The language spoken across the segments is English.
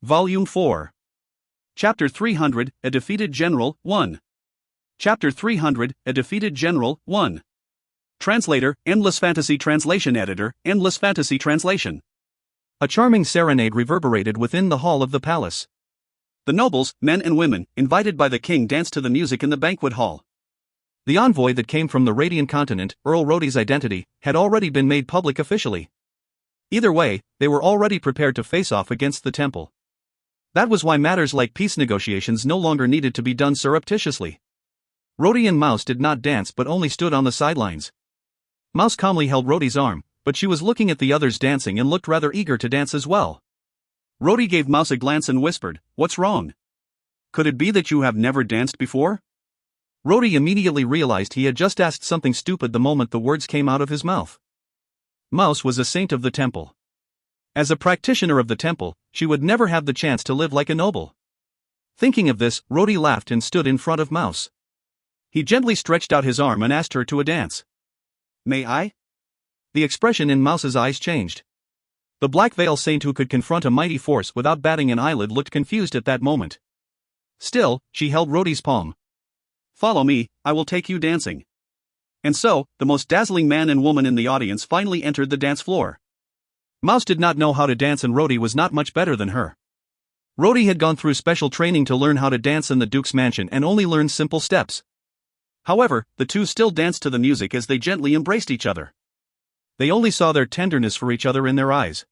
Volume 4. Chapter 300, A Defeated General, 1. Chapter 300, A Defeated General, 1. Translator, Endless Fantasy Translation Editor, Endless Fantasy Translation. A charming serenade reverberated within the hall of the palace. The nobles, men and women, invited by the king danced to the music in the banquet hall. The envoy that came from the Radiant Continent, Earl Rhodey's identity, had already been made public officially. Either way, they were already prepared to face off against the temple. That was why matters like peace negotiations no longer needed to be done surreptitiously. Rhodey and Mouse did not dance but only stood on the sidelines. Mouse calmly held Rhodey's arm, but she was looking at the others dancing and looked rather eager to dance as well. Rhodey gave Mouse a glance and whispered, "What's wrong? Could it be that you have never danced before?" Rhodey immediately realized he had just asked something stupid the moment the words came out of his mouth. Mouse was a saint of the temple. As a practitioner of the temple, she would never have the chance to live like a noble. Thinking of this, Rhodey laughed and stood in front of Mouse. He gently stretched out his arm and asked her to a dance. "May I?" The expression in Mouse's eyes changed. The Black Veil Saint who could confront a mighty force without batting an eyelid looked confused at that moment. Still, she held Rhodey's palm. "Follow me, I will take you dancing." And so, the most dazzling man and woman in the audience finally entered the dance floor. Mouse did not know how to dance and Rhodey was not much better than her. Rhodey had gone through special training to learn how to dance in the Duke's mansion and only learned simple steps. However, the two still danced to the music as they gently embraced each other. They only saw their tenderness for each other in their eyes.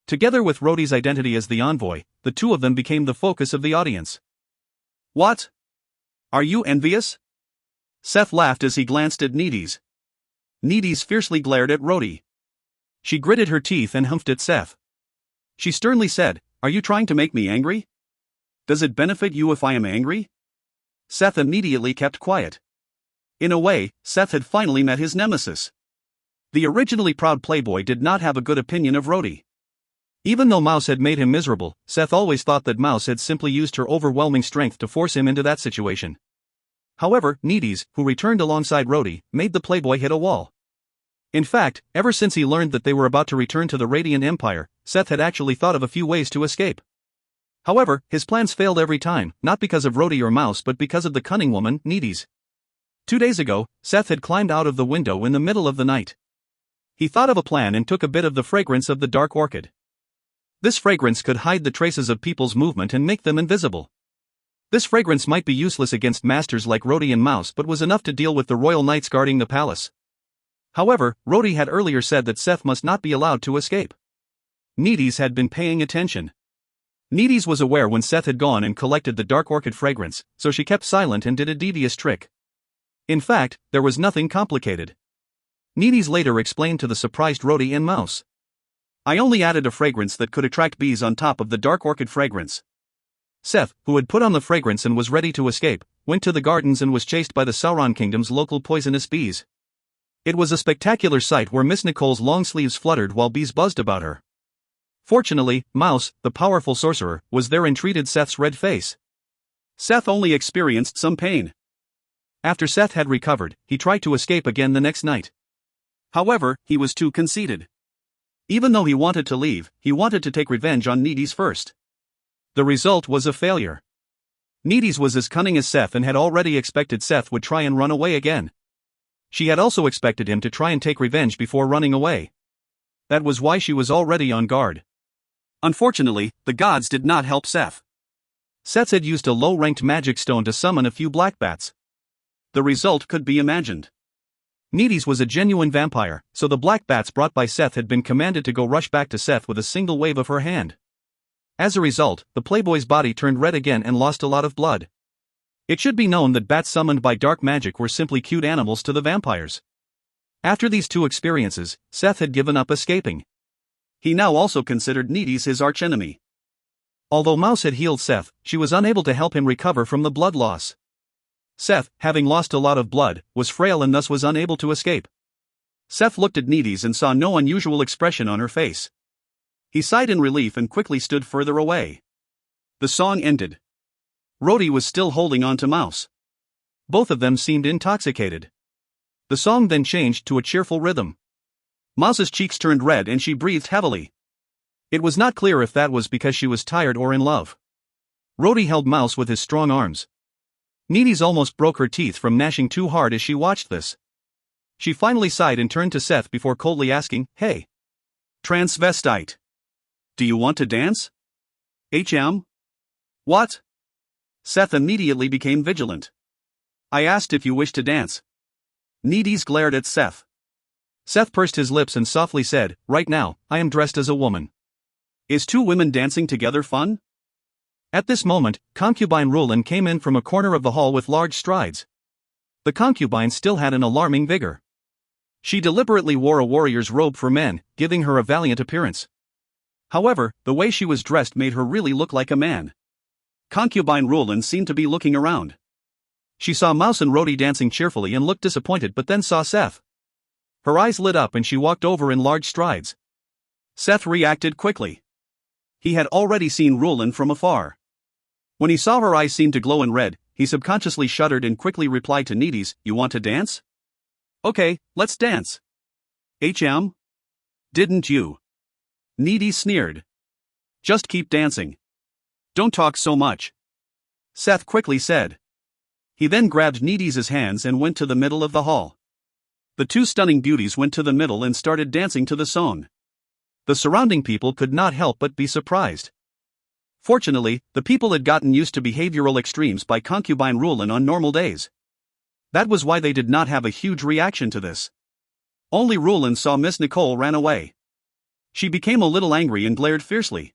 Together with Rhodey's identity as the envoy, the two of them became the focus of the audience. "What? Are you envious?" Seth laughed as he glanced at Needies. Needies fiercely glared at Rhodey. She gritted her teeth and humphed at Seth. She sternly said, "Are you trying to make me angry? Does it benefit you if I am angry?" Seth immediately kept quiet. In a way, Seth had finally met his nemesis. The originally proud playboy did not have a good opinion of Rhodey. Even though Mouse had made him miserable, Seth always thought that Mouse had simply used her overwhelming strength to force him into that situation. However, Needies, who returned alongside Rhodey, made the playboy hit a wall. In fact, ever since he learned that they were about to return to the Radiant Empire, Seth had actually thought of a few ways to escape. However, his plans failed every time, not because of Rhodey or Mouse but because of the cunning woman, Needies. 2 days ago, Seth had climbed out of the window in the middle of the night. He thought of a plan and took a bit of the fragrance of the dark orchid. This fragrance could hide the traces of people's movement and make them invisible. This fragrance might be useless against masters like Rhodey and Mouse but was enough to deal with the royal knights guarding the palace. However, Rhodey had earlier said that Seth must not be allowed to escape. Needies had been paying attention. Needies was aware when Seth had gone and collected the dark orchid fragrance, so she kept silent and did a devious trick. In fact, there was nothing complicated. Needies later explained to the surprised Rhodey and Mouse. "I only added a fragrance that could attract bees on top of the dark orchid fragrance." Seth, who had put on the fragrance and was ready to escape, went to the gardens and was chased by the Sauron Kingdom's local poisonous bees. It was a spectacular sight where Miss Nicole's long sleeves fluttered while bees buzzed about her. Fortunately, Mouse, the powerful sorcerer, was there and treated Seth's red face. Seth only experienced some pain. After Seth had recovered, he tried to escape again the next night. However, he was too conceited. Even though he wanted to leave, he wanted to take revenge on Needies first. The result was a failure. Needies was as cunning as Seth and had already expected Seth would try and run away again. She had also expected him to try and take revenge before running away. That was why she was already on guard. Unfortunately, the gods did not help Seth. Seth had used a low-ranked magic stone to summon a few black bats. The result could be imagined. Needies was a genuine vampire, so the black bats brought by Seth had been commanded to go rush back to Seth with a single wave of her hand. As a result, the playboy's body turned red again and lost a lot of blood. It should be known that bats summoned by dark magic were simply cute animals to the vampires. After these two experiences, Seth had given up escaping. He now also considered Needies his archenemy. Although Mouse had healed Seth, she was unable to help him recover from the blood loss. Seth, having lost a lot of blood, was frail and thus was unable to escape. Seth looked at Needies and saw no unusual expression on her face. He sighed in relief and quickly stood further away. The song ended. Rhodey was still holding on to Mouse. Both of them seemed intoxicated. The song then changed to a cheerful rhythm. Mouse's cheeks turned red and she breathed heavily. It was not clear if that was because she was tired or in love. Rhodey held Mouse with his strong arms. Needy's almost broke her teeth from gnashing too hard as she watched this. She finally sighed and turned to Seth before coldly asking, "Hey, transvestite. Do you want to dance?" What? Seth immediately became vigilant. "I asked if you wish to dance." Needy's glared at Seth. Seth pursed his lips and softly said, "Right now, I am dressed as a woman." Is two women dancing together fun? At this moment, concubine Rulin came in from a corner of the hall with large strides. The concubine still had an alarming vigor. She deliberately wore a warrior's robe for men, giving her a valiant appearance. However, the way she was dressed made her really look like a man. Concubine Rulin seemed to be looking around. She saw Mouse and Rhodey dancing cheerfully and looked disappointed, but then saw Seth. Her eyes lit up and she walked over in large strides. Seth reacted quickly. He had already seen Rulin from afar. When he saw her eyes seem to glow in red, he subconsciously shuddered and quickly replied to Needy's, "You want to dance? Okay, let's dance." Didn't you? Needy sneered. "Just keep dancing. Don't talk so much," Seth quickly said. He then grabbed Needy's hands and went to the middle of the hall. The two stunning beauties went to the middle and started dancing to the song. The surrounding people could not help but be surprised. Fortunately, the people had gotten used to behavioral extremes by concubine Rulin on normal days. That was why they did not have a huge reaction to this. Only Rulin saw Miss Nicole ran away. She became a little angry and glared fiercely.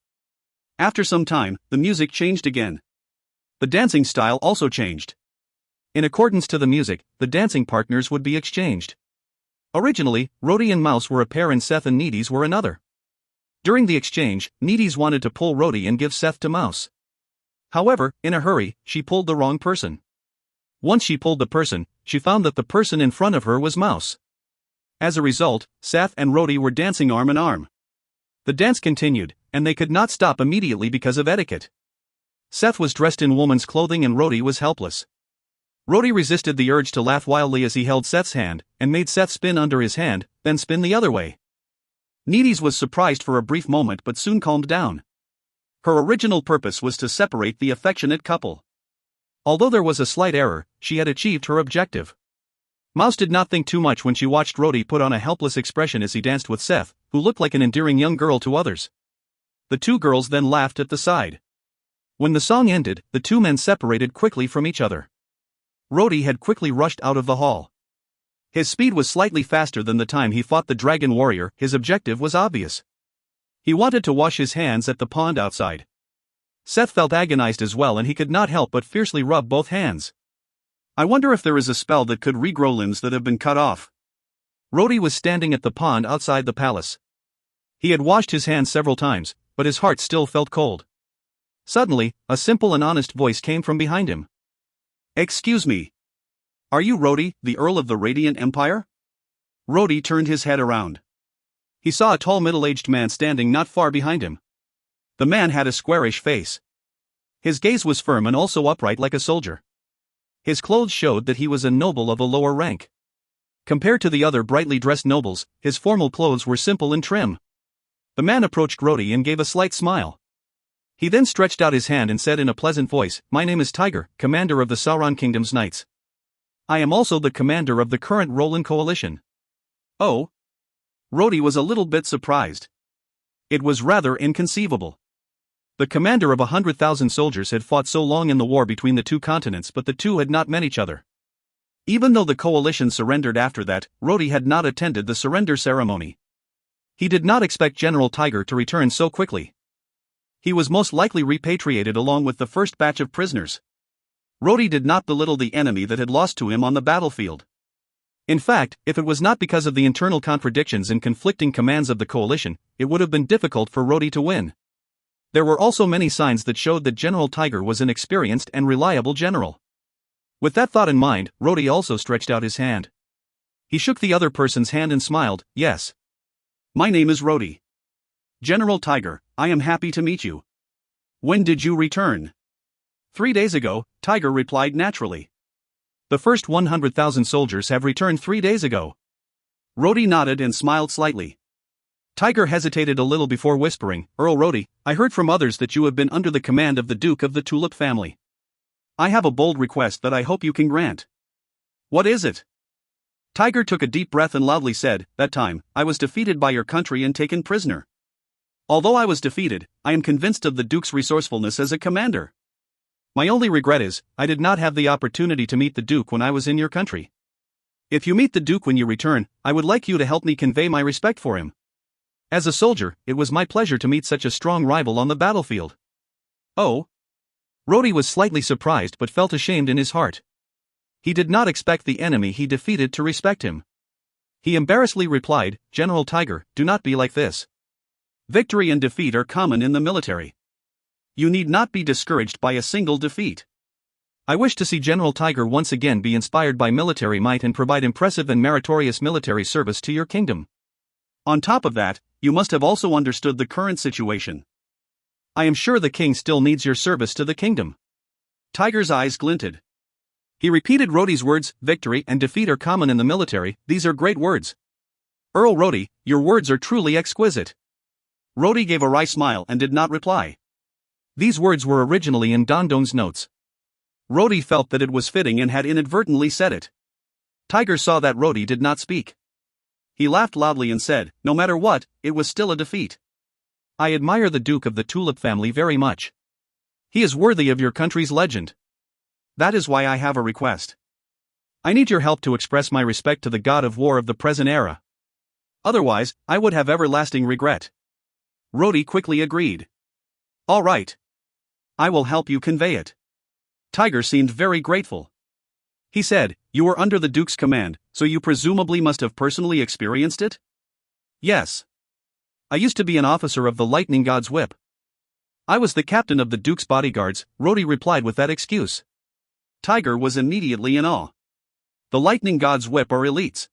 After some time, the music changed again. The dancing style also changed. In accordance to the music, the dancing partners would be exchanged. Originally, Rhodey and Mouse were a pair and Seth and Needy's were another. During the exchange, Needy's wanted to pull Rhodey and give Seth to Mouse. However, in a hurry, she pulled the wrong person. Once she pulled the person, she found that the person in front of her was Mouse. As a result, Seth and Rhodey were dancing arm in arm. The dance continued, and they could not stop immediately because of etiquette. Seth was dressed in woman's clothing and Rhodey was helpless. Rhodey resisted the urge to laugh wildly as he held Seth's hand, and made Seth spin under his hand, then spin the other way. Needy's was surprised for a brief moment but soon calmed down. Her original purpose was to separate the affectionate couple. Although there was a slight error, she had achieved her objective. Mouse did not think too much when she watched Rhodey put on a helpless expression as he danced with Seth, who looked like an endearing young girl to others. The two girls then laughed at the side. When the song ended, the two men separated quickly from each other. Rhodey had quickly rushed out of the hall. His speed was slightly faster than the time he fought the dragon warrior. His objective was obvious. He wanted to wash his hands at the pond outside. Seth felt agonized as well and he could not help but fiercely rub both hands. I wonder if there is a spell that could regrow limbs that have been cut off. Rhodey was standing at the pond outside the palace. He had washed his hands several times, but his heart still felt cold. Suddenly, a simple and honest voice came from behind him. "Excuse me. Are you Rhodey, the Earl of the Radiant Empire?" Rhodey turned his head around. He saw a tall middle-aged man standing not far behind him. The man had a squarish face. His gaze was firm and also upright like a soldier. His clothes showed that he was a noble of a lower rank. Compared to the other brightly dressed nobles, his formal clothes were simple and trim. The man approached Rhodey and gave a slight smile. He then stretched out his hand and said in a pleasant voice, "My name is Tiger, commander of the Sauron Kingdom's Knights. I am also the commander of the current Roland Coalition." Oh? Rhodey was a little bit surprised. It was rather inconceivable. The commander of 100,000 soldiers had fought so long in the war between the two continents, but the two had not met each other. Even though the coalition surrendered after that, Rhodey had not attended the surrender ceremony. He did not expect General Tiger to return so quickly. He was most likely repatriated along with the first batch of prisoners. Rhodey did not belittle the enemy that had lost to him on the battlefield. In fact, if it was not because of the internal contradictions and conflicting commands of the coalition, it would have been difficult for Rhodey to win. There were also many signs that showed that General Tiger was an experienced and reliable general. With that thought in mind, Rhodey also stretched out his hand. He shook the other person's hand and smiled, "Yes. My name is Rhodey. General Tiger, I am happy to meet you. When did you return?" 3 days ago, Tiger replied naturally. "The first 100,000 soldiers have returned 3 days ago." Rhodey nodded and smiled slightly. Tiger hesitated a little before whispering, Earl Rhodey, I heard from others that you have been under the command of the Duke of the Tulip family. I have a bold request that I hope you can grant. What is it? Tiger took a deep breath and loudly said, That time, I was defeated by your country and taken prisoner. Although I was defeated, I am convinced of the Duke's resourcefulness as a commander. My only regret is, I did not have the opportunity to meet the Duke when I was in your country. If you meet the Duke when you return, I would like you to help me convey my respect for him. As a soldier, it was my pleasure to meet such a strong rival on the battlefield. Oh? Rhodey was slightly surprised but felt ashamed in his heart. He did not expect the enemy he defeated to respect him. He embarrassedly replied, General Tiger, do not be like this. Victory and defeat are common in the military. You need not be discouraged by a single defeat. I wish to see General Tiger once again be inspired by military might and provide impressive and meritorious military service to your kingdom. On top of that, you must have also understood the current situation. I am sure the king still needs your service to the kingdom. Tiger's eyes glinted. He repeated Rhodey's words, victory and defeat are common in the military, these are great words. Earl Rhodey, your words are truly exquisite. Rhodey gave a wry smile and did not reply. These words were originally in Dondon's notes. Rhodey felt that it was fitting and had inadvertently said it. Tiger saw that Rhodey did not speak. He laughed loudly and said, No matter what, it was still a defeat. I admire the Duke of the Tulip family very much. He is worthy of your country's legend. That is why I have a request. I need your help to express my respect to the god of war of the present era. Otherwise, I would have everlasting regret. Rhodey quickly agreed. All right. I will help you convey it. Tiger seemed very grateful. He said, You were under the Duke's command, so you presumably must have personally experienced it? Yes. I used to be an officer of the Lightning God's Whip. I was the captain of the Duke's bodyguards, Rhodey replied with that excuse. Tiger was immediately in awe. The Lightning God's Whip are elites.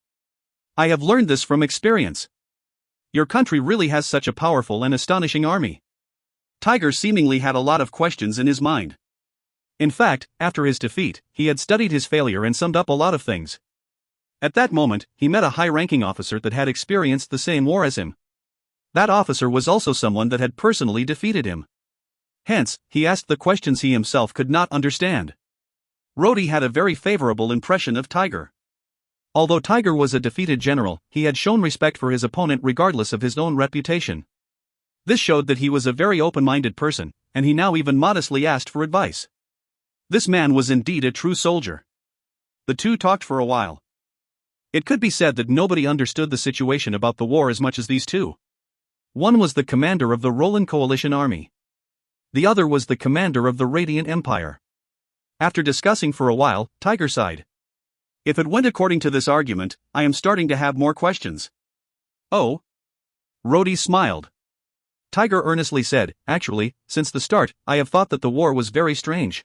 I have learned this from experience. Your country really has such a powerful and astonishing army. Tiger seemingly had a lot of questions in his mind. In fact, after his defeat, he had studied his failure and summed up a lot of things. At that moment, he met a high-ranking officer that had experienced the same war as him. That officer was also someone that had personally defeated him. Hence, he asked the questions he himself could not understand. Rhodey had a very favorable impression of Tiger. Although Tiger was a defeated general, he had shown respect for his opponent regardless of his own reputation. This showed that he was a very open-minded person, and he now even modestly asked for advice. This man was indeed a true soldier. The two talked for a while. It could be said that nobody understood the situation about the war as much as these two. One was the commander of the Roland Coalition Army. The other was the commander of the Radiant Empire. After discussing for a while, Tiger sighed. If it went according to this argument, I am starting to have more questions. Oh? Rhodey smiled. Tiger earnestly said, Actually, since the start, I have thought that the war was very strange.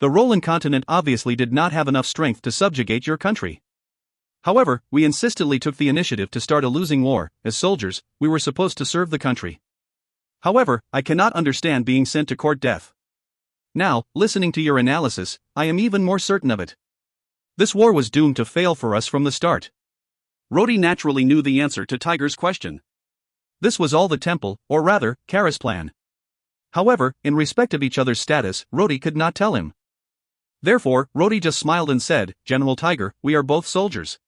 The Roland continent obviously did not have enough strength to subjugate your country. However, we insistently took the initiative to start a losing war. As soldiers, we were supposed to serve the country. However, I cannot understand being sent to court death. Now, listening to your analysis, I am even more certain of it. This war was doomed to fail for us from the start. Rhodey naturally knew the answer to Tiger's question. This was all the Temple, or rather, Kara's plan. However, in respect of each other's status, Rhodey could not tell him. Therefore, Rhodey just smiled and said, General Tiger, we are both soldiers.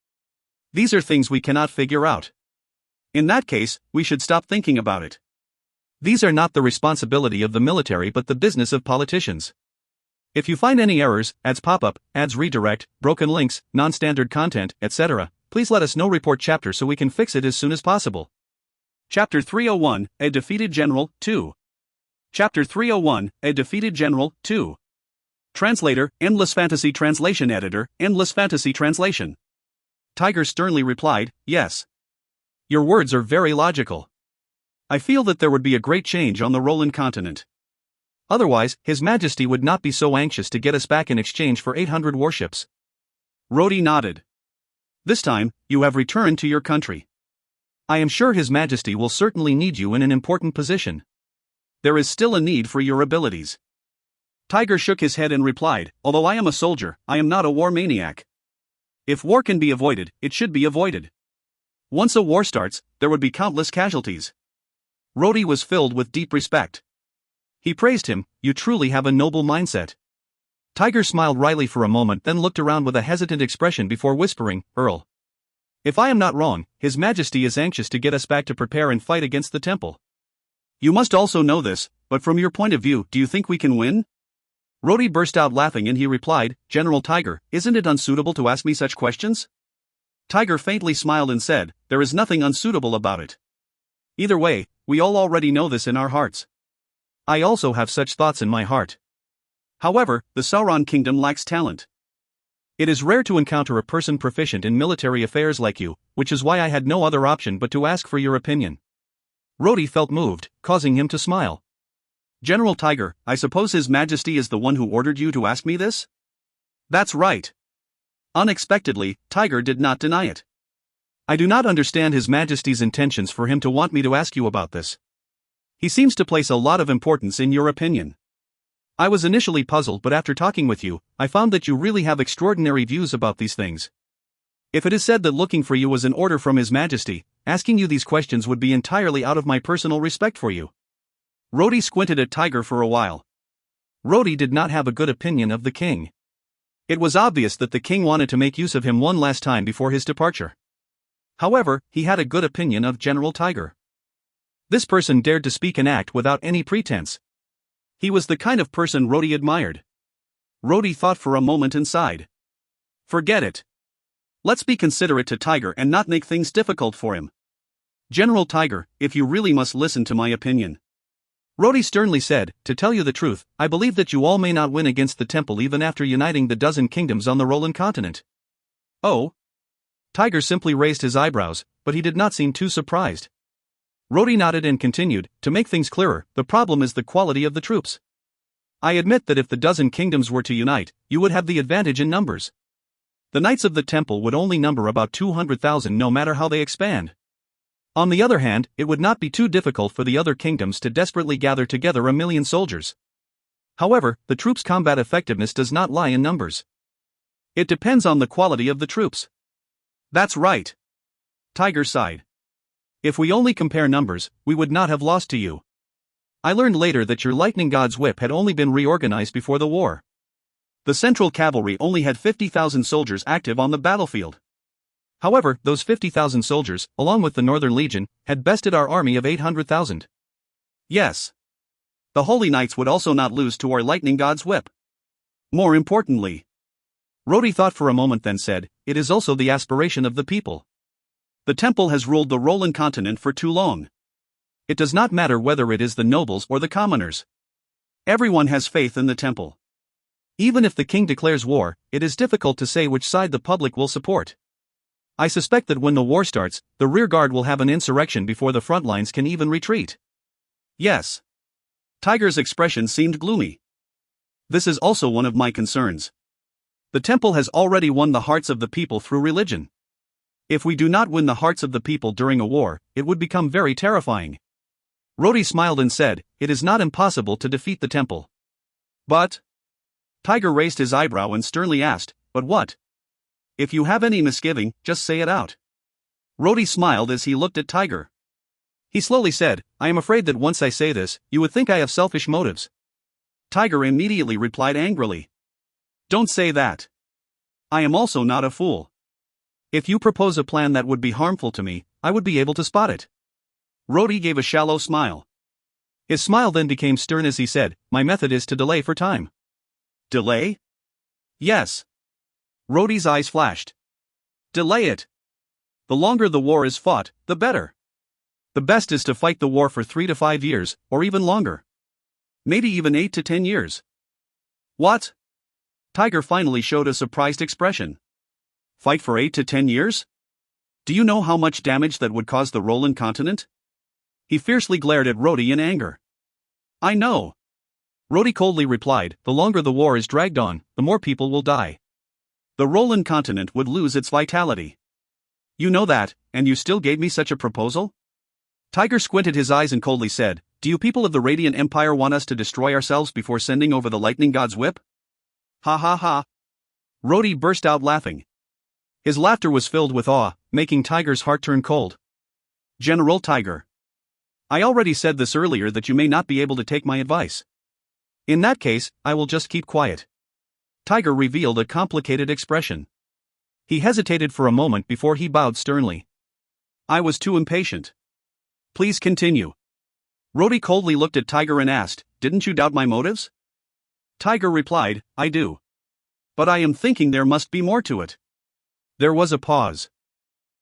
These are things we cannot figure out. In that case, we should stop thinking about it. These are not the responsibility of the military but the business of politicians. If you find any errors, ads pop up, ads redirect, broken links, non-standard content, etc., please let us know. Report chapter so we can fix it as soon as possible. Chapter 301, A Defeated General, 2. Chapter 301, A Defeated General, 2. Translator, Endless Fantasy Translation Editor, Endless Fantasy Translation. Tiger sternly replied, Yes. Your words are very logical. I feel that there would be a great change on the Roland continent. Otherwise, His Majesty would not be so anxious to get us back in exchange for 800 warships. Rhodey nodded. This time, you have returned to your country. I am sure His Majesty will certainly need you in an important position. There is still a need for your abilities. Tiger shook his head and replied, Although I am a soldier, I am not a war maniac. If war can be avoided, it should be avoided. Once a war starts, there would be countless casualties. Rhodey was filled with deep respect. He praised him, "You truly have a noble mindset." Tiger smiled wryly for a moment, then looked around with a hesitant expression before whispering, "Earl. If I am not wrong, His Majesty is anxious to get us back to prepare and fight against the temple. You must also know this, but from your point of view, do you think we can win?" Rhodey burst out laughing and he replied, "General Tiger, isn't it unsuitable to ask me such questions?" Tiger faintly smiled and said, "There is nothing unsuitable about it. Either way, we all already know this in our hearts. I also have such thoughts in my heart. However, the Sauron kingdom lacks talent. It is rare to encounter a person proficient in military affairs like you, which is why I had no other option but to ask for your opinion." Rhodey felt moved, causing him to smile. "General Tiger, I suppose His Majesty is the one who ordered you to ask me this?" "That's right." Unexpectedly, Tiger did not deny it. "I do not understand His Majesty's intentions for him to want me to ask you about this. He seems to place a lot of importance in your opinion. I was initially puzzled, but after talking with you, I found that you really have extraordinary views about these things. If it is said that looking for you was an order from His Majesty, asking you these questions would be entirely out of my personal respect for you." Rhodey squinted at Tiger for a while. Rhodey did not have a good opinion of the king. It was obvious that the king wanted to make use of him one last time before his departure. However, he had a good opinion of General Tiger. This person dared to speak and act without any pretense. He was the kind of person Rhodey admired. Rhodey thought for a moment and sighed. "Forget it. Let's be considerate to Tiger and not make things difficult for him. General Tiger, if you really must listen to my opinion," Rhodey sternly said, "to tell you the truth, I believe that you all may not win against the temple even after uniting the dozen kingdoms on the Roland continent." "Oh?" Tiger simply raised his eyebrows, but he did not seem too surprised. Rhodey nodded and continued, "To make things clearer, the problem is the quality of the troops. I admit that if the dozen kingdoms were to unite, you would have the advantage in numbers. The Knights of the Temple would only number about 200,000 no matter how they expand. On the other hand, it would not be too difficult for the other kingdoms to desperately gather together 1,000,000 soldiers. However, the troops' combat effectiveness does not lie in numbers. It depends on the quality of the troops." "That's right." Tiger sighed. "If we only compare numbers, we would not have lost to you. I learned later that your Lightning God's Whip had only been reorganized before the war. The Central Cavalry only had 50,000 soldiers active on the battlefield. However, those 50,000 soldiers, along with the Northern Legion, had bested our army of 800,000. Yes. The Holy Knights would also not lose to our Lightning God's Whip. More importantly," Rhodey thought for a moment then said, "it is also the aspiration of the people. The temple has ruled the Roland continent for too long. It does not matter whether it is the nobles or the commoners. Everyone has faith in the temple. Even if the king declares war, it is difficult to say which side the public will support. I suspect that when the war starts, the rear guard will have an insurrection before the front lines can even retreat." "Yes." Tiger's expression seemed gloomy. "This is also one of my concerns. The temple has already won the hearts of the people through religion. If we do not win the hearts of the people during a war, it would become very terrifying." Rhodey smiled and said, "It is not impossible to defeat the temple." "But?" Tiger raised his eyebrow and sternly asked, "But what? If you have any misgiving, just say it out." Rhodey smiled as he looked at Tiger. He slowly said, "I am afraid that once I say this, you would think I have selfish motives." Tiger immediately replied angrily, "Don't say that. I am also not a fool. If you propose a plan that would be harmful to me, I would be able to spot it." Rhodey gave a shallow smile. His smile then became stern as he said, "My method is to delay for time." "Delay?" "Yes." Rhodey's eyes flashed. "Delay it. The longer the war is fought, the better. The best is to fight the war for 3 to 5 years, or even longer. Maybe even 8 to 10 years. "What?" Tiger finally showed a surprised expression. "Fight for 8 to 10 years? Do you know how much damage that would cause the Roland continent?" He fiercely glared at Rhodey in anger. "I know." Rhodey coldly replied, "The longer the war is dragged on, the more people will die. The Roland continent would lose its vitality. You know that, and you still gave me such a proposal?" Tiger squinted his eyes and coldly said, "Do you people of the Radiant Empire want us to destroy ourselves before sending over the Lightning God's Whip?" "Ha ha ha." Rhodey burst out laughing. His laughter was filled with awe, making Tiger's heart turn cold. General Tiger. I already said this earlier that you may not be able to take my advice. In that case, I will just keep quiet. Tiger revealed a complicated expression. He hesitated for a moment before he bowed sternly. I was too impatient. Please continue. Rhodey coldly looked at Tiger and asked, didn't you doubt my motives? Tiger replied, I do. But I am thinking there must be more to it. There was a pause.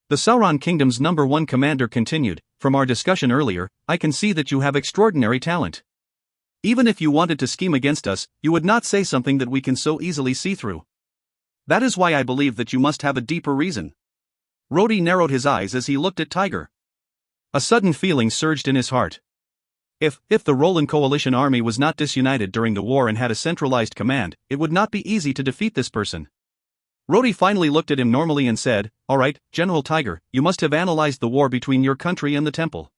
The Sauron Kingdom's #1 commander continued, from our discussion earlier, I can see that you have extraordinary talent. Even if you wanted to scheme against us, you would not say something that we can so easily see through. That is why I believe that you must have a deeper reason. Rhodey narrowed his eyes as he looked at Tiger. A sudden feeling surged in his heart. If the Roland Coalition army was not disunited during the war and had a centralized command, it would not be easy to defeat this person. Rhodey finally looked at him normally and said, Alright, General Tiger, you must have analyzed the war between your country and the temple.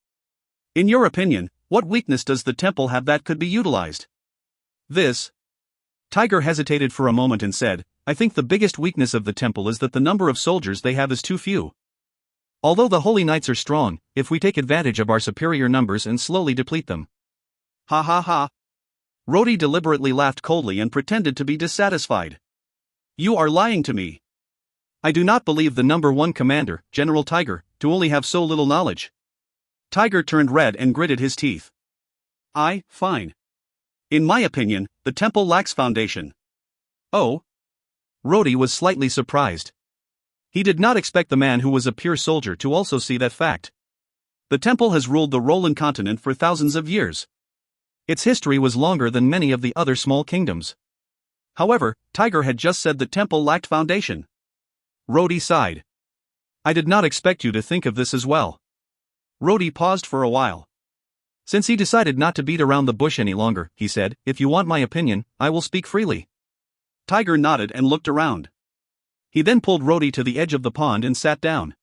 In your opinion, what weakness does the temple have that could be utilized? This. Tiger hesitated for a moment and said, I think the biggest weakness of the temple is that the number of soldiers they have is too few. Although the Holy Knights are strong, if we take advantage of our superior numbers and slowly deplete them. Ha ha ha. Rhodey deliberately laughed coldly and pretended to be dissatisfied. You are lying to me. I do not believe the #1 commander, General Tiger, to only have so little knowledge. Tiger turned red and gritted his teeth. Fine. In my opinion, the temple lacks foundation. Oh? Rhodey was slightly surprised. He did not expect the man who was a pure soldier to also see that fact. The temple has ruled the Roland continent for thousands of years. Its history was longer than many of the other small kingdoms. However, Tiger had just said the temple lacked foundation. Rhodey sighed. I did not expect you to think of this as well. Rhodey paused for a while. Since he decided not to beat around the bush any longer, he said, if you want my opinion, I will speak freely. Tiger nodded and looked around. He then pulled Rhodey to the edge of the pond and sat down.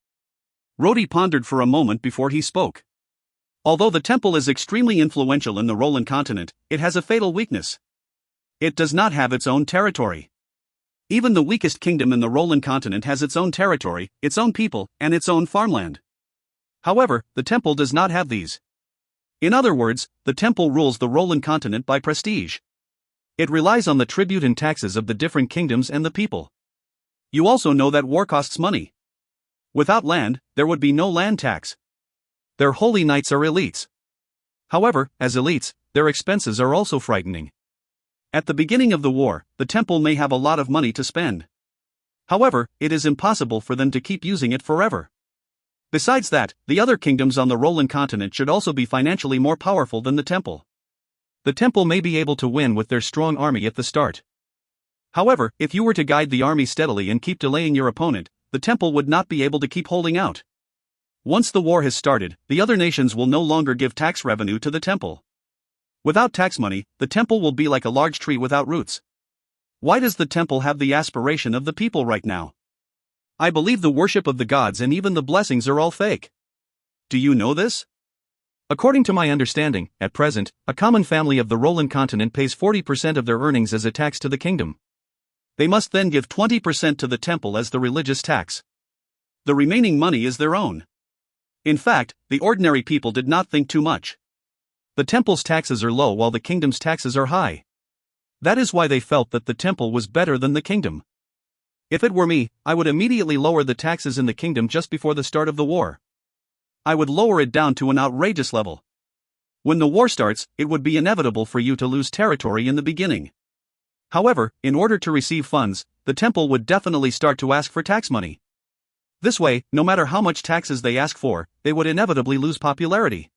Rhodey pondered for a moment before he spoke. Although the temple is extremely influential in the Roland continent, it has a fatal weakness. It does not have its own territory. Even the weakest kingdom in the Roland continent has its own territory, its own people, and its own farmland. However, the temple does not have these. In other words, the temple rules the Roland continent by prestige. It relies on the tribute and taxes of the different kingdoms and the people. You also know that war costs money. Without land, there would be no land tax. Their holy knights are elites. However, as elites, their expenses are also frightening. At the beginning of the war, the temple may have a lot of money to spend. However, it is impossible for them to keep using it forever. Besides that, the other kingdoms on the Roland continent should also be financially more powerful than the temple. The temple may be able to win with their strong army at the start. However, if you were to guide the army steadily and keep delaying your opponent, the temple would not be able to keep holding out. Once the war has started, the other nations will no longer give tax revenue to the temple. Without tax money, the temple will be like a large tree without roots. Why does the temple have the aspiration of the people right now? I believe the worship of the gods and even the blessings are all fake. Do you know this? According to my understanding, at present, a common family of the Roland continent pays 40% of their earnings as a tax to the kingdom. They must then give 20% to the temple as the religious tax. The remaining money is their own. In fact, the ordinary people did not think too much. The temple's taxes are low while the kingdom's taxes are high. That is why they felt that the temple was better than the kingdom. If it were me, I would immediately lower the taxes in the kingdom just before the start of the war. I would lower it down to an outrageous level. When the war starts, it would be inevitable for you to lose territory in the beginning. However, in order to receive funds, the temple would definitely start to ask for tax money. This way, no matter how much taxes they ask for, they would inevitably lose popularity.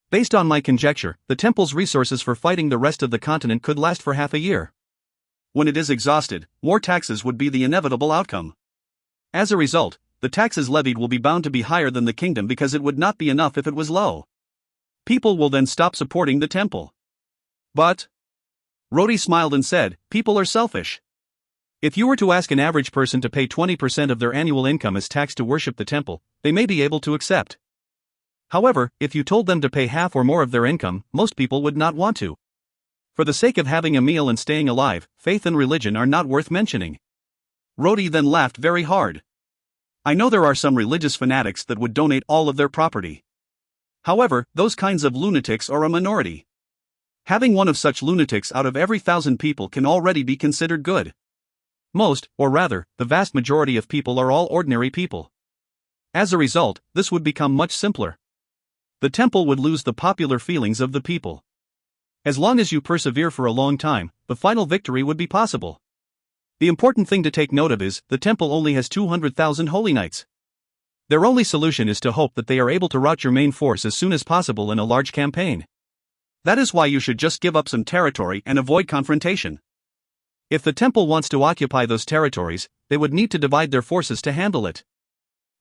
Based on my conjecture, the temple's resources for fighting the rest of the continent could last for half a year. When it is exhausted, more taxes would be the inevitable outcome. As a result, the taxes levied will be bound to be higher than the kingdom because it would not be enough if it was low. People will then stop supporting the temple. But Rhodey smiled and said, people are selfish. If you were to ask an average person to pay 20% of their annual income as tax to worship the temple, they may be able to accept. However, if you told them to pay half or more of their income, most people would not want to. For the sake of having a meal and staying alive, faith and religion are not worth mentioning. Rhodey then laughed very hard. I know there are some religious fanatics that would donate all of their property. However, those kinds of lunatics are a minority. Having one of such lunatics out of every 1,000 people can already be considered good. Most, or rather, the vast majority of people are all ordinary people. As a result, this would become much simpler. The temple would lose the popular feelings of the people. As long as you persevere for a long time, the final victory would be possible. The important thing to take note of is, the temple only has 200,000 holy knights. Their only solution is to hope that they are able to rout your main force as soon as possible in a large campaign. That is why you should just give up some territory and avoid confrontation. If the temple wants to occupy those territories, they would need to divide their forces to handle it.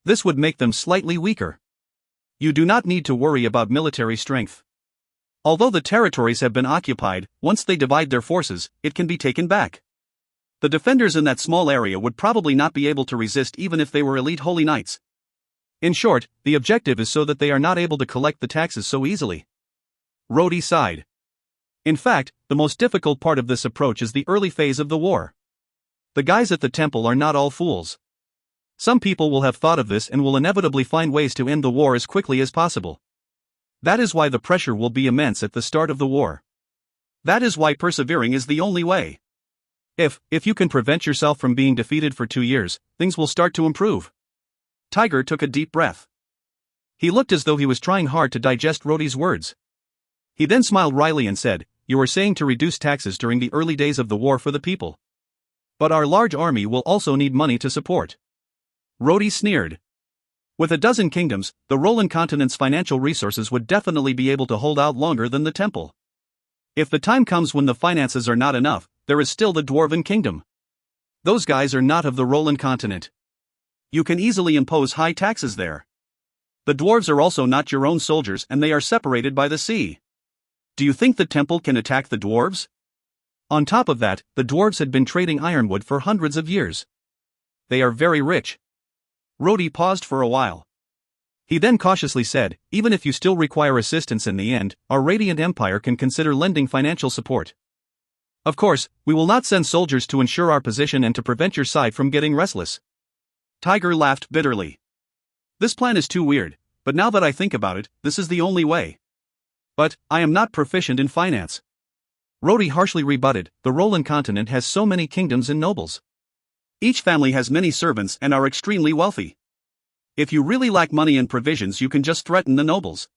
This would make them slightly weaker. You do not need to worry about military strength. Although the territories have been occupied, once they divide their forces, it can be taken back. The defenders in that small area would probably not be able to resist even if they were elite holy knights. In short, the objective is so that they are not able to collect the taxes so easily. Rhodey sighed. In fact, the most difficult part of this approach is the early phase of the war. The guys at the temple are not all fools. Some people will have thought of this and will inevitably find ways to end the war as quickly as possible. That is why the pressure will be immense at the start of the war. That is why persevering is the only way. If you can prevent yourself from being defeated for 2 years, things will start to improve. Tiger took a deep breath. He looked as though he was trying hard to digest Rhodey's words. He then smiled wryly and said, "You are saying to reduce taxes during the early days of the war for the people. But our large army will also need money to support." Rhodey sneered. With a dozen kingdoms, the Roland continent's financial resources would definitely be able to hold out longer than the temple. If the time comes when the finances are not enough, there is still the Dwarven Kingdom. Those guys are not of the Roland continent. You can easily impose high taxes there. The dwarves are also not your own soldiers and they are separated by the sea. Do you think the temple can attack the dwarves? On top of that, the dwarves had been trading ironwood for hundreds of years. They are very rich. Rhodey paused for a while. He then cautiously said, "Even if you still require assistance in the end, our Radiant Empire can consider lending financial support. Of course, we will not send soldiers to ensure our position and to prevent your side from getting restless." Tiger laughed bitterly. "This plan is too weird, but now that I think about it, this is the only way. But, I am not proficient in finance." Rhodey harshly rebutted, "The Roland continent has so many kingdoms and nobles. Each family has many servants and are extremely wealthy. If you really lack money and provisions, you can just threaten the nobles.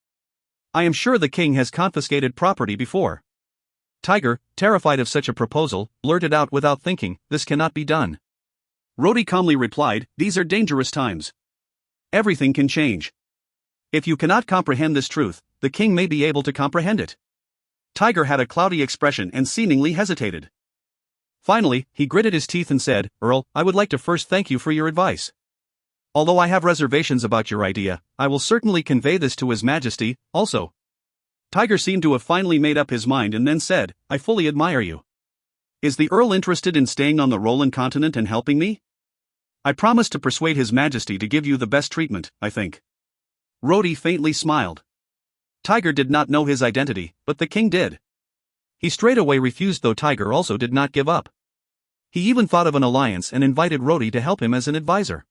I am sure the king has confiscated property before." Tiger, terrified of such a proposal, blurted out without thinking, "This cannot be done." Rhodey calmly replied, "These are dangerous times. Everything can change. If you cannot comprehend this truth, the king may be able to comprehend it." Tiger had a cloudy expression and seemingly hesitated. Finally, he gritted his teeth and said, "Earl, I would like to first thank you for your advice. Although I have reservations about your idea, I will certainly convey this to His Majesty, also." Tiger seemed to have finally made up his mind and then said, "I fully admire you. Is the Earl interested in staying on the Roland continent and helping me? I promise to persuade His Majesty to give you the best treatment, I think." Rhodey faintly smiled. Tiger did not know his identity, but the king did. He straightaway refused, though Tiger also did not give up. He even thought of an alliance and invited Rhodey to help him as an advisor.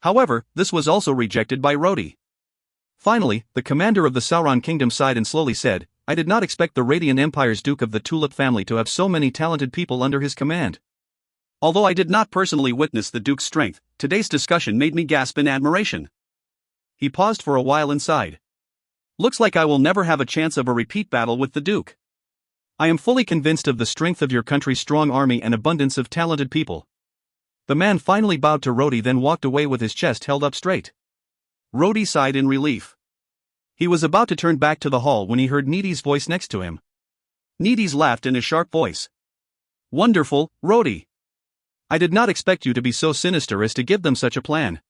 However, this was also rejected by Rhodey. Finally, the commander of the Sauron kingdom sighed and slowly said, "I did not expect the Radiant Empire's Duke of the Tulip family to have so many talented people under his command. Although I did not personally witness the Duke's strength, today's discussion made me gasp in admiration." He paused for a while and sighed. "Looks like I will never have a chance of a repeat battle with the Duke. I am fully convinced of the strength of your country's strong army and abundance of talented people." The man finally bowed to Rhodey, then walked away with his chest held up straight. Rhodey sighed in relief. He was about to turn back to the hall when he heard Needy's voice next to him. Needy's laughed in a sharp voice. "Wonderful, Rhodey. I did not expect you to be so sinister as to give them such a plan.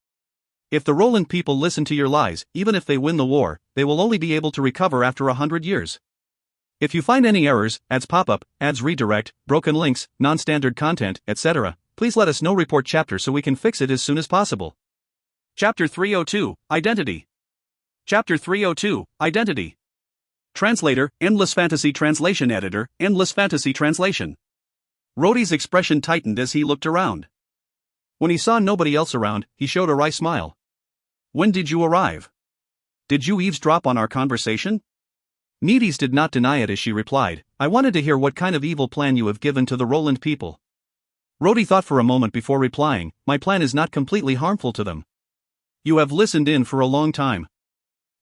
If the Roland people listen to your lies, even if they win the war, they will only be able to recover after 100 years. If you find any errors, ads pop up, ads redirect, broken links, non-standard content, etc., please let us know. Report chapter so we can fix it as soon as possible." Chapter 302, Identity. Chapter 302, Identity. Translator, Endless Fantasy Translation Editor, Endless Fantasy Translation. Rhodey's expression tightened as he looked around. When he saw nobody else around, he showed a wry smile. When did you arrive? Did you eavesdrop on our conversation? Needies did not deny it as she replied, I wanted to hear what kind of evil plan you have given to the Roland people. Rhodey thought for a moment before replying, my plan is not completely harmful to them. You have listened in for a long time.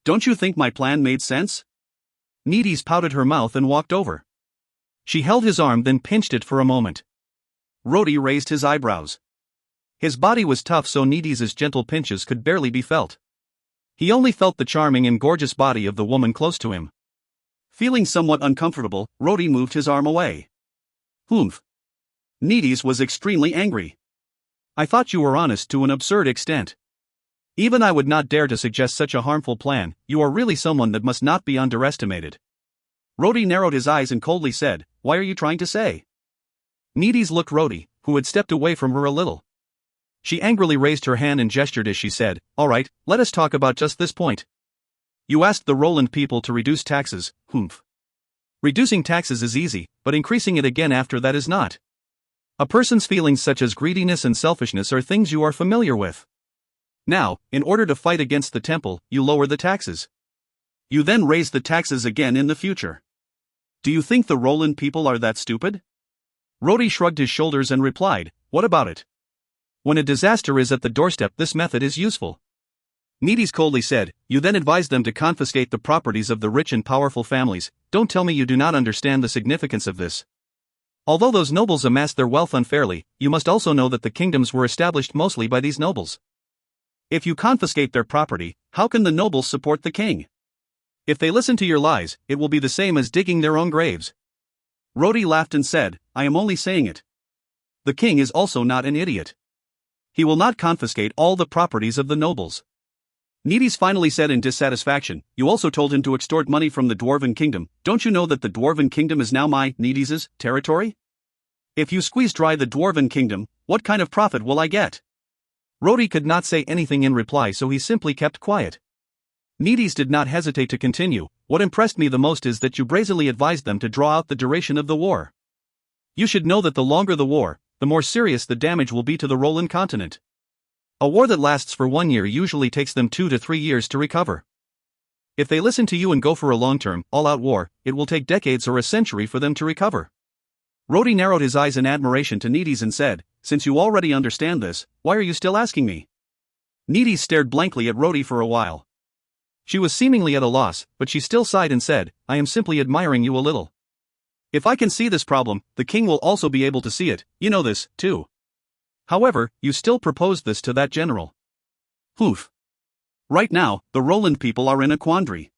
Don't you think my plan made sense? Needies pouted her mouth and walked over. She held his arm then pinched it for a moment. Rhodey raised his eyebrows. His body was tough so Needies' gentle pinches could barely be felt. He only felt the charming and gorgeous body of the woman close to him. Feeling somewhat uncomfortable, Rhodey moved his arm away. Humph. Needies was extremely angry. I thought you were honest to an absurd extent. Even I would not dare to suggest such a harmful plan, you are really someone that must not be underestimated. Rhodey narrowed his eyes and coldly said, Why are you trying to say? Needies looked Rhodey, who had stepped away from her a little. She angrily raised her hand and gestured as she said, All right, let us talk about just this point. You asked the Roland people to reduce taxes, humph. Reducing taxes is easy, but increasing it again after that is not. A person's feelings such as greediness and selfishness are things you are familiar with. Now, in order to fight against the temple, you lower the taxes. You then raise the taxes again in the future. Do you think the Roland people are that stupid? Rhodey shrugged his shoulders and replied, What about it? When a disaster is at the doorstep, this method is useful. Needies coldly said, You then advise them to confiscate the properties of the rich and powerful families. Don't tell me you do not understand the significance of this. Although those nobles amassed their wealth unfairly, you must also know that the kingdoms were established mostly by these nobles. If you confiscate their property, how can the nobles support the king? If they listen to your lies, it will be the same as digging their own graves. Rhodey laughed and said, I am only saying it. The king is also not an idiot. He will not confiscate all the properties of the nobles. Needies finally said in dissatisfaction, You also told him to extort money from the Dwarven Kingdom. Don't you know that the Dwarven Kingdom is now my, Needies' territory? If you squeeze dry the Dwarven Kingdom, what kind of profit will I get? Rhodey could not say anything in reply, so he simply kept quiet. Needies did not hesitate to continue. What impressed me the most is that you brazenly advised them to draw out the duration of the war. You should know that the longer the war, the more serious the damage will be to the Roland continent. A war that lasts for 1 year usually takes them 2 to 3 years to recover. If they listen to you and go for a long-term, all-out war, it will take decades or a century for them to recover. Rhodey narrowed his eyes in admiration to Needies and said, Since you already understand this, why are you still asking me? Needies stared blankly at Rhodey for a while. She was seemingly at a loss, but she still sighed and said, I am simply admiring you a little. If I can see this problem, the king will also be able to see it, you know this, too. However, you still proposed this to that general. Humph. Right now, the Roland people are in a quandary.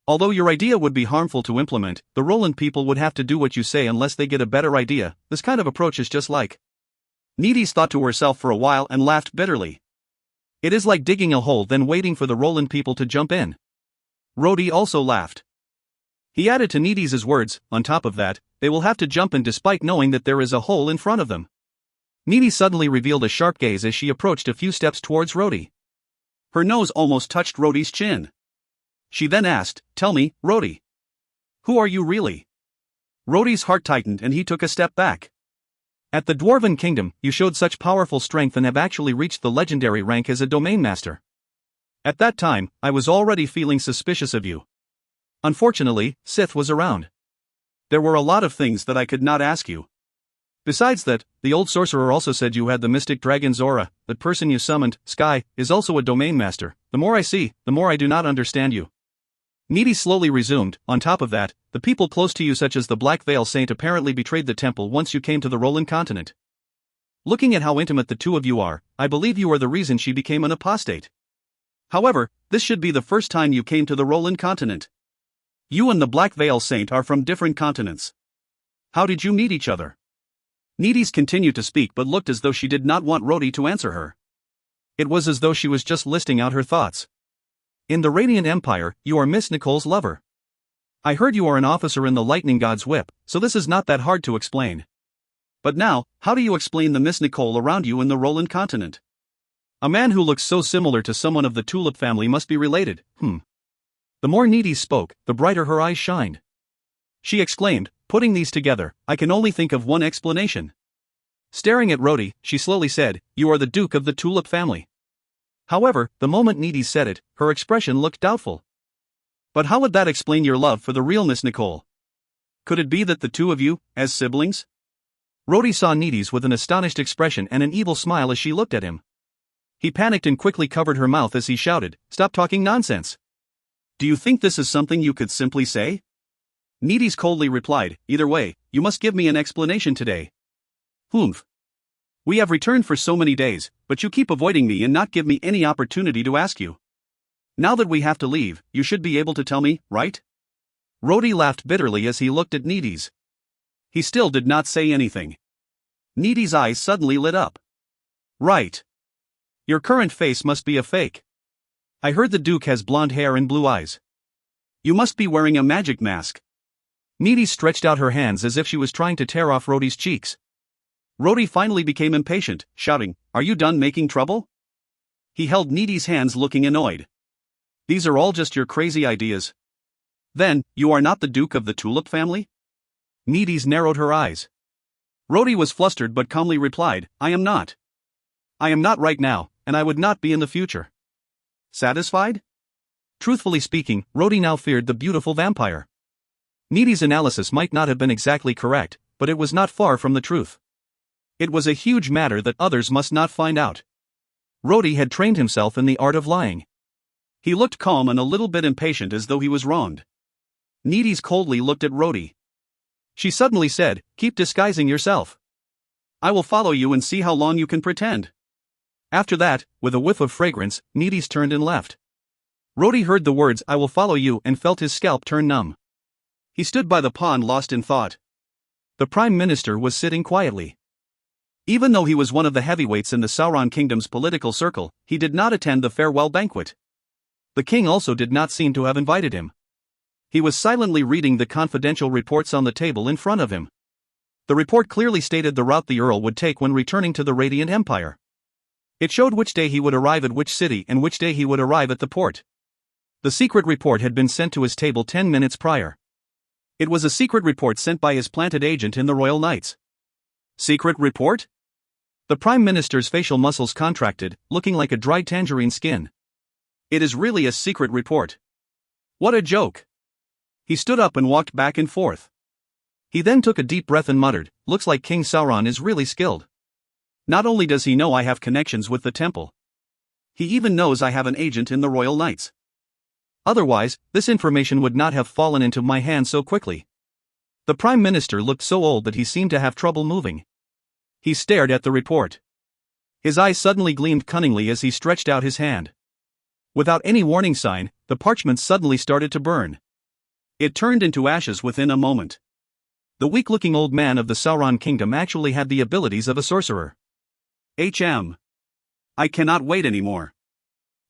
Although your idea would be harmful to implement, the Roland people would have to do what you say unless they get a better idea. This kind of approach is just like. Needies thought to herself for a while and laughed bitterly. It is like digging a hole then waiting for the Roland people to jump in. Rhodey also laughed. He added to Needies' words, on top of that, they will have to jump in despite knowing that there is a hole in front of them. Needies suddenly revealed a sharp gaze as she approached a few steps towards Rhodey. Her nose almost touched Rhodey's chin. She then asked, Tell me, Rhodey. Who are you really? Rhodey's heart tightened and he took a step back. At the Dwarven Kingdom, you showed such powerful strength and have actually reached the legendary rank as a domain master. At that time, I was already feeling suspicious of you. Unfortunately, Sith was around. There were a lot of things that I could not ask you. Besides that, the old sorcerer also said you had the mystic dragon Zora. That person you summoned, Sky, is also a domain master. The more I see, the more I do not understand you. Needy slowly resumed, on top of that, the people close to you such as the Black Veil Saint apparently betrayed the temple once you came to the Roland continent. Looking at how intimate the two of you are, I believe you are the reason she became an apostate. However, this should be the first time you came to the Roland continent. You and the Black Veil Saint are from different continents. How did you meet each other? Needies continued to speak but looked as though she did not want Rhodey to answer her. It was as though she was just listing out her thoughts. In the Radiant Empire, you are Miss Nicole's lover. I heard you are an officer in the Lightning God's Whip, so this is not that hard to explain. But now, how do you explain the Miss Nicole around you in the Roland continent? A man who looks so similar to someone of the Tulip family must be related. The more Needies spoke, the brighter her eyes shined. She exclaimed, putting these together, I can only think of one explanation. Staring at Rhodey, she slowly said, "You are the Duke of the Tulip family." However, the moment Needy said it, her expression looked doubtful. "But how would that explain your love for the real Miss Nicole? Could it be that the two of you, as siblings?" Rhodey saw Needy's with an astonished expression and an evil smile as she looked at him. He panicked and quickly covered her mouth as he shouted, "Stop talking nonsense! Do you think this is something you could simply say?" Needy's coldly replied, "Either way, you must give me an explanation today." "Humph. We have returned for so many days, but you keep avoiding me and not give me any opportunity to ask you. Now that we have to leave, you should be able to tell me, right?" Rhodey laughed bitterly as he looked at Needy's. He still did not say anything. Needy's eyes suddenly lit up. "Right. Your current face must be a fake. I heard the Duke has blonde hair and blue eyes. You must be wearing a magic mask." Needy stretched out her hands as if she was trying to tear off Rhodey's cheeks. Rhodey finally became impatient, shouting, "Are you done making trouble?" He held Needy's hands looking annoyed. "These are all just your crazy ideas. Then, you are not the Duke of the Tulip family?" Needy's narrowed her eyes. Rhodey was flustered but calmly replied, "I am not. I am not right now, and I would not be in the future." Satisfied? Truthfully speaking, Rhodey now feared the beautiful vampire. Needy's analysis might not have been exactly correct, but it was not far from the truth. It was a huge matter that others must not find out. Rhodey had trained himself in the art of lying. He looked calm and a little bit impatient as though he was wronged. Needy's coldly looked at Rhodey. She suddenly said, "Keep disguising yourself. I will follow you and see how long you can pretend." After that, with a whiff of fragrance, Needy's turned and left. Rhodey heard the words, "I will follow you," and felt his scalp turn numb. He stood by the pond lost in thought. The Prime Minister was sitting quietly. Even though he was one of the heavyweights in the Sauron Kingdom's political circle, he did not attend the farewell banquet. The king also did not seem to have invited him. He was silently reading the confidential reports on the table in front of him. The report clearly stated the route the Earl would take when returning to the Radiant Empire. It showed which day he would arrive at which city and which day he would arrive at the port. The secret report had been sent to his table 10 minutes prior. It was a secret report sent by his planted agent in the Royal Knights. Secret report? The Prime Minister's facial muscles contracted, looking like a dried tangerine skin. It is really a secret report. What a joke. He stood up and walked back and forth. He then took a deep breath and muttered, "Looks like King Sauron is really skilled. Not only does he know I have connections with the temple, he even knows I have an agent in the Royal Knights. Otherwise, this information would not have fallen into my hands so quickly." The Prime Minister looked so old that he seemed to have trouble moving. He stared at the report. His eyes suddenly gleamed cunningly as he stretched out his hand. Without any warning sign, the parchment suddenly started to burn. It turned into ashes within a moment. The weak-looking old man of the Sauron Kingdom actually had the abilities of a sorcerer. I cannot wait anymore.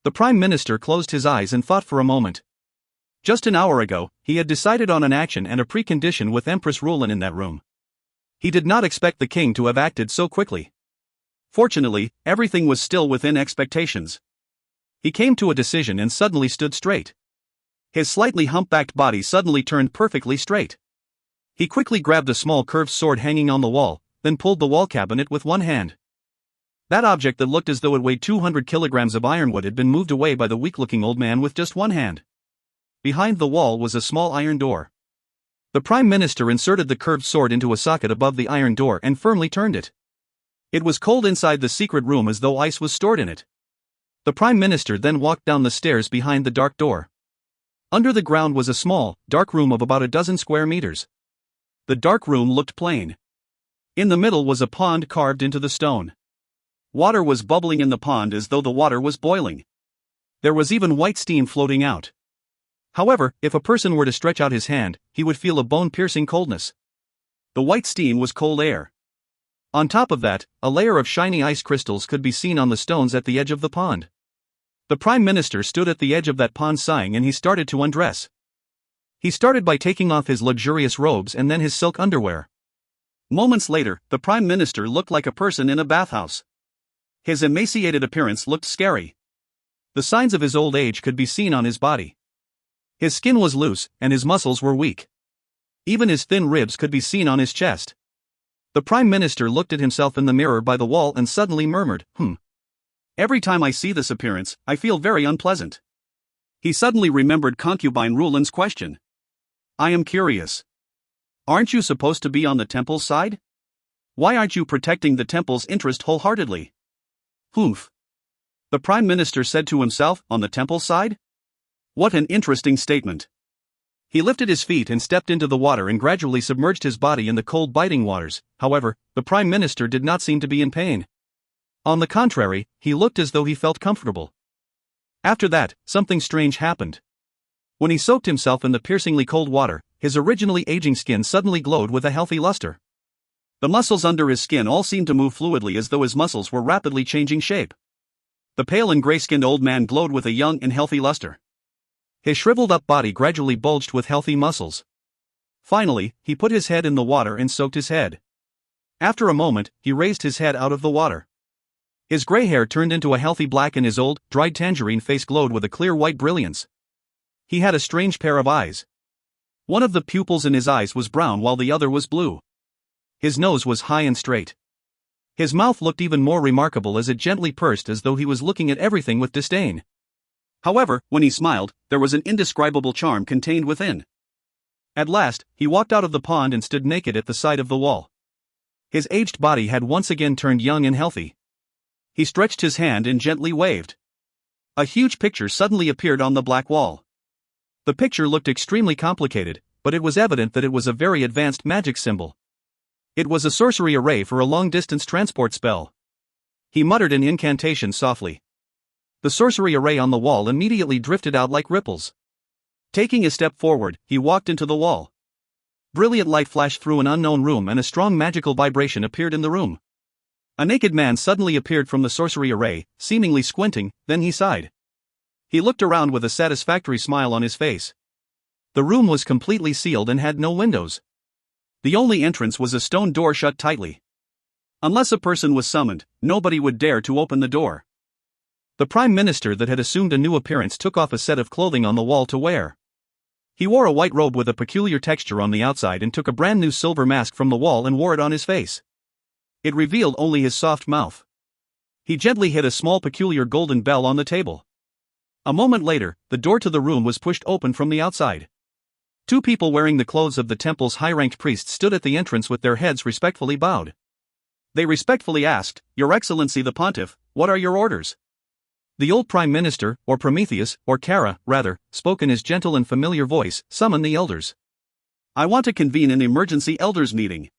The Prime Minister closed his eyes and thought for a moment. Just an hour ago, he had decided on an action and a precondition with Empress Rulin in that room. He did not expect the king to have acted so quickly. Fortunately, everything was still within expectations. He came to a decision and suddenly stood straight. His slightly humpbacked body suddenly turned perfectly straight. He quickly grabbed a small curved sword hanging on the wall, then pulled the wall cabinet with one hand. That object that looked as though it weighed 200 kilograms of ironwood had been moved away by the weak-looking old man with just one hand. Behind the wall was a small iron door. The Prime Minister inserted the curved sword into a socket above the iron door and firmly turned it. It was cold inside the secret room as though ice was stored in it. The Prime Minister then walked down the stairs behind the dark door. Under the ground was a small, dark room of about a dozen square meters. The dark room looked plain. In the middle was a pond carved into the stone. Water was bubbling in the pond as though the water was boiling. There was even white steam floating out. However, if a person were to stretch out his hand, he would feel a bone-piercing coldness. The white steam was cold air. On top of that, a layer of shiny ice crystals could be seen on the stones at the edge of the pond. The Prime Minister stood at the edge of that pond sighing and he started to undress. He started by taking off his luxurious robes and then his silk underwear. Moments later, the Prime Minister looked like a person in a bathhouse. His emaciated appearance looked scary. The signs of his old age could be seen on his body. His skin was loose, and his muscles were weak. Even his thin ribs could be seen on his chest. The Prime Minister looked at himself in the mirror by the wall and suddenly murmured, Every time I see this appearance, I feel very unpleasant. He suddenly remembered concubine Rulan's question. I am curious. Aren't you supposed to be on the temple's side? Why aren't you protecting the temple's interest wholeheartedly? Humph. The Prime Minister said to himself, on the temple's side? What an interesting statement. He lifted his feet and stepped into the water and gradually submerged his body in the cold biting waters. However, the Prime Minister did not seem to be in pain. On the contrary, he looked as though he felt comfortable. After that, something strange happened. When he soaked himself in the piercingly cold water, his originally aging skin suddenly glowed with a healthy luster. The muscles under his skin all seemed to move fluidly as though his muscles were rapidly changing shape. The pale and gray-skinned old man glowed with a young and healthy luster. His shriveled-up body gradually bulged with healthy muscles. Finally, he put his head in the water and soaked his head. After a moment, he raised his head out of the water. His gray hair turned into a healthy black and his old, dried tangerine face glowed with a clear white brilliance. He had a strange pair of eyes. One of the pupils in his eyes was brown while the other was blue. His nose was high and straight. His mouth looked even more remarkable as it gently pursed as though he was looking at everything with disdain. However, when he smiled, there was an indescribable charm contained within. At last, he walked out of the pond and stood naked at the side of the wall. His aged body had once again turned young and healthy. He stretched his hand and gently waved. A huge picture suddenly appeared on the black wall. The picture looked extremely complicated, but it was evident that it was a very advanced magic symbol. It was a sorcery array for a long-distance transport spell. He muttered an incantation softly. The sorcery array on the wall immediately drifted out like ripples. Taking a step forward, he walked into the wall. Brilliant light flashed through an unknown room and a strong magical vibration appeared in the room. A naked man suddenly appeared from the sorcery array, seemingly squinting, then he sighed. He looked around with a satisfactory smile on his face. The room was completely sealed and had no windows. The only entrance was a stone door shut tightly. Unless a person was summoned, nobody would dare to open the door. The Prime Minister that had assumed a new appearance took off a set of clothing on the wall to wear. He wore a white robe with a peculiar texture on the outside and took a brand new silver mask from the wall and wore it on his face. It revealed only his soft mouth. He gently hit a small peculiar golden bell on the table. A moment later, the door to the room was pushed open from the outside. Two people wearing the clothes of the temple's high-ranked priests stood at the entrance with their heads respectfully bowed. They respectfully asked, Your Excellency the Pontiff, what are your orders? The old Prime Minister, or Prometheus, or Kara, rather, spoke in his gentle and familiar voice, Summon the elders. I want to convene an emergency elders meeting.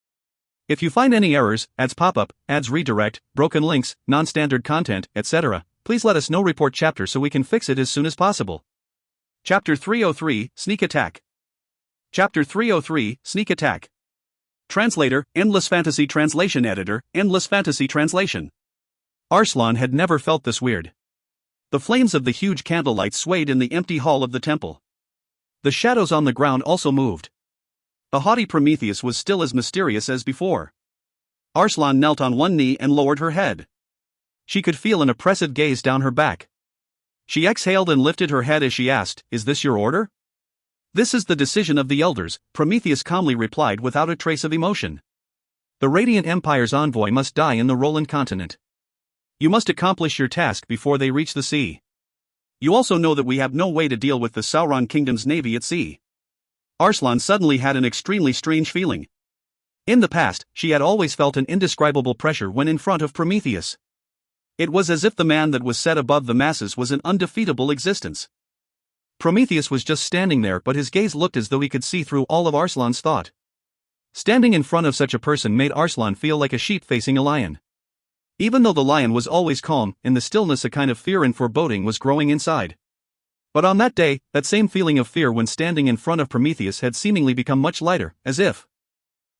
If you find any errors, ads pop-up, ads redirect, broken links, non-standard content, etc., please let us know. Report chapter so we can fix it as soon as possible. Chapter 303, Sneak Attack. Chapter 303, Sneak Attack. Translator, Endless Fantasy Translation Editor, Endless Fantasy Translation. Arslan had never felt this weird. The flames of the huge candlelight swayed in the empty hall of the temple. The shadows on the ground also moved. The haughty Prometheus was still as mysterious as before. Arslan knelt on one knee and lowered her head. She could feel an oppressive gaze down her back. She exhaled and lifted her head as she asked, Is this your order? This is the decision of the elders, Prometheus calmly replied without a trace of emotion. The Radiant Empire's envoy must die in the Roland continent. You must accomplish your task before they reach the sea. You also know that we have no way to deal with the Sauron Kingdom's navy at sea. Arslan suddenly had an extremely strange feeling. In the past, she had always felt an indescribable pressure when in front of Prometheus. It was as if the man that was set above the masses was an undefeatable existence. Prometheus was just standing there, but his gaze looked as though he could see through all of Arslan's thought. Standing in front of such a person made Arslan feel like a sheep facing a lion. Even though the lion was always calm, in the stillness a kind of fear and foreboding was growing inside. But on that day, that same feeling of fear when standing in front of Prometheus had seemingly become much lighter, as if.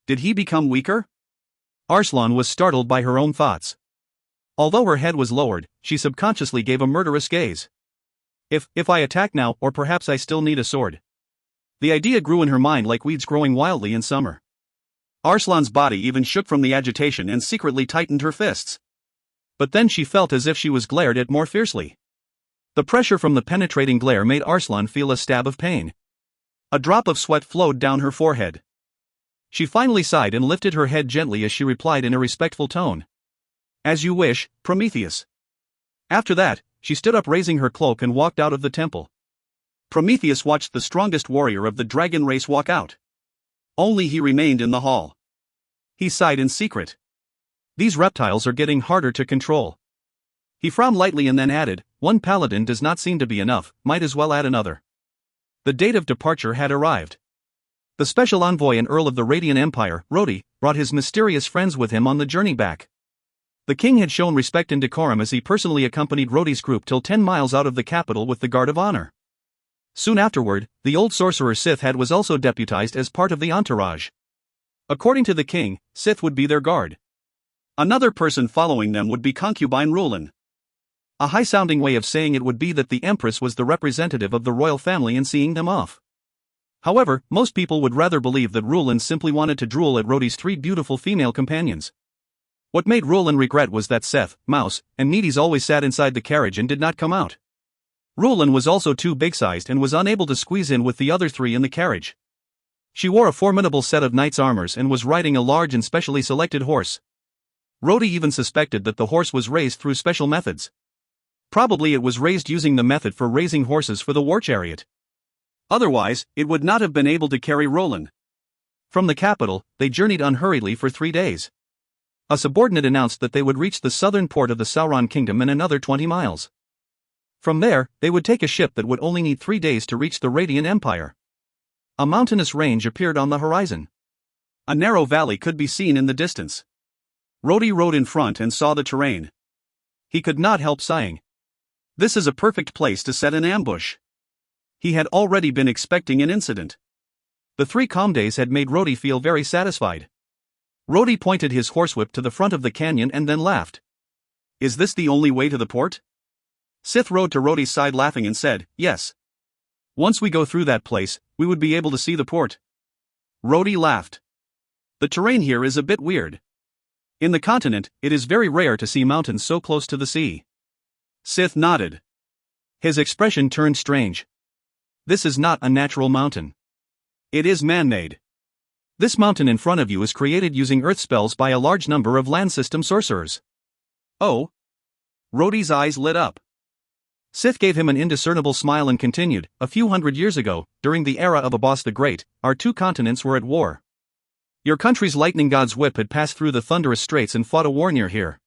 Did he become weaker? Arslan was startled by her own thoughts. Although her head was lowered, she subconsciously gave a murderous gaze. If I attack now, or perhaps I still need a sword. The idea grew in her mind like weeds growing wildly in summer. Arslan's body even shook from the agitation and secretly tightened her fists. But then she felt as if she was glared at more fiercely. The pressure from the penetrating glare made Arslan feel a stab of pain. A drop of sweat flowed down her forehead. She finally sighed and lifted her head gently as she replied in a respectful tone. As you wish, Prometheus. After that, she stood up raising her cloak and walked out of the temple. Prometheus watched the strongest warrior of the dragon race walk out. Only he remained in the hall. He sighed in secret. These reptiles are getting harder to control. He frowned lightly and then added, one paladin does not seem to be enough, might as well add another. The date of departure had arrived. The special envoy and Earl of the Radiant Empire, Rhodey, brought his mysterious friends with him on the journey back. The king had shown respect and decorum as he personally accompanied Rhodey's group till 10 miles out of the capital with the guard of honor. Soon afterward, the old sorcerer Sith was also deputized as part of the entourage. According to the king, Sith would be their guard. Another person following them would be concubine Rulin. A high-sounding way of saying it would be that the Empress was the representative of the royal family in seeing them off. However, most people would rather believe that Rulin simply wanted to drool at Rhodey's 3 beautiful female companions. What made Rulin regret was that Seth, Mouse, and Needies always sat inside the carriage and did not come out. Rulin was also too big-sized and was unable to squeeze in with the other 3 in the carriage. She wore a formidable set of knight's armors and was riding a large and specially selected horse. Rhodey even suspected that the horse was raised through special methods. Probably it was raised using the method for raising horses for the war chariot. Otherwise, it would not have been able to carry Rulin. From the capital, they journeyed unhurriedly for 3 days. A subordinate announced that they would reach the southern port of the Sauron Kingdom in another 20 miles. From there, they would take a ship that would only need 3 days to reach the Radiant Empire. A mountainous range appeared on the horizon. A narrow valley could be seen in the distance. Rhodey rode in front and saw the terrain. He could not help sighing. This is a perfect place to set an ambush. He had already been expecting an incident. The 3 calm days had made Rhodey feel very satisfied. Rhodey pointed his horsewhip to the front of the canyon and then laughed. Is this the only way to the port? Sith rode to Rhodey's side laughing and said, yes. Once we go through that place, we would be able to see the port. Rhodey laughed. The terrain here is a bit weird. In the continent, it is very rare to see mountains so close to the sea. Sith nodded. His expression turned strange. This is not a natural mountain. It is man-made. This mountain in front of you is created using earth spells by a large number of land system sorcerers. Oh? Rhodey's eyes lit up. Sith gave him an indiscernible smile and continued, a few hundred years ago, during the era of Abbas the Great, our 2 continents were at war. Your country's lightning god's whip had passed through the thunderous straits and fought a war near here.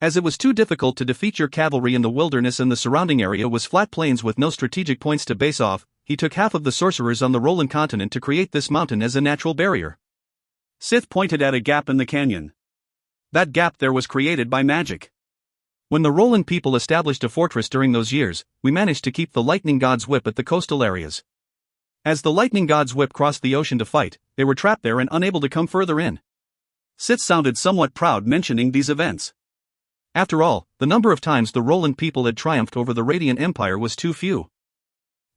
As it was too difficult to defeat your cavalry in the wilderness and the surrounding area was flat plains with no strategic points to base off, he took half of the sorcerers on the Roland continent to create this mountain as a natural barrier. Sith pointed at a gap in the canyon. That gap there was created by magic. When the Roland people established a fortress during those years, we managed to keep the lightning god's whip at the coastal areas. As the lightning god's whip crossed the ocean to fight, they were trapped there and unable to come further in. Sith sounded somewhat proud mentioning these events. After all, the number of times the Roland people had triumphed over the Radiant Empire was too few.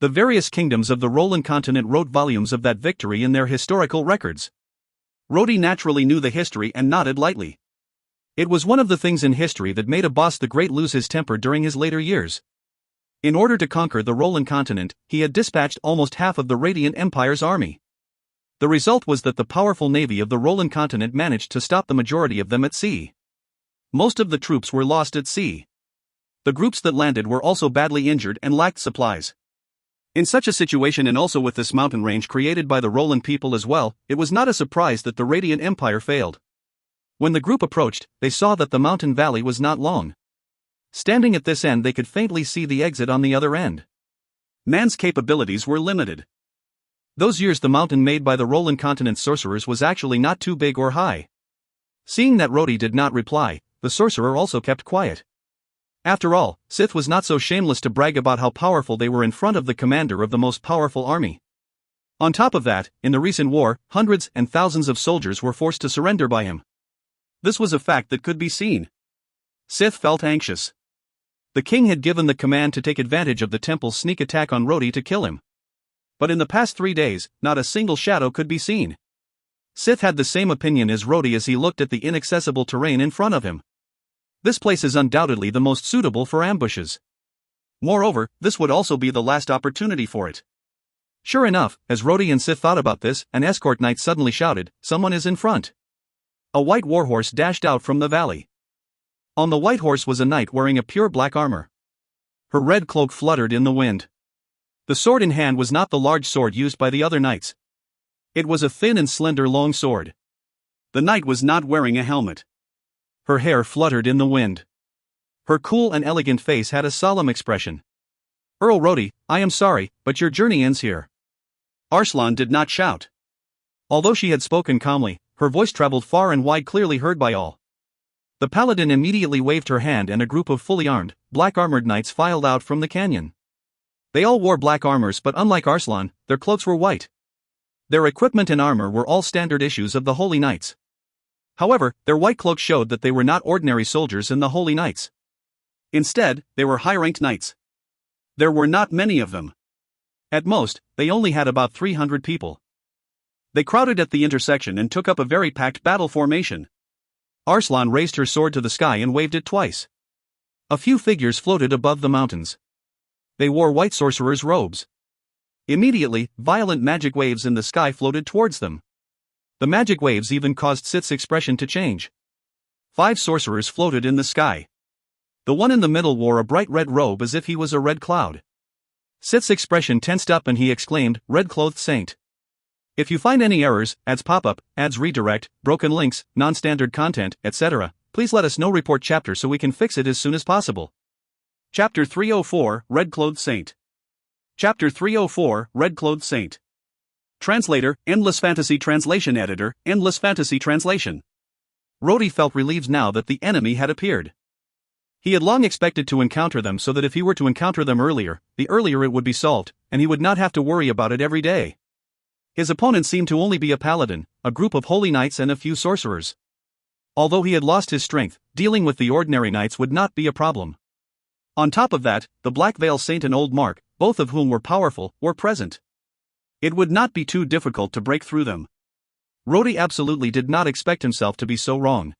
The various kingdoms of the Roland continent wrote volumes of that victory in their historical records. Rhodey naturally knew the history and nodded lightly. It was one of the things in history that made Abbas the Great lose his temper during his later years. In order to conquer the Roland continent, he had dispatched almost half of the Radiant Empire's army. The result was that the powerful navy of the Roland continent managed to stop the majority of them at sea. Most of the troops were lost at sea. The groups that landed were also badly injured and lacked supplies. In such a situation, and also with this mountain range created by the Roland people as well, it was not a surprise that the Radiant Empire failed. When the group approached, they saw that the mountain valley was not long. Standing at this end, they could faintly see the exit on the other end. Man's capabilities were limited. Those years the mountain made by the Roland continent's sorcerers was actually not too big or high. Seeing that Rhodey did not reply, the sorcerer also kept quiet. After all, Sith was not so shameless to brag about how powerful they were in front of the commander of the most powerful army. On top of that, in the recent war, hundreds and thousands of soldiers were forced to surrender by him. This was a fact that could be seen. Sith felt anxious. The king had given the command to take advantage of the temple's sneak attack on Rhodey to kill him. But in the past 3 days, not a single shadow could be seen. Sith had the same opinion as Rhodey as he looked at the inaccessible terrain in front of him. This place is undoubtedly the most suitable for ambushes. Moreover, this would also be the last opportunity for it. Sure enough, as Rhodey and Sith thought about this, an escort knight suddenly shouted, "Someone is in front." A white warhorse dashed out from the valley. On the white horse was a knight wearing a pure black armor. Her red cloak fluttered in the wind. The sword in hand was not the large sword used by the other knights. It was a thin and slender long sword. The knight was not wearing a helmet. Her hair fluttered in the wind. Her cool and elegant face had a solemn expression. "Earl Rhodey, I am sorry, but your journey ends here." Arslan did not shout. Although she had spoken calmly, her voice traveled far and wide, clearly heard by all. The paladin immediately waved her hand and a group of fully armed, black-armored knights filed out from the canyon. They all wore black armors, but unlike Arslan, their cloaks were white. Their equipment and armor were all standard issues of the Holy Knights. However, their white cloaks showed that they were not ordinary soldiers in the Holy Knights. Instead, they were high-ranked knights. There were not many of them. At most, they only had about 300 people. They crowded at the intersection and took up a very packed battle formation. Arslan raised her sword to the sky and waved it twice. A few figures floated above the mountains. They wore white sorcerers' robes. Immediately, violent magic waves in the sky floated towards them. The magic waves even caused Sith's expression to change. 5 sorcerers floated in the sky. The one in the middle wore a bright red robe as if he was a red cloud. Sith's expression tensed up and he exclaimed, "Red-clothed saint. If you find any errors, ads pop-up, ads redirect, broken links, non-standard content, etc., please let us know. Report chapter so we can fix it as soon as possible." Chapter 304, Red-Clothed Saint. Chapter 304, Red-Clothed Saint. Translator, Endless Fantasy Translation Editor, Endless Fantasy Translation. Rhodey felt relieved now that the enemy had appeared. He had long expected to encounter them so that if he were to encounter them earlier, the earlier it would be solved, and he would not have to worry about it every day. His opponent seemed to only be a paladin, a group of holy knights and a few sorcerers. Although he had lost his strength, dealing with the ordinary knights would not be a problem. On top of that, the Black Veil Saint and Old Mark, both of whom were powerful, were present. It would not be too difficult to break through them. Rhodey absolutely did not expect himself to be so wrong.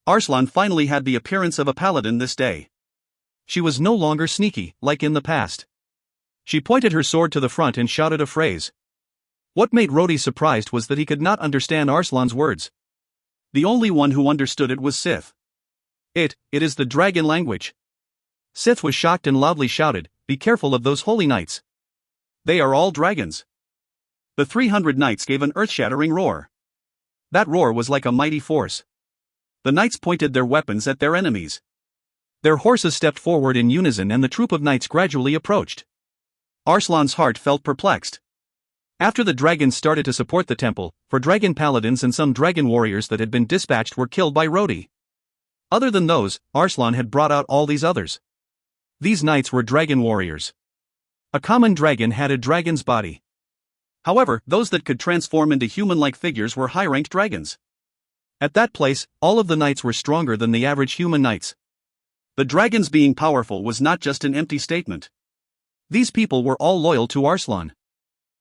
Arslan finally had the appearance of a paladin this day. She was no longer sneaky, like in the past. She pointed her sword to the front and shouted a phrase. What made Rhodey surprised was that he could not understand Arslan's words. The only one who understood it was Sith. It is the dragon language. Sith was shocked and loudly shouted, "Be careful of those holy knights. They are all dragons." The 300 knights gave an earth-shattering roar. That roar was like a mighty force. The knights pointed their weapons at their enemies. Their horses stepped forward in unison and the troop of knights gradually approached. Arslan's heart felt perplexed. After the dragons started to support the temple, for dragon paladins and some dragon warriors that had been dispatched were killed by Rhodey. Other than those, Arslan had brought out all these others. These knights were dragon warriors. A common dragon had a dragon's body. However, those that could transform into human-like figures were high-ranked dragons. At that place, all of the knights were stronger than the average human knights. The dragons being powerful was not just an empty statement. These people were all loyal to Arslan.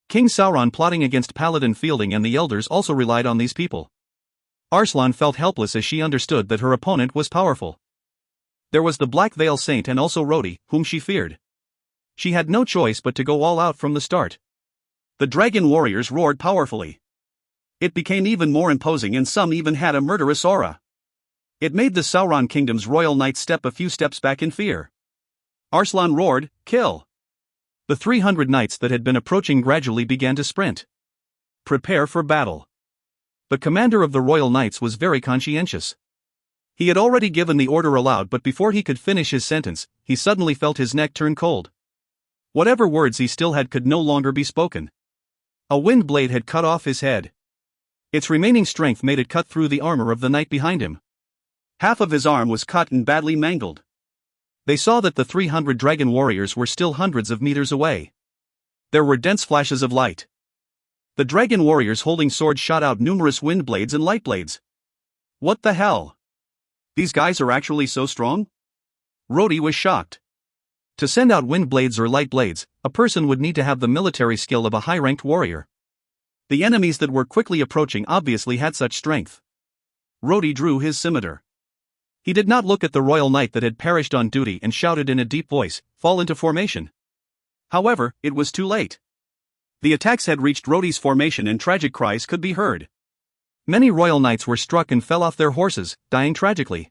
King Sauron plotting against Paladin Fielding and the elders also relied on these people. Arslan felt helpless as she understood that her opponent was powerful. There was the Black Veil Saint and also Rhodey, whom she feared. She had no choice but to go all out from the start. The dragon warriors roared powerfully. It became even more imposing and some even had a murderous aura. It made the Sauron Kingdom's royal knights step a few steps back in fear. Arslan roared, "Kill!" The 300 knights that had been approaching gradually began to sprint. Prepare for battle. The commander of the royal knights was very conscientious. He had already given the order aloud, but before he could finish his sentence, he suddenly felt his neck turn cold. Whatever words he still had could no longer be spoken. A wind blade had cut off his head. Its remaining strength made it cut through the armor of the knight behind him. Half of his arm was cut and badly mangled. They saw that the 300 dragon warriors were still hundreds of meters away. There were dense flashes of light. The dragon warriors holding swords shot out numerous wind blades and light blades. What the hell? These guys are actually so strong? Rhodey was shocked. To send out wind blades or light blades, a person would need to have the military skill of a high-ranked warrior. The enemies that were quickly approaching obviously had such strength. Rhodey drew his scimitar. He did not look at the royal knight that had perished on duty and shouted in a deep voice, "Fall into formation." However, it was too late. The attacks had reached Rodi's formation and tragic cries could be heard. Many royal knights were struck and fell off their horses, dying tragically.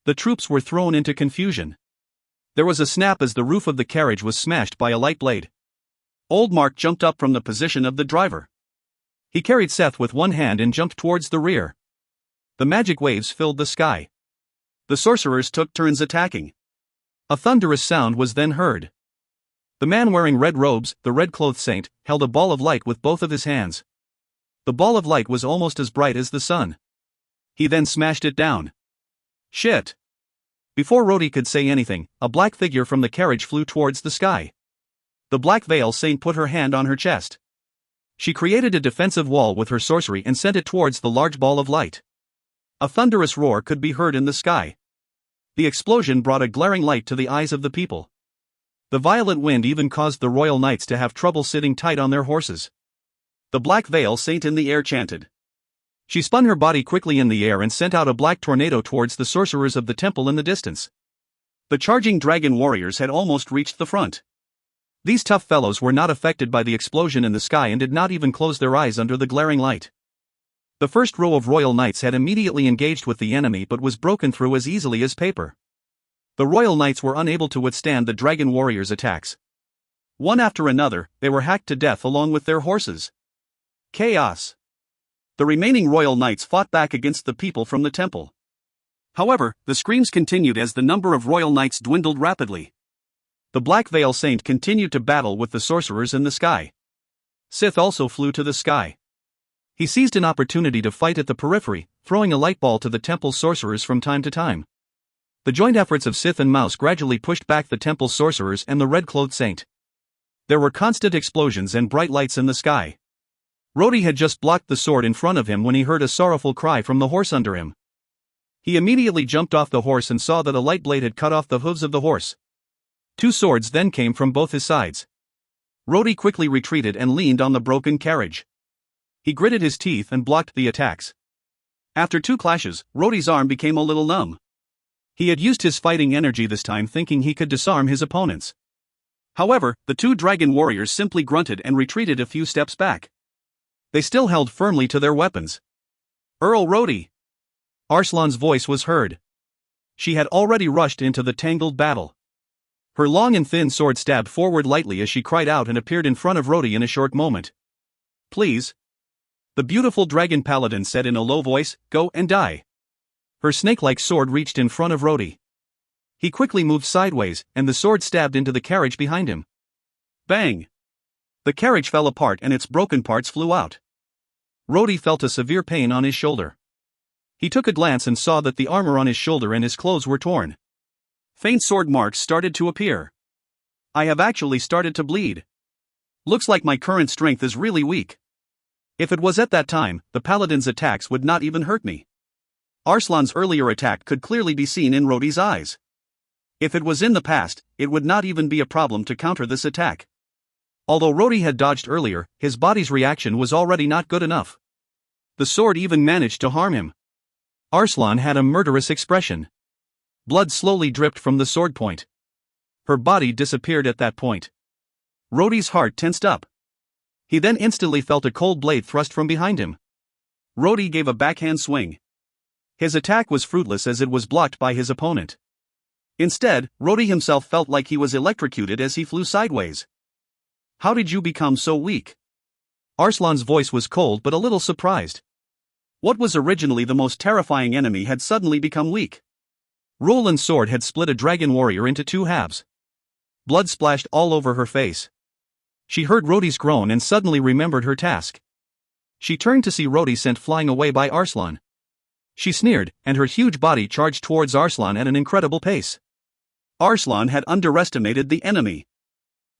The troops were thrown into confusion. There was a snap as the roof of the carriage was smashed by a light blade. Old Mark jumped up from the position of the driver. He carried Seth with one hand and jumped towards the rear. The magic waves filled the sky. The sorcerers took turns attacking. A thunderous sound was then heard. The man wearing red robes, the red-clothed saint, held a ball of light with both of his hands. The ball of light was almost as bright as the sun. He then smashed it down. Shit! Before Rodi could say anything, a black figure from the carriage flew towards the sky. The Black Veil Saint put her hand on her chest. She created a defensive wall with her sorcery and sent it towards the large ball of light. A thunderous roar could be heard in the sky. The explosion brought a glaring light to the eyes of the people. The violent wind even caused the royal knights to have trouble sitting tight on their horses. The Black Veil Saint in the air chanted. She spun her body quickly in the air and sent out a black tornado towards the sorcerers of the temple in the distance. The charging dragon warriors had almost reached the front. These tough fellows were not affected by the explosion in the sky and did not even close their eyes under the glaring light. The first row of royal knights had immediately engaged with the enemy but was broken through as easily as paper. The royal knights were unable to withstand the dragon warriors' attacks. One after another, they were hacked to death along with their horses. Chaos. The remaining royal knights fought back against the people from the temple. However, the screams continued as the number of royal knights dwindled rapidly. The Black Veil Saint continued to battle with the sorcerers in the sky. Sith also flew to the sky. He seized an opportunity to fight at the periphery, throwing a light ball to the temple's sorcerers from time to time. The joint efforts of Sith and Mouse gradually pushed back the temple's sorcerers and the red-clothed saint. There were constant explosions and bright lights in the sky. Rodi had just blocked the sword in front of him when he heard a sorrowful cry from the horse under him. He immediately jumped off the horse and saw that a light blade had cut off the hooves of the horse. Two swords then came from both his sides. Rodi quickly retreated and leaned on the broken carriage. He gritted his teeth and blocked the attacks. After two clashes, Rodi's arm became a little numb. He had used his fighting energy this time thinking he could disarm his opponents. However, the two dragon warriors simply grunted and retreated a few steps back. They still held firmly to their weapons. Earl Rodi! Arslan's voice was heard. She had already rushed into the tangled battle. Her long and thin sword stabbed forward lightly as she cried out and appeared in front of Rodi in a short moment. Please. The beautiful dragon paladin said in a low voice, go and die. Her snake-like sword reached in front of Rodi. He quickly moved sideways, and the sword stabbed into the carriage behind him. Bang! The carriage fell apart and its broken parts flew out. Rodi felt a severe pain on his shoulder. He took a glance and saw that the armor on his shoulder and his clothes were torn. Faint sword marks started to appear. I have actually started to bleed. Looks like my current strength is really weak. If it was at that time, the paladin's attacks would not even hurt me. Arslan's earlier attack could clearly be seen in Rodi's eyes. If it was in the past, it would not even be a problem to counter this attack. Although Rodi had dodged earlier, his body's reaction was already not good enough. The sword even managed to harm him. Arslan had a murderous expression. Blood slowly dripped from the sword point. Her body disappeared at that point. Rodi's heart tensed up. He then instantly felt a cold blade thrust from behind him. Rodi gave a backhand swing. His attack was fruitless as it was blocked by his opponent. Instead, Rodi himself felt like he was electrocuted as he flew sideways. How did you become so weak? Arslan's voice was cold but a little surprised. What was originally the most terrifying enemy had suddenly become weak. Roland's sword had split a dragon warrior into two halves. Blood splashed all over her face. She heard Rodi's groan and suddenly remembered her task. She turned to see Rodi sent flying away by Arslan. She sneered, and her huge body charged towards Arslan at an incredible pace. Arslan had underestimated the enemy.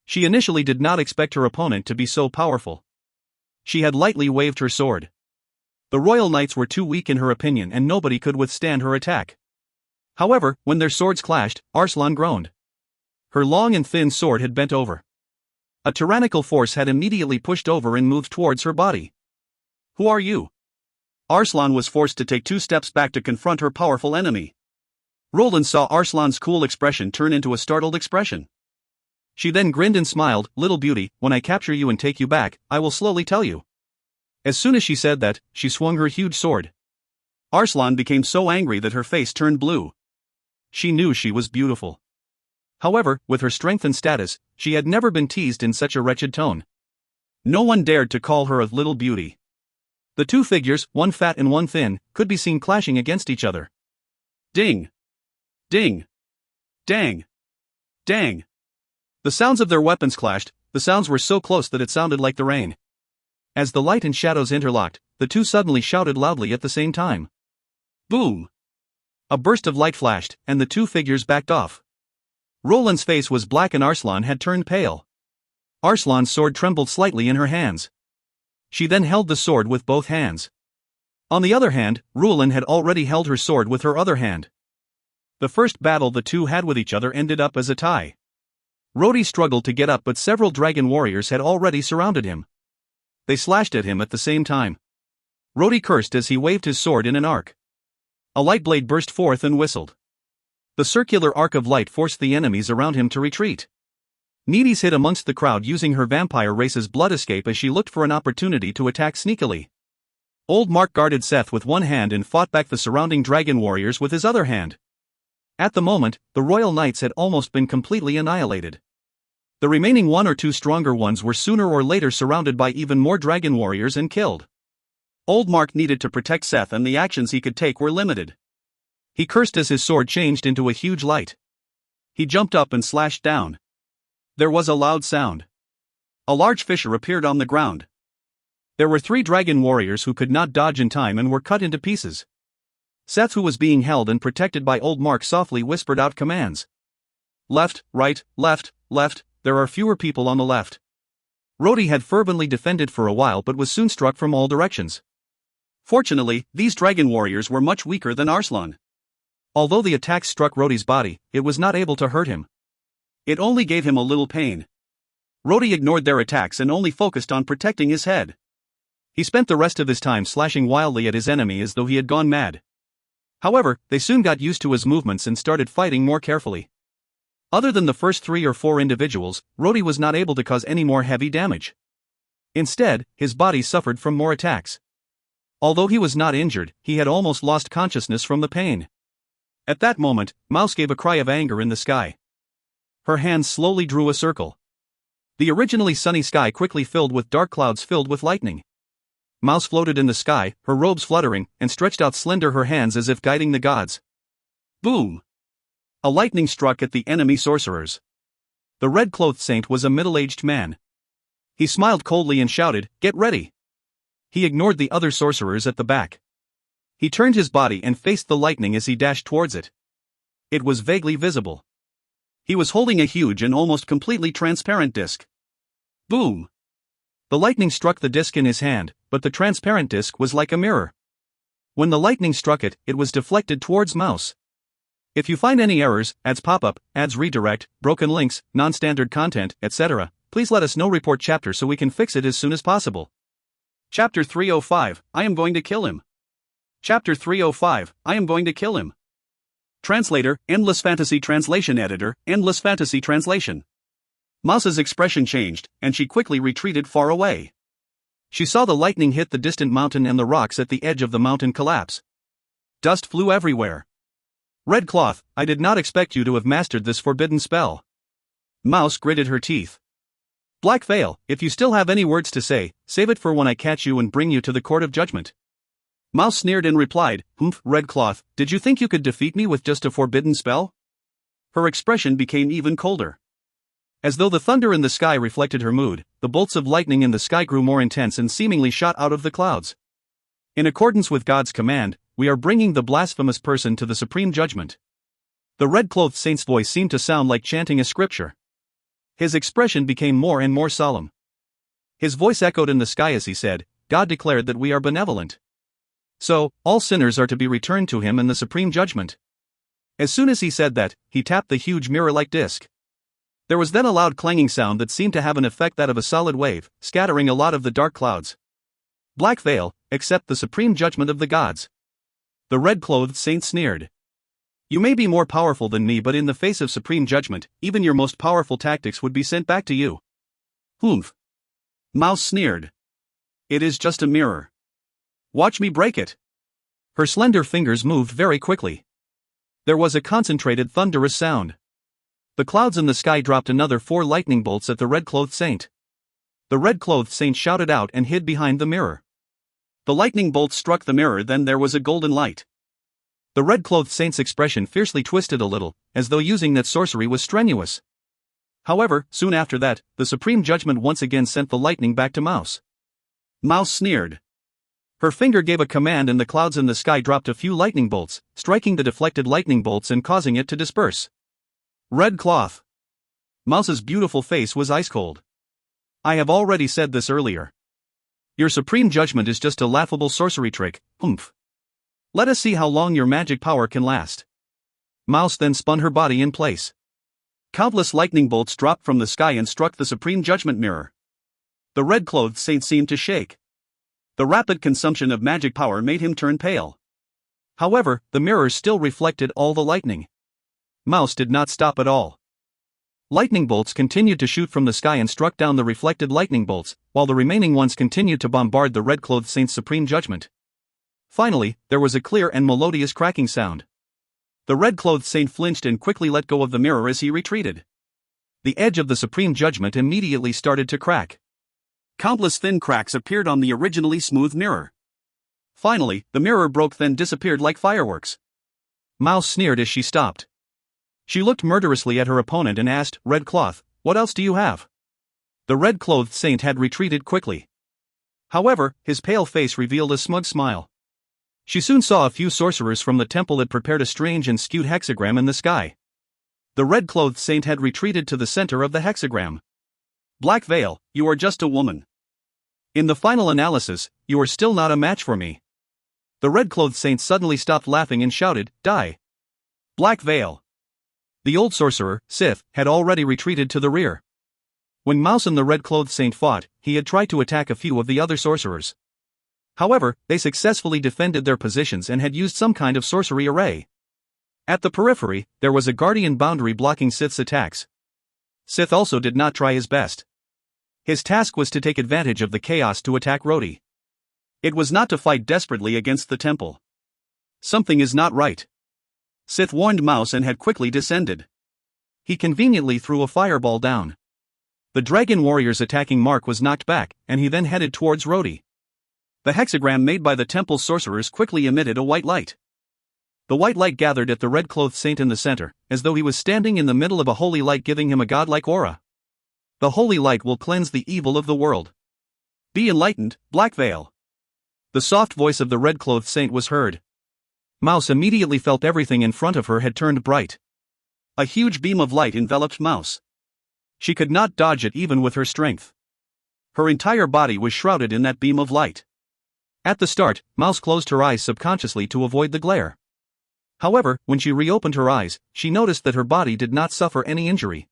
She initially did not expect her opponent to be so powerful. She had lightly waved her sword. The royal knights were too weak in her opinion and nobody could withstand her attack. However, when their swords clashed, Arslan groaned. Her long and thin sword had bent over. A tyrannical force had immediately pushed over and moved towards her body. Who are you? Arslan was forced to take 2 steps back to confront her powerful enemy. Roland saw Arslan's cool expression turn into a startled expression. She then grinned and smiled, "Little beauty, when I capture you and take you back, I will slowly tell you." As soon as she said that, she swung her huge sword. Arslan became so angry that her face turned blue. She knew she was beautiful. However, with her strength and status, she had never been teased in such a wretched tone. No one dared to call her a little beauty. The two figures, one fat and one thin, could be seen clashing against each other. Ding! Ding! Dang! Dang! The sounds of their weapons clashed. The sounds were so close that it sounded like the rain. As the light and shadows interlocked, the two suddenly shouted loudly at the same time. Boom! A burst of light flashed, and the two figures backed off. Roland's face was black and Arslan had turned pale. Arslan's sword trembled slightly in her hands. She then held the sword with both hands. On the other hand, Roland had already held her sword with her other hand. The first battle the two had with each other ended up as a tie. Rhodey struggled to get up, but several dragon warriors had already surrounded him. They slashed at him at the same time. Rhodey cursed as he waved his sword in an arc. A light blade burst forth and whistled. The circular arc of light forced the enemies around him to retreat. Needys hid amongst the crowd, using her vampire race's blood escape as she looked for an opportunity to attack sneakily. Old Mark guarded Seth with one hand and fought back the surrounding dragon warriors with his other hand. At the moment, the Royal Knights had almost been completely annihilated. The remaining one or two stronger ones were sooner or later surrounded by even more dragon warriors and killed. Old Mark needed to protect Seth, and the actions he could take were limited. He cursed as his sword changed into a huge light. He jumped up and slashed down. There was a loud sound. A large fissure appeared on the ground. There were 3 dragon warriors who could not dodge in time and were cut into pieces. Seth, who was being held and protected by Old Mark, softly whispered out commands. Left, right, left, left, there are fewer people on the left. Rhodey had fervently defended for a while but was soon struck from all directions. Fortunately, these dragon warriors were much weaker than Arslan. Although the attacks struck Rhodey's body, it was not able to hurt him. It only gave him a little pain. Rhodey ignored their attacks and only focused on protecting his head. He spent the rest of his time slashing wildly at his enemy as though he had gone mad. However, they soon got used to his movements and started fighting more carefully. Other than the first 3 or 4 individuals, Rhodey was not able to cause any more heavy damage. Instead, his body suffered from more attacks. Although he was not injured, he had almost lost consciousness from the pain. At that moment, Mouse gave a cry of anger in the sky. Her hands slowly drew a circle. The originally sunny sky quickly filled with dark clouds filled with lightning. Mouse floated in the sky, her robes fluttering, and stretched out slender her hands as if guiding the gods. Boom! A lightning struck at the enemy sorcerers. The red-clothed saint was a middle-aged man. He smiled coldly and shouted, "Get ready!" He ignored the other sorcerers at the back. He turned his body and faced the lightning as he dashed towards it. It was vaguely visible. He was holding a huge and almost completely transparent disc. Boom! The lightning struck the disc in his hand, but the transparent disc was like a mirror. When the lightning struck it, it was deflected towards Mouse. If you find any errors, ads pop up, ads redirect, broken links, non-standard content, etc., please let us know. Report chapter so we can fix it as soon as possible. Chapter 305, I am going to kill him. Chapter 305, I am going to kill him. Translator, Endless Fantasy Translation Editor, Endless Fantasy Translation. Mouse's expression changed, and she quickly retreated far away. She saw the lightning hit the distant mountain and the rocks at the edge of the mountain collapse. Dust flew everywhere. Red Cloth, I did not expect you to have mastered this forbidden spell. Mouse gritted her teeth. Black Veil, if you still have any words to say, save it for when I catch you and bring you to the court of judgment. Mouse sneered and replied, Red Cloth, did you think you could defeat me with just a forbidden spell? Her expression became even colder. As though the thunder in the sky reflected her mood, the bolts of lightning in the sky grew more intense and seemingly shot out of the clouds. In accordance with God's command, we are bringing the blasphemous person to the supreme judgment. The red-clothed saint's voice seemed to sound like chanting a scripture. His expression became more and more solemn. His voice echoed in the sky as he said, God declared that we are benevolent. So, all sinners are to be returned to him in the supreme judgment. As soon as he said that, he tapped the huge mirror-like disc. There was then a loud clanging sound that seemed to have an effect that of a solid wave, scattering a lot of the dark clouds. Black Veil, accept the supreme judgment of the gods. The red-clothed saint sneered. You may be more powerful than me, but in the face of supreme judgment, even your most powerful tactics would be sent back to you. Humph. Mouse sneered. It is just a mirror. Watch me break it. Her slender fingers moved very quickly. There was a concentrated thunderous sound. The clouds in the sky dropped another 4 lightning bolts at the red-clothed saint. The red-clothed saint shouted out and hid behind the mirror. The lightning bolts struck the mirror, then there was a golden light. The red-clothed saint's expression fiercely twisted a little, as though using that sorcery was strenuous. However, soon after that, the supreme judgment once again sent the lightning back to Mouse. Mouse sneered. Her finger gave a command and the clouds in the sky dropped a few lightning bolts, striking the deflected lightning bolts and causing it to disperse. Red cloth. Mouse's beautiful face was ice cold. I have already said this earlier. Your supreme judgment is just a laughable sorcery trick, humph. Let us see how long your magic power can last. Mouse then spun her body in place. Countless lightning bolts dropped from the sky and struck the supreme judgment mirror. The red-clothed saint seemed to shake. The rapid consumption of magic power made him turn pale. However, the mirror still reflected all the lightning. Mouse did not stop at all. Lightning bolts continued to shoot from the sky and struck down the reflected lightning bolts, while the remaining ones continued to bombard the red-clothed saint's supreme judgment. Finally, there was a clear and melodious cracking sound. The red-clothed saint flinched and quickly let go of the mirror as he retreated. The edge of the supreme judgment immediately started to crack. Countless thin cracks appeared on the originally smooth mirror. Finally, the mirror broke, then disappeared like fireworks. Mouse sneered as she stopped. She looked murderously at her opponent and asked, Red cloth, what else do you have? The red-clothed saint had retreated quickly. However, his pale face revealed a smug smile. She soon saw a few sorcerers from the temple that prepared a strange and skewed hexagram in the sky. The red-clothed saint had retreated to the center of the hexagram. Black Veil, you are just a woman. In the final analysis, you are still not a match for me. The red-clothed saint suddenly stopped laughing and shouted, Die! Black Veil. The old sorcerer, Sith, had already retreated to the rear. When Mouse and the red-clothed saint fought, he had tried to attack a few of the other sorcerers. However, they successfully defended their positions and had used some kind of sorcery array. At the periphery, there was a guardian boundary blocking Sith's attacks. Sith also did not try his best. His task was to take advantage of the chaos to attack Rhodey. It was not to fight desperately against the temple. Something is not right. Sith warned Mouse and had quickly descended. He conveniently threw a fireball down. The dragon warrior's attacking mark was knocked back, and he then headed towards Rhodey. The hexagram made by the temple's sorcerers quickly emitted a white light. The white light gathered at the red-clothed saint in the center, as though he was standing in the middle of a holy light, giving him a godlike aura. The holy light will cleanse the evil of the world. Be enlightened, Black Veil. The soft voice of the red-clothed saint was heard. Mouse immediately felt everything in front of her had turned bright. A huge beam of light enveloped Mouse. She could not dodge it even with her strength. Her entire body was shrouded in that beam of light. At the start, Mouse closed her eyes subconsciously to avoid the glare. However, when she reopened her eyes, she noticed that her body did not suffer any injury.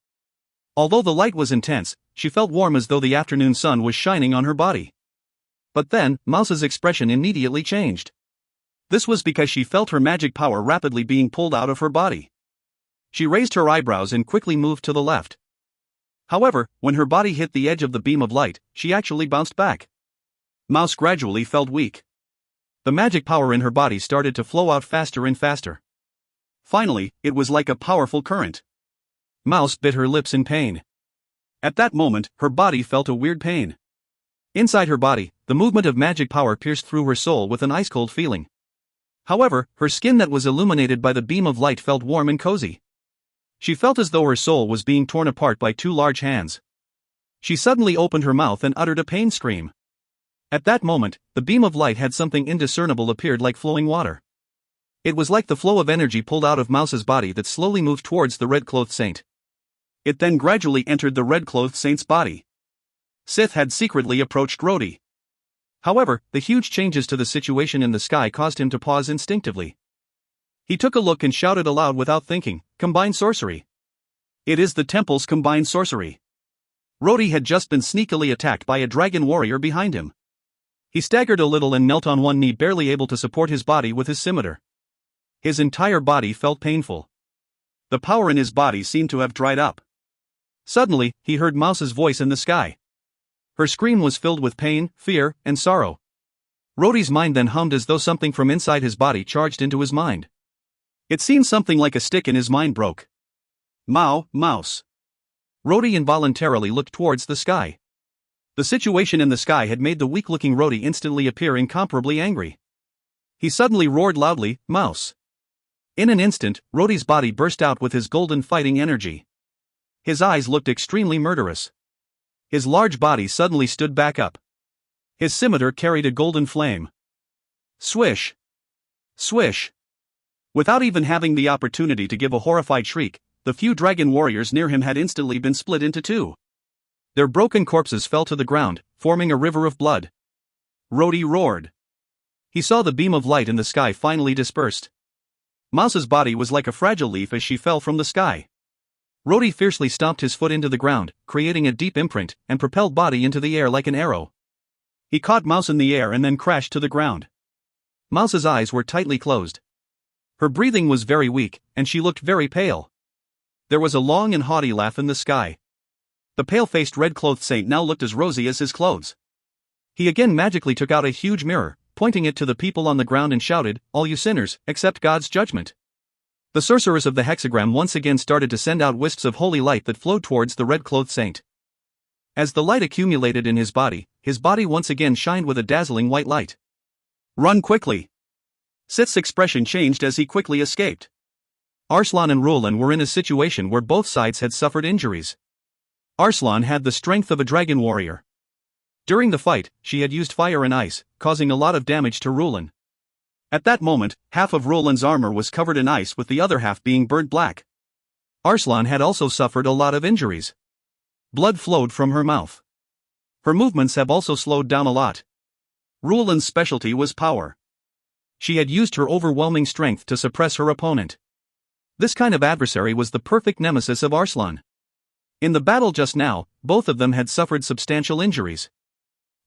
Although the light was intense, she felt warm as though the afternoon sun was shining on her body. But then, Mouse's expression immediately changed. This was because she felt her magic power rapidly being pulled out of her body. She raised her eyebrows and quickly moved to the left. However, when her body hit the edge of the beam of light, she actually bounced back. Mouse gradually felt weak. The magic power in her body started to flow out faster and faster. Finally, it was like a powerful current. Mouse bit her lips in pain. At that moment, her body felt a weird pain. Inside her body, the movement of magic power pierced through her soul with an ice-cold feeling. However, her skin that was illuminated by the beam of light felt warm and cozy. She felt as though her soul was being torn apart by 2 large hands. She suddenly opened her mouth and uttered a pain scream. At that moment, the beam of light had something indiscernible appeared like flowing water. It was like the flow of energy pulled out of Mouse's body that slowly moved towards the red-clothed saint. It then gradually entered the red-clothed saint's body. Sith had secretly approached Rhodey. However, the huge changes to the situation in the sky caused him to pause instinctively. He took a look and shouted aloud without thinking, Combined sorcery. It is the temple's combined sorcery. Rhodey had just been sneakily attacked by a dragon warrior behind him. He staggered a little and knelt on one knee, barely able to support his body with his scimitar. His entire body felt painful. The power in his body seemed to have dried up. Suddenly, he heard Mouse's voice in the sky. Her scream was filled with pain, fear, and sorrow. Rhodey's mind then hummed as though something from inside his body charged into his mind. It seemed something like a stick in his mind broke. Mouse. Rhodey involuntarily looked towards the sky. The situation in the sky had made the weak-looking Rhodey instantly appear incomparably angry. He suddenly roared loudly, "Mouse!" In an instant, Rhodey's body burst out with his golden fighting energy. His eyes looked extremely murderous. His large body suddenly stood back up. His scimitar carried a golden flame. Swish! Swish! Without even having the opportunity to give a horrified shriek, the few dragon warriors near him had instantly been split into two. Their broken corpses fell to the ground, forming a river of blood. Rhodey roared. He saw the beam of light in the sky finally dispersed. Mouse's body was like a fragile leaf as she fell from the sky. Rhodey fiercely stomped his foot into the ground, creating a deep imprint, and propelled body into the air like an arrow. He caught Mouse in the air and then crashed to the ground. Mouse's eyes were tightly closed. Her breathing was very weak, and she looked very pale. There was a long and haughty laugh in the sky. The pale-faced red-clothed saint now looked as rosy as his clothes. He again magically took out a huge mirror, pointing it to the people on the ground and shouted, "All you sinners, accept God's judgment." The sorceress of the hexagram once again started to send out wisps of holy light that flowed towards the red-clothed saint. As the light accumulated in his body once again shined with a dazzling white light. "Run quickly!" Sith's expression changed as he quickly escaped. Arslan and Rulin were in a situation where both sides had suffered injuries. Arslan had the strength of a dragon warrior. During the fight, she had used fire and ice, causing a lot of damage to Rulin. At that moment, half of Rulin's armor was covered in ice with the other half being burnt black. Arslan had also suffered a lot of injuries. Blood flowed from her mouth. Her movements have also slowed down a lot. Rulin's specialty was power. She had used her overwhelming strength to suppress her opponent. This kind of adversary was the perfect nemesis of Arslan. In the battle just now, both of them had suffered substantial injuries.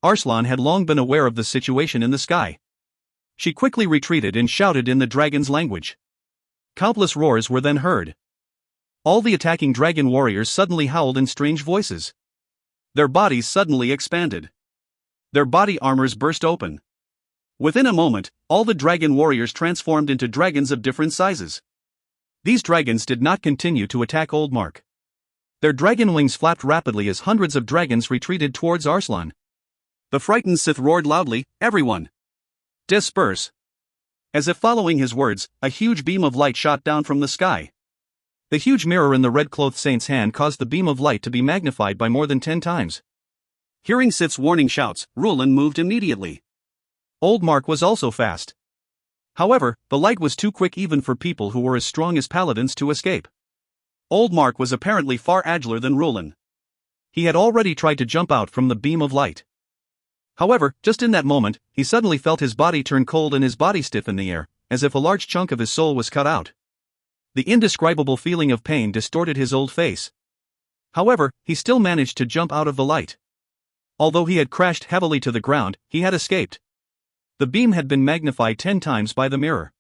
Arslan had long been aware of the situation in the sky. She quickly retreated and shouted in the dragon's language. Countless roars were then heard. All the attacking dragon warriors suddenly howled in strange voices. Their bodies suddenly expanded. Their body armors burst open. Within a moment, all the dragon warriors transformed into dragons of different sizes. These dragons did not continue to attack Old Mark. Their dragon wings flapped rapidly as hundreds of dragons retreated towards Arslan. The frightened Sith roared loudly, "Everyone! Disperse!" As if following his words, a huge beam of light shot down from the sky. The huge mirror in the red-clothed saint's hand caused the beam of light to be magnified by more than 10 times. Hearing Sith's warning shouts, Rulin moved immediately. Old Mark was also fast. However, the light was too quick even for people who were as strong as paladins to escape. Old Mark was apparently far agiler than Rulin. He had already tried to jump out from the beam of light. However, just in that moment, he suddenly felt his body turn cold and his body stiff in the air, as if a large chunk of his soul was cut out. The indescribable feeling of pain distorted his old face. However, he still managed to jump out of the light. Although he had crashed heavily to the ground, he had escaped. The beam had been magnified 10 times by the mirror.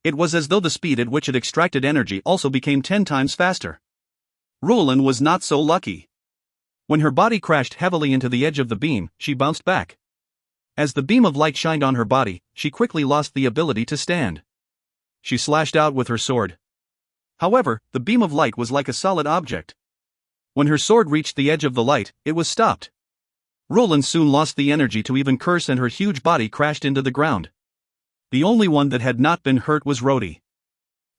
It was as though the speed at which it extracted energy also became 10 times faster. Rulin was not so lucky. When her body crashed heavily into the edge of the beam, she bounced back. As the beam of light shined on her body, she quickly lost the ability to stand. She slashed out with her sword. However, the beam of light was like a solid object. When her sword reached the edge of the light, it was stopped. Rulin soon lost the energy to even curse and her huge body crashed into the ground. The only one that had not been hurt was Rhodey.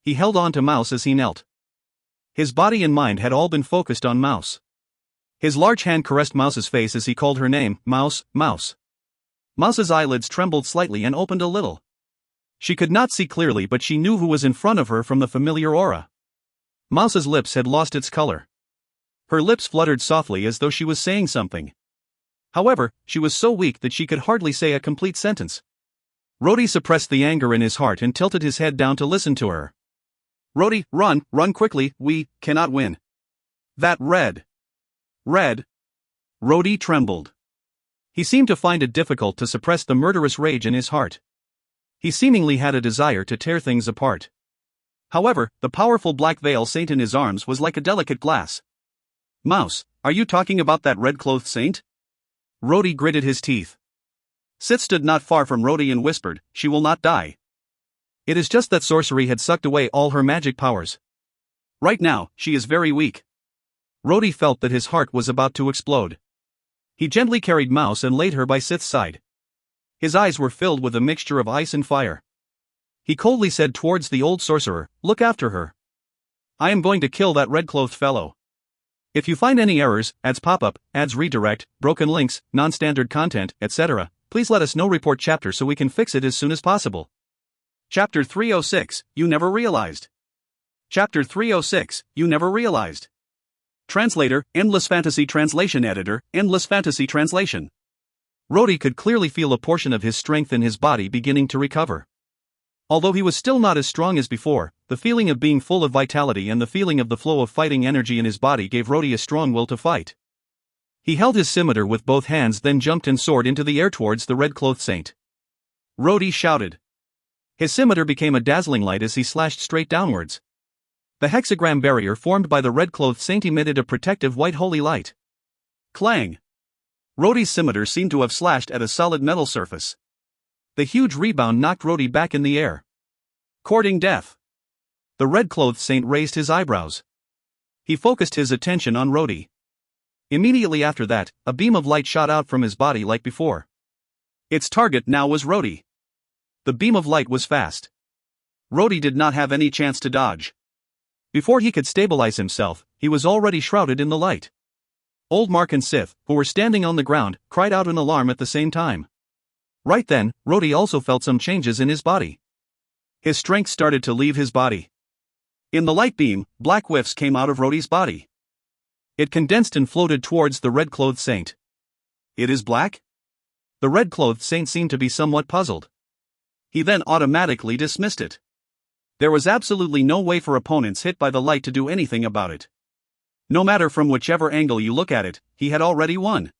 He held on to Mouse as he knelt. His body and mind had all been focused on Mouse. His large hand caressed Mouse's face as he called her name, "Mouse, Mouse." Mouse's eyelids trembled slightly and opened a little. She could not see clearly, but she knew who was in front of her from the familiar aura. Mouse's lips had lost its color. Her lips fluttered softly as though she was saying something. However, she was so weak that she could hardly say a complete sentence. Rhodey suppressed the anger in his heart and tilted his head down to listen to her. "Rhodey, run quickly, we cannot win. That red. Rhodey trembled. He seemed to find it difficult to suppress the murderous rage in his heart. He seemingly had a desire to tear things apart. However, the powerful black veil saint in his arms was like a delicate glass. Mouse, are you talking about that red-clothed saint? Rhodey gritted his teeth. Sith stood not far from Rhodey and whispered, she will not die. It is just that sorcery had sucked away all her magic powers. Right now, she is very weak. Rhodey felt that his heart was about to explode. He gently carried Mouse and laid her by Sith's side. His eyes were filled with a mixture of ice and fire. He coldly said towards the old sorcerer, look after her. I am going to kill that red-clothed fellow. If you find any errors, ads pop-up, ads redirect, broken links, non-standard content, etc., please let us know. Report chapter so we can fix it as soon as possible. Chapter 306, You Never Realized. Chapter 306, You Never Realized. Translator, Endless Fantasy Translation Editor, Endless Fantasy Translation. Rhodey could clearly feel a portion of his strength in his body beginning to recover. Although he was still not as strong as before, the feeling of being full of vitality and the feeling of the flow of fighting energy in his body gave Rhodey a strong will to fight. He held his scimitar with both hands, then jumped and soared into the air towards the red-clothed saint. Rhodey shouted. His scimitar became a dazzling light as he slashed straight downwards. The hexagram barrier formed by the red-clothed saint emitted a protective white holy light. Clang! Rhodey's scimitar seemed to have slashed at a solid metal surface. The huge rebound knocked Rhodey back in the air. Courting death. The red-clothed saint raised his eyebrows. He focused his attention on Rhodey. Immediately after that, a beam of light shot out from his body like before. Its target now was Rhodey. The beam of light was fast. Rhodey did not have any chance to dodge. Before he could stabilize himself, he was already shrouded in the light. Old Mark and Sith, who were standing on the ground, cried out in alarm at the same time. Right then, Rhodey also felt some changes in his body. His strength started to leave his body. In the light beam, black whiffs came out of Rhodey's body. It condensed and floated towards the red-clothed saint. It is black? The red-clothed saint seemed to be somewhat puzzled. He then automatically dismissed it. There was absolutely no way for opponents hit by the light to do anything about it. No matter from whichever angle you look at it, he had already won.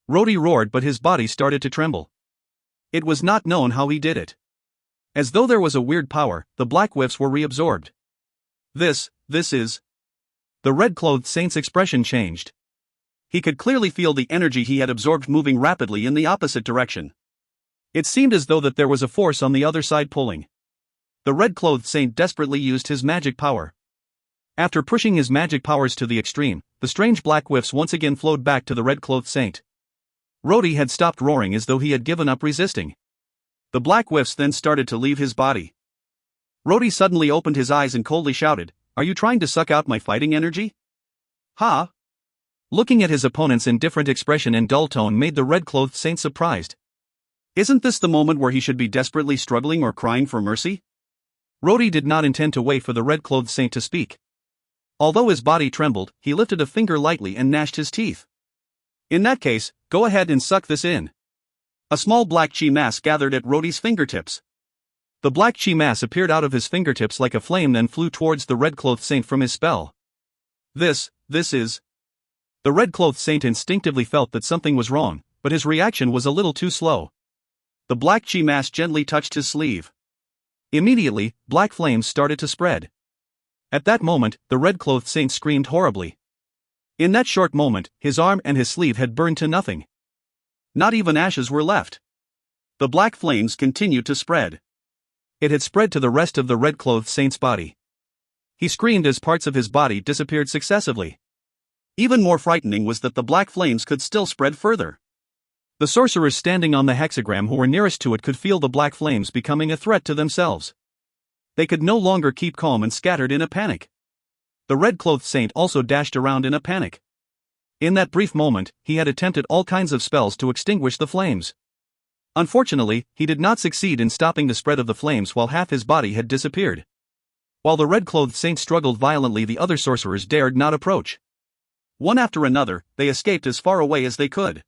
Rhodey roared, but his body started to tremble. It was not known how he did it. As though there was a weird power, the black whiffs were reabsorbed. This is... The red-clothed saint's expression changed. He could clearly feel the energy he had absorbed moving rapidly in the opposite direction. It seemed as though that there was a force on the other side pulling. The red-clothed saint desperately used his magic power. After pushing his magic powers to the extreme, the strange black whiffs once again flowed back to the red-clothed saint. Rhodey had stopped roaring as though he had given up resisting. The black whiffs then started to leave his body. Rhodey suddenly opened his eyes and coldly shouted, "Are you trying to suck out my fighting energy?" Ha! Looking at his opponent's indifferent expression and dull tone made the red-clothed saint surprised. Isn't this the moment where he should be desperately struggling or crying for mercy? Rhodey did not intend to wait for the red-clothed saint to speak. Although his body trembled, he lifted a finger lightly and gnashed his teeth. In that case, go ahead and suck this in. A small black chi mass gathered at Rhodey's fingertips. The black chi mass appeared out of his fingertips like a flame, then flew towards the red-clothed saint from his spell. This is... The red-clothed saint instinctively felt that something was wrong, but his reaction was a little too slow. The black chi mass gently touched his sleeve. Immediately, black flames started to spread. At that moment, the red-clothed saint screamed horribly. In that short moment, his arm and his sleeve had burned to nothing. Not even ashes were left. The black flames continued to spread. It had spread to the rest of the red-clothed saint's body. He screamed as parts of his body disappeared successively. Even more frightening was that the black flames could still spread further. The sorcerers standing on the hexagram who were nearest to it could feel the black flames becoming a threat to themselves. They could no longer keep calm and scattered in a panic. The red-clothed saint also dashed around in a panic. In that brief moment, he had attempted all kinds of spells to extinguish the flames. Unfortunately, he did not succeed in stopping the spread of the flames while half his body had disappeared. While the red-clothed saint struggled violently, the other sorcerers dared not approach. One after another, they escaped as far away as they could.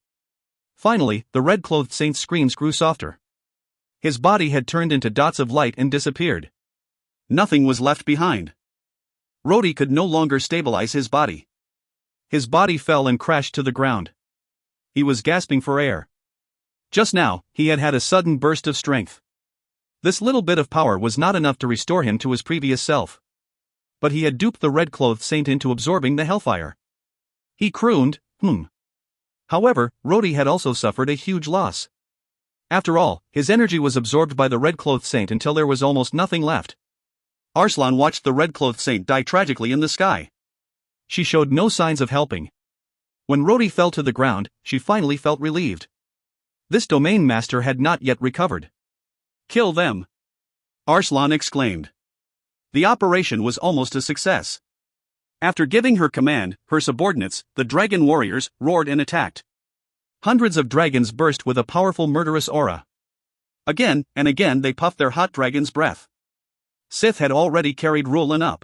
Finally, the red-clothed saint's screams grew softer. His body had turned into dots of light and disappeared. Nothing was left behind. Rhodey could no longer stabilize his body. His body fell and crashed to the ground. He was gasping for air. Just now, he had had a sudden burst of strength. This little bit of power was not enough to restore him to his previous self. But he had duped the red-clothed saint into absorbing the hellfire. He crooned, However, Rhodey had also suffered a huge loss. After all, his energy was absorbed by the red-clothed saint until there was almost nothing left. Arslan watched the red-clothed saint die tragically in the sky. She showed no signs of helping. When Rhodey fell to the ground, she finally felt relieved. This domain master had not yet recovered. "Kill them!" Arslan exclaimed. The operation was almost a success. After giving her command, her subordinates, the dragon warriors, roared and attacked. Hundreds of dragons burst with a powerful murderous aura. Again and again they puffed their hot dragon's breath. Sith had already carried Rulin up.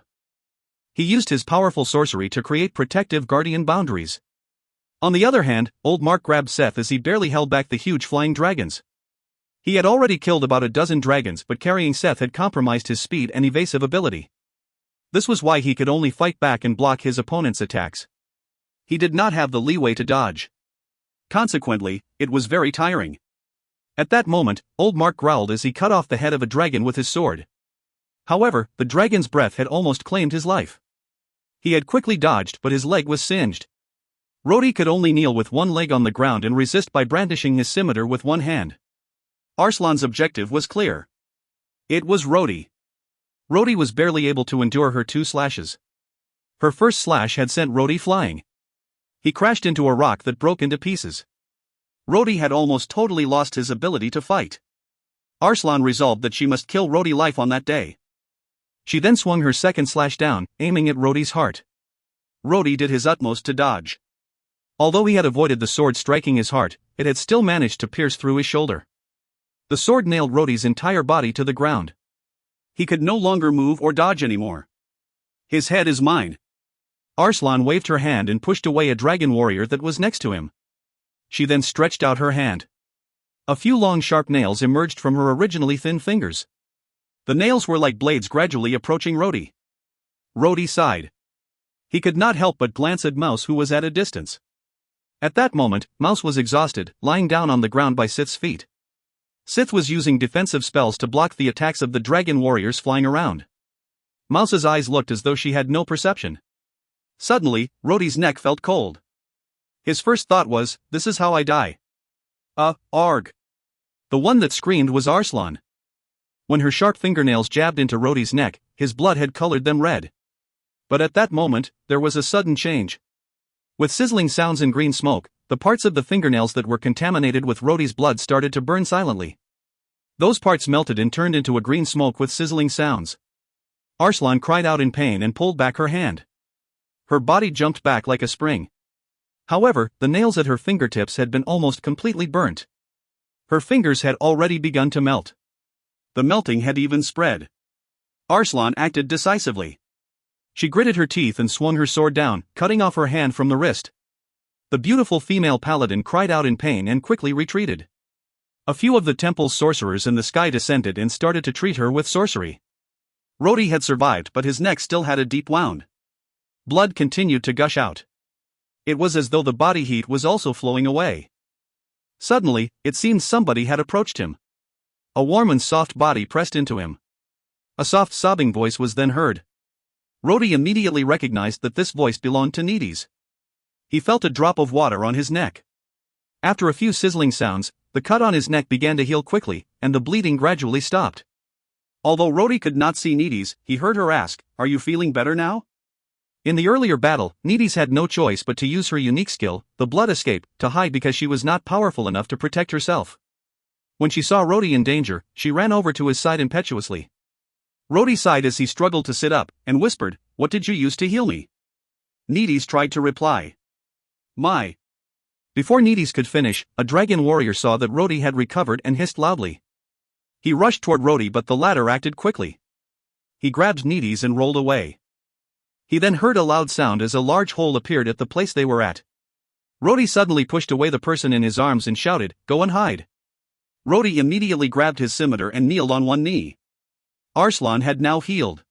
He used his powerful sorcery to create protective guardian boundaries. On the other hand, old Mark grabbed Seth as he barely held back the huge flying dragons. He had already killed about a dozen dragons, but carrying Seth had compromised his speed and evasive ability. This was why he could only fight back and block his opponent's attacks. He did not have the leeway to dodge. Consequently, it was very tiring. At that moment, old Mark growled as he cut off the head of a dragon with his sword. However, the dragon's breath had almost claimed his life. He had quickly dodged, but his leg was singed. Rhodey could only kneel with one leg on the ground and resist by brandishing his scimitar with one hand. Arslan's objective was clear. It was Rhodey. Rhodey was barely able to endure her 2 slashes. Her first slash had sent Rhodey flying. He crashed into a rock that broke into pieces. Rhodey had almost totally lost his ability to fight. Arslan resolved that she must kill Rhodey life on that day. She then swung her second slash down, aiming at Rhodey's heart. Rhodey did his utmost to dodge. Although he had avoided the sword striking his heart, it had still managed to pierce through his shoulder. The sword nailed Rhodey's entire body to the ground. He could no longer move or dodge anymore. "His head is mine." Arslan waved her hand and pushed away a dragon warrior that was next to him. She then stretched out her hand. A few long sharp nails emerged from her originally thin fingers. The nails were like blades gradually approaching Rhodey. Rhodey sighed. He could not help but glance at Mouse, who was at a distance. At that moment, Mouse was exhausted, lying down on the ground by Sith's feet. Sith was using defensive spells to block the attacks of the dragon warriors flying around. Mouse's eyes looked as though she had no perception. Suddenly, Rhodey's neck felt cold. His first thought was, "This is how I die." Arg. The one that screamed was Arslan. When her sharp fingernails jabbed into Rhodey's neck, his blood had colored them red. But at that moment, there was a sudden change. With sizzling sounds and green smoke, the parts of the fingernails that were contaminated with Rhodey's blood started to burn silently. Those parts melted and turned into a green smoke with sizzling sounds. Arslan cried out in pain and pulled back her hand. Her body jumped back like a spring. However, the nails at her fingertips had been almost completely burnt. Her fingers had already begun to melt. The melting had even spread. Arslan acted decisively. She gritted her teeth and swung her sword down, cutting off her hand from the wrist. The beautiful female paladin cried out in pain and quickly retreated. A few of the temple's sorcerers in the sky descended and started to treat her with sorcery. Rhodey had survived, but his neck still had a deep wound. Blood continued to gush out. It was as though the body heat was also flowing away. Suddenly, it seemed somebody had approached him. A warm and soft body pressed into him. A soft sobbing voice was then heard. Rhodey immediately recognized that this voice belonged to Needy's. He felt a drop of water on his neck. After a few sizzling sounds, the cut on his neck began to heal quickly, and the bleeding gradually stopped. Although Rhodey could not see Needy's, he heard her ask, "Are you feeling better now?" In the earlier battle, Needy's had no choice but to use her unique skill, the blood escape, to hide because she was not powerful enough to protect herself. When she saw Rhodey in danger, she ran over to his side impetuously. Rhodey sighed as he struggled to sit up, and whispered, "What did you use to heal me?" Needy's tried to reply. "My." Before Needy's could finish, a dragon warrior saw that Rhodey had recovered and hissed loudly. He rushed toward Rhodey, but the latter acted quickly. He grabbed Needy's and rolled away. He then heard a loud sound as a large hole appeared at the place they were at. Rhodey suddenly pushed away the person in his arms and shouted, "Go and hide." Rhodey immediately grabbed his scimitar and kneeled on one knee. Arslan had now healed.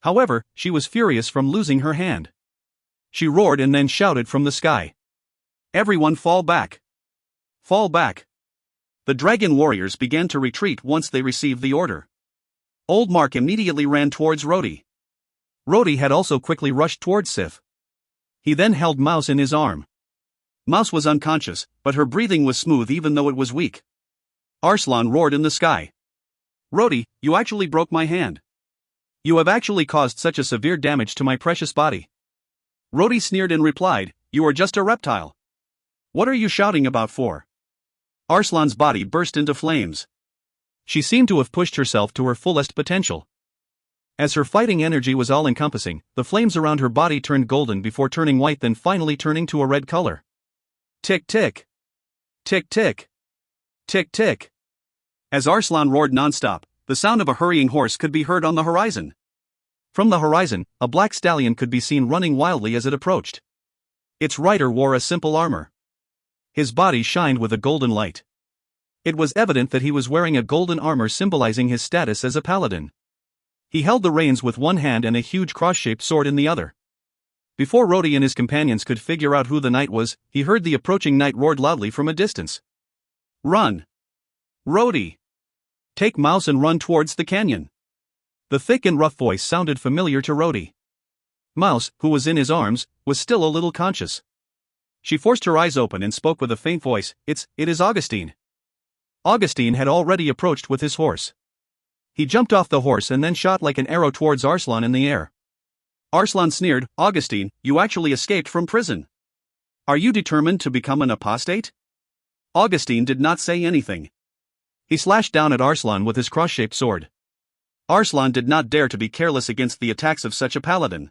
However, she was furious from losing her hand. She roared and then shouted from the sky, "Everyone fall back! Fall back!" The dragon warriors began to retreat once they received the order. Old Mark immediately ran towards Rhodey. Rhodey had also quickly rushed towards Sif. He then held Mouse in his arm. Mouse was unconscious, but her breathing was smooth even though it was weak. Arslan roared in the sky. Rhodey, you actually broke my hand. You have actually caused such a severe damage to my precious body. Rhodey sneered and replied, you are just a reptile. What are you shouting about for? Arslan's body burst into flames. She seemed to have pushed herself to her fullest potential. As her fighting energy was all-encompassing, the flames around her body turned golden before turning white, then finally turning to a red color. Tick tick. Tick tick. Tick tick. As Arslan roared non-stop, the sound of a hurrying horse could be heard on the horizon. From the horizon, a black stallion could be seen running wildly as it approached. Its rider wore a simple armor. His body shined with a golden light. It was evident that he was wearing a golden armor symbolizing his status as a paladin. He held the reins with one hand and a huge cross-shaped sword in the other. Before Rhodey and his companions could figure out who the knight was, he heard the approaching knight roared loudly from a distance. Run! Rhodey! Take Mouse and run towards the canyon. The thick and rough voice sounded familiar to Rhodey. Mouse, who was in his arms, was still a little conscious. She forced her eyes open and spoke with a faint voice, It is Augustine. Augustine had already approached with his horse. He jumped off the horse and then shot like an arrow towards Arslan in the air. Arslan sneered, Augustine, you actually escaped from prison. Are you determined to become an apostate? Augustine did not say anything. He slashed down at Arslan with his cross-shaped sword. Arslan did not dare to be careless against the attacks of such a paladin.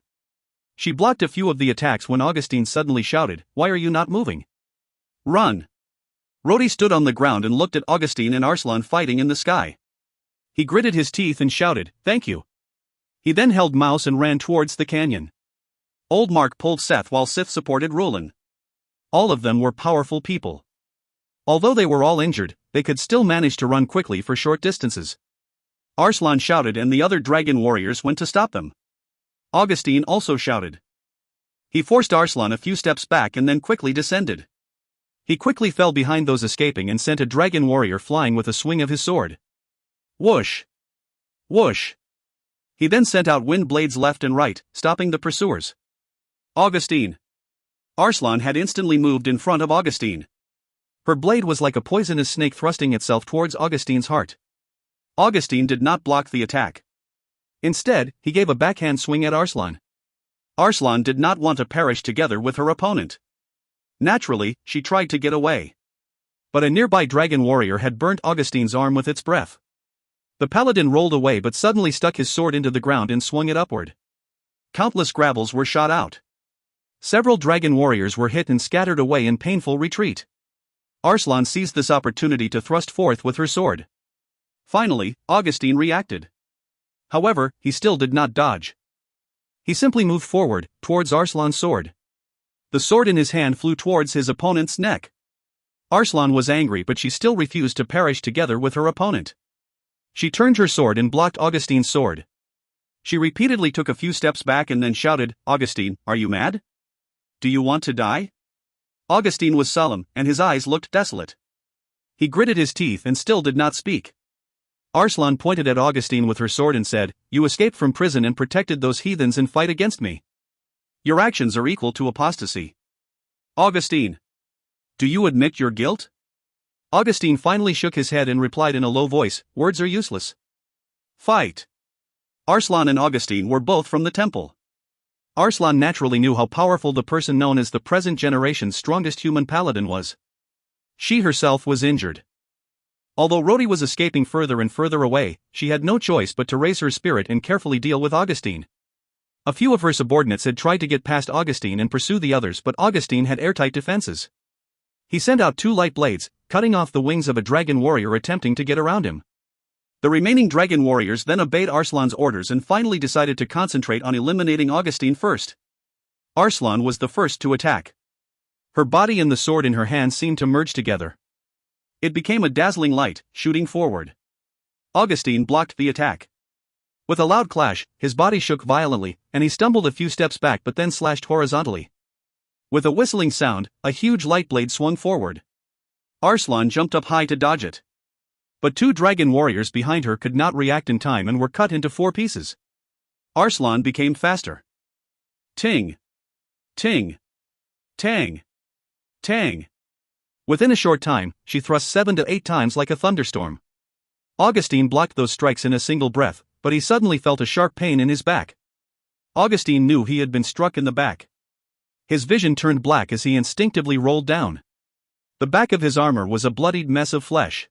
She blocked a few of the attacks when Augustine suddenly shouted, Why are you not moving? Run! Rhodey stood on the ground and looked at Augustine and Arslan fighting in the sky. He gritted his teeth and shouted, Thank you. He then held Mouse and ran towards the canyon. Old Mark pulled Seth while Sith supported Rulin. All of them were powerful people. Although they were all injured, they could still manage to run quickly for short distances. Arslan shouted and the other dragon warriors went to stop them. Augustine also shouted. He forced Arslan a few steps back and then quickly descended. He quickly fell behind those escaping and sent a dragon warrior flying with a swing of his sword. Whoosh! Whoosh! He then sent out wind blades left and right, stopping the pursuers. Augustine! Arslan had instantly moved in front of Augustine. Her blade was like a poisonous snake thrusting itself towards Augustine's heart. Augustine did not block the attack. Instead, he gave a backhand swing at Arslan. Arslan did not want to perish together with her opponent. Naturally, she tried to get away. But a nearby dragon warrior had burnt Augustine's arm with its breath. The paladin rolled away but suddenly stuck his sword into the ground and swung it upward. Countless gravels were shot out. Several dragon warriors were hit and scattered away in painful retreat. Arslan seized this opportunity to thrust forth with her sword. Finally, Augustine reacted. However, he still did not dodge. He simply moved forward, towards Arslan's sword. The sword in his hand flew towards his opponent's neck. Arslan was angry but she still refused to perish together with her opponent. She turned her sword and blocked Augustine's sword. She repeatedly took a few steps back and then shouted, Augustine, are you mad? Do you want to die? Augustine was solemn, and his eyes looked desolate. He gritted his teeth and still did not speak. Arslan pointed at Augustine with her sword and said, You escaped from prison and protected those heathens and fight against me. Your actions are equal to apostasy. Augustine, do you admit your guilt? Augustine finally shook his head and replied in a low voice, Words are useless. Fight. Arslan and Augustine were both from the temple. Arslan naturally knew how powerful the person known as the present generation's strongest human paladin was. She herself was injured. Although Rhodey was escaping further and further away, she had no choice but to raise her spirit and carefully deal with Augustine. A few of her subordinates had tried to get past Augustine and pursue the others, but Augustine had airtight defenses. He sent out 2 light blades, cutting off the wings of a dragon warrior attempting to get around him. The remaining dragon warriors then obeyed Arslan's orders and finally decided to concentrate on eliminating Augustine first. Arslan was the first to attack. Her body and the sword in her hand seemed to merge together. It became a dazzling light, shooting forward. Augustine blocked the attack. With a loud clash, his body shook violently, and he stumbled a few steps back but then slashed horizontally. With a whistling sound, a huge light blade swung forward. Arslan jumped up high to dodge it. But two dragon warriors behind her could not react in time and were cut into 4 pieces. Arslan became faster. Ting! Ting! Tang! Tang! Within a short time, she thrust 7 to 8 times like a thunderstorm. Augustine blocked those strikes in a single breath, but he suddenly felt a sharp pain in his back. Augustine knew he had been struck in the back. His vision turned black as he instinctively rolled down. The back of his armor was a bloodied mess of flesh.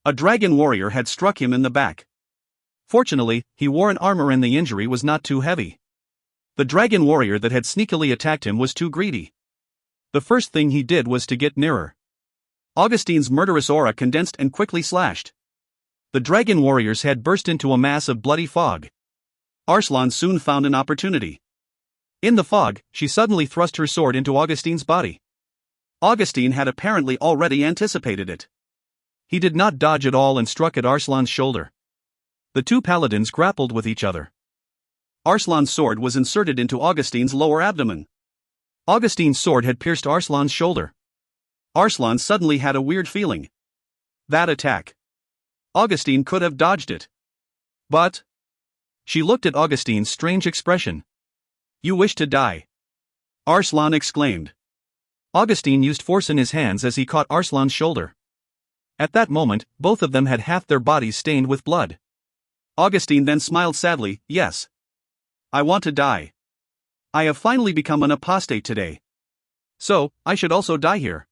A dragon warrior had struck him in the back. Fortunately, he wore an armor and the injury was not too heavy. The dragon warrior that had sneakily attacked him was too greedy. The first thing he did was to get nearer. Augustine's murderous aura condensed and quickly slashed. The dragon warrior's head burst into a mass of bloody fog. Arslan soon found an opportunity. In the fog, she suddenly thrust her sword into Augustine's body. Augustine had apparently already anticipated it. He did not dodge at all and struck at Arslan's shoulder. The two paladins grappled with each other. Arslan's sword was inserted into Augustine's lower abdomen. Augustine's sword had pierced Arslan's shoulder. Arslan suddenly had a weird feeling. That attack. Augustine could have dodged it. But... She looked at Augustine's strange expression. "You wish to die?" Arslan exclaimed. Augustine used force in his hands as he caught Arslan's shoulder. At that moment, both of them had half their bodies stained with blood. Augustine then smiled sadly. "Yes. I want to die. I have finally become an apostate today. So, I should also die here."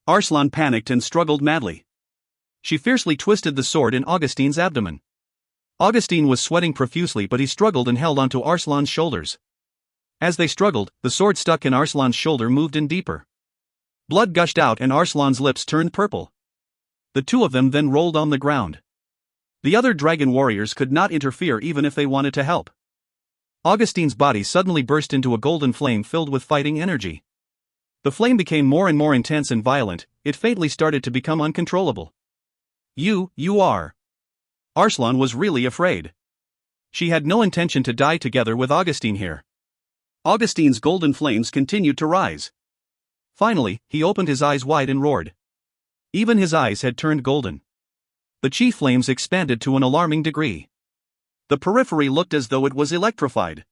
Arslan panicked and struggled madly. She fiercely twisted the sword in Augustine's abdomen. Augustine was sweating profusely, but he struggled and held onto Arslan's shoulders. As they struggled, the sword stuck in Arslan's shoulder moved in deeper. Blood gushed out and Arslan's lips turned purple. The two of them then rolled on the ground. The other dragon warriors could not interfere even if they wanted to help. Augustine's body suddenly burst into a golden flame filled with fighting energy. The flame became more and more intense and violent. It faintly started to become uncontrollable. You are. Arslan was really afraid. She had no intention to die together with Augustine here. Augustine's golden flames continued to rise. Finally, he opened his eyes wide and roared. Even his eyes had turned golden. The chi flames expanded to an alarming degree. The periphery looked as though it was electrified.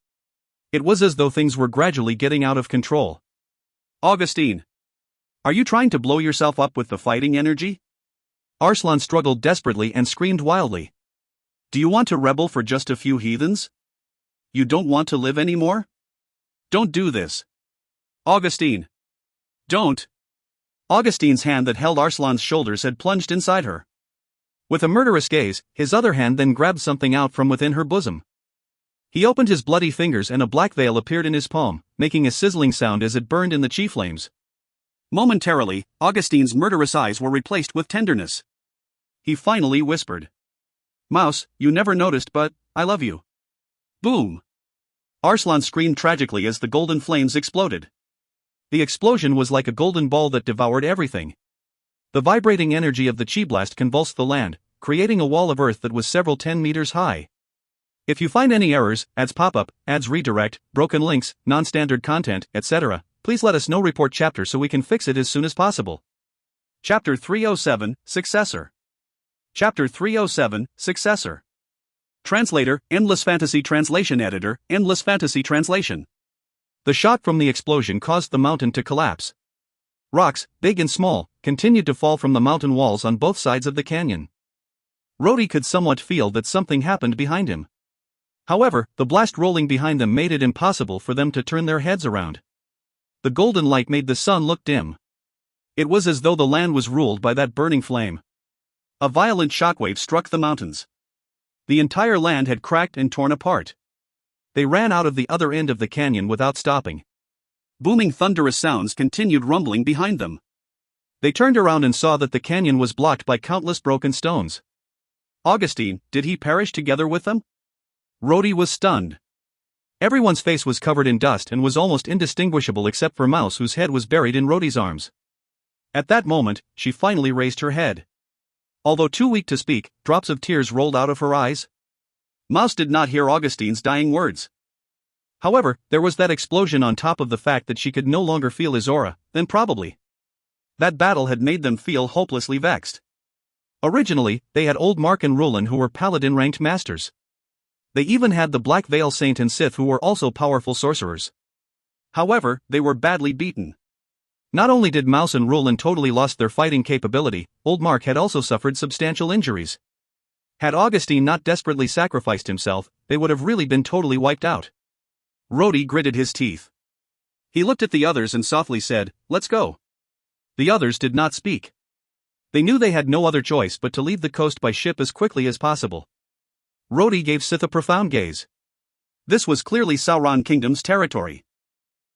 It was as though things were gradually getting out of control. "Augustine! Are you trying to blow yourself up with the fighting energy?" Arslan struggled desperately and screamed wildly. "Do you want to rebel for just a few heathens? You don't want to live anymore? Don't do this. Augustine! Don't!" Augustine's hand that held Arslan's shoulders had plunged inside her. With a murderous gaze, his other hand then grabbed something out from within her bosom. He opened his bloody fingers and a black veil appeared in his palm, making a sizzling sound as it burned in the chi flames. Momentarily, Augustine's murderous eyes were replaced with tenderness. He finally whispered. "Mouse, you never noticed, but I love you." Boom! Arslan screamed tragically as the golden flames exploded. The explosion was like a golden ball that devoured everything. The vibrating energy of the chi blast convulsed the land, creating a wall of earth that was several 10 meters high. If you find any errors, ads pop-up, ads redirect, broken links, non-standard content, etc., please let us know. Report chapter so we can fix it as soon as possible. Chapter 307, Successor. Chapter 307, Successor. Translator, Endless Fantasy Translation Editor, Endless Fantasy Translation. The shock from the explosion caused the mountain to collapse. Rocks, big and small, continued to fall from the mountain walls on both sides of the canyon. Rhodey could somewhat feel that something happened behind him. However, the blast rolling behind them made it impossible for them to turn their heads around. The golden light made the sun look dim. It was as though the land was ruled by that burning flame. A violent shockwave struck the mountains. The entire land had cracked and torn apart. They ran out of the other end of the canyon without stopping. Booming thunderous sounds continued rumbling behind them. They turned around and saw that the canyon was blocked by countless broken stones. Augustine, did he perish together with them? Rhodey was stunned. Everyone's face was covered in dust and was almost indistinguishable except for Mouse, whose head was buried in Rhodey's arms. At that moment, she finally raised her head. Although too weak to speak, drops of tears rolled out of her eyes. Mouse did not hear Augustine's dying words. However, there was that explosion on top of the fact that she could no longer feel his aura, then probably. That battle had made them feel hopelessly vexed. Originally, they had Old Mark and Roland who were paladin-ranked masters. They even had the Black Veil Saint and Sith who were also powerful sorcerers. However, they were badly beaten. Not only did Mouse and Roland totally lost their fighting capability, Old Mark had also suffered substantial injuries. Had Augustine not desperately sacrificed himself, they would have really been totally wiped out. Rhodey gritted his teeth. He looked at the others and softly said, "Let's go." The others did not speak. They knew they had no other choice but to leave the coast by ship as quickly as possible. Rhodey gave Sith a profound gaze. This was clearly Sauron Kingdom's territory.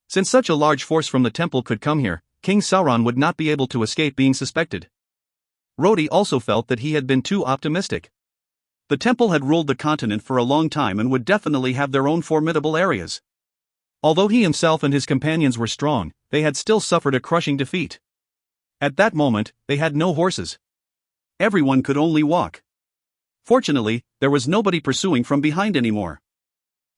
Since such a large force from the temple could come here, King Sauron would not be able to escape being suspected. Rhodey also felt that he had been too optimistic. The temple had ruled the continent for a long time and would definitely have their own formidable areas. Although he himself and his companions were strong, they had still suffered a crushing defeat. At that moment, they had no horses. Everyone could only walk. Fortunately, there was nobody pursuing from behind anymore.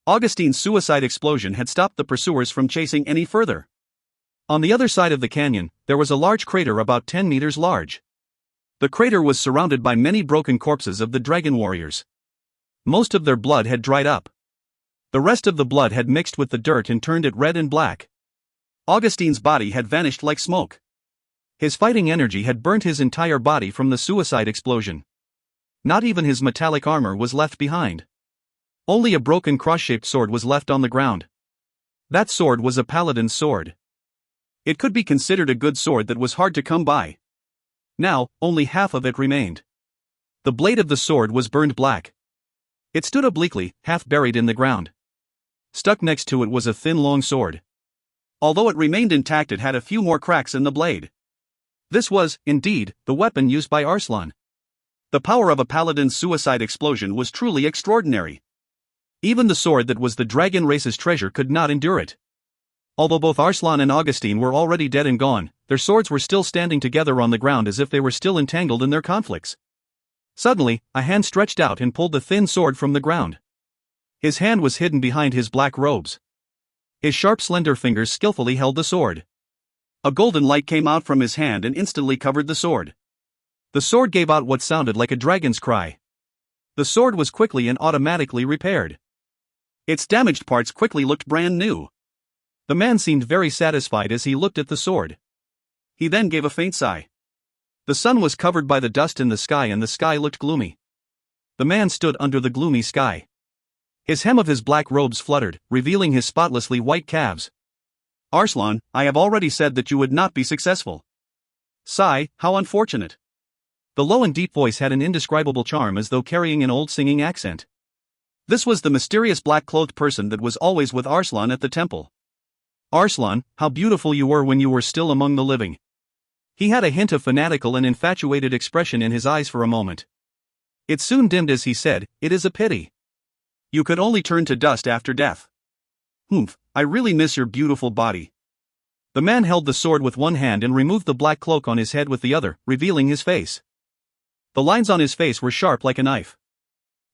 Augustine's suicide explosion had stopped the pursuers from chasing any further. On the other side of the canyon, there was a large crater about 10 meters large. The crater was surrounded by many broken corpses of the dragon warriors. Most of their blood had dried up. The rest of the blood had mixed with the dirt and turned it red and black. Augustine's body had vanished like smoke. His fighting energy had burnt his entire body from the suicide explosion. Not even his metallic armor was left behind. Only a broken cross-shaped sword was left on the ground. That sword was a paladin's sword. It could be considered a good sword that was hard to come by. Now, only half of it remained. The blade of the sword was burned black. It stood obliquely, half buried in the ground. Stuck next to it was a thin long sword. Although it remained intact, it had a few more cracks in the blade. This was, indeed, the weapon used by Arslan. The power of a paladin's suicide explosion was truly extraordinary. Even the sword that was the dragon race's treasure could not endure it. Although both Arslan and Augustine were already dead and gone, their swords were still standing together on the ground as if they were still entangled in their conflicts. Suddenly, a hand stretched out and pulled the thin sword from the ground. His hand was hidden behind his black robes. His sharp, slender fingers skillfully held the sword. A golden light came out from his hand and instantly covered the sword. The sword gave out what sounded like a dragon's cry. The sword was quickly and automatically repaired. Its damaged parts quickly looked brand new. The man seemed very satisfied as he looked at the sword. He then gave a faint sigh. The sun was covered by the dust in the sky and the sky looked gloomy. The man stood under the gloomy sky. His hem of his black robes fluttered, revealing his spotlessly white calves. "Arslan, I have already said that you would not be successful." "Sigh, how unfortunate." The low and deep voice had an indescribable charm as though carrying an old singing accent. This was the mysterious black-clothed person that was always with Arslan at the temple. "Arslan, how beautiful you were when you were still among the living." He had a hint of fanatical and infatuated expression in his eyes for a moment. It soon dimmed as he said, "It is a pity. You could only turn to dust after death. Humph, I really miss your beautiful body." The man held the sword with one hand and removed the black cloak on his head with the other, revealing his face. The lines on his face were sharp like a knife.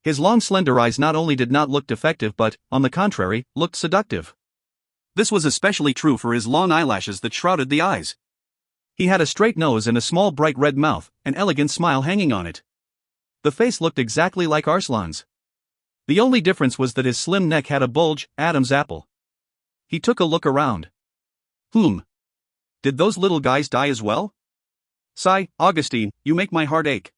His long slender eyes not only did not look defective but, on the contrary, looked seductive. This was especially true for his long eyelashes that shrouded the eyes. He had a straight nose and a small bright red mouth, an elegant smile hanging on it. The face looked exactly like Arslan's. The only difference was that his slim neck had a bulge, Adam's apple. He took a look around. Did those little guys die as well? Sigh, Augustine, you make my heart ache.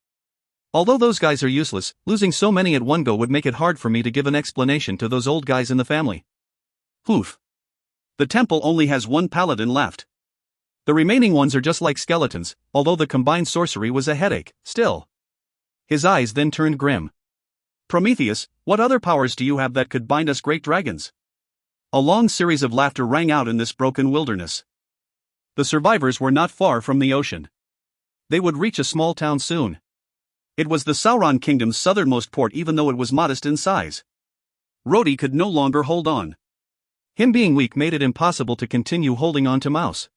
Although those guys are useless, losing so many at one go would make it hard for me to give an explanation to those old guys in the family. Poof. The temple only has one paladin left. The remaining ones are just like skeletons, although the combined sorcery was a headache, still. His eyes then turned grim. Prometheus, what other powers do you have that could bind us great dragons? A long series of laughter rang out in this broken wilderness. The survivors were not far from the ocean. They would reach a small town soon. It was the Sauron Kingdom's southernmost port even though it was modest in size. Rhodey could no longer hold on. Him being weak made it impossible to continue holding on to Mouse.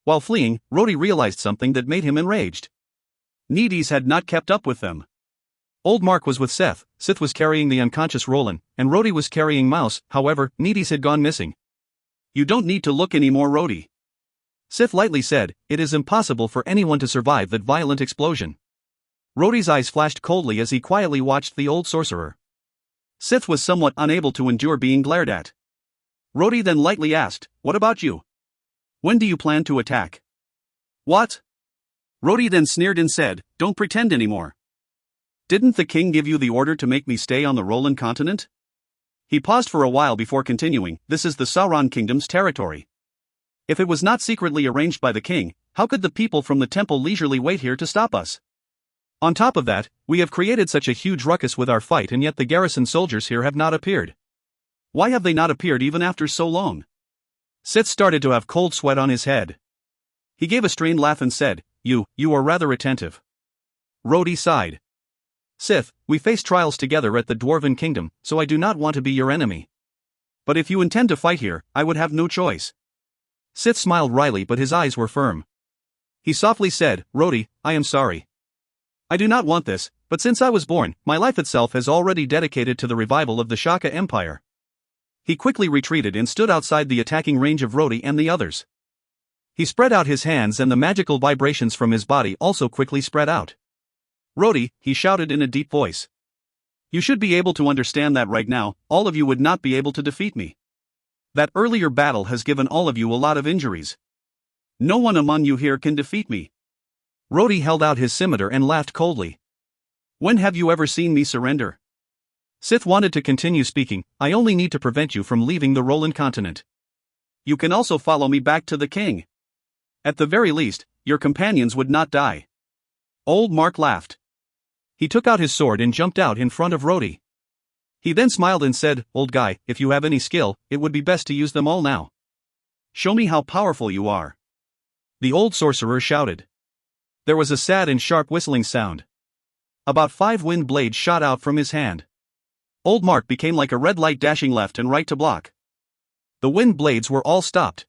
While fleeing, Rhodey realized something that made him enraged. Needies had not kept up with them. Old Mark was with Seth, Sith was carrying the unconscious Roland, and Rhodey was carrying Mouse. However, Needies had gone missing. You don't need to look anymore, Rhodey. Sith lightly said, "It is impossible for anyone to survive that violent explosion." Rhodey's eyes flashed coldly as he quietly watched the old sorcerer. Sith was somewhat unable to endure being glared at. Rhodey then lightly asked, "What about you? When do you plan to attack?" "What?" Rhodey then sneered and said, "Don't pretend anymore. Didn't the king give you the order to make me stay on the Roland continent?" He paused for a while before continuing, "This is the Sauron kingdom's territory. If it was not secretly arranged by the king, how could the people from the temple leisurely wait here to stop us? On top of that, we have created such a huge ruckus with our fight, and yet the garrison soldiers here have not appeared. Why have they not appeared even after so long?" Sith started to have cold sweat on his head. He gave a strained laugh and said, You are rather attentive." Rhodey sighed. "Sith, we face trials together at the Dwarven Kingdom, so I do not want to be your enemy. But if you intend to fight here, I would have no choice." Sith smiled wryly, but his eyes were firm. He softly said, "Rhodey, I am sorry. I do not want this, but since I was born, my life itself has already dedicated to the revival of the Shaka Empire." He quickly retreated and stood outside the attacking range of Rhodey and the others. He spread out his hands, and the magical vibrations from his body also quickly spread out. "Rhodey," he shouted in a deep voice. "You should be able to understand that right now, all of you would not be able to defeat me. That earlier battle has given all of you a lot of injuries. No one among you here can defeat me." Rhodey held out his scimitar and laughed coldly. "When have you ever seen me surrender?" Sith wanted to continue speaking. "I only need to prevent you from leaving the Roland continent. You can also follow me back to the king. At the very least, your companions would not die." Old Mark laughed. He took out his sword and jumped out in front of Rhodey. He then smiled and said, "Old guy, if you have any skill, it would be best to use them all now. Show me how powerful you are." The old sorcerer shouted. There was a sad and sharp whistling sound. About 5 wind blades shot out from his hand. Old Mark became like a red light dashing left and right to block. The wind blades were all stopped.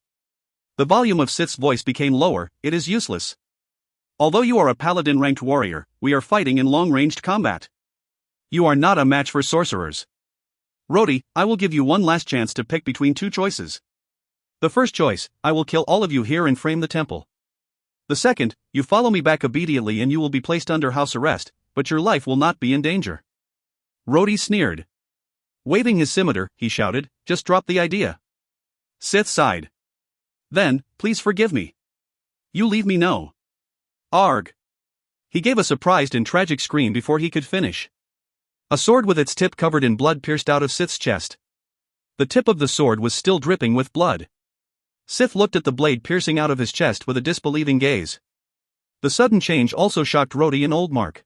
The volume of Sith's voice became lower. "It is useless. Although you are a paladin-ranked warrior, we are fighting in long-ranged combat. You are not a match for sorcerers. Rhodey, I will give you one last chance to pick between 2 choices. The first choice, I will kill all of you here and frame the temple. The second, you follow me back immediately and you will be placed under house arrest, but your life will not be in danger." Rhodey sneered. Waving his scimitar, he shouted, "Just drop the idea." Sith sighed. "Then, please forgive me. You leave me no." "Arg." He gave a surprised and tragic scream before he could finish. A sword with its tip covered in blood pierced out of Sith's chest. The tip of the sword was still dripping with blood. Sith looked at the blade piercing out of his chest with a disbelieving gaze. The sudden change also shocked Rhodey and Old Mark.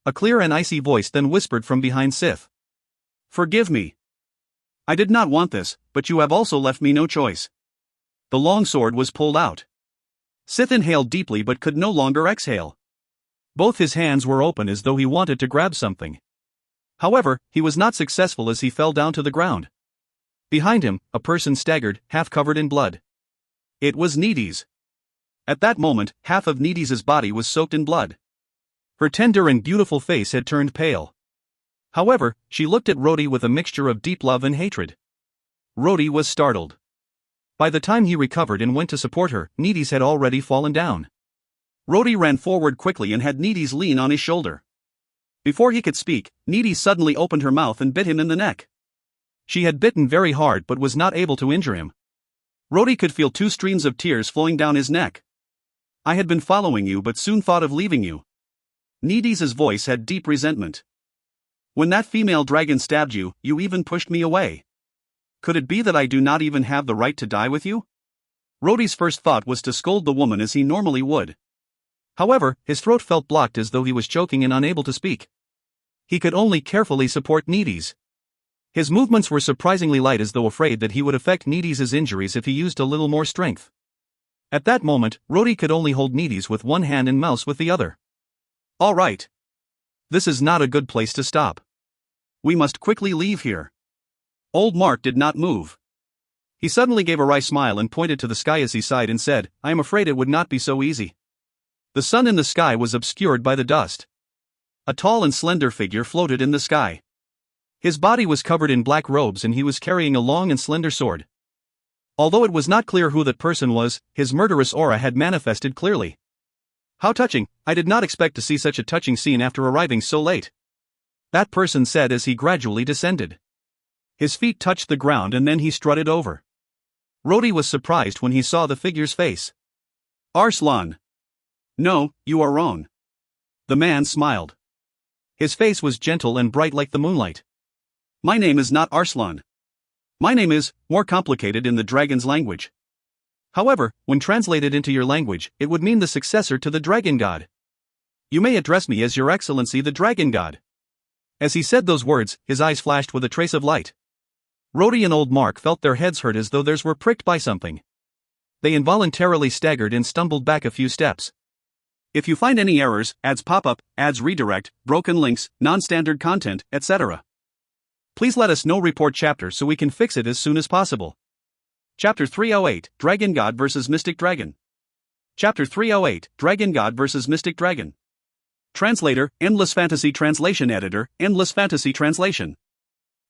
A clear and icy voice then whispered from behind Sith. "Forgive me. I did not want this, but you have also left me no choice." The long sword was pulled out. Sith inhaled deeply but could no longer exhale. Both his hands were open as though he wanted to grab something. However, he was not successful as he fell down to the ground. Behind him, a person staggered, half covered in blood. It was Needy's. At that moment, half of Needy's body was soaked in blood. Her tender and beautiful face had turned pale. However, she looked at Rhodey with a mixture of deep love and hatred. Rhodey was startled. By the time he recovered and went to support her, Needy's had already fallen down. Rhodey ran forward quickly and had Needy's lean on his shoulder. Before he could speak, Needy suddenly opened her mouth and bit him in the neck. She had bitten very hard but was not able to injure him. Rhodey could feel 2 streams of tears flowing down his neck. "I had been following you but soon thought of leaving you." Needy's voice had deep resentment. "When that female dragon stabbed you, you even pushed me away. Could it be that I do not even have the right to die with you?" Rhodey's first thought was to scold the woman as he normally would. However, his throat felt blocked as though he was choking and unable to speak. He could only carefully support Needy's. His movements were surprisingly light as though afraid that he would affect Needy's injuries if he used a little more strength. At that moment, Rhodey could only hold Needy's with one hand and Mouse with the other. "All right. This is not a good place to stop. We must quickly leave here." Old Mark did not move. He suddenly gave a wry smile and pointed to the sky as he sighed and said, "I am afraid it would not be so easy." The sun in the sky was obscured by the dust. A tall and slender figure floated in the sky. His body was covered in black robes and he was carrying a long and slender sword. Although it was not clear who that person was, his murderous aura had manifested clearly. How touching, I did not expect to see such a touching scene after arriving so late. That person said as he gradually descended. His feet touched the ground and then he strutted over. Rhodey was surprised when he saw the figure's face. Arslan. No, you are wrong. The man smiled. His face was gentle and bright like the moonlight. My name is not Arslan. My name is, more complicated in the dragon's language. However, when translated into your language, it would mean the successor to the dragon god. You may address me as Your Excellency the Dragon God. As he said those words, his eyes flashed with a trace of light. Rhodey and old Mark felt their heads hurt as though theirs were pricked by something. They involuntarily staggered and stumbled back a few steps. If you find any errors, ads pop up, ads redirect, broken links, non-standard content, etc., please let us know. Report chapter so we can fix it as soon as possible. Chapter 308, Dragon God vs. Mystic Dragon. Chapter 308, Dragon God vs. Mystic Dragon. Translator, Endless Fantasy Translation Editor, Endless Fantasy Translation.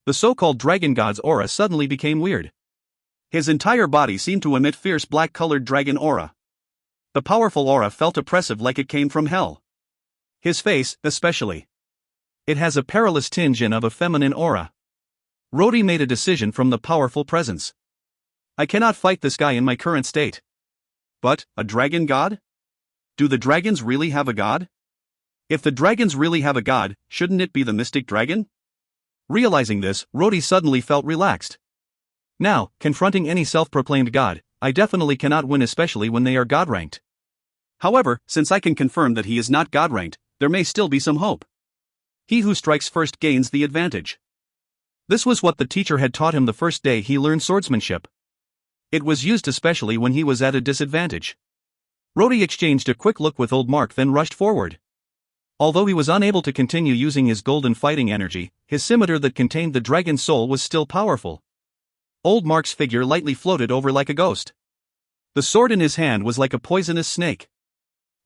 The so-called Dragon God's aura suddenly became weird. His entire body seemed to emit fierce black-colored dragon aura. The powerful aura felt oppressive like it came from hell. His face, especially. It has a perilous tinge of a feminine aura. Rhodey made a decision from the powerful presence. I cannot fight this guy in my current state. But, a dragon god? Do the dragons really have a god? If the dragons really have a god, shouldn't it be the mystic dragon? Realizing this, Rhodey suddenly felt relaxed. Now, confronting any self-proclaimed god, I definitely cannot win, especially when they are god-ranked. However, since I can confirm that he is not god-ranked, there may still be some hope. He who strikes first gains the advantage. This was what the teacher had taught him the first day he learned swordsmanship. It was used especially when he was at a disadvantage. Rhodey exchanged a quick look with old Mark, then rushed forward. Although he was unable to continue using his golden fighting energy, his scimitar that contained the dragon's soul was still powerful. Old Mark's figure lightly floated over like a ghost. The sword in his hand was like a poisonous snake.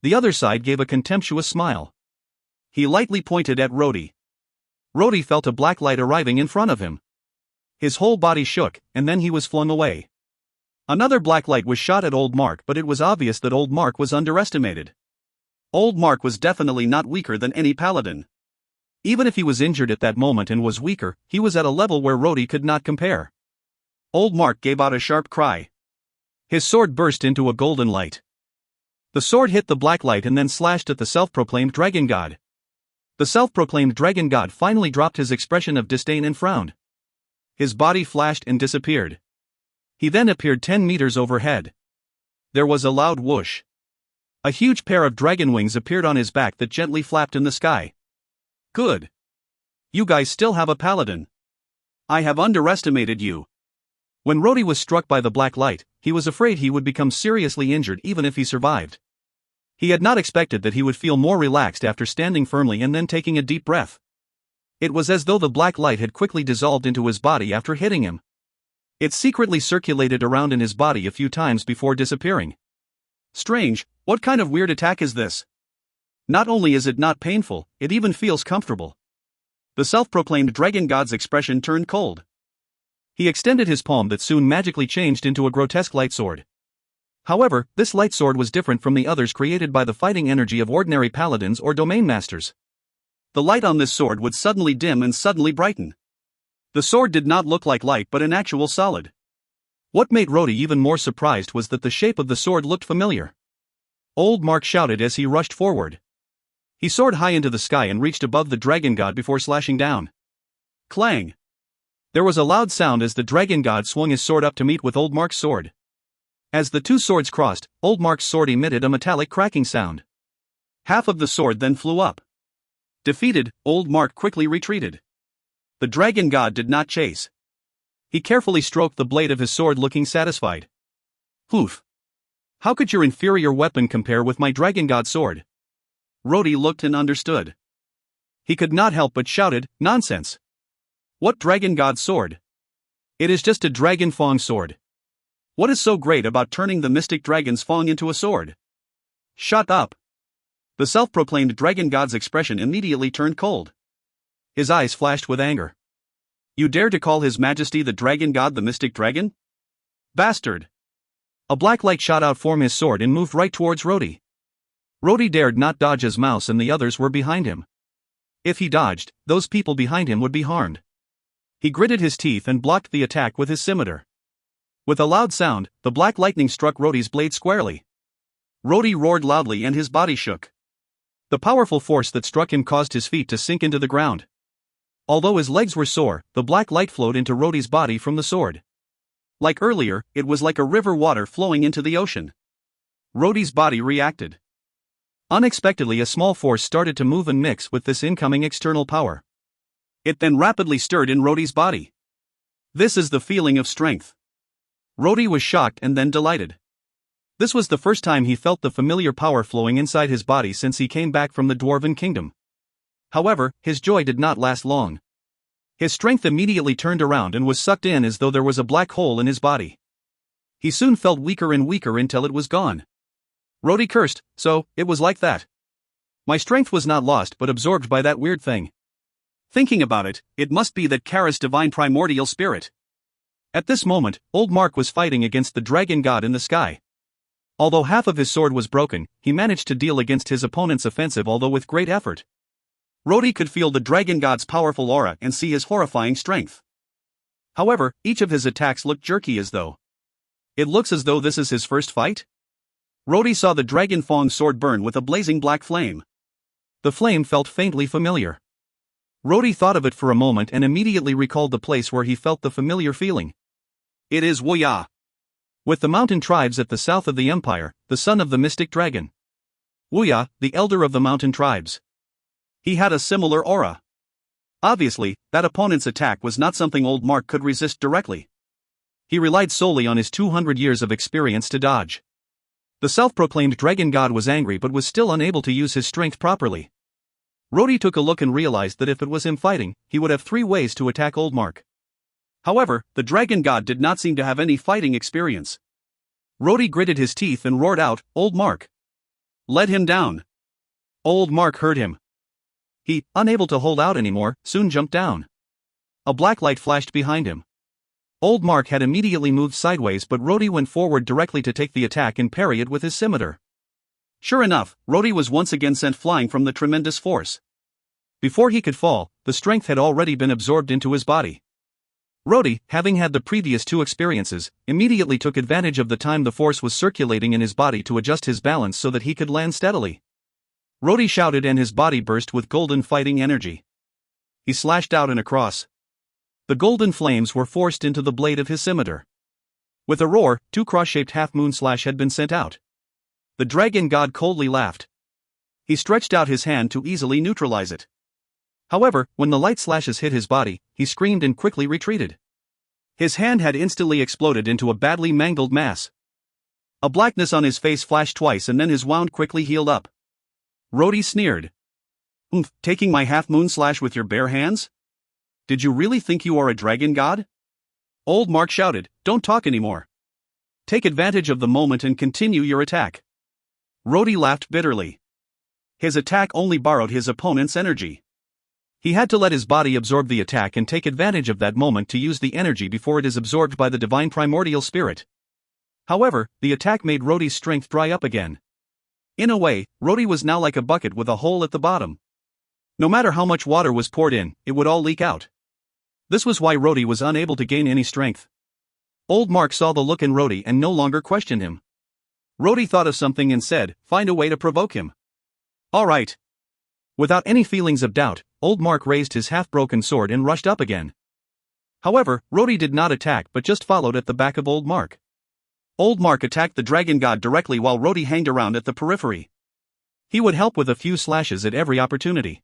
The other side gave a contemptuous smile. He lightly pointed at Rhodey. Rhodey felt a black light arriving in front of him. His whole body shook, and then he was flung away. Another black light was shot at old Mark, but it was obvious that old Mark was underestimated. Old Mark was definitely not weaker than any paladin. Even if he was injured at that moment and was weaker, he was at a level where Rhodey could not compare. Old Mark gave out a sharp cry. His sword burst into a golden light. The sword hit the black light and then slashed at the self-proclaimed dragon god. The self-proclaimed dragon god finally dropped his expression of disdain and frowned. His body flashed and disappeared. He then appeared 10 meters overhead. There was a loud whoosh. A huge pair of dragon wings appeared on his back that gently flapped in the sky. Good. You guys still have a paladin. I have underestimated you. When Rhodey was struck by the black light, he was afraid he would become seriously injured even if he survived. He had not expected that he would feel more relaxed after standing firmly and then taking a deep breath. It was as though the black light had quickly dissolved into his body after hitting him. It secretly circulated around in his body a few times before disappearing. Strange, what kind of weird attack is this? Not only is it not painful, it even feels comfortable. The self-proclaimed dragon god's expression turned cold. He extended his palm that soon magically changed into a grotesque light sword. However, this light sword was different from the others created by the fighting energy of ordinary paladins or domain masters. The light on this sword would suddenly dim and suddenly brighten. The sword did not look like light but an actual solid. What made Rhodey even more surprised was that the shape of the sword looked familiar. Old Mark shouted as he rushed forward. He soared high into the sky and reached above the dragon god before slashing down. Clang! There was a loud sound as the dragon god swung his sword up to meet with old Mark's sword. As the two swords crossed, old Mark's sword emitted a metallic cracking sound. Half of the sword then flew up. Defeated, old Mark quickly retreated. The dragon god did not chase. He carefully stroked the blade of his sword, looking satisfied. Oof! How could your inferior weapon compare with my dragon god sword? Rhodey looked and understood. He could not help but shouted, nonsense! What dragon god sword? It is just a dragon fang sword. What is so great about turning the mystic dragon's fang into a sword? Shut up! The self-proclaimed dragon god's expression immediately turned cold. His eyes flashed with anger. You dare to call His Majesty the dragon god the mystic dragon? Bastard! A black light shot out from his sword and moved right towards Rhodey. Rhodey dared not dodge as Mouse and the others were behind him. If he dodged, those people behind him would be harmed. He gritted his teeth and blocked the attack with his scimitar. With a loud sound, the black lightning struck Rhodey's blade squarely. Rhodey roared loudly and his body shook. The powerful force that struck him caused his feet to sink into the ground. Although his legs were sore, the black light flowed into Rhodey's body from the sword. Like earlier, it was like a river water flowing into the ocean. Rhodey's body reacted. Unexpectedly, a small force started to move and mix with this incoming external power. It then rapidly stirred in Rhodey's body. This is the feeling of strength. Rhodey was shocked and then delighted. This was the first time he felt the familiar power flowing inside his body since he came back from the Dwarven Kingdom. However, his joy did not last long. His strength immediately turned around and was sucked in as though there was a black hole in his body. He soon felt weaker and weaker until it was gone. Rhodey cursed, "So, it was like that. My strength was not lost but absorbed by that weird thing. Thinking about it, it must be that Kara's divine primordial spirit." At this moment, Old Mark was fighting against the dragon god in the sky. Although half of his sword was broken, he managed to deal against his opponent's offensive although with great effort. Rhodey could feel the dragon god's powerful aura and see his horrifying strength. However, each of his attacks looked jerky as though. It looks as though this is his first fight? Rhodey saw the dragon Fong's sword burn with a blazing black flame. The flame felt faintly familiar. Rhodey thought of it for a moment and immediately recalled the place where he felt the familiar feeling. It is Wuya. With the mountain tribes at the south of the empire, the son of the mystic dragon. Wuya, the elder of the mountain tribes. He had a similar aura. Obviously, that opponent's attack was not something Old Mark could resist directly. He relied solely on his 200 years of experience to dodge. The self-proclaimed dragon god was angry but was still unable to use his strength properly. Rhodey took a look and realized that if it was him fighting, he would have 3 ways to attack Old Mark. However, the dragon god did not seem to have any fighting experience. Rhodey gritted his teeth and roared out, "Old Mark! Let him down!" Old Mark heard him. He, unable to hold out anymore, soon jumped down. A black light flashed behind him. Old Mark had immediately moved sideways but Rhodey went forward directly to take the attack and parry it with his scimitar. Sure enough, Rhodey was once again sent flying from the tremendous force. Before he could fall, the strength had already been absorbed into his body. Rhodey, having had the previous 2 experiences, immediately took advantage of the time the force was circulating in his body to adjust his balance so that he could land steadily. Rhodey shouted and his body burst with golden fighting energy. He slashed out and across. The golden flames were forced into the blade of his scimitar. With a roar, 2 cross-shaped half-moon slash had been sent out. The dragon god coldly laughed. He stretched out his hand to easily neutralize it. However, when the light slashes hit his body, he screamed and quickly retreated. His hand had instantly exploded into a badly mangled mass. A blackness on his face flashed twice and then his wound quickly healed up. Rhodey sneered. Taking my half-moon slash with your bare hands? Did you really think you are a dragon god?" Old Mark shouted, "Don't talk anymore. Take advantage of the moment and continue your attack." Rhodey laughed bitterly. His attack only borrowed his opponent's energy. He had to let his body absorb the attack and take advantage of that moment to use the energy before it is absorbed by the divine primordial spirit. However, the attack made Rhodey's strength dry up again. In a way, Rhodey was now like a bucket with a hole at the bottom. No matter how much water was poured in, it would all leak out. This was why Rhodey was unable to gain any strength. Old Mark saw the look in Rhodey and no longer questioned him. Rhodey thought of something and said, "Find a way to provoke him." "All right." Without any feelings of doubt, Old Mark raised his half-broken sword and rushed up again. However, Rhodey did not attack but just followed at the back of Old Mark. Old Mark attacked the dragon god directly while Rhodey hanged around at the periphery. He would help with a few slashes at every opportunity.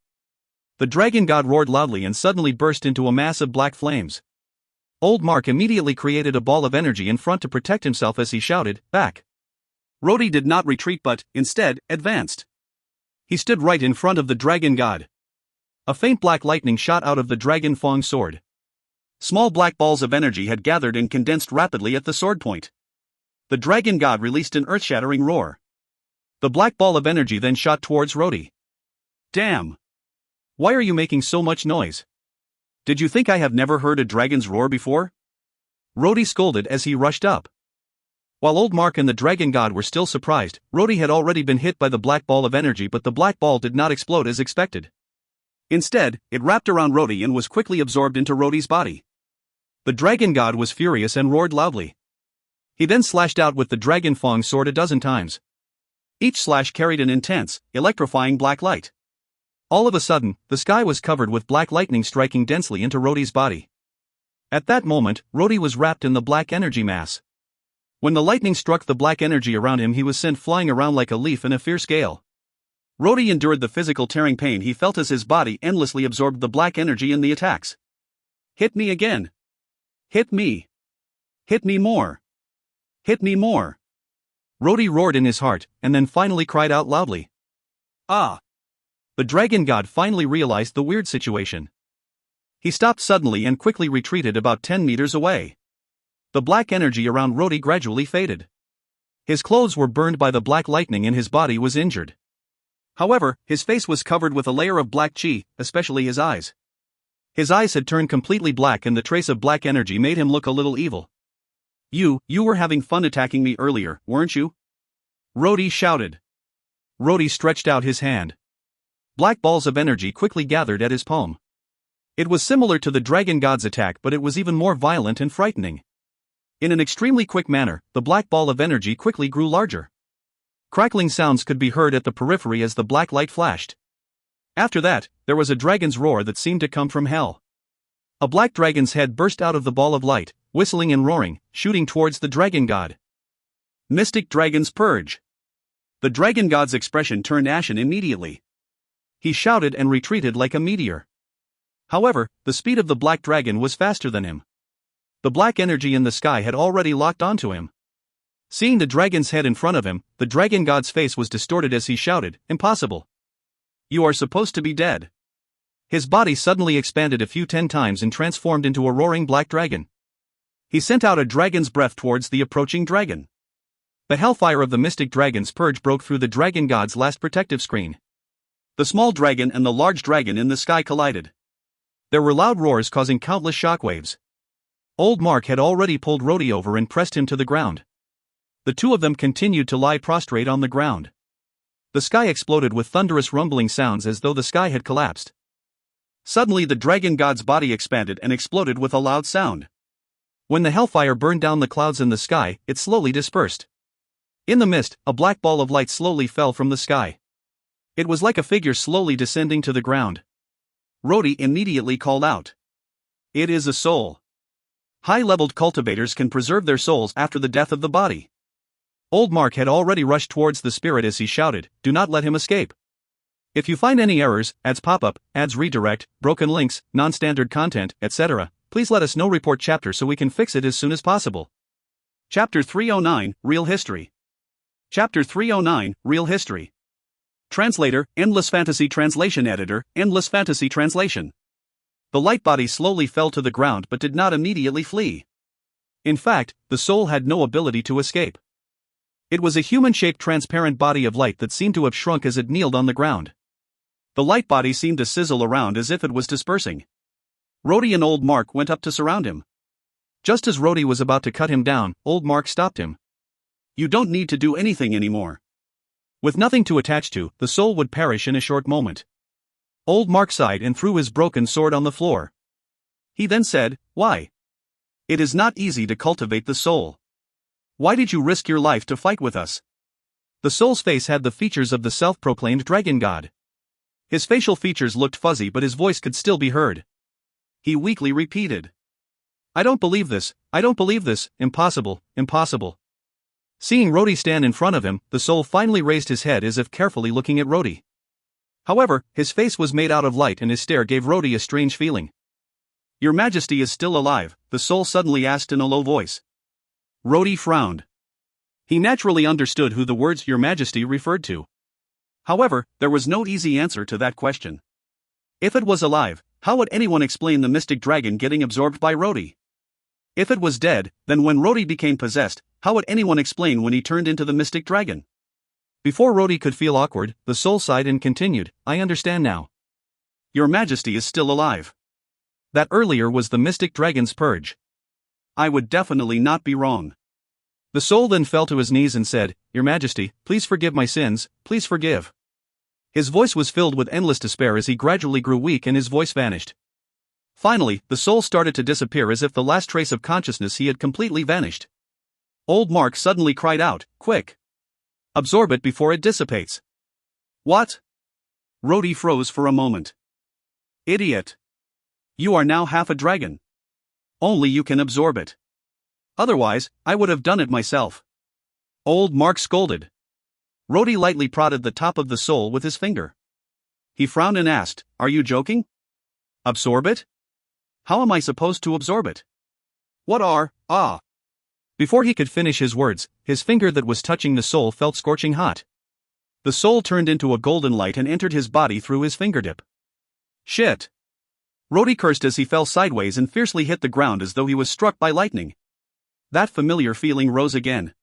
The dragon god roared loudly and suddenly burst into a mass of black flames. Old Mark immediately created a ball of energy in front to protect himself as he shouted, "Back!" Rhodey did not retreat but, instead, advanced. He stood right in front of the dragon god. A faint black lightning shot out of the dragon Fong's sword. Small black balls of energy had gathered and condensed rapidly at the sword point. The dragon god released an earth-shattering roar. The black ball of energy then shot towards Rhodey. "Damn! Why are you making so much noise? Did you think I have never heard a dragon's roar before?" Rhodey scolded as he rushed up. While Old Mark and the Dragon God were still surprised, Rhodey had already been hit by the black ball of energy, but the black ball did not explode as expected. Instead, it wrapped around Rhodey and was quickly absorbed into Rhodey's body. The Dragon God was furious and roared loudly. He then slashed out with the Dragon Fang sword a dozen times. Each slash carried an intense, electrifying black light. All of a sudden, the sky was covered with black lightning striking densely into Rhodey's body. At that moment, Rhodey was wrapped in the black energy mass. When the lightning struck the black energy around him, he was sent flying around like a leaf in a fierce gale. Rhodey endured the physical tearing pain he felt as his body endlessly absorbed the black energy in the attacks. Hit me again. Hit me. Hit me more. Hit me more. Rhodey roared in his heart, and then finally cried out loudly. Ah! The Dragon God finally realized the weird situation. He stopped suddenly and quickly retreated about 10 meters away. The black energy around Rhodey gradually faded. His clothes were burned by the black lightning and his body was injured. However, his face was covered with a layer of black chi, especially his eyes. His eyes had turned completely black and the trace of black energy made him look a little evil. You were having fun attacking me earlier, weren't you? Rhodey shouted. Rhodey stretched out his hand. Black balls of energy quickly gathered at his palm. It was similar to the Dragon God's attack, but it was even more violent and frightening. In an extremely quick manner, the black ball of energy quickly grew larger. Crackling sounds could be heard at the periphery as the black light flashed. After that, there was a dragon's roar that seemed to come from hell. A black dragon's head burst out of the ball of light, whistling and roaring, shooting towards the Dragon God. Mystic Dragon's Purge. The Dragon God's expression turned ashen immediately. He shouted and retreated like a meteor. However, the speed of the black dragon was faster than him. The black energy in the sky had already locked onto him. Seeing the dragon's head in front of him, the Dragon God's face was distorted as he shouted, "Impossible! You are supposed to be dead." His body suddenly expanded a few 10 times and transformed into a roaring black dragon. He sent out a dragon's breath towards the approaching dragon. The hellfire of the mystic dragon's purge broke through the Dragon God's last protective screen. The small dragon and the large dragon in the sky collided. There were loud roars causing countless shockwaves. Old Mark had already pulled Rhodey over and pressed him to the ground. The two of them continued to lie prostrate on the ground. The sky exploded with thunderous rumbling sounds as though the sky had collapsed. Suddenly the Dragon God's body expanded and exploded with a loud sound. When the hellfire burned down the clouds in the sky, it slowly dispersed. In the mist, a black ball of light slowly fell from the sky. It was like a figure slowly descending to the ground. Rhodey immediately called out. It is a soul. High-leveled cultivators can preserve their souls after the death of the body. Old Mark had already rushed towards the spirit as he shouted, "Do not let him escape. If you find any errors, ads pop up, ads redirect, broken links, non-standard content, etc., please let us know. Report chapter so we can fix it as soon as possible." Chapter 309, Real History. Chapter 309, Real History. Translator, Endless Fantasy Translation Editor, Endless Fantasy Translation. The light body slowly fell to the ground but did not immediately flee. In fact, the soul had no ability to escape. It was a human-shaped transparent body of light that seemed to have shrunk as it kneeled on the ground. The light body seemed to sizzle around as if it was dispersing. Rhodey and Old Mark went up to surround him. Just as Rhodey was about to cut him down, Old Mark stopped him. "You don't need to do anything anymore." With nothing to attach to, the soul would perish in a short moment. Old Mark sighed and threw his broken sword on the floor. He then said, "Why? It is not easy to cultivate the soul. Why did you risk your life to fight with us?" The soul's face had the features of the self-proclaimed Dragon God. His facial features looked fuzzy but his voice could still be heard. He weakly repeated, "I don't believe this, I don't believe this, impossible, impossible." Seeing Rhodey stand in front of him, the soul finally raised his head as if carefully looking at Rhodey. However, his face was made out of light and his stare gave Rhodey a strange feeling. "Your Majesty is still alive?" the soul suddenly asked in a low voice. Rhodey frowned. He naturally understood who the words "Your Majesty" referred to. However, there was no easy answer to that question. If it was alive, how would anyone explain the mystic dragon getting absorbed by Rhodey? If it was dead, then when Rhodey became possessed, how would anyone explain when he turned into the mystic dragon? Before Rhodey could feel awkward, the soul sighed and continued, "I understand now. Your Majesty is still alive. That earlier was the mystic dragon's purge. I would definitely not be wrong." The soul then fell to his knees and said, "Your Majesty, please forgive my sins, please forgive." His voice was filled with endless despair as he gradually grew weak and his voice vanished. Finally, the soul started to disappear as if the last trace of consciousness he had completely vanished. Old Mark suddenly cried out, "Quick! Absorb it before it dissipates." "What?" Rhodey froze for a moment. "Idiot! You are now half a dragon. Only you can absorb it. Otherwise, I would have done it myself." Old Mark scolded. Rhodey lightly prodded the top of the soul with his finger. He frowned and asked, "Are you joking? Absorb it? How am I supposed to absorb it? What are, Before he could finish his words, his finger that was touching the soul felt scorching hot. The soul turned into a golden light and entered his body through his fingertip. Shit! Rhodey cursed as he fell sideways and fiercely hit the ground as though he was struck by lightning. That familiar feeling rose again.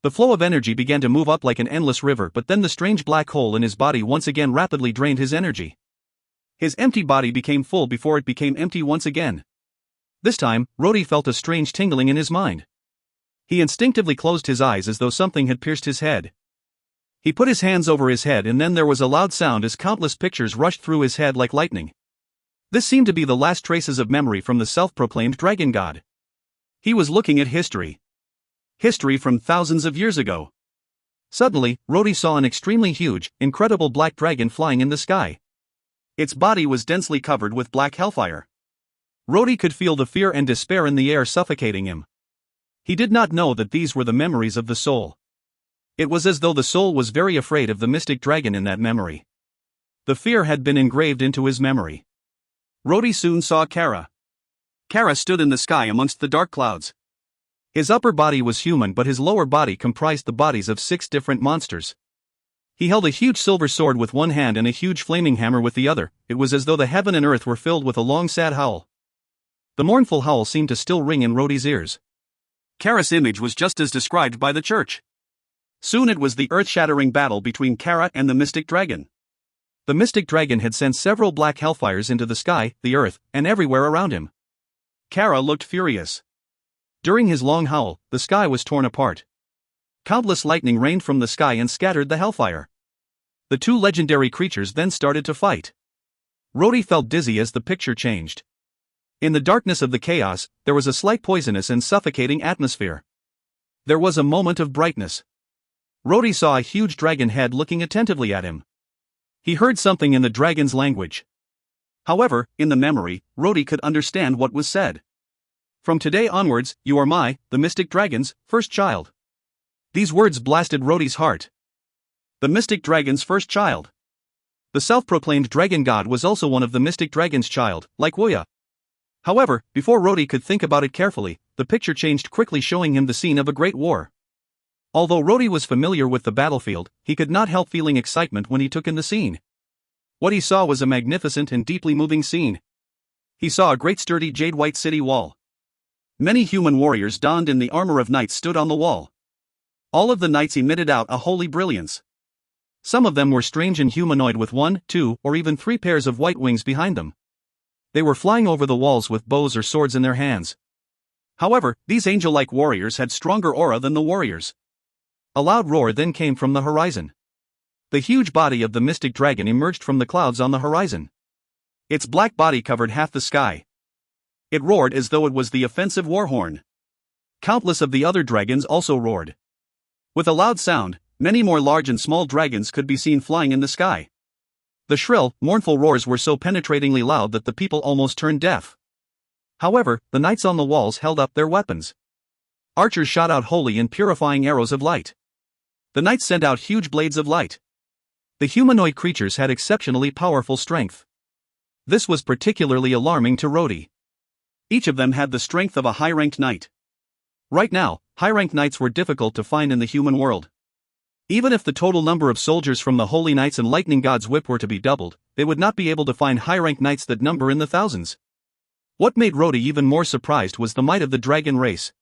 The flow of energy began to move up like an endless river, but then the strange black hole in his body once again rapidly drained his energy. His empty body became full before it became empty once again. This time, Rhodey felt a strange tingling in his mind. He instinctively closed his eyes as though something had pierced his head. He put his hands over his head and then there was a loud sound as countless pictures rushed through his head like lightning. This seemed to be the last traces of memory from the self-proclaimed dragon god. He was looking at history. History from thousands of years ago. Suddenly, Rhodey saw an extremely huge, incredible black dragon flying in the sky. Its body was densely covered with black hellfire. Rhodey could feel the fear and despair in the air suffocating him. He did not know that these were the memories of the soul. It was as though the soul was very afraid of the mystic dragon in that memory. The fear had been engraved into his memory. Rhodey soon saw Kara. Kara stood in the sky amongst the dark clouds. His upper body was human, but his lower body comprised the bodies of 6 different monsters. He held a huge silver sword with one hand and a huge flaming hammer with the other. It was as though the heaven and earth were filled with a long sad howl. The mournful howl seemed to still ring in Rhodey's ears. Kara's image was just as described by the church. Soon it was the earth-shattering battle between Kara and the mystic dragon. The mystic dragon had sent several black hellfires into the sky, the earth, and everywhere around him. Kara looked furious. During his long howl, the sky was torn apart. Countless lightning rained from the sky and scattered the hellfire. The 2 legendary creatures then started to fight. Rhodey felt dizzy as the picture changed. In the darkness of the chaos, there was a slight poisonous and suffocating atmosphere. There was a moment of brightness. Rhodey saw a huge dragon head looking attentively at him. He heard something in the dragon's language. However, in the memory, Rhodey could understand what was said. From today onwards, you are the mystic dragon's, first child. These words blasted Rhodey's heart. The mystic dragon's first child. The self-proclaimed dragon god was also one of the mystic dragon's child, like Wuya. However, before Rhodey could think about it carefully, the picture changed quickly, showing him the scene of a great war. Although Rhodey was familiar with the battlefield, he could not help feeling excitement when he took in the scene. What he saw was a magnificent and deeply moving scene. He saw a great sturdy jade-white city wall. Many human warriors donned in the armor of knights stood on the wall. All of the knights emitted out a holy brilliance. Some of them were strange and humanoid with 1, 2, or even 3 pairs of white wings behind them. They were flying over the walls with bows or swords in their hands. However, these angel-like warriors had stronger aura than the warriors. A loud roar then came from the horizon. The huge body of the mystic dragon emerged from the clouds on the horizon. Its black body covered half the sky. It roared as though it was the offensive war horn. Countless of the other dragons also roared. With a loud sound, many more large and small dragons could be seen flying in the sky. The shrill, mournful roars were so penetratingly loud that the people almost turned deaf. However, the knights on the walls held up their weapons. Archers shot out holy and purifying arrows of light. The knights sent out huge blades of light. The humanoid creatures had exceptionally powerful strength. This was particularly alarming to Rhodey. Each of them had the strength of a high-ranked knight. Right now, high-ranked knights were difficult to find in the human world. Even if the total number of soldiers from the Holy Knights and Lightning God's Whip were to be doubled, they would not be able to find high-ranked knights that number in the thousands. What made Rhodey even more surprised was the might of the dragon race.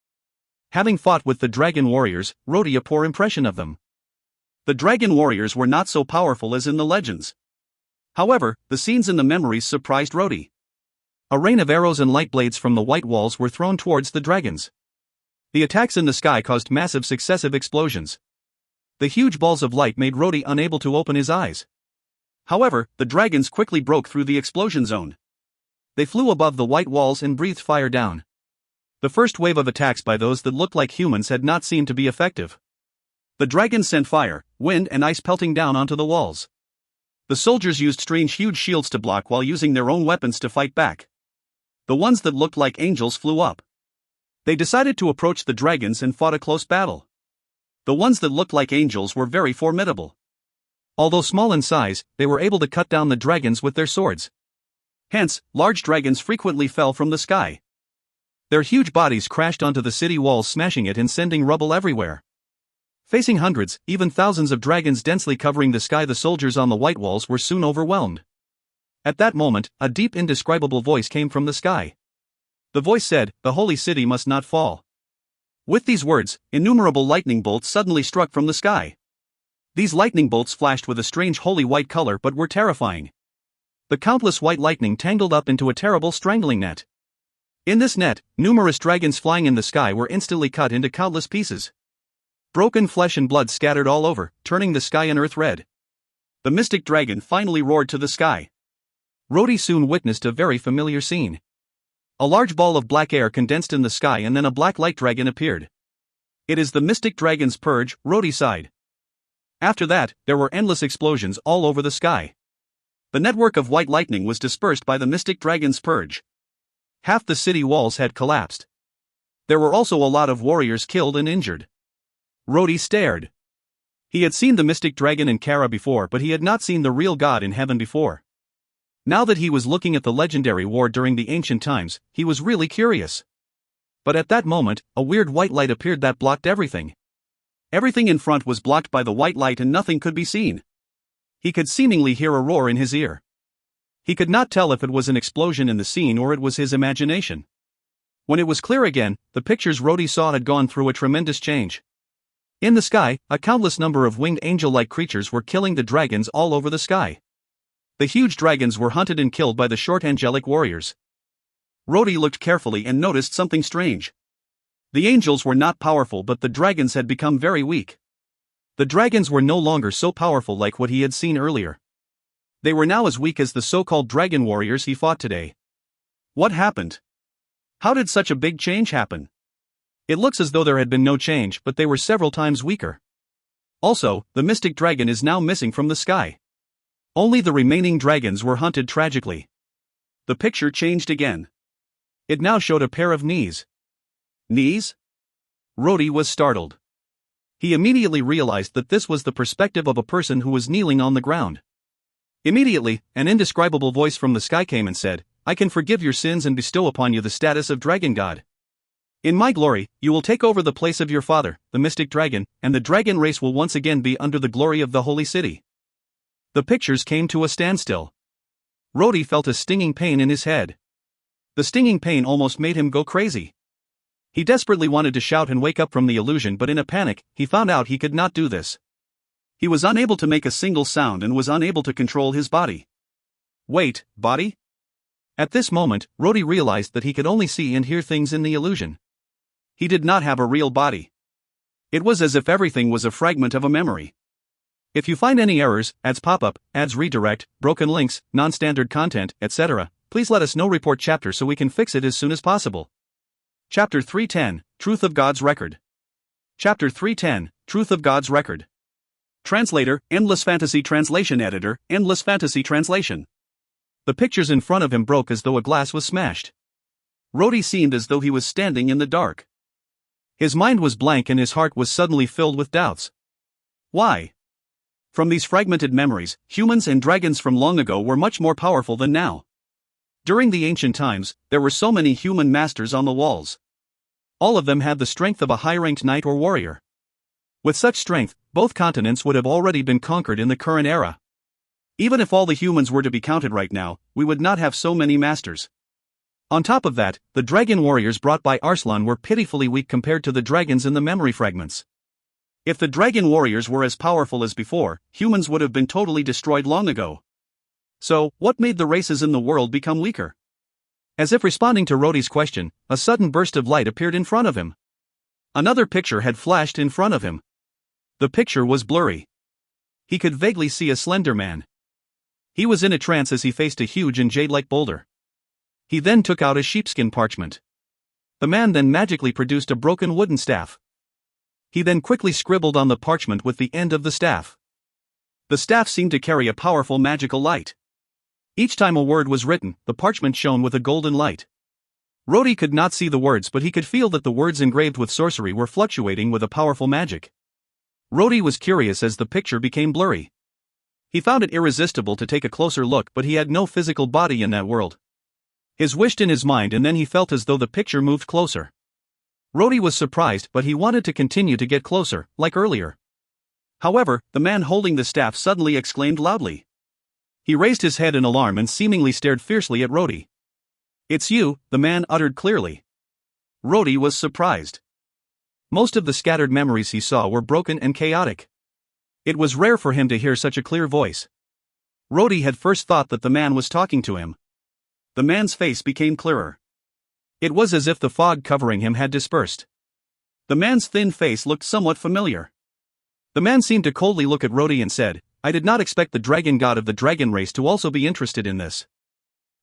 Having fought with the dragon warriors, Rhodey a poor impression of them. The dragon warriors were not so powerful as in the legends. However, the scenes in the memories surprised Rhodey. A rain of arrows and light blades from the white walls were thrown towards the dragons. The attacks in the sky caused massive successive explosions. The huge balls of light made Rhodey unable to open his eyes. However, the dragons quickly broke through the explosion zone. They flew above the white walls and breathed fire down. The first wave of attacks by those that looked like humans had not seemed to be effective. The dragons sent fire, wind and ice pelting down onto the walls. The soldiers used strange huge shields to block while using their own weapons to fight back. The ones that looked like angels flew up. They decided to approach the dragons and fought a close battle. The ones that looked like angels were very formidable. Although small in size, they were able to cut down the dragons with their swords. Hence, large dragons frequently fell from the sky. Their huge bodies crashed onto the city walls, smashing it and sending rubble everywhere. Facing hundreds, even thousands of dragons densely covering the sky, the soldiers on the white walls were soon overwhelmed. At that moment, a deep, indescribable voice came from the sky. The voice said, "The holy city must not fall." With these words, innumerable lightning bolts suddenly struck from the sky. These lightning bolts flashed with a strange holy white color but were terrifying. The countless white lightning tangled up into a terrible strangling net. In this net, numerous dragons flying in the sky were instantly cut into countless pieces. Broken flesh and blood scattered all over, turning the sky and earth red. The mystic dragon finally roared to the sky. Rhodey soon witnessed a very familiar scene. A large ball of black air condensed in the sky and then a black light dragon appeared. "It is the mystic dragon's purge," Rhodey sighed. After that, there were endless explosions all over the sky. The network of white lightning was dispersed by the mystic dragon's purge. Half the city walls had collapsed. There were also a lot of warriors killed and injured. Rhodey stared. He had seen the mystic dragon in Kara before, but he had not seen the real god in heaven before. Now that he was looking at the legendary war during the ancient times, he was really curious. But at that moment, a weird white light appeared that blocked everything. Everything in front was blocked by the white light and nothing could be seen. He could seemingly hear a roar in his ear. He could not tell if it was an explosion in the scene or it was his imagination. When it was clear again, the pictures Rhodey saw had gone through a tremendous change. In the sky, a countless number of winged angel-like creatures were killing the dragons all over the sky. The huge dragons were hunted and killed by the short angelic warriors. Rhodey looked carefully and noticed something strange. The angels were not powerful, but the dragons had become very weak. The dragons were no longer so powerful like what he had seen earlier. They were now as weak as the so-called dragon warriors he fought today. What happened? How did such a big change happen? It looks as though there had been no change, but they were several times weaker. Also, the mystic dragon is now missing from the sky. Only the remaining dragons were hunted tragically. The picture changed again. It now showed a pair of knees. Knees? Rhodey was startled. He immediately realized that this was the perspective of a person who was kneeling on the ground. Immediately, an indescribable voice from the sky came and said, "I can forgive your sins and bestow upon you the status of dragon god. In my glory, you will take over the place of your father, the mystic dragon, and the dragon race will once again be under the glory of the holy city." The pictures came to a standstill. Rhodey felt a stinging pain in his head. The stinging pain almost made him go crazy. He desperately wanted to shout and wake up from the illusion, but in a panic, he found out he could not do this. He was unable to make a single sound and was unable to control his body. Wait, body? At this moment, Rhodey realized that he could only see and hear things in the illusion. He did not have a real body. It was as if everything was a fragment of a memory. If you find any errors, ads pop up, ads redirect, broken links, non-standard content, etc., please let us know. Report chapter so we can fix it as soon as possible. Chapter 310, Truth of God's Record. Chapter 310, Truth of God's Record. Translator, Endless Fantasy Translation Editor, Endless Fantasy Translation. The pictures in front of him broke as though a glass was smashed. Rhodey seemed as though he was standing in the dark. His mind was blank and his heart was suddenly filled with doubts. Why? From these fragmented memories, humans and dragons from long ago were much more powerful than now. During the ancient times, there were so many human masters on the walls. All of them had the strength of a high-ranked knight or warrior. With such strength, both continents would have already been conquered in the current era. Even if all the humans were to be counted right now, we would not have so many masters. On top of that, the dragon warriors brought by Arslan were pitifully weak compared to the dragons in the memory fragments. If the dragon warriors were as powerful as before, humans would have been totally destroyed long ago. So, what made the races in the world become weaker? As if responding to Rhodey's question, a sudden burst of light appeared in front of him. Another picture had flashed in front of him. The picture was blurry. He could vaguely see a slender man. He was in a trance as he faced a huge and jade-like boulder. He then took out a sheepskin parchment. The man then magically produced a broken wooden staff. He then quickly scribbled on the parchment with the end of the staff. The staff seemed to carry a powerful magical light. Each time a word was written, the parchment shone with a golden light. Rhodey could not see the words, but he could feel that the words engraved with sorcery were fluctuating with a powerful magic. Rhodey was curious as the picture became blurry. He found it irresistible to take a closer look, but he had no physical body in that world. His wished in his mind, and then he felt as though the picture moved closer. Rhodey was surprised, but he wanted to continue to get closer, like earlier. However, the man holding the staff suddenly exclaimed loudly. He raised his head in alarm and seemingly stared fiercely at Rhodey. "It's you," the man uttered clearly. Rhodey was surprised. Most of the scattered memories he saw were broken and chaotic. It was rare for him to hear such a clear voice. Rhodey had first thought that the man was talking to him. The man's face became clearer. It was as if the fog covering him had dispersed. The man's thin face looked somewhat familiar. The man seemed to coldly look at Rhodey and said, "I did not expect the dragon god of the dragon race to also be interested in this."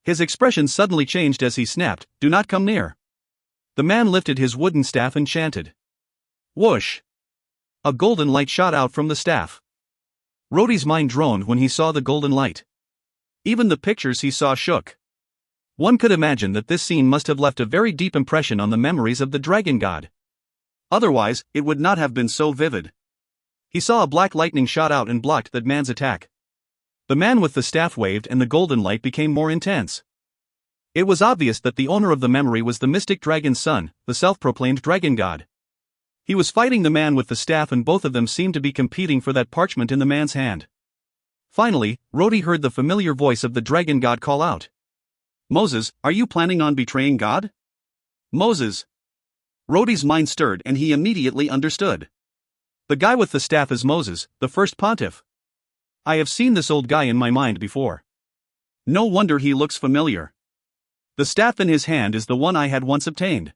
His expression suddenly changed as he snapped, "Do not come near." The man lifted his wooden staff and chanted. Whoosh! A golden light shot out from the staff. Rhodey's mind droned when he saw the golden light. Even the pictures he saw shook. One could imagine that this scene must have left a very deep impression on the memories of the dragon god. Otherwise, it would not have been so vivid. He saw a black lightning shot out and blocked that man's attack. The man with the staff waved and the golden light became more intense. It was obvious that the owner of the memory was the mystic dragon's son, the self-proclaimed dragon god. He was fighting the man with the staff, and both of them seemed to be competing for that parchment in the man's hand. Finally, Rhodey heard the familiar voice of the dragon god call out. "Moses, are you planning on betraying God?" Moses. Rhodey's mind stirred and he immediately understood. The guy with the staff is Moses, the first pontiff. I have seen this old guy in my mind before. No wonder he looks familiar. The staff in his hand is the one I had once obtained.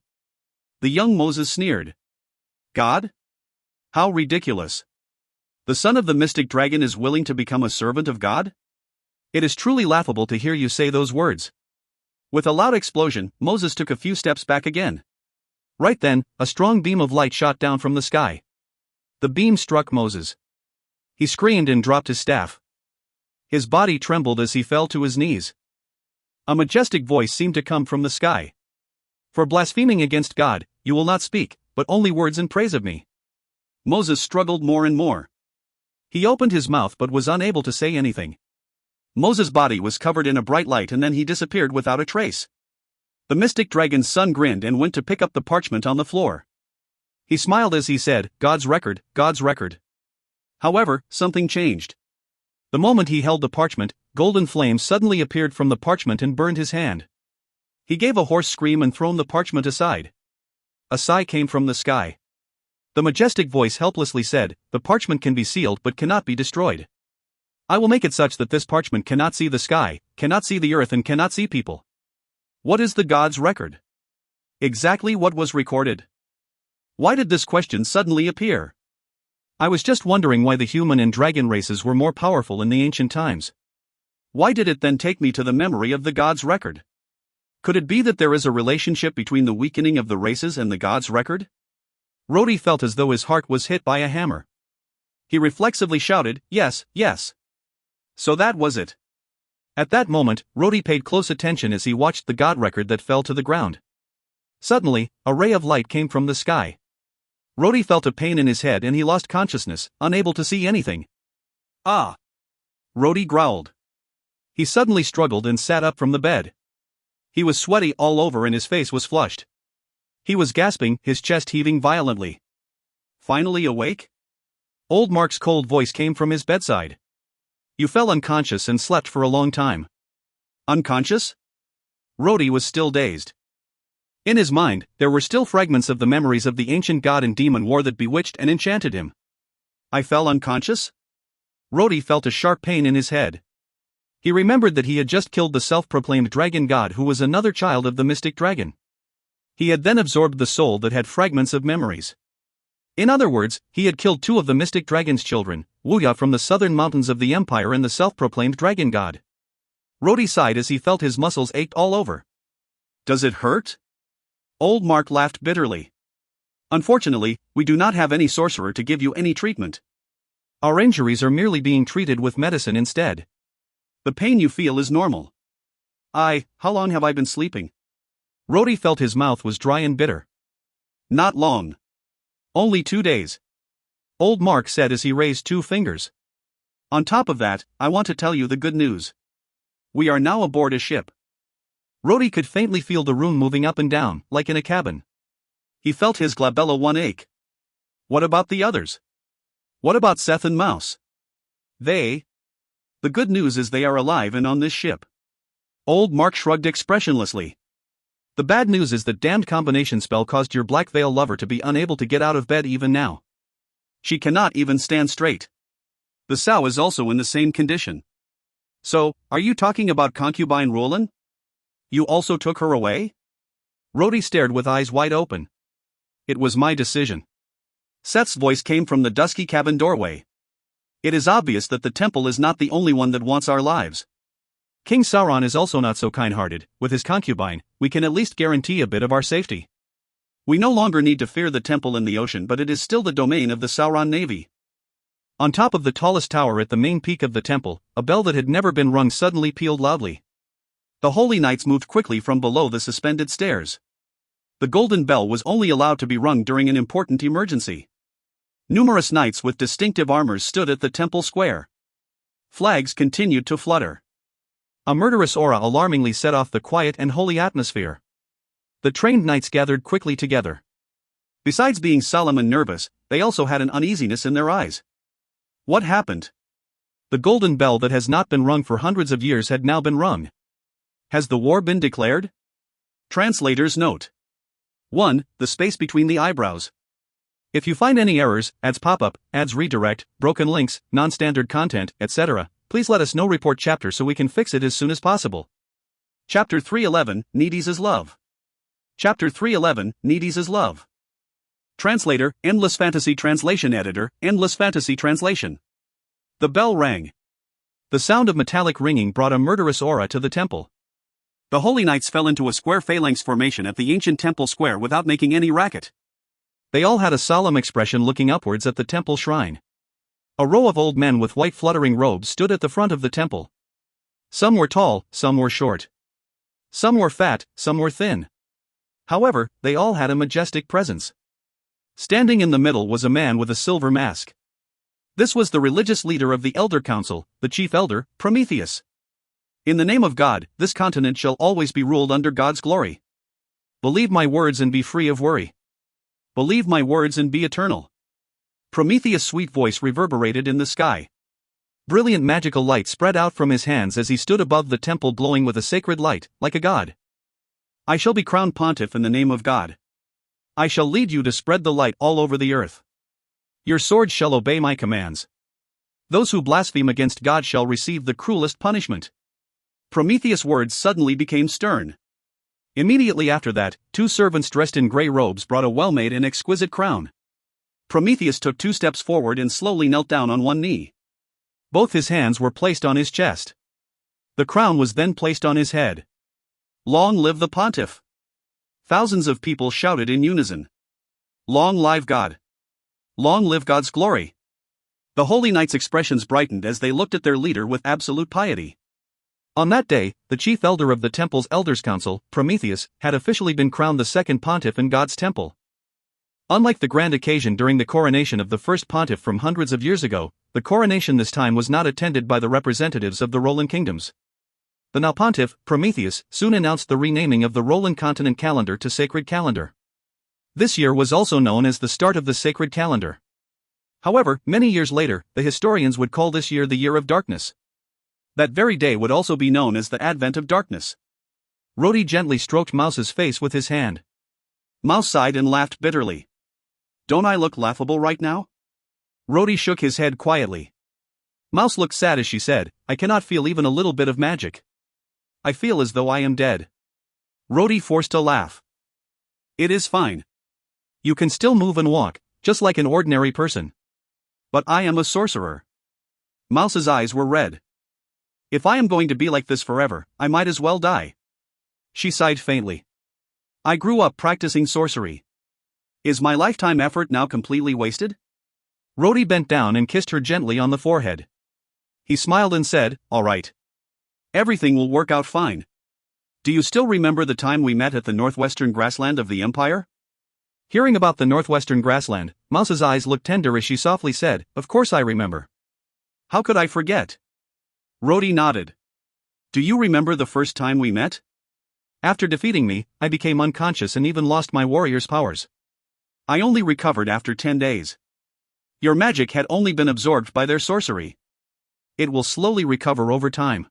The young Moses sneered. God? How ridiculous. The son of the mystic dragon is willing to become a servant of God? It is truly laughable to hear you say those words. With a loud explosion, Moses took a few steps back again. Right then, a strong beam of light shot down from the sky. The beam struck Moses. He screamed and dropped his staff. His body trembled as he fell to his knees. A majestic voice seemed to come from the sky. "For blaspheming against God, you will not speak, but only words in praise of me." Moses struggled more and more. He opened his mouth but was unable to say anything. Moses' body was covered in a bright light and then he disappeared without a trace. The mystic dragon's son grinned and went to pick up the parchment on the floor. He smiled as he said, "God's record, God's record." However, something changed. The moment he held the parchment, golden flames suddenly appeared from the parchment and burned his hand. He gave a hoarse scream and thrown the parchment aside. A sigh came from the sky. The majestic voice helplessly said, "The parchment can be sealed but cannot be destroyed. I will make it such that this parchment cannot see the sky, cannot see the earth, and cannot see people." What is the God's record? Exactly what was recorded? Why did this question suddenly appear? I was just wondering why the human and dragon races were more powerful in the ancient times. Why did it then take me to the memory of the God's record? Could it be that there is a relationship between the weakening of the races and the God's record? Rhodey felt as though his heart was hit by a hammer. He reflexively shouted, "Yes, yes." So that was it. At that moment, Rhodey paid close attention as he watched the God record that fell to the ground. Suddenly, a ray of light came from the sky. Rhodey felt a pain in his head and he lost consciousness, unable to see anything. "Ah!" Rhodey growled. He suddenly struggled and sat up from the bed. He was sweaty all over and his face was flushed. He was gasping, his chest heaving violently. "Finally awake?" Old Mark's cold voice came from his bedside. "You fell unconscious and slept for a long time." Unconscious? Rhodey was still dazed. In his mind, there were still fragments of the memories of the ancient god and demon war that bewitched and enchanted him. I fell unconscious? Rhodey felt a sharp pain in his head. He remembered that he had just killed the self-proclaimed dragon god who was another child of the mystic dragon. He had then absorbed the soul that had fragments of memories. In other words, he had killed two of the mystic dragon's children, Wuya from the southern mountains of the empire and the self-proclaimed dragon god. Rhodey sighed as he felt his muscles ached all over. Does it hurt? Old Mark laughed bitterly. Unfortunately, we do not have any sorcerer to give you any treatment. Our injuries are merely being treated with medicine instead. The pain you feel is normal. How long have I been sleeping? Rhodey felt his mouth was dry and bitter. Not long. Only 2 days. Old Mark said as he raised 2 fingers. On top of that, I want to tell you the good news. We are now aboard a ship. Rhodey could faintly feel the room moving up and down, like in a cabin. He felt his glabella 1 ache. What about the others? What about Seth and Mouse? The good news is they are alive and on this ship. Old Mark shrugged expressionlessly. The bad news is that damned combination spell caused your Black Veil lover to be unable to get out of bed even now. She cannot even stand straight. The sow is also in the same condition. So, are you talking about concubine Roland? You also took her away? Rhodey stared with eyes wide open. It was my decision. Seth's voice came from the dusky cabin doorway. It is obvious that the temple is not the only one that wants our lives. King Sauron is also not so kind-hearted. With his concubine, we can at least guarantee a bit of our safety. We no longer need to fear the temple in the ocean, but it is still the domain of the Sauron navy. On top of the tallest tower at the main peak of the temple, a bell that had never been rung suddenly pealed loudly. The holy knights moved quickly from below the suspended stairs. The golden bell was only allowed to be rung during an important emergency. Numerous knights with distinctive armors stood at the temple square. Flags continued to flutter. A murderous aura alarmingly set off the quiet and holy atmosphere. The trained knights gathered quickly together. Besides being solemn and nervous, they also had an uneasiness in their eyes. What happened? The golden bell that has not been rung for hundreds of years had now been rung. Has the war been declared? Translator's note. 1. The space between the eyebrows. If you find any errors, ads pop-up, ads redirect, broken links, non-standard content, etc., please let us know. Report chapter so we can fix it as soon as possible. Chapter 311, Needy's is Love. Chapter 311, Needy's is Love. Translator, Endless Fantasy Translation Editor, Endless Fantasy Translation. The bell rang. The sound of metallic ringing brought a murderous aura to the temple. The holy knights fell into a square phalanx formation at the ancient temple square without making any racket. They all had a solemn expression looking upwards at the temple shrine. A row of old men with white fluttering robes stood at the front of the temple. Some were tall, some were short. Some were fat, some were thin. However, they all had a majestic presence. Standing in the middle was a man with a silver mask. This was the religious leader of the Elder Council, the chief elder, Prometheus. In the name of God, this continent shall always be ruled under God's glory. Believe my words and be free of worry. Believe my words and be eternal. Prometheus' sweet voice reverberated in the sky. Brilliant magical light spread out from his hands as he stood above the temple glowing with a sacred light, like a god. I shall be crowned pontiff in the name of God. I shall lead you to spread the light all over the earth. Your swords shall obey my commands. Those who blaspheme against God shall receive the cruelest punishment. Prometheus' words suddenly became stern. Immediately after that, 2 servants dressed in grey robes brought a well-made and exquisite crown. Prometheus took 2 steps forward and slowly knelt down on one knee. Both his hands were placed on his chest. The crown was then placed on his head. Long live the pontiff! Thousands of people shouted in unison. Long live God! Long live God's glory! The holy knights' expressions brightened as they looked at their leader with absolute piety. On that day, the chief elder of the temple's elders' council, Prometheus, had officially been crowned the second pontiff in God's temple. Unlike the grand occasion during the coronation of the first pontiff from hundreds of years ago, the coronation this time was not attended by the representatives of the Roland kingdoms. The now pontiff, Prometheus, soon announced the renaming of the Roland continent calendar to Sacred Calendar. This year was also known as the start of the Sacred Calendar. However, many years later, the historians would call this year the Year of Darkness. That very day would also be known as the Advent of Darkness. Rhodey gently stroked Mouse's face with his hand. Mouse sighed and laughed bitterly. Don't I look laughable right now? Rhodey shook his head quietly. Mouse looked sad as she said, I cannot feel even a little bit of magic. I feel as though I am dead. Rhodey forced a laugh. It is fine. You can still move and walk, just like an ordinary person. But I am a sorcerer. Mouse's eyes were red. If I am going to be like this forever, I might as well die. She sighed faintly. I grew up practicing sorcery. Is my lifetime effort now completely wasted? Rhodey bent down and kissed her gently on the forehead. He smiled and said, all right. Everything will work out fine. Do you still remember the time we met at the northwestern grassland of the Empire? Hearing about the northwestern grassland, Mouse's eyes looked tender as she softly said, of course I remember. How could I forget? Rhodey nodded. Do you remember the first time we met? After defeating me, I became unconscious and even lost my warrior's powers. I only recovered after 10 days. Your magic had only been absorbed by their sorcery. It will slowly recover over time.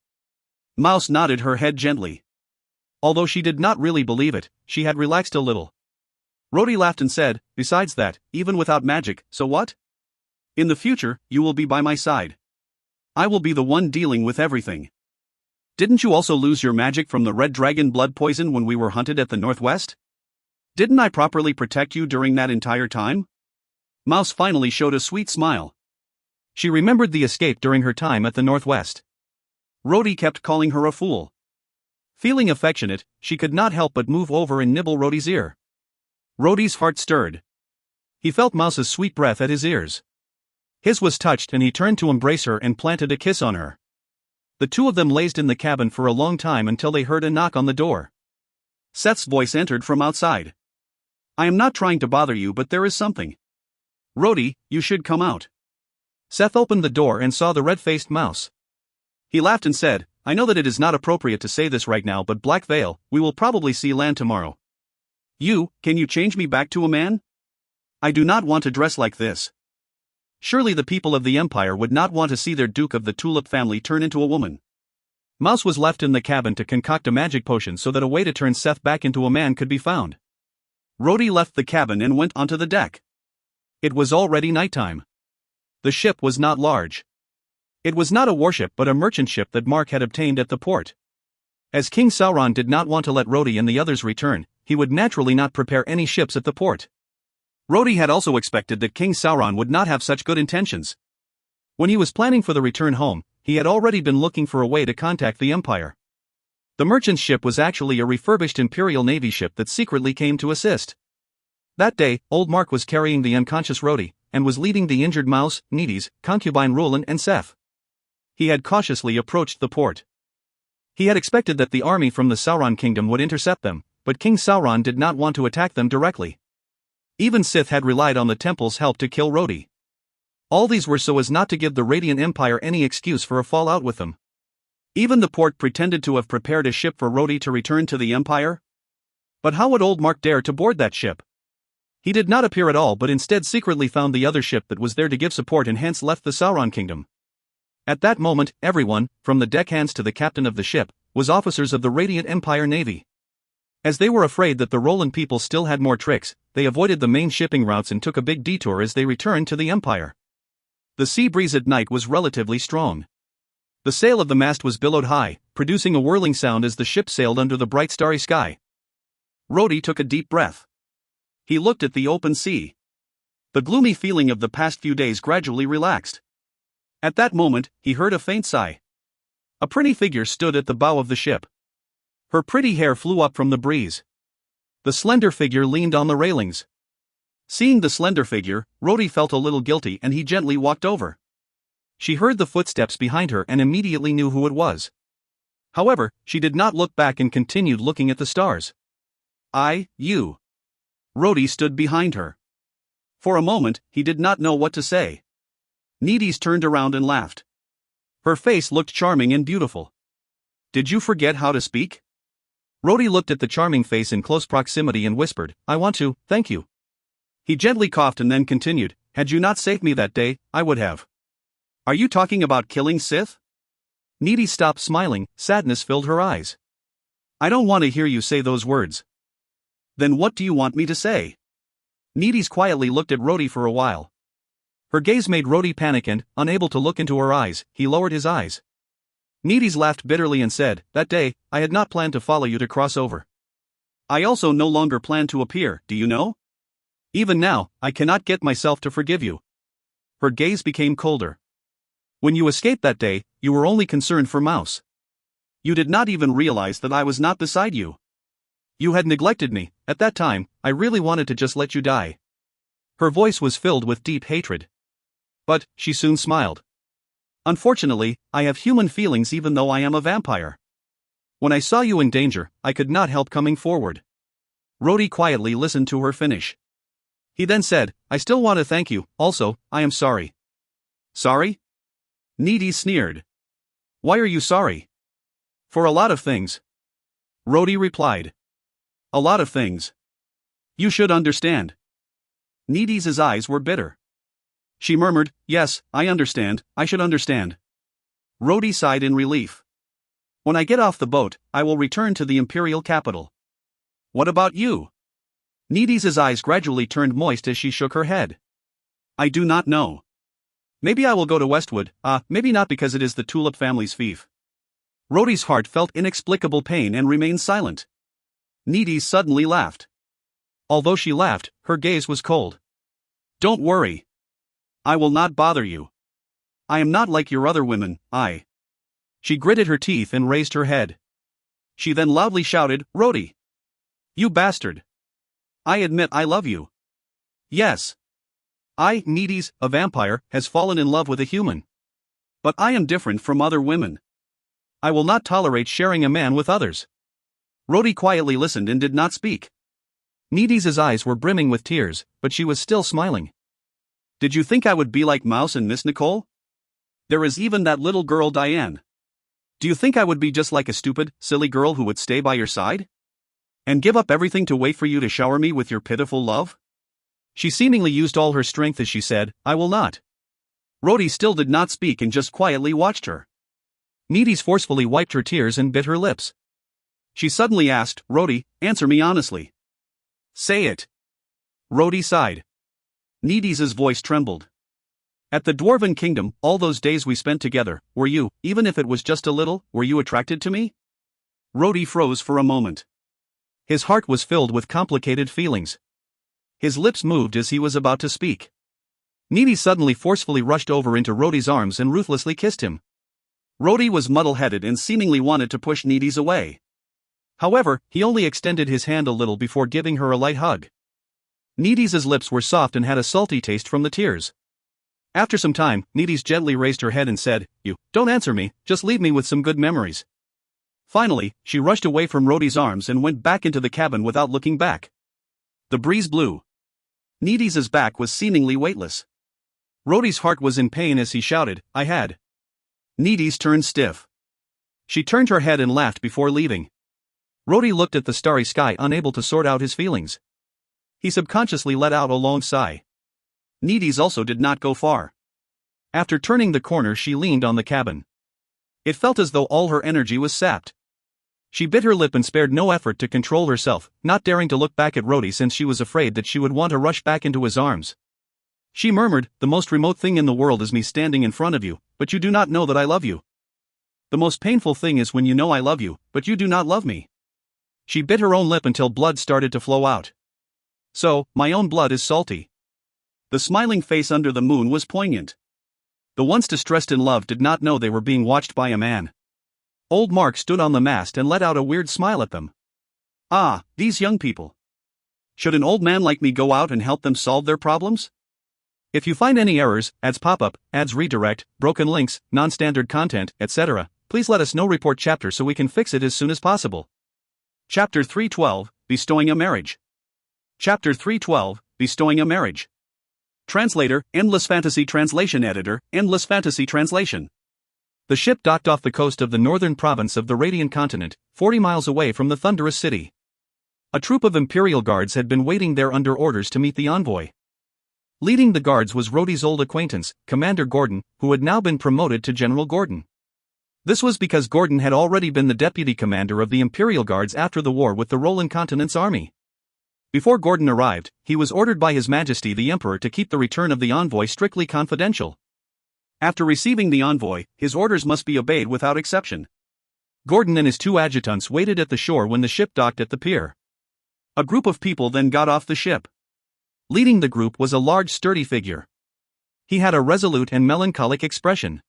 Mouse nodded her head gently. Although she did not really believe it, she had relaxed a little. Rhodey laughed and said, besides that, even without magic, so what? In the future, you will be by my side. I will be the one dealing with everything. Didn't you also lose your magic from the red dragon blood poison when we were hunted at the northwest? Didn't I properly protect you during that entire time? Mouse finally showed a sweet smile. She remembered the escape during her time at the northwest. Rhodey kept calling her a fool. Feeling affectionate, she could not help but move over and nibble Rhodey's ear. Rhodey's heart stirred. He felt Mouse's sweet breath at his ears. His was touched and he turned to embrace her and planted a kiss on her. The two of them lazed in the cabin for a long time until they heard a knock on the door. Seth's voice entered from outside. I am not trying to bother you, but there is something. Rhodey, you should come out. Seth opened the door and saw the red-faced Mouse. He laughed and said, I know that it is not appropriate to say this right now, but Black Veil, we will probably see Lan tomorrow. Can you change me back to a man? I do not want to dress like this. Surely the people of the Empire would not want to see their Duke of the Tulip family turn into a woman. Mouse was left in the cabin to concoct a magic potion so that a way to turn Seth back into a man could be found. Rhodey left the cabin and went onto the deck. It was already nighttime. The ship was not large. It was not a warship but a merchant ship that Mark had obtained at the port. As King Sauron did not want to let Rhodey and the others return, he would naturally not prepare any ships at the port. Rhodey had also expected that King Sauron would not have such good intentions. When he was planning for the return home, he had already been looking for a way to contact the Empire. The merchant ship was actually a refurbished Imperial Navy ship that secretly came to assist. That day, old Mark was carrying the unconscious Rhodey, and was leading the injured Mouse, Needy's, concubine Roland and Seth. He had cautiously approached the port. He had expected that the army from the Sauron kingdom would intercept them, but King Sauron did not want to attack them directly. Even Sith had relied on the temple's help to kill Rhodey. All these were so as not to give the Radiant Empire any excuse for a fallout with them. Even the port pretended to have prepared a ship for Rhodey to return to the Empire. But how would old Mark dare to board that ship? He did not appear at all but instead secretly found the other ship that was there to give support and hence left the Sauron kingdom. At that moment, everyone, from the deckhands to the captain of the ship, was officers of the Radiant Empire Navy. As they were afraid that the Roland people still had more tricks, they avoided the main shipping routes and took a big detour as they returned to the Empire. The sea breeze at night was relatively strong. The sail of the mast was billowed high, producing a whirling sound as the ship sailed under the bright starry sky. Rhodey took a deep breath. He looked at the open sea. The gloomy feeling of the past few days gradually relaxed. At that moment, he heard a faint sigh. A pretty figure stood at the bow of the ship. Her pretty hair flew up from the breeze. The slender figure leaned on the railings. Seeing the slender figure, Rhodey felt a little guilty and he gently walked over. She heard the footsteps behind her and immediately knew who it was. However, she did not look back and continued looking at the stars. You. Rhodey stood behind her. For a moment, he did not know what to say. Needy's turned around and laughed. Her face looked charming and beautiful. Did you forget how to speak? Rhodey looked at the charming face in close proximity and whispered, I want to, thank you. He gently coughed and then continued, had you not saved me that day, I would have. Are you talking about killing Sith? Needy stopped smiling, sadness filled her eyes. I don't want to hear you say those words. Then what do you want me to say? Needy's quietly looked at Rhodey for a while. Her gaze made Rhodey panic and, unable to look into her eyes, he lowered his eyes. Needy's laughed bitterly and said, that day, I had not planned to follow you to cross over. I also no longer plan to appear, do you know? Even now, I cannot get myself to forgive you. Her gaze became colder. When you escaped that day, you were only concerned for Mouse. You did not even realize that I was not beside you. You had neglected me. At that time, I really wanted to just let you die. Her voice was filled with deep hatred. But, she soon smiled. Unfortunately, I have human feelings even though I am a vampire. When I saw you in danger, I could not help coming forward. Rhodey quietly listened to her finish. He then said, I still want to thank you, also, I am sorry. Sorry? Needy sneered. Why are you sorry? For a lot of things. Rhodey replied. A lot of things. You should understand. Needy's eyes were bitter. She murmured, yes, I understand, I should understand. Rhodey sighed in relief. When I get off the boat, I will return to the Imperial capital. What about you? Needy's eyes gradually turned moist as she shook her head. I do not know. Maybe I will go to Westwood, maybe not because it is the Tulip family's fief. Rhodey's heart felt inexplicable pain and remained silent. Needy suddenly laughed. Although she laughed, her gaze was cold. Don't worry. I will not bother you. I am not like your other women, She gritted her teeth and raised her head. She then loudly shouted, Rhodey! You bastard! I admit I love you. Yes. Needy's, a vampire, has fallen in love with a human. But I am different from other women. I will not tolerate sharing a man with others. Rhodey quietly listened and did not speak. Needy's eyes were brimming with tears, but she was still smiling. Did you think I would be like Mouse and Miss Nicole? There is even that little girl Diane. Do you think I would be just like a stupid, silly girl who would stay by your side? And give up everything to wait for you to shower me with your pitiful love? She seemingly used all her strength as she said, I will not. Rhodey still did not speak and just quietly watched her. Needy's forcefully wiped her tears and bit her lips. She suddenly asked, Rhodey, answer me honestly. Say it. Rhodey sighed. Needy's voice trembled. At the Dwarven Kingdom, all those days we spent together, were you, even if it was just a little, were you attracted to me? Rhodey froze for a moment. His heart was filled with complicated feelings. His lips moved as he was about to speak. Needy suddenly forcefully rushed over into Rhodey's arms and ruthlessly kissed him. Rhodey was muddle-headed and seemingly wanted to push Needy's away. However, he only extended his hand a little before giving her a light hug. Needy's lips were soft and had a salty taste from the tears. After some time, Needy's gently raised her head and said, You, don't answer me, just leave me with some good memories. Finally, she rushed away from Rhodey's arms and went back into the cabin without looking back. The breeze blew. Needy's back was seemingly weightless. Rhodey's heart was in pain as he shouted, I had. Needy's turned stiff. She turned her head and laughed before leaving. Rhodey looked at the starry sky, unable to sort out his feelings. He subconsciously let out a long sigh. Needy's also did not go far. After turning the corner, she leaned on the cabin. It felt as though all her energy was sapped. She bit her lip and spared no effort to control herself, not daring to look back at Rhodey since she was afraid that she would want to rush back into his arms. She murmured, The most remote thing in the world is me standing in front of you, but you do not know that I love you. The most painful thing is when you know I love you, but you do not love me. She bit her own lip until blood started to flow out. So, my own blood is salty. The smiling face under the moon was poignant. The once distressed in love did not know they were being watched by a man. Old Mark stood on the mast and let out a weird smile at them. Ah, these young people. Should an old man like me go out and help them solve their problems? If you find any errors, ads pop up, ads redirect, broken links, non-standard content, etc., please let us know. Report chapter so we can fix it as soon as possible. Chapter 312, Bestowing a Marriage. Chapter 312, Bestowing a Marriage. Translator, Endless Fantasy Translation Editor, Endless Fantasy Translation. The ship docked off the coast of the northern province of the Radiant Continent, 40 miles away from the Thunderous City. A troop of Imperial guards had been waiting there under orders to meet the envoy. Leading the guards was Rhodey's old acquaintance, Commander Gordon, who had now been promoted to General Gordon. This was because Gordon had already been the deputy commander of the Imperial Guards after the war with the Roland Continent's army. Before Gordon arrived, he was ordered by His Majesty the Emperor to keep the return of the envoy strictly confidential. After receiving the envoy, his orders must be obeyed without exception. Gordon and his two adjutants waited at the shore when the ship docked at the pier. A group of people then got off the ship. Leading the group was a large sturdy figure. He had a resolute and melancholic expression.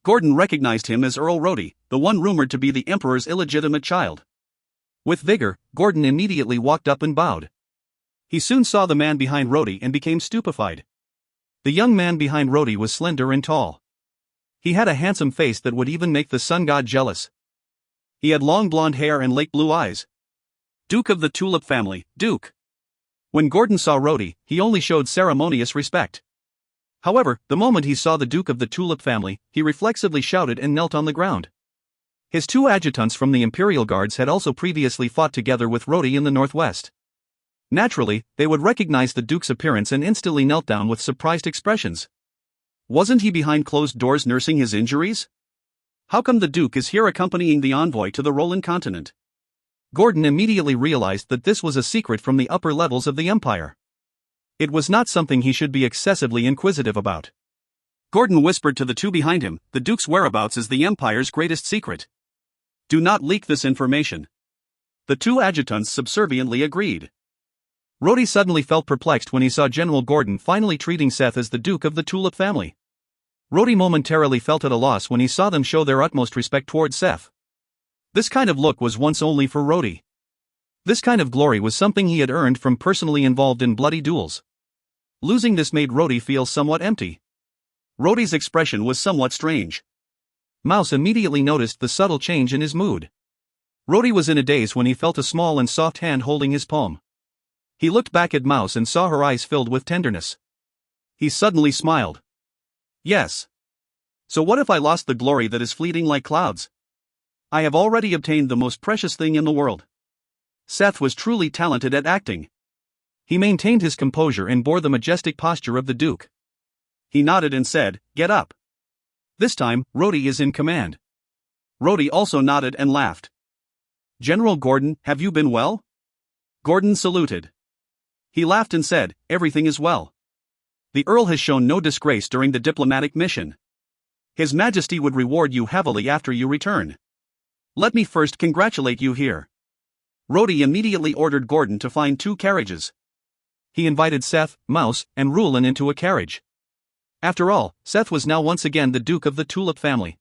Gordon recognized him as Earl Rhodey, the one rumored to be the Emperor's illegitimate child. With vigor, Gordon immediately walked up and bowed. He soon saw the man behind Rhodey and became stupefied. The young man behind Rhodey was slender and tall. He had a handsome face that would even make the sun god jealous. He had long blonde hair and lake blue eyes. Duke of the Tulip family, Duke. When Gordon saw Rhodey, he only showed ceremonious respect. However, the moment he saw the Duke of the Tulip family, he reflexively shouted and knelt on the ground. His two adjutants from the Imperial Guards had also previously fought together with Rhodey in the northwest. Naturally, they would recognize the Duke's appearance and instantly knelt down with surprised expressions. Wasn't he behind closed doors nursing his injuries? How come the Duke is here accompanying the envoy to the Roland continent? Gordon immediately realized that this was a secret from the upper levels of the Empire. It was not something he should be excessively inquisitive about. Gordon whispered to the two behind him, the Duke's whereabouts is the Empire's greatest secret. Do not leak this information. The two adjutants subserviently agreed. Rhodey suddenly felt perplexed when he saw General Gordon finally treating Seth as the Duke of the Tulip family. Rhodey momentarily felt at a loss when he saw them show their utmost respect towards Seth. This kind of look was once only for Rhodey. This kind of glory was something he had earned from personally involved in bloody duels. Losing this made Rhodey feel somewhat empty. Rhodey's expression was somewhat strange. Mouse immediately noticed the subtle change in his mood. Rhodey was in a daze when he felt a small and soft hand holding his palm. He looked back at Mouse and saw her eyes filled with tenderness. He suddenly smiled. Yes. So what if I lost the glory that is fleeting like clouds? I have already obtained the most precious thing in the world. Seth was truly talented at acting. He maintained his composure and bore the majestic posture of the Duke. He nodded and said, "Get up." This time, Rhodey is in command. Rhodey also nodded and laughed. General Gordon, have you been well? Gordon saluted. He laughed and said, "Everything is well. The Earl has shown no disgrace during the diplomatic mission. His Majesty would reward you heavily after you return. Let me first congratulate you here." Rhodey immediately ordered Gordon to find 2 carriages. He invited Seth, Mouse, and Rulin into a carriage. After all, Seth was now once again the Duke of the Tulip family.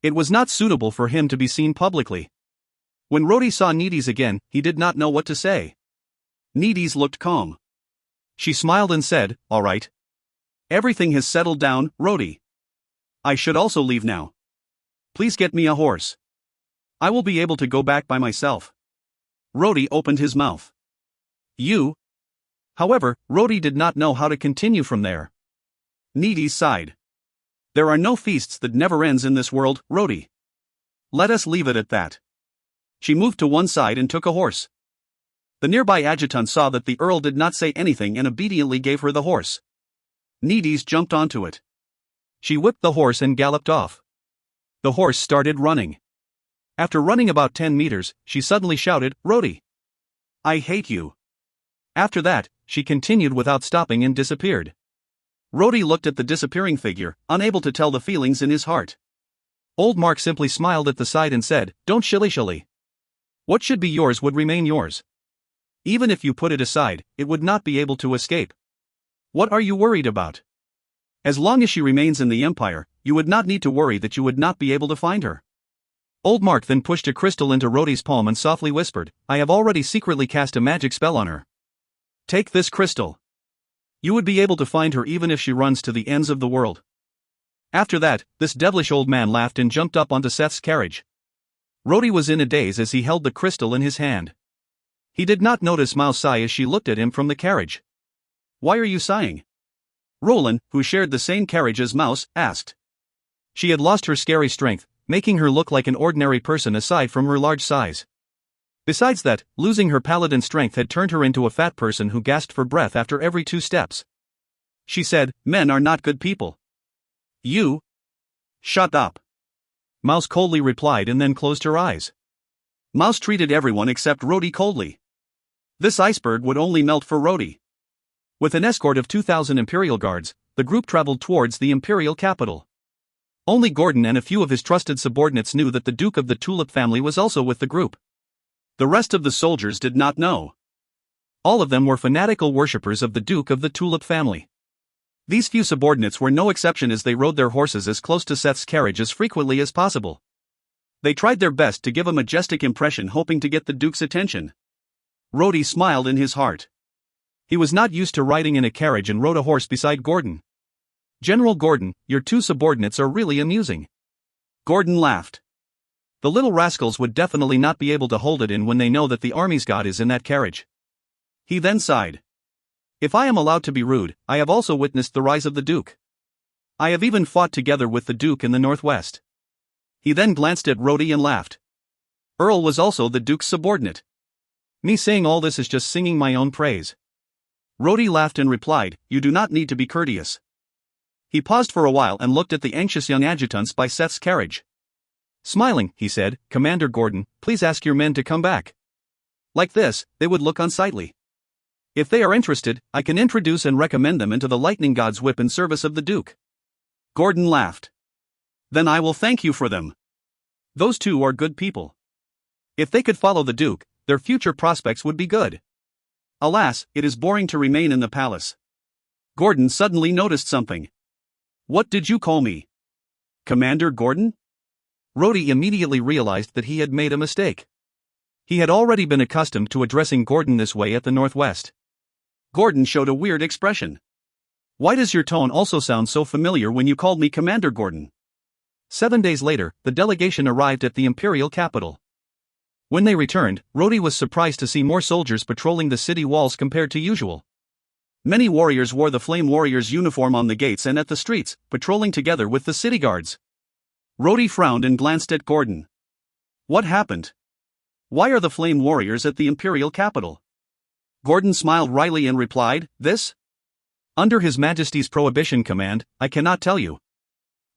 It was not suitable for him to be seen publicly. When Rhodey saw Needies again, he did not know what to say. Needies looked calm. She smiled and said, "All right. Everything has settled down, Rhodey. I should also leave now. Please get me a horse. I will be able to go back by myself." Rhodey opened his mouth. "You?" However, Rhodey did not know how to continue from there. Needies sighed. "There are no feasts that never ends in this world, Rhodey. Let us leave it at that." She moved to one side and took a horse. The nearby adjutant saw that the Earl did not say anything and obediently gave her the horse. Needies jumped onto it. She whipped the horse and galloped off. The horse started running. After running about 10 meters, she suddenly shouted, "Rhodey! I hate you." After that, she continued without stopping and disappeared. Rhodey looked at the disappearing figure, unable to tell the feelings in his heart. Old Mark simply smiled at the side and said, "Don't shilly-shilly. What should be yours would remain yours. Even if you put it aside, it would not be able to escape. What are you worried about? As long as she remains in the Empire, you would not need to worry that you would not be able to find her." Old Mark then pushed a crystal into Rhodey's palm and softly whispered, "I have already secretly cast a magic spell on her. Take this crystal. You would be able to find her even if she runs to the ends of the world." After that, this devilish old man laughed and jumped up onto Seth's carriage. Rhodey was in a daze as he held the crystal in his hand. He did not notice Mouse sigh as she looked at him from the carriage. "Why are you sighing?" Roland, who shared the same carriage as Mouse, asked. She had lost her scary strength, making her look like an ordinary person aside from her large size. Besides that, losing her paladin strength had turned her into a fat person who gasped for breath after every 2 steps. She said, "Men are not good people." "You?" "Shut up." Mouse coldly replied and then closed her eyes. Mouse treated everyone except Rhodey coldly. This iceberg would only melt for Rhodey. With an escort of 2,000 Imperial Guards, the group traveled towards the Imperial capital. Only Gordon and a few of his trusted subordinates knew that the Duke of the Tulip family was also with the group. The rest of the soldiers did not know. All of them were fanatical worshippers of the Duke of the Tulip family. These few subordinates were no exception as they rode their horses as close to Seth's carriage as frequently as possible. They tried their best to give a majestic impression, hoping to get the Duke's attention. Rhodey smiled in his heart. He was not used to riding in a carriage and rode a horse beside Gordon. "General Gordon, your two subordinates are really amusing." Gordon laughed. "The little rascals would definitely not be able to hold it in when they know that the army's god is in that carriage." He then sighed. "If I am allowed to be rude, I have also witnessed the rise of the Duke. I have even fought together with the Duke in the Northwest." He then glanced at Rhodey and laughed. Earl was also the Duke's subordinate. "Me saying all this is just singing my own praise." Rhodey laughed and replied, "You do not need to be courteous." He paused for a while and looked at the anxious young adjutants by Seth's carriage. Smiling, he said, "Commander Gordon, please ask your men to come back. Like this, they would look unsightly. If they are interested, I can introduce and recommend them into the Lightning God's whip in service of the Duke." Gordon laughed. "Then I will thank you for them. Those two are good people. If they could follow the Duke, their future prospects would be good. Alas, it is boring to remain in the palace." Gordon suddenly noticed something. "What did you call me? Commander Gordon?" Rhodey immediately realized that he had made a mistake. He had already been accustomed to addressing Gordon this way at the Northwest. Gordon showed a weird expression. "Why does your tone also sound so familiar when you called me Commander Gordon?" 7 days later, the delegation arrived at the imperial capital. When they returned, Rhodey was surprised to see more soldiers patrolling the city walls compared to usual. Many warriors wore the Flame Warriors' uniform on the gates and at the streets, patrolling together with the city guards. Rhodey frowned and glanced at Gordon. "What happened? Why are the Flame Warriors at the imperial capital?" Gordon smiled wryly and replied, "This? Under His Majesty's prohibition command, I cannot tell you.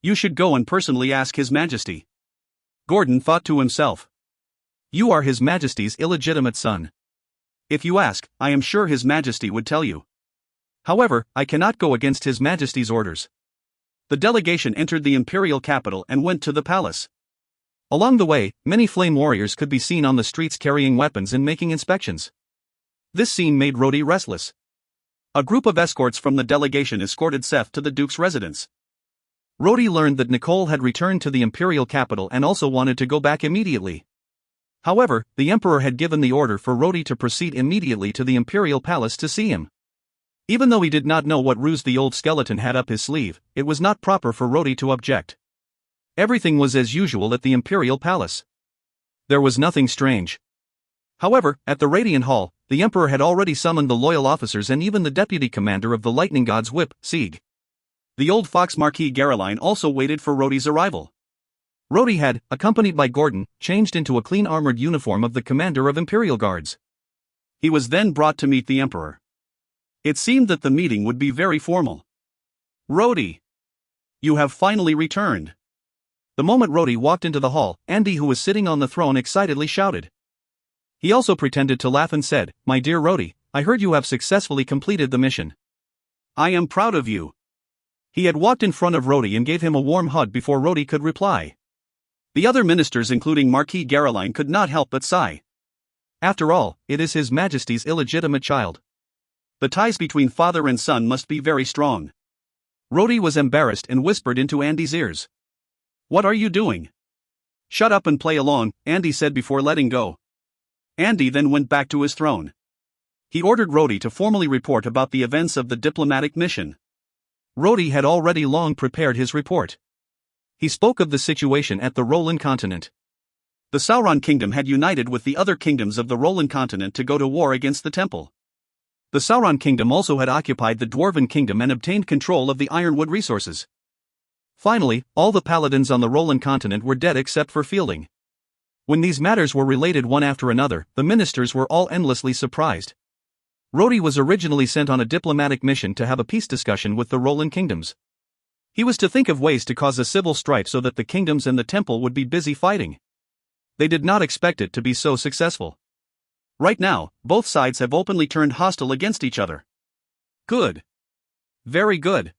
You should go and personally ask His Majesty." Gordon thought to himself. "You are His Majesty's illegitimate son. If you ask, I am sure His Majesty would tell you. However, I cannot go against His Majesty's orders." The delegation entered the imperial capital and went to the palace. Along the way, many flame warriors could be seen on the streets carrying weapons and making inspections. This scene made Rhodey restless. A group of escorts from the delegation escorted Seth to the Duke's residence. Rhodey learned that Nicole had returned to the imperial capital and also wanted to go back immediately. However, the Emperor had given the order for Rhodey to proceed immediately to the imperial palace to see him. Even though he did not know what ruse the old skeleton had up his sleeve, it was not proper for Rhodey to object. Everything was as usual at the imperial palace. There was nothing strange. However, at the Radiant Hall, the Emperor had already summoned the loyal officers and even the deputy commander of the Lightning God's whip, Sieg. The old fox Marquis Garoline also waited for Rhodey's arrival. Rhodey had, accompanied by Gordon, changed into a clean armored uniform of the commander of Imperial Guards. He was then brought to meet the Emperor. It seemed that the meeting would be very formal. "Rhodey, you have finally returned." The moment Rhodey walked into the hall, Andy, who was sitting on the throne, excitedly shouted. He also pretended to laugh and said, "My dear Rhodey, I heard you have successfully completed the mission. I am proud of you." He had walked in front of Rhodey and gave him a warm hug before Rhodey could reply. The other ministers, including Marquis Garoline, could not help but sigh. After all, it is His Majesty's illegitimate child. The ties between father and son must be very strong. Rhodey was embarrassed and whispered into Andy's ears. "What are you doing?" "Shut up and play along," Andy said before letting go. Andy then went back to his throne. He ordered Rhodey to formally report about the events of the diplomatic mission. Rhodey had already long prepared his report. He spoke of the situation at the Roland continent. The Sauron kingdom had united with the other kingdoms of the Roland continent to go to war against the temple. The Sauron kingdom also had occupied the Dwarven kingdom and obtained control of the ironwood resources. Finally, all the paladins on the Roland continent were dead except for Fielding. When these matters were related one after another, the ministers were all endlessly surprised. Rhodey was originally sent on a diplomatic mission to have a peace discussion with the Roland kingdoms. He was to think of ways to cause a civil strife so that the kingdoms and the temple would be busy fighting. They did not expect it to be so successful. Right now, both sides have openly turned hostile against each other. Good. Very good.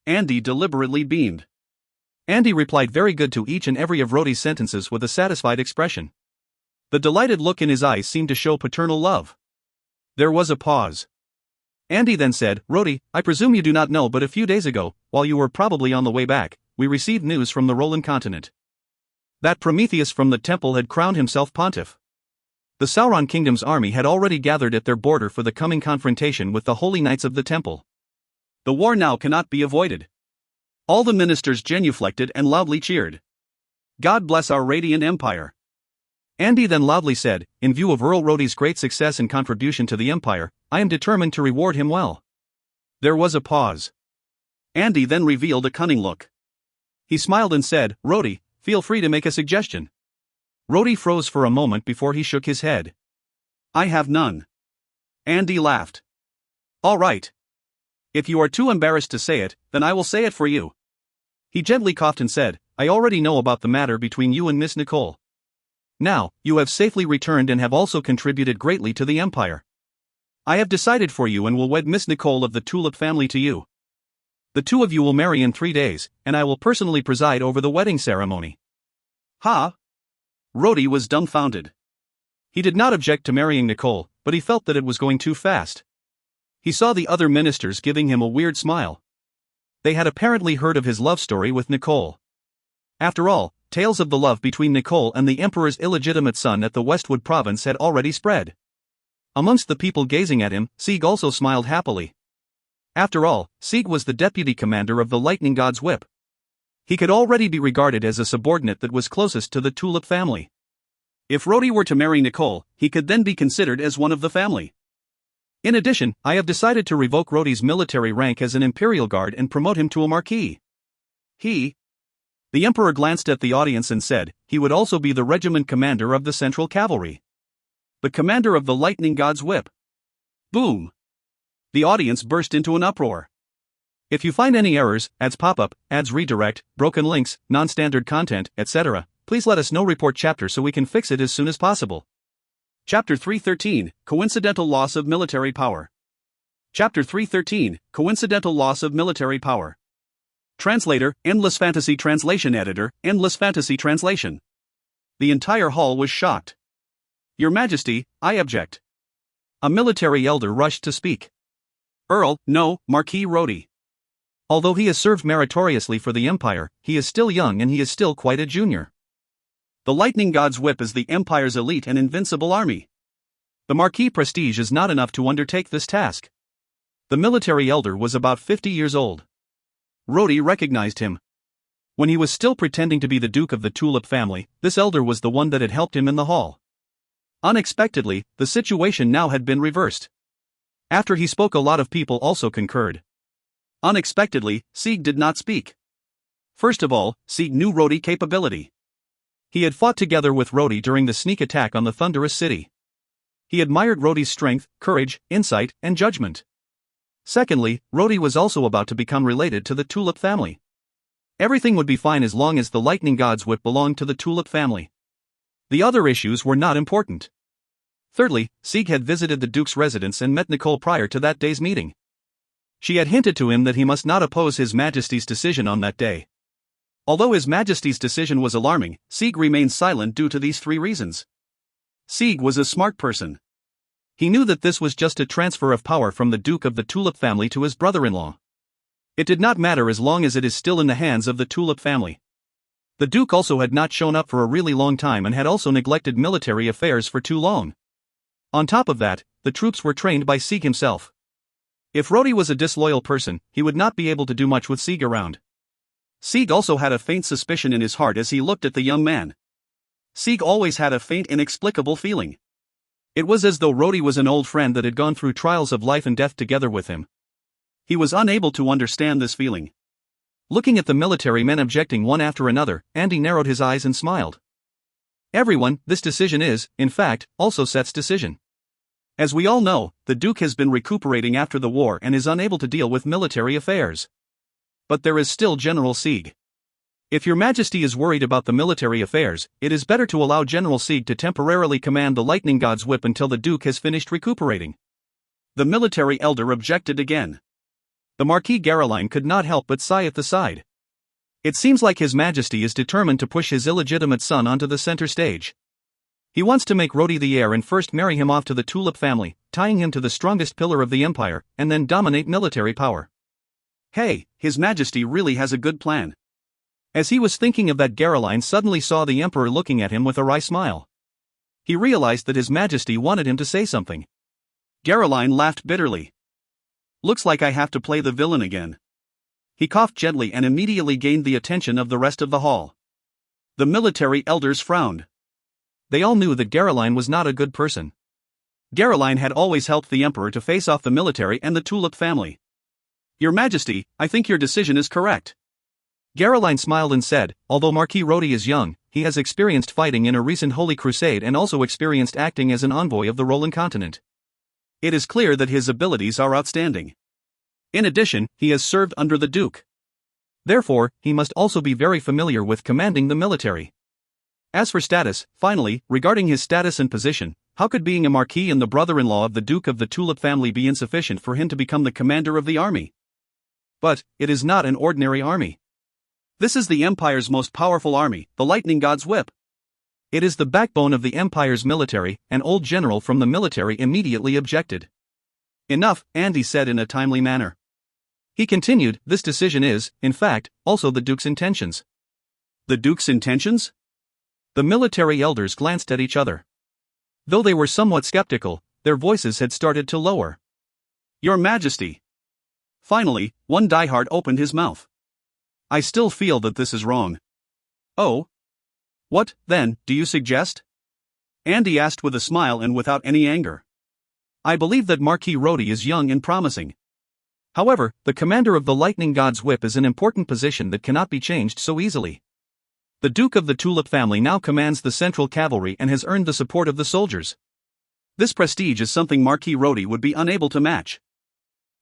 Andy deliberately beamed. Andy replied very good to each and every of Rhodey's sentences with a satisfied expression. The delighted look in his eyes seemed to show paternal love. There was a pause. Andy then said, Rodi, I presume you do not know, but a few days ago, while you were probably on the way back, we received news from the Roland continent that Prometheus from the temple had crowned himself pontiff. The Sauron kingdom's army had already gathered at their border for the coming confrontation with the holy knights of the temple. The war now cannot be avoided. All the ministers genuflected and loudly cheered. God bless our radiant empire. Andy then loudly said, in view of Earl Rodi's great success and contribution to the empire, I am determined to reward him well. There was a pause. Andy then revealed a cunning look. He smiled and said, Rodi, feel free to make a suggestion. Rodi froze for a moment before he shook his head. I have none. Andy laughed. All right. If you are too embarrassed to say it, then I will say it for you. He gently coughed and said, I already know about the matter between you and Miss Nicole. Now, you have safely returned and have also contributed greatly to the empire. I have decided for you and will wed Miss Nicole of the Tulip family to you. The two of you will marry in 3 days, and I will personally preside over the wedding ceremony. Ha! Rodi was dumbfounded. He did not object to marrying Nicole, but he felt that it was going too fast. He saw the other ministers giving him a weird smile. They had apparently heard of his love story with Nicole. After all, tales of the love between Nicole and the emperor's illegitimate son at the Westwood province had already spread. Amongst the people gazing at him, Sieg also smiled happily. After all, Sieg was the deputy commander of the Lightning God's Whip. He could already be regarded as a subordinate that was closest to the Tulip family. If Rodi were to marry Nicole, he could then be considered as one of the family. In addition, I have decided to revoke Rodi's military rank as an Imperial Guard and promote him to a Marquis. The Emperor glanced at the audience and said, he would also be the regiment commander of the Central Cavalry. The commander of the Lightning God's Whip. Boom! The audience burst into an uproar. If you find any errors, ads pop-up, ads redirect, broken links, non-standard content, etc., please let us know. Report chapter so we can fix it as soon as possible. Chapter 313, Coincidental Loss of Military Power. Chapter 313, Coincidental Loss of Military Power. Translator, Endless Fantasy Translation Editor, Endless Fantasy Translation. The entire hall was shocked. Your Majesty, I object. A military elder rushed to speak. Earl, no, Marquis Rodi. Although he has served meritoriously for the Empire, he is still young and he is still quite a junior. The Lightning God's Whip is the Empire's elite and invincible army. The Marquis prestige is not enough to undertake this task. The military elder was about 50 years old. Rodi recognized him. When he was still pretending to be the Duke of the Tulip family, this elder was the one that had helped him in the hall. Unexpectedly, the situation now had been reversed. After he spoke, a lot of people also concurred. Unexpectedly, Sieg did not speak. First of all, Sieg knew Rodi's capability. He had fought together with Rodi during the sneak attack on the Thunderous City. He admired Rodi's strength, courage, insight, and judgment. Secondly, Rodi was also about to become related to the Tulip family. Everything would be fine as long as the Lightning God's Whip belonged to the Tulip family. The other issues were not important. Thirdly, Sieg had visited the Duke's residence and met Nicole prior to that day's meeting. She had hinted to him that he must not oppose His Majesty's decision on that day. Although His Majesty's decision was alarming, Sieg remained silent due to these 3 reasons. Sieg was a smart person. He knew that this was just a transfer of power from the Duke of the Tulip family to his brother-in-law. It did not matter as long as it is still in the hands of the Tulip family. The Duke also had not shown up for a really long time and had also neglected military affairs for too long. On top of that, the troops were trained by Sieg himself. If Rodi was a disloyal person, he would not be able to do much with Sieg around. Sieg also had a faint suspicion in his heart as he looked at the young man. Sieg always had a faint, inexplicable feeling. It was as though Rodi was an old friend that had gone through trials of life and death together with him. He was unable to understand this feeling. Looking at the military men objecting one after another, Andy narrowed his eyes and smiled. Everyone, this decision is, in fact, also Seth's decision. As we all know, the Duke has been recuperating after the war and is unable to deal with military affairs. But there is still General Sieg. If Your Majesty is worried about the military affairs, it is better to allow General Sieg to temporarily command the Lightning God's Whip until the Duke has finished recuperating. The military elder objected again. The Marquis Garoline could not help but sigh at the side. It seems like His Majesty is determined to push his illegitimate son onto the center stage. He wants to make Rodi the heir and first marry him off to the Tulip family, tying him to the strongest pillar of the empire, and then dominate military power. Hey, His Majesty really has a good plan. As he was thinking of that, Caroline suddenly saw the emperor looking at him with a wry smile. He realized that His Majesty wanted him to say something. Caroline laughed bitterly. Looks like I have to play the villain again. He coughed gently and immediately gained the attention of the rest of the hall. The military elders frowned. They all knew that Caroline was not a good person. Caroline had always helped the emperor to face off the military and the Tulip family. Your Majesty, I think your decision is correct. Caroline smiled and said, although Marquis Rodi is young, he has experienced fighting in a recent Holy Crusade and also experienced acting as an envoy of the Roland continent. It is clear that his abilities are outstanding. In addition, he has served under the Duke. Therefore, he must also be very familiar with commanding the military. As for status, finally, regarding his status and position, how could being a marquis and the brother-in-law of the Duke of the Tulip family be insufficient for him to become the commander of the army? But, it is not an ordinary army. This is the Empire's most powerful army, the Lightning God's Whip. It is the backbone of the Empire's military. An old general from the military immediately objected. Enough, Andy said in a timely manner. He continued, this decision is, in fact, also the Duke's intentions. The Duke's intentions? The military elders glanced at each other. Though they were somewhat skeptical, their voices had started to lower. Your Majesty. Finally, one diehard opened his mouth. I still feel that this is wrong. Oh? What, then, do you suggest? Andy asked with a smile and without any anger. I believe that Marquis Rodi is young and promising. However, the commander of the Lightning God's Whip is an important position that cannot be changed so easily. The Duke of the Tulip family now commands the Central Cavalry and has earned the support of the soldiers. This prestige is something Marquis Rodi would be unable to match.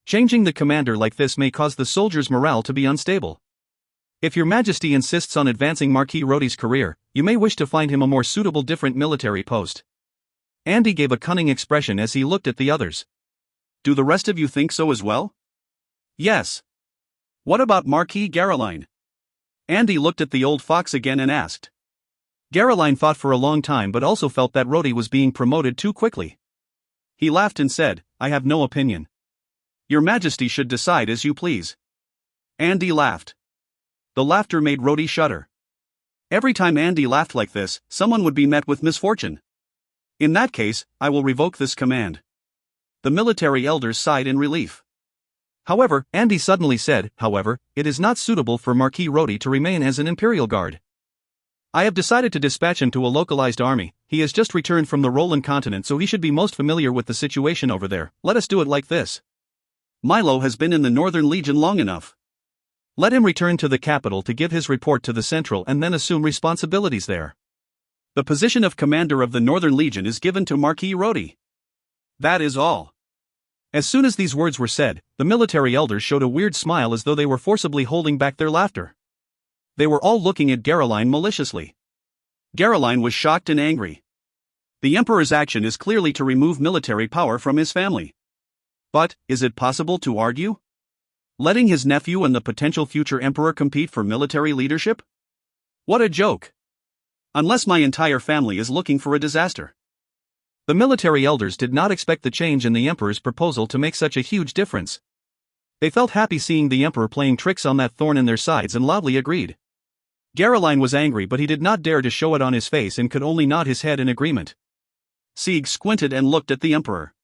Changing the commander like this may cause the soldiers' morale to be unstable. If your Majesty insists on advancing Marquis Rodi's career, you may wish to find him a more suitable different military post. Andy gave a cunning expression as he looked at the others. Do the rest of you think so as well? Yes. What about Marquis Caroline? Andy looked at the old fox again and asked. Caroline thought for a long time but also felt that Rodi was being promoted too quickly. He laughed and said, I have no opinion. Your Majesty should decide as you please. Andy laughed. The laughter made Rodi shudder. Every time Andy laughed like this, someone would be met with misfortune. In that case, I will revoke this command. The military elders sighed in relief. However, Andy suddenly said, however, it is not suitable for Marquis Rodi to remain as an Imperial Guard. I have decided to dispatch him to a localized army. He has just returned from the Roland continent, so he should be most familiar with the situation over there. Let us do it like this. Milo has been in the Northern Legion long enough. Let him return to the capital to give his report to the Central and then assume responsibilities there. The position of commander of the Northern Legion is given to Marquis Rodi. That is all. As soon as these words were said, the military elders showed a weird smile as though they were forcibly holding back their laughter. They were all looking at Caroline maliciously. Caroline was shocked and angry. The Emperor's action is clearly to remove military power from his family. But, is it possible to argue? Letting his nephew and the potential future Emperor compete for military leadership? What a joke! Unless my entire family is looking for a disaster. The military elders did not expect the change in the Emperor's proposal to make such a huge difference. They felt happy seeing the Emperor playing tricks on that thorn in their sides and loudly agreed. Caroline was angry but he did not dare to show it on his face and could only nod his head in agreement. Sieg squinted and looked at the Emperor.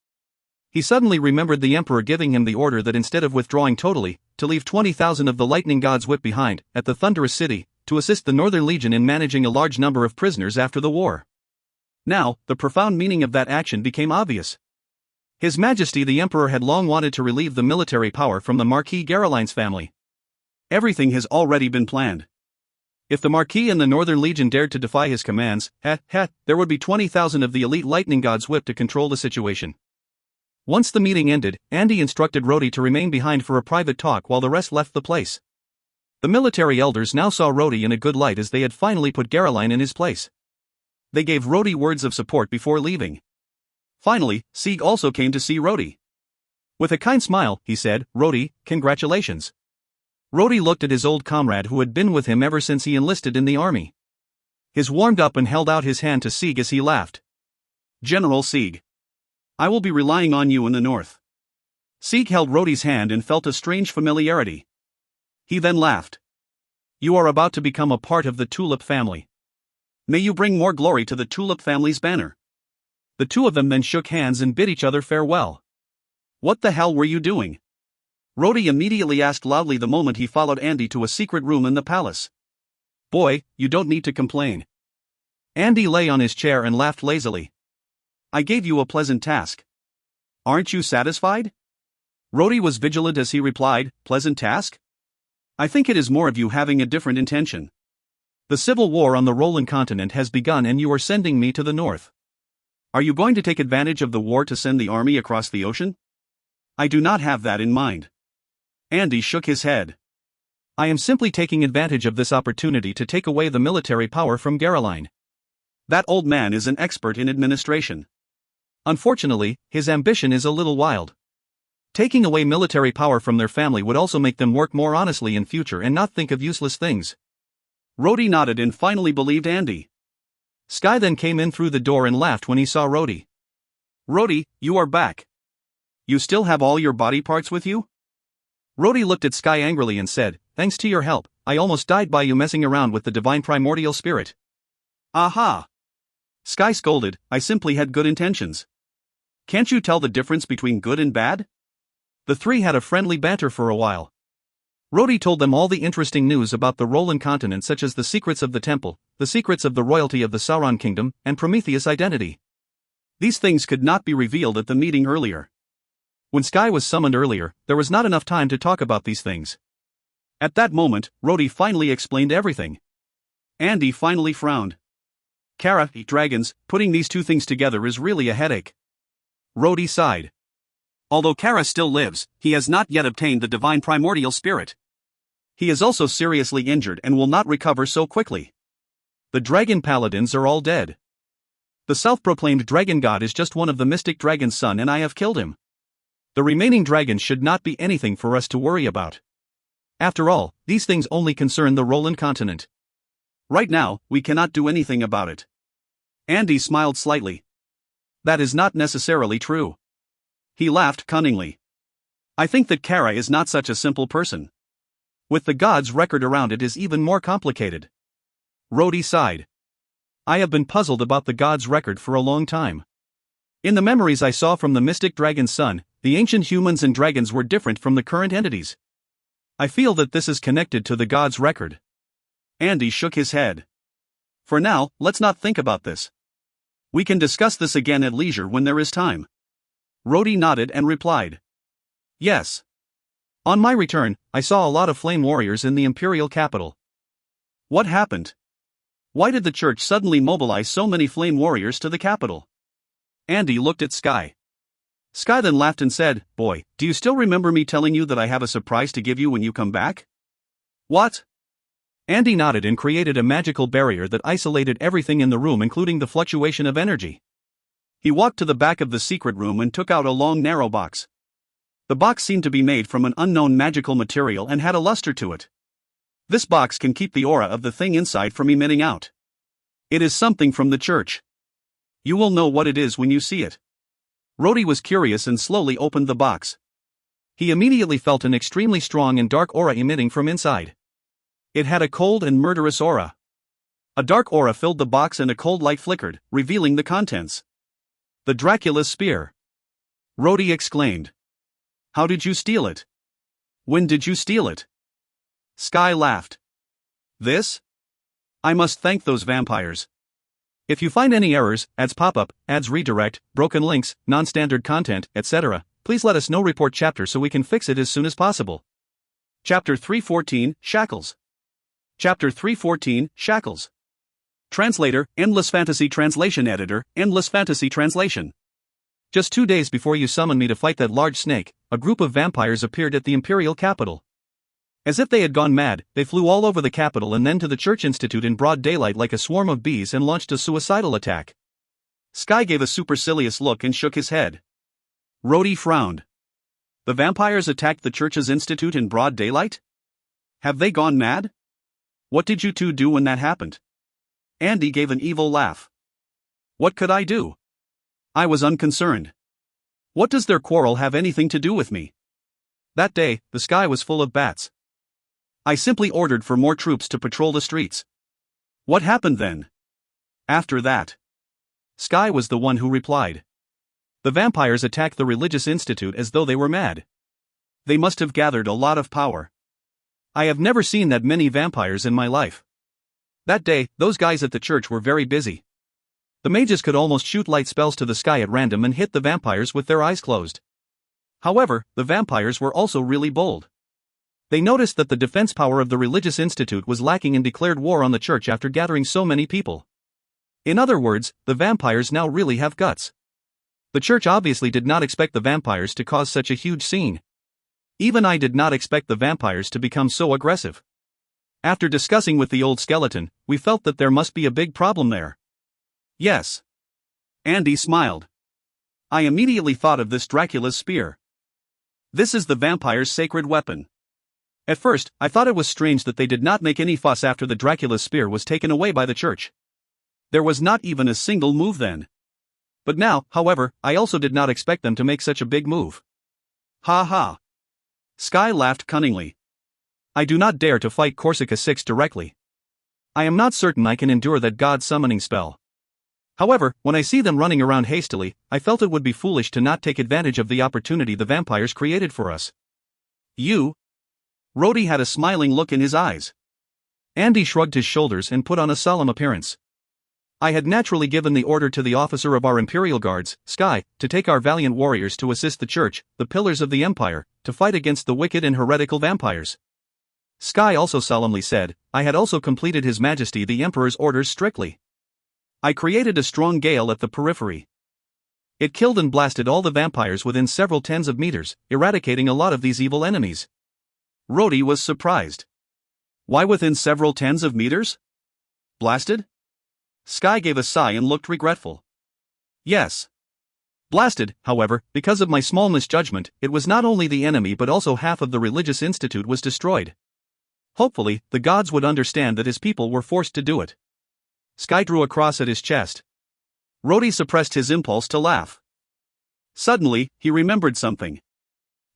He suddenly remembered the Emperor giving him the order that instead of withdrawing totally, to leave 20,000 of the Lightning God's Whip behind, at the Thunderous City, to assist the Northern Legion in managing a large number of prisoners after the war. Now, the profound meaning of that action became obvious. His Majesty the Emperor had long wanted to relieve the military power from the Marquis Caroline's family. Everything has already been planned. If the Marquis and the Northern Legion dared to defy his commands, there would be 20,000 of the elite Lightning God's Whip to control the situation. Once the meeting ended, Andy instructed Rodi to remain behind for a private talk while the rest left the place. The military elders now saw Rodi in a good light as they had finally put Caroline in his place. They gave Rodi words of support before leaving. Finally, Sieg also came to see Rodi. With a kind smile, he said, Rodi, congratulations. Rodi looked at his old comrade who had been with him ever since he enlisted in the army. He warmed up and held out his hand to Sieg as he laughed. General Sieg. I will be relying on you in the north. Sieg held Rhodey's hand and felt a strange familiarity. He then laughed. You are about to become a part of the Tulip family. May you bring more glory to the Tulip family's banner. The two of them then shook hands and bid each other farewell. What the hell were you doing? Rhodey immediately asked loudly the moment he followed Andy to a secret room in the palace. Boy, you don't need to complain. Andy lay on his chair and laughed lazily. I gave you a pleasant task. Aren't you satisfied? Rhodey was vigilant as he replied, pleasant task? I think it is more of you having a different intention. The civil war on the Roland continent has begun and you are sending me to the north. Are you going to take advantage of the war to send the army across the ocean? I do not have that in mind. Andy shook his head. I am simply taking advantage of this opportunity to take away the military power from Caroline. That old man is an expert in administration. Unfortunately, his ambition is a little wild. Taking away military power from their family would also make them work more honestly in future and not think of useless things. Rhodey nodded and finally believed Andy. Sky then came in through the door and laughed when he saw Rhodey. Rhodey, you are back. You still have all your body parts with you? Rhodey looked at Sky angrily and said, thanks to your help, I almost died by you messing around with the divine primordial spirit. Aha! Sky scolded, I simply had good intentions. Can't you tell the difference between good and bad? The three had a friendly banter for a while. Rhodey told them all the interesting news about the Roland continent, such as the secrets of the temple, the secrets of the royalty of the Sauron kingdom, and Prometheus' identity. These things could not be revealed at the meeting earlier. When Sky was summoned earlier, there was not enough time to talk about these things. At that moment, Rhodey finally explained everything. Andy finally frowned. Kara, dragons, putting these two things together is really a headache. Rhodey sighed. Although Kara still lives, he has not yet obtained the divine primordial spirit. He is also seriously injured and will not recover so quickly. The dragon paladins are all dead. The self-proclaimed dragon god is just one of the mystic dragon's son and I have killed him. The remaining dragons should not be anything for us to worry about. After all, these things only concern the Roland continent. Right now, we cannot do anything about it. Andy smiled slightly. That is not necessarily true. He laughed cunningly. I think that Kara is not such a simple person. With the gods' record around it is even more complicated. Rhodey sighed. I have been puzzled about the gods' record for a long time. In the memories I saw from the mystic dragon's son, the ancient humans and dragons were different from the current entities. I feel that this is connected to the gods' record. Andy shook his head. For now, let's not think about this. We can discuss this again at leisure when there is time. Rhodey nodded and replied. Yes. On my return, I saw a lot of flame warriors in the imperial capital. What happened? Why did the church suddenly mobilize so many flame warriors to the capital? Andy looked at Sky. Sky then laughed and said, Boy, do you still remember me telling you that I have a surprise to give you when you come back? What? Andy nodded and created a magical barrier that isolated everything in the room, including the fluctuation of energy. He walked to the back of the secret room and took out a long narrow box. The box seemed to be made from an unknown magical material and had a luster to it. This box can keep the aura of the thing inside from emitting out. It is something from the church. You will know what it is when you see it. Rhodey was curious and slowly opened the box. He immediately felt an extremely strong and dark aura emitting from inside. It had a cold and murderous aura. A dark aura filled the box and a cold light flickered, revealing the contents. The Dracula's spear. Rhodey exclaimed. How did you steal it? When did you steal it? Sky laughed. This? I must thank those vampires. If you find any errors, ads pop up, ads redirect, broken links, non-standard content, etc., please let us know. Report chapter so we can fix it as soon as possible. Chapter 314, Shackles. Chapter 314, Shackles. Translator, Endless Fantasy Translation Editor, Endless Fantasy Translation. Just 2 days before you summoned me to fight that large snake, a group of vampires appeared at the imperial capital. As if they had gone mad, they flew all over the capital and then to the Church Institute in broad daylight like a swarm of bees and launched a suicidal attack. Sky gave a supercilious look and shook his head. Rhodey frowned. The vampires attacked the Church's Institute in broad daylight? Have they gone mad? What did you two do when that happened? Andy gave an evil laugh. What could I do? I was unconcerned. What does their quarrel have anything to do with me? That day, the sky was full of bats. I simply ordered for more troops to patrol the streets. What happened then? After that, Sky was the one who replied. The vampires attacked the religious institute as though they were mad. They must have gathered a lot of power. I have never seen that many vampires in my life. That day, those guys at the church were very busy. The mages could almost shoot light spells to the sky at random and hit the vampires with their eyes closed. However, the vampires were also really bold. They noticed that the defense power of the religious institute was lacking and declared war on the church after gathering so many people. In other words, the vampires now really have guts. The church obviously did not expect the vampires to cause such a huge scene. Even I did not expect the vampires to become so aggressive. After discussing with the old skeleton, we felt that there must be a big problem there. Yes. Andy smiled. I immediately thought of this Dracula's spear. This is the vampire's sacred weapon. At first, I thought it was strange that they did not make any fuss after the Dracula's spear was taken away by the church. There was not even a single move then. But now, however, I also did not expect them to make such a big move. Ha ha. Sky laughed cunningly. I do not dare to fight Corsica 6 directly. I am not certain I can endure that god summoning spell. However, when I see them running around hastily, I felt it would be foolish to not take advantage of the opportunity the vampires created for us. You? Rhodey had a smiling look in his eyes. Andy shrugged his shoulders and put on a solemn appearance. I had naturally given the order to the officer of our Imperial Guards, Sky, to take our valiant warriors to assist the Church, the pillars of the Empire, to fight against the wicked and heretical vampires. Sky also solemnly said, I had also completed His Majesty the Emperor's orders strictly. I created a strong gale at the periphery. It killed and blasted all the vampires within several tens of meters, eradicating a lot of these evil enemies. Rhodey was surprised. Why within several tens of meters? Blasted? Sky gave a sigh and looked regretful. Yes. Blasted, however, because of my small misjudgment, it was not only the enemy but also half of the religious institute was destroyed. Hopefully, the gods would understand that his people were forced to do it. Sky drew a cross at his chest. Rhodey suppressed his impulse to laugh. Suddenly, he remembered something.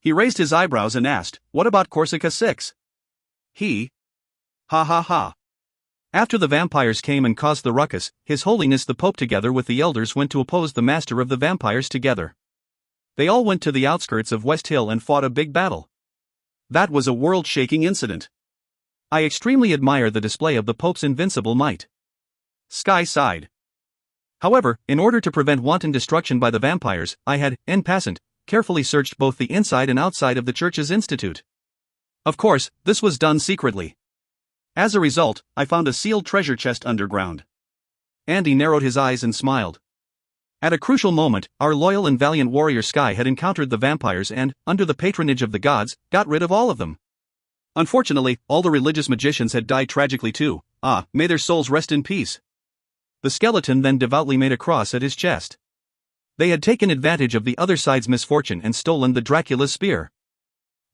He raised his eyebrows and asked, what about Corsica 6? He? Ha ha ha. After the vampires came and caused the ruckus, His Holiness the Pope together with the elders went to oppose the master of the vampires together. They all went to the outskirts of West Hill and fought a big battle. That was a world-shaking incident. I extremely admire the display of the Pope's invincible might. Sky sighed. However, in order to prevent wanton destruction by the vampires, I had, en passant, carefully searched both the inside and outside of the church's institute. Of course, this was done secretly. As a result, I found a sealed treasure chest underground. Andy narrowed his eyes and smiled. At a crucial moment, our loyal and valiant warrior Sky had encountered the vampires and, under the patronage of the gods, got rid of all of them. Unfortunately, all the religious magicians had died tragically too. May their souls rest in peace. The skeleton then devoutly made a cross at his chest. They had taken advantage of the other side's misfortune and stolen the Dracula's spear.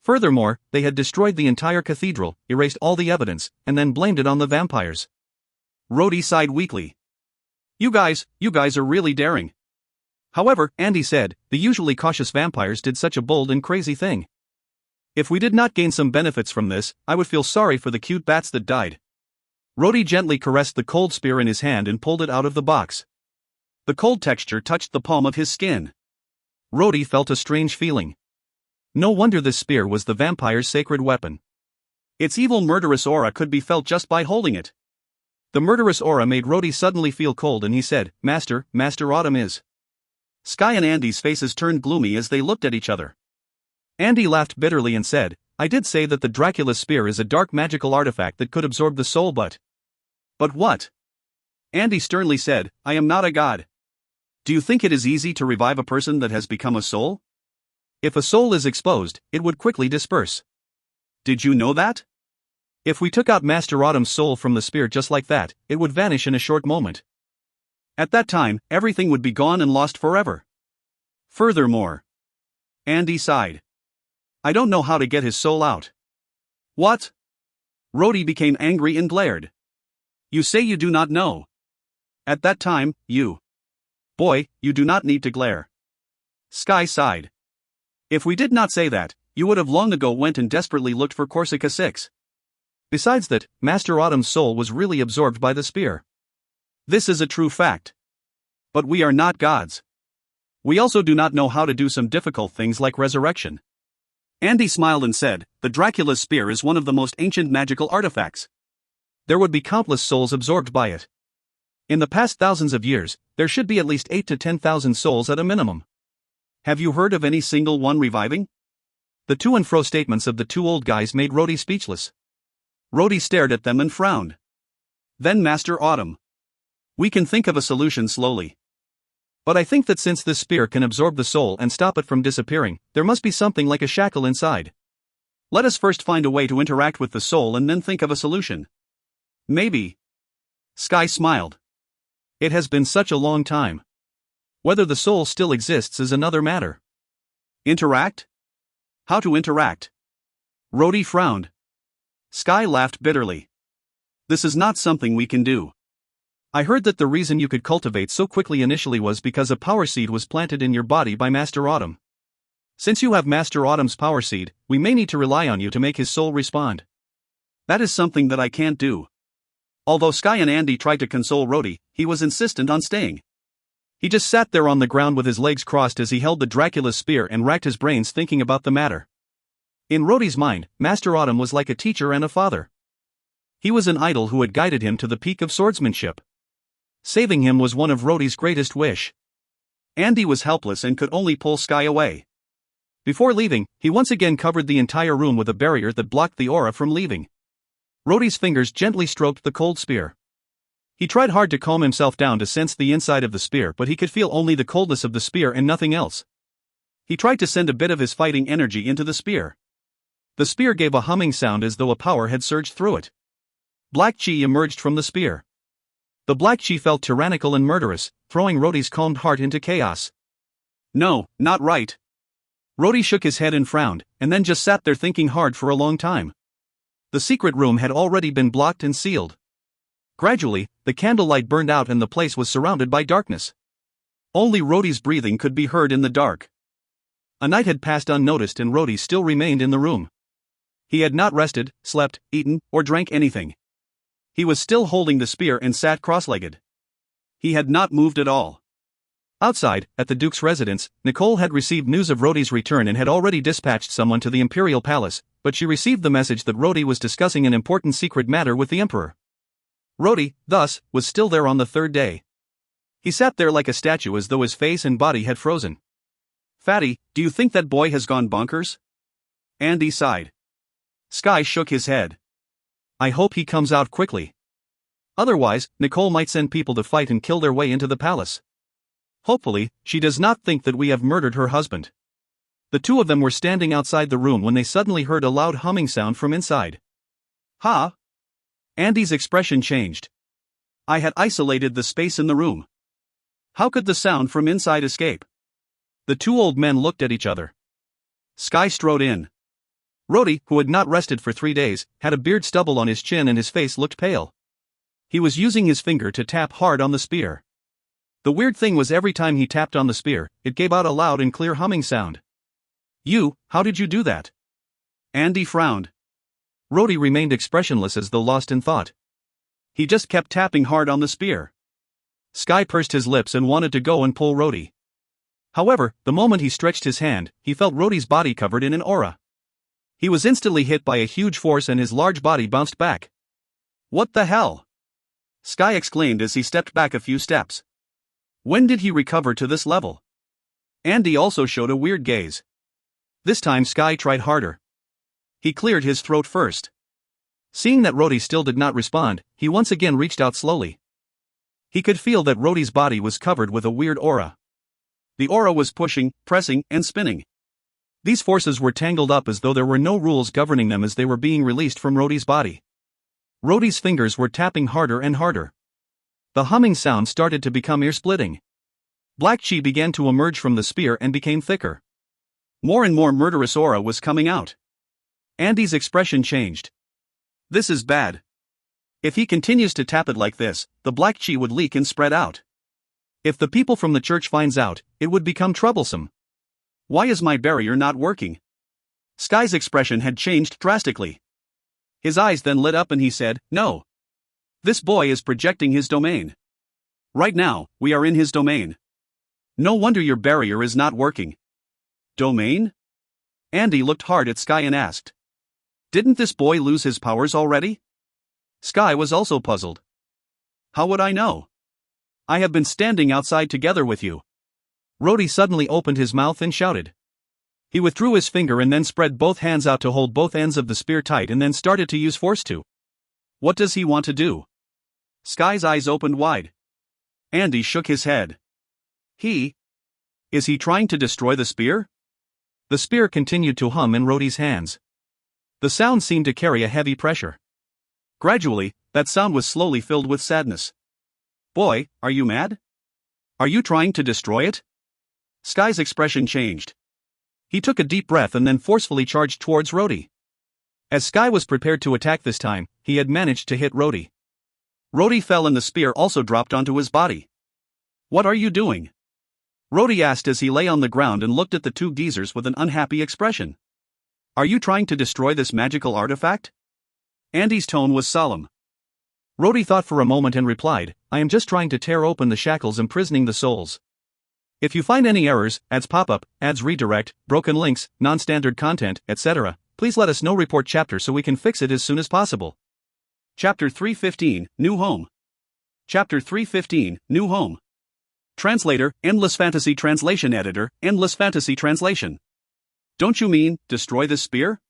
Furthermore, they had destroyed the entire cathedral, erased all the evidence, and then blamed it on the vampires. Rhodey sighed weakly. You guys are really daring. However, Andy said, the usually cautious vampires did such a bold and crazy thing. If we did not gain some benefits from this, I would feel sorry for the cute bats that died. Rhodey gently caressed the cold spear in his hand and pulled it out of the box. The cold texture touched the palm of his skin. Rhodey felt a strange feeling. No wonder this spear was the vampire's sacred weapon. Its evil murderous aura could be felt just by holding it. The murderous aura made Rhodey suddenly feel cold and he said, Master Autumn is. Sky and Andy's faces turned gloomy as they looked at each other. Andy laughed bitterly and said, I did say that the Dracula's spear is a dark magical artifact that could absorb the soul but what? Andy sternly said, I am not a god. Do you think it is easy to revive a person that has become a soul? If a soul is exposed, it would quickly disperse. Did you know that? If we took out Master Autumn's soul from the spear just like that, it would vanish in a short moment. At that time, everything would be gone and lost forever. Furthermore, Andy sighed. I don't know how to get his soul out. What? Rhodey became angry and glared. You say you do not know. At that time, you. Boy, you do not need to glare. Sky sighed. If we did not say that, you would have long ago went and desperately looked for Corsica 6. Besides that, Master Autumn's soul was really absorbed by the spear. This is a true fact. But we are not gods. We also do not know how to do some difficult things like resurrection. Andy smiled and said, the Dracula's spear is one of the most ancient magical artifacts. There would be countless souls absorbed by it. In the past thousands of years, there should be at least 8 to 10,000 souls at a minimum. Have you heard of any single one reviving? The to and fro statements of the two old guys made Rhodey speechless. Rhodey stared at them and frowned. Then Master Autumn. We can think of a solution slowly. But I think that since this spear can absorb the soul and stop it from disappearing, there must be something like a shackle inside. Let us first find a way to interact with the soul and then think of a solution. Maybe. Sky smiled. It has been such a long time. Whether the soul still exists is another matter. Interact? How to interact? Rhodey frowned. Sky laughed bitterly. This is not something we can do. I heard that the reason you could cultivate so quickly initially was because a power seed was planted in your body by Master Autumn. Since you have Master Autumn's power seed, we may need to rely on you to make his soul respond. That is something that I can't do. Although Sky and Andy tried to console Rhodey, he was insistent on staying. He just sat there on the ground with his legs crossed as he held the Dracula's spear and racked his brains thinking about the matter. In Rhodey's mind, Master Autumn was like a teacher and a father. He was an idol who had guided him to the peak of swordsmanship. Saving him was one of Rhodey's greatest wish. Andy was helpless and could only pull Sky away. Before leaving, he once again covered the entire room with a barrier that blocked the aura from leaving. Rhodey's fingers gently stroked the cold spear. He tried hard to calm himself down to sense the inside of the spear, but he could feel only the coldness of the spear and nothing else. He tried to send a bit of his fighting energy into the spear. The spear gave a humming sound as though a power had surged through it. Black chi emerged from the spear. The black chi felt tyrannical and murderous, throwing Rhodey's calmed heart into chaos. No, not right. Rhodey shook his head and frowned, and then just sat there thinking hard for a long time. The secret room had already been blocked and sealed. Gradually, the candlelight burned out and the place was surrounded by darkness. Only Rhodey's breathing could be heard in the dark. A night had passed unnoticed and Rhodey still remained in the room. He had not rested, slept, eaten, or drank anything. He was still holding the spear and sat cross-legged. He had not moved at all. Outside, at the Duke's residence, Nicole had received news of Rhodey's return and had already dispatched someone to the Imperial Palace, but she received the message that Rhodey was discussing an important secret matter with the Emperor. Rhodey, thus, was still there on the third day. He sat there like a statue as though his face and body had frozen. Fatty, do you think that boy has gone bonkers? Andy sighed. Sky shook his head. I hope he comes out quickly. Otherwise, Nicole might send people to fight and kill their way into the palace. Hopefully, she does not think that we have murdered her husband. The two of them were standing outside the room when they suddenly heard a loud humming sound from inside. Huh? Andy's expression changed. I had isolated the space in the room. How could the sound from inside escape? The two old men looked at each other. Sky strode in. Rhodey, who had not rested for 3 days, had a beard stubble on his chin and his face looked pale. He was using his finger to tap hard on the spear. The weird thing was every time he tapped on the spear, it gave out a loud and clear humming sound. How did you do that? Andy frowned. Rhodey remained expressionless as though lost in thought. He just kept tapping hard on the spear. Sky pursed his lips and wanted to go and pull Rhodey. However, the moment he stretched his hand, he felt Rhodey's body covered in an aura. He was instantly hit by a huge force and his large body bounced back. What the hell? Sky exclaimed as he stepped back a few steps. When did he recover to this level? Andy also showed a weird gaze. This time Sky tried harder. He cleared his throat first. Seeing that Rhodey still did not respond, he once again reached out slowly. He could feel that Rhodey's body was covered with a weird aura. The aura was pushing, pressing, and spinning. These forces were tangled up as though there were no rules governing them as they were being released from Rhodey's body. Rhodey's fingers were tapping harder and harder. The humming sound started to become ear-splitting. Black chi began to emerge from the spear and became thicker. More and more murderous aura was coming out. Andy's expression changed. This is bad. If he continues to tap it like this, the black chi would leak and spread out. If the people from the church finds out, it would become troublesome. Why is my barrier not working? Sky's expression had changed drastically. His eyes then lit up and he said, no. This boy is projecting his domain. Right now, we are in his domain. No wonder your barrier is not working. Domain? Andy looked hard at Sky and asked. Didn't this boy lose his powers already? Sky was also puzzled. How would I know? I have been standing outside together with you. Rhodey suddenly opened his mouth and shouted. He withdrew his finger and then spread both hands out to hold both ends of the spear tight and then started to use force to. What does he want to do? Sky's eyes opened wide. Andy shook his head. Is he trying to destroy the spear? The spear continued to hum in Rhodey's hands. The sound seemed to carry a heavy pressure. Gradually, that sound was slowly filled with sadness. Boy, are you mad? Are you trying to destroy it? Sky's expression changed. He took a deep breath and then forcefully charged towards Rhodey. As Sky was prepared to attack this time, he had managed to hit Rhodey. Rhodey fell and the spear also dropped onto his body. What are you doing? Rhodey asked as he lay on the ground and looked at the two geezers with an unhappy expression. Are you trying to destroy this magical artifact? Andy's tone was solemn. Rhodey thought for a moment and replied, I am just trying to tear open the shackles imprisoning the souls. If you find any errors, ads pop up, ads redirect, broken links, non-standard content, etc., please let us know. Report chapter so we can fix it as soon as possible. Chapter 315, New Home. Chapter 315, New Home. Translator, Endless Fantasy Translation Editor, Endless Fantasy Translation. Don't you mean, destroy this spear?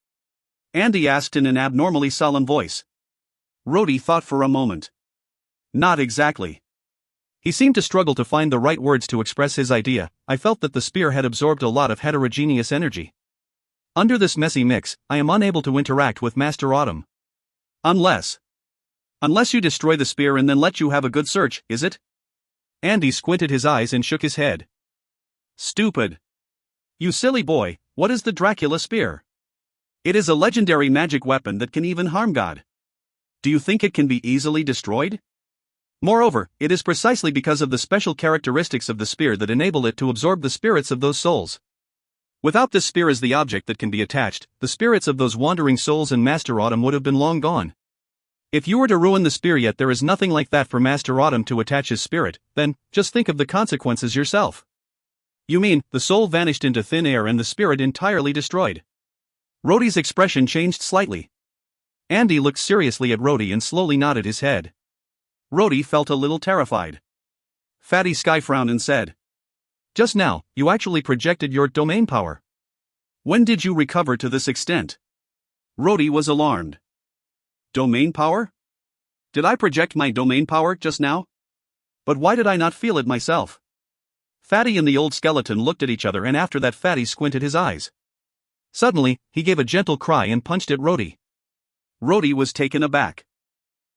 Andy asked in an abnormally solemn voice. Rhodey thought for a moment. Not exactly. He seemed to struggle to find the right words to express his idea. I felt that the spear had absorbed a lot of heterogeneous energy. Under this messy mix, I am unable to interact with Master Autumn. Unless you destroy the spear and then let you have a good search, is it? Andy squinted his eyes and shook his head. Stupid. You silly boy, what is the Dracula spear? It is a legendary magic weapon that can even harm God. Do you think it can be easily destroyed? Moreover, it is precisely because of the special characteristics of the spear that enable it to absorb the spirits of those souls. Without this spear as the object that can be attached, the spirits of those wandering souls in Master Autumn would have been long gone. If you were to ruin the spear yet there is nothing like that for Master Autumn to attach his spirit, then, just think of the consequences yourself. You mean, the soul vanished into thin air and the spirit entirely destroyed? Rhodey's expression changed slightly. Andy looked seriously at Rhodey and slowly nodded his head. Rhodey felt a little terrified. Fatty Sky frowned and said, Just now, you actually projected your domain power. When did you recover to this extent? Rhodey was alarmed. Domain power? Did I project my domain power just now? But why did I not feel it myself? Fatty and the old skeleton looked at each other and after that Fatty squinted his eyes. Suddenly, he gave a gentle cry and punched at Rhodey. Rhodey was taken aback.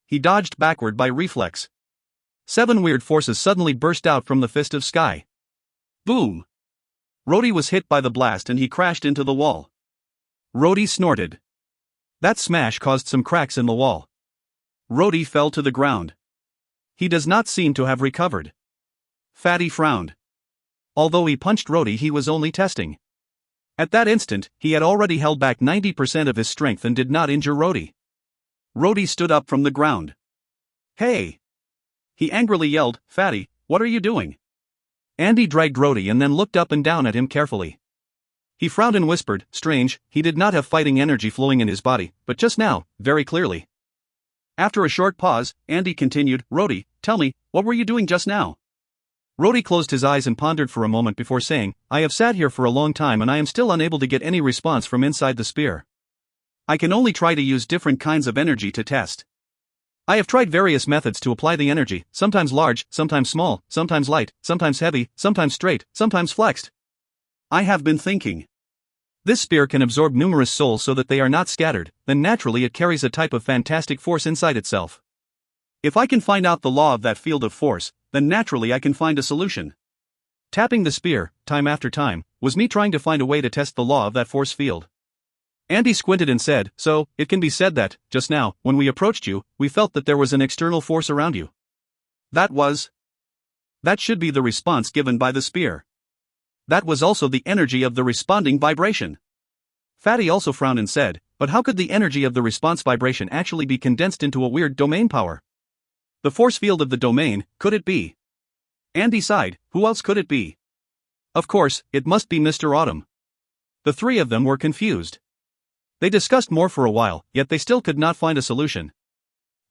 He dodged backward by reflex. 7 weird forces suddenly burst out from the fist of Sky. Boom! Rhodey was hit by the blast and he crashed into the wall. Rhodey snorted. That smash caused some cracks in the wall. Rhodey fell to the ground. He does not seem to have recovered. Fatty frowned. Although he punched Rhodey, he was only testing. At that instant, he had already held back 90% of his strength and did not injure Rhodey. Rhodey stood up from the ground. Hey! He angrily yelled, Fatty, what are you doing? Andy dragged Rhodey and then looked up and down at him carefully. He frowned and whispered, strange, he did not have fighting energy flowing in his body, but just now, very clearly. After a short pause, Andy continued, Rhodey, tell me, what were you doing just now? Rhodey closed his eyes and pondered for a moment before saying, I have sat here for a long time and I am still unable to get any response from inside the spear. I can only try to use different kinds of energy to test. I have tried various methods to apply the energy, sometimes large, sometimes small, sometimes light, sometimes heavy, sometimes straight, sometimes flexed. I have been thinking. This spear can absorb numerous souls so that they are not scattered, then naturally it carries a type of fantastic force inside itself. If I can find out the law of that field of force, then naturally I can find a solution. Tapping the spear, time after time, was me trying to find a way to test the law of that force field. Andy squinted and said, so, it can be said that, just now, when we approached you, we felt that there was an external force around you. That should be the response given by the spear. That was also the energy of the responding vibration. Fatty also frowned and said, but how could the energy of the response vibration actually be condensed into a weird domain power? The force field of the domain, could it be? Andy sighed, who else could it be? Of course, it must be Mr. Autumn. The three of them were confused. They discussed more for a while, yet they still could not find a solution.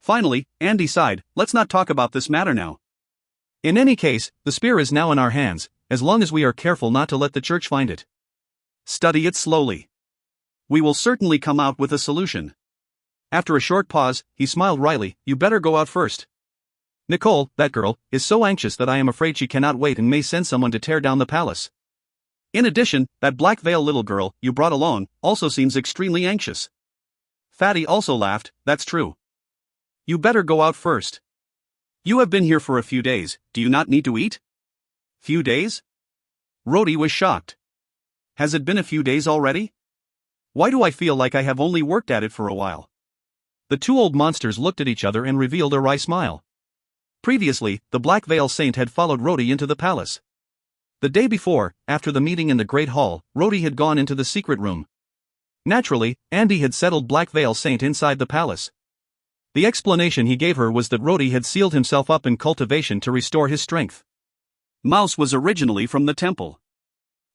Finally, Andy sighed, let's not talk about this matter now. In any case, the spear is now in our hands, as long as we are careful not to let the church find it. Study it slowly. We will certainly come out with a solution. After a short pause, he smiled wryly, you better go out first. Nicole, that girl, is so anxious that I am afraid she cannot wait and may send someone to tear down the palace. In addition, that black veil little girl you brought along also seems extremely anxious. Fatty also laughed, that's true. You better go out first. You have been here for a few days, do you not need to eat? Few days? Rhodey was shocked. Has it been a few days already? Why do I feel like I have only worked at it for a while? The two old monsters looked at each other and revealed a wry smile. Previously, the Black Veil Saint had followed Rhodey into the palace. The day before, after the meeting in the Great Hall, Rhodey had gone into the secret room. Naturally, Andy had settled Black Veil Saint inside the palace. The explanation he gave her was that Rhodey had sealed himself up in cultivation to restore his strength. Mouse was originally from the temple.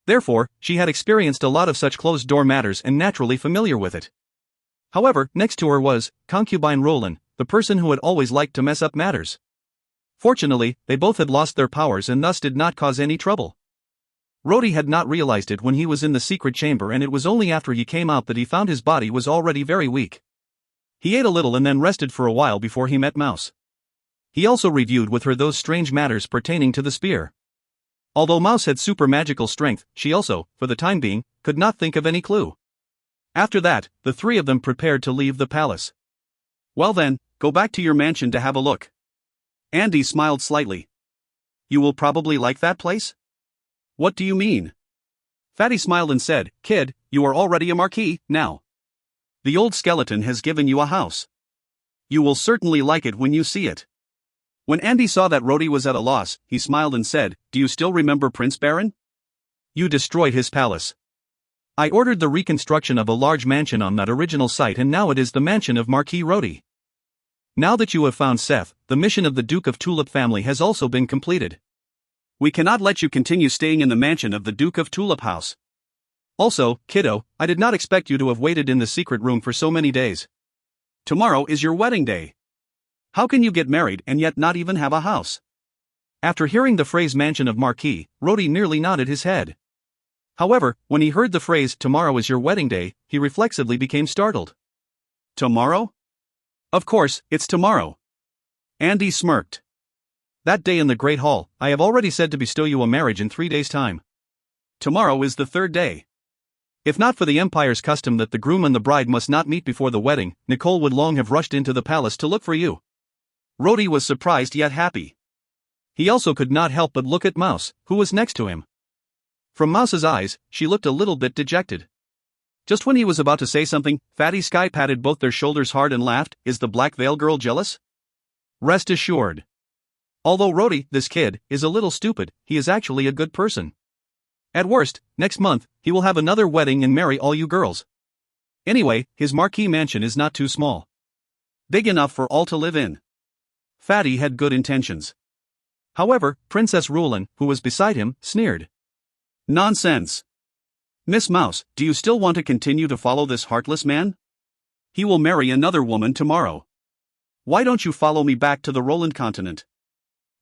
Therefore, she had experienced a lot of such closed-door matters and naturally familiar with it. However, next to her was concubine Roland, the person who had always liked to mess up matters. Fortunately, they both had lost their powers and thus did not cause any trouble. Rhodey had not realized it when he was in the secret chamber, and it was only after he came out that he found his body was already very weak. He ate a little and then rested for a while before he met Mouse. He also reviewed with her those strange matters pertaining to the spear. Although Mouse had super magical strength, she also, for the time being, could not think of any clue. After that, the three of them prepared to leave the palace. Well then, go back to your mansion to have a look. Andy smiled slightly. You will probably like that place? What do you mean? Fatty smiled and said, kid, you are already a marquis, now. The old skeleton has given you a house. You will certainly like it when you see it. When Andy saw that Rhodey was at a loss, he smiled and said, do you still remember Prince Baron? You destroyed his palace. I ordered the reconstruction of a large mansion on that original site, and now it is the mansion of Marquis Rhodey. Now that you have found Seth, the mission of the Duke of Tulip family has also been completed. We cannot let you continue staying in the mansion of the Duke of Tulip house. Also, kiddo, I did not expect you to have waited in the secret room for so many days. Tomorrow is your wedding day. How can you get married and yet not even have a house? After hearing the phrase mansion of Marquis, Rhodey nearly nodded his head. However, when he heard the phrase tomorrow is your wedding day, he reflexively became startled. Tomorrow? Of course, it's tomorrow. Andy smirked. That day in the Great Hall, I have already said to bestow you a marriage in 3 days' time. Tomorrow is the third day. If not for the Empire's custom that the groom and the bride must not meet before the wedding, Nicole would long have rushed into the palace to look for you. Rhodey was surprised yet happy. He also could not help but look at Mouse, who was next to him. From Mouse's eyes, she looked a little bit dejected. Just when he was about to say something, Fatty Sky patted both their shoulders hard and laughed, is the Black Veil girl jealous? Rest assured. Although Rhodey, this kid, is a little stupid, he is actually a good person. At worst, next month, he will have another wedding and marry all you girls. Anyway, his marquee mansion is not too small. Big enough for all to live in. Fatty had good intentions. However, Princess Rulin, who was beside him, sneered. Nonsense. Miss Mouse, do you still want to continue to follow this heartless man? He will marry another woman tomorrow. Why don't you follow me back to the Roland continent?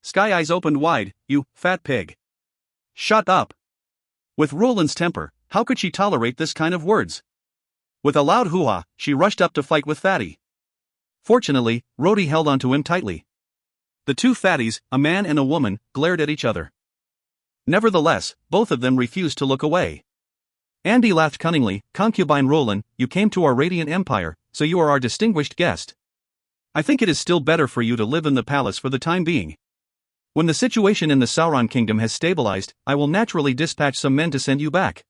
Sky eyes opened wide, you fat pig. Shut up. With Roland's temper, how could she tolerate this kind of words? With a loud hoo-ha, she rushed up to fight with Fatty. Fortunately, Rhodey held onto him tightly. The two fatties, a man and a woman, glared at each other. Nevertheless, both of them refused to look away. Andy laughed cunningly, concubine Roland, you came to our radiant empire, so you are our distinguished guest. I think it is still better for you to live in the palace for the time being. When the situation in the Sauron kingdom has stabilized, I will naturally dispatch some men to send you back.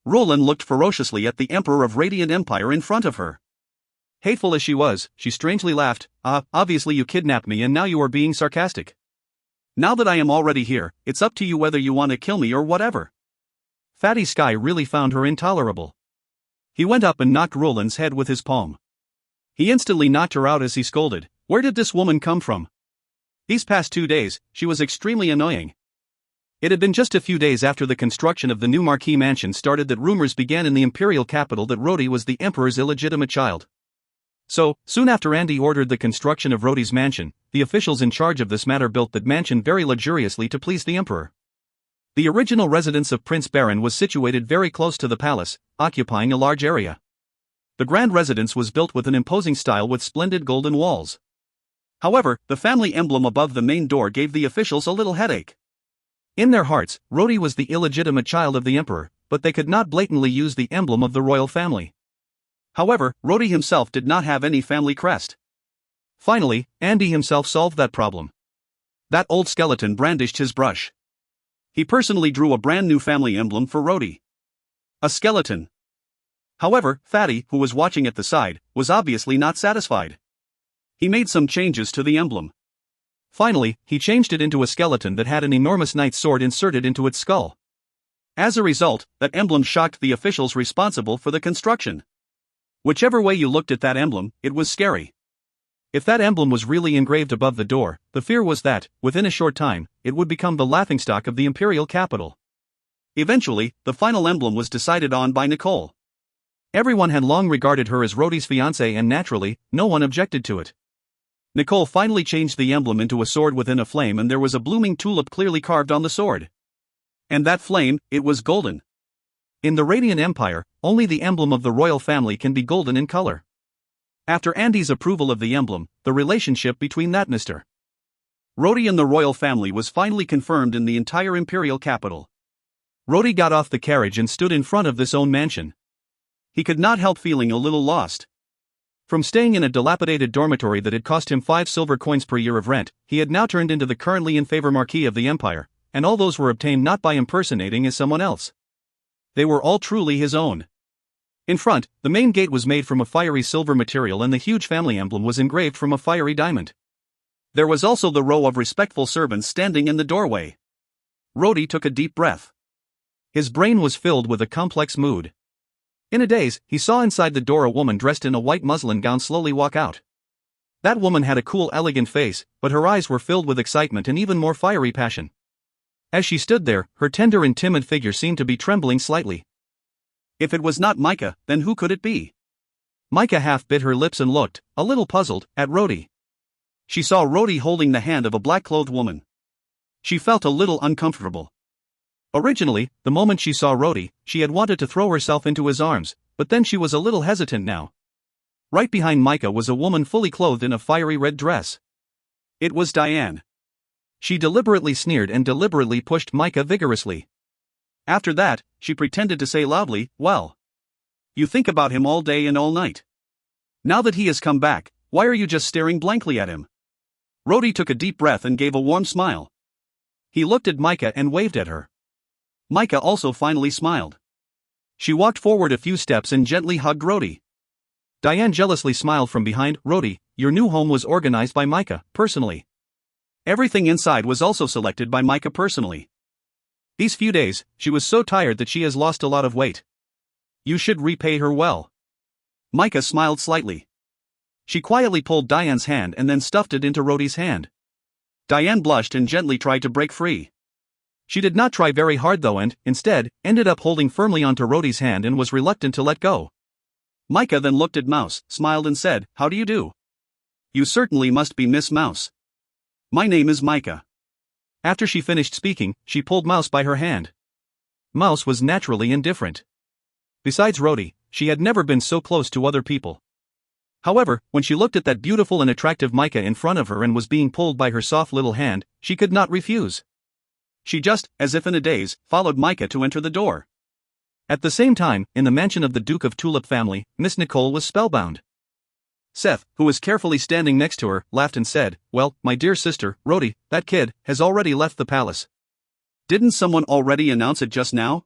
Roland looked ferociously at the Emperor of Radiant Empire in front of her. Hateful as she was, she strangely laughed, obviously you kidnapped me and now you are being sarcastic. Now that I am already here, it's up to you whether you want to kill me or whatever. Fatty Sky really found her intolerable. He went up and knocked Roland's head with his palm. He instantly knocked her out as he scolded, "Where did this woman come from? These past 2 days, she was extremely annoying." It had been just a few days after the construction of the new Marquis mansion started that rumors began in the imperial capital that Rhodey was the emperor's illegitimate child. So, soon after Andy ordered the construction of Rhodey's mansion, the officials in charge of this matter built that mansion very luxuriously to please the emperor. The original residence of Prince Baron was situated very close to the palace, occupying a large area. The grand residence was built with an imposing style with splendid golden walls. However, the family emblem above the main door gave the officials a little headache. In their hearts, Rhodey was the illegitimate child of the emperor, but they could not blatantly use the emblem of the royal family. However, Rhodey himself did not have any family crest. Finally, Andy himself solved that problem. That old skeleton brandished his brush. He personally drew a brand new family emblem for Rhodey. A skeleton. However, Fatty, who was watching at the side, was obviously not satisfied. He made some changes to the emblem. Finally, he changed it into a skeleton that had an enormous knight's sword inserted into its skull. As a result, that emblem shocked the officials responsible for the construction. Whichever way you looked at that emblem, it was scary. If that emblem was really engraved above the door, the fear was that, within a short time, it would become the laughingstock of the imperial capital. Eventually, the final emblem was decided on by Nicole. Everyone had long regarded her as Rhodey's fiancée and naturally, no one objected to it. Nicole finally changed the emblem into a sword within a flame, and there was a blooming tulip clearly carved on the sword. And that flame, it was golden. In the Radiant Empire, only the emblem of the royal family can be golden in color. After Andy's approval of the emblem, the relationship between that Mr. Rhodey and the royal family was finally confirmed in the entire imperial capital. Rhodey got off the carriage and stood in front of this own mansion. He could not help feeling a little lost. From staying in a dilapidated dormitory that had cost him 5 silver coins per year of rent, he had now turned into the currently in favor Marquis of the Empire, and all those were obtained not by impersonating as someone else. They were all truly his own. In front, the main gate was made from a fiery silver material and the huge family emblem was engraved from a fiery diamond. There was also the row of respectful servants standing in the doorway. Rhodey took a deep breath. His brain was filled with a complex mood. In a daze, he saw inside the door a woman dressed in a white muslin gown slowly walk out. That woman had a cool, elegant face, but her eyes were filled with excitement and even more fiery passion. As she stood there, her tender and timid figure seemed to be trembling slightly. If it was not Micah, then who could it be? Micah half bit her lips and looked, a little puzzled, at Rhodey. She saw Rhodey holding the hand of a black-clothed woman. She felt a little uncomfortable. Originally, the moment she saw Rhodey, she had wanted to throw herself into his arms, but then she was a little hesitant now. Right behind Micah was a woman fully clothed in a fiery red dress. It was Diane. She deliberately sneered and deliberately pushed Micah vigorously. After that, she pretended to say loudly, "Well, you think about him all day and all night. Now that he has come back, why are you just staring blankly at him?" Rhodey took a deep breath and gave a warm smile. He looked at Micah and waved at her. Micah also finally smiled. She walked forward a few steps and gently hugged Rhodey. Diane jealously smiled from behind. "Rhodey, your new home was organized by Micah, personally. Everything inside was also selected by Micah personally. These few days, she was so tired that she has lost a lot of weight. You should repay her well." Micah smiled slightly. She quietly pulled Diane's hand and then stuffed it into Rhodey's hand. Diane blushed and gently tried to break free. She did not try very hard though and, instead, ended up holding firmly onto Rhodey's hand and was reluctant to let go. Micah then looked at Mouse, smiled and said, "How do you do? You certainly must be Miss Mouse. My name is Micah." After she finished speaking, she pulled Mouse by her hand. Mouse was naturally indifferent. Besides Rhodey, she had never been so close to other people. However, when she looked at that beautiful and attractive Micah in front of her and was being pulled by her soft little hand, she could not refuse. She just, as if in a daze, followed Micah to enter the door. At the same time, in the mansion of the Duke of Tulip family, Miss Nicole was spellbound. Seth, who was carefully standing next to her, laughed and said, "Well, my dear sister, Rhodey, that kid has already left the palace. Didn't someone already announce it just now?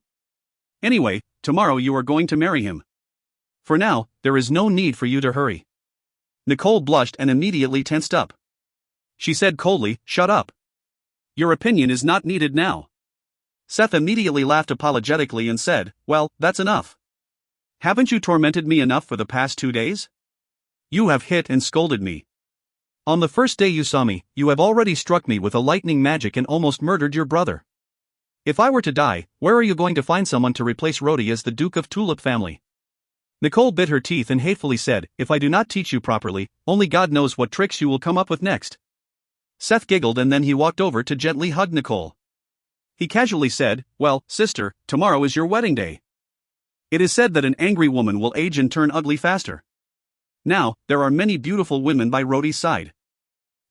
Anyway, tomorrow you are going to marry him. For now, there is no need for you to hurry." Nicole blushed and immediately tensed up. She said coldly, "Shut up. Your opinion is not needed now." Seth immediately laughed apologetically and said, "Well, that's enough. Haven't you tormented me enough for the past 2 days? You have hit and scolded me. On the first day you saw me, you have already struck me with a lightning magic and almost murdered your brother. If I were to die, where are you going to find someone to replace Rhodey as the Duke of Tulip family?" Nicole bit her teeth and hatefully said, "If I do not teach you properly, only God knows what tricks you will come up with next." Seth giggled and then he walked over to gently hug Nicole. He casually said, "Well, sister, tomorrow is your wedding day. It is said that an angry woman will age and turn ugly faster. Now, there are many beautiful women by Rhodey's side.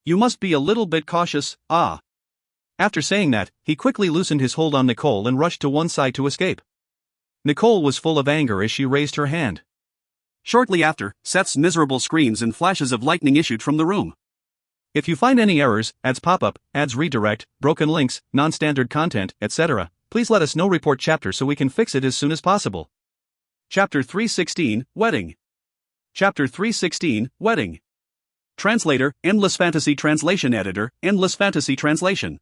You must be a little bit cautious, ah." After saying that, he quickly loosened his hold on Nicole and rushed to one side to escape. Nicole was full of anger as she raised her hand. Shortly after, Seth's miserable screams and flashes of lightning issued from the room. If you find any errors, ads pop-up, ads redirect, broken links, non-standard content, etc., please let us know. Report chapter so we can fix it as soon as possible. Chapter 316, Wedding. Chapter 316, Wedding. Translator, Endless Fantasy Translation Editor, Endless Fantasy Translation.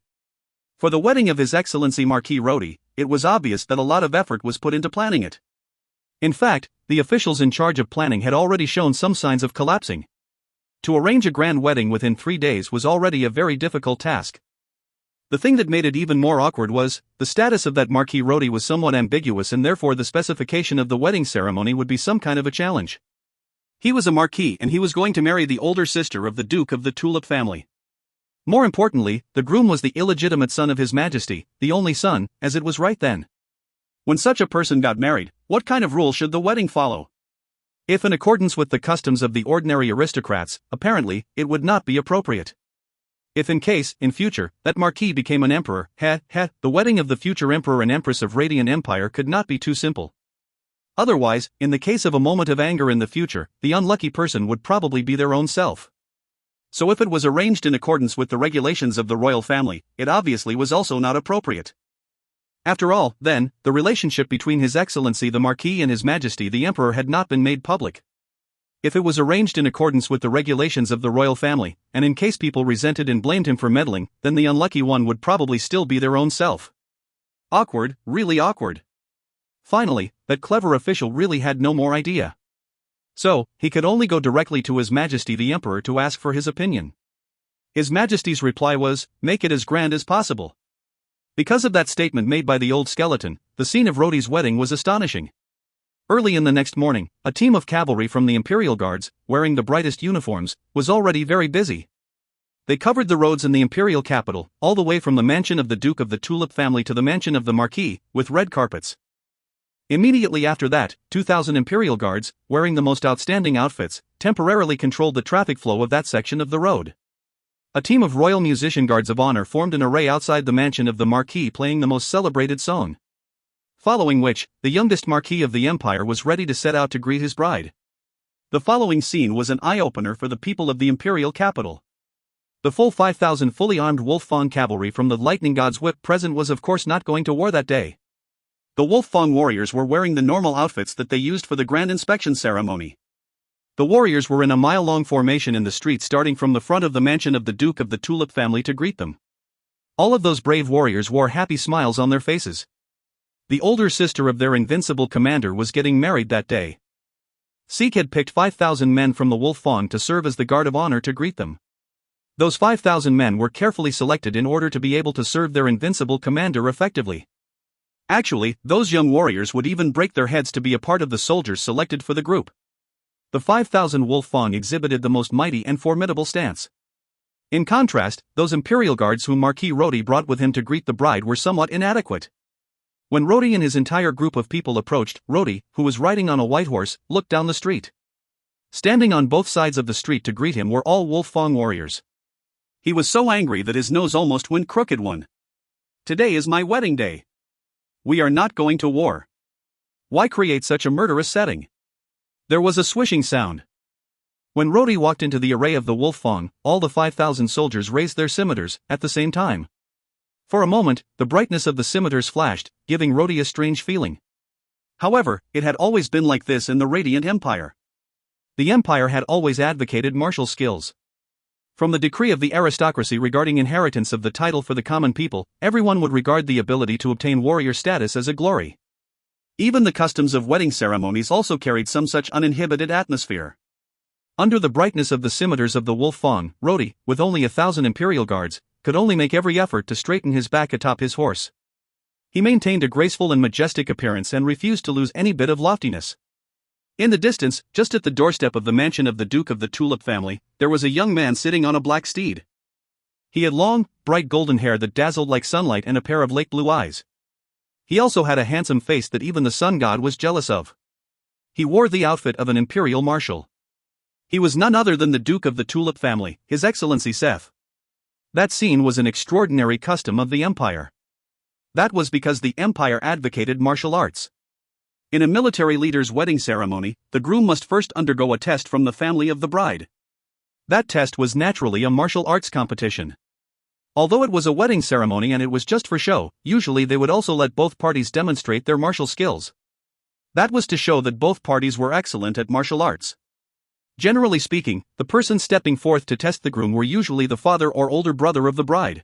For the wedding of His Excellency Marquis Rhodey, it was obvious that a lot of effort was put into planning it. In fact, the officials in charge of planning had already shown some signs of collapsing. To arrange a grand wedding within 3 days was already a very difficult task. The thing that made it even more awkward was, the status of that Marquis Rhodey was somewhat ambiguous and therefore the specification of the wedding ceremony would be some kind of a challenge. He was a marquis and he was going to marry the older sister of the Duke of the Tulip family. More importantly, the groom was the illegitimate son of His Majesty, the only son, as it was right then. When such a person got married, what kind of rule should the wedding follow? If in accordance with the customs of the ordinary aristocrats, apparently, it would not be appropriate. If in case, in future, that marquis became an emperor, the wedding of the future emperor and empress of Radiant Empire could not be too simple. Otherwise, in the case of a moment of anger in the future, the unlucky person would probably be their own self. So if it was arranged in accordance with the regulations of the royal family, it obviously was also not appropriate. After all, then, the relationship between His Excellency the Marquis and His Majesty the Emperor had not been made public. If it was arranged in accordance with the regulations of the royal family, and in case people resented and blamed him for meddling, then the unlucky one would probably still be their own self. Awkward, really awkward. Finally, that clever official really had no more idea. So, he could only go directly to His Majesty the Emperor to ask for his opinion. His Majesty's reply was, "Make it as grand as possible." Because of that statement made by the old skeleton, the scene of Rhodey's wedding was astonishing. Early in the next morning, a team of cavalry from the Imperial Guards, wearing the brightest uniforms, was already very busy. They covered the roads in the Imperial capital, all the way from the mansion of the Duke of the Tulip family to the mansion of the Marquis, with red carpets. Immediately after that, 2,000 Imperial Guards, wearing the most outstanding outfits, temporarily controlled the traffic flow of that section of the road. A team of Royal Musician Guards of Honor formed an array outside the mansion of the Marquis playing the most celebrated song. Following which, the youngest Marquis of the Empire was ready to set out to greet his bride. The following scene was an eye-opener for the people of the Imperial capital. The full 5,000 fully armed Wolf Fang cavalry from the Lightning God's Whip present was of course not going to war that day. The Wolf Fang warriors were wearing the normal outfits that they used for the grand inspection ceremony. The warriors were in a mile-long formation in the street starting from the front of the mansion of the Duke of the Tulip family to greet them. All of those brave warriors wore happy smiles on their faces. The older sister of their invincible commander was getting married that day. Seek had picked 5,000 men from the Wolf Fang to serve as the guard of honor to greet them. Those 5,000 men were carefully selected in order to be able to serve their invincible commander effectively. Actually, those young warriors would even break their heads to be a part of the soldiers selected for the group. The 5,000 Wolf Fang exhibited the most mighty and formidable stance. In contrast, those Imperial Guards whom Marquis Rhodey brought with him to greet the bride were somewhat inadequate. When Rhodey and his entire group of people approached, Rhodey, who was riding on a white horse, looked down the street. Standing on both sides of the street to greet him were all Wolf Fang warriors. He was so angry that his nose almost went crooked. "Today is my wedding day. We are not going to war. Why create such a murderous setting?" There was a swishing sound. When Rhodey walked into the array of the Wolf Fang, all the 5,000 soldiers raised their scimitars, at the same time. For a moment, the brightness of the scimitars flashed, giving Rhodey a strange feeling. However, it had always been like this in the Radiant Empire. The Empire had always advocated martial skills. From the decree of the aristocracy regarding inheritance of the title for the common people, everyone would regard the ability to obtain warrior status as a glory. Even the customs of wedding ceremonies also carried some such uninhibited atmosphere. Under the brightness of the scimitars of the wolf fawn, Rodi, with only 1,000 imperial guards, could only make every effort to straighten his back atop his horse. He maintained a graceful and majestic appearance and refused to lose any bit of loftiness. In the distance, just at the doorstep of the mansion of the Duke of the Tulip family, there was a young man sitting on a black steed. He had long, bright golden hair that dazzled like sunlight and a pair of lake blue eyes. He also had a handsome face that even the sun god was jealous of. He wore the outfit of an imperial marshal. He was none other than the Duke of the Tulip family, His Excellency Seth. That scene was an extraordinary custom of the Empire. That was because the Empire advocated martial arts. In a military leader's wedding ceremony, the groom must first undergo a test from the family of the bride. That test was naturally a martial arts competition. Although it was a wedding ceremony and it was just for show, usually they would also let both parties demonstrate their martial skills. That was to show that both parties were excellent at martial arts. Generally speaking, the person stepping forth to test the groom were usually the father or older brother of the bride.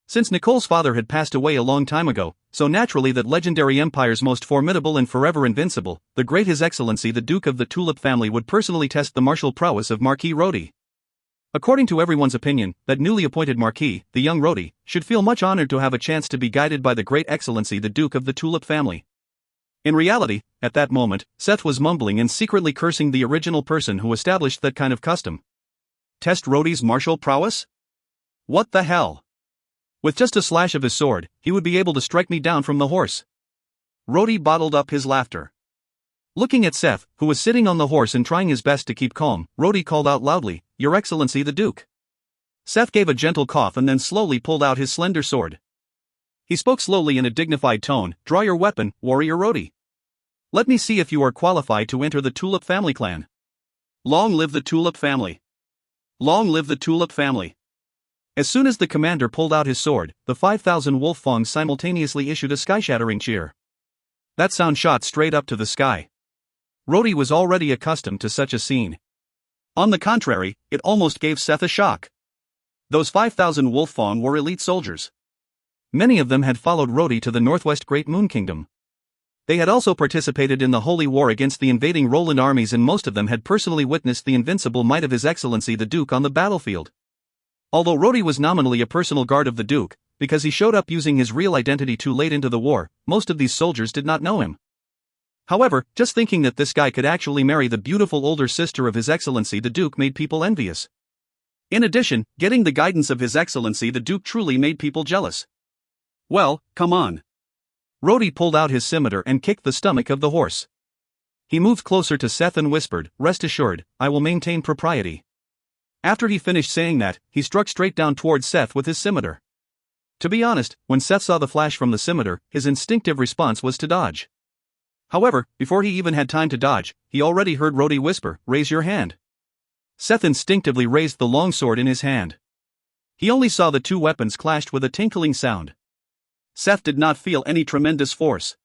Since Nicole's father had passed away a long time ago, so naturally that legendary empire's most formidable and forever invincible, the great His Excellency the Duke of the Tulip family would personally test the martial prowess of Marquis Rodi. According to everyone's opinion, that newly appointed Marquis, the young Rodi, should feel much honored to have a chance to be guided by the great Excellency the Duke of the Tulip family. In reality, at that moment, Seth was mumbling and secretly cursing the original person who established that kind of custom. Test Rodi's martial prowess? What the hell? With just a slash of his sword, he would be able to strike me down from the horse. Rodi bottled up his laughter. Looking at Seth, who was sitting on the horse and trying his best to keep calm, Rodi called out loudly, "Your Excellency the Duke." Seth gave a gentle cough and then slowly pulled out his slender sword. He spoke slowly in a dignified tone, "Draw your weapon, warrior Rodi. Let me see if you are qualified to enter the Tulip family clan. Long live the Tulip family. Long live the Tulip family." As soon as the commander pulled out his sword, the 5,000 wolf fangs simultaneously issued a sky-shattering cheer. That sound shot straight up to the sky. Rodi was already accustomed to such a scene. On the contrary, it almost gave Seth a shock. Those 5,000 wolf fang were elite soldiers. Many of them had followed Rodi to the northwest Great Moon Kingdom. They had also participated in the Holy War against the invading Roland armies, and most of them had personally witnessed the invincible might of His Excellency the Duke on the battlefield. Although Rodi was nominally a personal guard of the Duke, because he showed up using his real identity too late into the war, most of these soldiers did not know him. However, just thinking that this guy could actually marry the beautiful older sister of His Excellency the Duke made people envious. In addition, getting the guidance of His Excellency the Duke truly made people jealous. Well, come on. Rodi pulled out his scimitar and kicked the stomach of the horse. He moved closer to Seth and whispered, "Rest assured, I will maintain propriety." After he finished saying that, he struck straight down towards Seth with his scimitar. To be honest, when Seth saw the flash from the scimitar, his instinctive response was to dodge. However, before he even had time to dodge, he already heard Rodi whisper, "Raise your hand." Seth instinctively raised the long sword in his hand. He only saw the two weapons clashed with a tinkling sound. Seth did not feel any tremendous force.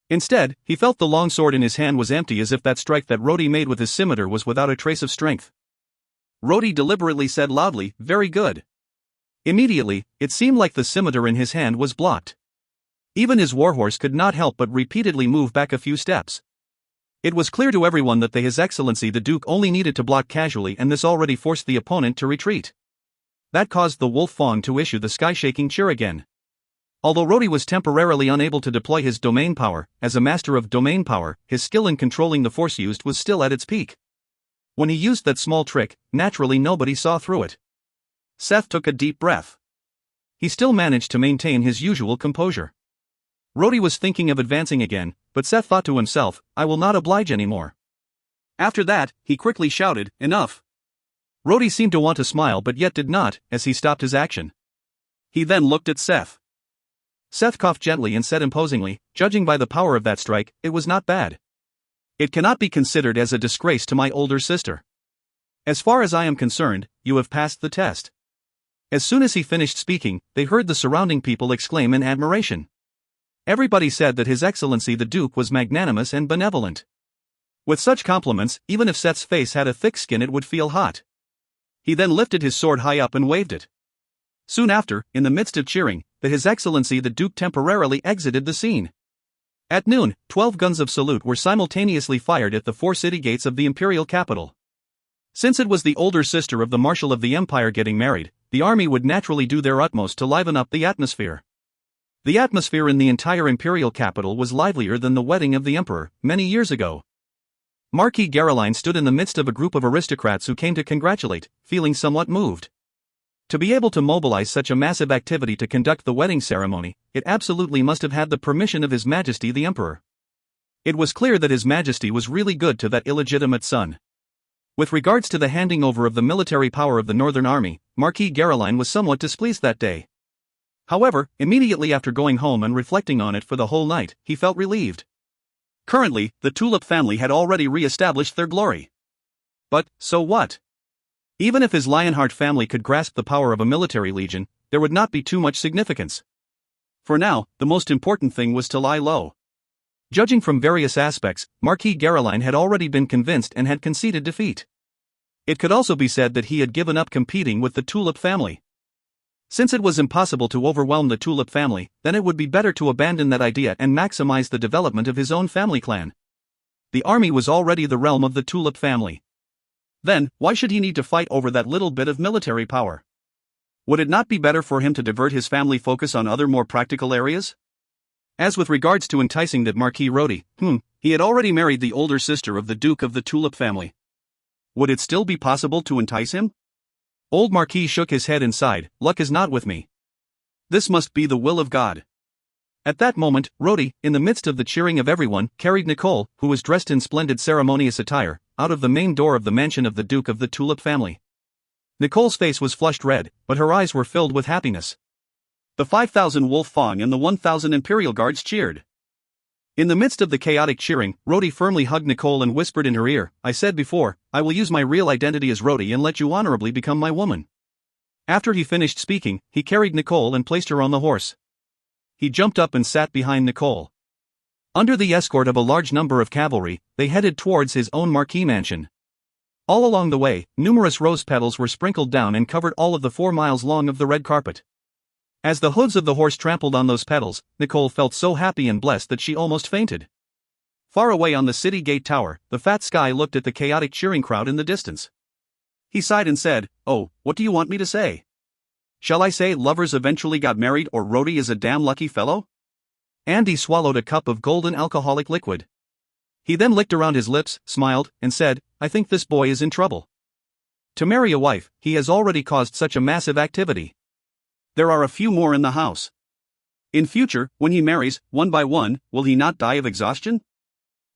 Instead, he felt the long sword in his hand was empty, as if that strike that Rodi made with his scimitar was without a trace of strength. Rodi deliberately said loudly, "Very good." Immediately, it seemed like the scimitar in his hand was blocked. Even his warhorse could not help but repeatedly move back a few steps. It was clear to everyone that His Excellency the Duke only needed to block casually, and this already forced the opponent to retreat. That caused the wolf fang to issue the sky-shaking cheer again. Although Rodi was temporarily unable to deploy his domain power, as a master of domain power, his skill in controlling the force used was still at its peak. When he used that small trick, naturally nobody saw through it. Seth took a deep breath. He still managed to maintain his usual composure. Rodi was thinking of advancing again, but Seth thought to himself, "I will not oblige anymore." After that, he quickly shouted, "Enough!" Rodi seemed to want to smile but yet did not, as he stopped his action. He then looked at Seth. Seth coughed gently and said imposingly, "Judging by the power of that strike, it was not bad. It cannot be considered as a disgrace to my older sister. As far as I am concerned, you have passed the test." As soon as he finished speaking, they heard the surrounding people exclaim in admiration. Everybody said that His Excellency the Duke was magnanimous and benevolent. With such compliments, even if Seth's face had a thick skin, it would feel hot. He then lifted his sword high up and waved it. Soon after, in the midst of cheering, His Excellency the Duke temporarily exited the scene. At noon, 12 guns of salute were simultaneously fired at the 4 city gates of the imperial capital. Since it was the older sister of the Marshal of the Empire getting married, the army would naturally do their utmost to liven up the atmosphere. The atmosphere in the entire imperial capital was livelier than the wedding of the emperor, many years ago. Marquis Caroline stood in the midst of a group of aristocrats who came to congratulate, feeling somewhat moved. To be able to mobilize such a massive activity to conduct the wedding ceremony, it absolutely must have had the permission of His Majesty the Emperor. It was clear that His Majesty was really good to that illegitimate son. With regards to the handing over of the military power of the Northern Army, Marquis Caroline was somewhat displeased that day. However, immediately after going home and reflecting on it for the whole night, he felt relieved. Currently, the Tulip family had already re-established their glory. But, so what? Even if his Lionheart family could grasp the power of a military legion, there would not be too much significance. For now, the most important thing was to lie low. Judging from various aspects, Marquis Caroline had already been convinced and had conceded defeat. It could also be said that he had given up competing with the Tulip family. Since it was impossible to overwhelm the Tulip family, then it would be better to abandon that idea and maximize the development of his own family clan. The army was already the realm of the Tulip family. Then, why should he need to fight over that little bit of military power? Would it not be better for him to divert his family focus on other more practical areas? As with regards to enticing that Marquis Rodi, he had already married the older sister of the Duke of the Tulip family. Would it still be possible to entice him? Old Marquis shook his head and sighed, "Luck is not with me. This must be the will of God." At that moment, Rodi, in the midst of the cheering of everyone, carried Nicole, who was dressed in splendid ceremonious attire, out of the main door of the mansion of the Duke of the Tulip family. Nicole's face was flushed red, but her eyes were filled with happiness. The 5,000 Wolf Fang and the 1,000 Imperial Guards cheered. In the midst of the chaotic cheering, Rodi firmly hugged Nicole and whispered in her ear, "I said before, I will use my real identity as Rodi and let you honorably become my woman." After he finished speaking, he carried Nicole and placed her on the horse. He jumped up and sat behind Nicole. Under the escort of a large number of cavalry, they headed towards his own marquis mansion. All along the way, numerous rose petals were sprinkled down and covered all of the 4 miles long of the red carpet. As the hooves of the horse trampled on those petals, Nicole felt so happy and blessed that she almost fainted. Far away on the city gate tower, the fat Sky looked at the chaotic cheering crowd in the distance. He sighed and said, "Oh, what do you want me to say? Shall I say lovers eventually got married or Rodi is a damn lucky fellow?" Andy swallowed a cup of golden alcoholic liquid. He then licked around his lips, smiled, and said, "I think this boy is in trouble. To marry a wife, he has already caused such a massive activity. There are a few more in the house. In future, when he marries, one by one, will he not die of exhaustion?"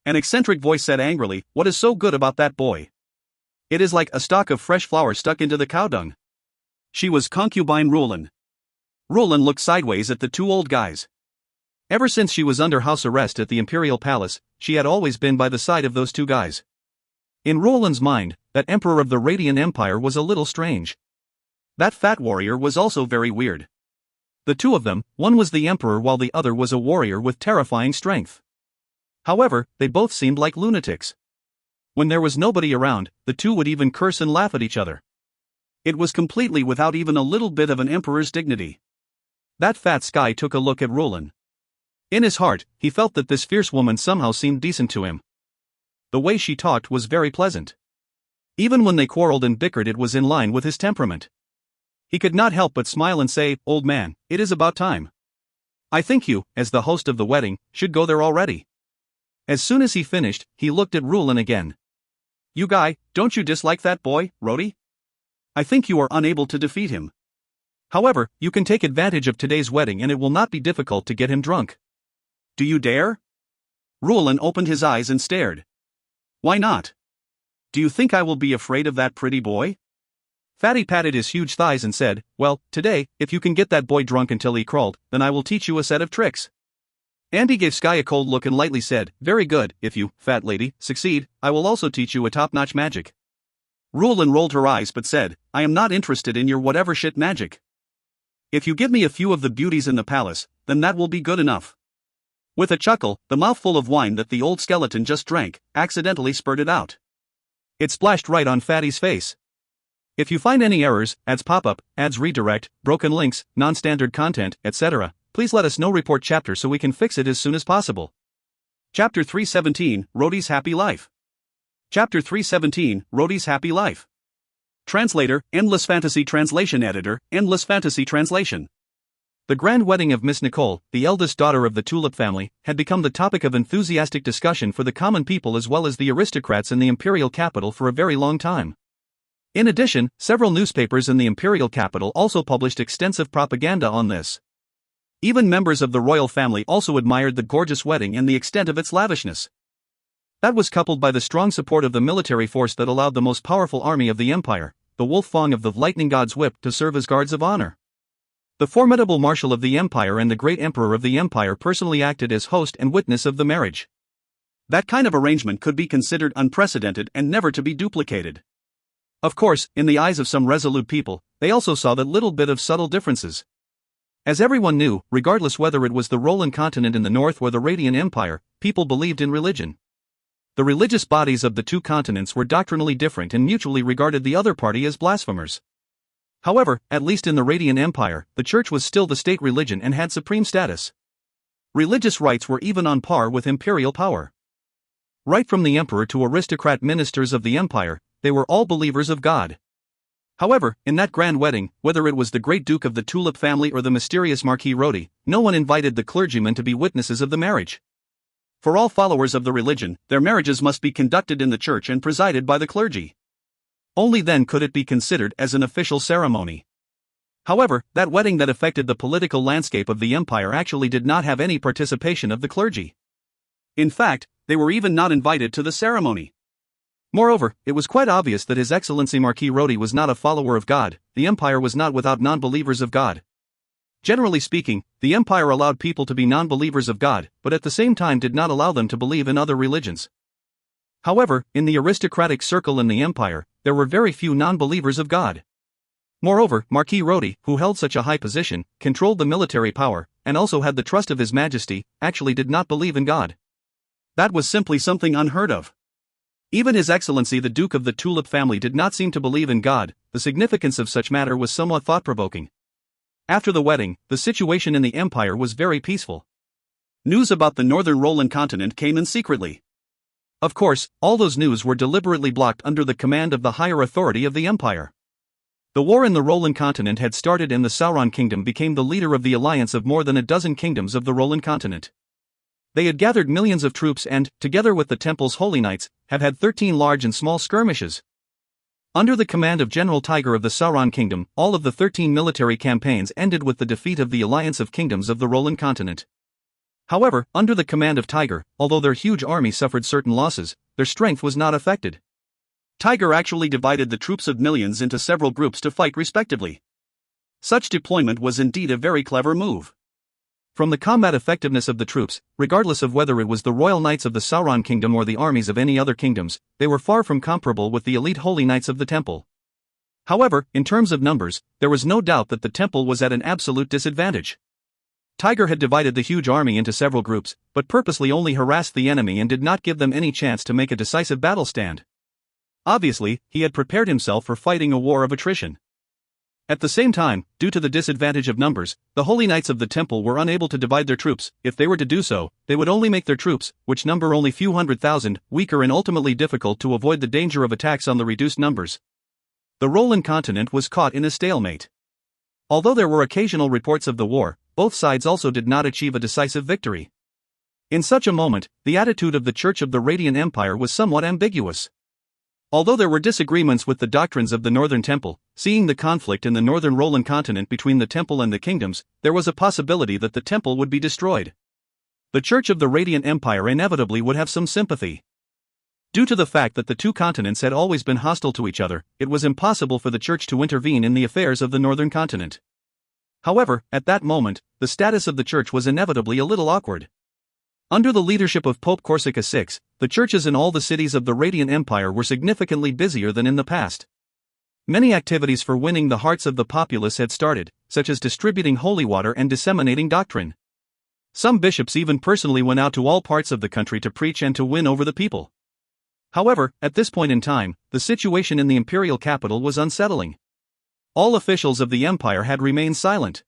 An eccentric voice said angrily, "What is so good about that boy? It is like a stalk of fresh flower stuck into the cow dung." She was concubine Rulin. Rulin looked sideways at the 2 old guys. Ever since she was under house arrest at the Imperial Palace, she had always been by the side of those 2 guys. In Rulin's mind, that Emperor of the Radiant Empire was a little strange. That fat warrior was also very weird. The 2 of them, one was the Emperor while the other was a warrior with terrifying strength. However, they both seemed like lunatics. When there was nobody around, the 2 would even curse and laugh at each other. It was completely without even a little bit of an emperor's dignity. That fat Sky took a look at Rulin. In his heart, he felt that this fierce woman somehow seemed decent to him. The way she talked was very pleasant. Even when they quarreled and bickered, it was in line with his temperament. He could not help but smile and say, "Old man, it is about time. I think you, as the host of the wedding, should go there already." As soon as he finished, he looked at Rulin again. "You guy, don't you dislike that boy, Rodi? I think you are unable to defeat him. However, you can take advantage of today's wedding and it will not be difficult to get him drunk. Do you dare?" Rulin opened his eyes and stared. "Why not? Do you think I will be afraid of that pretty boy?" Fatty patted his huge thighs and said, "Well, today, if you can get that boy drunk until he crawled, then I will teach you a set of tricks." Andy gave Sky a cold look and lightly said, "Very good, if you, fat lady, succeed, I will also teach you a top-notch magic." Rulin rolled her eyes but said, "I am not interested in your whatever shit magic. If you give me a few of the beauties in the palace, then that will be good enough." With a chuckle, the mouthful of wine that the old skeleton just drank, accidentally spurted out. It splashed right on Fatty's face. If you find any errors, ads pop up, ads redirect, broken links, non-standard content, etc., please let us know. Report chapter so we can fix it as soon as possible. Chapter 317, Rhodey's Happy Life. Chapter 317, Rhodey's Happy Life. Translator, Endless Fantasy Translation Editor, Endless Fantasy Translation. The grand wedding of Miss Nicole, the eldest daughter of the Tulip family, had become the topic of enthusiastic discussion for the common people as well as the aristocrats in the imperial capital for a very long time. In addition, several newspapers in the imperial capital also published extensive propaganda on this. Even members of the royal family also admired the gorgeous wedding and the extent of its lavishness. That was coupled by the strong support of the military force that allowed the most powerful army of the empire, the Wolf-Fang of the Lightning God's Whip, to serve as guards of honor. The formidable marshal of the empire and the great emperor of the empire personally acted as host and witness of the marriage. That kind of arrangement could be considered unprecedented and never to be duplicated. Of course, in the eyes of some resolute people, they also saw that little bit of subtle differences. As everyone knew, regardless whether it was the Roland continent in the north or the Radiant Empire, people believed in religion. The religious bodies of the two continents were doctrinally different and mutually regarded the other party as blasphemers. However, at least in the Radiant Empire, the church was still the state religion and had supreme status. Religious rights were even on par with imperial power. Right from the emperor to aristocrat ministers of the empire, they were all believers of God. However, in that grand wedding, whether it was the great duke of the Tulip family or the mysterious Marquis Rhodey, no one invited the clergymen to be witnesses of the marriage. For all followers of the religion, their marriages must be conducted in the church and presided by the clergy. Only then could it be considered as an official ceremony. However, that wedding that affected the political landscape of the empire actually did not have any participation of the clergy. In fact, they were even not invited to the ceremony. Moreover, it was quite obvious that His Excellency Marquis Rhodey was not a follower of God. The empire was not without non-believers of God. Generally speaking, the empire allowed people to be non-believers of God, but at the same time did not allow them to believe in other religions. However, in the aristocratic circle in the empire, there were very few non-believers of God. Moreover, Marquis Rhodey, who held such a high position, controlled the military power, and also had the trust of His Majesty, actually did not believe in God. That was simply something unheard of. Even His Excellency the Duke of the Tulip family did not seem to believe in God. The significance of such matter was somewhat thought-provoking. After the wedding, the situation in the empire was very peaceful. News about the northern Roland continent came in secretly. Of course, all those news were deliberately blocked under the command of the higher authority of the empire. The war in the Roland continent had started and the Sauron kingdom became the leader of the alliance of more than a dozen kingdoms of the Roland continent. They had gathered millions of troops and, together with the temple's holy knights, have had 13 large and small skirmishes. Under the command of General Tiger of the Sauron kingdom, all of the 13 military campaigns ended with the defeat of the alliance of kingdoms of the Roland continent. However, under the command of Tiger, although their huge army suffered certain losses, their strength was not affected. Tiger actually divided the troops of millions into several groups to fight respectively. Such deployment was indeed a very clever move. From the combat effectiveness of the troops, regardless of whether it was the royal knights of the Sauron kingdom or the armies of any other kingdoms, they were far from comparable with the elite holy knights of the temple. However, in terms of numbers, there was no doubt that the temple was at an absolute disadvantage. Tiger had divided the huge army into several groups, but purposely only harassed the enemy and did not give them any chance to make a decisive battle stand. Obviously, he had prepared himself for fighting a war of attrition. At the same time, due to the disadvantage of numbers, the holy knights of the temple were unable to divide their troops. If they were to do so, they would only make their troops, which number only few hundred thousand, weaker and ultimately difficult to avoid the danger of attacks on the reduced numbers. The Roland continent was caught in a stalemate. Although there were occasional reports of the war, both sides also did not achieve a decisive victory. In such a moment, the attitude of the Church of the Radiant Empire was somewhat ambiguous. Although there were disagreements with the doctrines of the Northern Temple, seeing the conflict in the northern Roland continent between the Temple and the kingdoms, there was a possibility that the Temple would be destroyed. The Church of the Radiant Empire inevitably would have some sympathy. Due to the fact that the two continents had always been hostile to each other, it was impossible for the Church to intervene in the affairs of the northern continent. However, at that moment, the status of the Church was inevitably a little awkward. Under the leadership of Pope Corsica VI, the churches in all the cities of the Radiant Empire were significantly busier than in the past. Many activities for winning the hearts of the populace had started, such as distributing holy water and disseminating doctrine. Some bishops even personally went out to all parts of the country to preach and to win over the people. However, at this point in time, the situation in the imperial capital was unsettling. All officials of the empire had remained silent.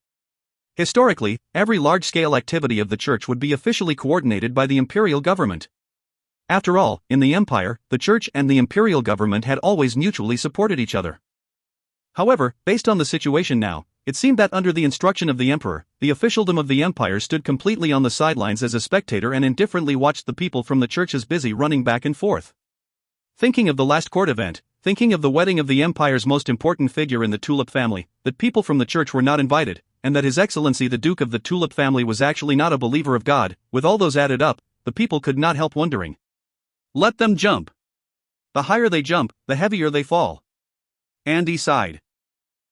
Historically, every large-scale activity of the church would be officially coordinated by the imperial government. After all, in the empire, the church and the imperial government had always mutually supported each other. However, based on the situation now, it seemed that under the instruction of the emperor, the officialdom of the empire stood completely on the sidelines as a spectator and indifferently watched the people from the churches busy running back and forth. Thinking of the last court event, thinking of the wedding of the empire's most important figure in the Tulip family, that people from the church were not invited, and that His Excellency the Duke of the Tulip family was actually not a believer of God, with all those added up, the people could not help wondering. Let them jump. The higher they jump, the heavier they fall. Andy sighed.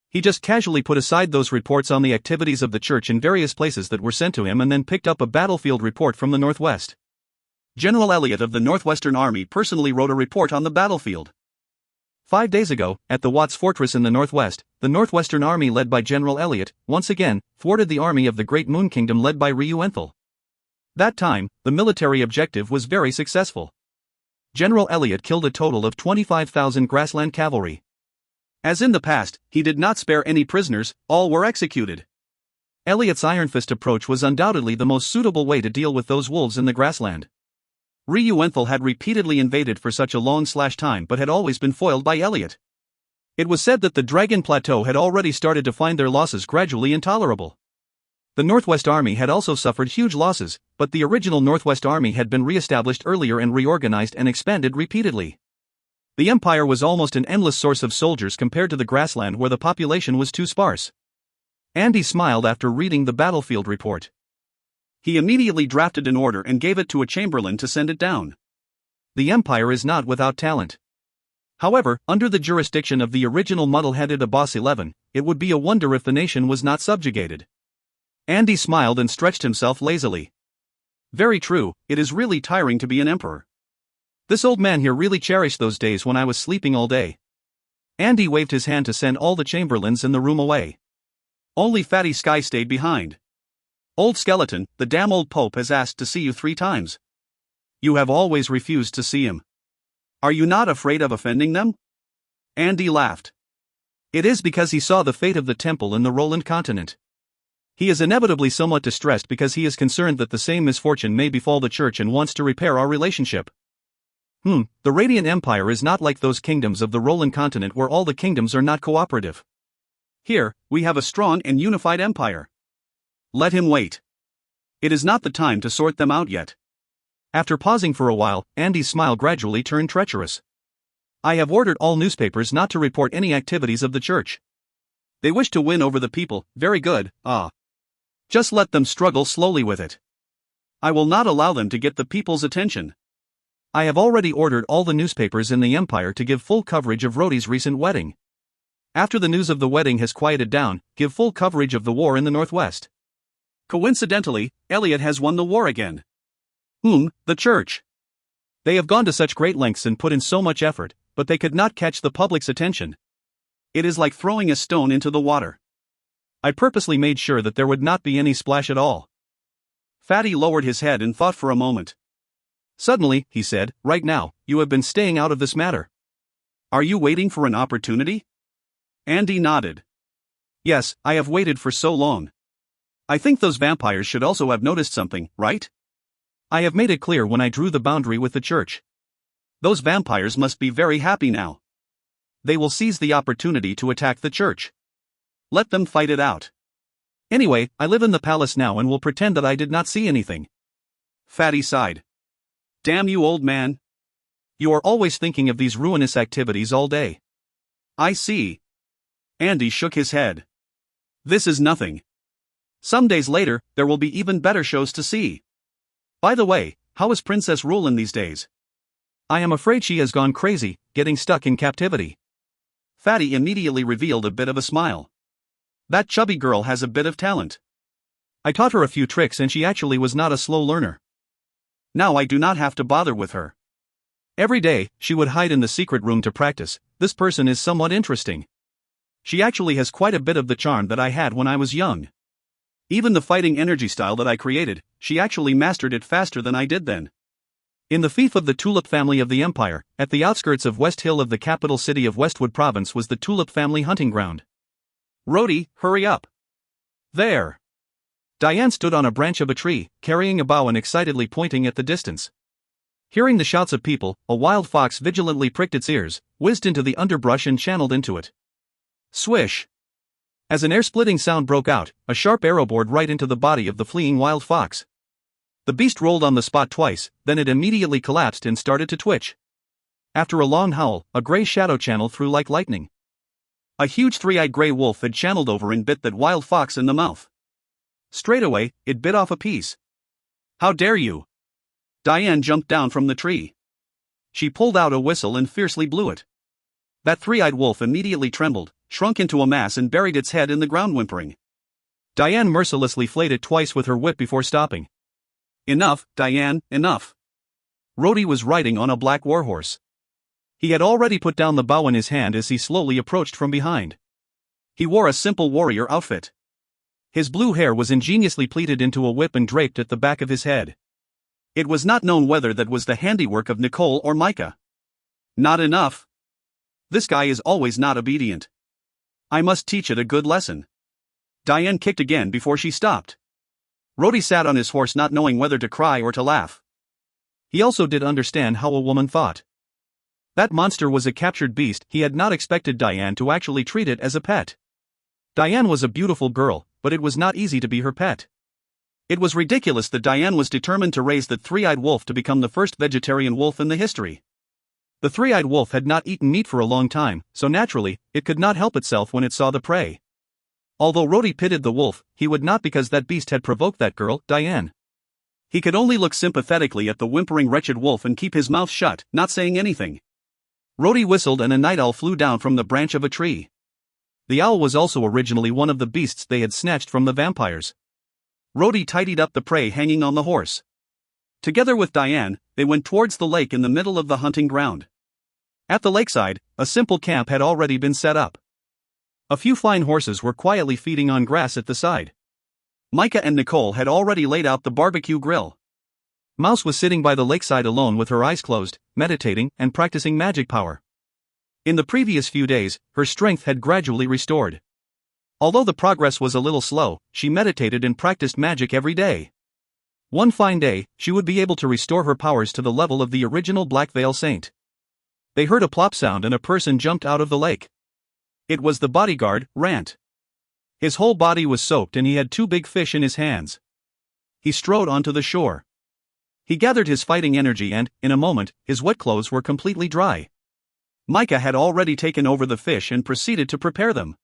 He just casually put aside those reports on the activities of the church in various places that were sent to him and then picked up a battlefield report from the northwest. General Elliot of the Northwestern Army personally wrote a report on the battlefield. 5 days ago, at the Watts Fortress in the northwest, the Northwestern Army led by General Elliot, once again, thwarted the army of the Great Moon Kingdom led by Ryu Enthal. That time, the military objective was very successful. General Elliot killed a total of 25,000 grassland cavalry. As in the past, he did not spare any prisoners, all were executed. Elliot's Iron Fist approach was undoubtedly the most suitable way to deal with those wolves in the grassland. Ryu Enthal had repeatedly invaded for such a long time but had always been foiled by Elliot. It was said that the Dragon Plateau had already started to find their losses gradually intolerable. The Northwest Army had also suffered huge losses, but the original Northwest Army had been re-established earlier and reorganized and expanded repeatedly. The Empire was almost an endless source of soldiers compared to the grassland where the population was too sparse. Andy smiled after reading the battlefield report. He immediately drafted an order and gave it to a chamberlain to send it down. The Empire is not without talent. However, under the jurisdiction of the original muddle-headed Abbas XI, it would be a wonder if the nation was not subjugated. Andy smiled and stretched himself lazily. Very true, it is really tiring to be an emperor. This old man here really cherished those days when I was sleeping all day. Andy waved his hand to send all the chamberlains in the room away. Only Fatty Sky stayed behind. Old skeleton, the damn old Pope has asked to see you 3 times. You have always refused to see him. Are you not afraid of offending them? Andy laughed. It is because he saw the fate of the temple in the Roland continent. He is inevitably somewhat distressed because he is concerned that the same misfortune may befall the church and wants to repair our relationship. The Radiant Empire is not like those kingdoms of the Roland continent where all the kingdoms are not cooperative. Here, we have a strong and unified empire. Let him wait. It is not the time to sort them out yet. After pausing for a while, Andy's smile gradually turned treacherous. I have ordered all newspapers not to report any activities of the church. They wish to win over the people, very good, just let them struggle slowly with it. I will not allow them to get the people's attention. I have already ordered all the newspapers in the empire to give full coverage of Rhodey's recent wedding. After the news of the wedding has quieted down, give full coverage of the war in the northwest. Coincidentally, Elliot has won the war again. The church. They have gone to such great lengths and put in so much effort, but they could not catch the public's attention. It is like throwing a stone into the water. I purposely made sure that there would not be any splash at all. Fatty lowered his head and thought for a moment. Suddenly, he said, right now, you have been staying out of this matter. Are you waiting for an opportunity? Andy nodded. Yes, I have waited for so long. I think those vampires should also have noticed something, right? I have made it clear when I drew the boundary with the church. Those vampires must be very happy now. They will seize the opportunity to attack the church. Let them fight it out. Anyway, I live in the palace now and will pretend that I did not see anything. Fatty sighed. Damn you, old man. You are always thinking of these ruinous activities all day. I see. Andy shook his head. This is nothing. Some days later, there will be even better shows to see. By the way, how is Princess Rulin these days? I am afraid she has gone crazy, getting stuck in captivity. Fatty immediately revealed a bit of a smile. That chubby girl has a bit of talent. I taught her a few tricks and she actually was not a slow learner. Now I do not have to bother with her. Every day, she would hide in the secret room to practice. This person is somewhat interesting. She actually has quite a bit of the charm that I had when I was young. Even the fighting energy style that I created, she actually mastered it faster than I did then. In the fief of the Tulip family of the Empire, at the outskirts of West Hill of the capital city of Westwood Province was the Tulip family hunting ground. Rhodey, hurry up. There. Diane stood on a branch of a tree, carrying a bow and excitedly pointing at the distance. Hearing the shouts of people, a wild fox vigilantly pricked its ears, whizzed into the underbrush and channeled into it. Swish! As an air-splitting sound broke out, a sharp arrow bored right into the body of the fleeing wild fox. The beast rolled on the spot twice, then it immediately collapsed and started to twitch. After a long howl, a gray shadow channeled through like lightning. A huge three-eyed gray wolf had channeled over and bit that wild fox in the mouth. Straight away, it bit off a piece. How dare you! Diane jumped down from the tree. She pulled out a whistle and fiercely blew it. That three-eyed wolf immediately trembled, shrunk into a mass and buried its head in the ground whimpering. Diane mercilessly flayed it twice with her whip before stopping. Enough, Diane, enough. Rhodey was riding on a black warhorse. He had already put down the bow in his hand as he slowly approached from behind. He wore a simple warrior outfit. His blue hair was ingeniously pleated into a whip and draped at the back of his head. It was not known whether that was the handiwork of Nicole or Micah. Not enough. This guy is always not obedient. I must teach it a good lesson. Diane kicked again before she stopped. Rhodey sat on his horse not knowing whether to cry or to laugh. He also did understand how a woman thought. That monster was a captured beast. He had not expected Diane to actually treat it as a pet. Diane was a beautiful girl, but it was not easy to be her pet. It was ridiculous that Diane was determined to raise that three-eyed wolf to become the first vegetarian wolf in the history. The three-eyed wolf had not eaten meat for a long time, so naturally, it could not help itself when it saw the prey. Although Rhodey pitied the wolf, he would not because that beast had provoked that girl, Diane. He could only look sympathetically at the whimpering wretched wolf and keep his mouth shut, not saying anything. Rhodey whistled and a night owl flew down from the branch of a tree. The owl was also originally one of the beasts they had snatched from the vampires. Rhodey tidied up the prey hanging on the horse. Together with Diane, they went towards the lake in the middle of the hunting ground. At the lakeside, a simple camp had already been set up. A few fine horses were quietly feeding on grass at the side. Micah and Nicole had already laid out the barbecue grill. Mouse was sitting by the lakeside alone with her eyes closed, meditating and practicing magic power. In the previous few days, her strength had gradually restored. Although the progress was a little slow, she meditated and practiced magic every day. One fine day, she would be able to restore her powers to the level of the original Black Veil Saint. They heard a plop sound and a person jumped out of the lake. It was the bodyguard, Rant. His whole body was soaked and he had two big fish in his hands. He strode onto the shore. He gathered his fighting energy and, in a moment, his wet clothes were completely dry. Micah had already taken over the fish and proceeded to prepare them.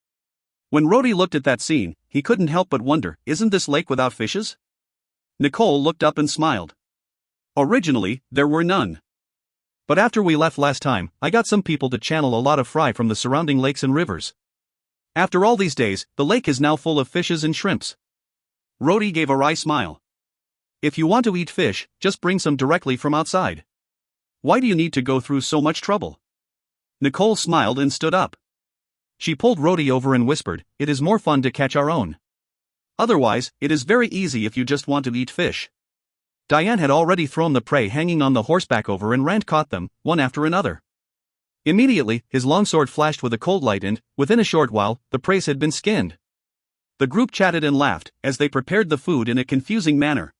When Rhodey looked at that scene, he couldn't help but wonder, isn't this lake without fishes? Nicole looked up and smiled. Originally, there were none. But after we left last time, I got some people to channel a lot of fry from the surrounding lakes and rivers. After all these days, the lake is now full of fishes and shrimps. Rhodey gave a wry smile. If you want to eat fish, just bring some directly from outside. Why do you need to go through so much trouble? Nicole smiled and stood up. She pulled Rhodey over and whispered, it is more fun to catch our own. Otherwise, it is very easy if you just want to eat fish. Diane had already thrown the prey hanging on the horseback over and Rand caught them, one after another. Immediately, his longsword flashed with a cold light and, within a short while, the prey had been skinned. The group chatted and laughed, as they prepared the food in a confusing manner.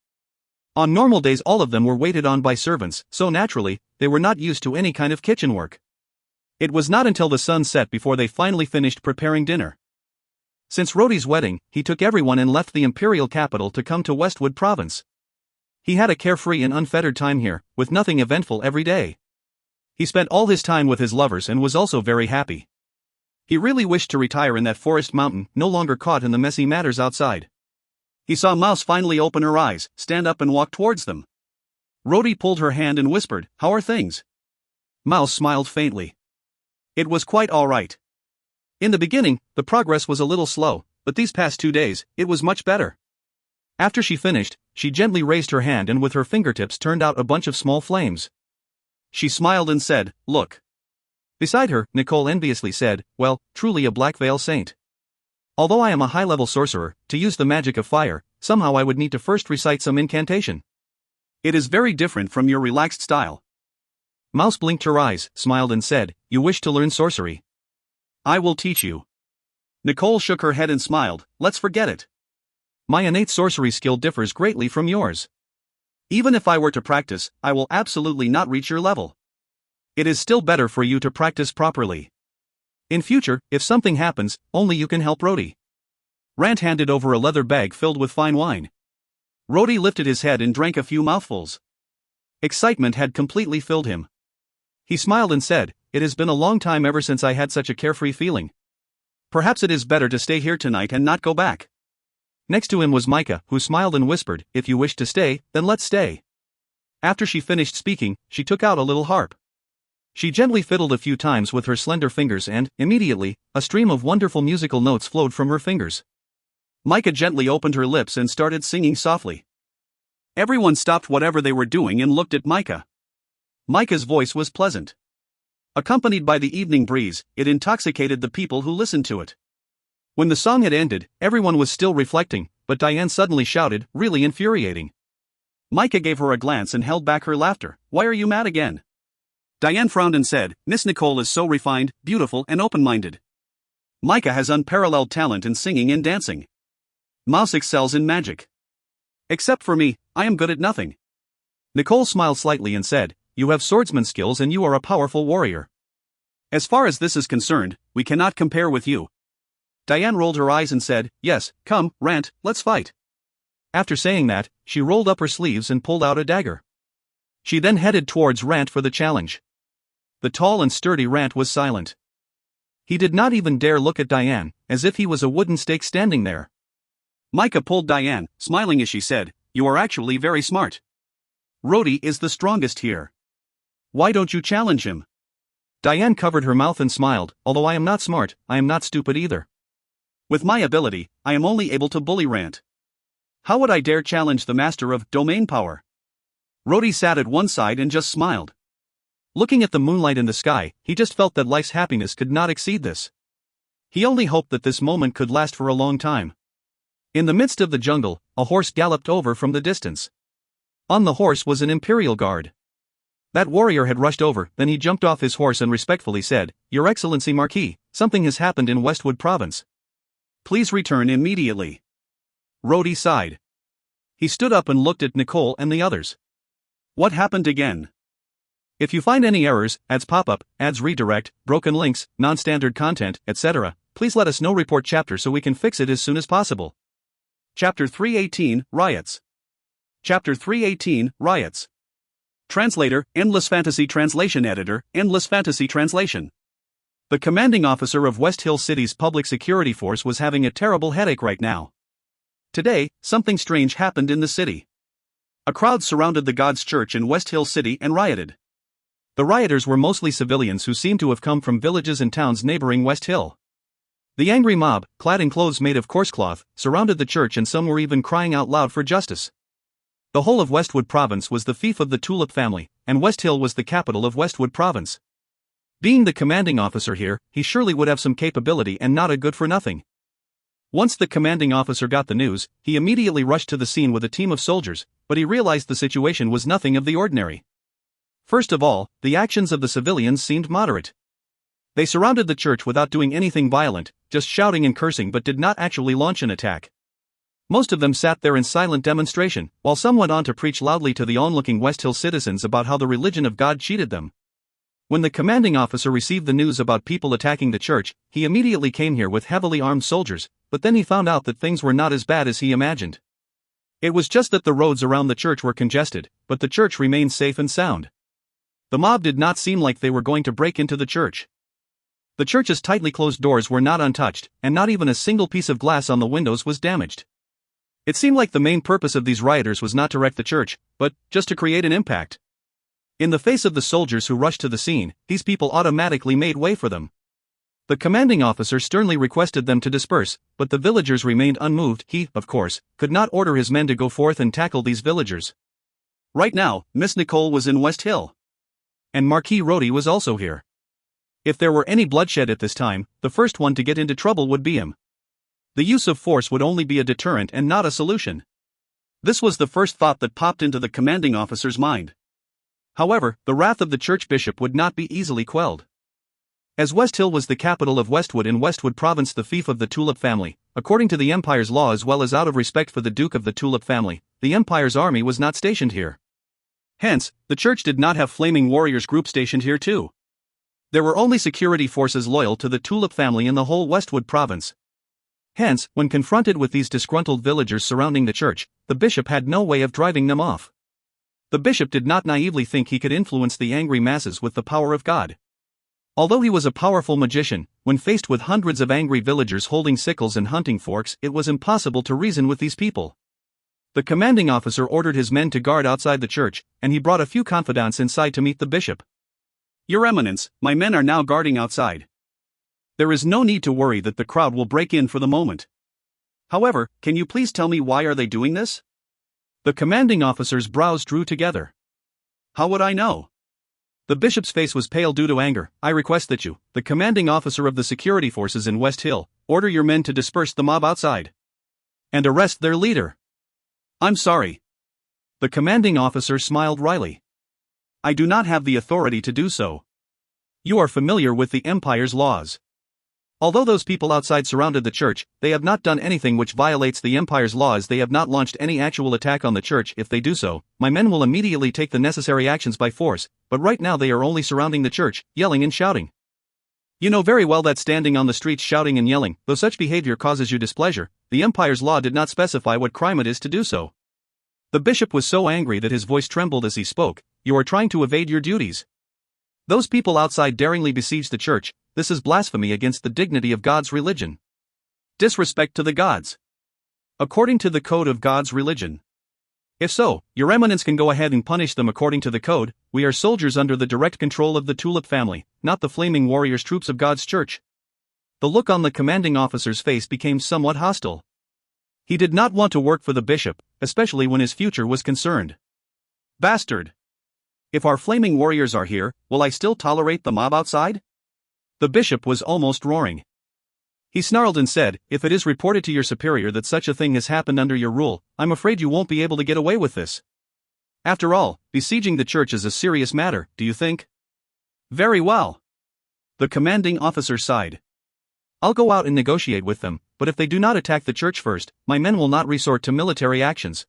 On normal days all of them were waited on by servants, so naturally, they were not used to any kind of kitchen work. It was not until the sun set before they finally finished preparing dinner. Since Rhodey's wedding, he took everyone and left the imperial capital to come to Westwood Province. He had a carefree and unfettered time here, with nothing eventful every day. He spent all his time with his lovers and was also very happy. He really wished to retire in that forest mountain, no longer caught in the messy matters outside. He saw Mouse finally open her eyes, stand up and walk towards them. Rhodey pulled her hand and whispered, "How are things?" Mouse smiled faintly. It was quite all right. In the beginning, the progress was a little slow, but these past 2 days, it was much better. After she finished, she gently raised her hand and with her fingertips turned out a bunch of small flames. She smiled and said, "Look." Beside her, Nicole enviously said, "Well, truly a Black Veil Saint. Although I am a high-level sorcerer, to use the magic of fire, somehow I would need to first recite some incantation." It is very different from your relaxed style. Mouse blinked her eyes, smiled and said, "You wish to learn sorcery? I will teach you." Nicole shook her head and smiled, "Let's forget it. My innate sorcery skill differs greatly from yours. Even if I were to practice, I will absolutely not reach your level. It is still better for you to practice properly. In future, if something happens, only you can help Rhodey." Rant handed over a leather bag filled with fine wine. Rhodey lifted his head and drank a few mouthfuls. Excitement had completely filled him. He smiled and said, "It has been a long time ever since I had such a carefree feeling. Perhaps it is better to stay here tonight and not go back." Next to him was Micah, who smiled and whispered, "If you wish to stay, then let's stay." After she finished speaking, she took out a little harp. She gently fiddled a few times with her slender fingers and, immediately, a stream of wonderful musical notes flowed from her fingers. Micah gently opened her lips and started singing softly. Everyone stopped whatever they were doing and looked at Micah. Micah's voice was pleasant. Accompanied by the evening breeze, it intoxicated the people who listened to it. When the song had ended, everyone was still reflecting, but Diane suddenly shouted, really infuriating. Micah gave her a glance and held back her laughter. "Why are you mad again?" Diane frowned and said, "Miss Nicole is so refined, beautiful and open-minded. Micah has unparalleled talent in singing and dancing. Mouse excels in magic. Except for me, I am good at nothing." Nicole smiled slightly and said, "You have swordsman skills and you are a powerful warrior. As far as this is concerned, we cannot compare with you." Diane rolled her eyes and said, "Yes, come, Rant, let's fight." After saying that, she rolled up her sleeves and pulled out a dagger. She then headed towards Rant for the challenge. The tall and sturdy Rant was silent. He did not even dare look at Diane, as if he was a wooden stake standing there. Micah pulled Diane, smiling as she said, "You are actually very smart. Rhodey is the strongest here. Why don't you challenge him?" Diane covered her mouth and smiled, "Although I am not smart, I am not stupid either. With my ability, I am only able to bully Rant. How would I dare challenge the master of domain power?" Rhodey sat at one side and just smiled. Looking at the moonlight in the sky, he just felt that life's happiness could not exceed this. He only hoped that this moment could last for a long time. In the midst of the jungle, a horse galloped over from the distance. On the horse was an imperial guard. That warrior had rushed over, then he jumped off his horse and respectfully said, "Your Excellency Marquis, something has happened in Westwood Province. Please return immediately." Rhodey sighed. He stood up and looked at Nicole and the others. "What happened again? If you find any errors, ads pop-up, ads redirect, broken links, non-standard content, etc., please let us know. Report chapter so we can fix it as soon as possible." Chapter 318, Riots. Chapter 318, Riots. Translator, Endless Fantasy Translation Editor, Endless Fantasy Translation. The commanding officer of West Hill City's public security force was having a terrible headache right now. Today, something strange happened in the city. A crowd surrounded the God's Church in West Hill City and rioted. The rioters were mostly civilians who seemed to have come from villages and towns neighboring West Hill. The angry mob, clad in clothes made of coarse cloth, surrounded the church and some were even crying out loud for justice. The whole of Westwood Province was the fief of the Tulip family, and West Hill was the capital of Westwood Province. Being the commanding officer here, he surely would have some capability and not a good-for-nothing. Once the commanding officer got the news, he immediately rushed to the scene with a team of soldiers, but he realized the situation was nothing of the ordinary. First of all, the actions of the civilians seemed moderate. They surrounded the church without doing anything violent, just shouting and cursing, but did not actually launch an attack. Most of them sat there in silent demonstration, while some went on to preach loudly to the onlooking West Hill citizens about how the religion of God cheated them. When the commanding officer received the news about people attacking the church, he immediately came here with heavily armed soldiers, but then he found out that things were not as bad as he imagined. It was just that the roads around the church were congested, but the church remained safe and sound. The mob did not seem like they were going to break into the church. The church's tightly closed doors were not untouched, and not even a single piece of glass on the windows was damaged. It seemed like the main purpose of these rioters was not to wreck the church, but just to create an impact. In the face of the soldiers who rushed to the scene, these people automatically made way for them. The commanding officer sternly requested them to disperse, but the villagers remained unmoved. He, of course, could not order his men to go forth and tackle these villagers. Right now, Miss Nicole was in West Hill. And Marquis Rhodey was also here. If there were any bloodshed at this time, the first one to get into trouble would be him. The use of force would only be a deterrent and not a solution. This was the first thought that popped into the commanding officer's mind. However, the wrath of the church bishop would not be easily quelled. As West Hill was the capital of Westwood in Westwood Province, the fief of the Tulip family, according to the Empire's law as well as out of respect for the Duke of the Tulip family, the Empire's army was not stationed here. Hence, the church did not have Flaming Warriors group stationed here too. There were only security forces loyal to the Tulip family in the whole Westwood Province. Hence, when confronted with these disgruntled villagers surrounding the church, the bishop had no way of driving them off. The bishop did not naively think he could influence the angry masses with the power of God. Although he was a powerful magician, when faced with hundreds of angry villagers holding sickles and hunting forks, it was impossible to reason with these people. The commanding officer ordered his men to guard outside the church, and he brought a few confidants inside to meet the bishop. "Your Eminence, my men are now guarding outside. There is no need to worry that the crowd will break in for the moment. However, can you please tell me why are they doing this?" The commanding officer's brows drew together. "How would I know?" The bishop's face was pale due to anger. "I request that you, the commanding officer of the security forces in West Hill, order your men to disperse the mob outside and arrest their leader." "I'm sorry." The commanding officer smiled wryly. "I do not have the authority to do so. You are familiar with the Empire's laws. Although those people outside surrounded the church, they have not done anything which violates the Empire's laws. They have not launched any actual attack on the church. If they do so, my men will immediately take the necessary actions by force, but right now they are only surrounding the church, yelling and shouting. You know very well that standing on the streets shouting and yelling, though such behavior causes you displeasure, the Empire's law did not specify what crime it is to do so." The bishop was so angry that his voice trembled as he spoke. "You are trying to evade your duties. Those people outside daringly besieged the church. This is blasphemy against the dignity of God's religion. Disrespect to the gods. According to the code of God's religion. If so, your Eminence can go ahead and punish them according to the code. We are soldiers under the direct control of the Tulip family, not the Flaming Warriors troops of God's church." The look on the commanding officer's face became somewhat hostile. He did not want to work for the bishop, especially when his future was concerned. "Bastard! If our Flaming Warriors are here, will I still tolerate the mob outside?" The bishop was almost roaring. He snarled and said, "If it is reported to your superior that such a thing has happened under your rule, I'm afraid you won't be able to get away with this. After all, besieging the church is a serious matter, do you think?" "Very well." The commanding officer sighed. "I'll go out and negotiate with them, but if they do not attack the church first, my men will not resort to military actions.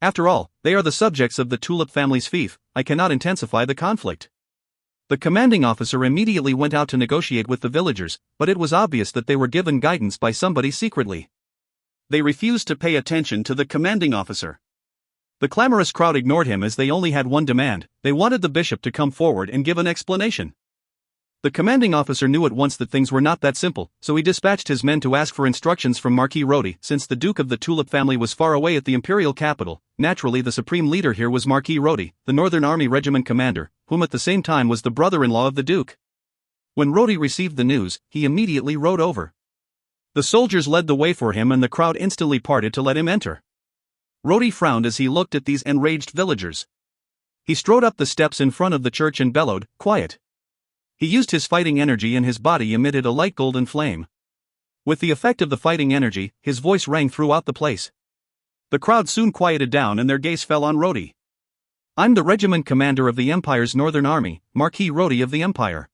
After all, they are the subjects of the Tulip family's fief. I cannot intensify the conflict." The commanding officer immediately went out to negotiate with the villagers, but it was obvious that they were given guidance by somebody secretly. They refused to pay attention to the commanding officer. The clamorous crowd ignored him as they only had one demand. They wanted the bishop to come forward and give an explanation. The commanding officer knew at once that things were not that simple, so he dispatched his men to ask for instructions from Marquis Rodi. Since the Duke of the Tulip family was far away at the imperial capital, naturally the supreme leader here was Marquis Rodi, the Northern Army Regiment commander, whom at the same time was the brother-in-law of the Duke. When Rodi received the news, he immediately rode over. The soldiers led the way for him and the crowd instantly parted to let him enter. Rodi frowned as he looked at these enraged villagers. He strode up the steps in front of the church and bellowed, "Quiet." He used his fighting energy and his body emitted a light golden flame. With the effect of the fighting energy, his voice rang throughout the place. The crowd soon quieted down and their gaze fell on Rodi. "I'm the regiment commander of the Empire's Northern Army, Marquis Rodi of the Empire.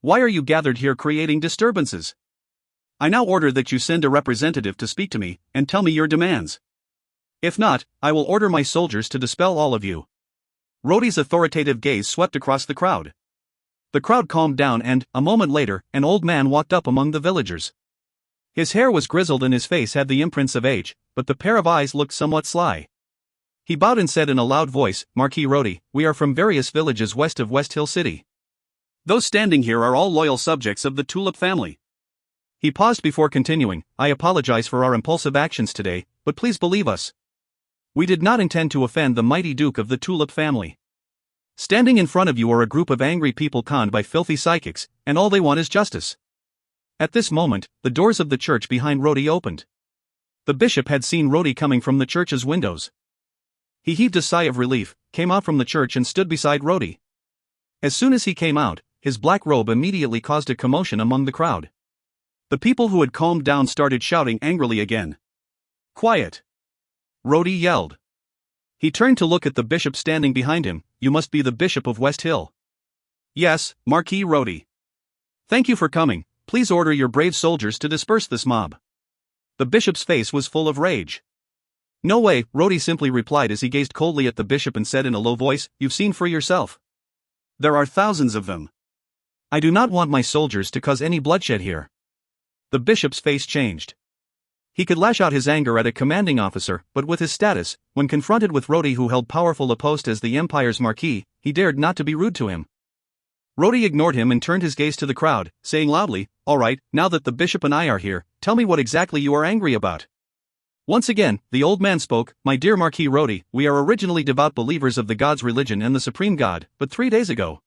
Why are you gathered here creating disturbances? I now order that you send a representative to speak to me, and tell me your demands. If not, I will order my soldiers to dispel all of you." Rodi's authoritative gaze swept across the crowd. The crowd calmed down and, a moment later, an old man walked up among the villagers. His hair was grizzled and his face had the imprints of age, but the pair of eyes looked somewhat sly. He bowed and said in a loud voice, "Marquis Rodi, we are from various villages west of West Hill City. Those standing here are all loyal subjects of the Tulip family." He paused before continuing, "I apologize for our impulsive actions today, but please believe us. We did not intend to offend the mighty Duke of the Tulip family. Standing in front of you are a group of angry people conned by filthy psychics, and all they want is justice." At this moment, the doors of the church behind Rodi opened. The bishop had seen Rodi coming from the church's windows. He heaved a sigh of relief, came out from the church and stood beside Rodi. As soon as he came out, his black robe immediately caused a commotion among the crowd. The people who had calmed down started shouting angrily again. "Quiet!" Rhodey yelled. He turned to look at the bishop standing behind him. You must be the Bishop of West Hill. Yes, Marquis Rhodey. Thank you for coming. Please order your brave soldiers to disperse this mob. The bishop's face was full of rage. No way, Rhodey simply replied as he gazed coldly at the bishop and said in a low voice, You've seen for yourself. There are thousands of them. I do not want my soldiers to cause any bloodshed here. The bishop's face changed. He could lash out his anger at a commanding officer, but with his status, when confronted with Rhodey who held powerful a post as the Empire's Marquis, he dared not to be rude to him. Rhodey ignored him and turned his gaze to the crowd, saying loudly, All right, now that the bishop and I are here, tell me what exactly you are angry about. Once again, the old man spoke, My dear Marquis Rhodey, we are originally devout believers of the God's religion and the Supreme God, but 3 days ago.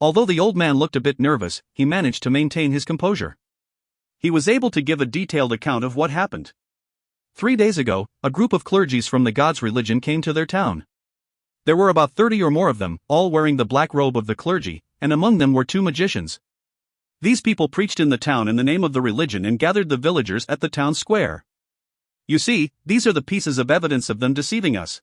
Although the old man looked a bit nervous, he managed to maintain his composure. He was able to give a detailed account of what happened. 3 days ago, a group of clergies from the God's religion came to their town. There were about 30 or more of them, all wearing the black robe of the clergy, and among them were 2 magicians. These people preached in the town in the name of the religion and gathered the villagers at the town square. You see, these are the pieces of evidence of them deceiving us.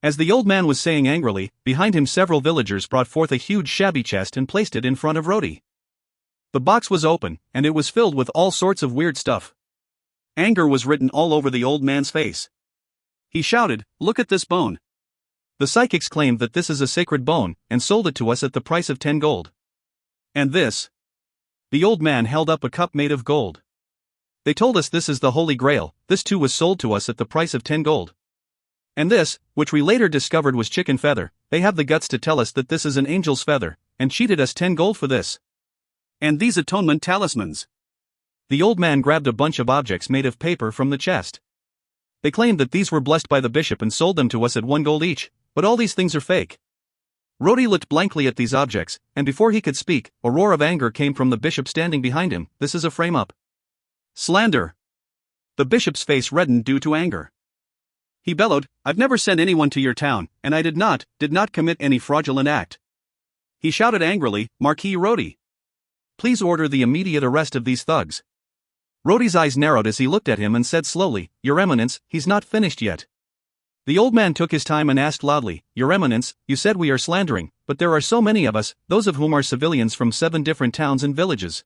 As the old man was saying angrily, behind him several villagers brought forth a huge shabby chest and placed it in front of Rhodey. The box was open, and it was filled with all sorts of weird stuff. Anger was written all over the old man's face. He shouted, Look at this bone. The psychics claimed that this is a sacred bone, and sold it to us at the price of 10 gold. And this? The old man held up a cup made of gold. They told us this is the Holy Grail. This too was sold to us at the price of 10 gold. And this, which we later discovered was chicken feather, they have the guts to tell us that this is an angel's feather, and cheated us 10 gold for this. And these atonement talismans. The old man grabbed a bunch of objects made of paper from the chest. They claimed that these were blessed by the bishop and sold them to us at 1 gold each, but all these things are fake. Rhodey looked blankly at these objects, and before he could speak, a roar of anger came from the bishop standing behind him. This is a frame-up. Slander. The bishop's face reddened due to anger. He bellowed, I've never sent anyone to your town, and I did not commit any fraudulent act. He shouted angrily, Marquis Rhodey. Please order the immediate arrest of these thugs. Rhodey's eyes narrowed as he looked at him and said slowly, Your Eminence, he's not finished yet. The old man took his time and asked loudly, Your Eminence, you said we are slandering, but there are so many of us, those of whom are civilians from 7 different towns and villages.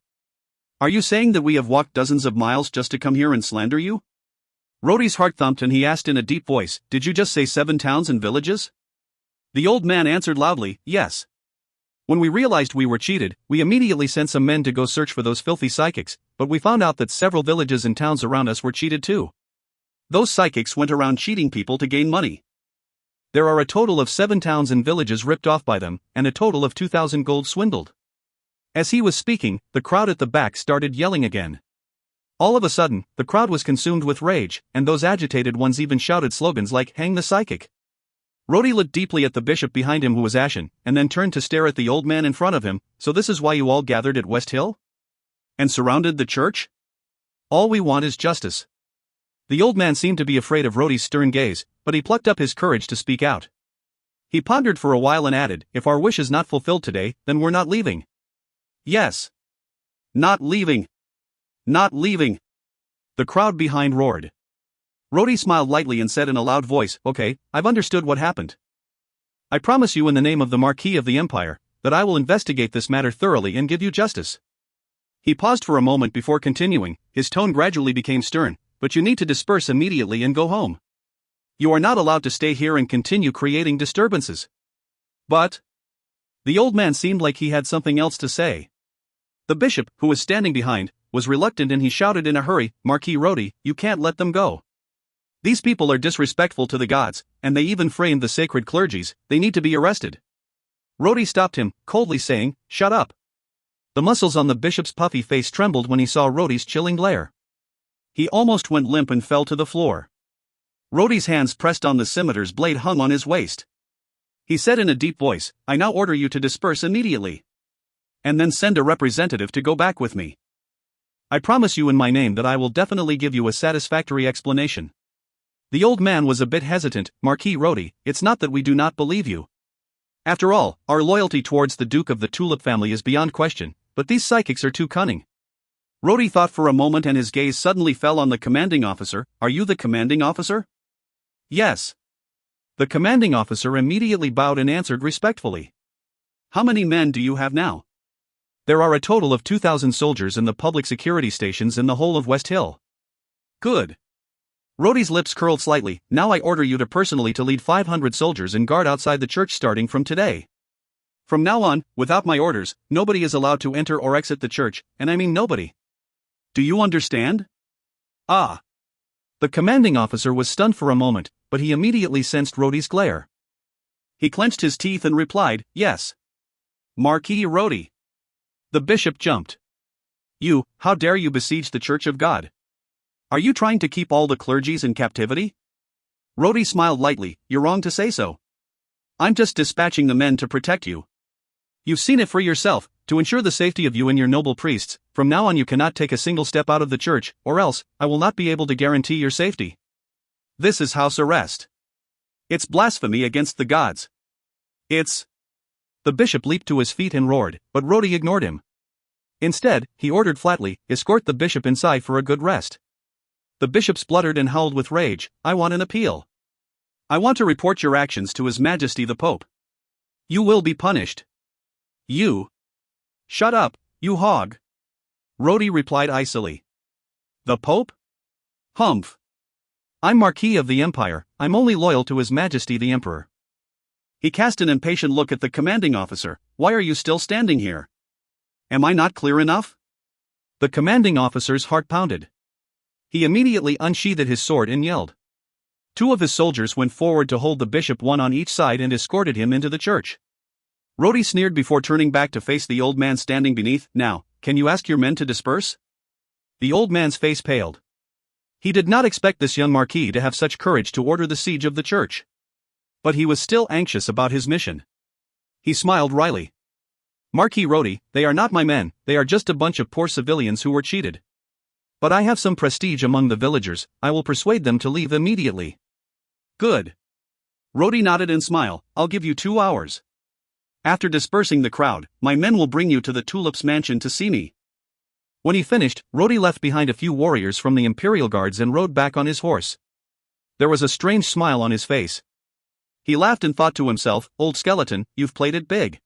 Are you saying that we have walked dozens of miles just to come here and slander you? Rhodey's heart thumped and he asked in a deep voice, Did you just say 7 towns and villages? The old man answered loudly, Yes. When we realized we were cheated, we immediately sent some men to go search for those filthy psychics, but we found out that several villages and towns around us were cheated too. Those psychics went around cheating people to gain money. There are a total of 7 towns and villages ripped off by them, and a total of 2,000 gold swindled. As he was speaking, the crowd at the back started yelling again. All of a sudden, the crowd was consumed with rage, and those agitated ones even shouted slogans like, Hang the psychic. Rhodey looked deeply at the bishop behind him who was ashen, and then turned to stare at the old man in front of him. So this is why you all gathered at West Hill? And surrounded the church? All we want is justice. The old man seemed to be afraid of Rhodey's stern gaze, but he plucked up his courage to speak out. He pondered for a while and added, If our wish is not fulfilled today, then we're not leaving. Yes. Not leaving. Not leaving. The crowd behind roared. Rhodey smiled lightly and said in a loud voice, Okay, I've understood what happened. I promise you in the name of the Marquis of the Empire, that I will investigate this matter thoroughly and give you justice. He paused for a moment before continuing, his tone gradually became stern, But you need to disperse immediately and go home. You are not allowed to stay here and continue creating disturbances. But the old man seemed like he had something else to say. The bishop, who was standing behind, was reluctant and he shouted in a hurry, Marquis Rhodey, you can't let them go. These people are disrespectful to the gods, and they even framed the sacred clergies, they need to be arrested. Rhodey stopped him, coldly saying, Shut up. The muscles on the bishop's puffy face trembled when he saw Rhodey's chilling glare. He almost went limp and fell to the floor. Rhodey's hands pressed on the scimitar's blade hung on his waist. He said in a deep voice, I now order you to disperse immediately. And then send a representative to go back with me. I promise you in my name that I will definitely give you a satisfactory explanation. The old man was a bit hesitant, Marquis Rhodey, it's not that we do not believe you. After all, our loyalty towards the Duke of the Tulip family is beyond question, but these psychics are too cunning. Rhodey thought for a moment and his gaze suddenly fell on the commanding officer. Are you the commanding officer? Yes. The commanding officer immediately bowed and answered respectfully. How many men do you have now? There are a total of 2,000 soldiers in the public security stations in the whole of West Hill. Good. Rhodey's lips curled slightly. Now I order you to personally to lead 500 soldiers and guard outside the church starting from today. From now on, without my orders, nobody is allowed to enter or exit the church, and I mean nobody. Do you understand? Ah. The commanding officer was stunned for a moment, but he immediately sensed Rhodey's glare. He clenched his teeth and replied, yes. Marquis Rhodey. The bishop jumped. You, how dare you besiege the Church of God? Are you trying to keep all the clergies in captivity? Rhodey smiled lightly. You're wrong to say so. I'm just dispatching the men to protect you. You've seen it for yourself. To ensure the safety of you and your noble priests, from now on you cannot take a single step out of the church, or else, I will not be able to guarantee your safety. This is house arrest. It's blasphemy against the gods. It's... The bishop leaped to his feet and roared, but Rhodey ignored him. Instead, he ordered flatly, escort the bishop inside for a good rest. The bishop spluttered and howled with rage, I want an appeal. I want to report your actions to His Majesty the Pope. You will be punished. You... Shut up, you hog. Rhodey replied icily. The Pope? Humph. I'm Marquis of the Empire, I'm only loyal to His Majesty the Emperor. He cast an impatient look at the commanding officer. Why are you still standing here? Am I not clear enough? The commanding officer's heart pounded. He immediately unsheathed his sword and yelled. 2 of his soldiers went forward to hold the bishop, one on each side, and escorted him into the church. Rhodey sneered before turning back to face the old man standing beneath. Now, can you ask your men to disperse? The old man's face paled. He did not expect this young marquis to have such courage to order the siege of the church. But he was still anxious about his mission. He smiled wryly. Marquis Rhodey, they are not my men, they are just a bunch of poor civilians who were cheated. But I have some prestige among the villagers, I will persuade them to leave immediately. Good. Rhodey nodded and smiled. I'll give you 2 hours. After dispersing the crowd, my men will bring you to the Tulip's mansion to see me. When he finished, Rhodey left behind a few warriors from the Imperial Guards and rode back on his horse. There was a strange smile on his face. He laughed and thought to himself, old skeleton, you've played it big.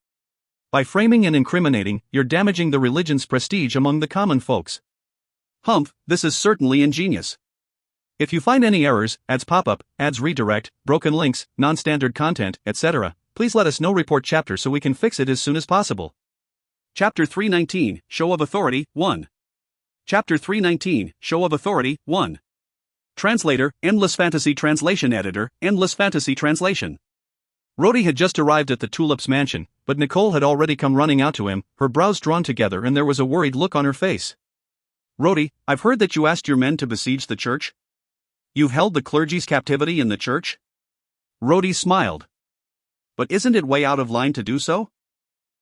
By framing and incriminating, you're damaging the religion's prestige among the common folks. Humph, this is certainly ingenious. If you find any errors, ads pop up, ads redirect, broken links, non-standard content, etc., please let us know. Report chapter so we can fix it as soon as possible. Chapter 319, Show of Authority, 1. Chapter 319, Show of Authority, 1. Translator, Endless Fantasy Translation Editor, Endless Fantasy Translation. Rhodey had just arrived at the Tulip's mansion, but Nicole had already come running out to him, her brows drawn together and there was a worried look on her face. Rhodey, I've heard that you asked your men to besiege the church. You've held the clergy's captivity in the church? Rhodey smiled. But isn't it way out of line to do so?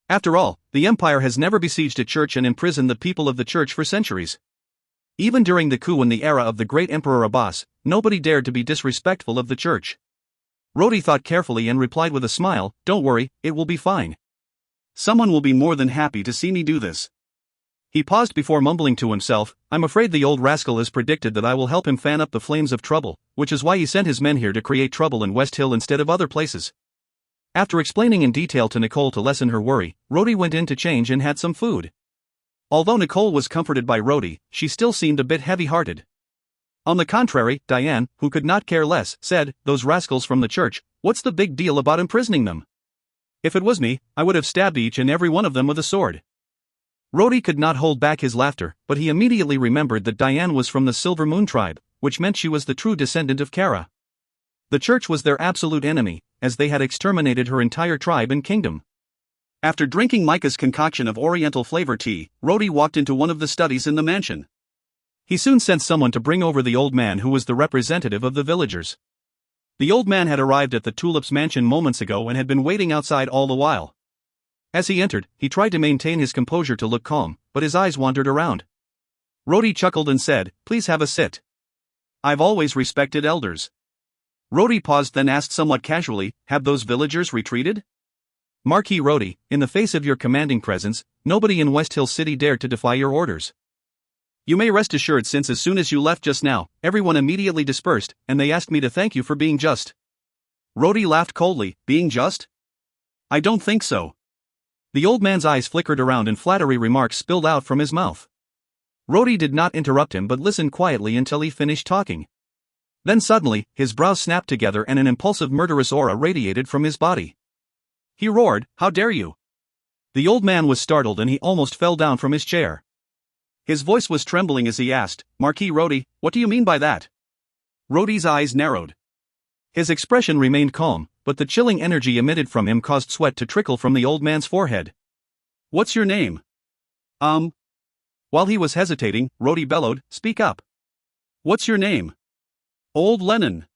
After all, the Empire has never besieged a church and imprisoned the people of the church for centuries. Even during the coup in the era of the great Emperor Abbas, nobody dared to be disrespectful of the church. Rhodey thought carefully and replied with a smile, don't worry, it will be fine. Someone will be more than happy to see me do this. He paused before mumbling to himself, I'm afraid the old rascal has predicted that I will help him fan up the flames of trouble, which is why he sent his men here to create trouble in West Hill instead of other places. After explaining in detail to Nicole to lessen her worry, Rhodey went in to change and had some food. Although Nicole was comforted by Rhodey, she still seemed a bit heavy-hearted. On the contrary, Diane, who could not care less, said, those rascals from the church, what's the big deal about imprisoning them? If it was me, I would have stabbed each and every one of them with a sword. Rhodey could not hold back his laughter, but he immediately remembered that Diane was from the Silver Moon tribe, which meant she was the true descendant of Kara. The church was their absolute enemy, as they had exterminated her entire tribe and kingdom. After drinking Micah's concoction of oriental flavor tea, Rhodey walked into one of the studies in the mansion. He soon sent someone to bring over the old man who was the representative of the villagers. The old man had arrived at the Tulip's mansion moments ago and had been waiting outside all the while. As he entered, he tried to maintain his composure to look calm, but his eyes wandered around. Rhodey chuckled and said, please have a sit. I've always respected elders. Rhodey paused, then asked somewhat casually, have those villagers retreated? Marquis Rhodey, in the face of your commanding presence, nobody in West Hill City dared to defy your orders. You may rest assured, since as soon as you left just now, everyone immediately dispersed, and they asked me to thank you for being just. Rhodey laughed coldly. Being just? I don't think so. The old man's eyes flickered around and flattery remarks spilled out from his mouth. Rhodey did not interrupt him but listened quietly until he finished talking. Then suddenly, his brows snapped together and an impulsive murderous aura radiated from his body. He roared, "How dare you!" The old man was startled and he almost fell down from his chair. His voice was trembling as he asked, "Marquis Rhodey, what do you mean by that?" Rhodey's eyes narrowed. His expression remained calm, but the chilling energy emitted from him caused sweat to trickle from the old man's forehead. "What's your name?" While he was hesitating, Rhodey bellowed, "Speak up." "What's your name?" "Old Lennon."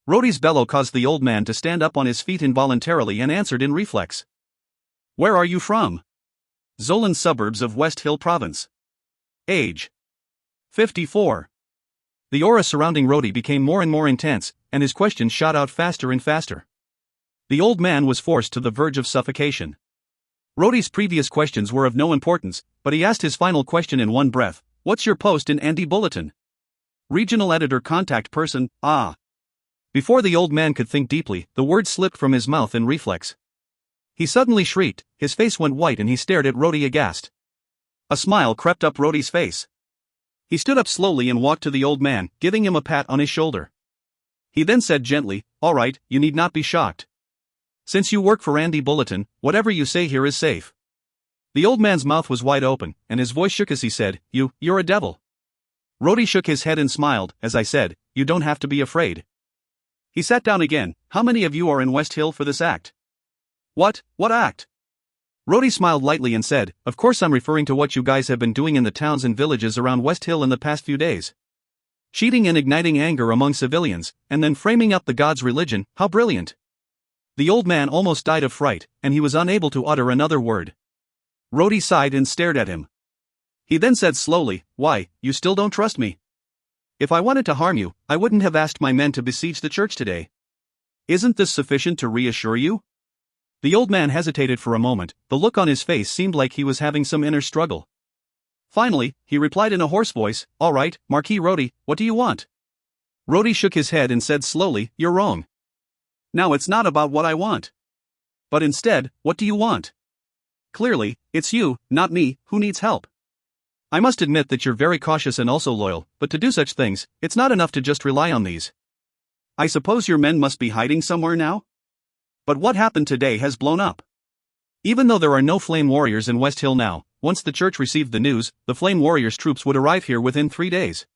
Rhodey's bellow caused the old man to stand up on his feet involuntarily and answered in reflex. "Where are you from?" "Zolan suburbs of West Hill Province." "Age?" 54. The aura surrounding Rhodey became more and more intense, and his questions shot out faster and faster. The old man was forced to the verge of suffocation. Rhodey's previous questions were of no importance, but he asked his final question in one breath. "What's your post in Andy Bulletin?" "Regional editor, contact person." Before the old man could think deeply, the word slipped from his mouth in reflex. He suddenly shrieked, his face went white and he stared at Rhodey aghast. A smile crept up Rhodey's face. He stood up slowly and walked to the old man, giving him a pat on his shoulder. He then said gently, "All right, you need not be shocked. Since you work for Andy Bulletin, whatever you say here is safe." The old man's mouth was wide open, and his voice shook as he said, You're a devil." Rhodey shook his head and smiled. "As I said, you don't have to be afraid." He sat down again. "How many of you are in West Hill for this act?" What act?" Rhodey smiled lightly and said, "Of course I'm referring to what you guys have been doing in the towns and villages around West Hill in the past few days. Cheating and igniting anger among civilians, and then framing up the god's religion. How brilliant." The old man almost died of fright, and he was unable to utter another word. Rhodey sighed and stared at him. He then said slowly, "Why, you still don't trust me? If I wanted to harm you, I wouldn't have asked my men to besiege the church today. Isn't this sufficient to reassure you?" The old man hesitated for a moment. The look on his face seemed like he was having some inner struggle. Finally, he replied in a hoarse voice, "All right, Marquis Rhodey, what do you want?" Rhodey shook his head and said slowly, "You're wrong. Now it's not about what I want. But instead, what do you want? Clearly, it's you, not me, who needs help. I must admit that you're very cautious and also loyal, but to do such things, it's not enough to just rely on these. I suppose your men must be hiding somewhere now? But what happened today has blown up. Even though there are no Flame Warriors in West Hill now, once the church received the news, the Flame Warriors' troops would arrive here within 3 days.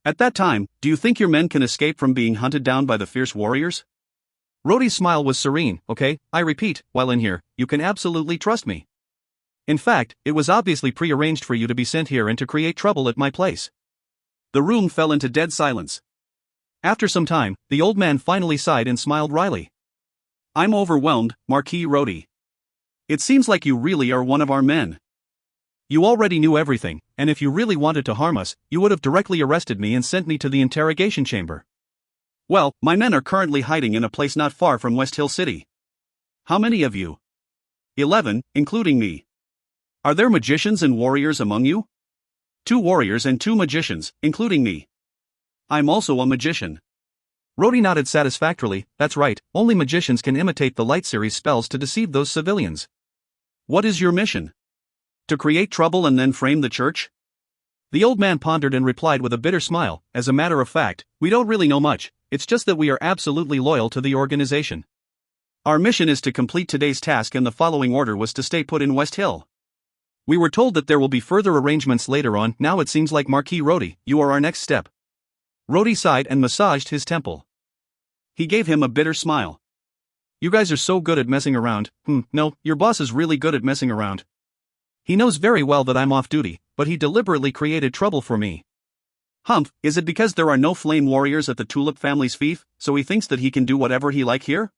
At that time, do you think your men can escape from being hunted down by the fierce warriors?" Rhodey's smile was serene. "Okay, I repeat, while in here, you can absolutely trust me. In fact, it was obviously pre-arranged for you to be sent here and to create trouble at my place." The room fell into dead silence. After some time, the old man finally sighed and smiled wryly. "I'm overwhelmed, Marquis Rhodey. It seems like you really are one of our men. You already knew everything, and if you really wanted to harm us, you would have directly arrested me and sent me to the interrogation chamber. Well, my men are currently hiding in a place not far from West Hill City." "How many of you?" 11, including me." "Are there magicians and warriors among you?" 2 warriors and 2 magicians, including me." "I'm also a magician." Rhodey nodded satisfactorily. "That's right, only magicians can imitate the Light Series spells to deceive those civilians." "What is your mission? To create trouble and then frame the church?" The old man pondered and replied with a bitter smile, "As a matter of fact, we don't really know much, it's just that we are absolutely loyal to the organization. Our mission is to complete today's task and the following order was to stay put in West Hill. We were told that there will be further arrangements later on. Now it seems like Marquis Rhodey, you are our next step." Rhodey sighed and massaged his temple. He gave him a bitter smile. "You guys are so good at messing around. No, your boss is really good at messing around. He knows very well that I'm off duty, but he deliberately created trouble for me. Humph, is it because there are no Flame Warriors at the Tulip family's fief, so he thinks that he can do whatever he like here?"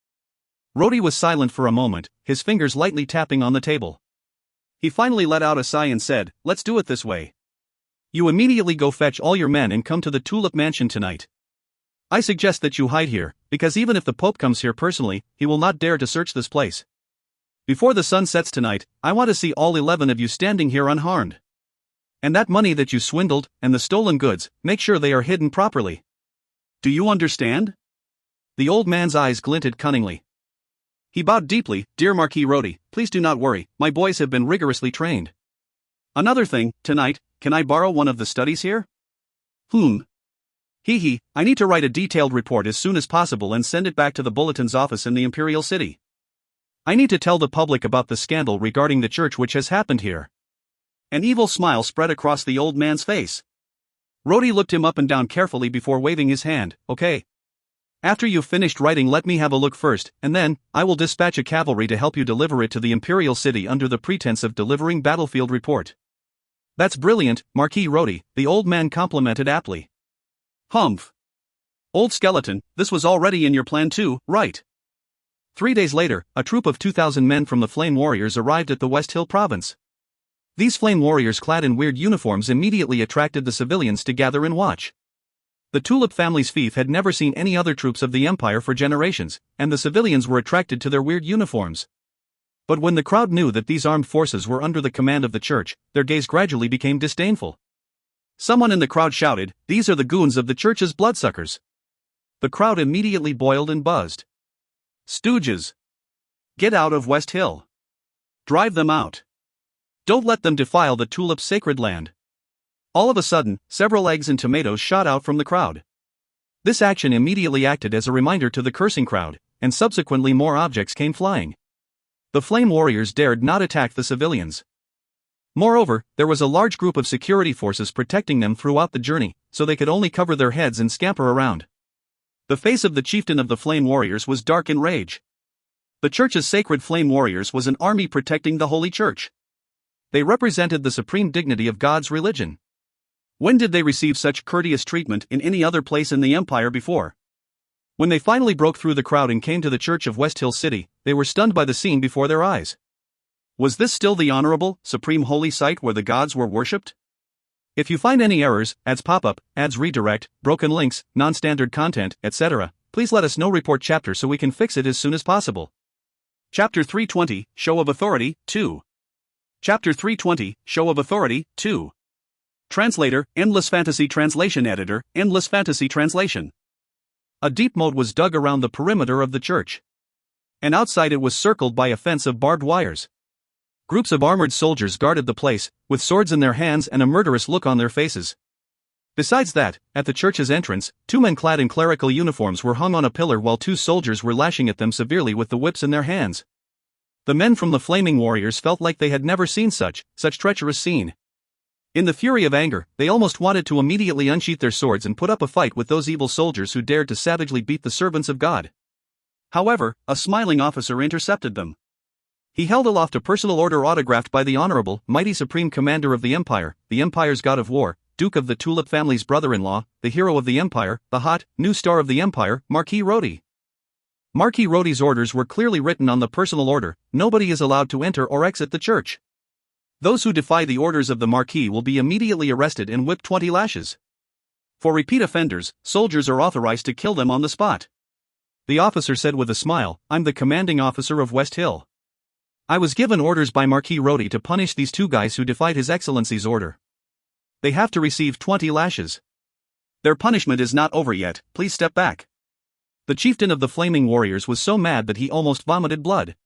Rhodey was silent for a moment, his fingers lightly tapping on the table. He finally let out a sigh and said, "Let's do it this way. You immediately go fetch all your men and come to the Tulip Mansion tonight. I suggest that you hide here, because even if the Pope comes here personally, he will not dare to search this place. Before the sun sets tonight, I want to see all 11 of you standing here unharmed. And that money that you swindled, and the stolen goods, make sure they are hidden properly. Do you understand? The old man's eyes glinted cunningly. He bowed deeply. Dear Marquis Rodi, please do not worry, my boys have been rigorously trained. Another thing, tonight, can I borrow one of the studies here? I need to write a detailed report as soon as possible and send it back to the bulletin's office in the Imperial City. I need to tell the public about the scandal regarding the church which has happened here. An evil smile spread across the old man's face. Rodi looked him up and down carefully before waving his hand. Okay. After you've finished writing, let me have a look first, and then, I will dispatch a cavalry to help you deliver it to the Imperial City under the pretense of delivering battlefield report. That's brilliant, Marquis Rodi, the old man complimented aptly. Humph. Old skeleton, this was already in your plan too, right? 3 days later, a troop of 2,000 men from the Flame Warriors arrived at the West Hill province. These Flame Warriors clad in weird uniforms immediately attracted the civilians to gather and watch. The Tulip family's fief had never seen any other troops of the Empire for generations, and the civilians were attracted to their weird uniforms. But when the crowd knew that these armed forces were under the command of the church, their gaze gradually became disdainful. Someone in the crowd shouted, "These are the goons of the church's bloodsuckers." The crowd immediately boiled and buzzed. Stooges! Get out of West Hill. Drive them out. Don't let them defile the Tulip's sacred land. All of a sudden, several eggs and tomatoes shot out from the crowd. This action immediately acted as a reminder to the cursing crowd, and subsequently more objects came flying. The Flame Warriors dared not attack the civilians. Moreover, there was a large group of security forces protecting them throughout the journey, so they could only cover their heads and scamper around. The face of the chieftain of the Flame Warriors was dark in rage. The church's sacred Flame Warriors was an army protecting the Holy Church. They represented the supreme dignity of God's religion. When did they receive such courteous treatment in any other place in the Empire before? When they finally broke through the crowd and came to the church of West Hill City, they were stunned by the scene before their eyes. Was this still the honorable, supreme holy site where the gods were worshipped? If you find any errors, ads pop-up, ads redirect, broken links, non-standard content, etc., please let us know. Report chapter so we can fix it as soon as possible. Chapter 320, Show of Authority, 2. Chapter 320, Show of Authority, 2. Translator, Endless Fantasy Translation Editor, Endless Fantasy Translation. A deep moat was dug around the perimeter of the church. And outside it was circled by a fence of barbed wires. Groups of armored soldiers guarded the place, with swords in their hands and a murderous look on their faces. Besides that, at the church's entrance, 2 men clad in clerical uniforms were hung on a pillar while 2 soldiers were lashing at them severely with the whips in their hands. The men from the Flaming Warriors felt like they had never seen such treacherous scene. In the fury of anger, they almost wanted to immediately unsheath their swords and put up a fight with those evil soldiers who dared to savagely beat the servants of God. However, a smiling officer intercepted them. He held aloft a personal order autographed by the Honorable, Mighty Supreme Commander of the Empire's God of War, Duke of the Tulip family's brother-in-law, the hero of the Empire, the hot, new star of the Empire, Marquis Rodi. Marquis Rodi's orders were clearly written on the personal order: nobody is allowed to enter or exit the church. Those who defy the orders of the Marquis will be immediately arrested and whipped 20 lashes. For repeat offenders, soldiers are authorized to kill them on the spot. The officer said with a smile, "I'm the commanding officer of West Hill. I was given orders by Marquis Rodi to punish these 2 guys who defied His Excellency's order. They have to receive 20 lashes. Their punishment is not over yet, please step back." The chieftain of the Flaming Warriors was so mad that he almost vomited blood.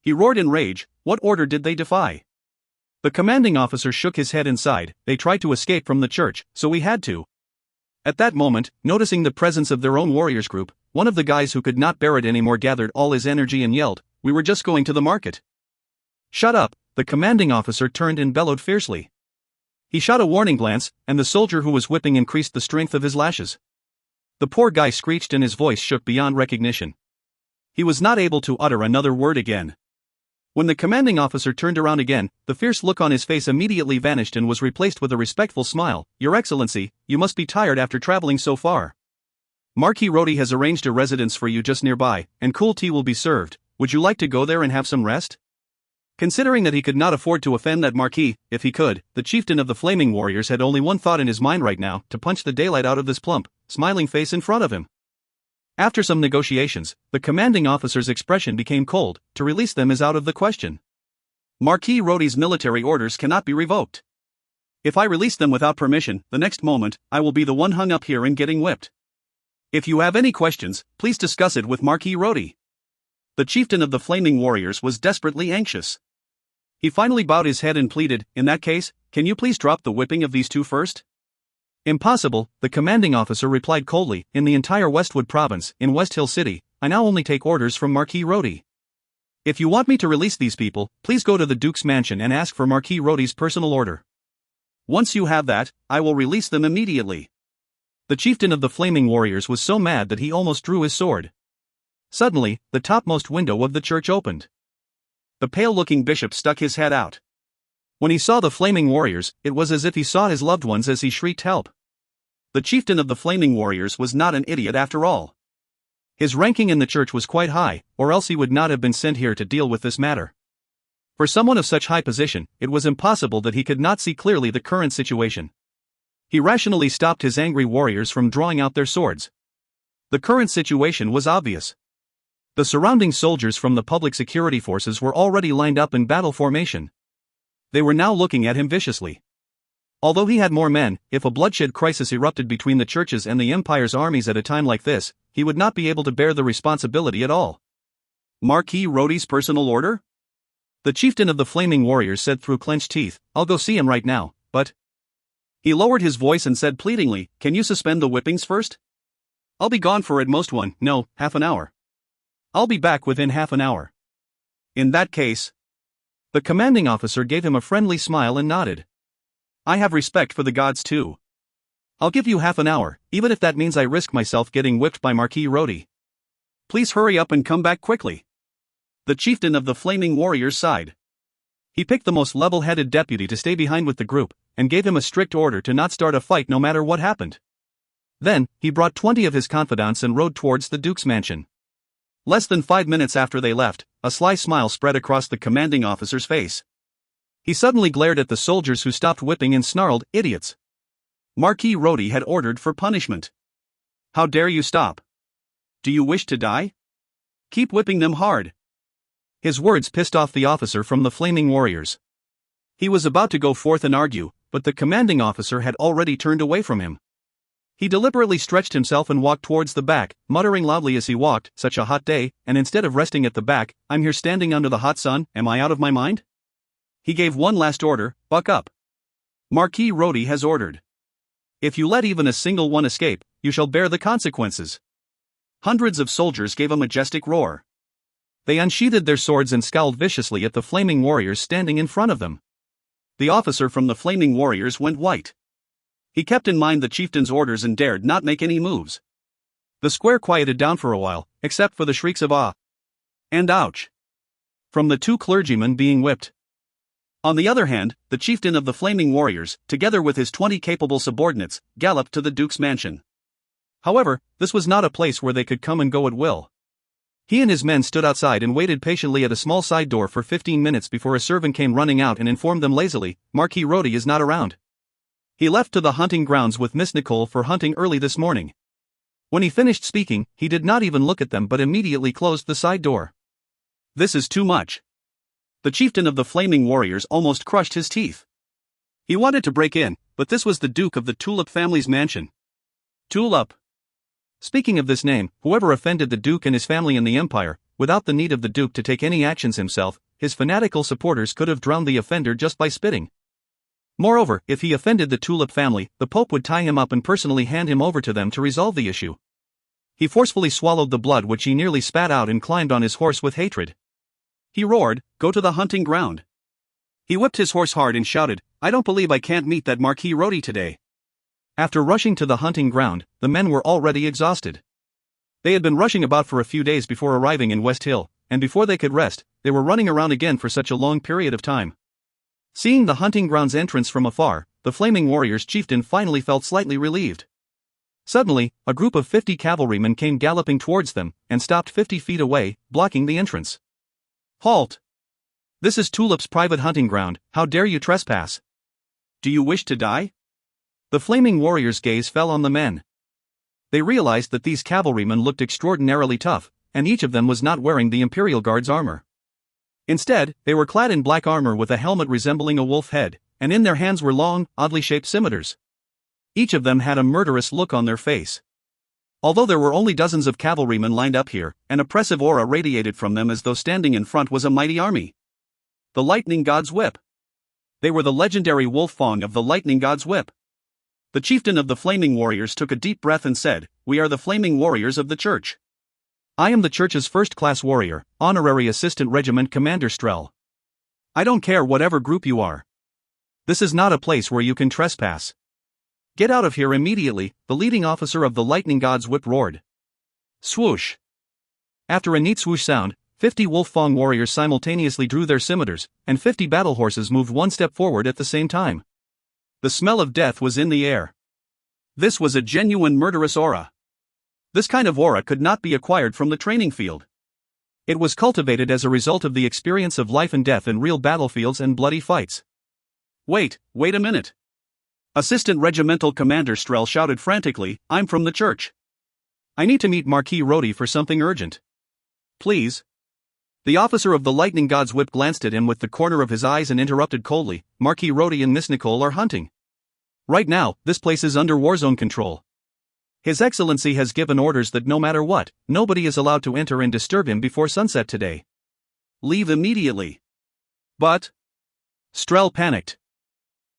He roared in rage, "What order did they defy?" The commanding officer shook his head and sighed, "They tried to escape from the church, so we had to." At that moment, noticing the presence of their own warriors group, one of the guys who could not bear it anymore gathered all his energy and yelled, "We were just going to the market." "Shut up," the commanding officer turned and bellowed fiercely. He shot a warning glance, and the soldier who was whipping increased the strength of his lashes. The poor guy screeched and his voice shook beyond recognition. He was not able to utter another word again. When the commanding officer turned around again, the fierce look on his face immediately vanished and was replaced with a respectful smile. "Your Excellency, you must be tired after traveling so far. Marquis Rodi has arranged a residence for you just nearby, and cool tea will be served. Would you like to go there and have some rest?" Considering that he could not afford to offend that Marquis, if he could, the chieftain of the Flaming Warriors had only one thought in his mind right now: to punch the daylight out of this plump, smiling face in front of him. After some negotiations, the commanding officer's expression became cold. To release them is out of the question. Marquis Rodi's military orders cannot be revoked. If I release them without permission, the next moment, I will be the one hung up here and getting whipped. If you have any questions, please discuss it with Marquis Rodi. The chieftain of the Flaming Warriors was desperately anxious. He finally bowed his head and pleaded, "In that case, can you please drop the whipping of these two first?" "Impossible," the commanding officer replied coldly. "In the entire Westwood province, in West Hill City, I now only take orders from Marquis Rodi. If you want me to release these people, please go to the Duke's mansion and ask for Marquis Rodi's personal order. Once you have that, I will release them immediately." The chieftain of the Flaming Warriors was so mad that he almost drew his sword. Suddenly, the topmost window of the church opened. The pale-looking bishop stuck his head out. When he saw the Flaming Warriors, it was as if he saw his loved ones as he shrieked help. The chieftain of the Flaming Warriors was not an idiot after all. His ranking in the church was quite high, or else he would not have been sent here to deal with this matter. For someone of such high position, it was impossible that he could not see clearly the current situation. He rationally stopped his angry warriors from drawing out their swords. The current situation was obvious. The surrounding soldiers from the public security forces were already lined up in battle formation. They were now looking at him viciously. Although he had more men, if a bloodshed crisis erupted between the churches and the Empire's armies at a time like this, he would not be able to bear the responsibility at all. Marquis Rodi's personal order? The chieftain of the Flaming Warriors said through clenched teeth, "I'll go see him right now, but..." He lowered his voice and said pleadingly, "Can you suspend the whippings first? I'll be gone for at most half an hour. I'll be back within half an hour." "In that case..." The commanding officer gave him a friendly smile and nodded. "I have respect for the gods too. I'll give you half an hour, even if that means I risk myself getting whipped by Marquis Rodi. Please hurry up and come back quickly." The chieftain of the Flaming Warriors sighed. He picked the most level-headed deputy to stay behind with the group, and gave him a strict order to not start a fight no matter what happened. Then, he brought 20 of his confidants and rode towards the Duke's mansion. Less than 5 minutes after they left, a sly smile spread across the commanding officer's face. He suddenly glared at the soldiers who stopped whipping and snarled, "Idiots! Marquis Rodi had ordered for punishment. How dare you stop? Do you wish to die? Keep whipping them hard." His words pissed off the officer from the Flaming Warriors. He was about to go forth and argue, but the commanding officer had already turned away from him. He deliberately stretched himself and walked towards the back, muttering loudly as he walked, "Such a hot day, and instead of resting at the back, I'm here standing under the hot sun. Am I out of my mind?" He gave one last order, "Buck up. Marquis Rodi has ordered. If you let even a single one escape, you shall bear the consequences." Hundreds of soldiers gave a majestic roar. They unsheathed their swords and scowled viciously at the Flaming Warriors standing in front of them. The officer from the Flaming Warriors went white. He kept in mind the chieftain's orders and dared not make any moves. The square quieted down for a while, except for the shrieks of "ah" and "ouch" from the two clergymen being whipped. On the other hand, the chieftain of the Flaming Warriors, together with his 20 capable subordinates, galloped to the Duke's mansion. However, this was not a place where they could come and go at will. He and his men stood outside and waited patiently at a small side door for 15 minutes before a servant came running out and informed them lazily, "Marquis Rodi is not around. He left to the hunting grounds with Miss Nicole for hunting early this morning." When he finished speaking, he did not even look at them but immediately closed the side door. This is too much. The chieftain of the Flaming Warriors almost crushed his teeth. He wanted to break in, but this was the Duke of the Tulip family's mansion. Tulip. Speaking of this name, whoever offended the Duke and his family in the Empire, without the need of the Duke to take any actions himself, his fanatical supporters could have drowned the offender just by spitting. Moreover, if he offended the Tulip family, the Pope would tie him up and personally hand him over to them to resolve the issue. He forcefully swallowed the blood which he nearly spat out and climbed on his horse with hatred. He roared, "Go to the hunting ground." He whipped his horse hard and shouted, "I don't believe I can't meet that Marquis Rodi today." After rushing to the hunting ground, the men were already exhausted. They had been rushing about for a few days before arriving in West Hill, and before they could rest, they were running around again for such a long period of time. Seeing the hunting ground's entrance from afar, the Flaming Warriors chieftain finally felt slightly relieved. Suddenly, a group of 50 cavalrymen came galloping towards them, and stopped 50 feet away, blocking the entrance. "Halt! This is Tulip's private hunting ground, how dare you trespass? Do you wish to die?" The Flaming Warriors' gaze fell on the men. They realized that these cavalrymen looked extraordinarily tough, and each of them was not wearing the Imperial Guard's armor. Instead, they were clad in black armor with a helmet resembling a wolf head, and in their hands were long, oddly shaped scimitars. Each of them had a murderous look on their face. Although there were only dozens of cavalrymen lined up here, an oppressive aura radiated from them as though standing in front was a mighty army. The Lightning God's Whip. They were the legendary Wolf Fong of the Lightning God's Whip. The chieftain of the Flaming Warriors took a deep breath and said, "We are the Flaming Warriors of the Church. I am the Church's first-class warrior, honorary assistant regiment Commander Strel. I don't care whatever group you are. This is not a place where you can trespass. Get out of here immediately," the leading officer of the Lightning God's Whip roared. Swoosh. After a neat swoosh sound, 50 Wolf Fong warriors simultaneously drew their scimitars, and 50 battle horses moved one step forward at the same time. The smell of death was in the air. This was a genuine murderous aura. This kind of aura could not be acquired from the training field. It was cultivated as a result of the experience of life and death in real battlefields and bloody fights. Wait a minute. Assistant Regimental Commander Strel shouted frantically, "I'm from the Church. I need to meet Marquis Rhodey for something urgent. Please." The officer of the Lightning God's Whip glanced at him with the corner of his eyes and interrupted coldly, "Marquis Rhodey and Miss Nicole are hunting. Right now, this place is under Warzone control. His Excellency has given orders that no matter what, nobody is allowed to enter and disturb him before sunset today. Leave immediately." But Strel panicked.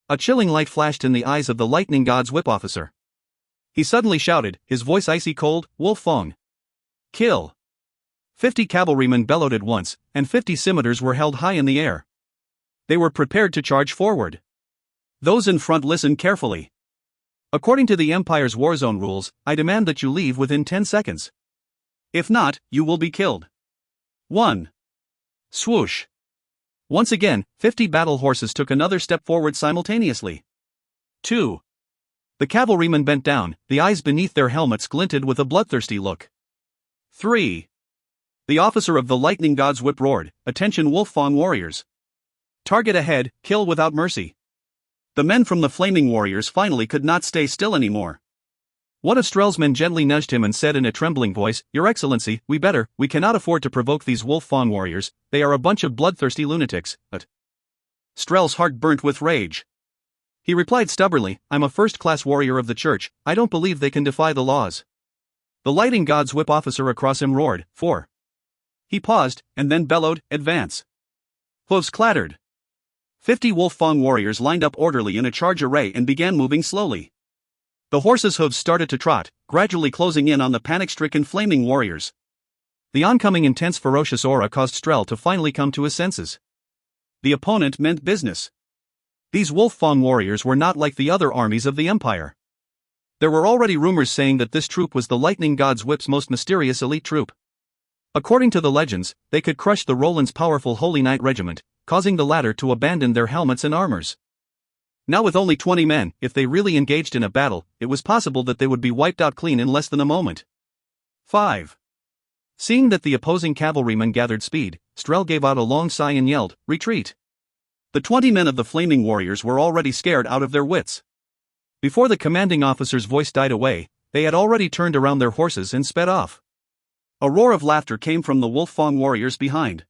A chilling light flashed in the eyes of the Lightning God's Whip officer. He suddenly shouted, his voice icy cold, "Wolf Fong. Kill." 50 cavalrymen bellowed at once, and 50 scimitars were held high in the air. They were prepared to charge forward. Those in front listened carefully. "According to the Empire's Warzone rules, I demand that you leave within 10 seconds. If not, you will be killed." 1. Swoosh. Once again, 50 battle horses took another step forward simultaneously. 2. The cavalrymen bent down, the eyes beneath their helmets glinted with a bloodthirsty look. 3. The officer of the Lightning God's Whip roared, "Attention Wolf Fong warriors. Target ahead, kill without mercy." The men from the Flaming Warriors finally could not stay still anymore. One of Strel's men gently nudged him and said in a trembling voice, "Your Excellency, we cannot afford to provoke these Wolf Fong warriors, they are a bunch of bloodthirsty lunatics." But Strel's heart burnt with rage. He replied stubbornly, "I'm a first-class warrior of the Church, I don't believe they can defy the laws." The Lightning God's Whip officer across him roared, 4. He paused, and then bellowed, "Advance." Hooves clattered. 50 Wolf Fong warriors lined up orderly in a charge array and began moving slowly. The horses' hooves started to trot, gradually closing in on the panic-stricken Flaming Warriors. The oncoming intense ferocious aura caused Strel to finally come to his senses. The opponent meant business. These Wolf Fong warriors were not like the other armies of the Empire. There were already rumors saying that this troop was the Lightning God's Whip's most mysterious elite troop. According to the legends, they could crush the Roland's powerful Holy Knight regiment, causing the latter to abandon their helmets and armors. Now with only 20 men, if they really engaged in a battle, it was possible that they would be wiped out clean in less than a moment. 5. Seeing that the opposing cavalrymen gathered speed, Strel gave out a long sigh and yelled, "Retreat." The 20 men of the Flaming Warriors were already scared out of their wits. Before the commanding officer's voice died away, they had already turned around their horses and sped off. A roar of laughter came from the Wolf Fong warriors behind.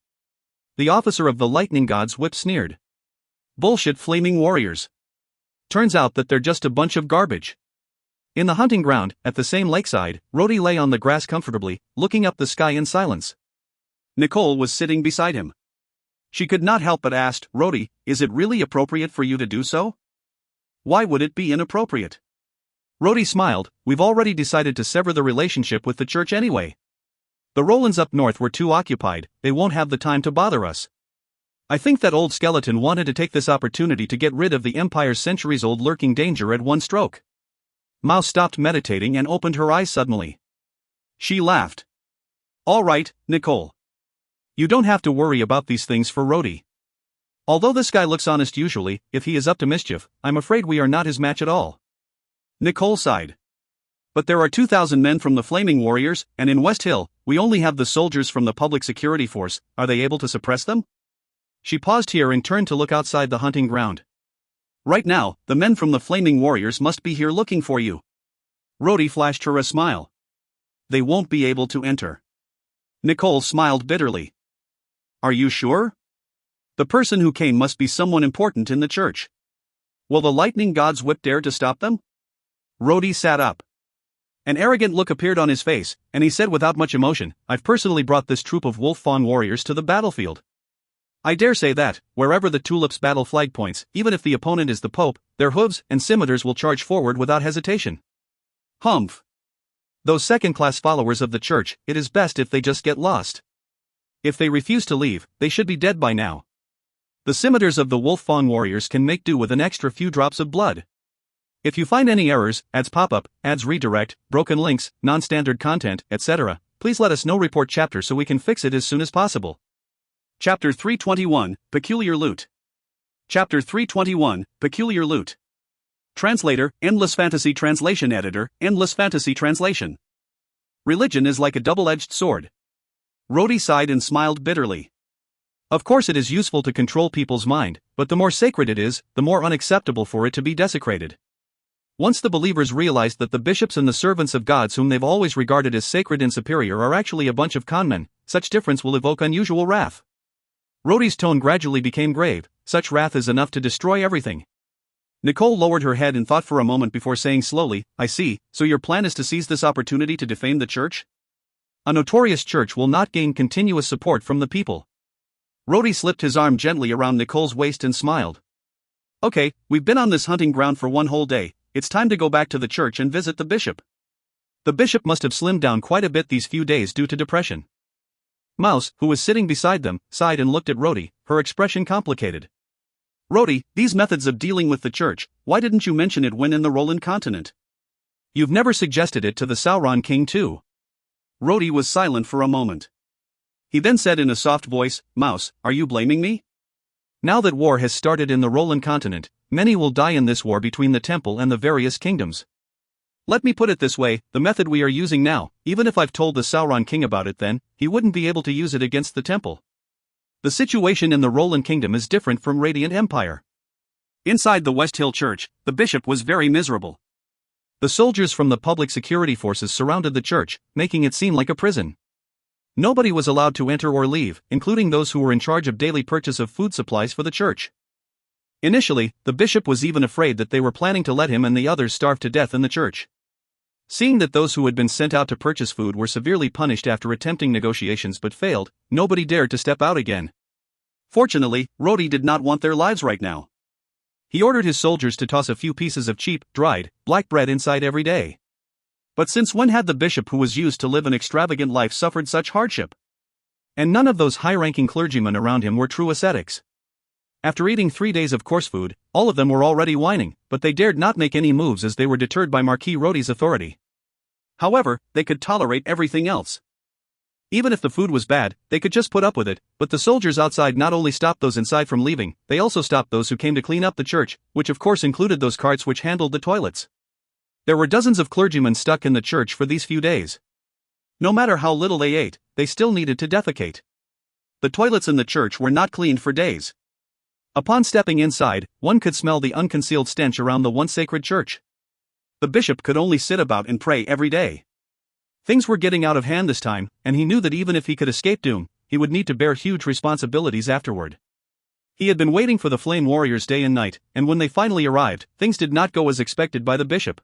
The officer of the Lightning God's Whip sneered. "Bullshit Flaming Warriors. Turns out that they're just a bunch of garbage." In the hunting ground, at the same lakeside, Rhodey lay on the grass comfortably, looking up the sky in silence. Nicole was sitting beside him. She could not help but ask, "Rhodey, is it really appropriate for you to do so?" "Why would it be inappropriate?" Rhodey smiled, "We've already decided to sever the relationship with the Church anyway. The Rolands up north were too occupied, they won't have the time to bother us. I think that old skeleton wanted to take this opportunity to get rid of the Empire's centuries-old lurking danger at one stroke." Mao stopped meditating and opened her eyes suddenly. She laughed. "All right, Nicole. You don't have to worry about these things for Rhodey. Although this guy looks honest usually, if he is up to mischief, I'm afraid we are not his match at all." Nicole sighed. "But there are 2,000 men from the Flaming Warriors, and in West Hill, we only have the soldiers from the Public Security Force, are they able to suppress them?" She paused here and turned to look outside the hunting ground. "Right now, the men from the Flaming Warriors must be here looking for you." Rhodey flashed her a smile. "They won't be able to enter." Nicole smiled bitterly. "Are you sure? The person who came must be someone important in the Church. Will the lightning god's whip dare to stop them? Rhodey sat up. An arrogant look appeared on his face, and he said without much emotion, I've personally brought this troop of wolf fawn warriors to the battlefield. I dare say that, wherever the tulip's battle flag points, even if the opponent is the Pope, their hooves and scimitars will charge forward without hesitation. Humph. Those second-class followers of the church, it is best if they just get lost. If they refuse to leave, they should be dead by now. The scimitars of the wolf fawn warriors can make do with an extra few drops of blood. If you find any errors, ads pop-up, ads redirect, broken links, non-standard content, etc., please let us know. Report chapter so we can fix it as soon as possible. Chapter 321, Peculiar Loot. Chapter 321, Peculiar Loot. Translator, Endless Fantasy Translation Editor, Endless Fantasy Translation. Religion is like a double-edged sword. Rhodey sighed and smiled bitterly. Of course it is useful to control people's mind, but the more sacred it is, the more unacceptable for it to be desecrated. Once the believers realize that the bishops and the servants of gods whom they've always regarded as sacred and superior are actually a bunch of conmen, such difference will evoke unusual wrath. Rhodey's tone gradually became grave. Such wrath is enough to destroy everything. Nicole lowered her head and thought for a moment before saying slowly, I see, so your plan is to seize this opportunity to defame the church? A notorious church will not gain continuous support from the people. Rhodey slipped his arm gently around Nicole's waist and smiled. Okay, we've been on this hunting ground for one whole day, it's time to go back to the church and visit the bishop. The bishop must have slimmed down quite a bit these few days due to depression. Mouse, who was sitting beside them, sighed and looked at Rhodey, her expression complicated. Rhodey, these methods of dealing with the church, why didn't you mention it when in the Roland continent? You've never suggested it to the Sauron king too. Rhodey was silent for a moment. He then said in a soft voice, Mouse, are you blaming me? Now that war has started in the Roland continent, many will die in this war between the temple and the various kingdoms. Let me put it this way, the method we are using now, even if I've told the Sauron king about it then, he wouldn't be able to use it against the temple. The situation in the Roland kingdom is different from Radiant Empire. Inside the West Hill Church, the bishop was very miserable. The soldiers from the public security forces surrounded the church, making it seem like a prison. Nobody was allowed to enter or leave, including those who were in charge of daily purchase of food supplies for the church. Initially, the bishop was even afraid that they were planning to let him and the others starve to death in the church. Seeing that those who had been sent out to purchase food were severely punished after attempting negotiations but failed, nobody dared to step out again. Fortunately, Rhodey did not want their lives right now. He ordered his soldiers to toss a few pieces of cheap, dried, black bread inside every day. But since when had the bishop who was used to live an extravagant life suffered such hardship? And none of those high-ranking clergymen around him were true ascetics. After eating 3 days of coarse food, all of them were already whining, but they dared not make any moves as they were deterred by Marquis Rhodey's authority. However, they could tolerate everything else. Even if the food was bad, they could just put up with it, but the soldiers outside not only stopped those inside from leaving, they also stopped those who came to clean up the church, which of course included those carts which handled the toilets. There were dozens of clergymen stuck in the church for these few days. No matter how little they ate, they still needed to defecate. The toilets in the church were not cleaned for days. Upon stepping inside, one could smell the unconcealed stench around the once sacred church. The bishop could only sit about and pray every day. Things were getting out of hand this time, and he knew that even if he could escape doom, he would need to bear huge responsibilities afterward. He had been waiting for the flame warriors day and night, and when they finally arrived, things did not go as expected by the bishop.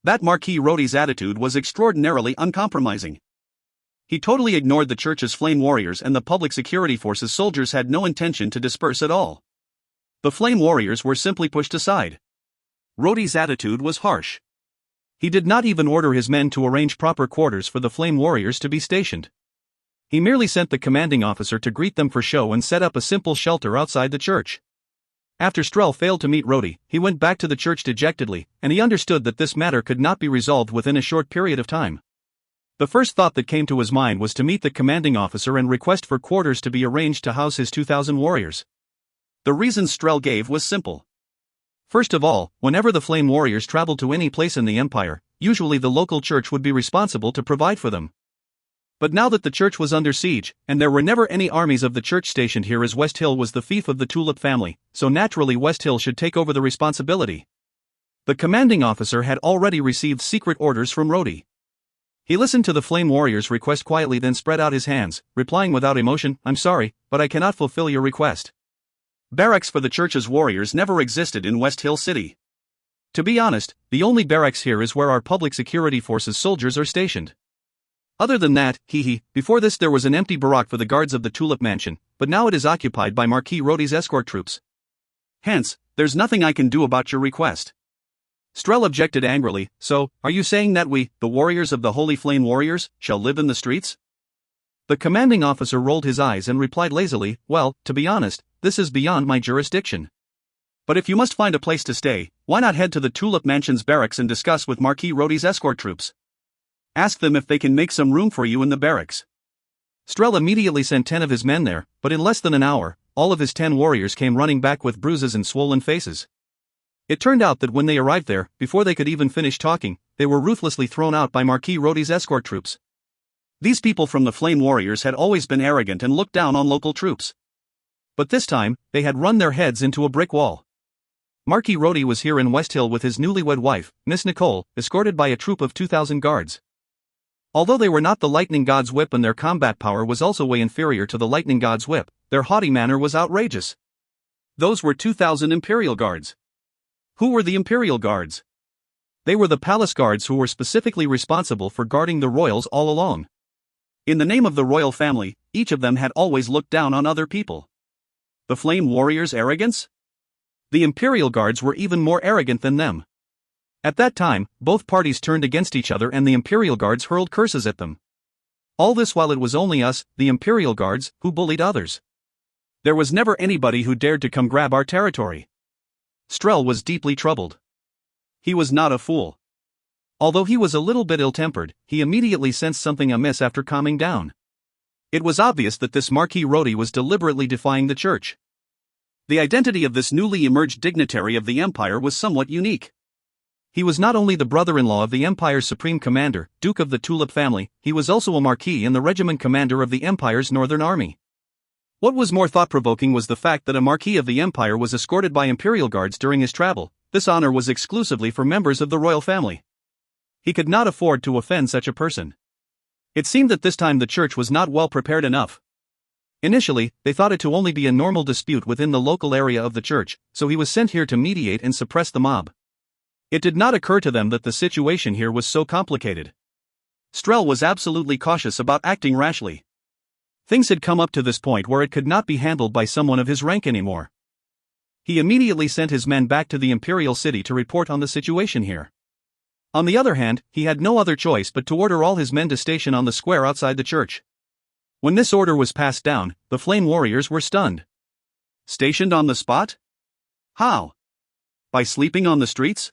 That Marquis Rhodey's attitude was extraordinarily uncompromising. He totally ignored the church's flame warriors, and the public security forces soldiers had no intention to disperse at all. The flame warriors were simply pushed aside. Rhodey's attitude was harsh. He did not even order his men to arrange proper quarters for the flame warriors to be stationed. He merely sent the commanding officer to greet them for show and set up a simple shelter outside the church. After Strel failed to meet Rhodey, he went back to the church dejectedly, and he understood that this matter could not be resolved within a short period of time. The first thought that came to his mind was to meet the commanding officer and request for quarters to be arranged to house his 2,000 warriors. The reason Strel gave was simple. First of all, whenever the flame warriors traveled to any place in the empire, usually the local church would be responsible to provide for them. But now that the church was under siege, and there were never any armies of the church stationed here, as West Hill was the fief of the Tulip family, so naturally West Hill should take over the responsibility. The commanding officer had already received secret orders from Rhodey. He listened to the flame warrior's request quietly, then spread out his hands, replying without emotion, "I'm sorry, but I cannot fulfill your request." Barracks for the church's warriors never existed in West Hill City. To be honest, the only barracks here is where our public security forces soldiers are stationed. Other than that, before this there was an empty barrack for the guards of the Tulip Mansion, but now it is occupied by Marquis Rhodey's escort troops. Hence, there's nothing I can do about your request. Strel objected angrily. So, are you saying that we, the warriors of the Holy Flame Warriors, shall live in the streets? The commanding officer rolled his eyes and replied lazily, well, to be honest, this is beyond my jurisdiction. But if you must find a place to stay, why not head to the Tulip Mansion's barracks and discuss with Marquis Rhodey's escort troops? Ask them if they can make some room for you in the barracks. Strel immediately sent 10 of his men there, but in less than an hour, all of his 10 warriors came running back with bruises and swollen faces. It turned out that when they arrived there, before they could even finish talking, they were ruthlessly thrown out by Marquis Rhodey's escort troops. These people from the Flame Warriors had always been arrogant and looked down on local troops. But this time, they had run their heads into a brick wall. Marquis Rhodey was here in West Hill with his newlywed wife, Miss Nicole, escorted by a troop of 2,000 guards. Although they were not the Lightning God's whip and their combat power was also way inferior to the Lightning God's whip, their haughty manner was outrageous. Those were 2,000 Imperial Guards. Who were the Imperial Guards? They were the palace guards who were specifically responsible for guarding the royals all along. In the name of the royal family, each of them had always looked down on other people. The Flame Warriors' arrogance? The Imperial Guards were even more arrogant than them. At that time, both parties turned against each other and the Imperial Guards hurled curses at them. All this while it was only us, the Imperial Guards, who bullied others. There was never anybody who dared to come grab our territory. Strel was deeply troubled. He was not a fool. Although he was a little bit ill-tempered, he immediately sensed something amiss after calming down. It was obvious that this Marquis Rhodey was deliberately defying the church. The identity of this newly emerged dignitary of the Empire was somewhat unique. He was not only the brother-in-law of the Empire's supreme commander, Duke of the Tulip family, he was also a Marquis and the regiment commander of the Empire's Northern Army. What was more thought-provoking was the fact that a Marquis of the Empire was escorted by Imperial Guards during his travel. This honor was exclusively for members of the royal family. He could not afford to offend such a person. It seemed that this time the church was not well prepared enough. Initially, they thought it to only be a normal dispute within the local area of the church, so he was sent here to mediate and suppress the mob. It did not occur to them that the situation here was so complicated. Strel was absolutely cautious about acting rashly. Things had come up to this point where it could not be handled by someone of his rank anymore. He immediately sent his men back to the Imperial City to report on the situation here. On the other hand, he had no other choice but to order all his men to station on the square outside the church. When this order was passed down, the Flame Warriors were stunned. Stationed on the spot? How? By sleeping on the streets?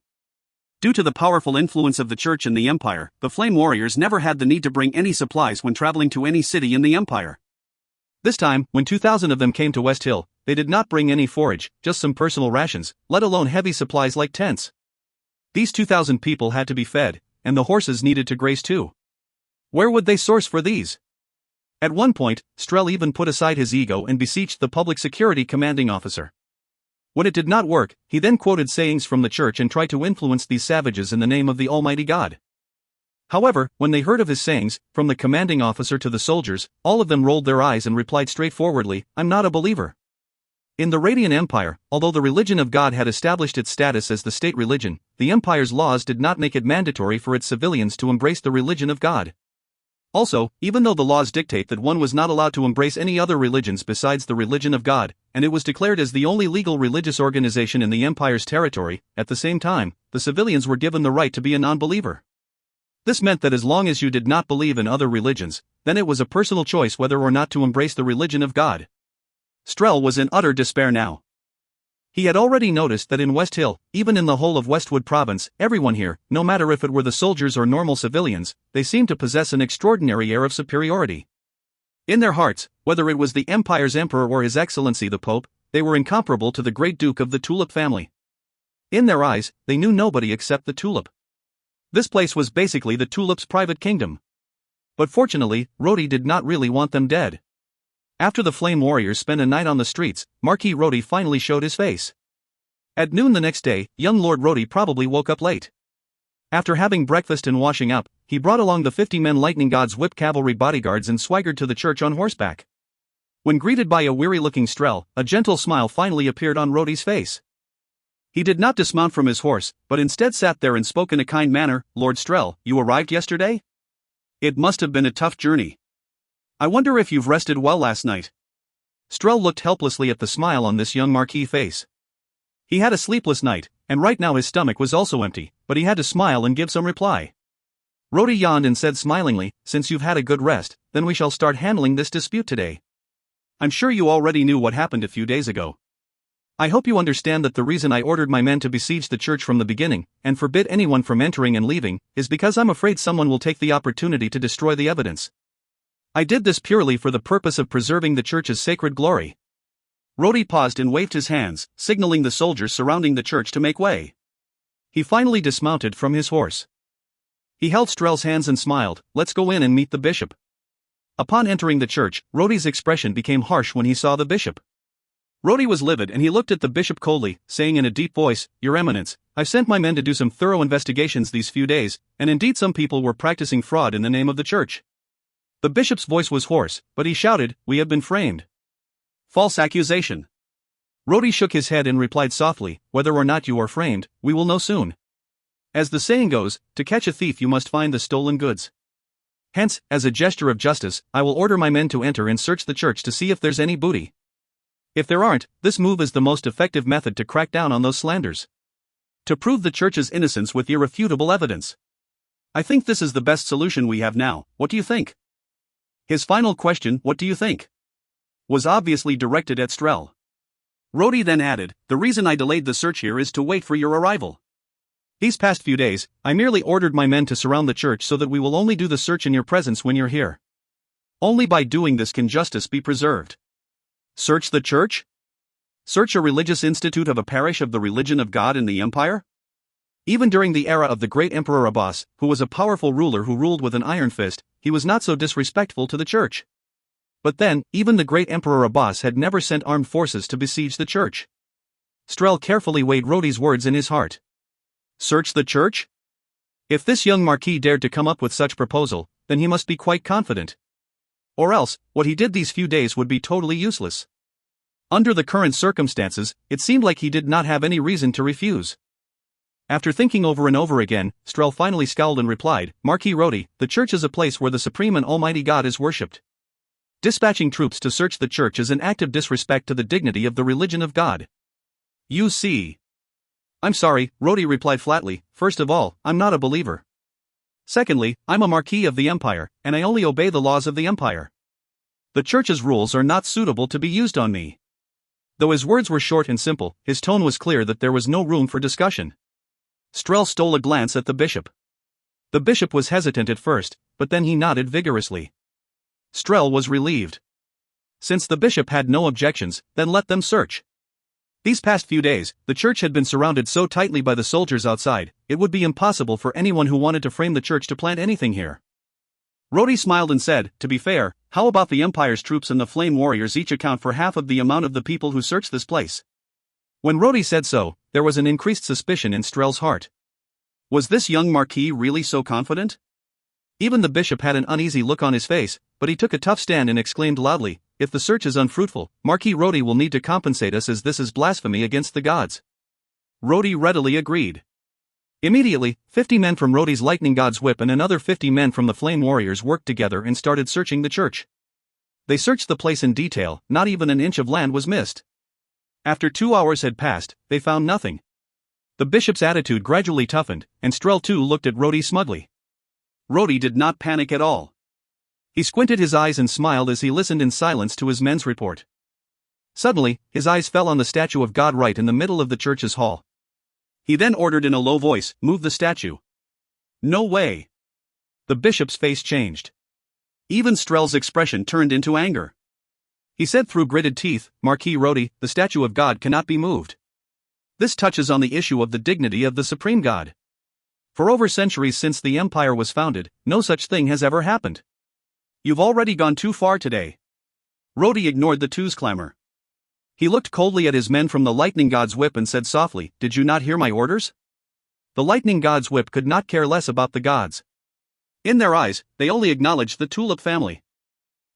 Due to the powerful influence of the church in the Empire, the Flame Warriors never had the need to bring any supplies when traveling to any city in the Empire. This time, when 2,000 of them came to West Hill, they did not bring any forage, just some personal rations, let alone heavy supplies like tents. These 2,000 people had to be fed, and the horses needed to graze too. Where would they source for these? At one point, Strel even put aside his ego and beseeched the public security commanding officer. When it did not work, he then quoted sayings from the church and tried to influence these savages in the name of the Almighty God. However, when they heard of his sayings, from the commanding officer to the soldiers, all of them rolled their eyes and replied straightforwardly, "I'm not a believer." In the Radiant Empire, although the religion of God had established its status as the state religion, the Empire's laws did not make it mandatory for its civilians to embrace the religion of God. Also, even though the laws dictate that one was not allowed to embrace any other religions besides the religion of God, and it was declared as the only legal religious organization in the Empire's territory, at the same time, the civilians were given the right to be a non-believer. This meant that as long as you did not believe in other religions, then it was a personal choice whether or not to embrace the religion of God. Strel was in utter despair now. He had already noticed that in West Hill, even in the whole of Westwood Province, everyone here, no matter if it were the soldiers or normal civilians, they seemed to possess an extraordinary air of superiority. In their hearts, whether it was the Empire's emperor or His Excellency the Pope, they were incomparable to the great Duke of the Tulip family. In their eyes, they knew nobody except the Tulip. This place was basically the Tulip's private kingdom. But fortunately, Rhodey did not really want them dead. After the Flame Warriors spent a night on the streets, Marquis Rhodey finally showed his face. At noon the next day, young Lord Rhodey probably woke up late. After having breakfast and washing up, he brought along the 50 men Lightning God's whip cavalry bodyguards and swaggered to the church on horseback. When greeted by a weary-looking Strel, a gentle smile finally appeared on Rhodey's face. He did not dismount from his horse, but instead sat there and spoke in a kind manner. "Lord Strel, you arrived yesterday? It must have been a tough journey. I wonder if you've rested well last night." Strel looked helplessly at the smile on this young Marquis face. He had a sleepless night, and right now his stomach was also empty, but he had to smile and give some reply. Rhodey yawned and said smilingly, "Since you've had a good rest, then we shall start handling this dispute today. I'm sure you already knew what happened a few days ago. I hope you understand that the reason I ordered my men to besiege the church from the beginning, and forbid anyone from entering and leaving, is because I'm afraid someone will take the opportunity to destroy the evidence. I did this purely for the purpose of preserving the church's sacred glory." Rhodey paused and waved his hands, signaling the soldiers surrounding the church to make way. He finally dismounted from his horse. He held Strel's hands and smiled. "Let's go in and meet the bishop." Upon entering the church, Rhodey's expression became harsh when he saw the bishop. Rhodey was livid and he looked at the bishop coldly, saying in a deep voice, "Your Eminence, I've sent my men to do some thorough investigations these few days, and indeed some people were practicing fraud in the name of the church." The bishop's voice was hoarse, but he shouted, "We have been framed." False accusation. Rhodey shook his head and replied softly, "Whether or not you are framed, we will know soon. As the saying goes, to catch a thief you must find the stolen goods. Hence, as a gesture of justice, I will order my men to enter and search the church to see if there's any booty. If there aren't, this move is the most effective method to crack down on those slanders. To prove the church's innocence with irrefutable evidence. I think this is the best solution we have now. What do you think?" His final question, "What do you think?" was obviously directed at Strel. Rhodey then added, "The reason I delayed the search here is to wait for your arrival. These past few days, I merely ordered my men to surround the church so that we will only do the search in your presence when you're here. Only by doing this can justice be preserved." Search the church? Search a religious institute of a parish of the religion of God in the empire? Even during the era of the great Emperor Abbas, who was a powerful ruler who ruled with an iron fist, he was not so disrespectful to the church. But then, even the great Emperor Abbas had never sent armed forces to besiege the church. Strel carefully weighed Rhodey's words in his heart. Search the church? If this young Marquis dared to come up with such proposal, then he must be quite confident. Or else, what he did these few days would be totally useless. Under the current circumstances, it seemed like he did not have any reason to refuse. After thinking over and over again, Strel finally scowled and replied, "Marquis Rhodey, the church is a place where the supreme and almighty God is worshipped. Dispatching troops to search the church is an act of disrespect to the dignity of the religion of God. You see." "I'm sorry," Rhodey replied flatly. "First of all, I'm not a believer. Secondly, I'm a Marquis of the Empire, and I only obey the laws of the Empire. The church's rules are not suitable to be used on me." Though his words were short and simple, his tone was clear that there was no room for discussion. Strel stole a glance at the bishop. The bishop was hesitant at first, but then he nodded vigorously. Strel was relieved. Since the bishop had no objections, then let them search. These past few days, the church had been surrounded so tightly by the soldiers outside, it would be impossible for anyone who wanted to frame the church to plant anything here. Rhodey smiled and said, "To be fair, how about the Empire's troops and the Flame Warriors each account for half of the amount of the people who searched this place?" When Rhodey said so, there was an increased suspicion in Strel's heart. Was this young Marquis really so confident? Even the bishop had an uneasy look on his face, but he took a tough stand and exclaimed loudly, "If the search is unfruitful, Marquis Rhodey will need to compensate us, as this is blasphemy against the gods." Rhodey readily agreed. Immediately, 50 men from Rhodey's lightning god's whip and another 50 men from the Flame Warriors worked together and started searching the church. They searched the place in detail, not even an inch of land was missed. After 2 hours had passed, they found nothing. The bishop's attitude gradually toughened, and Strel too looked at Rhodey smugly. Rhodey did not panic at all. He squinted his eyes and smiled as he listened in silence to his men's report. Suddenly, his eyes fell on the statue of God right in the middle of the church's hall. He then ordered in a low voice, "Move the statue." "No way." The bishop's face changed. Even Strel's expression turned into anger. He said through gritted teeth, "Marquis Rhodey, the statue of God cannot be moved. This touches on the issue of the dignity of the supreme God. For over centuries since the empire was founded, no such thing has ever happened. You've already gone too far today." Rhodey ignored the two's clamor. He looked coldly at his men from the lightning god's whip and said softly, "Did you not hear my orders?" The lightning god's whip could not care less about the gods. In their eyes, they only acknowledged the Tulip family.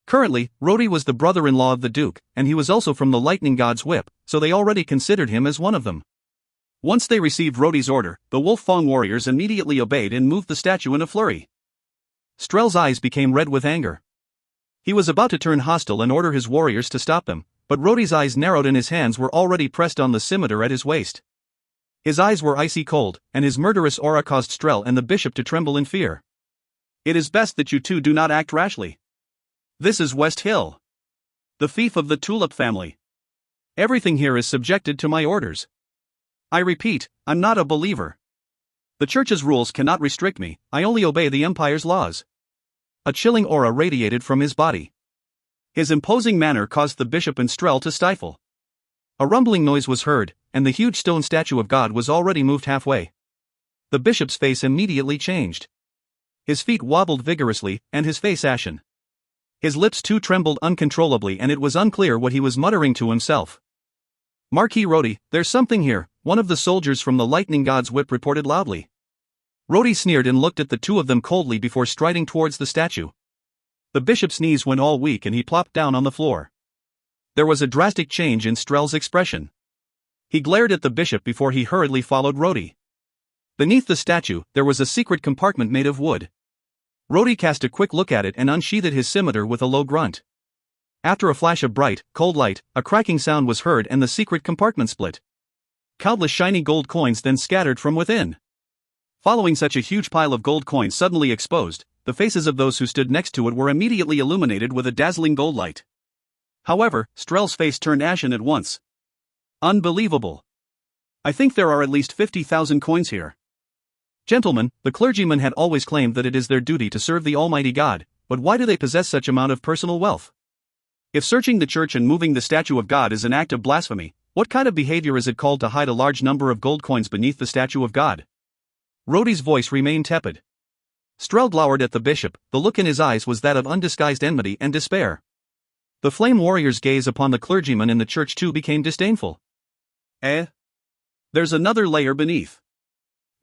Currently, Rodi was the brother-in-law of the Duke, and he was also from the Lightning God's whip, so they already considered him as one of them. Once they received Rodi's order, the Wolf Fong warriors immediately obeyed and moved the statue in a flurry. Strel's eyes became red with anger. He was about to turn hostile and order his warriors to stop them, but Rodi's eyes narrowed and his hands were already pressed on the scimitar at his waist. His eyes were icy cold, and his murderous aura caused Strel and the bishop to tremble in fear. It is best that you two do not act rashly. This is West Hill, the fief of the Tulip family. Everything here is subjected to my orders. I repeat, I'm not a believer. The church's rules cannot restrict me, I only obey the empire's laws. A chilling aura radiated from his body. His imposing manner caused the bishop and Strel to stifle. A rumbling noise was heard, and the huge stone statue of God was already moved halfway. The bishop's face immediately changed. His feet wobbled vigorously, and his face ashen. His lips too trembled uncontrollably, and it was unclear what he was muttering to himself. Marquis Rodi, there's something here, one of the soldiers from the Lightning God's whip reported loudly. Rodi sneered and looked at the two of them coldly before striding towards the statue. The bishop's knees went all weak and he plopped down on the floor. There was a drastic change in Strel's expression. He glared at the bishop before he hurriedly followed Rodi. Beneath the statue, there was a secret compartment made of wood. Rodi cast a quick look at it and unsheathed his scimitar with a low grunt. After a flash of bright, cold light, a cracking sound was heard and the secret compartment split. Countless shiny gold coins then scattered from within. Following such a huge pile of gold coins suddenly exposed, the faces of those who stood next to it were immediately illuminated with a dazzling gold light. However, Strel's face turned ashen at once. Unbelievable. I think there are at least 50,000 coins here. Gentlemen, the clergymen had always claimed that it is their duty to serve the Almighty God, but why do they possess such amount of personal wealth? If searching the church and moving the statue of God is an act of blasphemy, what kind of behavior is it called to hide a large number of gold coins beneath the statue of God? Rodi's voice remained tepid. Strel glowered at the bishop, the look in his eyes was that of undisguised enmity and despair. The flame warrior's gaze upon the clergyman in the church too became disdainful. There's another layer beneath.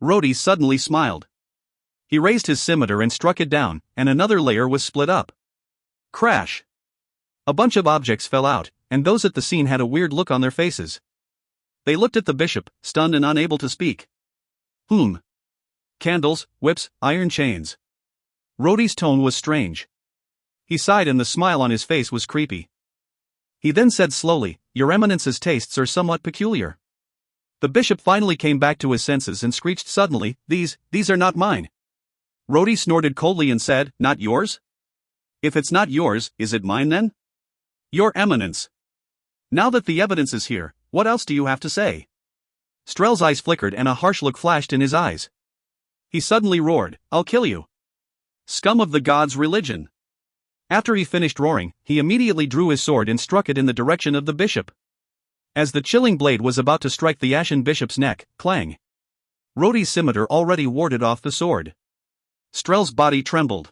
Rodi suddenly smiled. He raised his scimitar and struck it down, and another layer was split up. Crash! A bunch of objects fell out, and those at the scene had a weird look on their faces. They looked at the bishop, stunned and unable to speak. Candles, whips, iron chains. Rodi's tone was strange. He sighed and the smile on his face was creepy. He then said slowly, "Your Eminence's tastes are somewhat peculiar." The bishop finally came back to his senses and screeched suddenly, These are not mine." Rodi snorted coldly and said, "Not yours? If it's not yours, is it mine then?" "Your Eminence. Now that the evidence is here, what else do you have to say?" Strel's eyes flickered and a harsh look flashed in his eyes. He suddenly roared, "I'll kill you. Scum of the gods' religion." After he finished roaring, he immediately drew his sword and struck it in the direction of the bishop. As the chilling blade was about to strike the ashen bishop's neck, clang! Rodi's scimitar already warded off the sword. Strel's body trembled.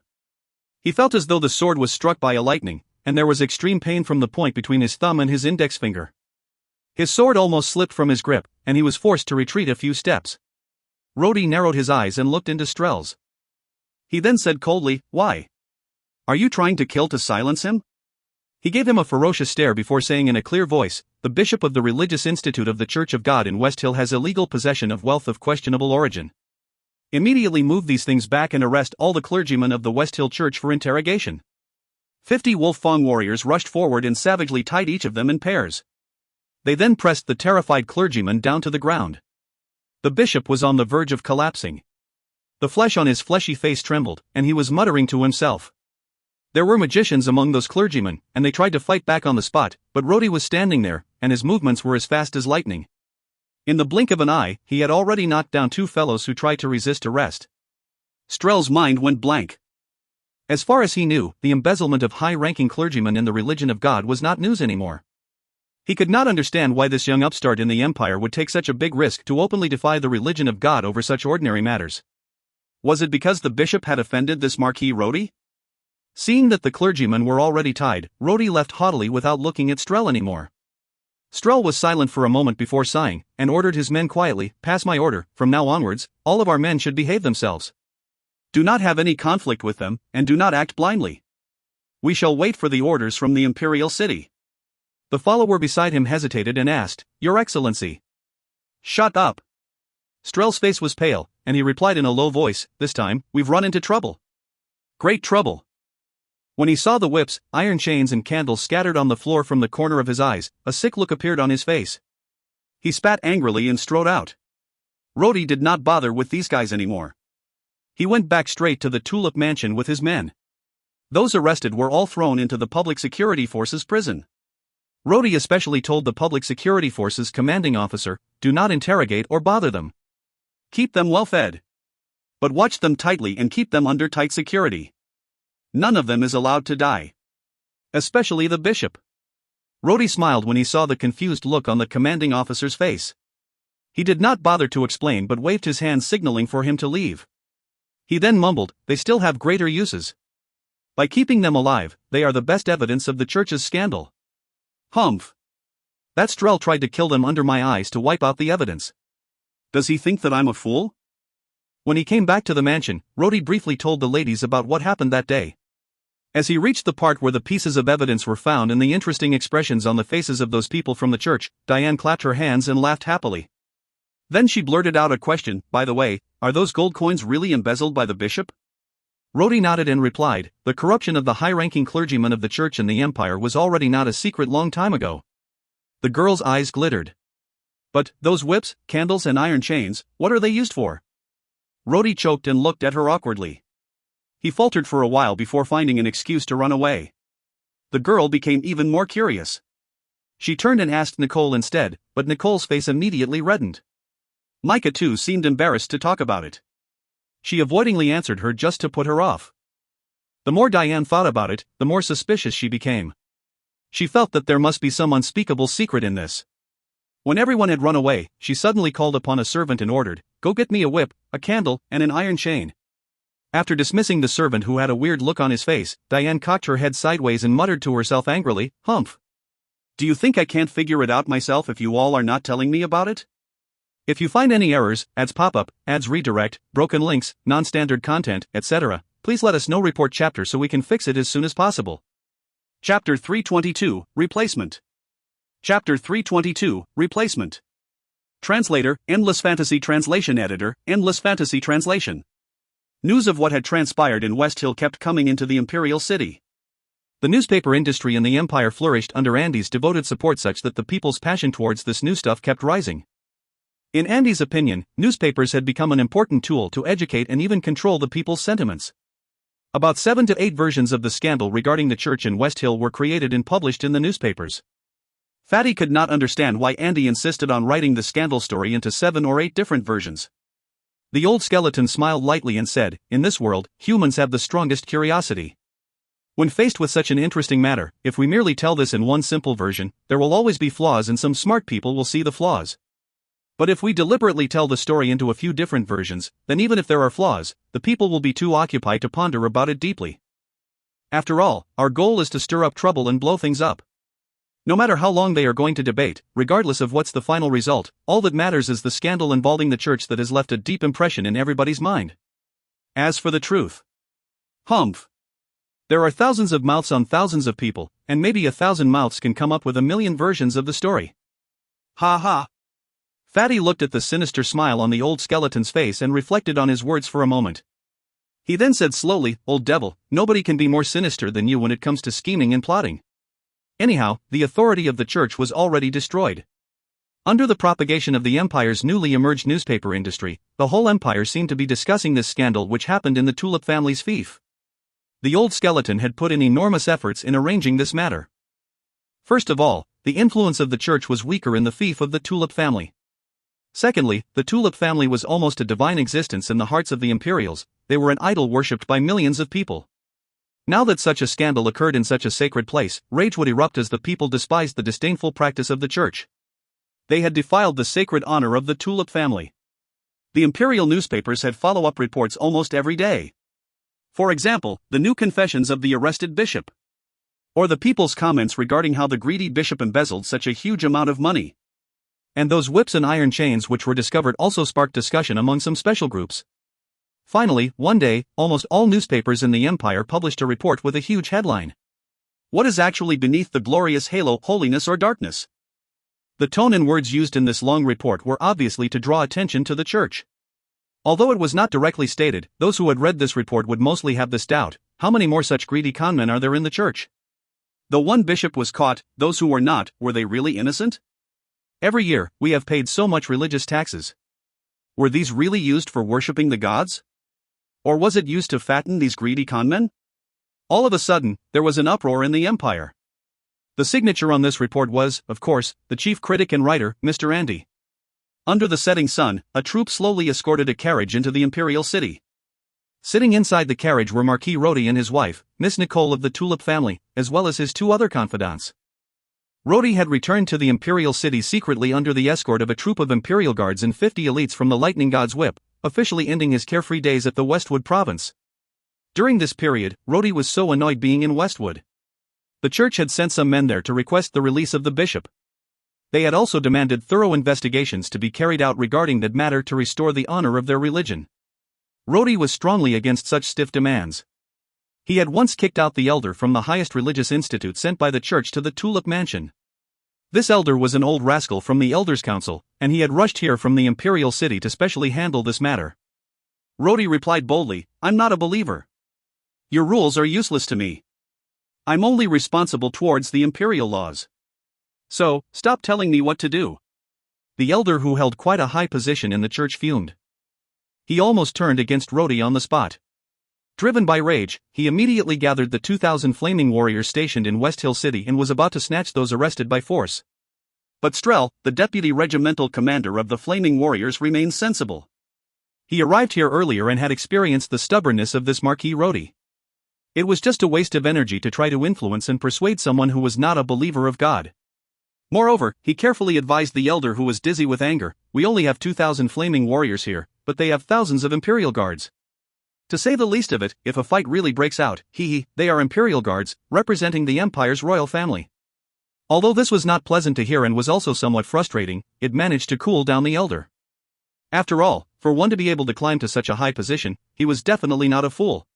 He felt as though the sword was struck by a lightning, and there was extreme pain from the point between his thumb and his index finger. His sword almost slipped from his grip, and he was forced to retreat a few steps. Rodi narrowed his eyes and looked into Strel's. He then said coldly, "Why? Are you trying to kill to silence him?" He gave him a ferocious stare before saying in a clear voice, "The bishop of the Religious Institute of the Church of God in West Hill has illegal possession of wealth of questionable origin. Immediately move these things back and arrest all the clergymen of the West Hill Church for interrogation." 50 Wolf Fong warriors rushed forward and savagely tied each of them in pairs. They then pressed the terrified clergyman down to the ground. The bishop was on the verge of collapsing. The flesh on his fleshy face trembled, and he was muttering to himself. There were magicians among those clergymen, and they tried to fight back on the spot, but Rodi was standing there, and his movements were as fast as lightning. In the blink of an eye, he had already knocked down 2 fellows who tried to resist arrest. Strel's mind went blank. As far as he knew, the embezzlement of high-ranking clergymen in the religion of God was not news anymore. He could not understand why this young upstart in the empire would take such a big risk to openly defy the religion of God over such ordinary matters. Was it because the bishop had offended this Marquis Rodi? Seeing that the clergymen were already tied, Rodi left haughtily without looking at Strel anymore. Strel was silent for a moment before sighing, and ordered his men quietly, "Pass my order, from now onwards, all of our men should behave themselves. Do not have any conflict with them, and do not act blindly. We shall wait for the orders from the imperial city. The follower beside him hesitated and asked, Your Excellency. Shut up. Strel's face was pale, and he replied in a low voice, This time, we've run into trouble. Great trouble. When he saw the whips, iron chains and candles scattered on the floor from the corner of his eyes, a sick look appeared on his face. He spat angrily and strode out. Rhodey did not bother with these guys anymore. He went back straight to the Tulip Mansion with his men. Those arrested were all thrown into the Public Security Forces prison. Rhodey especially told the Public Security Forces commanding officer, Do not interrogate or bother them. Keep them well fed. But watch them tightly and keep them under tight security. None of them is allowed to die. Especially the bishop. Rhodey smiled when he saw the confused look on the commanding officer's face. He did not bother to explain but waved his hand signaling for him to leave. He then mumbled, They still have greater uses. By keeping them alive, they are the best evidence of the church's scandal. Humph. That Strel tried to kill them under my eyes to wipe out the evidence. Does he think that I'm a fool? When he came back to the mansion, Rhodey briefly told the ladies about what happened that day. As he reached the part where the pieces of evidence were found and the interesting expressions on the faces of those people from the church, Diane clapped her hands and laughed happily. Then she blurted out a question, By the way, are those gold coins really embezzled by the bishop? Rhodey nodded and replied, The corruption of the high-ranking clergymen of the church in the empire was already not a secret long time ago. The girl's eyes glittered. But, those whips, candles and iron chains, what are they used for? Rhodey choked and looked at her awkwardly. He faltered for a while before finding an excuse to run away. The girl became even more curious. She turned and asked Nicole instead, but Nicole's face immediately reddened. Micah too seemed embarrassed to talk about it. She avoidingly answered her just to put her off. The more Diane thought about it, the more suspicious she became. She felt that there must be some unspeakable secret in this. When everyone had run away, she suddenly called upon a servant and ordered, Go get me a whip, a candle, and an iron chain. After dismissing the servant who had a weird look on his face, Diane cocked her head sideways and muttered to herself angrily, Humph. Do you think I can't figure it out myself if you all are not telling me about it? If you find any errors, ads pop up, ads redirect, broken links, non-standard content, etc., please let us know. Report chapter so we can fix it as soon as possible. Chapter 322, Replacement. Chapter 322, Replacement. Translator, Endless Fantasy Translation Editor, Endless Fantasy Translation. News of what had transpired in West Hill kept coming into the Imperial City. The newspaper industry in the Empire flourished under Andy's devoted support such that the people's passion towards this new stuff kept rising. In Andy's opinion, newspapers had become an important tool to educate and even control the people's sentiments. About 7 to 8 versions of the scandal regarding the church in West Hill were created and published in the newspapers. Fatty could not understand why Andy insisted on writing the scandal story into 7 or 8 different versions. The old skeleton smiled lightly and said, In this world, humans have the strongest curiosity. When faced with such an interesting matter, if we merely tell this in one simple version, there will always be flaws and some smart people will see the flaws. But if we deliberately tell the story into a few different versions, then even if there are flaws, the people will be too occupied to ponder about it deeply. After all, our goal is to stir up trouble and blow things up. No matter how long they are going to debate, regardless of what's the final result, all that matters is the scandal involving the church that has left a deep impression in everybody's mind. As for the truth. Humph. There are thousands of mouths on thousands of people, and maybe 1,000 mouths can come up with 1,000,000 versions of the story. Ha ha. Fatty looked at the sinister smile on the old skeleton's face and reflected on his words for a moment. He then said slowly, Old devil, nobody can be more sinister than you when it comes to scheming and plotting. Anyhow, the authority of the church was already destroyed. Under the propagation of the empire's newly emerged newspaper industry, the whole empire seemed to be discussing this scandal which happened in the Tulip family's fief. The old skeleton had put in enormous efforts in arranging this matter. First of all, the influence of the church was weaker in the fief of the Tulip family. Secondly, the Tulip family was almost a divine existence in the hearts of the Imperials, they were an idol worshipped by millions of people. Now that such a scandal occurred in such a sacred place, rage would erupt as the people despised the disdainful practice of the church. They had defiled the sacred honor of the Tulip family. The imperial newspapers had follow-up reports almost every day. For example, the new confessions of the arrested bishop. Or the people's comments regarding how the greedy bishop embezzled such a huge amount of money. And those whips and iron chains which were discovered also sparked discussion among some special groups. Finally, one day, almost all newspapers in the empire published a report with a huge headline. What is actually beneath the glorious halo, holiness or darkness? The tone and words used in this long report were obviously to draw attention to the church. Although it was not directly stated, those who had read this report would mostly have this doubt: how many more such greedy conmen are there in the church? Though one bishop was caught, those who were not, were they really innocent? Every year, we have paid so much religious taxes. Were these really used for worshipping the gods? Or was it used to fatten these greedy conmen? All of a sudden, there was an uproar in the empire. The signature on this report was, of course, the chief critic and writer, Mr. Andy. Under the setting sun, a troop slowly escorted a carriage into the imperial city. Sitting inside the carriage were Marquis Rodi and his wife, Miss Nicole of the Tulip family, as well as his two other confidants. Rodi had returned to the imperial city secretly under the escort of a troop of imperial guards and 50 elites from the Lightning God's Whip, officially ending his carefree days at the Westwood province. During this period, Rodi was so annoyed being in Westwood. The church had sent some men there to request the release of the bishop. They had also demanded thorough investigations to be carried out regarding that matter to restore the honor of their religion. Rodi was strongly against such stiff demands. He had once kicked out the elder from the highest religious institute sent by the church to the Tulip Mansion. This elder was an old rascal from the Elders' Council, and he had rushed here from the imperial city to specially handle this matter. Rodi replied boldly, "I'm not a believer. Your rules are useless to me. I'm only responsible towards the imperial laws. So, stop telling me what to do." The elder, who held quite a high position in the church, fumed. He almost turned against Rodi on the spot. Driven by rage, he immediately gathered the 2,000 flaming warriors stationed in West Hill City and was about to snatch those arrested by force. But Strel, the deputy regimental commander of the flaming warriors, remained sensible. He arrived here earlier and had experienced the stubbornness of this Marquis Rodi. It was just a waste of energy to try to influence and persuade someone who was not a believer of God. Moreover, he carefully advised the elder, who was dizzy with anger, "We only have 2,000 flaming warriors here, but they have thousands of imperial guards. To say the least of it, if a fight really breaks out, they are imperial guards, representing the empire's royal family." Although this was not pleasant to hear and was also somewhat frustrating, it managed to cool down the elder. After all, for one to be able to climb to such a high position, he was definitely not a fool.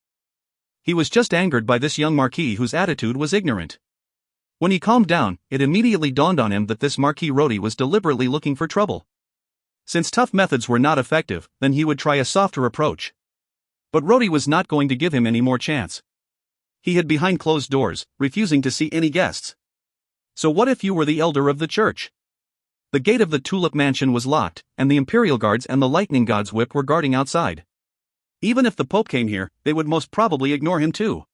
He was just angered by this young marquis whose attitude was ignorant. When he calmed down, it immediately dawned on him that this Marquis Rodi was deliberately looking for trouble. Since tough methods were not effective, then he would try a softer approach. But Rodi was not going to give him any more chance. He hid behind closed doors, refusing to see any guests. So what if you were the elder of the church? The gate of the Tulip Mansion was locked, and the imperial guards and the Lightning God's Whip were guarding outside. Even if the Pope came here, they would most probably ignore him too.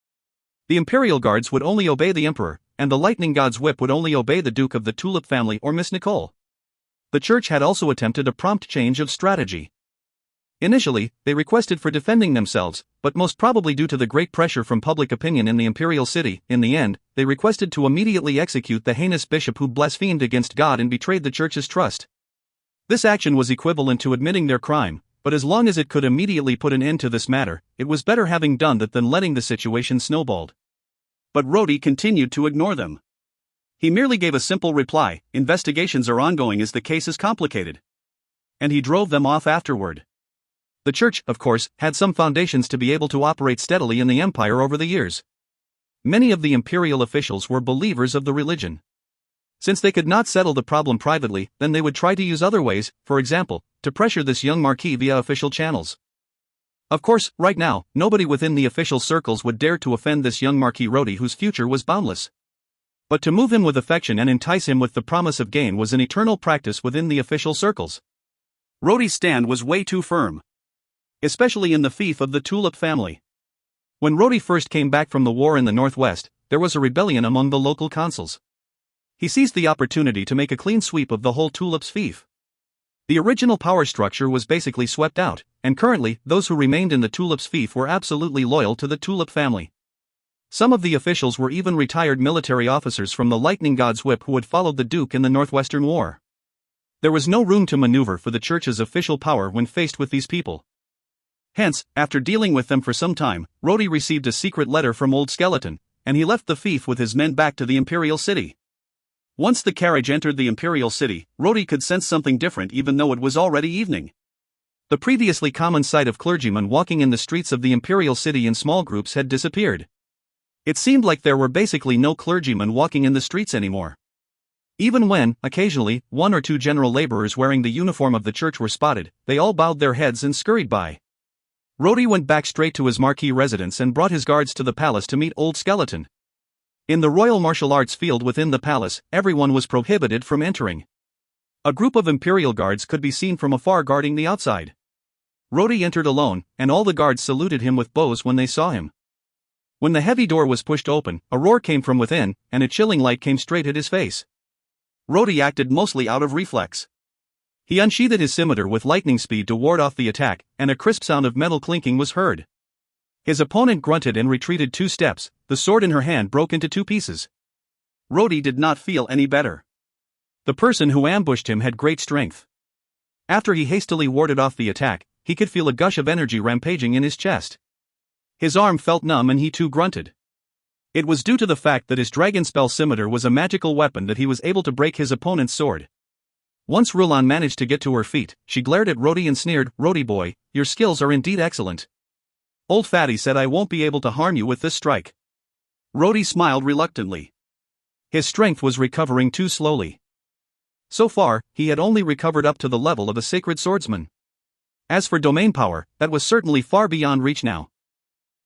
The imperial guards would only obey the emperor, and the Lightning God's Whip would only obey the Duke of the Tulip family or Miss Nicole. The church had also attempted a prompt change of strategy. Initially, they requested for defending themselves, but most probably due to the great pressure from public opinion in the imperial city, in the end, they requested to immediately execute the heinous bishop who blasphemed against God and betrayed the church's trust. This action was equivalent to admitting their crime, but as long as it could immediately put an end to this matter, it was better having done that than letting the situation snowball. But Rodi continued to ignore them. He merely gave a simple reply: "Investigations are ongoing as the case is complicated." And he drove them off afterward. The church, of course, had some foundations to be able to operate steadily in the empire over the years. Many of the imperial officials were believers of the religion. Since they could not settle the problem privately, then they would try to use other ways, for example, to pressure this young marquis via official channels. Of course, right now, nobody within the official circles would dare to offend this young Marquis Rodi whose future was boundless. But to move him with affection and entice him with the promise of gain was an eternal practice within the official circles. Rodi's stand was way too firm. Especially in the fief of the Tulip family. When Rodi first came back from the war in the northwest, there was a rebellion among the local councils. He seized the opportunity to make a clean sweep of the whole Tulip's fief. The original power structure was basically swept out, and currently, those who remained in the Tulip's fief were absolutely loyal to the Tulip family. Some of the officials were even retired military officers from the Lightning God's Whip who had followed the Duke in the Northwestern War. There was no room to maneuver for the church's official power when faced with these people. Hence, after dealing with them for some time, Rodi received a secret letter from Old Skeleton, and he left the fief with his men back to the imperial city. Once the carriage entered the imperial city, Rodi could sense something different even though it was already evening. The previously common sight of clergymen walking in the streets of the imperial city in small groups had disappeared. It seemed like there were basically no clergymen walking in the streets anymore. Even when, occasionally, one or two general laborers wearing the uniform of the church were spotted, they all bowed their heads and scurried by. Rhodey went back straight to his marquee residence and brought his guards to the palace to meet Old Skeleton. In the royal martial arts field within the palace, everyone was prohibited from entering. A group of imperial guards could be seen from afar guarding the outside. Rhodey entered alone, and all the guards saluted him with bows when they saw him. When the heavy door was pushed open, a roar came from within, and a chilling light came straight at his face. Rhodey acted mostly out of reflex. He unsheathed his scimitar with lightning speed to ward off the attack, and a crisp sound of metal clinking was heard. His opponent grunted and retreated 2 steps, the sword in her hand broke into 2 pieces. Rhodey did not feel any better. The person who ambushed him had great strength. After he hastily warded off the attack, he could feel a gush of energy rampaging in his chest. His arm felt numb and he too grunted. It was due to the fact that his dragon spell scimitar was a magical weapon that he was able to break his opponent's sword. Once Rulan managed to get to her feet, she glared at Rhodey and sneered, "Rhodey boy, your skills are indeed excellent. Old Fatty said I won't be able to harm you with this strike." Rhodey smiled reluctantly. His strength was recovering too slowly. So far, he had only recovered up to the level of a sacred swordsman. As for domain power, that was certainly far beyond reach now.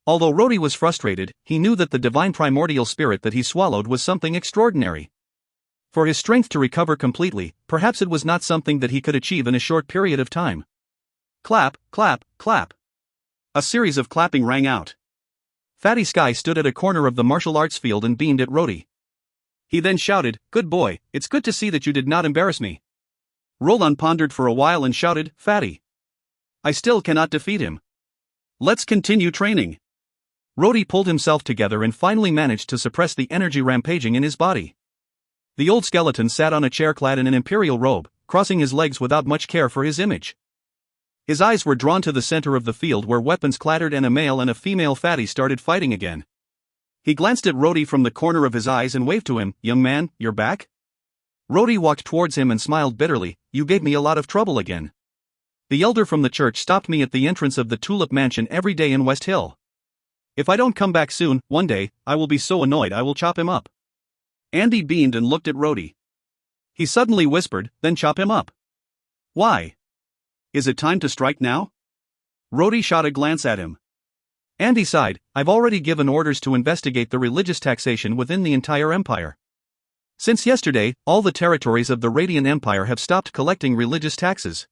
Although Rhodey was frustrated, he knew that the divine primordial spirit that he swallowed was something extraordinary. For his strength to recover completely, perhaps it was not something that he could achieve in a short period of time. Clap, clap, clap. A series of clapping rang out. Fatty Sky stood at a corner of the martial arts field and beamed at Rhodey. He then shouted, "Good boy, it's good to see that you did not embarrass me." Roland pondered for a while and shouted, "Fatty, I still cannot defeat him. Let's continue training." Rhodey pulled himself together and finally managed to suppress the energy rampaging in his body. The old skeleton sat on a chair clad in an imperial robe, crossing his legs without much care for his image. His eyes were drawn to the center of the field where weapons clattered and a male and a female fatty started fighting again. He glanced at Rhodey from the corner of his eyes and waved to him, "Young man, you're back?" Rhodey walked towards him and smiled bitterly, "You gave me a lot of trouble again. The elder from the church stopped me at the entrance of the Tulip Mansion every day in West Hill. If I don't come back soon, one day, I will be so annoyed I will chop him up." Andy beamed and looked at Rhodey. He suddenly whispered, "Then chop him up." "Why? Is it time to strike now?" Rhodey shot a glance at him. Andy sighed, "I've already given orders to investigate the religious taxation within the entire empire. Since yesterday, all the territories of the Radiant Empire have stopped collecting religious taxes."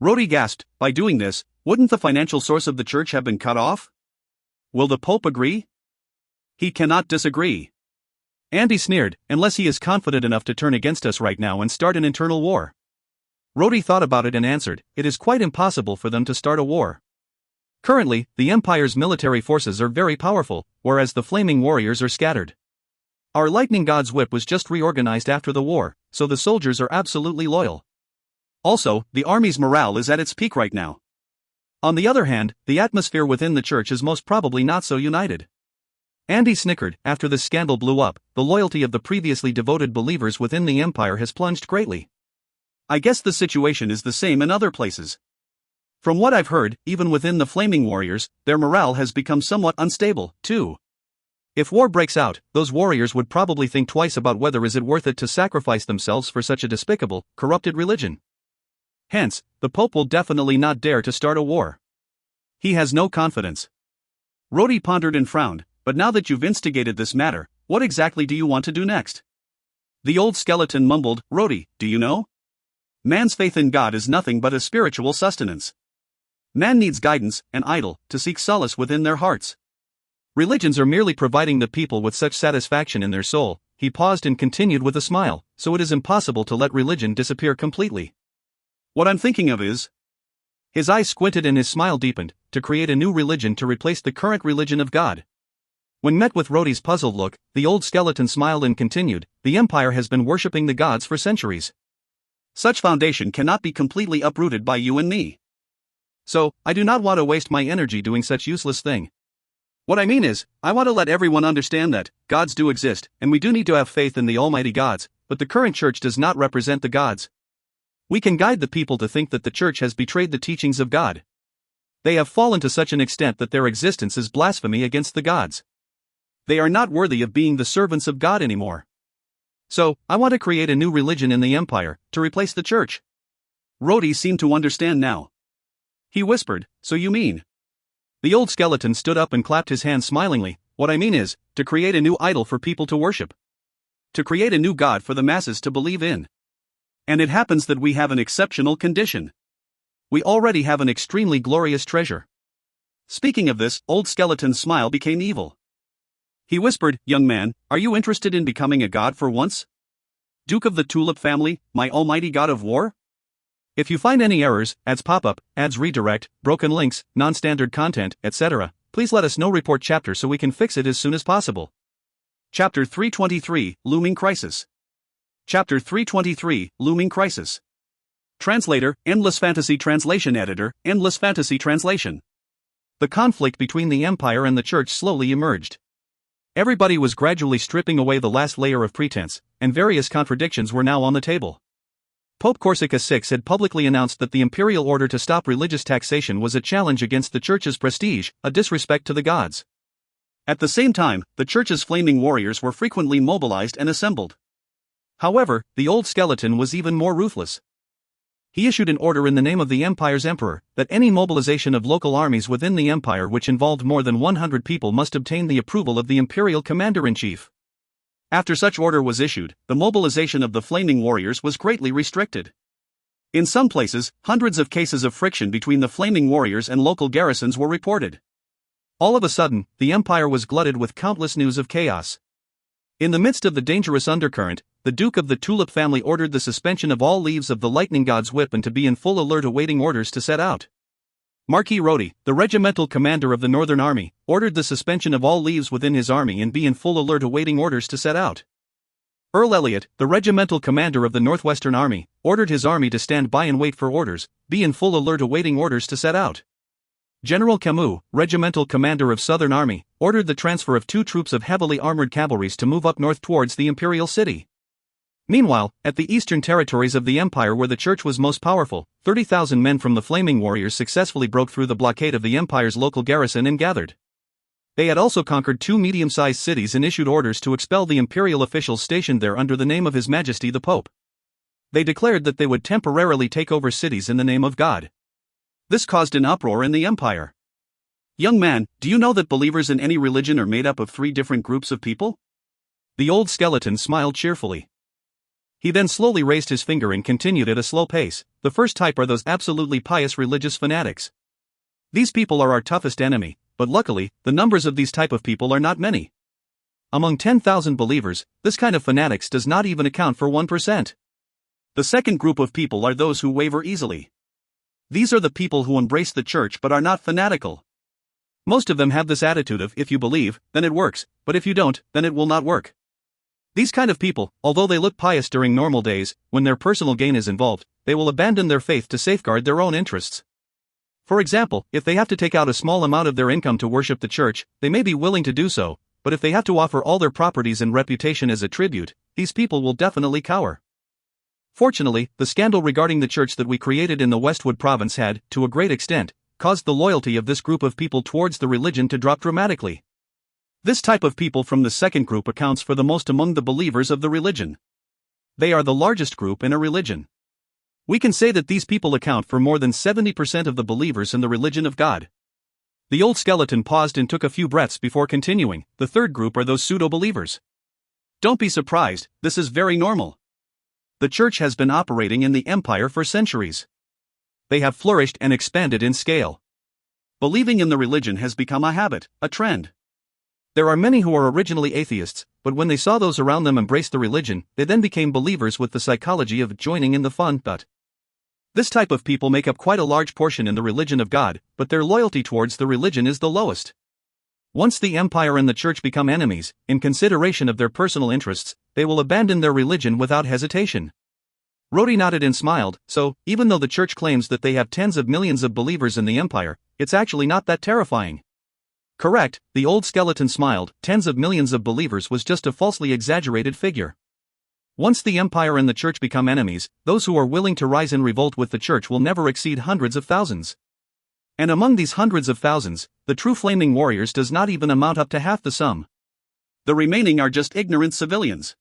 Rhodey gasped, "By doing this, wouldn't the financial source of the church have been cut off? Will the Pope agree?" "He cannot disagree." Andy sneered, "Unless he is confident enough to turn against us right now and start an internal war." Rhodey thought about it and answered, "It is quite impossible for them to start a war. Currently, the Empire's military forces are very powerful, whereas the Flaming Warriors are scattered. Our Lightning God's Whip was just reorganized after the war, so the soldiers are absolutely loyal. Also, the army's morale is at its peak right now. On the other hand, the atmosphere within the church is most probably not so united." Andy snickered, "After this scandal blew up, the loyalty of the previously devoted believers within the Empire has plunged greatly. I guess the situation is the same in other places. From what I've heard, even within the Flaming Warriors, their morale has become somewhat unstable, too. If war breaks out, those warriors would probably think twice about whether is it worth it to sacrifice themselves for such a despicable, corrupted religion. Hence, the Pope will definitely not dare to start a war. He has no confidence." Rhodey pondered and frowned, "But now that you've instigated this matter, what exactly do you want to do next?" The old skeleton mumbled, "Rhodey, do you know? Man's faith in God is nothing but a spiritual sustenance. Man needs guidance, and idle, to seek solace within their hearts. Religions are merely providing the people with such satisfaction in their soul." He paused and continued with a smile, "So it is impossible to let religion disappear completely. What I'm thinking of is..." His eyes squinted and his smile deepened, "to create a new religion to replace the current religion of God." When met with Rhodey's puzzled look, the old skeleton smiled and continued, "The Empire has been worshipping the gods for centuries. Such foundation cannot be completely uprooted by you and me. So, I do not want to waste my energy doing such useless thing. What I mean is, I want to let everyone understand that gods do exist, and we do need to have faith in the almighty gods, but the current church does not represent the gods. We can guide the people to think that the church has betrayed the teachings of God. They have fallen to such an extent that their existence is blasphemy against the gods. They are not worthy of being the servants of God anymore. So, I want to create a new religion in the empire, to replace the church. Rhodey seemed to understand now. He whispered, so you mean? The old skeleton stood up and clapped his hands smilingly. What I mean is, to create a new idol for people to worship. To create a new god for the masses to believe in. And it happens that we have an exceptional condition. We already have an extremely glorious treasure. Speaking of this, old skeleton's smile became evil. He whispered, young man, are you interested in becoming a god for once? Duke of the Tulip family, my almighty god of war? If you find any errors, ads pop-up, ads redirect, broken links, non-standard content, etc., please let us know. Report chapter so we can fix it as soon as possible. Chapter 323, Looming Crisis. Chapter 323, Looming Crisis. Translator, Endless Fantasy Translation Editor, Endless Fantasy Translation. The conflict between the Empire and the Church slowly emerged. Everybody was gradually stripping away the last layer of pretense, and various contradictions were now on the table. Pope Corsica VI had publicly announced that the imperial order to stop religious taxation was a challenge against the Church's prestige, a disrespect to the gods. At the same time, the Church's flaming warriors were frequently mobilized and assembled. However, the old skeleton was even more ruthless. He issued an order in the name of the Empire's emperor, that any mobilization of local armies within the Empire which involved more than 100 people must obtain the approval of the Imperial Commander-in-Chief. After such order was issued, the mobilization of the flaming warriors was greatly restricted. In some places, hundreds of cases of friction between the flaming warriors and local garrisons were reported. All of a sudden, the Empire was glutted with countless news of chaos. In the midst of the dangerous undercurrent, the Duke of the Tulip family ordered the suspension of all leaves of the lightning god's whip and to be in full alert awaiting orders to set out. Marquis Rhodey, the regimental commander of the Northern Army, ordered the suspension of all leaves within his army and be in full alert awaiting orders to set out. Earl Elliot, the regimental commander of the Northwestern Army, ordered his army to stand by and wait for orders, be in full alert awaiting orders to set out. General Camus, regimental commander of Southern Army, ordered the transfer of 2 troops of heavily armored cavalry to move up north towards the imperial city. Meanwhile, at the eastern territories of the Empire where the Church was most powerful, 30,000 men from the Flaming Warriors successfully broke through the blockade of the Empire's local garrison and gathered. They had also conquered 2 medium-sized cities and issued orders to expel the imperial officials stationed there under the name of His Majesty the Pope. They declared that they would temporarily take over cities in the name of God. This caused an uproar in the Empire. Young man, do you know that believers in any religion are made up of 3 different groups of people? The old skeleton smiled cheerfully. He then slowly raised his finger and continued at a slow pace. The first type are those absolutely pious religious fanatics. These people are our toughest enemy, but luckily, the numbers of these type of people are not many. Among 10,000 believers, this kind of fanatics does not even account for 1%. The second group of people are those who waver easily. These are the people who embrace the Church but are not fanatical. Most of them have this attitude of, if you believe, then it works, but if you don't, then it will not work. These kind of people, although they look pious during normal days, when their personal gain is involved, they will abandon their faith to safeguard their own interests. For example, if they have to take out a small amount of their income to worship the Church, they may be willing to do so, but if they have to offer all their properties and reputation as a tribute, these people will definitely cower. Fortunately, the scandal regarding the Church that we created in the Westwood province had, to a great extent, caused the loyalty of this group of people towards the religion to drop dramatically. This type of people from the second group accounts for the most among the believers of the religion. They are the largest group in a religion. We can say that these people account for more than 70% of the believers in the religion of God. The old skeleton paused and took a few breaths before continuing. The third group are those pseudo-believers. Don't be surprised, this is very normal. The Church has been operating in the Empire for centuries. They have flourished and expanded in scale. Believing in the religion has become a habit, a trend. There are many who are originally atheists, but when they saw those around them embrace the religion, they then became believers with the psychology of joining in the fun. But this type of people make up quite a large portion in the religion of God, but their loyalty towards the religion is the lowest. Once the Empire and the Church become enemies, in consideration of their personal interests, they will abandon their religion without hesitation. Rhodey nodded and smiled. So, even though the Church claims that they have tens of millions of believers in the Empire, it's actually not that terrifying. Correct, the old skeleton smiled. Tens of millions of believers was just a falsely exaggerated figure. Once the Empire and the Church become enemies, those who are willing to rise in revolt with the Church will never exceed hundreds of thousands. And among these hundreds of thousands, the true flaming warriors does not even amount up to half the sum. The remaining are just ignorant civilians.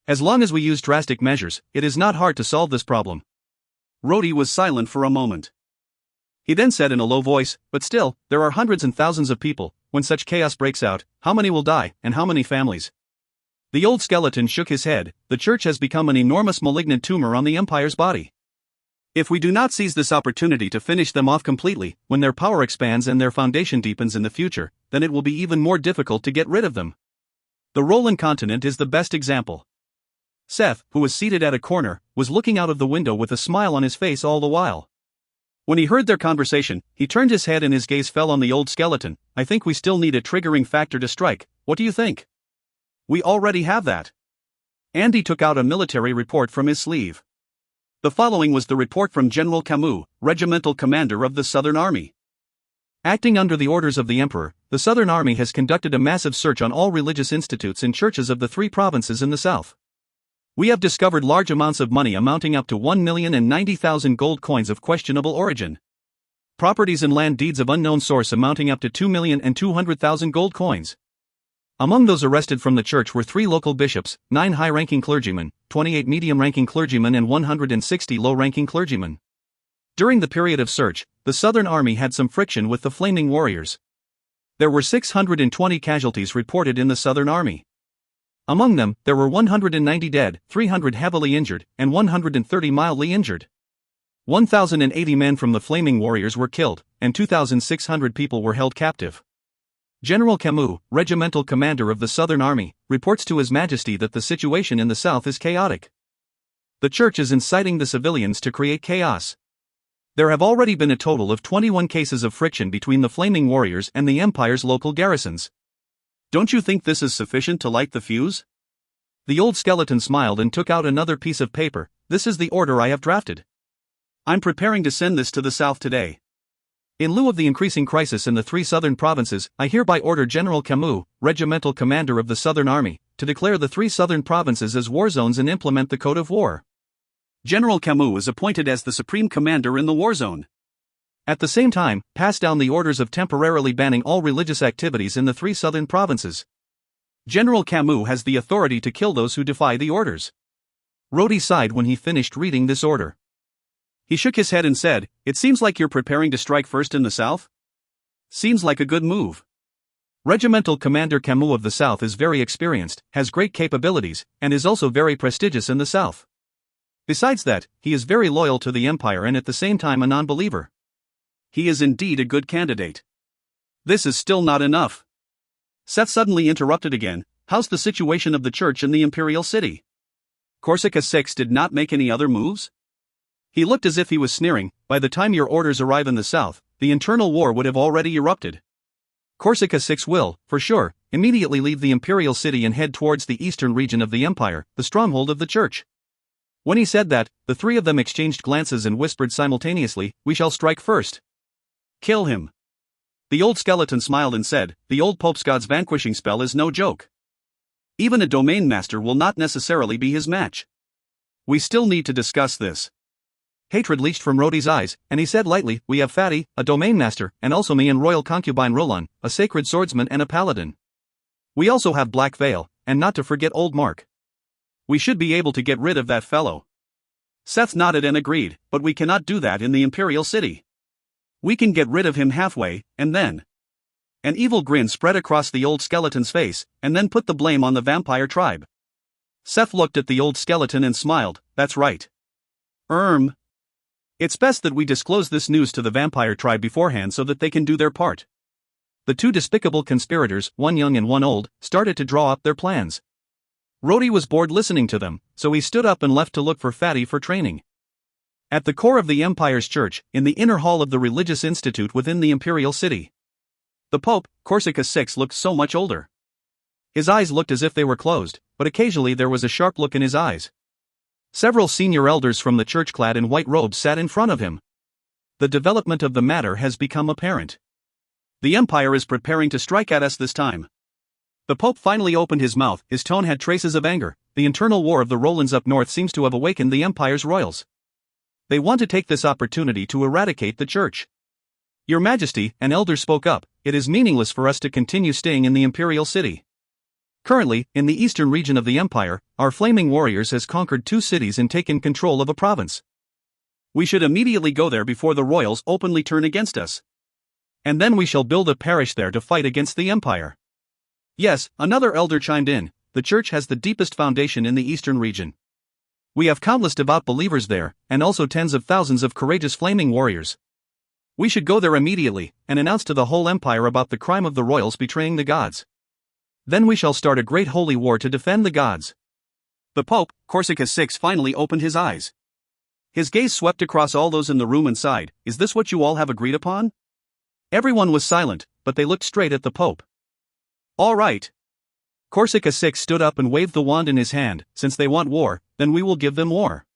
As long as we use drastic measures, it is not hard to solve this problem. Rodi was silent for a moment. He then said in a low voice, but still, there are hundreds and thousands of people. When such chaos breaks out, how many will die, and how many families? The old skeleton shook his head. The church has become an enormous malignant tumor on the empire's body. If we do not seize this opportunity to finish them off completely, when their power expands and their foundation deepens in the future, then it will be even more difficult to get rid of them. The Roland continent is the best example. Seth, who was seated at a corner, was looking out of the window with a smile on his face all the while. When he heard their conversation, he turned his head and his gaze fell on the old skeleton. I think we still need a triggering factor to strike. What do you think? We already have that. Andy took out a military report from his sleeve. The following was the report from General Camus, regimental commander of the Southern Army. Acting under the orders of the Emperor, the Southern Army has conducted a massive search on all religious institutes and churches of the 3 provinces in the south. We have discovered large amounts of money amounting up to 1,090,000 gold coins of questionable origin. Properties and land deeds of unknown source amounting up to 2,200,000 gold coins. Among those arrested from the church were 3 local bishops, 9 high-ranking clergymen, 28 medium-ranking clergymen and 160 low-ranking clergymen. During the period of search, the Southern Army had some friction with the Flaming Warriors. There were 620 casualties reported in the Southern Army. Among them, there were 190 dead, 300 heavily injured, and 130 mildly injured. 1,080 men from the Flaming Warriors were killed, and 2,600 people were held captive. General Camus, regimental commander of the Southern Army, reports to His Majesty that the situation in the south is chaotic. The church is inciting the civilians to create chaos. There have already been a total of 21 cases of friction between the Flaming Warriors and the Empire's local garrisons. Don't you think this is sufficient to light the fuse? The old skeleton smiled and took out another piece of paper. This is the order I have drafted. I'm preparing to send this to the south today. In lieu of the increasing crisis in the 3 southern provinces, I hereby order General Camus, regimental commander of the Southern Army, to declare the 3 southern provinces as war zones and implement the Code of War. General Camus is appointed as the supreme commander in the war zone. At the same time, pass down the orders of temporarily banning all religious activities in the 3 southern provinces. General Camus has the authority to kill those who defy the orders. Rodi sighed when he finished reading this order. He shook his head and said, "It seems like you're preparing to strike first in the south? Seems like a good move." Regimental Commander Camus of the South is very experienced, has great capabilities, and is also very prestigious in the South. Besides that, he is very loyal to the Empire and at the same time a non-believer. He is indeed a good candidate. This is still not enough. Seth suddenly interrupted again. How's the situation of the church in the imperial city? Corsica 6 did not make any other moves? He looked as if he was sneering. By the time your orders arrive in the south, the internal war would have already erupted. Corsica 6 will, for sure, immediately leave the imperial city and head towards the eastern region of the empire, the stronghold of the church. When he said that, the 3 of them exchanged glances and whispered simultaneously, "We shall strike first." Kill him. The old skeleton smiled and said, "The old Pope's God's vanquishing spell is no joke. Even a domain master will not necessarily be his match. We still need to discuss this." Hatred leached from Rodi's eyes, and he said lightly, "We have Fatty, a domain master, and also me and royal concubine Roland, a sacred swordsman and a paladin. We also have Black Veil, and not to forget old Mark. We should be able to get rid of that fellow." Seth nodded and agreed, "But we cannot do that in the imperial city. We can get rid of him halfway, and then..." An evil grin spread across the old skeleton's face, and then put the blame on the vampire tribe. Seth looked at the old skeleton and smiled. "That's right. It's best that we disclose this news to the vampire tribe beforehand so that they can do their part." The 2 despicable conspirators, one young and one old, started to draw up their plans. Rodi was bored listening to them, so he stood up and left to look for Fatty for training. At the core of the Empire's church, in the inner hall of the religious institute within the imperial city. The Pope, Corsica 6, looked so much older. His eyes looked as if they were closed, but occasionally there was a sharp look in his eyes. Several senior elders from the church clad in white robes sat in front of him. The development of the matter has become apparent. The Empire is preparing to strike at us this time. The Pope finally opened his mouth. His tone had traces of anger. The internal war of the Rolands up north seems to have awakened the Empire's royals. They want to take this opportunity to eradicate the church. "Your Majesty," an elder spoke up, "it is meaningless for us to continue staying in the imperial city. Currently, in the eastern region of the empire, our flaming warriors has conquered 2 cities and taken control of a province. We should immediately go there before the royals openly turn against us. And then we shall build a parish there to fight against the empire. Yes, another elder chimed in, the church has the deepest foundation in the eastern region. We have countless devout believers there, and also tens of thousands of courageous flaming warriors. We should go there immediately, and announce to the whole empire about the crime of the royals betraying the gods. Then we shall start a great holy war to defend the gods. The Pope, Corsica VI, finally opened his eyes. His gaze swept across all those in the room and sighed, is this what you all have agreed upon? Everyone was silent, but they looked straight at the Pope. All right. Corsica VI stood up and waved the wand in his hand, since they want war, then we will give them war.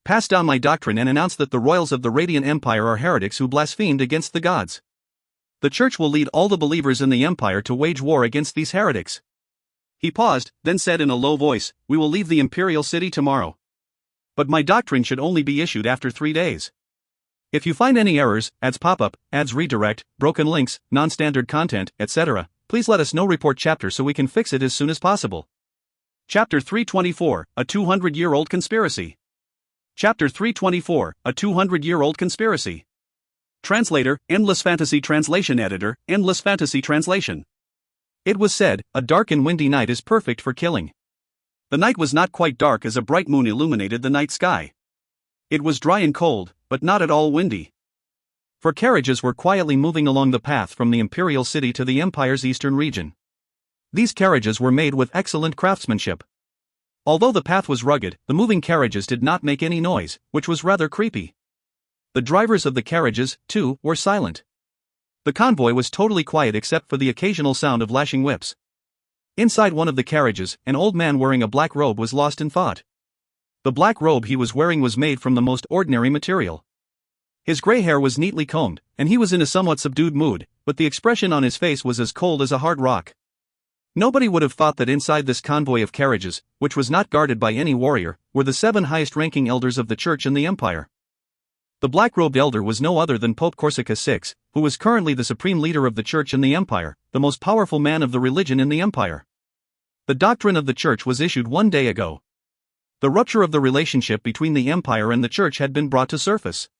Pass down my doctrine and announce that the royals of the Radiant Empire are heretics who blasphemed against the gods. The church will lead all the believers in the empire to wage war against these heretics. He paused, then said in a low voice, we will leave the imperial city tomorrow. But my doctrine should only be issued after 3 days. If you find any errors, ads pop-up, ads redirect, broken links, non-standard content, etc., please let us know. Report chapter so we can fix it as soon as possible. Chapter 324, A 200-Year-Old Conspiracy. Chapter 324, A 200-Year-Old Conspiracy. Translator, Endless Fantasy Translation Editor, Endless Fantasy Translation. It was said, a dark and windy night is perfect for killing. The night was not quite dark as a bright moon illuminated the night sky. It was dry and cold, but not at all windy. For carriages were quietly moving along the path from the imperial city to the empire's eastern region. These carriages were made with excellent craftsmanship. Although the path was rugged, the moving carriages did not make any noise, which was rather creepy. The drivers of the carriages, too, were silent. The convoy was totally quiet except for the occasional sound of lashing whips. Inside one of the carriages, an old man wearing a black robe was lost in thought. The black robe he was wearing was made from the most ordinary material. His gray hair was neatly combed, and he was in a somewhat subdued mood, but the expression on his face was as cold as a hard rock. Nobody would have thought that inside this convoy of carriages, which was not guarded by any warrior, were the 7 highest-ranking elders of the church in the empire. The black-robed elder was no other than Pope Corsica VI, who was currently the supreme leader of the church in the empire, the most powerful man of the religion in the empire. The doctrine of the church was issued 1 day ago. The rupture of the relationship between the empire and the church had been brought to surface.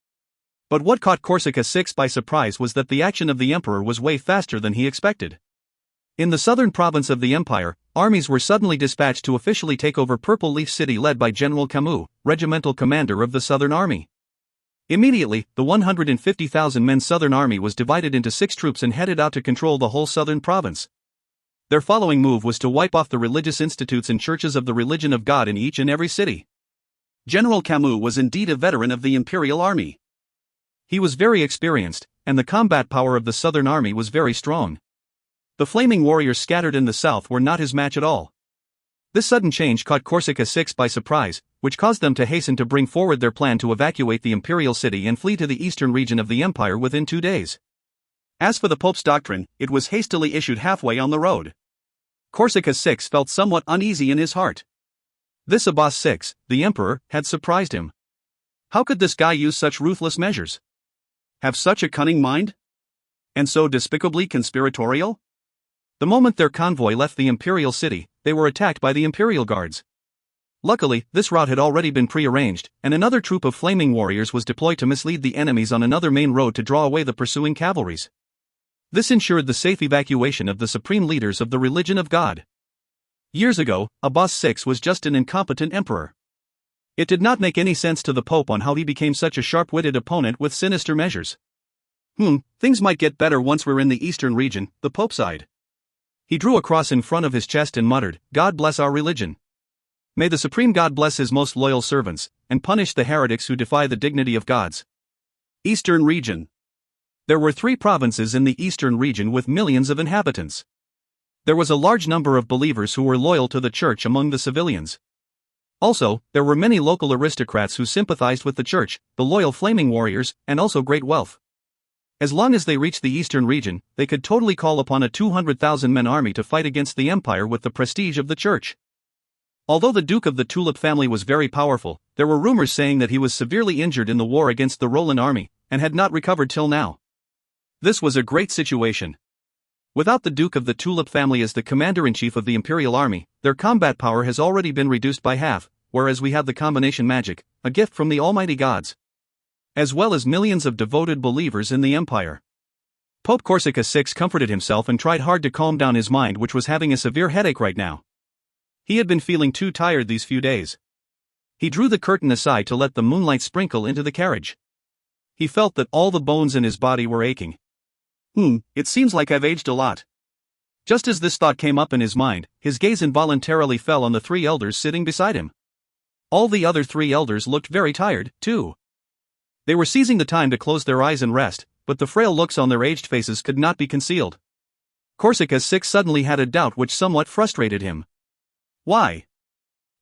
But what caught Corsica VI by surprise was that the action of the emperor was way faster than he expected. In the southern province of the empire, armies were suddenly dispatched to officially take over Purple Leaf City led by General Camus, regimental commander of the Southern Army. Immediately, the 150,000-men Southern Army was divided into 6 troops and headed out to control the whole southern province. Their following move was to wipe off the religious institutes and churches of the religion of God in each and every city. General Camus was indeed a veteran of the imperial army. He was very experienced, and the combat power of the Southern Army was very strong. The flaming warriors scattered in the south were not his match at all. This sudden change caught Corsica VI by surprise, which caused them to hasten to bring forward their plan to evacuate the imperial city and flee to the eastern region of the empire within 2 days. As for the Pope's doctrine, it was hastily issued halfway on the road. Corsica VI felt somewhat uneasy in his heart. This Abbas VI, the emperor, had surprised him. How could this guy use such ruthless measures? Have such a cunning mind? And so despicably conspiratorial? The moment their convoy left the imperial city, they were attacked by the imperial guards. Luckily, this route had already been prearranged, and another troop of flaming warriors was deployed to mislead the enemies on another main road to draw away the pursuing cavalries. This ensured the safe evacuation of the supreme leaders of the religion of God. Years ago, Abbas VI was just an incompetent emperor. It did not make any sense to the Pope on how he became such a sharp-witted opponent with sinister measures. Things might get better once we're in the eastern region, the Pope sighed. He drew a cross in front of his chest and muttered, God bless our religion. May the supreme God bless his most loyal servants, and punish the heretics who defy the dignity of gods. Eastern region. There were 3 provinces in the eastern region with millions of inhabitants. There was a large number of believers who were loyal to the church among the civilians. Also, there were many local aristocrats who sympathized with the church, the loyal flaming warriors, and also great wealth. As long as they reached the eastern region, they could totally call upon a 200,000-man army to fight against the empire with the prestige of the church. Although the Duke of the Tulip family was very powerful, there were rumors saying that he was severely injured in the war against the Roland army, and had not recovered till now. This was a great situation. Without the Duke of the Tulip family as the commander-in-chief of the Imperial Army, their combat power has already been reduced by half, whereas we have the combination magic, a gift from the almighty gods, as well as millions of devoted believers in the Empire. Pope Corsica VI comforted himself and tried hard to calm down his mind, which was having a severe headache right now. He had been feeling too tired these few days. He drew the curtain aside to let the moonlight sprinkle into the carriage. He felt that all the bones in his body were aching. It seems like I've aged a lot. Just as this thought came up in his mind, his gaze involuntarily fell on the three elders sitting beside him. All the other three elders looked very tired, too. They were seizing the time to close their eyes and rest, but the frail looks on their aged faces could not be concealed. Corsica VI suddenly had a doubt which somewhat frustrated him. Why?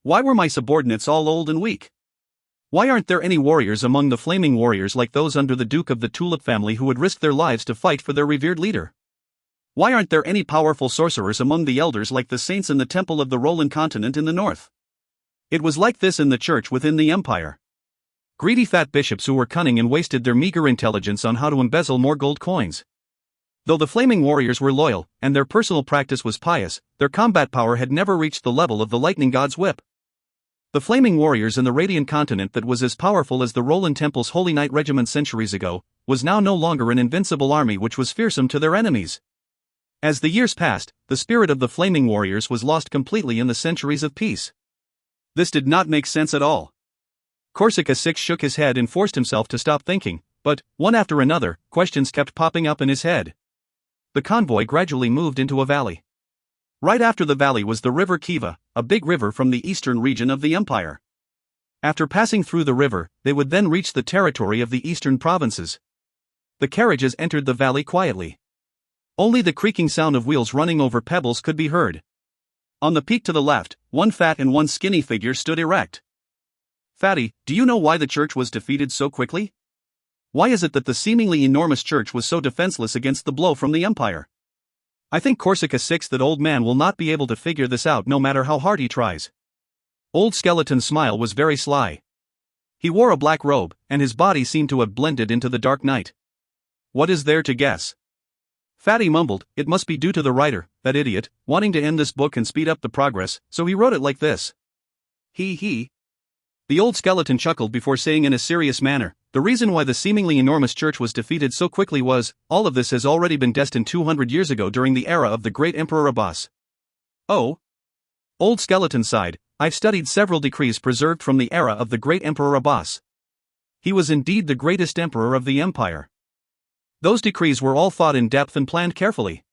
Why were my subordinates all old and weak? Why aren't there any warriors among the flaming warriors like those under the Duke of the Tulip family who would risk their lives to fight for their revered leader? Why aren't there any powerful sorcerers among the elders like the saints in the temple of the Roland continent in the north? It was like this in the church within the empire. Greedy fat bishops who were cunning and wasted their meager intelligence on how to embezzle more gold coins. Though the flaming warriors were loyal, and their personal practice was pious, their combat power had never reached the level of the lightning god's whip. The flaming warriors in the radiant continent that was as powerful as the Roland Temple's Holy Knight Regiment centuries ago, was now no longer an invincible army which was fearsome to their enemies. As the years passed, the spirit of the flaming warriors was lost completely in the centuries of peace. This did not make sense at all. Corsica VI shook his head and forced himself to stop thinking, but, one after another, questions kept popping up in his head. The convoy gradually moved into a valley. Right after the valley was the river Kiva, a big river from the eastern region of the empire. After passing through the river, they would then reach the territory of the eastern provinces. The carriages entered the valley quietly. Only the creaking sound of wheels running over pebbles could be heard. On the peak to the left, one fat and one skinny figure stood erect. Fatty, do you know why the church was defeated so quickly? Why is it that the seemingly enormous church was so defenseless against the blow from the empire? I think Corsica VI, that old man, will not be able to figure this out no matter how hard he tries. Old Skeleton's smile was very sly. He wore a black robe, and his body seemed to have blended into the dark night. What is there to guess? Fatty mumbled, it must be due to the writer, that idiot, wanting to end this book and speed up the progress, so he wrote it like this. He. The old skeleton chuckled before saying in a serious manner, the reason why the seemingly enormous church was defeated so quickly was, all of this has already been destined 200 years ago during the era of the great Emperor Abbas. Oh? Old Skeleton sighed, I've studied several decrees preserved from the era of the great Emperor Abbas. He was indeed the greatest emperor of the empire. Those decrees were all thought in depth and planned carefully.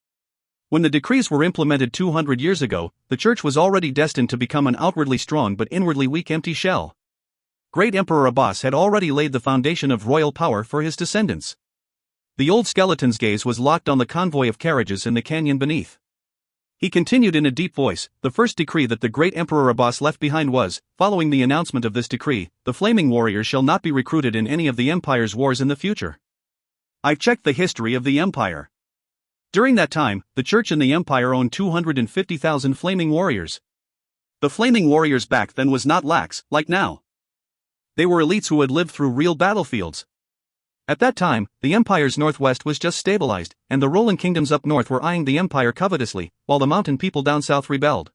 When the decrees were implemented 200 years ago, the church was already destined to become an outwardly strong but inwardly weak empty shell. Great Emperor Abbas had already laid the foundation of royal power for his descendants. The old skeleton's gaze was locked on the convoy of carriages in the canyon beneath. He continued in a deep voice, the first decree that the great Emperor Abbas left behind was, following the announcement of this decree, the flaming warriors shall not be recruited in any of the empire's wars in the future. I've checked the history of the empire. During that time, the church and the empire owned 250,000 flaming warriors. The flaming warriors back then was not lax, like now. They were elites who had lived through real battlefields. At that time, the empire's northwest was just stabilized, and the Roland kingdoms up north were eyeing the empire covetously, while the mountain people down south rebelled.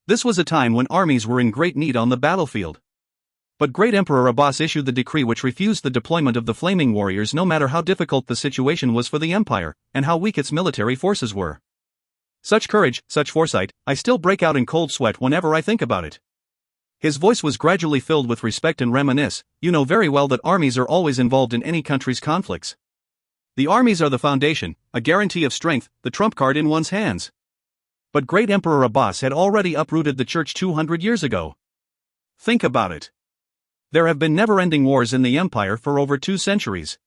This was a time when armies were in great need on the battlefield. But great Emperor Abbas issued the decree which refused the deployment of the flaming warriors no matter how difficult the situation was for the empire, and how weak its military forces were. Such courage, such foresight, I still break out in cold sweat whenever I think about it. His voice was gradually filled with respect and reminisce, you know very well that armies are always involved in any country's conflicts. The armies are the foundation, a guarantee of strength, the trump card in one's hands. But great Emperor Abbas had already uprooted the church 200 years ago. Think about it. There have been never-ending wars in the empire for over 2 centuries.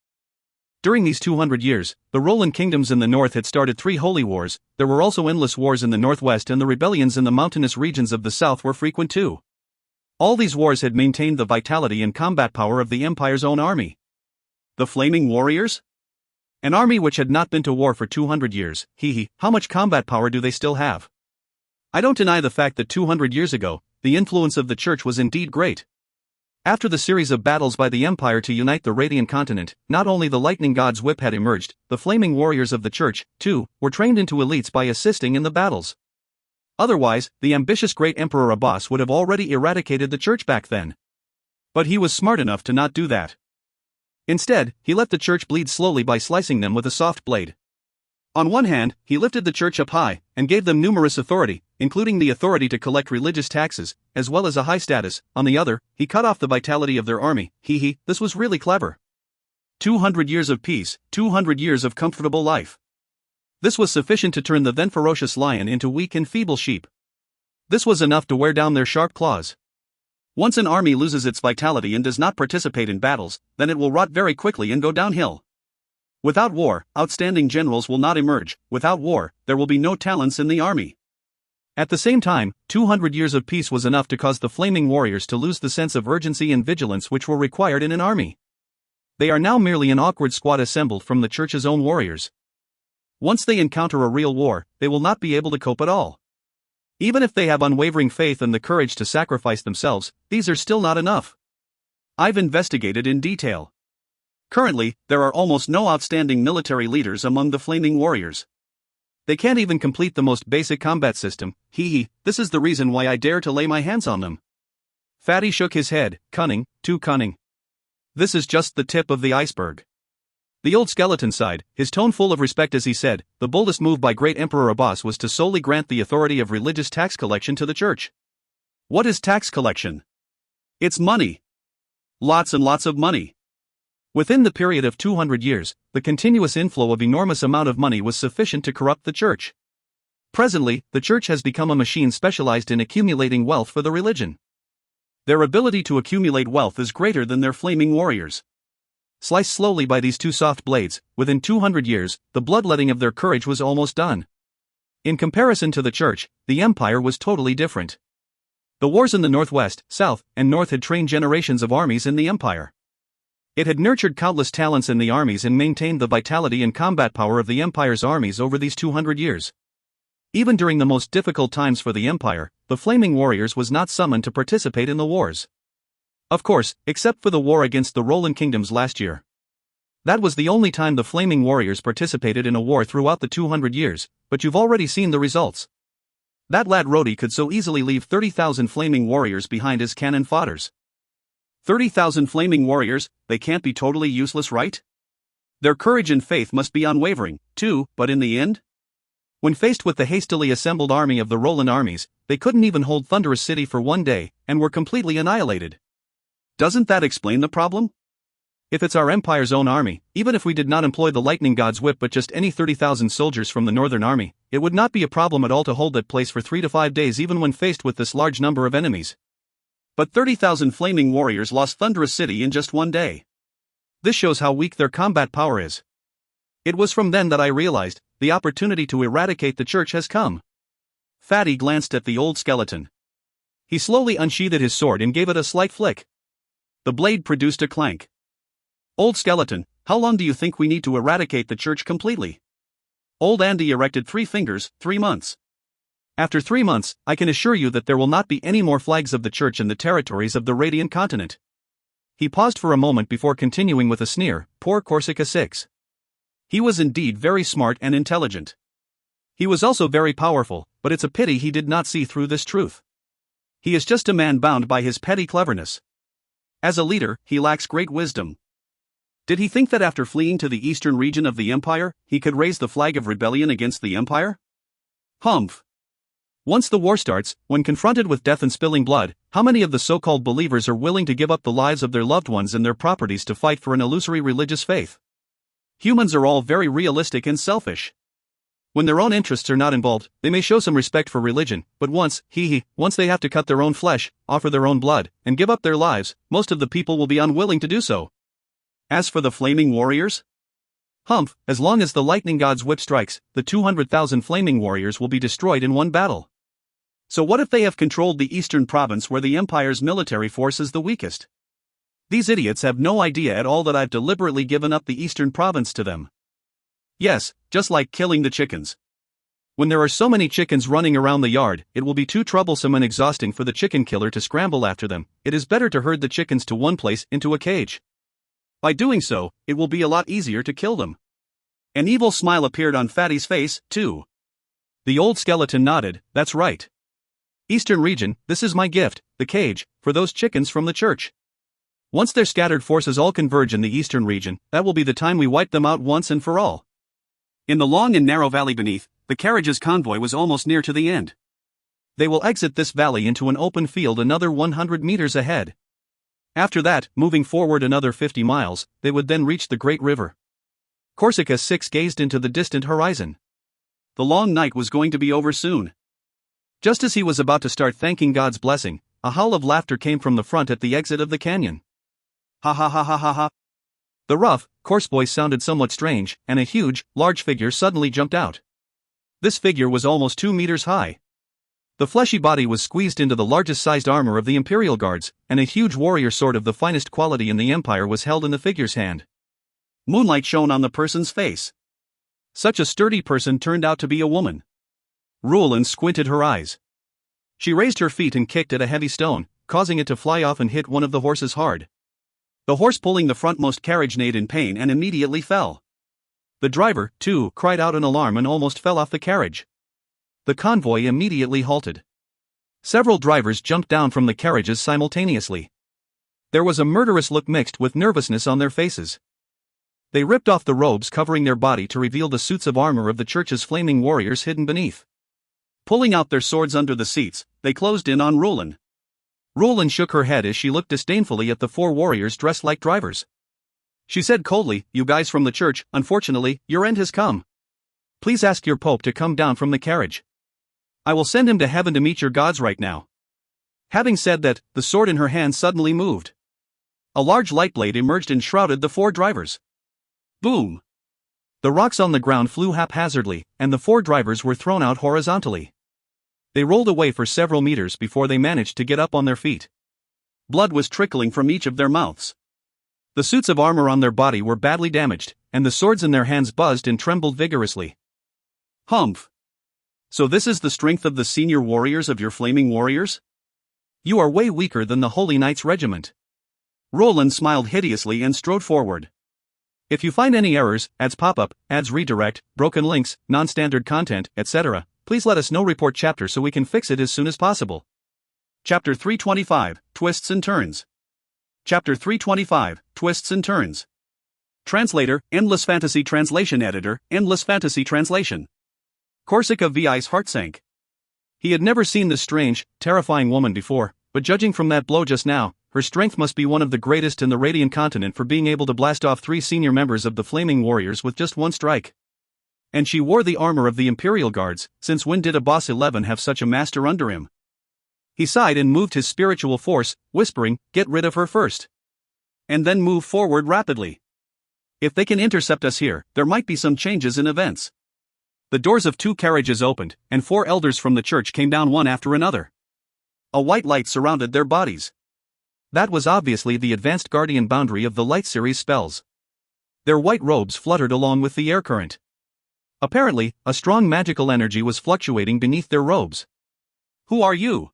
During these 200 years, the Roland kingdoms in the north had started 3 holy wars, there were also endless wars in the northwest, and the rebellions in the mountainous regions of the south were frequent too. All these wars had maintained the vitality and combat power of the empire's own army. The Flaming Warriors? An army which had not been to war for 200 years, how much combat power do they still have? I don't deny the fact that 200 years ago, the influence of the church was indeed great. After the series of battles by the Empire to unite the Radiant Continent, not only the Lightning God's whip had emerged, the flaming warriors of the Church, too, were trained into elites by assisting in the battles. Otherwise, the ambitious great Emperor Abbas would have already eradicated the Church back then. But he was smart enough to not do that. Instead, he let the Church bleed slowly by slicing them with a soft blade. On one hand, he lifted the Church up high, and gave them numerous authority, including the authority to collect religious taxes, as well as a high status. On the other, he cut off the vitality of their army. This was really clever. 200 years of peace, 200 years of comfortable life. This was sufficient to turn the then ferocious lion into weak and feeble sheep. This was enough to wear down their sharp claws. Once an army loses its vitality and does not participate in battles, then it will rot very quickly and go downhill. Without war, outstanding generals will not emerge. Without war, there will be no talents in the army. At the same time, 200 years of peace was enough to cause the flaming warriors to lose the sense of urgency and vigilance which were required in an army. They are now merely an awkward squad assembled from the Church's own warriors. Once they encounter a real war, they will not be able to cope at all. Even if they have unwavering faith and the courage to sacrifice themselves, these are still not enough. I've investigated in detail. Currently, there are almost no outstanding military leaders among the flaming warriors. They can't even complete the most basic combat system. This is the reason why I dare to lay my hands on them. Fatty shook his head. Cunning, too cunning. This is just the tip of the iceberg. The old skeleton sighed, his tone full of respect as he said, the boldest move by great Emperor Abbas was to solely grant the authority of religious tax collection to the Church. What is tax collection? It's money. Lots and lots of money. Within the period of 200 years, the continuous inflow of enormous amount of money was sufficient to corrupt the Church. Presently, the Church has become a machine specialized in accumulating wealth for the religion. Their ability to accumulate wealth is greater than their flaming warriors. Sliced slowly by these two soft blades, within 200 years, the bloodletting of their courage was almost done. In comparison to the Church, the Empire was totally different. The wars in the Northwest, South, and North had trained generations of armies in the Empire. It had nurtured countless talents in the armies and maintained the vitality and combat power of the Empire's armies over these 200 years. Even during the most difficult times for the Empire, the Flaming Warriors was not summoned to participate in the wars. Of course, except for the war against the Roland Kingdoms last year. That was the only time the Flaming Warriors participated in a war throughout the 200 years, but you've already seen the results. That lad Rhodey could so easily leave 30,000 Flaming Warriors behind as cannon fodders. 30,000 Flaming Warriors, they can't be totally useless, right? Their courage and faith must be unwavering, too, but in the end? When faced with the hastily assembled army of the Roland armies, they couldn't even hold Thunderous City for one day, and were completely annihilated. Doesn't that explain the problem? If it's our Empire's own army, even if we did not employ the Lightning God's whip but just any 30,000 soldiers from the Northern Army, it would not be a problem at all to hold that place for 3 to 5 days even when faced with this large number of enemies. But 30,000 Flaming Warriors lost Thunderous City in just one day. This shows how weak their combat power is. It was from then that I realized, the opportunity to eradicate the Church has come. Fatty glanced at the old skeleton. He slowly unsheathed his sword and gave it a slight flick. The blade produced a clank. Old skeleton, how long do you think we need to eradicate the Church completely? Old Andy erected 3 fingers, 3 months. After 3 months, I can assure you that there will not be any more flags of the Church in the territories of the Radiant Continent. He paused for a moment before continuing with a sneer, poor Corsica 6. He was indeed very smart and intelligent. He was also very powerful, but it's a pity he did not see through this truth. He is just a man bound by his petty cleverness. As a leader, he lacks great wisdom. Did he think that after fleeing to the eastern region of the Empire, he could raise the flag of rebellion against the Empire? Humph. Once the war starts, when confronted with death and spilling blood, how many of the so-called believers are willing to give up the lives of their loved ones and their properties to fight for an illusory religious faith? Humans are all very realistic and selfish. When their own interests are not involved, they may show some respect for religion, but once they have to cut their own flesh, offer their own blood, and give up their lives, most of the people will be unwilling to do so. As for the Flaming Warriors? Humph, as long as the Lightning God's whip strikes, the 200,000 Flaming Warriors will be destroyed in one battle. So what if they have controlled the eastern province where the Empire's military force is the weakest? These idiots have no idea at all that I've deliberately given up the eastern province to them. Yes, just like killing the chickens. When there are so many chickens running around the yard, it will be too troublesome and exhausting for the chicken killer to scramble after them. It is better to herd the chickens to one place into a cage. By doing so, it will be a lot easier to kill them. An evil smile appeared on Fatty's face, too. The old skeleton nodded. That's right. Eastern region, this is my gift, the cage, for those chickens from the church. Once their scattered forces all converge in the eastern region, that will be the time we wipe them out once and for all. In the long and narrow valley beneath, the carriage's convoy was almost near to the end. They will exit this valley into an open field another 100 meters ahead. After that, moving forward another 50 miles, they would then reach the Great River. Corsica 6 gazed into the distant horizon. The long night was going to be over soon. Just as he was about to start thanking God's blessing, a howl of laughter came from the front at the exit of the canyon. Ha ha ha ha ha ha. The rough, coarse voice sounded somewhat strange, and a huge, large figure suddenly jumped out. This figure was almost 2 meters high. The fleshy body was squeezed into the largest sized armor of the Imperial Guards, and a huge warrior sword of the finest quality in the Empire was held in the figure's hand. Moonlight shone on the person's face. Such a sturdy person turned out to be a woman. Rulin squinted her eyes. She raised her feet and kicked at a heavy stone, causing it to fly off and hit one of the horses hard. The horse pulling the frontmost carriage neighed in pain and immediately fell. The driver, too, cried out in alarm and almost fell off the carriage. The convoy immediately halted. Several drivers jumped down from the carriages simultaneously. There was a murderous look mixed with nervousness on their faces. They ripped off the robes covering their body to reveal the suits of armor of the church's flaming warriors hidden beneath. Pulling out their swords under the seats, they closed in on Rulin. Rulin shook her head as she looked disdainfully at the 4 warriors dressed like drivers. She said coldly, "You guys from the church, unfortunately, your end has come. Please ask your pope to come down from the carriage. I will send him to heaven to meet your gods right now." Having said that, the sword in her hand suddenly moved. A large light blade emerged and shrouded the 4 drivers. Boom! The rocks on the ground flew haphazardly, and the 4 drivers were thrown out horizontally. They rolled away for several meters before they managed to get up on their feet. Blood was trickling from each of their mouths. The suits of armor on their body were badly damaged, and the swords in their hands buzzed and trembled vigorously. Humph! So this is the strength of the senior warriors of your flaming warriors? You are way weaker than the Holy Knights Regiment. Roland smiled hideously and strode forward. If you find any errors, ads pop-up, ads redirect, broken links, non-standard content, etc., please let us know. Report chapter so we can fix it as soon as possible. Chapter 325, Twists and Turns. Chapter 325, Twists and Turns. Translator, Endless Fantasy Translation Editor, Endless Fantasy Translation. Corsica VI's heart sank. He had never seen this strange, terrifying woman before, but judging from that blow just now, her strength must be one of the greatest in the Radiant Continent for being able to blast off 3 senior members of the Flaming Warriors with just one strike. And she wore the armor of the Imperial Guards. Since when did a Boss 11 have such a master under him? He sighed and moved his spiritual force, whispering, "Get rid of her first. And then move forward rapidly. If they can intercept us here, there might be some changes in events." The doors of 2 carriages opened, and 4 elders from the church came down one after another. A white light surrounded their bodies. That was obviously the advanced guardian boundary of the Light series spells. Their white robes fluttered along with the air current. Apparently, a strong magical energy was fluctuating beneath their robes. "Who are you?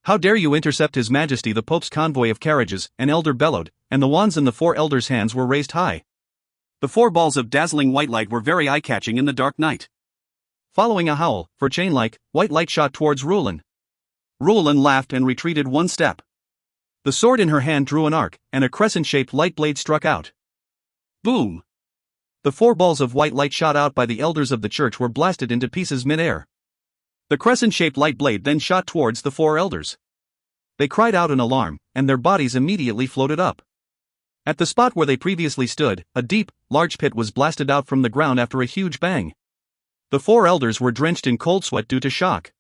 How dare you intercept His Majesty the Pope's convoy of carriages?" an elder bellowed, and the wands in the 4 elders' hands were raised high. The 4 balls of dazzling white light were very eye-catching in the dark night. Following a howl, for chain-like, white light shot towards Rulin. Rulin laughed and retreated one step. The sword in her hand drew an arc, and a crescent-shaped light blade struck out. Boom! The 4 balls of white light shot out by the elders of the church were blasted into pieces mid-air. The crescent-shaped light blade then shot towards the 4 elders. They cried out in alarm, and their bodies immediately floated up. At the spot where they previously stood, a deep, large pit was blasted out from the ground after a huge bang. The 4 elders were drenched in cold sweat due to shock.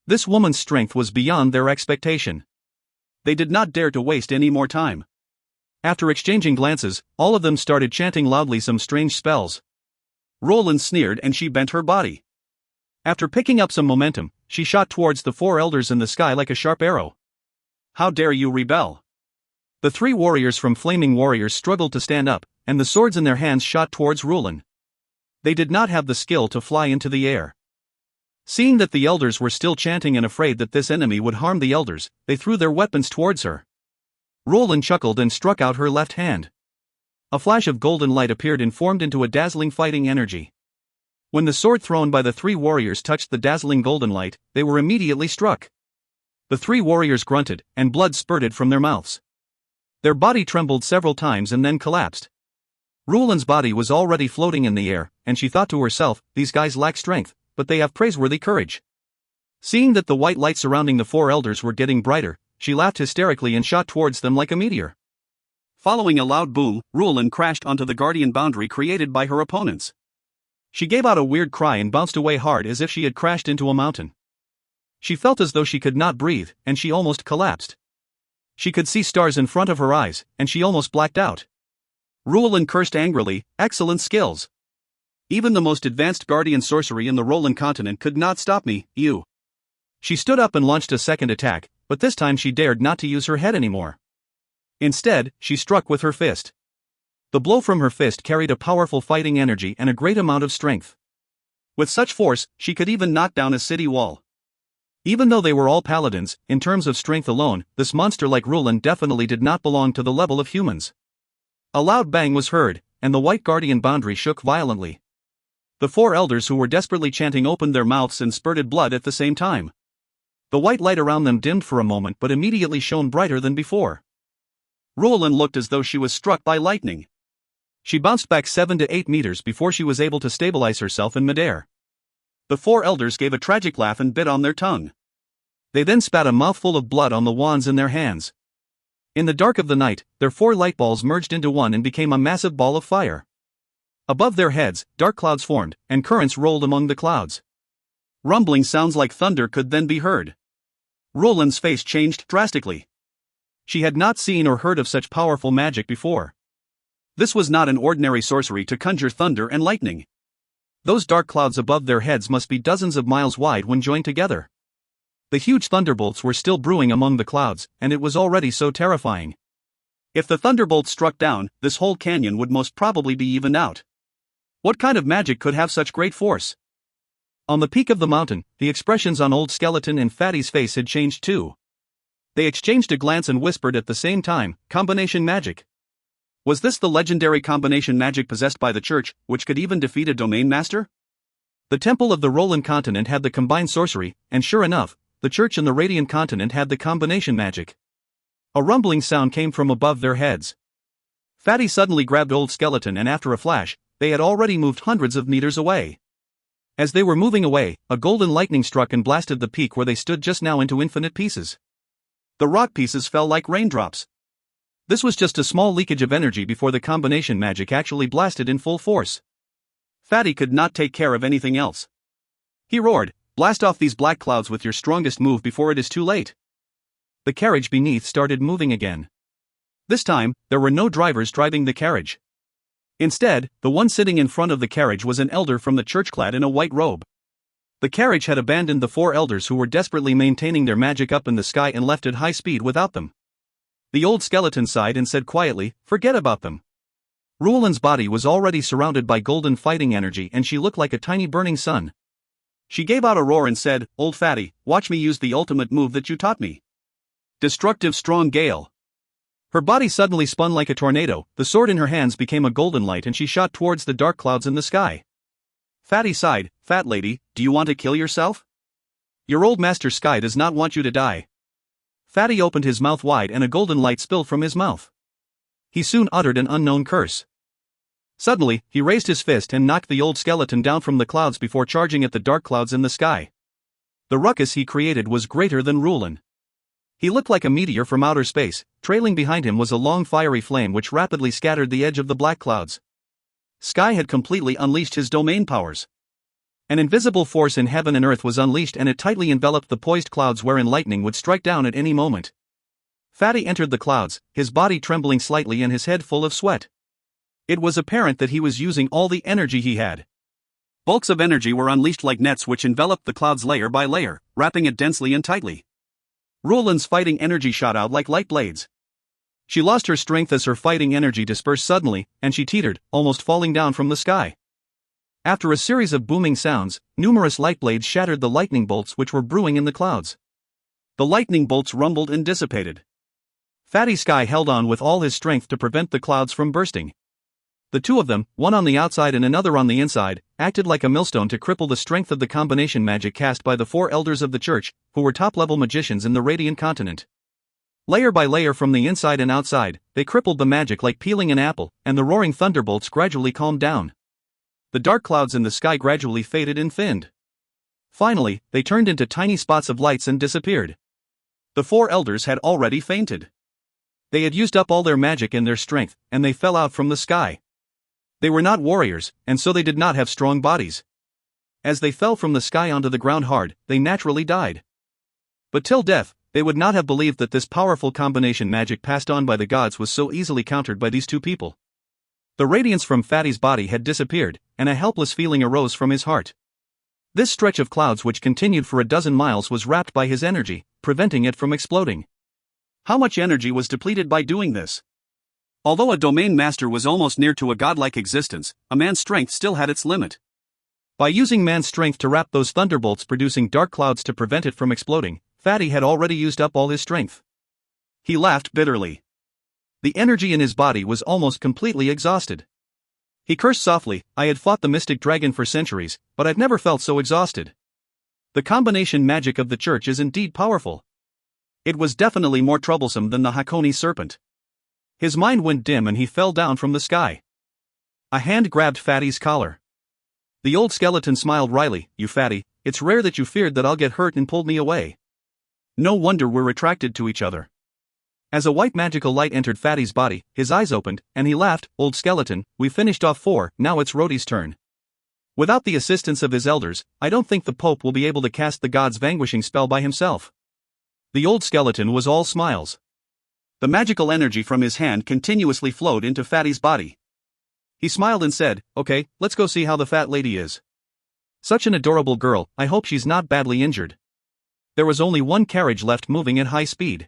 This woman's strength was beyond their expectation. They did not dare to waste any more time. After exchanging glances, all of them started chanting loudly some strange spells. Roland sneered and she bent her body. After picking up some momentum, she shot towards the 4 elders in the sky like a sharp arrow. "How dare you rebel?" The 3 warriors from Flaming Warriors struggled to stand up, and the swords in their hands shot towards Rulin. They did not have the skill to fly into the air. Seeing that the elders were still chanting and afraid that this enemy would harm the elders, they threw their weapons towards her. Roland chuckled and struck out her left hand. A flash of golden light appeared and formed into a dazzling fighting energy. When the sword thrown by the three warriors touched the dazzling golden light, they were immediately struck. The three warriors grunted, and blood spurted from their mouths. Their body trembled several times and then collapsed. Roland's body was already floating in the air, and she thought to herself, these guys lack strength, but they have praiseworthy courage. Seeing that the white light surrounding the four elders were getting brighter, she laughed hysterically and shot towards them like a meteor. Following a loud boom, Roland crashed onto the guardian boundary created by her opponents. She gave out a weird cry and bounced away hard as if she had crashed into a mountain. She felt as though she could not breathe, and she almost collapsed. She could see stars in front of her eyes, and she almost blacked out. Roland cursed angrily, excellent skills. Even the most advanced guardian sorcery in the Roland continent could not stop me, you. She stood up and launched a second attack, but this time she dared not to use her head anymore. Instead, she struck with her fist. The blow from her fist carried a powerful fighting energy and a great amount of strength. With such force, she could even knock down a city wall. Even though they were all paladins, in terms of strength alone, this monster like Roland definitely did not belong to the level of humans. A loud bang was heard, and the white guardian boundary shook violently. The four elders who were desperately chanting opened their mouths and spurted blood at the same time. The white light around them dimmed for a moment but immediately shone brighter than before. Roland looked as though she was struck by lightning. She bounced back 7 to 8 meters before she was able to stabilize herself in midair. The four elders gave a tragic laugh and bit on their tongue. They then spat a mouthful of blood on the wands in their hands. In the dark of the night, their four light balls merged into one and became a massive ball of fire. Above their heads, dark clouds formed, and currents rolled among the clouds. Rumbling sounds like thunder could then be heard. Roland's face changed drastically. She had not seen or heard of such powerful magic before. This was not an ordinary sorcery to conjure thunder and lightning. Those dark clouds above their heads must be dozens of miles wide when joined together. The huge thunderbolts were still brewing among the clouds, and it was already so terrifying. If the thunderbolt struck down, this whole canyon would most probably be evened out. What kind of magic could have such great force? On the peak of the mountain, the expressions on Old Skeleton and Fatty's face had changed too. They exchanged a glance and whispered at the same time, combination magic. Was this the legendary combination magic possessed by the church, which could even defeat a domain master? The temple of the Roland continent had the combined sorcery, and sure enough, the church in the Radiant continent had the combination magic. A rumbling sound came from above their heads. Fatty suddenly grabbed Old Skeleton and after a flash, they had already moved hundreds of meters away. As they were moving away, a golden lightning struck and blasted the peak where they stood just now into infinite pieces. The rock pieces fell like raindrops. This was just a small leakage of energy before the combination magic actually blasted in full force. Fatty could not take care of anything else. He roared, "Blast off these black clouds with your strongest move before it is too late." The carriage beneath started moving again. This time, there were no drivers driving the carriage. Instead, the one sitting in front of the carriage was an elder from the church clad in a white robe. The carriage had abandoned the four elders who were desperately maintaining their magic up in the sky and left at high speed without them. The Old Skeleton sighed and said quietly, "Forget about them." Roland's body was already surrounded by golden fighting energy and she looked like a tiny burning sun. She gave out a roar and said, "Old Fatty, watch me use the ultimate move that you taught me. Destructive Strong Gale." Her body suddenly spun like a tornado, the sword in her hands became a golden light and she shot towards the dark clouds in the sky. Fatty sighed, "Fat lady, do you want to kill yourself? Your old master Sky does not want you to die." Fatty opened his mouth wide and a golden light spilled from his mouth. He soon uttered an unknown curse. Suddenly, he raised his fist and knocked the Old Skeleton down from the clouds before charging at the dark clouds in the sky. The ruckus he created was greater than Roland. He looked like a meteor from outer space. Trailing behind him was a long fiery flame which rapidly scattered the edge of the black clouds. Sky had completely unleashed his domain powers. An invisible force in heaven and earth was unleashed and it tightly enveloped the poised clouds wherein lightning would strike down at any moment. Fatty entered the clouds, his body trembling slightly and his head full of sweat. It was apparent that he was using all the energy he had. Bulks of energy were unleashed like nets which enveloped the clouds layer by layer, wrapping it densely and tightly. Roland's fighting energy shot out like light blades. She lost her strength as her fighting energy dispersed suddenly, and she teetered, almost falling down from the sky. After a series of booming sounds, numerous light blades shattered the lightning bolts which were brewing in the clouds. The lightning bolts rumbled and dissipated. Fatty Sky held on with all his strength to prevent the clouds from bursting. The two of them, one on the outside and another on the inside, acted like a millstone to cripple the strength of the combination magic cast by the 4 elders of the church, who were top-level magicians in the Radiant Continent. Layer by layer from the inside and outside, they crippled the magic like peeling an apple, and the roaring thunderbolts gradually calmed down. The dark clouds in the sky gradually faded and thinned. Finally, they turned into tiny spots of lights and disappeared. The 4 elders had already fainted. They had used up all their magic and their strength, and they fell out from the sky. They were not warriors, and so they did not have strong bodies. As they fell from the sky onto the ground hard, they naturally died. But till death, they would not have believed that this powerful combination magic passed on by the gods was so easily countered by these two people. The radiance from Fatty's body had disappeared, and a helpless feeling arose from his heart. This stretch of clouds which continued for a dozen miles was wrapped by his energy, preventing it from exploding. How much energy was depleted by doing this? Although a domain master was almost near to a godlike existence, a man's strength still had its limit. By using man's strength to wrap those thunderbolts producing dark clouds to prevent it from exploding, Fatty had already used up all his strength. He laughed bitterly. The energy in his body was almost completely exhausted. He cursed softly, I had fought the mystic dragon for centuries, but I've never felt so exhausted. The combination magic of the church is indeed powerful. It was definitely more troublesome than the Hakone serpent. His mind went dim and he fell down from the sky. A hand grabbed Fatty's collar. The old skeleton smiled wryly, You Fatty, it's rare that you feared that I'll get hurt and pulled me away. No wonder we're attracted to each other. As a white magical light entered Fatty's body, his eyes opened, and he laughed, Old skeleton, we finished off 4, now it's Rhodey's turn. Without the assistance of his elders, I don't think the Pope will be able to cast the god's vanquishing spell by himself. The old skeleton was all smiles. The magical energy from his hand continuously flowed into Fatty's body. He smiled and said, Okay, let's go see how the fat lady is. Such an adorable girl, I hope she's not badly injured. There was only one carriage left moving at high speed.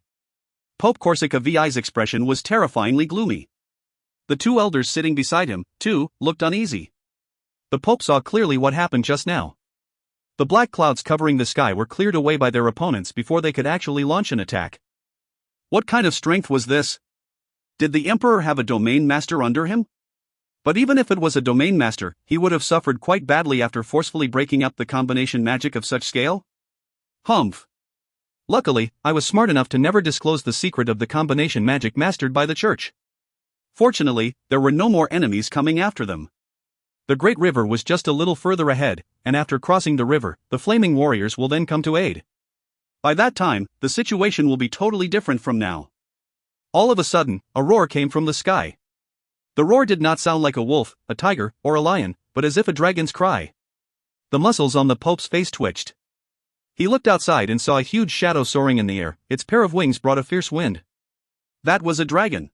Pope Corsica VI's expression was terrifyingly gloomy. The 2 elders sitting beside him, too, looked uneasy. The Pope saw clearly what happened just now. The black clouds covering the sky were cleared away by their opponents before they could actually launch an attack. What kind of strength was this? Did the Emperor have a domain master under him? But even if it was a domain master, he would have suffered quite badly after forcefully breaking up the combination magic of such scale? Humph. Luckily, I was smart enough to never disclose the secret of the combination magic mastered by the church. Fortunately, there were no more enemies coming after them. The Great River was just a little further ahead, and after crossing the river, the flaming warriors will then come to aid. By that time, the situation will be totally different from now. All of a sudden, a roar came from the sky. The roar did not sound like a wolf, a tiger, or a lion, but as if a dragon's cry. The muscles on the Pope's face twitched. He looked outside and saw a huge shadow soaring in the air, its pair of wings brought a fierce wind. That was a dragon.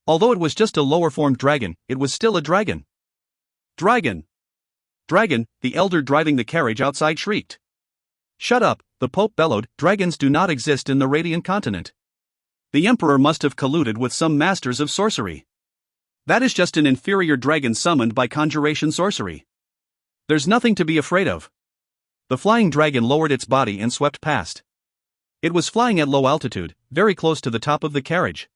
Although it was just a lower-formed dragon, it was still a dragon. Dragon! Dragon, the elder driving the carriage outside shrieked. Shut up, the Pope bellowed, dragons do not exist in the Radiant Continent. The Emperor must have colluded with some masters of sorcery. That is just an inferior dragon summoned by conjuration sorcery. There's nothing to be afraid of. The flying dragon lowered its body and swept past. It was flying at low altitude, very close to the top of the carriage.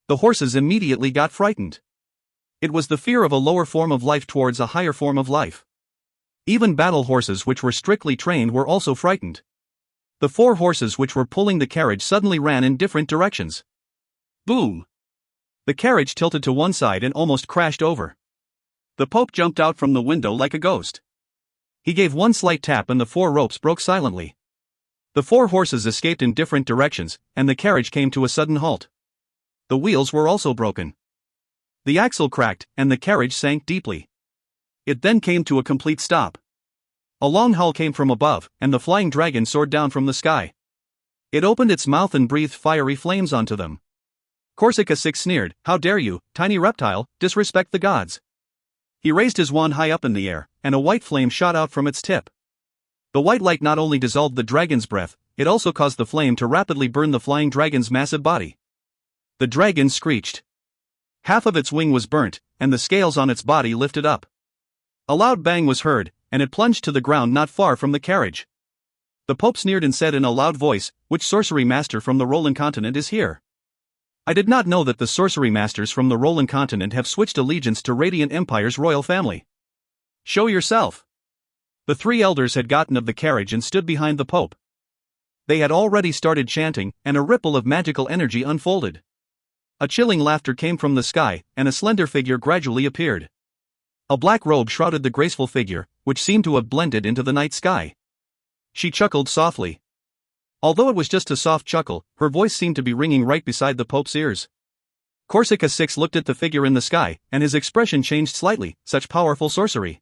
The horses immediately got frightened. It was the fear of a lower form of life towards a higher form of life. Even battle horses which were strictly trained were also frightened. The 4 horses which were pulling the carriage suddenly ran in different directions. Boom! The carriage tilted to one side and almost crashed over. The Pope jumped out from the window like a ghost. He gave one slight tap and the 4 ropes broke silently. The 4 horses escaped in different directions, and the carriage came to a sudden halt. The wheels were also broken. The axle cracked, and the carriage sank deeply. It then came to a complete stop. A long howl came from above, and the flying dragon soared down from the sky. It opened its mouth and breathed fiery flames onto them. Corsica 6 sneered, How dare you, tiny reptile, disrespect the gods. He raised his wand high up in the air, and a white flame shot out from its tip. The white light not only dissolved the dragon's breath, it also caused the flame to rapidly burn the flying dragon's massive body. The dragon screeched. Half of its wing was burnt, and the scales on its body lifted up. A loud bang was heard, and it plunged to the ground not far from the carriage. The Pope sneered and said in a loud voice, "Which sorcery master from the Roland continent is here? I did not know that the sorcery masters from the Roland continent have switched allegiance to Radiant Empire's royal family. Show yourself." The three elders had gotten of the carriage and stood behind the Pope. They had already started chanting, and a ripple of magical energy unfolded. A chilling laughter came from the sky, and a slender figure gradually appeared. A black robe shrouded the graceful figure, which seemed to have blended into the night sky. She chuckled softly. Although it was just a soft chuckle, her voice seemed to be ringing right beside the Pope's ears. Corsica 6 looked at the figure in the sky, and his expression changed slightly. Such powerful sorcery.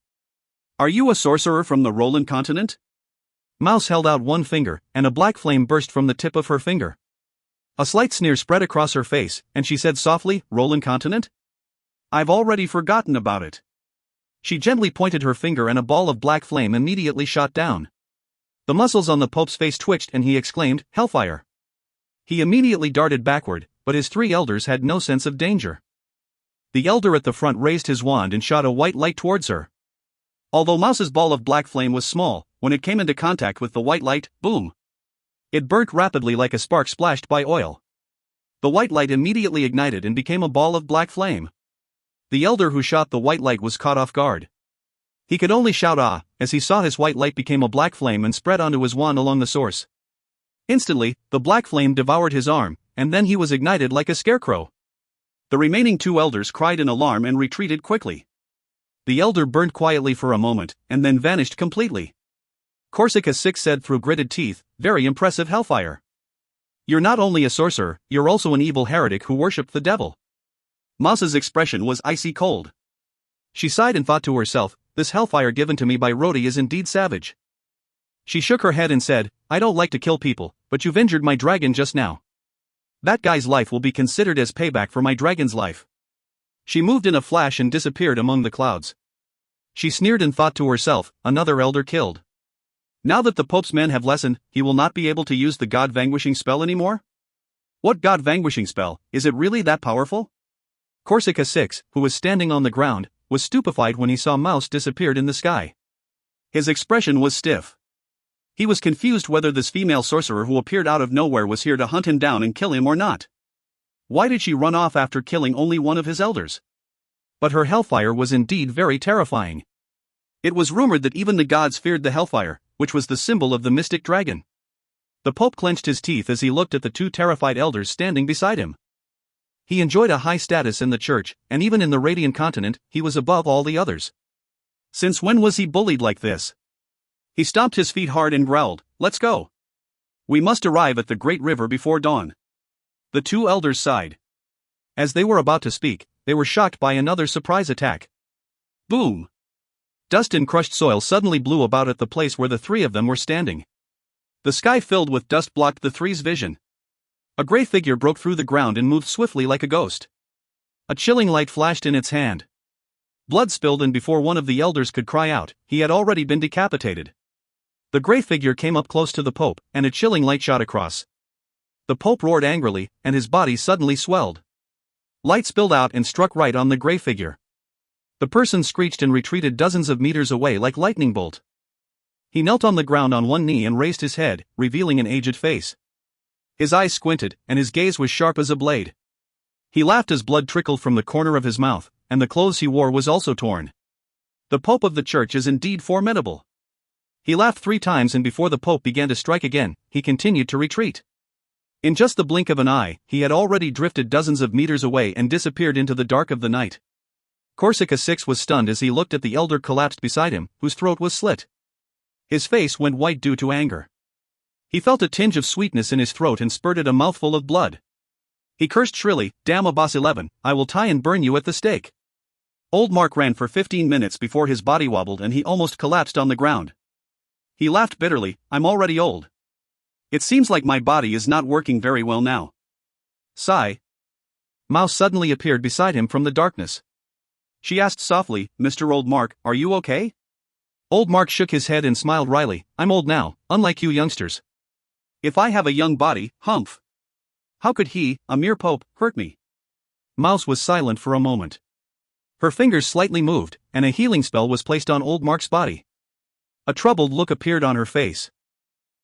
Are you a sorcerer from the Roland continent? Mouse held out one finger, and a black flame burst from the tip of her finger. A slight sneer spread across her face, and she said softly, "Roland continent? I've already forgotten about it." She gently pointed her finger and a ball of black flame immediately shot down. The muscles on the Pope's face twitched and he exclaimed, "Hellfire!" He immediately darted backward, but his three elders had no sense of danger. The elder at the front raised his wand and shot a white light towards her. Although Mouse's ball of black flame was small, when it came into contact with the white light, boom! It burnt rapidly like a spark splashed by oil. The white light immediately ignited and became a ball of black flame. The elder who shot the white light was caught off guard. He could only shout "ah" as he saw his white light became a black flame and spread onto his wand along the source. Instantly, the black flame devoured his arm, and then he was ignited like a scarecrow. The remaining two elders cried in alarm and retreated quickly. The elder burned quietly for a moment, and then vanished completely. Corsica 6 said through gritted teeth, "Very impressive, Hellfire. You're not only a sorcerer, you're also an evil heretic who worshipped the devil." Mouse's expression was icy cold. She sighed and thought to herself, "This hellfire given to me by Rhodey is indeed savage." She shook her head and said, "I don't like to kill people, but you've injured my dragon just now. That guy's life will be considered as payback for my dragon's life." She moved in a flash and disappeared among the clouds. She sneered and thought to herself, "Another elder killed. Now that the Pope's men have lessened, he will not be able to use the God Vanquishing spell anymore? What God Vanquishing spell, is it really that powerful?" Corsica 6, who was standing on the ground, was stupefied when he saw Mouse disappeared in the sky. His expression was stiff. He was confused whether this female sorcerer who appeared out of nowhere was here to hunt him down and kill him or not. Why did she run off after killing only one of his elders? But her hellfire was indeed very terrifying. It was rumored that even the gods feared the hellfire, which was the symbol of the mystic dragon. The Pope clenched his teeth as he looked at the two terrified elders standing beside him. He enjoyed a high status in the church, and even in the Radiant continent, he was above all the others. Since when was he bullied like this? He stomped his feet hard and growled, "Let's go. We must arrive at the great river before dawn." The two elders sighed. As they were about to speak, they were shocked by another surprise attack. Boom! Dust and crushed soil suddenly blew about at the place where the three of them were standing. The sky filled with dust blocked the three's vision. A gray figure broke through the ground and moved swiftly like a ghost. A chilling light flashed in its hand. Blood spilled, and before one of the elders could cry out, he had already been decapitated. The gray figure came up close to the Pope, and a chilling light shot across. The Pope roared angrily, and his body suddenly swelled. Light spilled out and struck right on the gray figure. The person screeched and retreated dozens of meters away like lightning bolt. He knelt on the ground on one knee and raised his head, revealing an aged face. His eyes squinted, and his gaze was sharp as a blade. He laughed as blood trickled from the corner of his mouth, and the clothes he wore was also torn. The Pope of the Church is indeed formidable. He laughed 3 times, and before the Pope began to strike again, he continued to retreat. In just the blink of an eye, he had already drifted dozens of meters away and disappeared into the dark of the night. Corsica 6 was stunned as he looked at the elder collapsed beside him, whose throat was slit. His face went white due to anger. He felt a tinge of sweetness in his throat and spurted a mouthful of blood. He cursed shrilly, "Damn a boss 11, I will tie and burn you at the stake." Old Mark ran for 15 minutes before his body wobbled and he almost collapsed on the ground. He laughed bitterly, "I'm already old. It seems like my body is not working very well now." Sigh. Mouse suddenly appeared beside him from the darkness. She asked softly, "Mr. Old Mark, are you okay?" Old Mark shook his head and smiled wryly, "I'm old now, unlike you youngsters. If I have a young body, humph. How could he, a mere pope, hurt me?" Mouse was silent for a moment. Her fingers slightly moved, and a healing spell was placed on old Mark's body. A troubled look appeared on her face.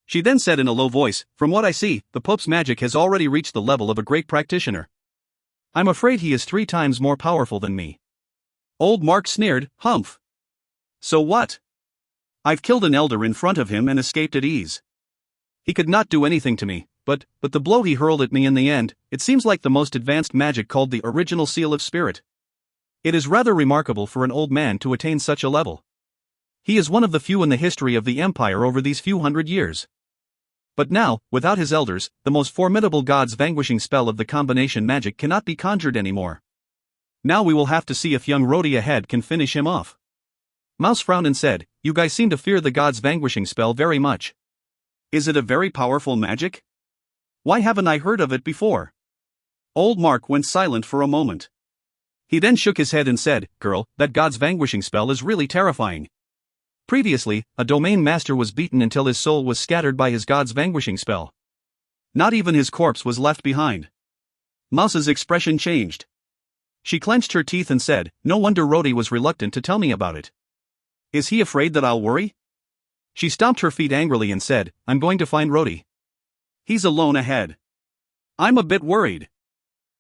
She then said in a low voice, "From what I see, the Pope's magic has already reached the level of a great practitioner. I'm afraid he is 3 times more powerful than me." Old Mark sneered, "Humph. So what? I've killed an elder in front of him and escaped at ease. He could not do anything to me, but the blow he hurled at me in the end, it seems like the most advanced magic called the original seal of spirit. It is rather remarkable for an old man to attain such a level. He is one of the few in the history of the Empire over these few hundred years. But now, without his elders, the most formidable god's vanquishing spell of the combination magic cannot be conjured anymore. Now we will have to see if young Rhodey ahead can finish him off." Mouse frowned and said, "You guys seem to fear the god's vanquishing spell very much. Is it a very powerful magic? Why haven't I heard of it before?" Old Mark went silent for a moment. He then shook his head and said, "Girl, that god's vanquishing spell is really terrifying. Previously, a domain master was beaten until his soul was scattered by his god's vanquishing spell. Not even his corpse was left behind." Mouse's expression changed. She clenched her teeth and said, "No wonder Rhodey was reluctant to tell me about it. Is he afraid that I'll worry?" She stomped her feet angrily and said, "I'm going to find Rhodey. He's alone ahead. I'm a bit worried."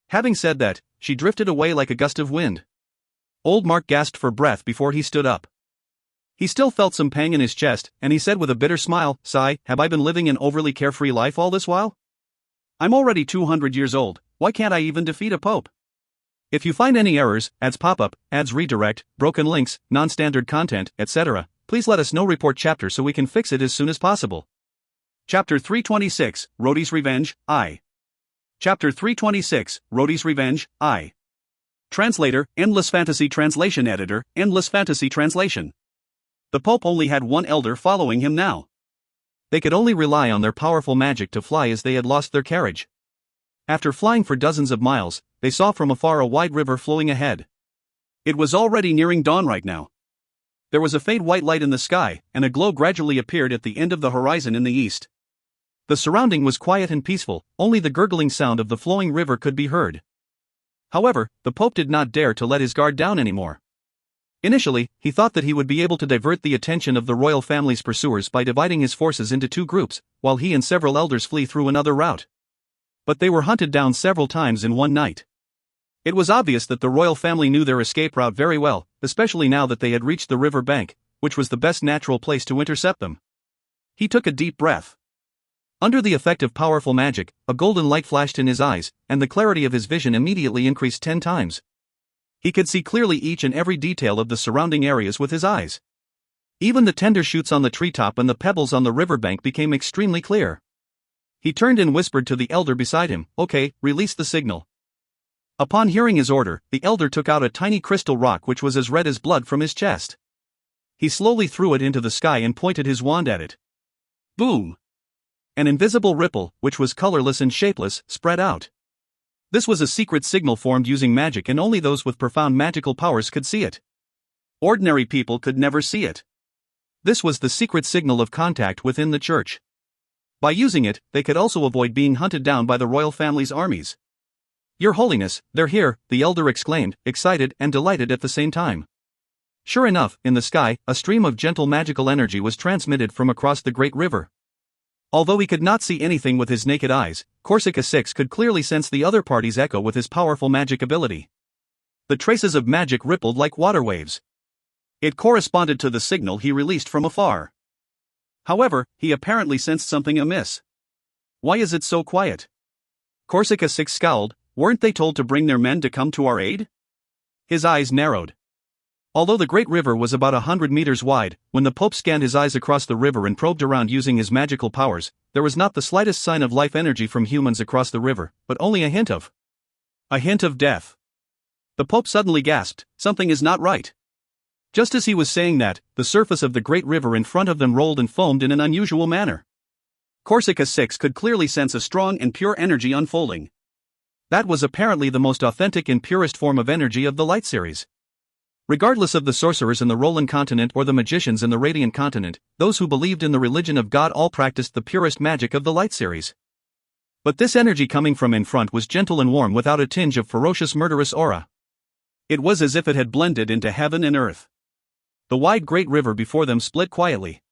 Having said that, she drifted away like a gust of wind. Old Mark gasped for breath before he stood up. He still felt some pang in his chest, and he said with a bitter smile, "Sigh, have I been living an overly carefree life all this while? I'm already 200 years old, why can't I even defeat a pope?" If you find any errors, ads pop-up, ads redirect, broken links, non-standard content, etc., please let us know. Report chapter so we can fix it as soon as possible. Chapter 326, Rhodey's Revenge, I. Chapter 326, Rhodey's Revenge, I. Translator, Endless Fantasy Translation Editor, Endless Fantasy Translation. The Pope only had one elder following him now. They could only rely on their powerful magic to fly as they had lost their carriage. After flying for dozens of miles, they saw from afar a wide river flowing ahead. It was already nearing dawn right now. There was a faint white light in the sky, and a glow gradually appeared at the end of the horizon in the east. The surrounding was quiet and peaceful, only the gurgling sound of the flowing river could be heard. However, the Pope did not dare to let his guard down anymore. Initially, he thought that he would be able to divert the attention of the royal family's pursuers by dividing his forces into 2 groups, while he and several elders flee through another route. But they were hunted down several times in one night. It was obvious that the royal family knew their escape route very well, especially now that they had reached the river bank, which was the best natural place to intercept them. He took a deep breath. Under the effect of powerful magic, a golden light flashed in his eyes, and the clarity of his vision immediately increased 10 times. He could see clearly each and every detail of the surrounding areas with his eyes. Even the tender shoots on the treetop and the pebbles on the riverbank became extremely clear. He turned and whispered to the elder beside him, "Okay, release the signal." Upon hearing his order, the elder took out a tiny crystal rock which was as red as blood from his chest. He slowly threw it into the sky and pointed his wand at it. Boom! An invisible ripple, which was colorless and shapeless, spread out. This was a secret signal formed using magic, and only those with profound magical powers could see it. Ordinary people could never see it. This was the secret signal of contact within the church. By using it, they could also avoid being hunted down by the royal family's armies. "Your Holiness, they're here," the elder exclaimed, excited and delighted at the same time. Sure enough, in the sky, a stream of gentle magical energy was transmitted from across the great river. Although he could not see anything with his naked eyes, Corsica 6 could clearly sense the other party's echo with his powerful magic ability. The traces of magic rippled like water waves. It corresponded to the signal he released from afar. However, he apparently sensed something amiss. "Why is it so quiet?" Corsica 6 scowled. "Weren't they told to bring their men to come to our aid?" His eyes narrowed. Although the great river was about 100 meters wide, when the Pope scanned his eyes across the river and probed around using his magical powers, there was not the slightest sign of life energy from humans across the river, but only a hint of death. The Pope suddenly gasped, "Something is not right." Just as he was saying that, the surface of the great river in front of them rolled and foamed in an unusual manner. Corsica 6 could clearly sense a strong and pure energy unfolding. That was apparently the most authentic and purest form of energy of the Light series. Regardless of the sorcerers in the Roland continent or the magicians in the Radiant continent, those who believed in the religion of God all practiced the purest magic of the Light series. But this energy coming from in front was gentle and warm without a tinge of ferocious murderous aura. It was as if it had blended into heaven and earth. The wide great river before them split quietly.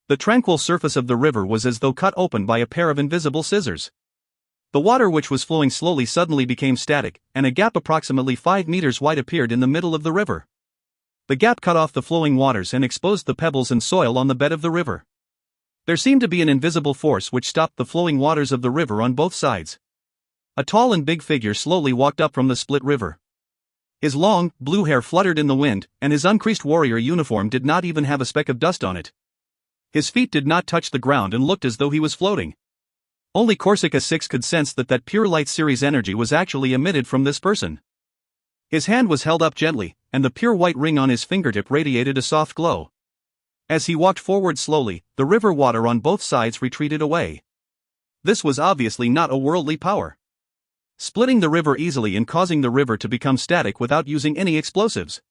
The tranquil surface of the river was as though cut open by a pair of invisible scissors. The water which was flowing slowly suddenly became static, and a gap approximately 5 meters wide appeared in the middle of the river. The gap cut off the flowing waters and exposed the pebbles and soil on the bed of the river. There seemed to be an invisible force which stopped the flowing waters of the river on both sides. A tall and big figure slowly walked up from the split river. His long, blue hair fluttered in the wind, and his uncreased warrior uniform did not even have a speck of dust on it. His feet did not touch the ground and looked as though he was floating. Only Corsica 6 could sense that pure light series energy was actually emitted from this person. His hand was held up gently, and the pure white ring on his fingertip radiated a soft glow. As he walked forward slowly, the river water on both sides retreated away. This was obviously not a worldly power. Splitting the river easily and causing the river to become static without using any explosives.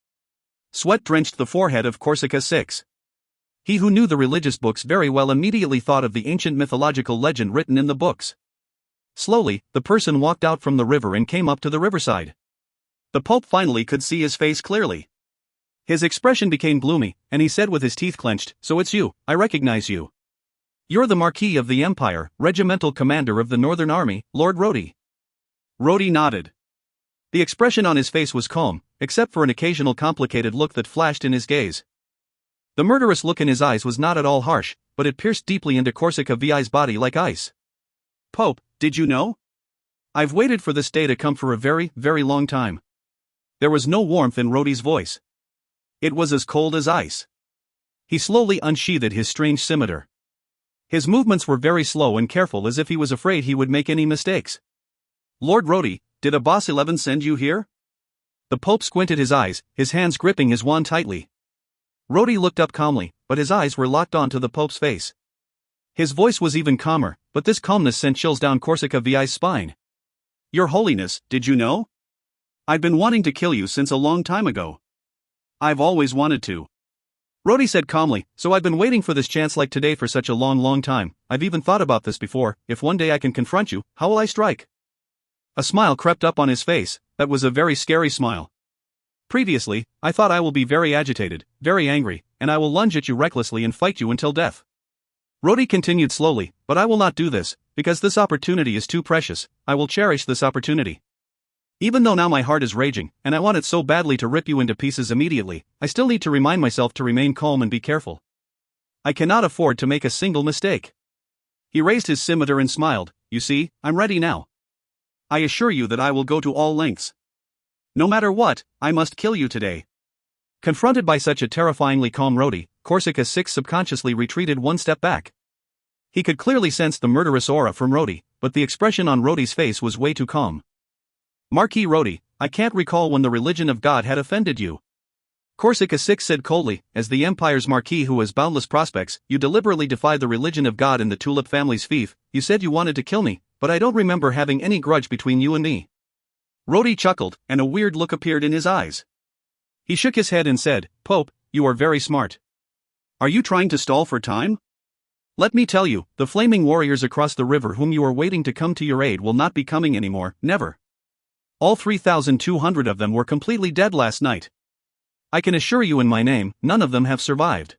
Sweat drenched the forehead of Corsica 6. He who knew the religious books very well immediately thought of the ancient mythological legend written in the books. Slowly, the person walked out from the river and came up to the riverside. The Pope finally could see his face clearly. His expression became gloomy, and he said with his teeth clenched, "So it's you, I recognize you. You're the Marquis of the Empire, regimental commander of the Northern Army, Lord Rhodey." Rhodey nodded. The expression on his face was calm, except for an occasional complicated look that flashed in his gaze. The murderous look in his eyes was not at all harsh, but it pierced deeply into Corsica VI's body like ice. "Pope, did you know? I've waited for this day to come for a very, very long time." There was no warmth in Rhodey's voice. It was as cold as ice. He slowly unsheathed his strange scimitar. His movements were very slow and careful, as if he was afraid he would make any mistakes. "Lord Rhodey, did Abbas 11 send you here?" The Pope squinted his eyes, his hands gripping his wand tightly. Rhodey looked up calmly, but his eyes were locked onto the Pope's face. His voice was even calmer, but this calmness sent chills down Corsica VI's spine. "Your Holiness, did you know? I've been wanting to kill you since a long time ago. I've always wanted to." Rhodey said calmly, "So I've been waiting for this chance like today for such a long time. I've even thought about this before. If one day I can confront you, how will I strike?" A smile crept up on his face. That was a very scary smile. "Previously, I thought I will be very agitated, very angry, and I will lunge at you recklessly and fight you until death." Rhodey continued slowly, "But I will not do this, because this opportunity is too precious. I will cherish this opportunity. Even though now my heart is raging, and I want it so badly to rip you into pieces immediately, I still need to remind myself to remain calm and be careful. I cannot afford to make a single mistake." He raised his scimitar and smiled. "You see, I'm ready now. I assure you that I will go to all lengths. No matter what, I must kill you today." Confronted by such a terrifyingly calm Rhodey, Corsica 6 subconsciously retreated one step back. He could clearly sense the murderous aura from Rhodey, but the expression on Rhodey's face was way too calm. "Marquis Rhodey, I can't recall when the religion of God had offended you." Corsica 6 said coldly, "As the Empire's Marquis who has boundless prospects, you deliberately defied the religion of God in the Tulip family's fief. You said you wanted to kill me, but I don't remember having any grudge between you and me." Rhodey chuckled, and a weird look appeared in his eyes. He shook his head and said, "Pope, you are very smart. Are you trying to stall for time? Let me tell you, the flaming warriors across the river whom you are waiting to come to your aid will not be coming anymore, never. All 3,200 of them were completely dead last night. I can assure you in my name, none of them have survived.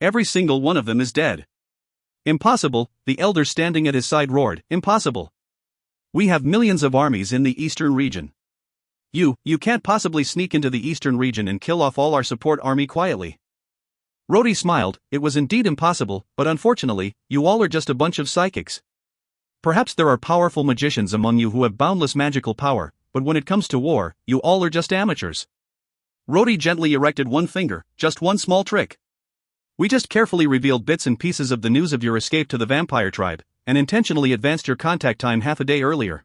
Every single one of them is dead." "Impossible," the elder standing at his side roared, "impossible. We have millions of armies in the eastern region. You can't possibly sneak into the eastern region and kill off all our support army quietly." Rhodey smiled. "It was indeed impossible, but unfortunately, you all are just a bunch of psychics. Perhaps there are powerful magicians among you who have boundless magical power, but when it comes to war, you all are just amateurs." Rhodey gently erected one finger, "Just one small trick. We just carefully revealed bits and pieces of the news of your escape to the vampire tribe, and intentionally advanced your contact time half a day earlier.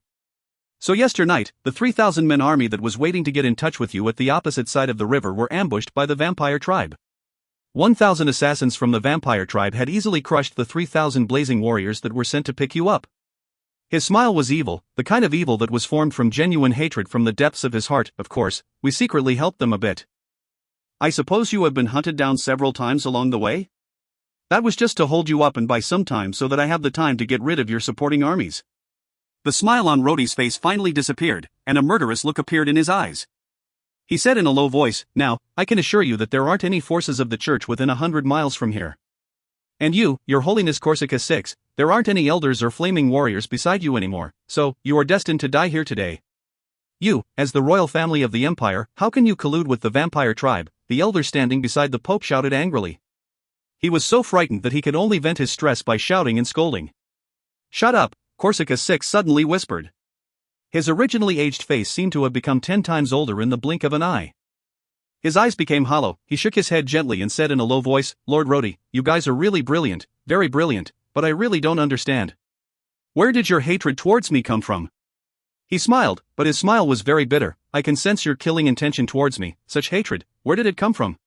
So yesternight, the 3,000 men army that was waiting to get in touch with you at the opposite side of the river were ambushed by the vampire tribe. 1,000 assassins from the vampire tribe had easily crushed the 3,000 blazing warriors that were sent to pick you up." His smile was evil, the kind of evil that was formed from genuine hatred from the depths of his heart. "Of course, we secretly helped them a bit. I suppose you have been hunted down several times along the way? That was just to hold you up and buy some time so that I have the time to get rid of your supporting armies." The smile on Rhodey's face finally disappeared, and a murderous look appeared in his eyes. He said in a low voice, "Now, I can assure you that there aren't any forces of the church within 100 miles from here. And you, Your Holiness Corsica 6, there aren't any elders or flaming warriors beside you anymore, so, you are destined to die here today. You, as the royal family of the empire, how can you collude with the vampire tribe?" The elder standing beside the Pope shouted angrily. He was so frightened that he could only vent his stress by shouting and scolding. "Shut up," Corsica 6 suddenly whispered. His originally aged face seemed to have become 10 times older in the blink of an eye. His eyes became hollow, he shook his head gently and said in a low voice, "Lord Rhodey, you guys are really brilliant, very brilliant, but I really don't understand. Where did your hatred towards me come from?" He smiled, but his smile was very bitter. "I can sense your killing intention towards me. Such hatred, where did it come from?"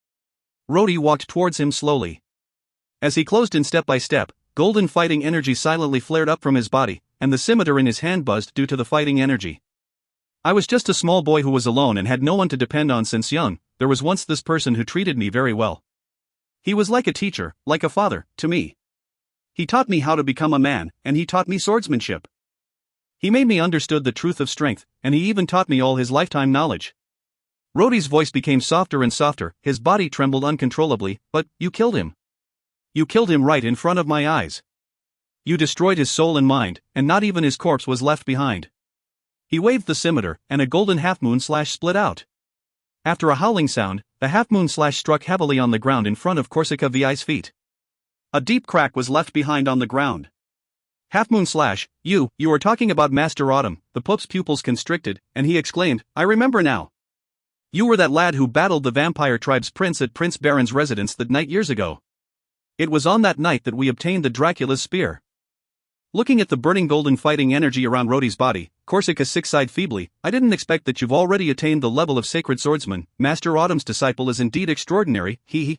Rhodey walked towards him slowly. As he closed in step by step, golden fighting energy silently flared up from his body, and the scimitar in his hand buzzed due to the fighting energy. "I was just a small boy who was alone and had no one to depend on since young. There was once this person who treated me very well. He was like a teacher, like a father, to me. He taught me how to become a man, and he taught me swordsmanship. He made me understood the truth of strength, and he even taught me all his lifetime knowledge." Rhodey's voice became softer and softer, his body trembled uncontrollably. "But, you killed him. You killed him right in front of my eyes. You destroyed his soul and mind, and not even his corpse was left behind." He waved the scimitar, and a golden half-moon slash split out. After a howling sound, the half-moon slash struck heavily on the ground in front of Corsica VI's feet. A deep crack was left behind on the ground. "Half-moon slash, you are talking about Master Autumn," the Pope's pupils constricted, and he exclaimed, "I remember now. You were that lad who battled the vampire tribe's prince at Prince Baron's residence that night years ago. It was on that night that we obtained the Dracula's spear." Looking at the burning golden fighting energy around Rhodey's body, Corsica 6 sighed feebly, "I didn't expect that you've already attained the level of sacred swordsman. Master Autumn's disciple is indeed extraordinary." He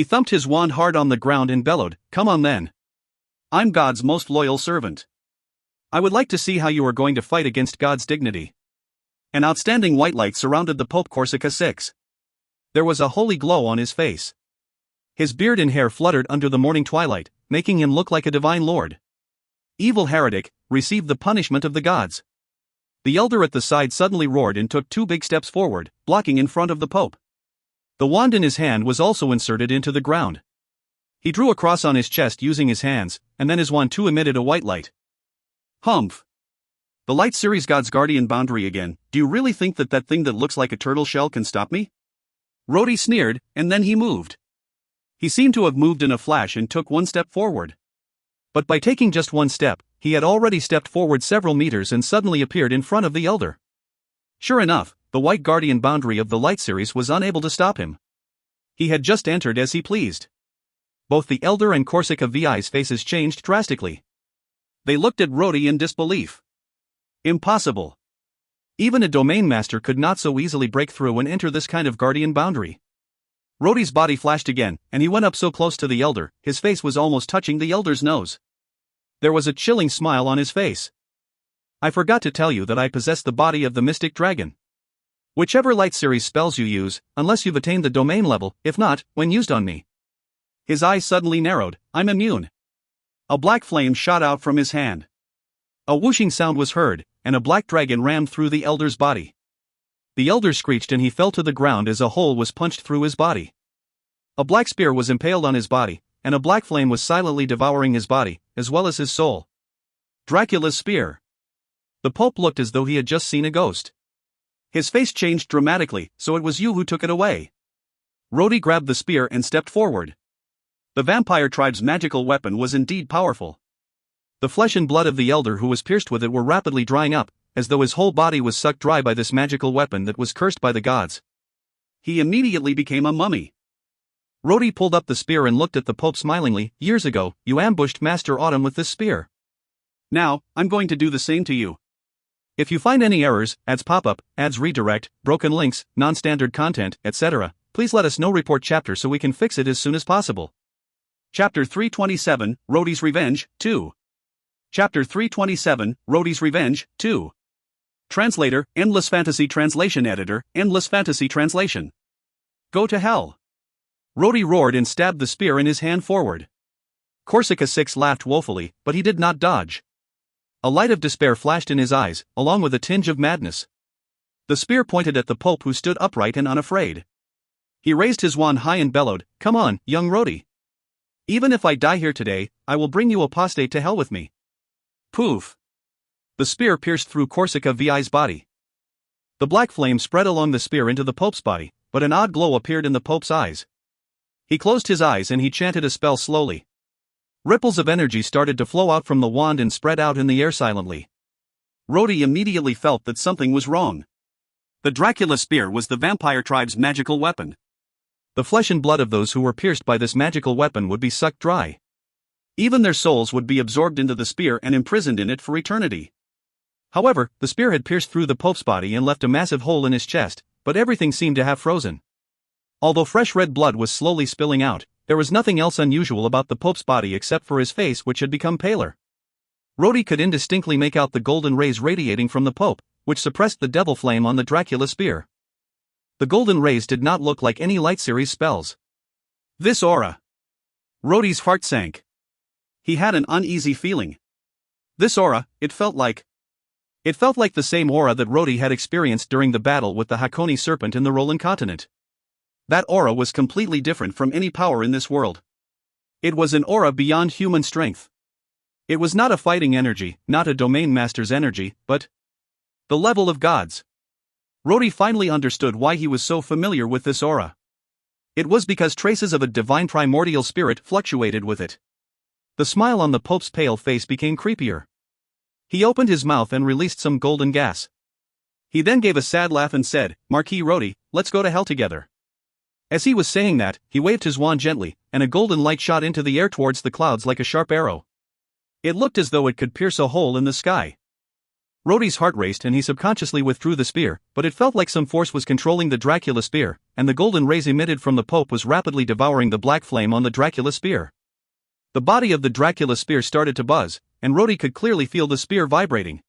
thumped his wand hard on the ground and bellowed, "Come on then. I'm God's most loyal servant. I would like to see how you are going to fight against God's dignity." An outstanding white light surrounded the Pope Corsica 6. There was a holy glow on his face. His beard and hair fluttered under the morning twilight, making him look like a divine lord. "Evil heretic, receive the punishment of the gods." The elder at the side suddenly roared and took 2 big steps forward, blocking in front of the Pope. The wand in his hand was also inserted into the ground. He drew a cross on his chest using his hands, and then his wand too emitted a white light. "Humph. The Light Series God's Guardian boundary again. Do you really think that that thing that looks like a turtle shell can stop me?" Rhodey sneered, and then he moved. He seemed to have moved in a flash and took 1 step forward. But by taking just 1 step, he had already stepped forward several meters and suddenly appeared in front of the elder. Sure enough, the white guardian boundary of the Light Series was unable to stop him. He had just entered as he pleased. Both the elder and Corsica VI's faces changed drastically. They looked at Rhodey in disbelief. Impossible. Even a domain master could not so easily break through and enter this kind of guardian boundary. Rhodey's body flashed again, and he went up so close to the elder, his face was almost touching the elder's nose. There was a chilling smile on his face. "I forgot to tell you that I possess the body of the mystic dragon. Whichever Light Series spells you use, unless you've attained the domain level, if not, when used on me." His eyes suddenly narrowed. "I'm immune." A black flame shot out from his hand. A whooshing sound was heard, and a black dragon rammed through the elder's body. The elder screeched and he fell to the ground as a hole was punched through his body. A black spear was impaled on his body, and a black flame was silently devouring his body, as well as his soul. Dracula's spear. The Pope looked as though he had just seen a ghost. His face changed dramatically. "So it was you who took it away." Rhodey grabbed the spear and stepped forward. The vampire tribe's magical weapon was indeed powerful. The flesh and blood of the elder who was pierced with it were rapidly drying up, as though his whole body was sucked dry by this magical weapon that was cursed by the gods. He immediately became a mummy. Rhodey pulled up the spear and looked at the Pope smilingly. "Years ago, you ambushed Master Autumn with this spear. Now, I'm going to do the same to you. If you find any errors, ads pop-up, ads redirect, broken links, non-standard content, etc., please let us know. Report chapter so we can fix it as soon as possible." Chapter 327, Rhodey's Revenge, 2. Chapter 327, Rhodey's Revenge, 2. Translator, Endless Fantasy Translation Editor, Endless Fantasy Translation. Go to hell. Rhodey roared and stabbed the spear in his hand forward. Corsica 6 laughed woefully, but he did not dodge. A light of despair flashed in his eyes, along with a tinge of madness. The spear pointed at the Pope, who stood upright and unafraid. He raised his wand high and bellowed, "Come on, young Rhodey. Even if I die here today, I will bring you apostate to hell with me." Poof! The spear pierced through Corsica VI's body. The black flame spread along the spear into the Pope's body, but an odd glow appeared in the Pope's eyes. He closed his eyes and he chanted a spell slowly. Ripples of energy started to flow out from the wand and spread out in the air silently. Rhodey immediately felt that something was wrong. The Dracula spear was the vampire tribe's magical weapon. The flesh and blood of those who were pierced by this magical weapon would be sucked dry. Even their souls would be absorbed into the spear and imprisoned in it for eternity. However, the spear had pierced through the Pope's body and left a massive hole in his chest, but everything seemed to have frozen. Although fresh red blood was slowly spilling out, there was nothing else unusual about the Pope's body except for his face, which had become paler. Rhodey could indistinctly make out the golden rays radiating from the Pope, which suppressed the devil flame on the Dracula spear. The golden rays did not look like any Light Series spells. This aura. Rhodey's heart sank. He had an uneasy feeling. This aura, it felt like the same aura that Rhodey had experienced during the battle with the Hakone serpent in the Roland continent. That aura was completely different from any power in this world. It was an aura beyond human strength. It was not a fighting energy, not a domain master's energy, but the level of gods. Rhodey finally understood why he was so familiar with this aura. It was because traces of a divine primordial spirit fluctuated with it. The smile on the Pope's pale face became creepier. He opened his mouth and released some golden gas. He then gave a sad laugh and said, "Marquis Rhodey, let's go to hell together." As he was saying that, he waved his wand gently, and a golden light shot into the air towards the clouds like a sharp arrow. It looked as though it could pierce a hole in the sky. Rhodey's heart raced and he subconsciously withdrew the spear, but it felt like some force was controlling the Dracula spear, and the golden rays emitted from the Pope was rapidly devouring the black flame on the Dracula spear. The body of the Dracula spear started to buzz, and Rhodey could clearly feel the spear vibrating.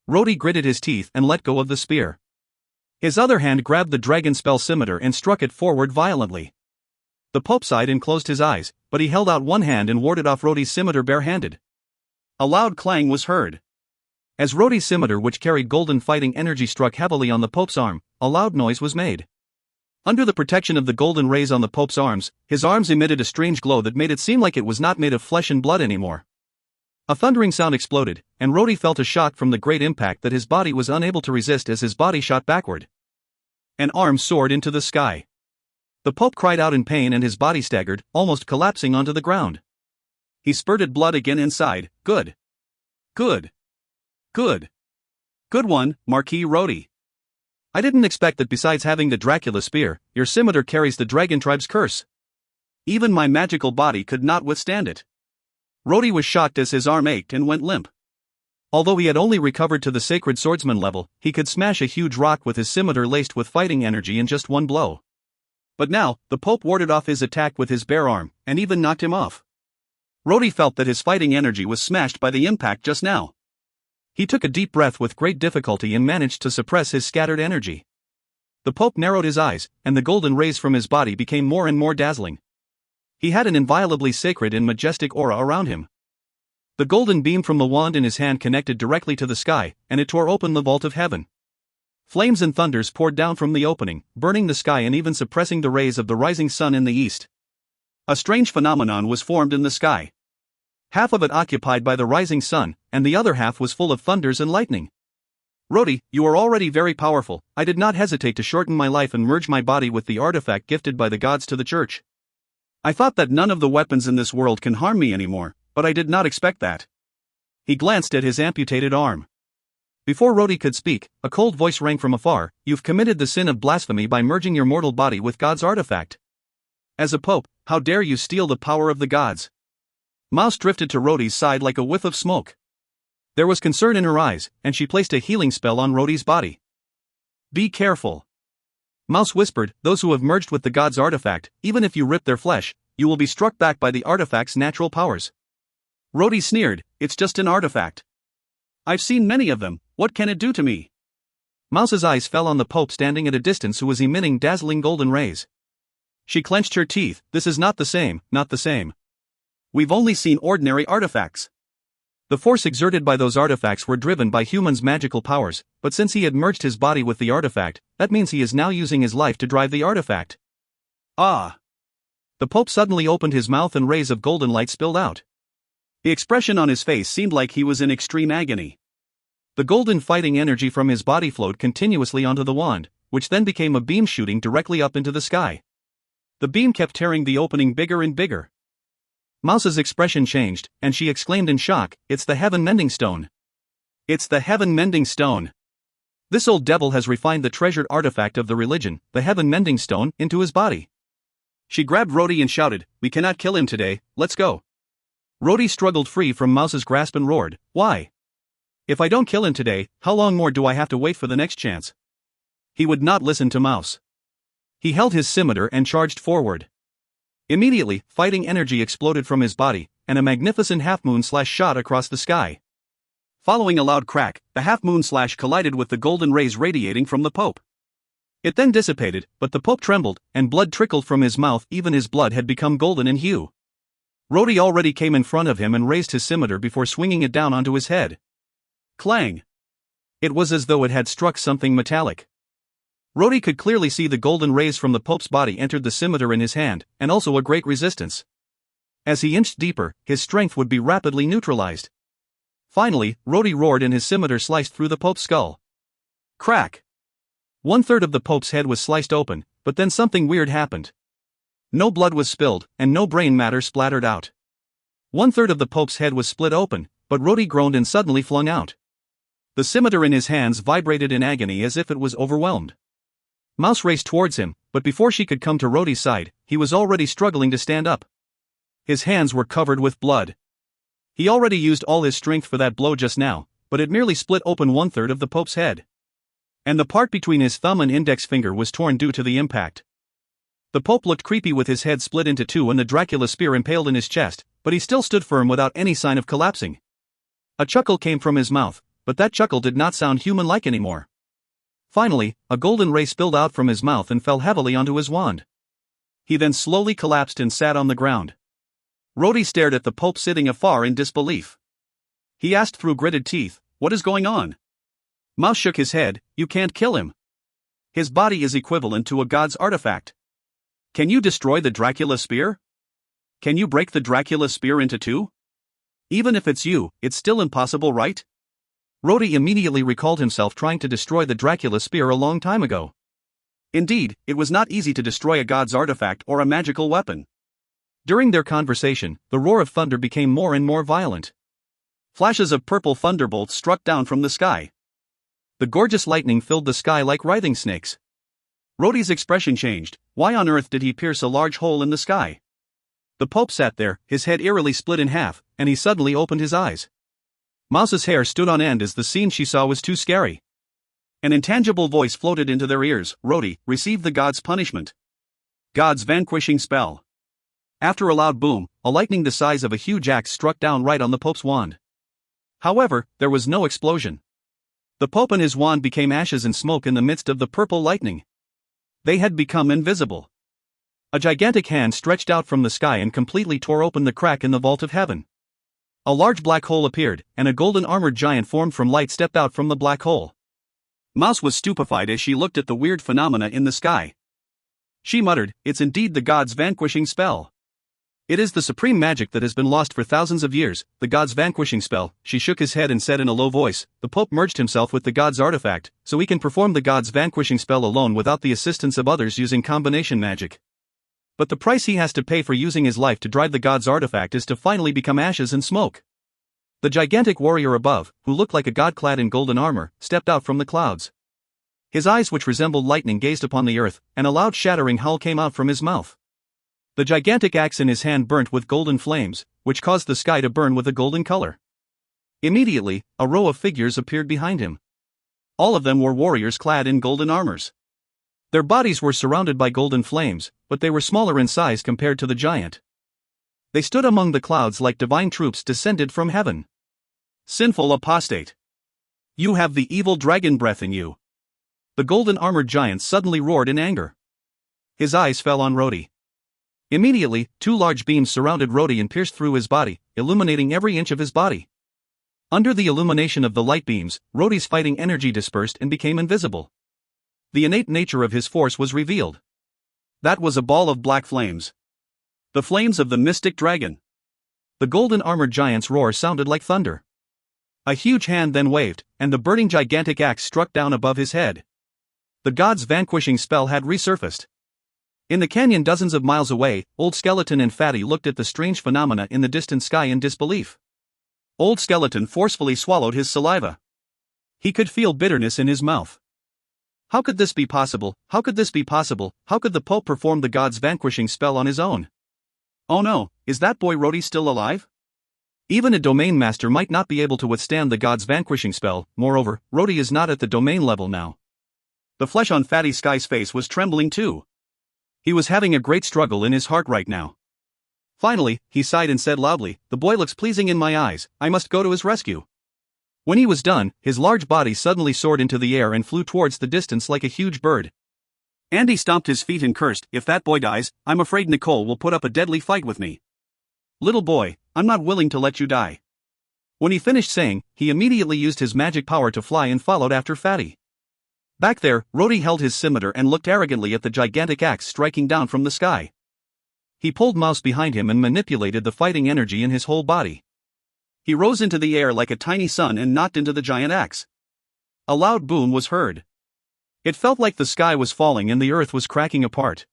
Rhodey gritted his teeth and let go of the spear. His other hand grabbed the dragon spell scimitar and struck it forward violently. The Pope sighed and closed his eyes, but he held out one hand and warded off Rhodey's scimitar barehanded. A loud clang was heard. As Rhodey's scimitar, which carried golden fighting energy, struck heavily on the Pope's arm, a loud noise was made. Under the protection of the golden rays on the Pope's arms, his arms emitted a strange glow that made it seem like it was not made of flesh and blood anymore. A thundering sound exploded, and Rhodey felt a shock from the great impact that his body was unable to resist as his body shot backward. An arm soared into the sky. The Pope cried out in pain and his body staggered, almost collapsing onto the ground. He spurted blood again inside. "Good. Good. Good. Good one, Marquis Rhodey. I didn't expect that besides having the Dracula spear, your scimitar carries the dragon tribe's curse. Even my magical body could not withstand it." Rhodey was shocked as his arm ached and went limp. Although he had only recovered to the sacred swordsman level, he could smash a huge rock with his scimitar laced with fighting energy in just one blow. But now, the Pope warded off his attack with his bare arm, and even knocked him off. Rhodey felt that his fighting energy was smashed by the impact just now. He took a deep breath with great difficulty and managed to suppress his scattered energy. The Pope narrowed his eyes, and the golden rays from his body became more and more dazzling. He had an inviolably sacred and majestic aura around him. The golden beam from the wand in his hand connected directly to the sky, and it tore open the vault of heaven. Flames and thunders poured down from the opening, burning the sky and even suppressing the rays of the rising sun in the east. A strange phenomenon was formed in the sky. Half of it occupied by the rising sun, and the other half was full of thunders and lightning. "Rhodey, you are already very powerful. I did not hesitate to shorten my life and merge my body with the artifact gifted by the gods to the church. I thought that none of the weapons in this world can harm me anymore, but I did not expect that." He glanced at his amputated arm. Before Rhodey could speak, a cold voice rang from afar, "You've committed the sin of blasphemy by merging your mortal body with God's artifact. As a pope, how dare you steal the power of the gods?" Mouse drifted to Rhodey's side like a whiff of smoke. There was concern in her eyes, and she placed a healing spell on Rhodey's body. "Be careful." Mouse whispered, "Those who have merged with the god's artifact, even if you rip their flesh, you will be struck back by the artifact's natural powers." Rhodey sneered, "It's just an artifact. I've seen many of them, what can it do to me?" Mouse's eyes fell on the Pope standing at a distance who was emitting dazzling golden rays. She clenched her teeth, "This is not the same, not the same. We've only seen ordinary artifacts. The force exerted by those artifacts were driven by humans' magical powers, but since he had merged his body with the artifact, that means he is now using his life to drive the artifact. Ah! The Pope suddenly opened his mouth and rays of golden light spilled out. The expression on his face seemed like he was in extreme agony. The golden fighting energy from his body flowed continuously onto the wand, which then became a beam shooting directly up into the sky. The beam kept tearing the opening bigger and bigger. Mouse's expression changed, and she exclaimed in shock, "It's the Heaven Mending Stone! It's the Heaven Mending Stone! This old devil has refined the treasured artifact of the religion, the Heaven Mending Stone, into his body." She grabbed Rhodey and shouted, "We cannot kill him today, let's go." Rhodey struggled free from Mouse's grasp and roared, "Why? If I don't kill him today, how long more do I have to wait for the next chance?" He would not listen to Mouse. He held his scimitar and charged forward. Immediately, fighting energy exploded from his body, and a magnificent half-moon slash shot across the sky. Following a loud crack, the half-moon slash collided with the golden rays radiating from the Pope. It then dissipated, but the Pope trembled, and blood trickled from his mouth. Even his blood had become golden in hue. Rhodey already came in front of him and raised his scimitar before swinging it down onto his head. Clang! It was as though it had struck something metallic. Rhodey could clearly see the golden rays from the Pope's body entered the scimitar in his hand, and also a great resistance. As he inched deeper, his strength would be rapidly neutralized. Finally, Rhodey roared and his scimitar sliced through the Pope's skull. Crack! 1/3 of the Pope's head was sliced open, but then something weird happened. No blood was spilled, and no brain matter splattered out. 1/3 of the Pope's head was split open, but Rhodey groaned and suddenly flung out. The scimitar in his hands vibrated in agony as if it was overwhelmed. Mouse raced towards him, but before she could come to Rhodey's side, he was already struggling to stand up. His hands were covered with blood. He already used all his strength for that blow just now, but it merely split open 1/3 of the Pope's head. And the part between his thumb and index finger was torn due to the impact. The Pope looked creepy with his head split into two and the Dracula spear impaled in his chest, but he still stood firm without any sign of collapsing. A chuckle came from his mouth, but that chuckle did not sound human-like anymore. Finally, a golden ray spilled out from his mouth and fell heavily onto his wand. He then slowly collapsed and sat on the ground. Rhodey stared at the Pope sitting afar in disbelief. He asked through gritted teeth, "What is going on?" Mouse shook his head, "You can't kill him. His body is equivalent to a god's artifact. Can you destroy the Dracula spear? Can you break the Dracula spear into two? Even if it's you, it's still impossible, right?" Rhodey immediately recalled himself trying to destroy the Dracula spear a long time ago. Indeed, it was not easy to destroy a god's artifact or a magical weapon. During their conversation, the roar of thunder became more and more violent. Flashes of purple thunderbolts struck down from the sky. The gorgeous lightning filled the sky like writhing snakes. Rhodey's expression changed. Why on earth did he pierce a large hole in the sky? The Pope sat there, his head eerily split in half, and he suddenly opened his eyes. Mouse's hair stood on end as the scene she saw was too scary. An intangible voice floated into their ears, "Rhodey, receive the god's punishment. God's vanquishing spell." After a loud boom, a lightning the size of a huge axe struck down right on the Pope's wand. However, there was no explosion. The Pope and his wand became ashes and smoke in the midst of the purple lightning. They had become invisible. A gigantic hand stretched out from the sky and completely tore open the crack in the vault of heaven. A large black hole appeared, and a golden armored giant formed from light stepped out from the black hole. Mouse was stupefied as she looked at the weird phenomena in the sky. She muttered, "It's indeed the god's vanquishing spell. It is the supreme magic that has been lost for thousands of years, the god's vanquishing spell." She shook his head and said in a low voice, "The Pope merged himself with the god's artifact, so he can perform the god's vanquishing spell alone without the assistance of others using combination magic. But the price he has to pay for using his life to drive the god's artifact is to finally become ashes and smoke." The gigantic warrior above, who looked like a god clad in golden armor, stepped out from the clouds. His eyes, which resembled lightning, gazed upon the earth, and a loud shattering howl came out from his mouth. The gigantic axe in his hand burnt with golden flames, which caused the sky to burn with a golden color. Immediately, a row of figures appeared behind him. All of them were warriors clad in golden armors. Their bodies were surrounded by golden flames, but they were smaller in size compared to the giant. They stood among the clouds like divine troops descended from heaven. "Sinful apostate! You have the evil dragon breath in you!" The golden armored giant suddenly roared in anger. His eyes fell on Rhodey. Immediately, two large beams surrounded Rhodey and pierced through his body, illuminating every inch of his body. Under the illumination of the light beams, Rhodey's fighting energy dispersed and became invisible. The innate nature of his force was revealed. That was a ball of black flames. The flames of the mystic dragon. The golden armored giant's roar sounded like thunder. A huge hand then waved, and the burning gigantic axe struck down above his head. The god's vanquishing spell had resurfaced. In the canyon dozens of miles away, Old Skeleton and Fatty looked at the strange phenomena in the distant sky in disbelief. Old Skeleton forcefully swallowed his saliva. He could feel bitterness in his mouth. How could this be possible? How could this be possible? How could the Pope perform the god's vanquishing spell on his own? Oh no, is that boy Rhodey still alive? Even a domain master might not be able to withstand the god's vanquishing spell. Moreover, Rhodey is not at the domain level now. The flesh on Fatty Sky's face was trembling too. He was having a great struggle in his heart right now. Finally, he sighed and said loudly, "The boy looks pleasing in my eyes, I must go to his rescue." When he was done, his large body suddenly soared into the air and flew towards the distance like a huge bird. Andy stomped his feet and cursed, "If that boy dies, I'm afraid Nicole will put up a deadly fight with me. Little boy, I'm not willing to let you die." When he finished saying, he immediately used his magic power to fly and followed after Fatty. Back there, Rhodey held his scimitar and looked arrogantly at the gigantic axe striking down from the sky. He pulled Mouse behind him and manipulated the fighting energy in his whole body. He rose into the air like a tiny sun and knocked into the giant axe. A loud boom was heard. It felt like the sky was falling and the earth was cracking apart.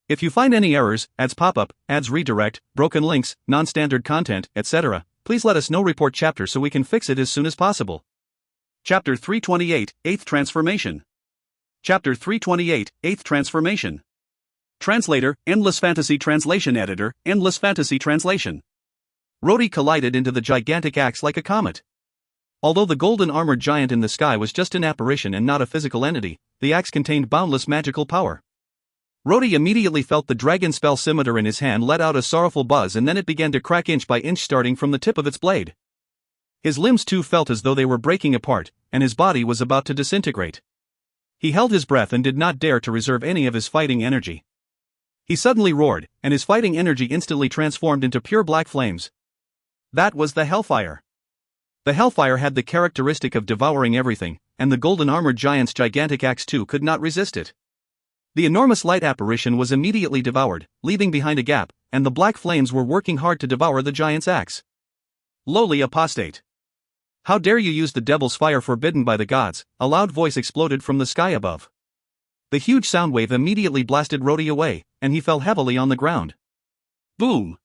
If you find any errors, ads pop up, ads redirect, broken links, non-standard content, etc., please let us know. Report chapter so we can fix it as soon as possible. Chapter 328, 8th Transformation. Chapter 328, 8th Transformation. Translator, Endless Fantasy Translation Editor, Endless Fantasy Translation. Rhodey collided into the gigantic axe like a comet. Although the golden armored giant in the sky was just an apparition and not a physical entity, the axe contained boundless magical power. Rhodey immediately felt the dragon spell scimitar in his hand let out a sorrowful buzz, and then it began to crack inch by inch starting from the tip of its blade. His limbs too felt as though they were breaking apart, and his body was about to disintegrate. He held his breath and did not dare to reserve any of his fighting energy. He suddenly roared, and his fighting energy instantly transformed into pure black flames. That was the Hellfire. The Hellfire had the characteristic of devouring everything, and the golden armored giant's gigantic axe too could not resist it. The enormous light apparition was immediately devoured, leaving behind a gap, and the black flames were working hard to devour the giant's axe. Lowly apostate! How dare you use the devil's fire forbidden by the gods? A loud voice exploded from the sky above. The huge sound wave immediately blasted Rhodey away, and he fell heavily on the ground. Boom!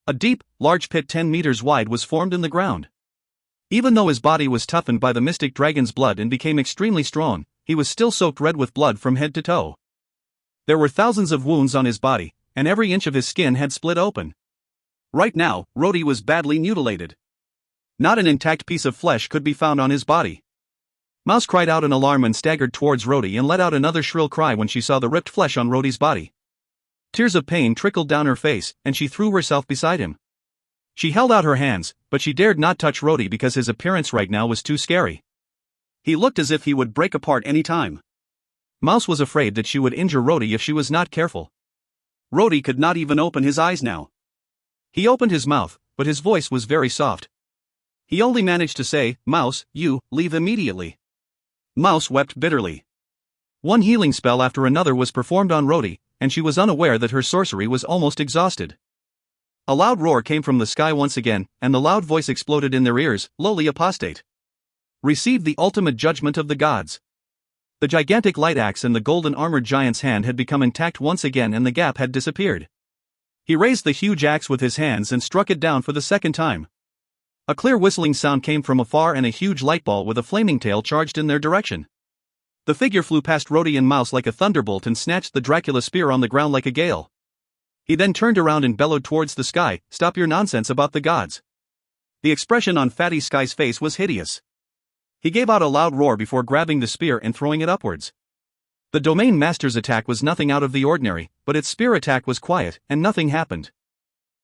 A deep, large pit 10 meters wide was formed in the ground. Even though his body was toughened by the mystic dragon's blood and became extremely strong, he was still soaked red with blood from head to toe. There were thousands of wounds on his body, and every inch of his skin had split open. Right now, Rhodey was badly mutilated. Not an intact piece of flesh could be found on his body. Mouse cried out in alarm and staggered towards Rhodey and let out another shrill cry when she saw the ripped flesh on Rhodey's body. Tears of pain trickled down her face, and she threw herself beside him. She held out her hands, but she dared not touch Rhodey because his appearance right now was too scary. He looked as if he would break apart any time. Mouse was afraid that she would injure Rhodey if she was not careful. Rhodey could not even open his eyes now. He opened his mouth, but his voice was very soft. He only managed to say, "Mouse, you, leave immediately." Mouse wept bitterly. One healing spell after another was performed on Rhodey, and she was unaware that her sorcery was almost exhausted. A loud roar came from the sky once again, and the loud voice exploded in their ears, "Lowly apostate! Receive the ultimate judgment of the gods." The gigantic light axe in the golden armored giant's hand had become intact once again, and the gap had disappeared. He raised the huge axe with his hands and struck it down for the second time. A clear whistling sound came from afar, and a huge light ball with a flaming tail charged in their direction. The figure flew past Rhodey and Mouse like a thunderbolt and snatched the Dracula spear on the ground like a gale. He then turned around and bellowed towards the sky, "Stop your nonsense about the gods." The expression on Fatty Sky's face was hideous. He gave out a loud roar before grabbing the spear and throwing it upwards. The Domain Master's attack was nothing out of the ordinary, but its spear attack was quiet, and nothing happened.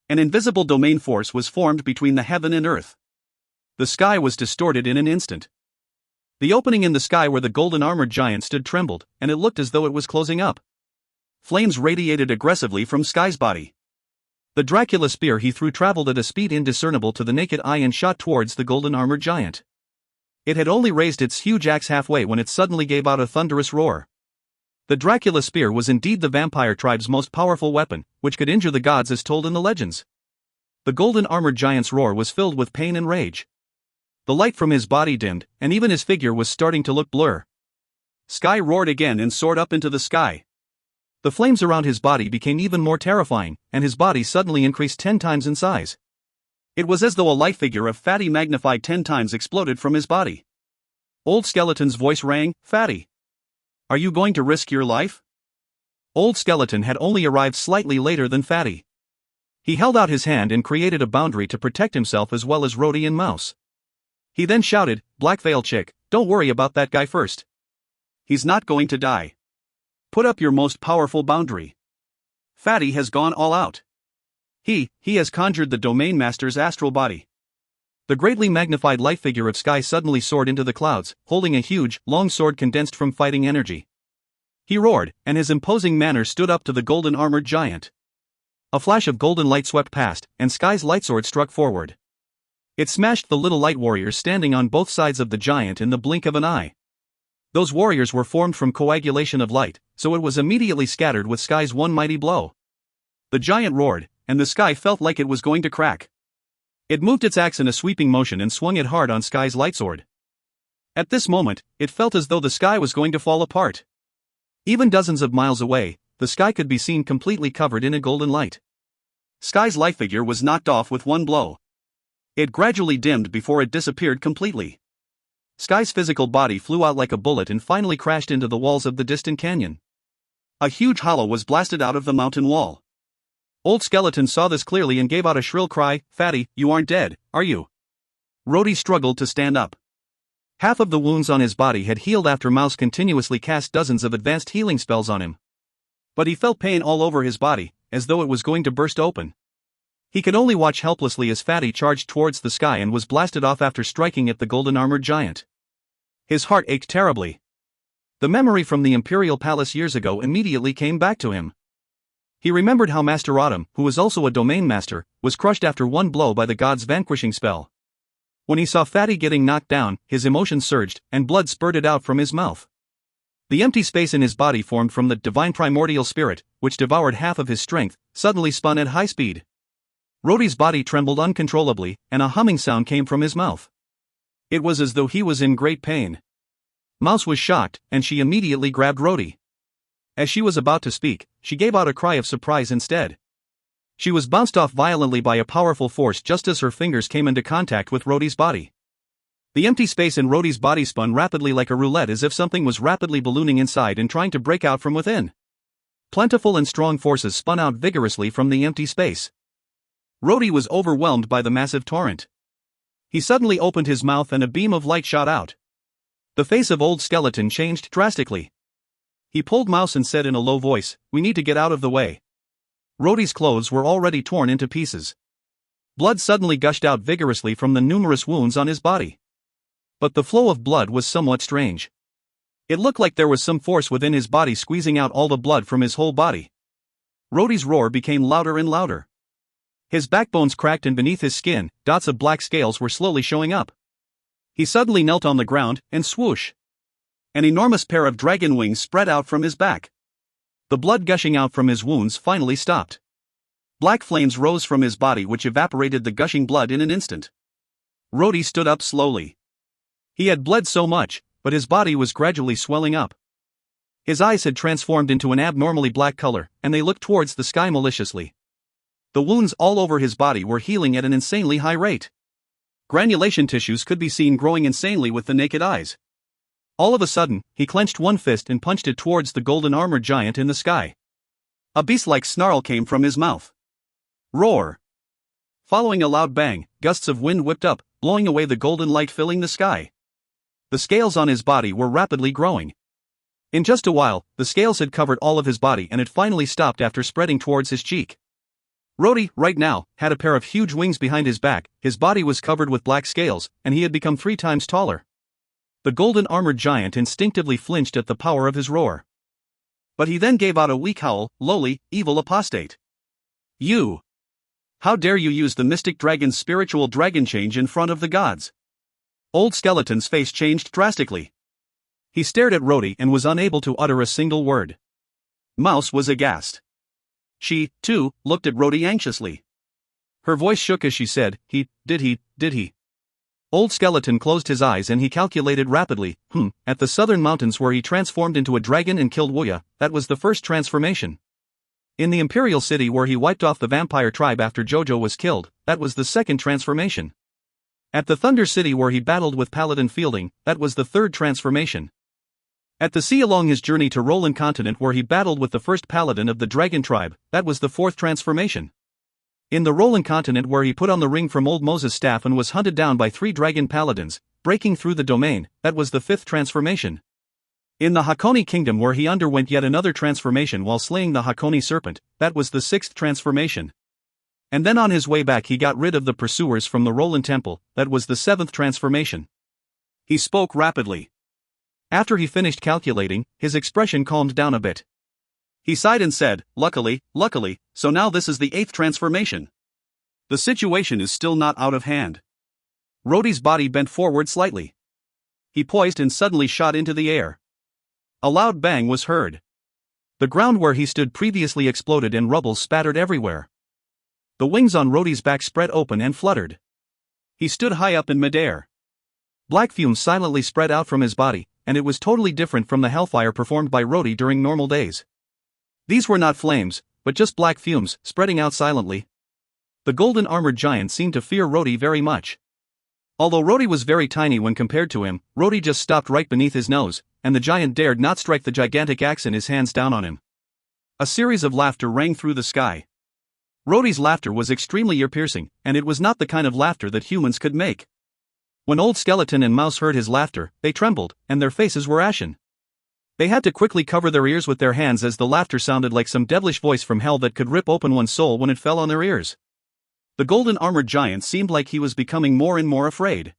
An invisible domain force was formed between the heaven and earth. The sky was distorted in an instant. The opening in the sky where the golden armored giant stood trembled, and it looked as though it was closing up. Flames radiated aggressively from Sky's body. The Dracula spear he threw traveled at a speed indiscernible to the naked eye and shot towards the golden-armored giant. It had only raised its huge axe halfway when it suddenly gave out a thunderous roar. The Dracula spear was indeed the vampire tribe's most powerful weapon, which could injure the gods as told in the legends. The golden-armored giant's roar was filled with pain and rage. The light from his body dimmed, and even his figure was starting to look blur. Sky roared again and soared up into the sky. The flames around his body became even more terrifying, and his body suddenly increased 10 times in size. It was as though a light figure of Fatty magnified 10 times exploded from his body. Old Skeleton's voice rang, "Fatty, are you going to risk your life?" Old Skeleton had only arrived slightly later than Fatty. He held out his hand and created a boundary to protect himself as well as Rhodey and Mouse. He then shouted, "Black Veil Chick, don't worry about that guy first. He's not going to die. Put up your most powerful boundary. Fatty has gone all out. He has conjured the Domain Master's astral body." The greatly magnified light figure of Sky suddenly soared into the clouds, holding a huge, long sword condensed from fighting energy. He roared, and his imposing manner stood up to the golden-armored giant. A flash of golden light swept past, and Sky's lightsword struck forward. It smashed the little light warriors standing on both sides of the giant in the blink of an eye. Those warriors were formed from coagulation of light, so it was immediately scattered with Sky's one mighty blow. The giant roared, and the sky felt like it was going to crack. It moved its axe in a sweeping motion and swung it hard on Sky's lightsword. At this moment, it felt as though the sky was going to fall apart. Even dozens of miles away, the sky could be seen completely covered in a golden light. Sky's light figure was knocked off with one blow. It gradually dimmed before it disappeared completely. Sky's physical body flew out like a bullet and finally crashed into the walls of the distant canyon. A huge hollow was blasted out of the mountain wall. Old Skeleton saw this clearly and gave out a shrill cry, "Fatty, you aren't dead, are you?" Rhodey struggled to stand up. Half of the wounds on his body had healed after Mouse continuously cast dozens of advanced healing spells on him. But he felt pain all over his body, as though it was going to burst open. He could only watch helplessly as Fatty charged towards the sky and was blasted off after striking at the golden-armored giant. His heart ached terribly. The memory from the Imperial Palace years ago immediately came back to him. He remembered how Master Autumn, who was also a Domain Master, was crushed after one blow by the god's vanquishing spell. When he saw Fatty getting knocked down, his emotions surged, and blood spurted out from his mouth. The empty space in his body formed from the divine primordial spirit, which devoured half of his strength, suddenly spun at high speed. Rhodey's body trembled uncontrollably, and a humming sound came from his mouth. It was as though he was in great pain. Mouse was shocked, and she immediately grabbed Rhodey. As she was about to speak, she gave out a cry of surprise instead. She was bounced off violently by a powerful force just as her fingers came into contact with Rhodey's body. The empty space in Rhodey's body spun rapidly like a roulette as if something was rapidly ballooning inside and trying to break out from within. Plentiful and strong forces spun out vigorously from the empty space. Rhodey was overwhelmed by the massive torrent. He suddenly opened his mouth and a beam of light shot out. The face of Old Skeleton changed drastically. He pulled Mouse and said in a low voice, "We need to get out of the way." Rhodey's clothes were already torn into pieces. Blood suddenly gushed out vigorously from the numerous wounds on his body. But the flow of blood was somewhat strange. It looked like there was some force within his body squeezing out all the blood from his whole body. Rhodey's roar became louder and louder. His backbones cracked and beneath his skin, dots of black scales were slowly showing up. He suddenly knelt on the ground, and swoosh! An enormous pair of dragon wings spread out from his back. The blood gushing out from his wounds finally stopped. Black flames rose from his body which evaporated the gushing blood in an instant. Rhodey stood up slowly. He had bled so much, but his body was gradually swelling up. His eyes had transformed into an abnormally black color, and they looked towards the sky maliciously. The wounds all over his body were healing at an insanely high rate. Granulation tissues could be seen growing insanely with the naked eyes. All of a sudden, he clenched one fist and punched it towards the golden-armored giant in the sky. A beast-like snarl came from his mouth. Roar! Following a loud bang, gusts of wind whipped up, blowing away the golden light filling the sky. The scales on his body were rapidly growing. In just a while, the scales had covered all of his body and it finally stopped after spreading towards his cheek. Rhodey, right now, had a pair of huge wings behind his back, his body was covered with black scales, and he had become 3 times taller. The golden-armored giant instinctively flinched at the power of his roar. But he then gave out a weak howl, "Lowly, evil apostate. You! How dare you use the mystic dragon's spiritual dragon change in front of the gods? Old Skeleton's face changed drastically. He stared at Rhodey and was unable to utter a single word. Mouse was aghast. She, too, looked at Rhodey anxiously. Her voice shook as she said, Did he? Old Skeleton closed his eyes and he calculated rapidly, at the southern mountains where he transformed into a dragon and killed Wuya, that was the first transformation. In the Imperial City where he wiped off the vampire tribe after Jojo was killed, that was the second transformation. At the Thunder City where he battled with Paladin Fielding, that was the third transformation. At the sea along his journey to Roland Continent where he battled with the first Paladin of the Dragon Tribe, that was the fourth transformation. In the Roland Continent where he put on the ring from Old Moses' staff and was hunted down by 3 Dragon Paladins, breaking through the domain, that was the fifth transformation. In the Hakone Kingdom where he underwent yet another transformation while slaying the Hakone Serpent, that was the sixth transformation. And then on his way back he got rid of the pursuers from the Roland Temple, that was the seventh transformation. He spoke rapidly. After he finished calculating, his expression calmed down a bit. He sighed and said, Luckily, so now this is the eighth transformation. The situation is still not out of hand. Rhodey's body bent forward slightly. He poised and suddenly shot into the air. A loud bang was heard. The ground where he stood previously exploded and rubble spattered everywhere. The wings on Rhodey's back spread open and fluttered. He stood high up in midair. Black fumes silently spread out from his body, and it was totally different from the hellfire performed by Rhodey during normal days. These were not flames, but just black fumes, spreading out silently. The golden armored giant seemed to fear Rhodey very much. Although Rhodey was very tiny when compared to him, Rhodey just stopped right beneath his nose, and the giant dared not strike the gigantic axe in his hands down on him. A series of laughter rang through the sky. Rhodey's laughter was extremely ear-piercing, and it was not the kind of laughter that humans could make. When Old Skeleton and Mouse heard his laughter, they trembled, and their faces were ashen. They had to quickly cover their ears with their hands as the laughter sounded like some devilish voice from hell that could rip open one's soul when it fell on their ears. The golden armored giant seemed like he was becoming more and more afraid.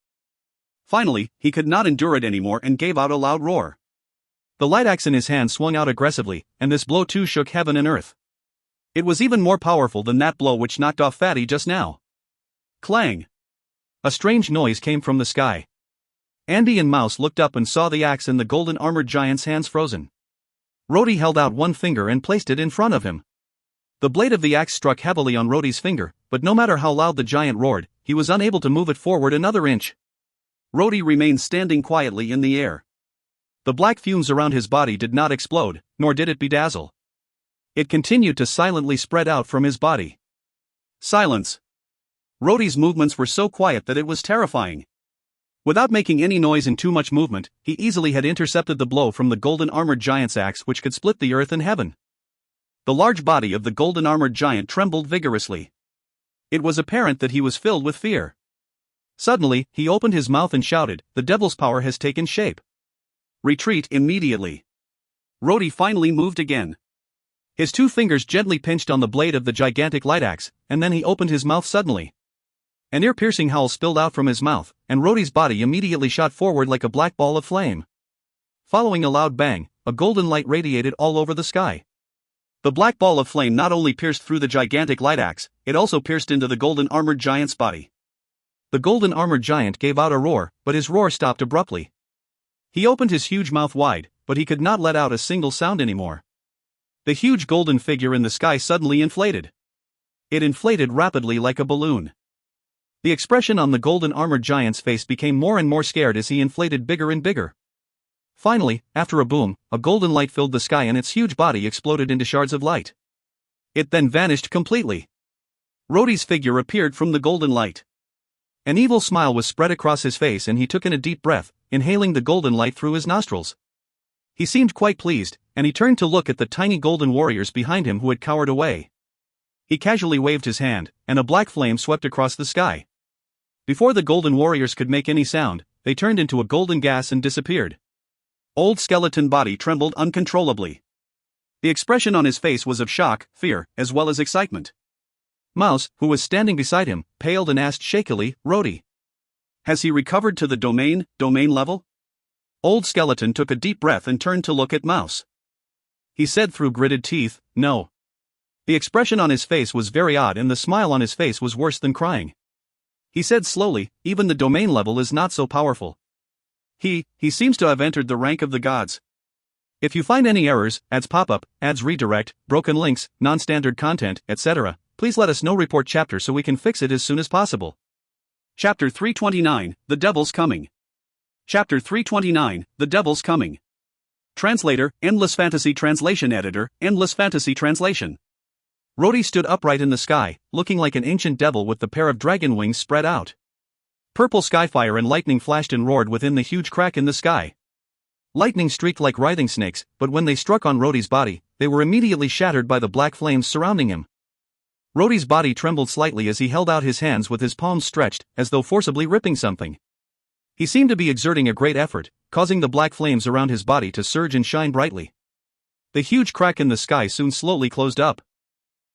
Finally, he could not endure it anymore and gave out a loud roar. The light axe in his hand swung out aggressively, and this blow too shook heaven and earth. It was even more powerful than that blow which knocked off Fatty just now. Clang! A strange noise came from the sky. Andy and Mouse looked up and saw the axe in the golden armored giant's hands frozen. Rhodey held out one finger and placed it in front of him. The blade of the axe struck heavily on Rhodey's finger, but no matter how loud the giant roared, he was unable to move it forward another inch. Rhodey remained standing quietly in the air. The black fumes around his body did not explode, nor did it bedazzle. It continued to silently spread out from his body. Silence. Rhodey's movements were so quiet that it was terrifying. Without making any noise and too much movement, he easily had intercepted the blow from the golden armored giant's axe which could split the earth and heaven. The large body of the golden armored giant trembled vigorously. It was apparent that he was filled with fear. Suddenly, he opened his mouth and shouted, "The devil's power has taken shape. Retreat immediately." Rhodey finally moved again. His 2 fingers gently pinched on the blade of the gigantic light axe, and then he opened his mouth suddenly. An ear-piercing howl spilled out from his mouth, and Rhodey's body immediately shot forward like a black ball of flame. Following a loud bang, a golden light radiated all over the sky. The black ball of flame not only pierced through the gigantic light axe, it also pierced into the golden armored giant's body. The golden armored giant gave out a roar, but his roar stopped abruptly. He opened his huge mouth wide, but he could not let out a single sound anymore. The huge golden figure in the sky suddenly inflated. It inflated rapidly like a balloon. The expression on the golden armored giant's face became more and more scared as he inflated bigger and bigger. Finally, after a boom, a golden light filled the sky and its huge body exploded into shards of light. It then vanished completely. Rhodey's figure appeared from the golden light. An evil smile was spread across his face and he took in a deep breath, inhaling the golden light through his nostrils. He seemed quite pleased, and he turned to look at the tiny golden warriors behind him who had cowered away. He casually waved his hand, and a black flame swept across the sky. Before the golden warriors could make any sound, they turned into a golden gas and disappeared. Old Skeleton body trembled uncontrollably. The expression on his face was of shock, fear, as well as excitement. Mouse, who was standing beside him, paled and asked shakily, "Rhodey, has he recovered to the domain level?" Old Skeleton took a deep breath and turned to look at Mouse. He said through gritted teeth, "No. The expression on his face was very odd and the smile on his face was worse than crying. He said slowly, even the domain level is not so powerful. He seems to have entered the rank of the gods. If you find any errors, ads pop-up, ads redirect, broken links, non-standard content, etc., please let us know. Report chapter so we can fix it as soon as possible. Chapter 329, The Devil's Coming. Chapter 329, The Devil's Coming. Translator, Endless Fantasy Translation Editor, Endless Fantasy Translation. Rhodey stood upright in the sky, looking like an ancient devil with the pair of dragon wings spread out. Purple skyfire and lightning flashed and roared within the huge crack in the sky. Lightning streaked like writhing snakes, but when they struck on Rhodey's body, they were immediately shattered by the black flames surrounding him. Rhodey's body trembled slightly as he held out his hands with his palms stretched, as though forcibly ripping something. He seemed to be exerting a great effort, causing the black flames around his body to surge and shine brightly. The huge crack in the sky soon slowly closed up.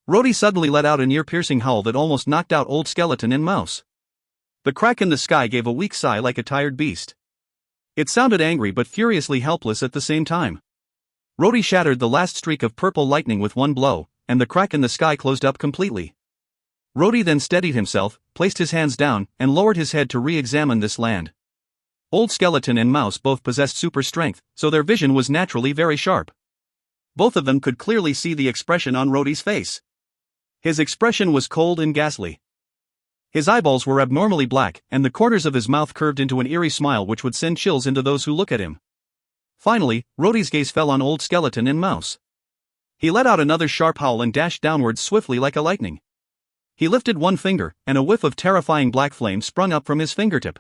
Rhodey suddenly let out an ear-piercing howl that almost knocked out Old Skeleton and Mouse. The crack in the sky gave a weak sigh like a tired beast. It sounded angry but furiously helpless at the same time. Rhodey shattered the last streak of purple lightning with one blow, and the crack in the sky closed up completely. Rhodey then steadied himself, placed his hands down, and lowered his head to re-examine this land. Old Skeleton and Mouse both possessed super strength, so their vision was naturally very sharp. Both of them could clearly see the expression on Rhodey's face. His expression was cold and ghastly. His eyeballs were abnormally black, and the corners of his mouth curved into an eerie smile which would send chills into those who look at him. Finally, Rhodey's gaze fell on Old Skeleton and Mouse. He let out another sharp howl and dashed downwards swiftly like a lightning. He lifted one finger, and a whiff of terrifying black flame sprung up from his fingertip.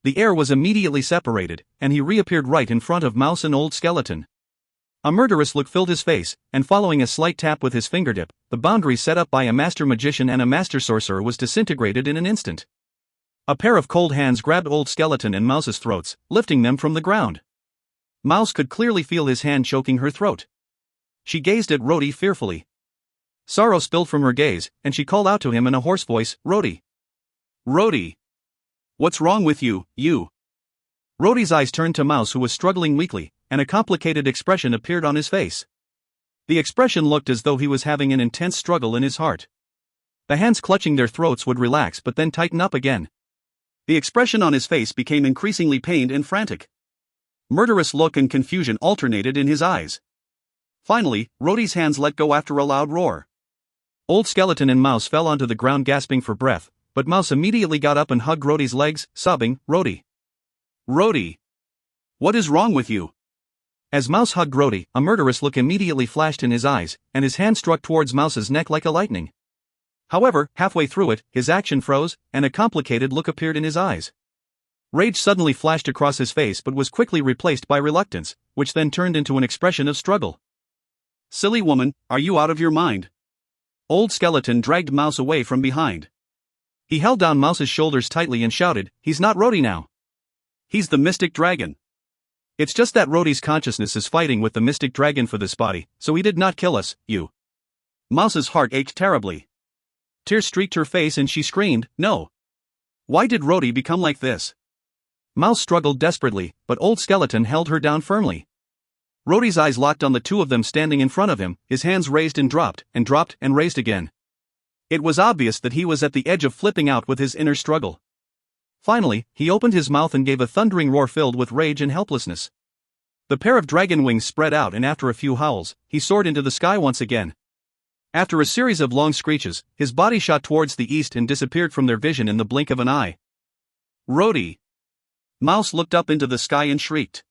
The air was immediately separated, and he reappeared right in front of Mouse and Old Skeleton. A murderous look filled his face, and following a slight tap with his fingertip, the boundary set up by a master magician and a master sorcerer was disintegrated in an instant. A pair of cold hands grabbed Old Skeleton and Mouse's throats, lifting them from the ground. Mouse could clearly feel his hand choking her throat. She gazed at Rhodey fearfully. Sorrow spilled from her gaze, and she called out to him in a hoarse voice, "Rhodey! Rhodey! What's wrong with you, you?" Rhodey's eyes turned to Mouse, who was struggling weakly, and a complicated expression appeared on his face. The expression looked as though he was having an intense struggle in his heart. The hands clutching their throats would relax but then tighten up again. The expression on his face became increasingly pained and frantic. Murderous look and confusion alternated in his eyes. Finally, Rhodey's hands let go after a loud roar. Old Skeleton and Mouse fell onto the ground gasping for breath, but Mouse immediately got up and hugged Rhodey's legs, sobbing, "Rhodey! Rhodey! What is wrong with you?" As Mouse hugged Rhodey, a murderous look immediately flashed in his eyes, and his hand struck towards Mouse's neck like a lightning. However, halfway through it, his action froze, and a complicated look appeared in his eyes. Rage suddenly flashed across his face but was quickly replaced by reluctance, which then turned into an expression of struggle. "Silly woman, are you out of your mind?" Old Skeleton dragged Mouse away from behind. He held down Mouse's shoulders tightly and shouted, "He's not Rhodey now. He's the Mystic Dragon. It's just that Rhodey's consciousness is fighting with the Mystic Dragon for this body, so he did not kill us, you." Mouse's heart ached terribly. Tears streaked her face and she screamed, "No! Why did Rhodey become like this?" Mouse struggled desperately, but Old Skeleton held her down firmly. Rhodey's eyes locked on the two of them standing in front of him, his hands raised and dropped and raised again. It was obvious that he was at the edge of flipping out with his inner struggle. Finally, he opened his mouth and gave a thundering roar filled with rage and helplessness. The pair of dragon wings spread out and after a few howls, he soared into the sky once again. After a series of long screeches, his body shot towards the east and disappeared from their vision in the blink of an eye. "Rhodey!" Mouse looked up into the sky and shrieked.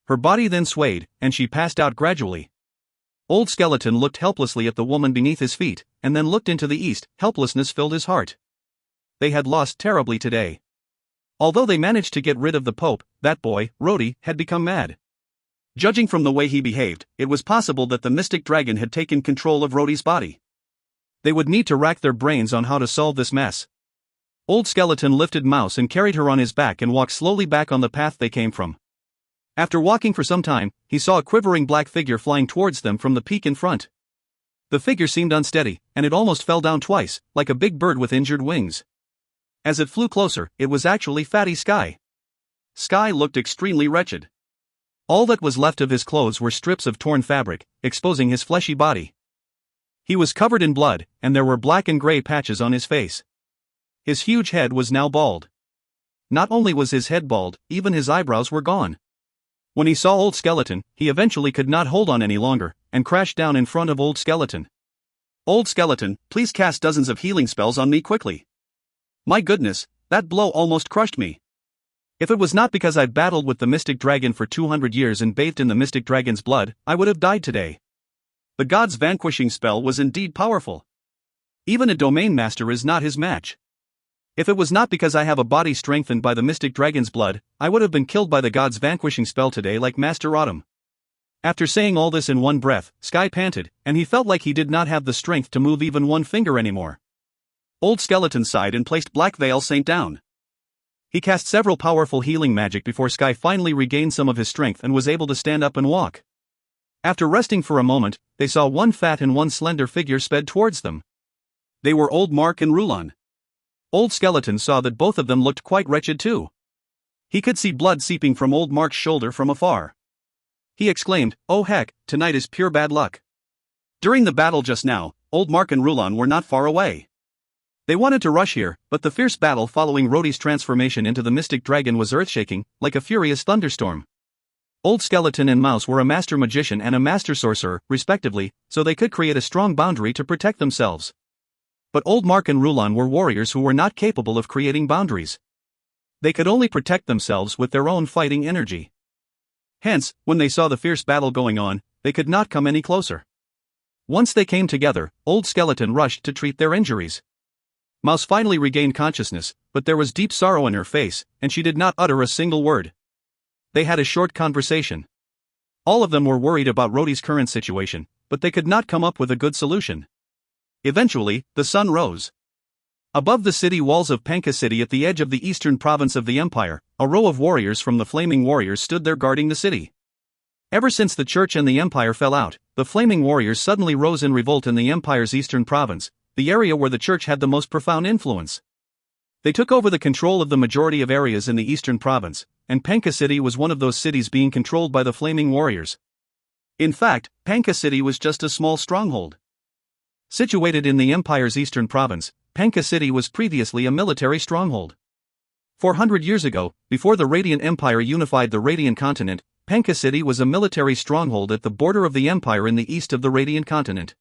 Her body then swayed, and she passed out gradually. Old Skeleton looked helplessly at the woman beneath his feet, and then looked into the east. Helplessness filled his heart. They had lost terribly today. Although they managed to get rid of the Pope, that boy, Rhodey, had become mad. Judging from the way he behaved, it was possible that the Mystic Dragon had taken control of Rhodey's body. They would need to rack their brains on how to solve this mess. Old Skeleton lifted Mouse and carried her on his back and walked slowly back on the path they came from. After walking for some time, he saw a quivering black figure flying towards them from the peak in front. The figure seemed unsteady, and it almost fell down twice, like a big bird with injured wings. As it flew closer, it was actually Fatty Sky. Sky looked extremely wretched. All that was left of his clothes were strips of torn fabric, exposing his fleshy body. He was covered in blood, and there were black and gray patches on his face. His huge head was now bald. Not only was his head bald, even his eyebrows were gone. When he saw Old Skeleton, he eventually could not hold on any longer, and crashed down in front of Old Skeleton. Old Skeleton, please cast dozens of healing spells on me quickly. My goodness, that blow almost crushed me. If it was not because I've battled with the Mystic Dragon for 200 years and bathed in the Mystic Dragon's blood, I would have died today. The god's vanquishing spell was indeed powerful. Even a domain master is not his match. If it was not because I have a body strengthened by the Mystic Dragon's blood, I would have been killed by the god's vanquishing spell today like Master Autumn. After saying all this in one breath, Sky panted, and he felt like he did not have the strength to move even one finger anymore. Old Skeleton sighed and placed Black Veil Saint down. He cast several powerful healing magic before Sky finally regained some of his strength and was able to stand up and walk. After resting for a moment, they saw one fat and one slender figure sped towards them. They were Old Mark and Rulon. Old Skeleton saw that both of them looked quite wretched too. He could see blood seeping from Old Mark's shoulder from afar. He exclaimed, "Oh heck, tonight is pure bad luck." During the battle just now, Old Mark and Rulon were not far away. They wanted to rush here, but the fierce battle following Rhodey's transformation into the Mystic Dragon was earth-shaking, like a furious thunderstorm. Old Skeleton and Mouse were a master magician and a master sorcerer, respectively, so they could create a strong boundary to protect themselves. But Old Mark and Rulon were warriors who were not capable of creating boundaries. They could only protect themselves with their own fighting energy. Hence, when they saw the fierce battle going on, they could not come any closer. Once they came together, Old Skeleton rushed to treat their injuries. Mouse finally regained consciousness, but there was deep sorrow in her face, and she did not utter a single word. They had a short conversation. All of them were worried about Rhodey's current situation, but they could not come up with a good solution. Eventually, the sun rose. Above the city walls of Panka City at the edge of the eastern province of the Empire, a row of warriors from the Flaming Warriors stood there guarding the city. Ever since the Church and the Empire fell out, the Flaming Warriors suddenly rose in revolt in the Empire's eastern province, the area where the Church had the most profound influence. They took over the control of the majority of areas in the eastern province, and Panka City was one of those cities being controlled by the Flaming Warriors. In fact, Panka City was just a small stronghold. Situated in the Empire's eastern province, Panka City was previously a military stronghold. 400 years ago, before the Radiant Empire unified the Radiant Continent, Panka City was a military stronghold at the border of the Empire in the east of the Radiant Continent.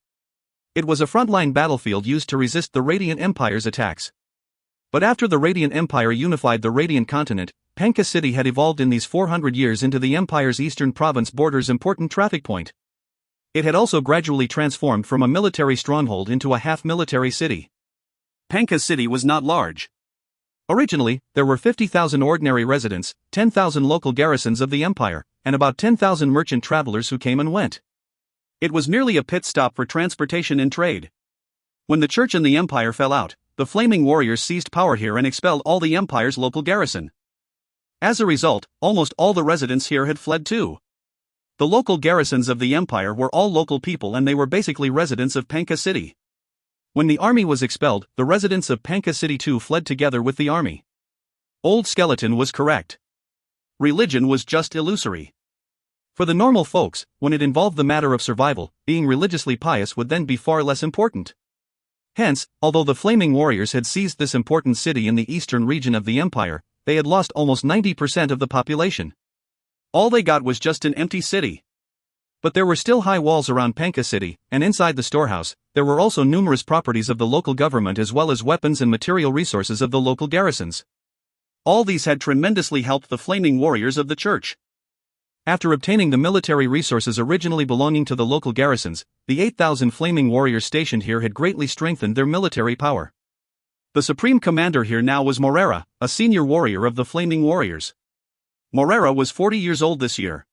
It was a frontline battlefield used to resist the Radiant Empire's attacks. But after the Radiant Empire unified the Radiant Continent, Panka City had evolved in these 400 years into the Empire's eastern province border's important traffic point. It had also gradually transformed from a military stronghold into a half-military city. Panka City was not large. Originally, there were 50,000 ordinary residents, 10,000 local garrisons of the Empire, and about 10,000 merchant travelers who came and went. It was merely a pit stop for transportation and trade. When the Church and the Empire fell out, the Flaming Warriors seized power here and expelled all the Empire's local garrison. As a result, almost all the residents here had fled too. The local garrisons of the Empire were all local people and they were basically residents of Panka City. When the army was expelled, the residents of Panka City too fled together with the army. Old Skeleton was correct. Religion was just illusory. For the normal folks, when it involved the matter of survival, being religiously pious would then be far less important. Hence, although the Flaming Warriors had seized this important city in the eastern region of the Empire, they had lost almost 90% of the population. All they got was just an empty city. But there were still high walls around Panka City, and inside the storehouse, there were also numerous properties of the local government as well as weapons and material resources of the local garrisons. All these had tremendously helped the Flaming Warriors of the Church. After obtaining the military resources originally belonging to the local garrisons, the 8,000 Flaming Warriors stationed here had greatly strengthened their military power. The supreme commander here now was Morera, a senior warrior of the Flaming Warriors. Morera was 40 years old this year.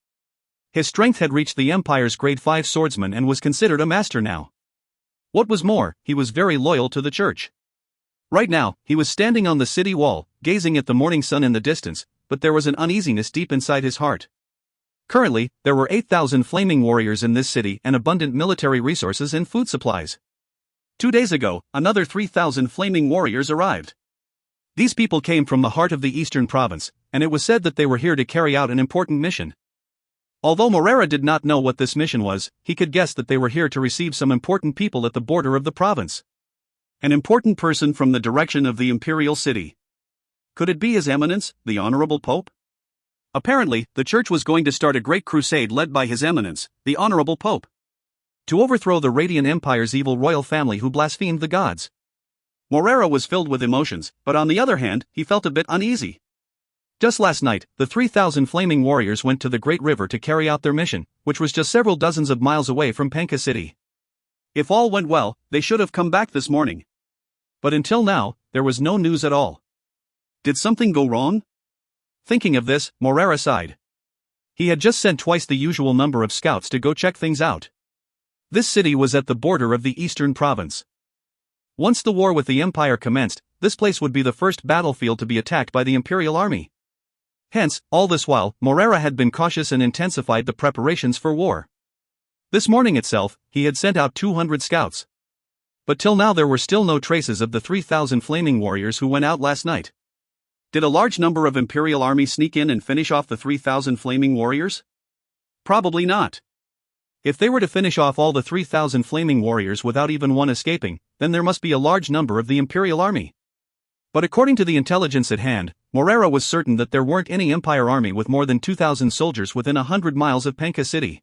His strength had reached the Empire's grade 5 swordsman and was considered a master now. What was more, he was very loyal to the Church. Right now, he was standing on the city wall, gazing at the morning sun in the distance, but there was an uneasiness deep inside his heart. Currently, there were 8,000 Flaming Warriors in this city and abundant military resources and food supplies. 2 days ago, another 3,000 Flaming Warriors arrived. These people came from the heart of the eastern province, and it was said that they were here to carry out an important mission. Although Morera did not know what this mission was, he could guess that they were here to receive some important people at the border of the province. An important person from the direction of the imperial city. Could it be His Eminence, the Honorable Pope? Apparently, the church was going to start a great crusade led by His Eminence, the Honorable Pope, to overthrow the Radiant Empire's evil royal family who blasphemed the gods. Morera was filled with emotions, but on the other hand, he felt a bit uneasy. Just last night, the 3,000 flaming warriors went to the Great River to carry out their mission, which was just several dozens of miles away from Penka City. If all went well, they should have come back this morning. But until now, there was no news at all. Did something go wrong? Thinking of this, Morera sighed. He had just sent twice the usual number of scouts to go check things out. This city was at the border of the eastern province. Once the war with the Empire commenced, this place would be the first battlefield to be attacked by the Imperial Army. Hence, all this while, Morera had been cautious and intensified the preparations for war. This morning itself, he had sent out 200 scouts. But till now there were still no traces of the 3,000 flaming warriors who went out last night. Did a large number of Imperial Army sneak in and finish off the 3,000 flaming warriors? Probably not. If they were to finish off all the 3,000 flaming warriors without even one escaping, then there must be a large number of the Imperial Army. But according to the intelligence at hand, Morera was certain that there weren't any Empire Army with more than 2,000 soldiers within 100 miles of Penka City.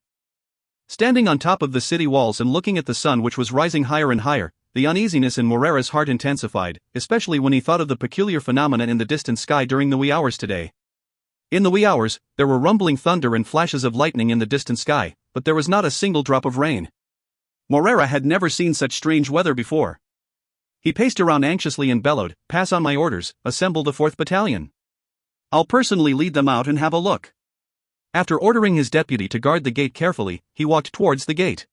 Standing on top of the city walls and looking at the sun which was rising higher and higher, the uneasiness in Morera's heart intensified, especially when he thought of the peculiar phenomena in the distant sky during the wee hours today. In the wee hours, there were rumbling thunder and flashes of lightning in the distant sky, but there was not a single drop of rain. Morera had never seen such strange weather before. He paced around anxiously and bellowed, "Pass on my orders, assemble the 4th Battalion. I'll personally lead them out and have a look." After ordering his deputy to guard the gate carefully, he walked towards the gate.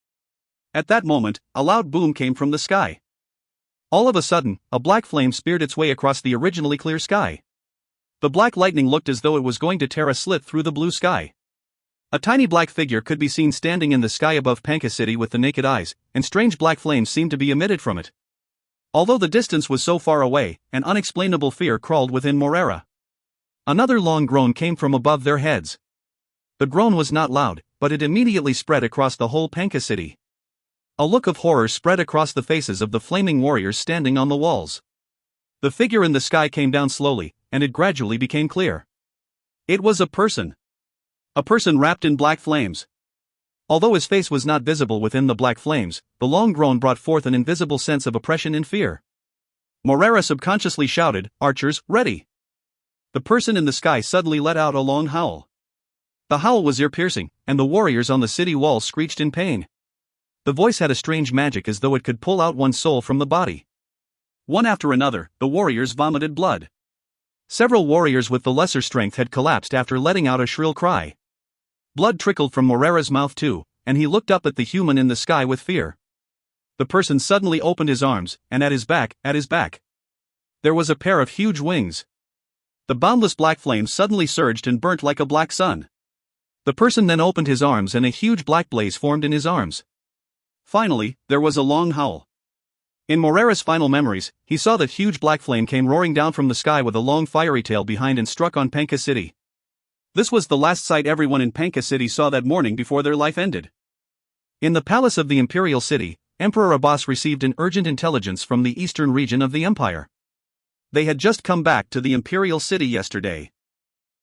At that moment, a loud boom came from the sky. All of a sudden, a black flame speared its way across the originally clear sky. The black lightning looked as though it was going to tear a slit through the blue sky. A tiny black figure could be seen standing in the sky above Penka City with the naked eyes, and strange black flames seemed to be emitted from it. Although the distance was so far away, an unexplainable fear crawled within Morera. Another long groan came from above their heads. The groan was not loud, but it immediately spread across the whole Penka City. A look of horror spread across the faces of the flaming warriors standing on the walls. The figure in the sky came down slowly, and it gradually became clear. It was a person. A person wrapped in black flames. Although his face was not visible within the black flames, the long groan brought forth an invisible sense of oppression and fear. Morera subconsciously shouted, "Archers, ready!" The person in the sky suddenly let out a long howl. The howl was ear-piercing, and the warriors on the city wall screeched in pain. The voice had a strange magic as though it could pull out one's soul from the body. One after another, the warriors vomited blood. Several warriors with the lesser strength had collapsed after letting out a shrill cry. Blood trickled from Morera's mouth too, and he looked up at the human in the sky with fear. The person suddenly opened his arms, and at his back, there was a pair of huge wings. The boundless black flames suddenly surged and burnt like a black sun. The person then opened his arms and a huge black blaze formed in his arms. Finally, there was a long howl. In Morera's final memories, he saw that huge black flame came roaring down from the sky with a long fiery tail behind and struck on Penka City. This was the last sight everyone in Penka City saw that morning before their life ended. In the palace of the Imperial City, Emperor Abbas received an urgent intelligence from the eastern region of the empire. They had just come back to the Imperial City yesterday.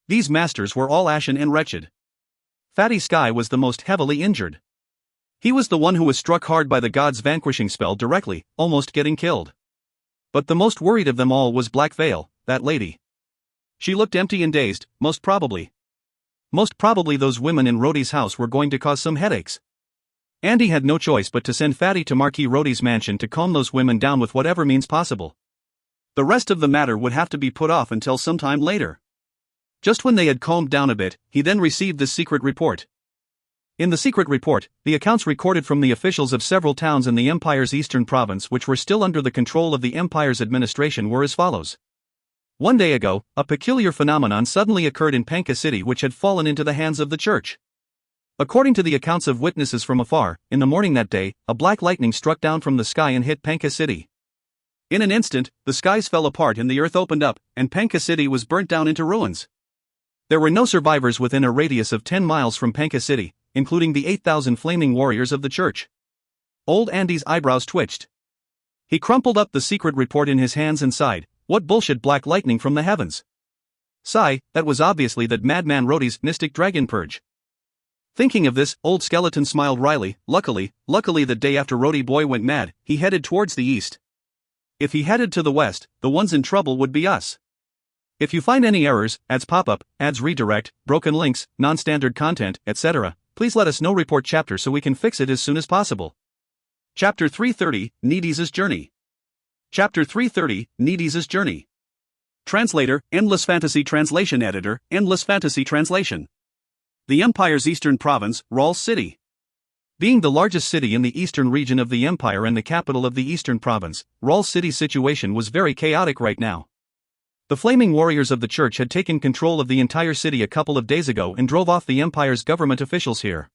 These masters were all ashen and wretched. Fatty Sky was the most heavily injured. He was the one who was struck hard by the god's vanquishing spell directly, almost getting killed. But the most worried of them all was Black Veil, that lady. She looked empty and dazed, most probably. Most probably those women in Rhodey's house were going to cause some headaches. Andy had no choice but to send Fatty to Marquis Rhodey's mansion to calm those women down with whatever means possible. The rest of the matter would have to be put off until some time later. Just when they had calmed down a bit, he then received this secret report. In the secret report, the accounts recorded from the officials of several towns in the Empire's eastern province which were still under the control of the Empire's administration were as follows. One day ago, a peculiar phenomenon suddenly occurred in Penka City which had fallen into the hands of the church. According to the accounts of witnesses from afar, in the morning that day, a black lightning struck down from the sky and hit Penka City. In an instant, the skies fell apart and the earth opened up, and Penka City was burnt down into ruins. There were no survivors within a radius of 10 miles from Penka City, including the 8,000 flaming warriors of the church. Old Andy's eyebrows twitched. He crumpled up the secret report in his hands and sighed, "What bullshit, black lightning from the heavens." Sigh, that was obviously that madman Rhodey's mystic dragon purge. Thinking of this, Old Skeleton smiled wryly. Luckily the day after Rhodey boy went mad, he headed towards the east. If he headed to the west, the ones in trouble would be us. If you find any errors, ads pop up, ads redirect, broken links, non-standard content, etc., please let us know. Report chapter so we can fix it as soon as possible. Chapter 330, Needy's Journey. Chapter 330, Needy's Journey. Translator, Endless Fantasy Translation Editor, Endless Fantasy Translation. The Empire's eastern province, Ral City. Being the largest city in the eastern region of the Empire and the capital of the eastern province, Ral City's situation was very chaotic right now. The flaming warriors of the church had taken control of the entire city a couple of days ago and drove off the Empire's government officials here.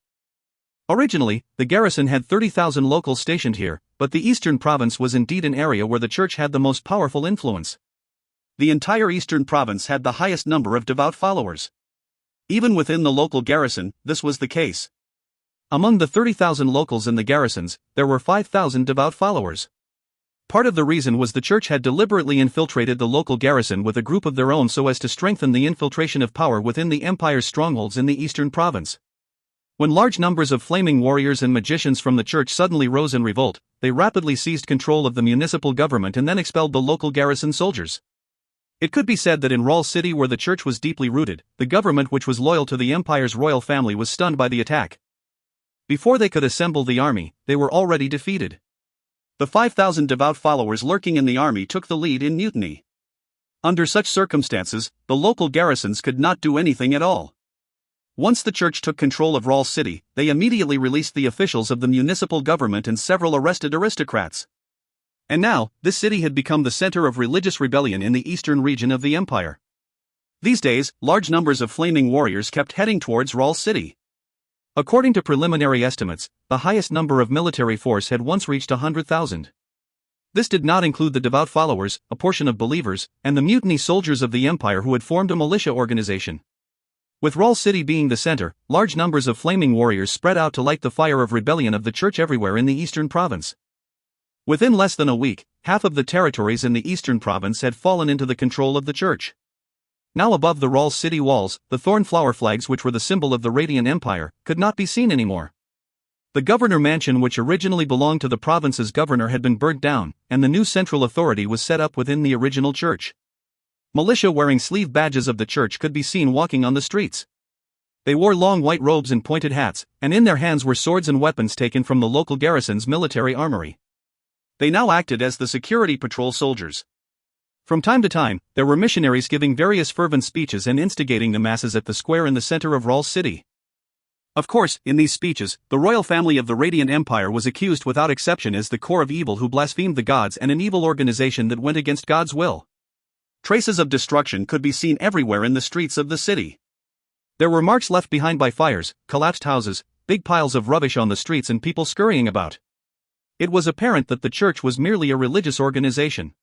Originally, the garrison had 30,000 locals stationed here, but the eastern province was indeed an area where the church had the most powerful influence. The entire eastern province had the highest number of devout followers. Even within the local garrison, this was the case. Among the 30,000 locals in the garrisons, there were 5,000 devout followers. Part of the reason was the church had deliberately infiltrated the local garrison with a group of their own so as to strengthen the infiltration of power within the Empire's strongholds in the eastern province. When large numbers of flaming warriors and magicians from the church suddenly rose in revolt, they rapidly seized control of the municipal government and then expelled the local garrison soldiers. It could be said that in Ral City, where the church was deeply rooted, the government, which was loyal to the Empire's royal family, was stunned by the attack. Before they could assemble the army, they were already defeated. The 5,000 devout followers lurking in the army took the lead in mutiny. Under such circumstances, the local garrisons could not do anything at all. Once the church took control of Ral City, they immediately released the officials of the municipal government and several arrested aristocrats. And now, this city had become the center of religious rebellion in the eastern region of the Empire. These days, large numbers of flaming warriors kept heading towards Ral City. According to preliminary estimates, the highest number of military force had once reached 100,000. This did not include the devout followers, a portion of believers, and the mutiny soldiers of the Empire who had formed a militia organization. With Ral City being the center, large numbers of flaming warriors spread out to light the fire of rebellion of the church everywhere in the eastern province. Within less than a week, half of the territories in the eastern province had fallen into the control of the church. Now above the Ral City walls, the thorn flower flags, which were the symbol of the Radiant Empire, could not be seen anymore. The governor mansion, which originally belonged to the province's governor, had been burnt down, and the new central authority was set up within the original church. Militia wearing sleeve badges of the church could be seen walking on the streets. They wore long white robes and pointed hats, and in their hands were swords and weapons taken from the local garrison's military armory. They now acted as the security patrol soldiers. From time to time, there were missionaries giving various fervent speeches and instigating the masses at the square in the center of Ral City. Of course, in these speeches, the royal family of the Radiant Empire was accused without exception as the core of evil who blasphemed the gods and an evil organization that went against God's will. Traces of destruction could be seen everywhere in the streets of the city. There were marks left behind by fires, collapsed houses, big piles of rubbish on the streets, and people scurrying about. It was apparent that the church was merely a religious organization.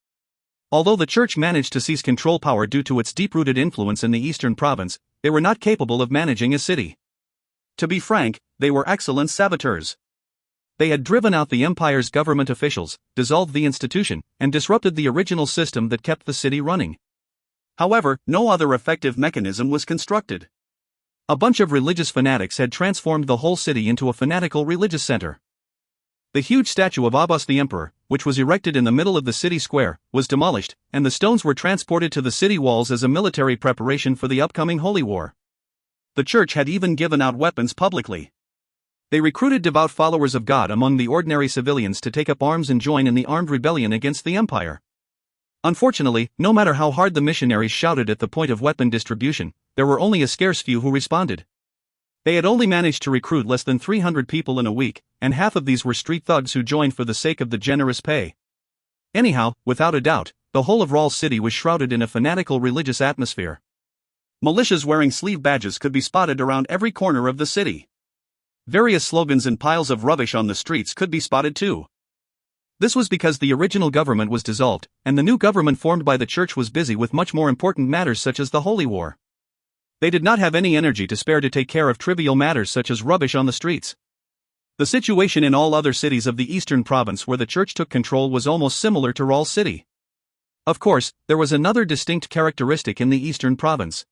Although the church managed to seize control power due to its deep-rooted influence in the eastern province, they were not capable of managing a city. To be frank, they were excellent saboteurs. They had driven out the Empire's government officials, dissolved the institution, and disrupted the original system that kept the city running. However, no other effective mechanism was constructed. A bunch of religious fanatics had transformed the whole city into a fanatical religious center. The huge statue of Abbas the Emperor, which was erected in the middle of the city square, was demolished, and the stones were transported to the city walls as a military preparation for the upcoming holy war. The church had even given out weapons publicly. They recruited devout followers of God among the ordinary civilians to take up arms and join in the armed rebellion against the Empire. Unfortunately, no matter how hard the missionaries shouted at the point of weapon distribution, there were only a scarce few who responded. They had only managed to recruit less than 300 people in a week, and half of these were street thugs who joined for the sake of the generous pay. Anyhow, without a doubt, the whole of Ral City was shrouded in a fanatical religious atmosphere. Militias wearing sleeve badges could be spotted around every corner of the city. Various slogans and piles of rubbish on the streets could be spotted too. This was because the original government was dissolved, and the new government formed by the church was busy with much more important matters such as the Holy War. They did not have any energy to spare to take care of trivial matters such as rubbish on the streets. The situation in all other cities of the eastern province where the church took control was almost similar to Raul City. Of course, there was another distinct characteristic in the eastern province.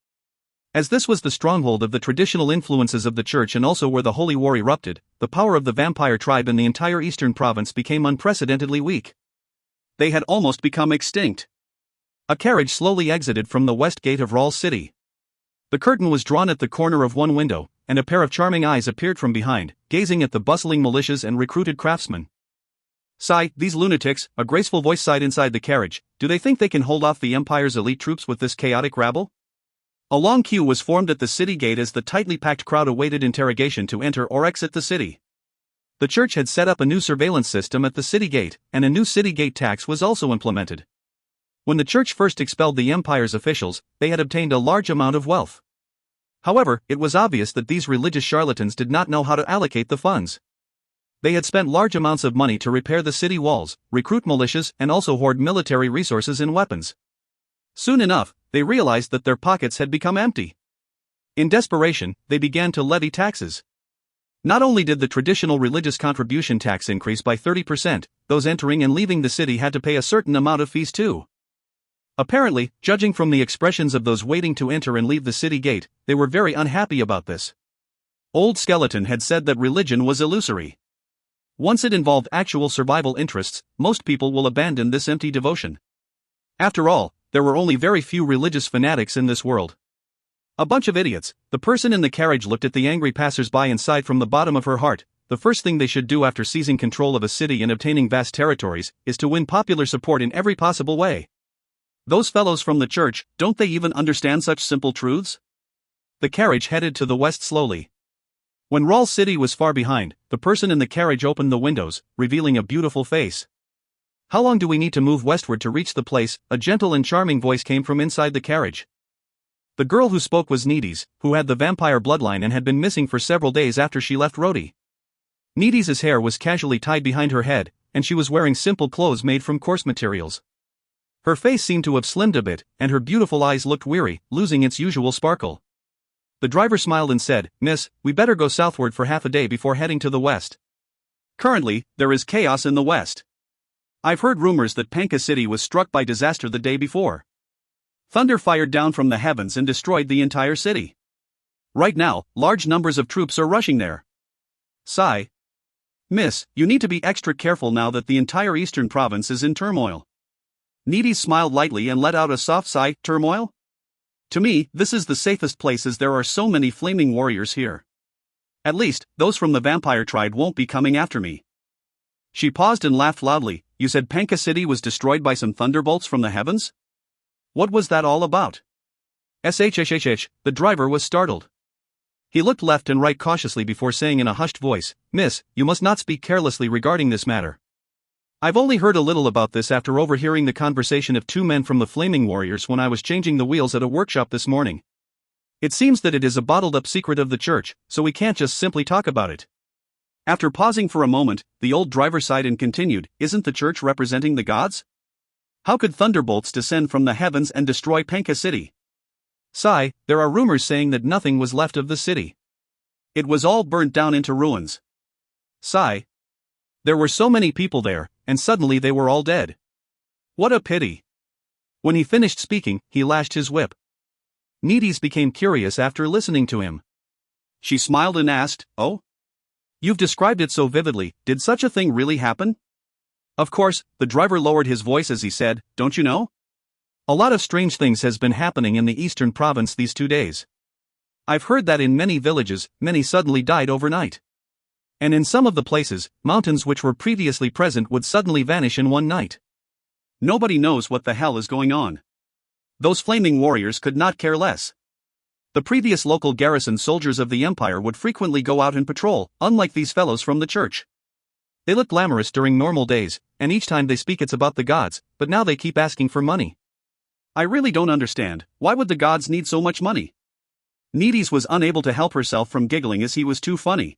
As this was the stronghold of the traditional influences of the church and also where the holy war erupted, the power of the vampire tribe in the entire eastern province became unprecedentedly weak. They had almost become extinct. A carriage slowly exited from the west gate of Raul City. The curtain was drawn at the corner of one window, and a pair of charming eyes appeared from behind, gazing at the bustling militias and recruited craftsmen. "Sigh, these lunatics," a graceful voice sighed inside the carriage. "Do they think they can hold off the Empire's elite troops with this chaotic rabble?" A long queue was formed at the city gate as the tightly packed crowd awaited interrogation to enter or exit the city. The church had set up a new surveillance system at the city gate, and a new city gate tax was also implemented. When the church first expelled the Empire's officials, they had obtained a large amount of wealth. However, it was obvious that these religious charlatans did not know how to allocate the funds. They had spent large amounts of money to repair the city walls, recruit militias, and also hoard military resources and weapons. Soon enough, they realized that their pockets had become empty. In desperation, they began to levy taxes. Not only did the traditional religious contribution tax increase by 30%, those entering and leaving the city had to pay a certain amount of fees too. Apparently, judging from the expressions of those waiting to enter and leave the city gate, they were very unhappy about this. Old Skeleton had said that religion was illusory. Once it involved actual survival interests, most people will abandon this empty devotion. After all, there were only very few religious fanatics in this world. A bunch of idiots. The person in the carriage looked at the angry passers-by and sighed from the bottom of her heart. The first thing they should do after seizing control of a city and obtaining vast territories is to win popular support in every possible way. Those fellows from the church, don't they even understand such simple truths? The carriage headed to the west slowly. When Raul City was far behind, the person in the carriage opened the windows, revealing a beautiful face. "How long do we need to move westward to reach the place?" a gentle and charming voice came from inside the carriage. The girl who spoke was Needy's, who had the vampire bloodline and had been missing for several days after she left Rhodey. Needy's hair was casually tied behind her head, and she was wearing simple clothes made from coarse materials. Her face seemed to have slimmed a bit, and her beautiful eyes looked weary, losing its usual sparkle. The driver smiled and said, "Miss, we better go southward for half a day before heading to the west. Currently, there is chaos in the west. I've heard rumors that Panka City was struck by disaster the day before. Thunder fired down from the heavens and destroyed the entire city. Right now, large numbers of troops are rushing there. Sigh. Miss, you need to be extra careful now that the entire eastern province is in turmoil." Needy smiled lightly and let out a soft sigh. "Turmoil? To me, this is the safest place as there are so many flaming warriors here. At least, those from the vampire tribe won't be coming after me." She paused and laughed loudly. "You said Panka City was destroyed by some thunderbolts from the heavens? What was that all about?" "Shh, the driver was startled. He looked left and right cautiously before saying in a hushed voice, "Miss, you must not speak carelessly regarding this matter. I've only heard a little about this after overhearing the conversation of two men from the Flaming Warriors when I was changing the wheels at a workshop this morning. It seems that it is a bottled-up secret of the church, so we can't just simply talk about it." After pausing for a moment, the old driver sighed and continued, "Isn't the church representing the gods? How could thunderbolts descend from the heavens and destroy Panka City? Sigh, there are rumors saying that nothing was left of the city. It was all burnt down into ruins. Sigh. There were so many people there, and suddenly they were all dead. What a pity." When he finished speaking, he lashed his whip. Needy's became curious after listening to him. She smiled and asked, "Oh? You've described it so vividly, did such a thing really happen?" "Of course," the driver lowered his voice as he said, "don't you know? A lot of strange things has been happening in the eastern province these 2 days. I've heard that in many villages, many suddenly died overnight. And in some of the places, mountains which were previously present would suddenly vanish in one night. Nobody knows what the hell is going on. Those flaming warriors could not care less. The previous local garrison soldiers of the Empire would frequently go out and patrol, unlike these fellows from the church. They look glamorous during normal days, and each time they speak it's about the gods, but now they keep asking for money. I really don't understand, why would the gods need so much money?" Needy's was unable to help herself from giggling as he was too funny.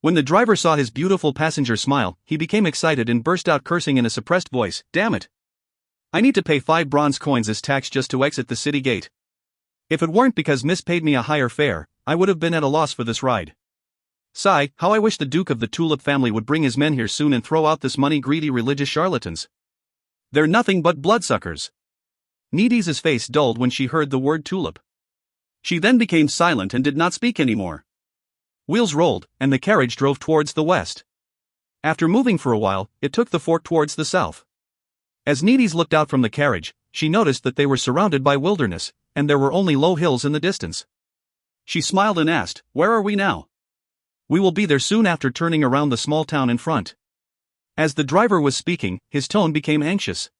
When the driver saw his beautiful passenger smile, he became excited and burst out cursing in a suppressed voice, "Damn it! I need to pay 5 bronze coins as tax just to exit the city gate. If it weren't because Miss paid me a higher fare, I would have been at a loss for this ride. Sigh, how I wish the Duke of the Tulip family would bring his men here soon and throw out this money-greedy religious charlatans. They're nothing but bloodsuckers. Needy's face dulled when she heard the word tulip. She then became silent and did not speak anymore. Wheels rolled, and the carriage drove towards the west. After moving for a while, it took the fork towards the south. As Needy's looked out from the carriage, she noticed that they were surrounded by wilderness, and there were only low hills in the distance. She smiled and asked, "Where are we now?" "We will be there soon after turning around the small town in front." As the driver was speaking, his tone became anxious.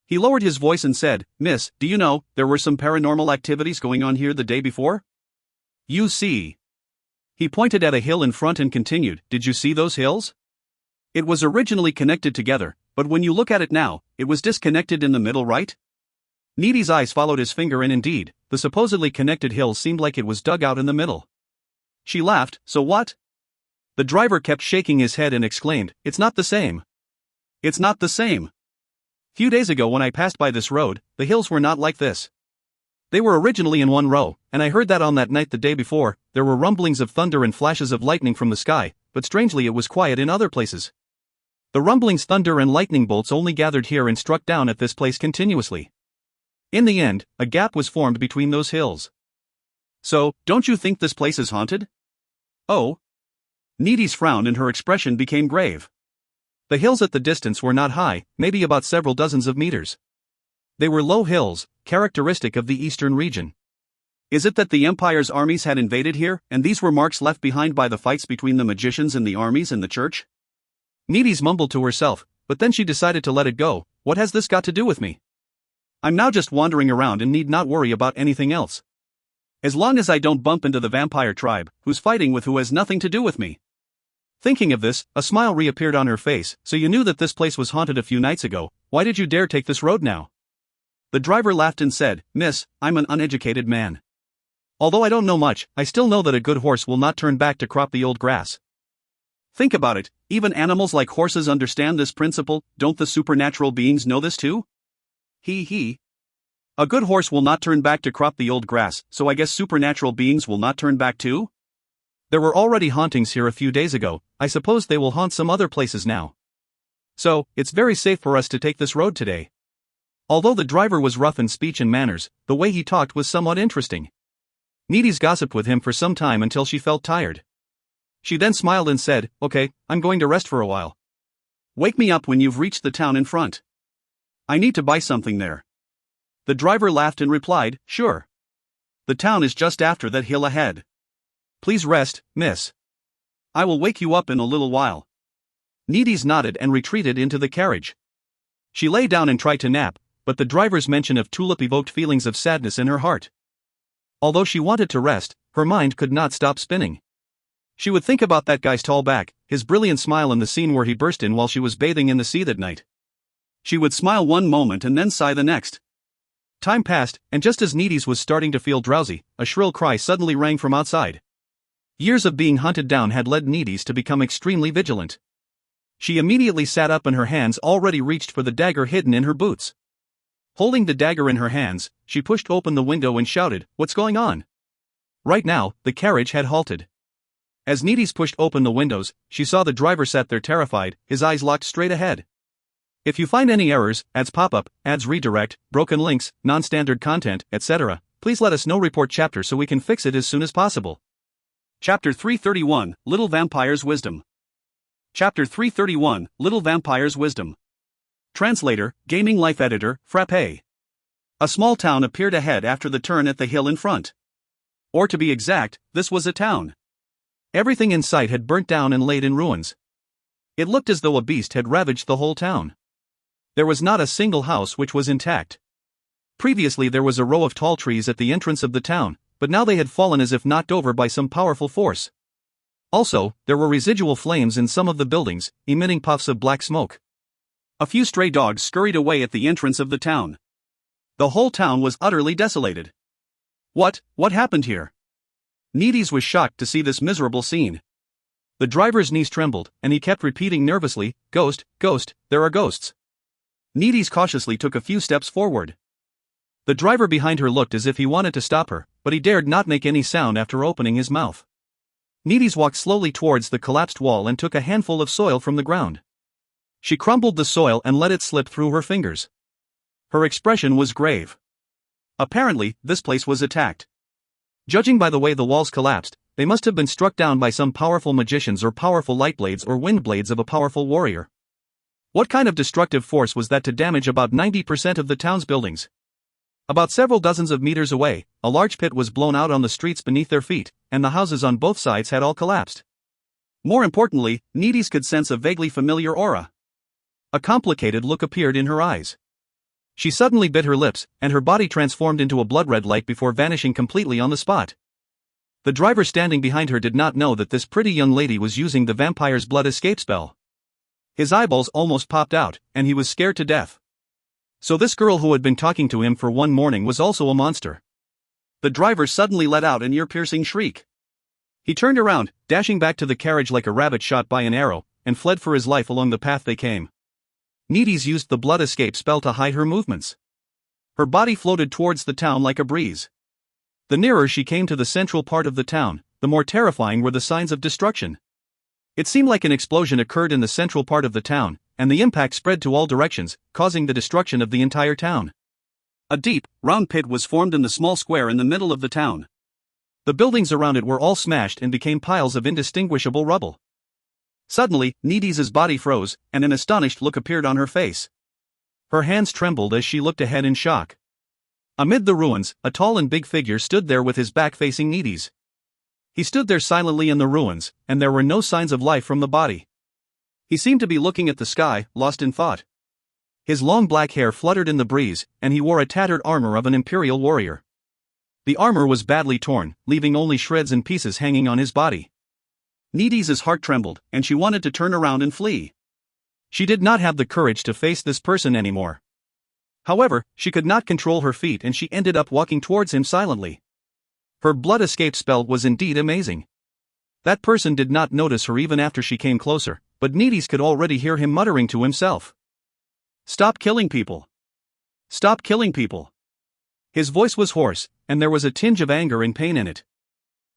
He lowered his voice and said, "Miss, do you know, there were some paranormal activities going on here the day before?" "You see." He pointed at a hill in front and continued, "Did you see those hills? It was originally connected together, but when you look at it now, it was disconnected in the middle, right?" Needy's eyes followed his finger and indeed, the supposedly connected hill seemed like it was dug out in the middle. She laughed, "So what?" The driver kept shaking his head and exclaimed, "It's not the same. It's not the same. Few days ago when I passed by this road, the hills were not like this. They were originally in one row, and I heard that on that night the day before, there were rumblings of thunder and flashes of lightning from the sky, but strangely it was quiet in other places. The rumblings, thunder and lightning bolts only gathered here and struck down at this place continuously. In the end, a gap was formed between those hills. So, don't you think this place is haunted?" "Oh." Needy's frowned and her expression became grave. The hills at the distance were not high, maybe about several dozens of meters. They were low hills, characteristic of the eastern region. Is it that the Empire's armies had invaded here, and these were marks left behind by the fights between the magicians and the armies in the church? Needy's mumbled to herself, but then she decided to let it go. What has this got to do with me? I'm now just wandering around and need not worry about anything else. As long as I don't bump into the vampire tribe, who's fighting with who has nothing to do with me. Thinking of this, a smile reappeared on her face. "So you knew that this place was haunted a few nights ago, why did you dare take this road now?" The driver laughed and said, "Miss, I'm an uneducated man. Although I don't know much, I still know that a good horse will not turn back to crop the old grass. Think about it, even animals like horses understand this principle, don't the supernatural beings know this too? He. A good horse will not turn back to crop the old grass, so I guess supernatural beings will not turn back too? There were already hauntings here a few days ago, I suppose they will haunt some other places now. So, it's very safe for us to take this road today." Although the driver was rough in speech and manners, the way he talked was somewhat interesting. Needy's gossiped with him for some time until she felt tired. She then smiled and said, "Okay, I'm going to rest for a while. Wake me up when you've reached the town in front. I need to buy something there." The driver laughed and replied, "Sure. The town is just after that hill ahead. Please rest, miss. I will wake you up in a little while." Needy's nodded and retreated into the carriage. She lay down and tried to nap, but the driver's mention of tulip evoked feelings of sadness in her heart. Although she wanted to rest, her mind could not stop spinning. She would think about that guy's tall back, his brilliant smile and the scene where he burst in while she was bathing in the sea that night. She would smile one moment and then sigh the next. Time passed, and just as Needy's was starting to feel drowsy, a shrill cry suddenly rang from outside. Years of being hunted down had led Needy's to become extremely vigilant. She immediately sat up and her hands already reached for the dagger hidden in her boots. Holding the dagger in her hands, she pushed open the window and shouted, "What's going on?" Right now, the carriage had halted. As Needy's pushed open the windows, she saw the driver sat there terrified, his eyes locked straight ahead. If you find any errors, ads pop up, ads redirect, broken links, non-standard content, etc., please let us know. Report chapter so we can fix it as soon as possible. Chapter 331, Little Vampire's Wisdom. Chapter 331, Little Vampire's Wisdom. Translator, Gaming Life Editor, Frappe. A small town appeared ahead after the turn at the hill in front. Or to be exact, this was a town. Everything in sight had burnt down and laid in ruins. It looked as though a beast had ravaged the whole town. There was not a single house which was intact. Previously there was a row of tall trees at the entrance of the town, but now they had fallen as if knocked over by some powerful force. Also, there were residual flames in some of the buildings, emitting puffs of black smoke. A few stray dogs scurried away at the entrance of the town. The whole town was utterly desolated. What happened here? Needy's was shocked to see this miserable scene. The driver's knees trembled, and he kept repeating nervously, "Ghost, ghost, there are ghosts." Needy's cautiously took a few steps forward. The driver behind her looked as if he wanted to stop her, but he dared not make any sound after opening his mouth. Needies walked slowly towards the collapsed wall and took a handful of soil from the ground. She crumbled the soil and let it slip through her fingers. Her expression was grave. Apparently, this place was attacked. Judging by the way the walls collapsed, they must have been struck down by some powerful magicians or powerful light blades or wind blades of a powerful warrior. What kind of destructive force was that to damage about 90% of the town's buildings? About several dozens of meters away, a large pit was blown out on the streets beneath their feet, and the houses on both sides had all collapsed. More importantly, Needies could sense a vaguely familiar aura. A complicated look appeared in her eyes. She suddenly bit her lips, and her body transformed into a blood-red light before vanishing completely on the spot. The driver standing behind her did not know that this pretty young lady was using the vampire's blood escape spell. His eyeballs almost popped out, and he was scared to death. So this girl who had been talking to him for one morning was also a monster. The driver suddenly let out an ear-piercing shriek. He turned around, dashing back to the carriage like a rabbit shot by an arrow, and fled for his life along the path they came. Needies used the blood escape spell to hide her movements. Her body floated towards the town like a breeze. The nearer she came to the central part of the town, the more terrifying were the signs of destruction. It seemed like an explosion occurred in the central part of the town, and the impact spread to all directions, causing the destruction of the entire town. A deep, round pit was formed in the small square in the middle of the town. The buildings around it were all smashed and became piles of indistinguishable rubble. Suddenly, Needies' body froze, and an astonished look appeared on her face. Her hands trembled as she looked ahead in shock. Amid the ruins, a tall and big figure stood there with his back facing Needies. He stood there silently in the ruins, and there were no signs of life from the body. He seemed to be looking at the sky, lost in thought. His long black hair fluttered in the breeze, and he wore a tattered armor of an imperial warrior. The armor was badly torn, leaving only shreds and pieces hanging on his body. Needies' heart trembled, and she wanted to turn around and flee. She did not have the courage to face this person anymore. However, she could not control her feet and she ended up walking towards him silently. Her blood escape spell was indeed amazing. That person did not notice her even after she came closer, but Needies could already hear him muttering to himself. "Stop killing people! Stop killing people!" His voice was hoarse, and there was a tinge of anger and pain in it.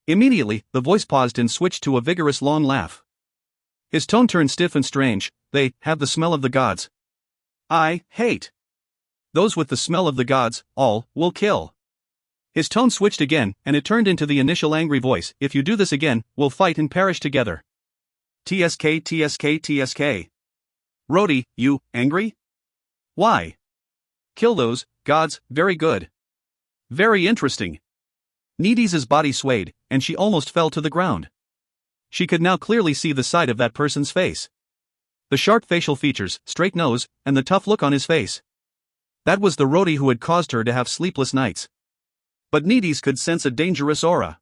Immediately, the voice paused and switched to a vigorous long laugh. His tone turned stiff and strange. "They have the smell of the gods. I hate those with the smell of the gods, all will kill." His tone switched again, and it turned into the initial angry voice. "If you do this again, we'll fight and perish together. TSK TSK TSK. Rhodey, you angry? Why? Kill those gods, very good. Very interesting." Needies' body swayed, and she almost fell to the ground. She could now clearly see the side of that person's face. The sharp facial features, straight nose, and the tough look on his face. That was the Rhodey who had caused her to have sleepless nights. But Needies could sense a dangerous aura.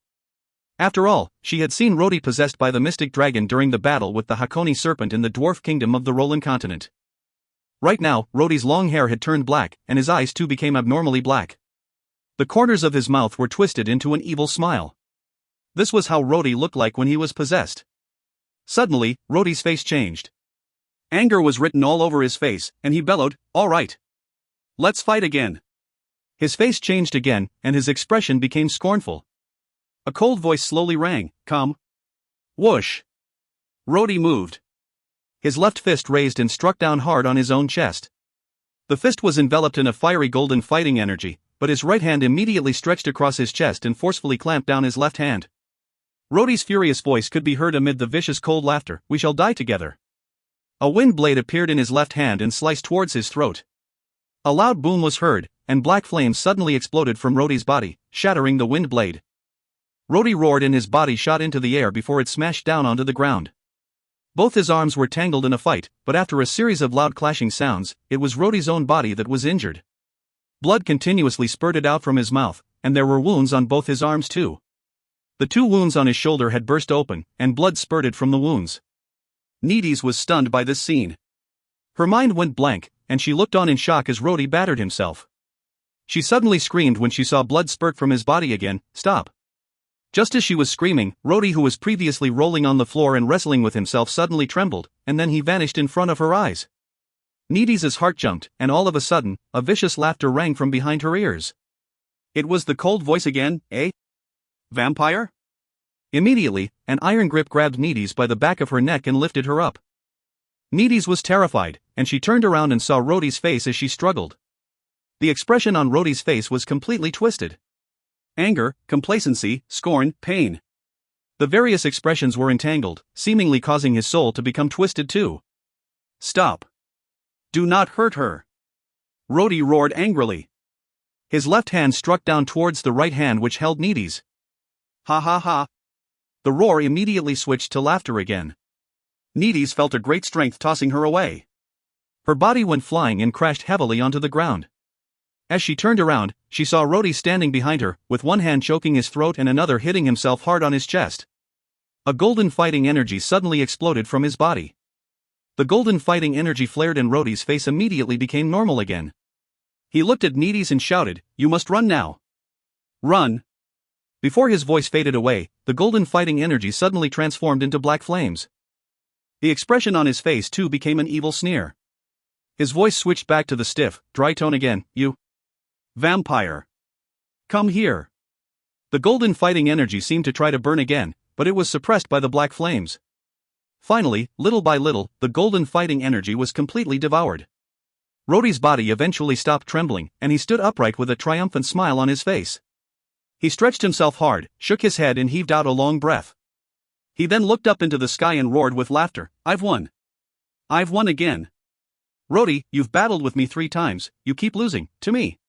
After all, she had seen Rhodey possessed by the mystic dragon during the battle with the Hakoni serpent in the dwarf kingdom of the Roland continent. Right now, Rhodey's long hair had turned black, and his eyes too became abnormally black. The corners of his mouth were twisted into an evil smile. This was how Rhodey looked like when he was possessed. Suddenly, Rhodey's face changed. Anger was written all over his face, and he bellowed, "All right. Let's fight again." His face changed again, and his expression became scornful. A cold voice slowly rang, "Come." Whoosh. Rhodey moved. His left fist raised and struck down hard on his own chest. The fist was enveloped in a fiery golden fighting energy, but his right hand immediately stretched across his chest and forcefully clamped down his left hand. Rhodey's furious voice could be heard amid the vicious cold laughter, "We shall die together." A wind blade appeared in his left hand and sliced towards his throat. A loud boom was heard, and black flames suddenly exploded from Rhodey's body, shattering the wind blade. Rhodey roared and his body shot into the air before it smashed down onto the ground. Both his arms were tangled in a fight, but after a series of loud clashing sounds, it was Rhodey's own body that was injured. Blood continuously spurted out from his mouth, and there were wounds on both his arms too. The two wounds on his shoulder had burst open, and blood spurted from the wounds. Needies was stunned by this scene. Her mind went blank, and she looked on in shock as Rhodey battered himself. She suddenly screamed when she saw blood spurt from his body again, "Stop." Just as she was screaming, Rhodey, who was previously rolling on the floor and wrestling with himself, suddenly trembled, and then he vanished in front of her eyes. Needies' heart jumped, and all of a sudden, a vicious laughter rang from behind her ears. It was the cold voice again, eh? Vampire? Immediately, an iron grip grabbed Needy's by the back of her neck and lifted her up. Needy's was terrified, and she turned around and saw Rhodey's face as she struggled. The expression on Rhodey's face was completely twisted. Anger, complacency, scorn, pain. The various expressions were entangled, seemingly causing his soul to become twisted too. Stop. Do not hurt her. Rhodey roared angrily. His left hand struck down towards the right hand which held Needy's. Ha ha ha. The roar immediately switched to laughter again. Needy's felt a great strength tossing her away. Her body went flying and crashed heavily onto the ground. As she turned around, she saw Rhodey standing behind her, with one hand choking his throat and another hitting himself hard on his chest. A golden fighting energy suddenly exploded from his body. The golden fighting energy flared and Rhodey's face immediately became normal again. He looked at Needy's and shouted, "You must run now. Run." Before his voice faded away, the golden fighting energy suddenly transformed into black flames. The expression on his face too became an evil sneer. His voice switched back to the stiff, dry tone again, "You vampire. Come here." The golden fighting energy seemed to try to burn again, but it was suppressed by the black flames. Finally, little by little, the golden fighting energy was completely devoured. Rhodey's body eventually stopped trembling, and he stood upright with a triumphant smile on his face. He stretched himself hard, shook his head and heaved out a long breath. He then looked up into the sky and roared with laughter, "I've won. I've won again. Rhodey, you've battled with me 3 times, you keep losing, to me."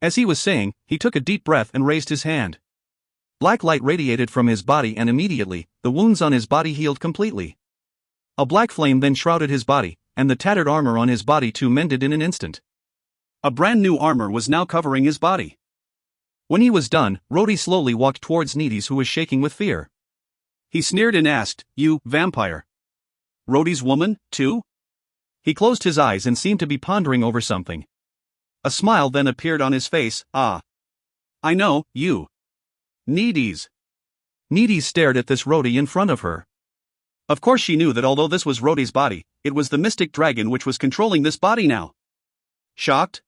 As he was saying, he took a deep breath and raised his hand. Black light radiated from his body and immediately, the wounds on his body healed completely. A black flame then shrouded his body, and the tattered armor on his body too mended in an instant. A brand new armor was now covering his body. When he was done, Rhodey slowly walked towards Needy's, who was shaking with fear. He sneered and asked, "You, vampire. Rhodey's woman, too?" He closed his eyes and seemed to be pondering over something. A smile then appeared on his face. "Ah. I know, you. Needy's." Needy's stared at this Rhodey in front of her. Of course she knew that although this was Rhodey's body, it was the mystic dragon which was controlling this body now. Shocked?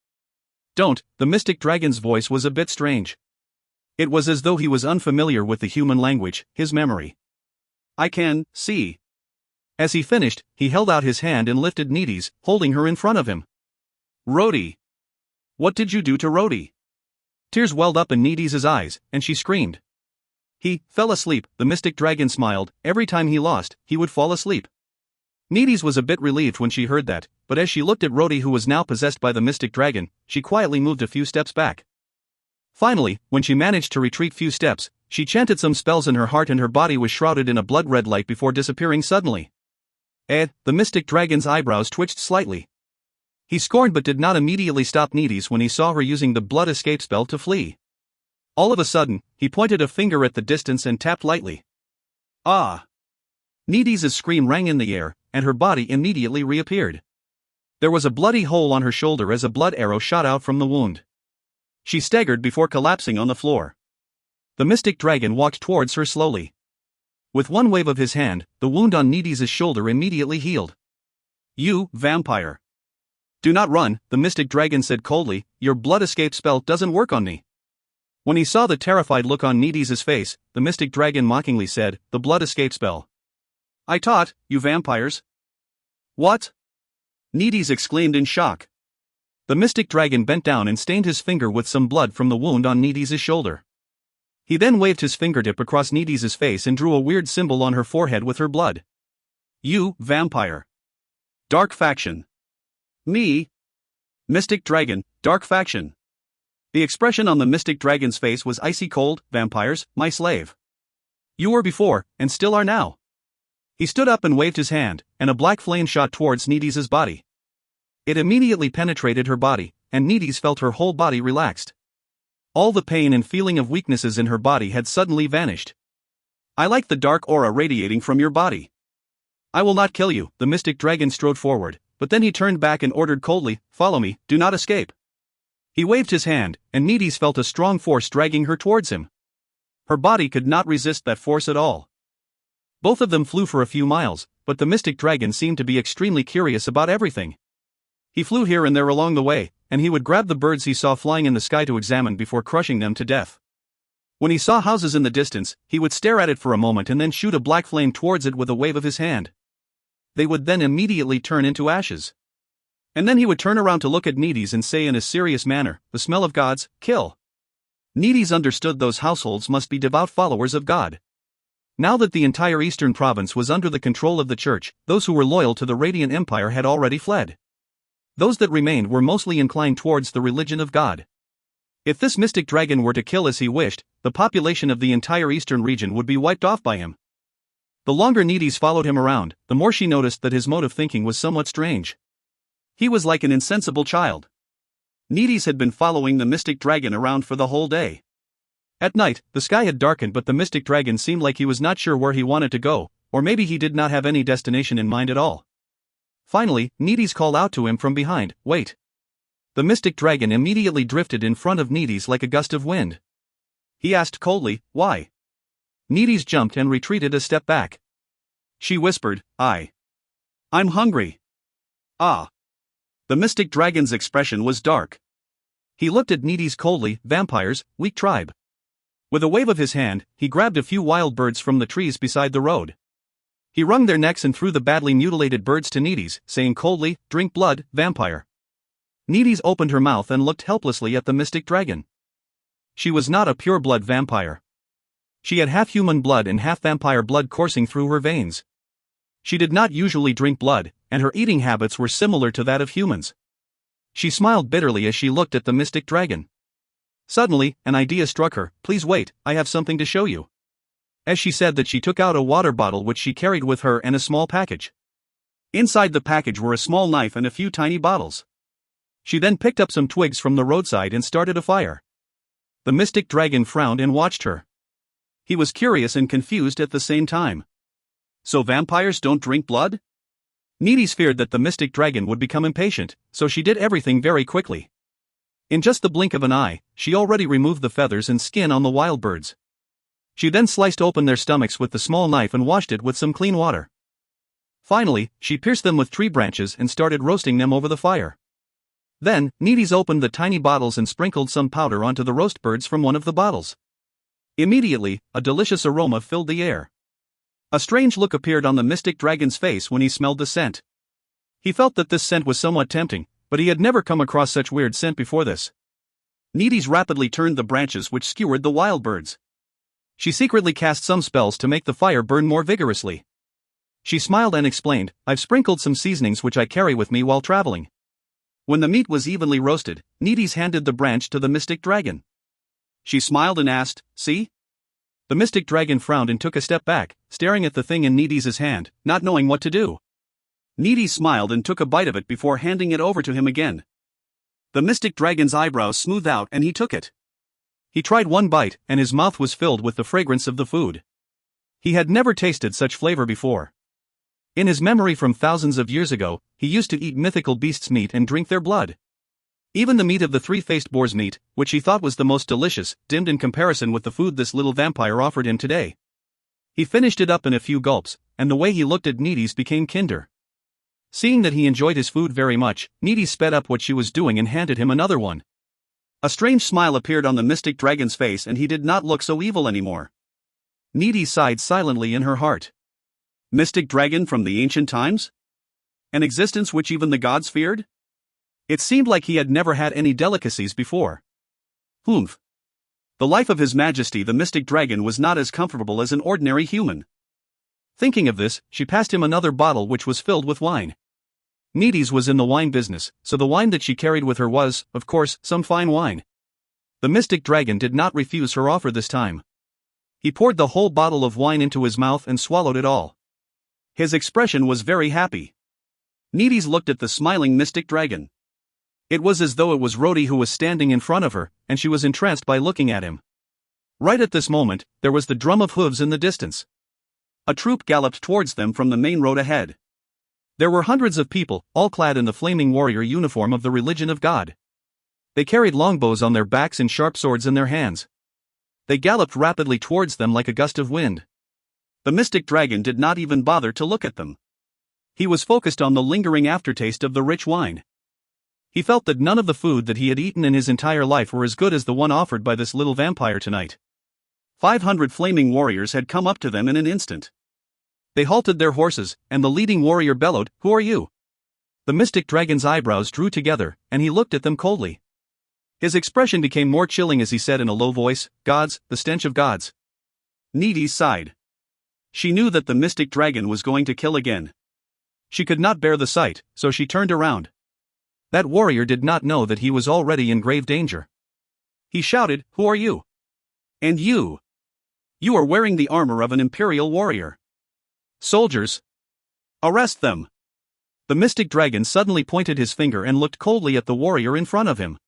"Don't," the mystic dragon's voice was a bit strange. It was as though he was unfamiliar with the human language, his memory. "I can see." As he finished, he held out his hand and lifted Needy's, holding her in front of him. "Rhodey. What did you do to Rhodey?" Tears welled up in Needy's eyes, and she screamed. "He fell asleep," the mystic dragon smiled. "Every time he lost, he would fall asleep." Needy's was a bit relieved when she heard that, but as she looked at Rhodey, who was now possessed by the mystic dragon, she quietly moved a few steps back. Finally, when she managed to retreat few steps, she chanted some spells in her heart and her body was shrouded in a blood-red light before disappearing suddenly. The mystic dragon's eyebrows twitched slightly. He scorned but did not immediately stop Needy's when he saw her using the blood escape spell to flee. All of a sudden, he pointed a finger at the distance and tapped lightly. "Ah!" Needy's scream rang in the air, and her body immediately reappeared. There was a bloody hole on her shoulder as a blood arrow shot out from the wound. She staggered before collapsing on the floor. The mystic dragon walked towards her slowly. With one wave of his hand, the wound on Needy's shoulder immediately healed. "You, vampire. Do not run," the mystic dragon said coldly. "Your blood escape spell doesn't work on me." When he saw the terrified look on Needy's face, the mystic dragon mockingly said, "The blood escape spell. I taught you vampires." "What?" Needy's exclaimed in shock. The mystic dragon bent down and stained his finger with some blood from the wound on Needy's shoulder. He then waved his fingertip across Needy's face and drew a weird symbol on her forehead with her blood. "You, vampire. Dark faction. Me. Mystic dragon, dark faction." The expression on the mystic dragon's face was icy cold. "Vampires, my slave. You were before, and still are now." He stood up and waved his hand, and a black flame shot towards Needy's body. It immediately penetrated her body, and Needy's felt her whole body relaxed. All the pain and feeling of weaknesses in her body had suddenly vanished. "I like the dark aura radiating from your body. I will not kill you," the mystic dragon strode forward, but then he turned back and ordered coldly, "Follow me, do not escape." He waved his hand, and Needy's felt a strong force dragging her towards him. Her body could not resist that force at all. Both of them flew for a few miles, but the mystic dragon seemed to be extremely curious about everything. He flew here and there along the way, and he would grab the birds he saw flying in the sky to examine before crushing them to death. When he saw houses in the distance, he would stare at it for a moment and then shoot a black flame towards it with a wave of his hand. They would then immediately turn into ashes. And then he would turn around to look at Needies and say in a serious manner, "The smell of God's kill." Needies understood those households must be devout followers of God. Now that the entire eastern province was under the control of the church, those who were loyal to the Radiant Empire had already fled. Those that remained were mostly inclined towards the religion of God. If this mystic dragon were to kill as he wished, the population of the entire eastern region would be wiped off by him. The longer Needies followed him around, the more she noticed that his mode of thinking was somewhat strange. He was like an insensible child. Needies had been following the mystic dragon around for the whole day. At night, the sky had darkened, but the mystic dragon seemed like he was not sure where he wanted to go, or maybe he did not have any destination in mind at all. Finally, Needies called out to him from behind, "Wait." The mystic dragon immediately drifted in front of Needies like a gust of wind. He asked coldly, "Why?" Needies jumped and retreated a step back. She whispered, I'm hungry." "Ah." The mystic dragon's expression was dark. He looked at Needies coldly, "Vampires, weak tribe." With a wave of his hand, he grabbed a few wild birds from the trees beside the road. He wrung their necks and threw the badly mutilated birds to Needies, saying coldly, "Drink blood, vampire." Needies opened her mouth and looked helplessly at the mystic dragon. She was not a pure-blood vampire. She had half human blood and half vampire blood coursing through her veins. She did not usually drink blood, and her eating habits were similar to that of humans. She smiled bitterly as she looked at the mystic dragon. Suddenly, an idea struck her. "Please wait, I have something to show you." As she said that, she took out a water bottle which she carried with her and a small package. Inside the package were a small knife and a few tiny bottles. She then picked up some twigs from the roadside and started a fire. The mystic dragon frowned and watched her. He was curious and confused at the same time. So vampires don't drink blood? Needies feared that the mystic dragon would become impatient, so she did everything very quickly. In just the blink of an eye, she already removed the feathers and skin on the wild birds. She then sliced open their stomachs with the small knife and washed it with some clean water. Finally, she pierced them with tree branches and started roasting them over the fire. Then, Needies opened the tiny bottles and sprinkled some powder onto the roast birds from one of the bottles. Immediately, a delicious aroma filled the air. A strange look appeared on the mystic dragon's face when he smelled the scent. He felt that this scent was somewhat tempting, but he had never come across such weird scent before this. Needies rapidly turned the branches which skewered the wild birds. She secretly cast some spells to make the fire burn more vigorously. She smiled and explained, "I've sprinkled some seasonings which I carry with me while traveling." When the meat was evenly roasted, Needies handed the branch to the mystic dragon. She smiled and asked, "See?" The mystic dragon frowned and took a step back, staring at the thing in Needies' hand, not knowing what to do. Needies smiled and took a bite of it before handing it over to him again. The mystic dragon's eyebrows smoothed out and he took it. He tried one bite, and his mouth was filled with the fragrance of the food. He had never tasted such flavor before. In his memory from thousands of years ago, he used to eat mythical beasts' meat and drink their blood. Even the meat of the three-faced boar's meat, which he thought was the most delicious, dimmed in comparison with the food this little vampire offered him today. He finished it up in a few gulps, and the way he looked at Needies became kinder. Seeing that he enjoyed his food very much, Needies sped up what she was doing and handed him another one. A strange smile appeared on the mystic dragon's face and he did not look so evil anymore. Needies sighed silently in her heart. Mystic dragon from the ancient times? An existence which even the gods feared? It seemed like he had never had any delicacies before. Humph. The life of His Majesty the mystic dragon was not as comfortable as an ordinary human. Thinking of this, she passed him another bottle which was filled with wine. Needies was in the wine business, so the wine that she carried with her was, of course, some fine wine. The mystic dragon did not refuse her offer this time. He poured the whole bottle of wine into his mouth and swallowed it all. His expression was very happy. Needies looked at the smiling mystic dragon. It was as though it was Rhodey who was standing in front of her, and she was entranced by looking at him. Right at this moment, there was the drum of hooves in the distance. A troop galloped towards them from the main road ahead. There were hundreds of people, all clad in the flaming warrior uniform of the religion of God. They carried longbows on their backs and sharp swords in their hands. They galloped rapidly towards them like a gust of wind. The mystic dragon did not even bother to look at them. He was focused on the lingering aftertaste of the rich wine. He felt that none of the food that he had eaten in his entire life were as good as the one offered by this little vampire tonight. 500 flaming warriors had come up to them in an instant. They halted their horses, and the leading warrior bellowed, "Who are you?" The mystic dragon's eyebrows drew together, and he looked at them coldly. His expression became more chilling as he said in a low voice, "Gods, the stench of gods." Needy sighed. She knew that the mystic dragon was going to kill again. She could not bear the sight, so she turned around. That warrior did not know that he was already in grave danger. He shouted, "Who are you? And you? You are wearing the armor of an imperial warrior. Soldiers! Arrest them!" The mystic dragon suddenly pointed his finger and looked coldly at the warrior in front of him.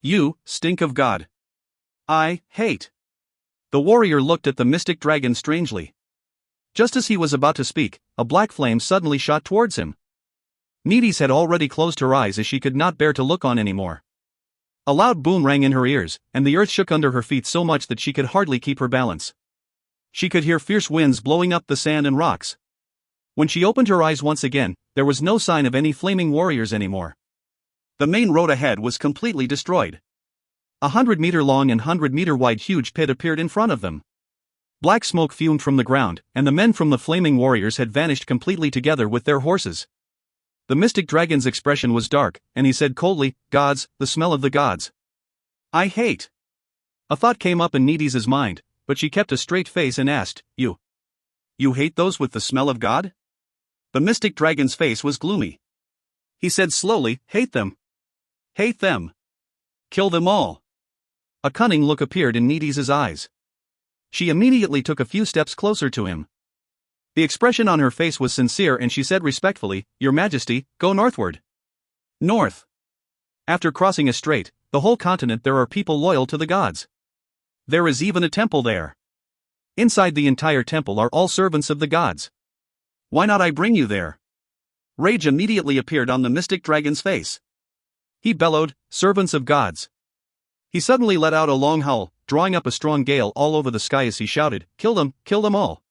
"You, stink of God. I hate." The warrior looked at the mystic dragon strangely. Just as he was about to speak, a black flame suddenly shot towards him. Needy's had already closed her eyes as she could not bear to look on anymore. A loud boom rang in her ears, and the earth shook under her feet so much that she could hardly keep her balance. She could hear fierce winds blowing up the sand and rocks. When she opened her eyes once again, there was no sign of any flaming warriors anymore. The main road ahead was completely destroyed. 100-meter long and 100-meter wide huge pit appeared in front of them. Black smoke fumed from the ground, and the men from the flaming warriors had vanished completely together with their horses. The mystic dragon's expression was dark, and he said coldly, "Gods, the smell of the gods. I hate." A thought came up in Needy's mind, but she kept a straight face and asked, You hate those with the smell of God?" The mystic dragon's face was gloomy. He said slowly, "Hate them. Hate them. Kill them all." A cunning look appeared in Needy's eyes. She immediately took a few steps closer to him. The expression on her face was sincere and she said respectfully, "Your Majesty, go northward." North. After crossing a strait, the whole continent there are people loyal to the gods. There is even a temple there. Inside the entire temple are all servants of the gods. Why not I bring you there? Rage immediately appeared on the mystic dragon's face. He bellowed, "Servants of gods." He suddenly let out a long howl, drawing up a strong gale all over the sky as he shouted, kill them all."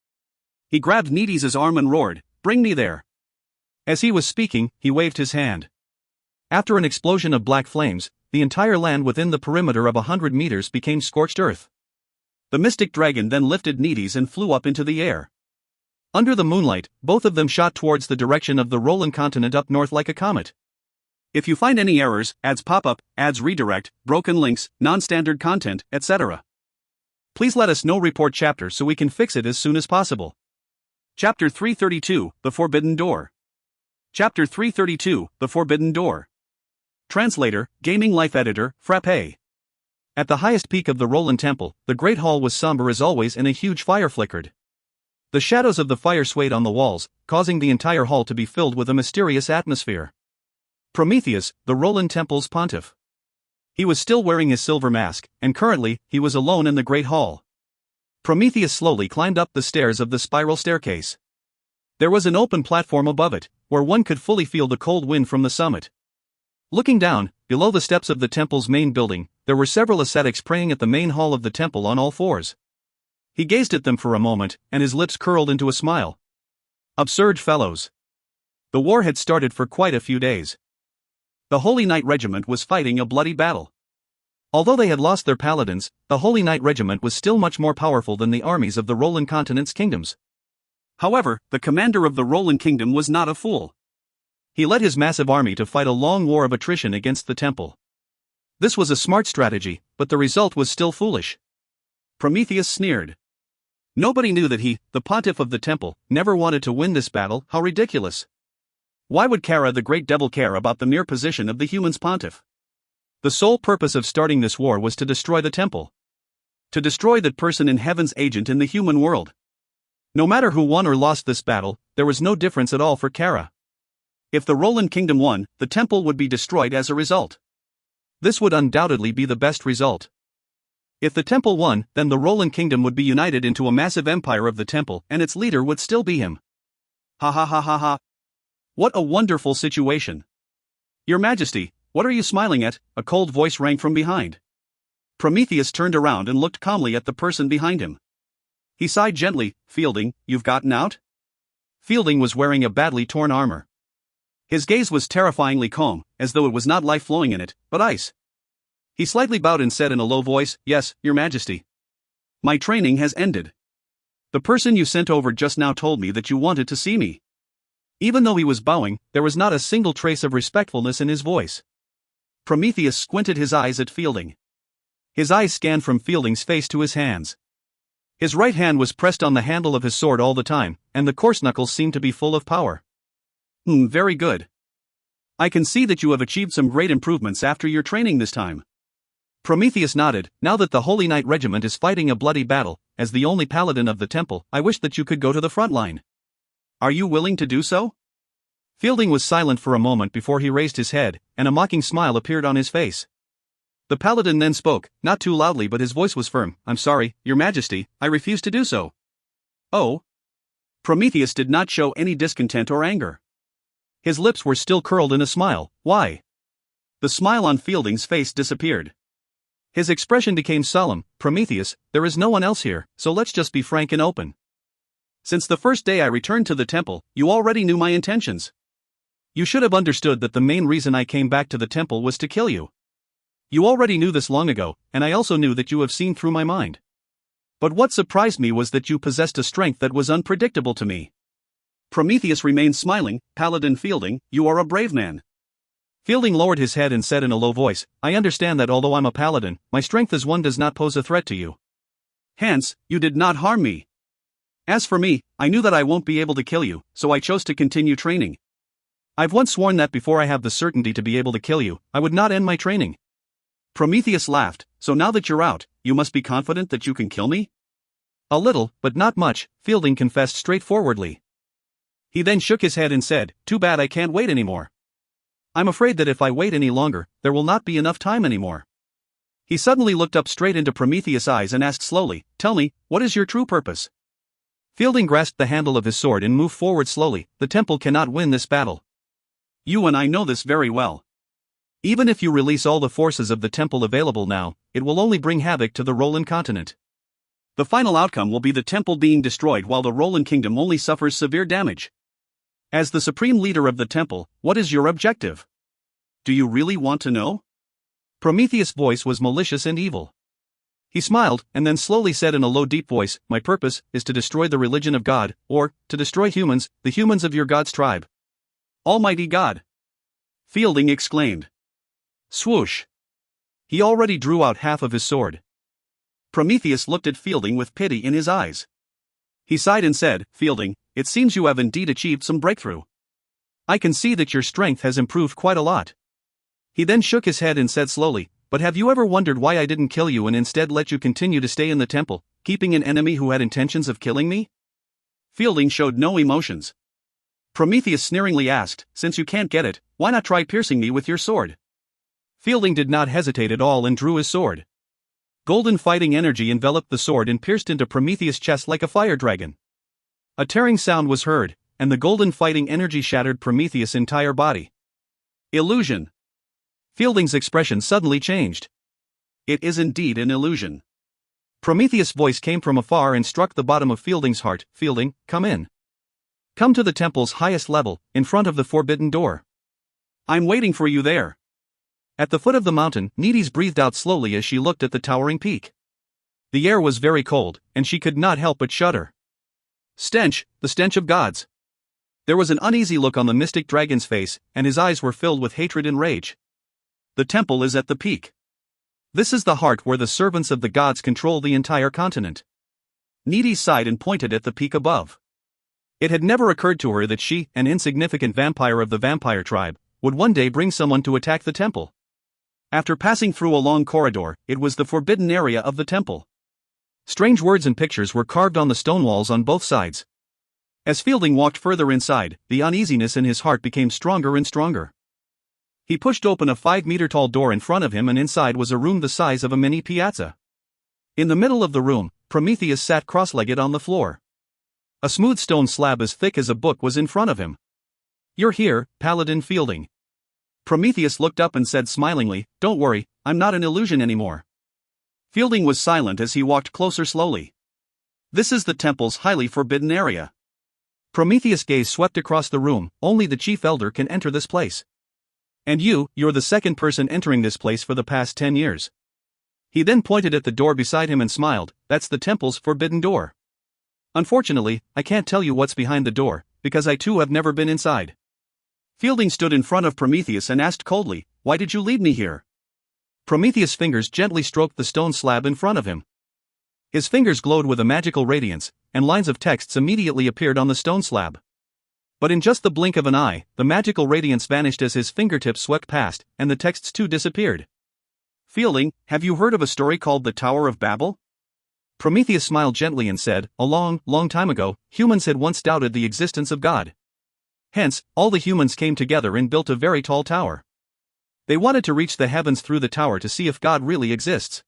He grabbed Needy's arm and roared, "Bring me there." As he was speaking, he waved his hand. After an explosion of black flames, the entire land within the perimeter of 100 meters became scorched earth. The mystic dragon then lifted Needy's and flew up into the air. Under the moonlight, both of them shot towards the direction of the Roland continent up north like a comet. If you find any errors, ads pop up, ads redirect, broken links, non-standard content, etc., please let us know. Report chapter so we can fix it as soon as possible. Chapter 332, The Forbidden Door. Chapter 332, The Forbidden Door. Translator, Gaming Life Editor, Frappe. At the highest peak of the Roland Temple, the Great Hall was somber as always and a huge fire flickered. The shadows of the fire swayed on the walls, causing the entire hall to be filled with a mysterious atmosphere. Prometheus, the Roland Temple's pontiff. He was still wearing his silver mask, and currently, he was alone in the Great Hall. Prometheus slowly climbed up the stairs of the spiral staircase. There was an open platform above it, where one could fully feel the cold wind from the summit. Looking down, below the steps of the temple's main building, there were several ascetics praying at the main hall of the temple on all fours. He gazed at them for a moment, and his lips curled into a smile. Absurd fellows. The war had started for quite a few days. The Holy Knight Regiment was fighting a bloody battle. Although they had lost their paladins, the Holy Knight Regiment was still much more powerful than the armies of the Roland continent's kingdoms. However, the commander of the Roland kingdom was not a fool. He led his massive army to fight a long war of attrition against the temple. This was a smart strategy, but the result was still foolish. Prometheus sneered. Nobody knew that he, the pontiff of the temple, never wanted to win this battle. How ridiculous. Why would Kara the Great Devil care about the mere position of the human's pontiff? The sole purpose of starting this war was to destroy the temple. To destroy that person in heaven's agent in the human world. No matter who won or lost this battle, there was no difference at all for Kara. If the Roland kingdom won, the temple would be destroyed as a result. This would undoubtedly be the best result. If the temple won, then the Roland kingdom would be united into a massive empire of the temple, and its leader would still be him. Ha ha ha ha ha. What a wonderful situation. Your Majesty, what are you smiling at? A cold voice rang from behind. Prometheus turned around and looked calmly at the person behind him. He sighed gently. Fielding, you've gotten out? Fielding was wearing a badly torn armor. His gaze was terrifyingly calm, as though it was not life flowing in it, but ice. He slightly bowed and said in a low voice, "Yes, Your Majesty. My training has ended. The person you sent over just now told me that you wanted to see me." Even though he was bowing, there was not a single trace of respectfulness in his voice. Prometheus squinted his eyes at Fielding. His eyes scanned from Fielding's face to his hands. His right hand was pressed on the handle of his sword all the time, and the coarse knuckles seemed to be full of power. Very good. I can see that you have achieved some great improvements after your training this time." Prometheus nodded. "Now that the Holy Knight Regiment is fighting a bloody battle, as the only paladin of the temple, I wish that you could go to the front line. Are you willing to do so?" Fielding was silent for a moment before he raised his head, and a mocking smile appeared on his face. The paladin then spoke, not too loudly but his voice was firm. "I'm sorry, Your Majesty, I refuse to do so." "Oh?" Prometheus did not show any discontent or anger. His lips were still curled in a smile. "Why?" The smile on Fielding's face disappeared. His expression became solemn. "Prometheus, there is no one else here, so let's just be frank and open. Since the first day I returned to the temple, you already knew my intentions. You should have understood that the main reason I came back to the temple was to kill you. You already knew this long ago, and I also knew that you have seen through my mind. But what surprised me was that you possessed a strength that was unpredictable to me." Prometheus remained smiling. "Paladin Fielding, you are a brave man." Fielding lowered his head and said in a low voice, "I understand that although I'm a paladin, my strength as one does not pose a threat to you. Hence, you did not harm me. As for me, I knew that I won't be able to kill you, so I chose to continue training. I've once sworn that before I have the certainty to be able to kill you, I would not end my training." Prometheus laughed. "So now that you're out, you must be confident that you can kill me?" "A little, but not much," Fielding confessed straightforwardly. He then shook his head and said, "Too bad I can't wait anymore. I'm afraid that if I wait any longer, there will not be enough time anymore." He suddenly looked up straight into Prometheus' eyes and asked slowly, "Tell me, what is your true purpose?" Fielding grasped the handle of his sword and moved forward slowly. "The temple cannot win this battle. You and I know this very well. Even if you release all the forces of the temple available now, it will only bring havoc to the Roland continent. The final outcome will be the temple being destroyed while the Roland kingdom only suffers severe damage. As the supreme leader of the temple, what is your objective? Do you really want to know?" Prometheus' voice was malicious and evil. He smiled, and then slowly said in a low deep voice, "My purpose is to destroy the religion of God, or, to destroy humans, the humans of your God's tribe." "Almighty God!" Fielding exclaimed. Swoosh! He already drew out half of his sword. Prometheus looked at Fielding with pity in his eyes. He sighed and said, "Fielding, it seems you have indeed achieved some breakthrough. I can see that your strength has improved quite a lot." He then shook his head and said slowly, "But have you ever wondered why I didn't kill you and instead let you continue to stay in the temple, keeping an enemy who had intentions of killing me?" Fielding showed no emotions. Prometheus sneeringly asked, "Since you can't get it, why not try piercing me with your sword?" Fielding did not hesitate at all and drew his sword. Golden fighting energy enveloped the sword and pierced into Prometheus' chest like a fire dragon. A tearing sound was heard, and the golden fighting energy shattered Prometheus' entire body. Illusion. Fielding's expression suddenly changed. "It is indeed an illusion." Prometheus' voice came from afar and struck the bottom of Fielding's heart. "Fielding, come in. Come to the temple's highest level, in front of the forbidden door. I'm waiting for you there." At the foot of the mountain, Needy's breathed out slowly as she looked at the towering peak. The air was very cold, and she could not help but shudder. Stench, the stench of gods. There was an uneasy look on the mystic dragon's face, and his eyes were filled with hatred and rage. The temple is at the peak. This is the heart where the servants of the gods control the entire continent. Needy sighed and pointed at the peak above. It had never occurred to her that she, an insignificant vampire of the vampire tribe, would one day bring someone to attack the temple. After passing through a long corridor, it was the forbidden area of the temple. Strange words and pictures were carved on the stone walls on both sides. As Fielding walked further inside, the uneasiness in his heart became stronger and stronger. He pushed open a 5-meter-tall door in front of him, and inside was a room the size of a mini piazza. In the middle of the room, Prometheus sat cross-legged on the floor. A smooth stone slab as thick as a book was in front of him. "You're here, Paladin Fielding." Prometheus looked up and said smilingly, "Don't worry, I'm not an illusion anymore." Fielding was silent as he walked closer slowly. "This is the temple's highly forbidden area. Prometheus' gaze swept across the room. Only the chief elder can enter this place. And you're the second person entering this place for the past 10 years. He then pointed at the door beside him and smiled. That's the temple's forbidden door. Unfortunately, I can't tell you what's behind the door, because I too have never been inside. Fielding stood in front of Prometheus and asked coldly, "Why did you lead me here?" Prometheus' fingers gently stroked the stone slab in front of him. His fingers glowed with a magical radiance, and lines of texts immediately appeared on the stone slab. But in just the blink of an eye, the magical radiance vanished as his fingertips swept past, and the texts too disappeared. Fielding, have you heard of a story called the Tower of Babel? Prometheus smiled gently and said, a long, long time ago, humans had once doubted the existence of God. Hence, all the humans came together and built a very tall tower. They wanted to reach the heavens through the tower to see if God really exists.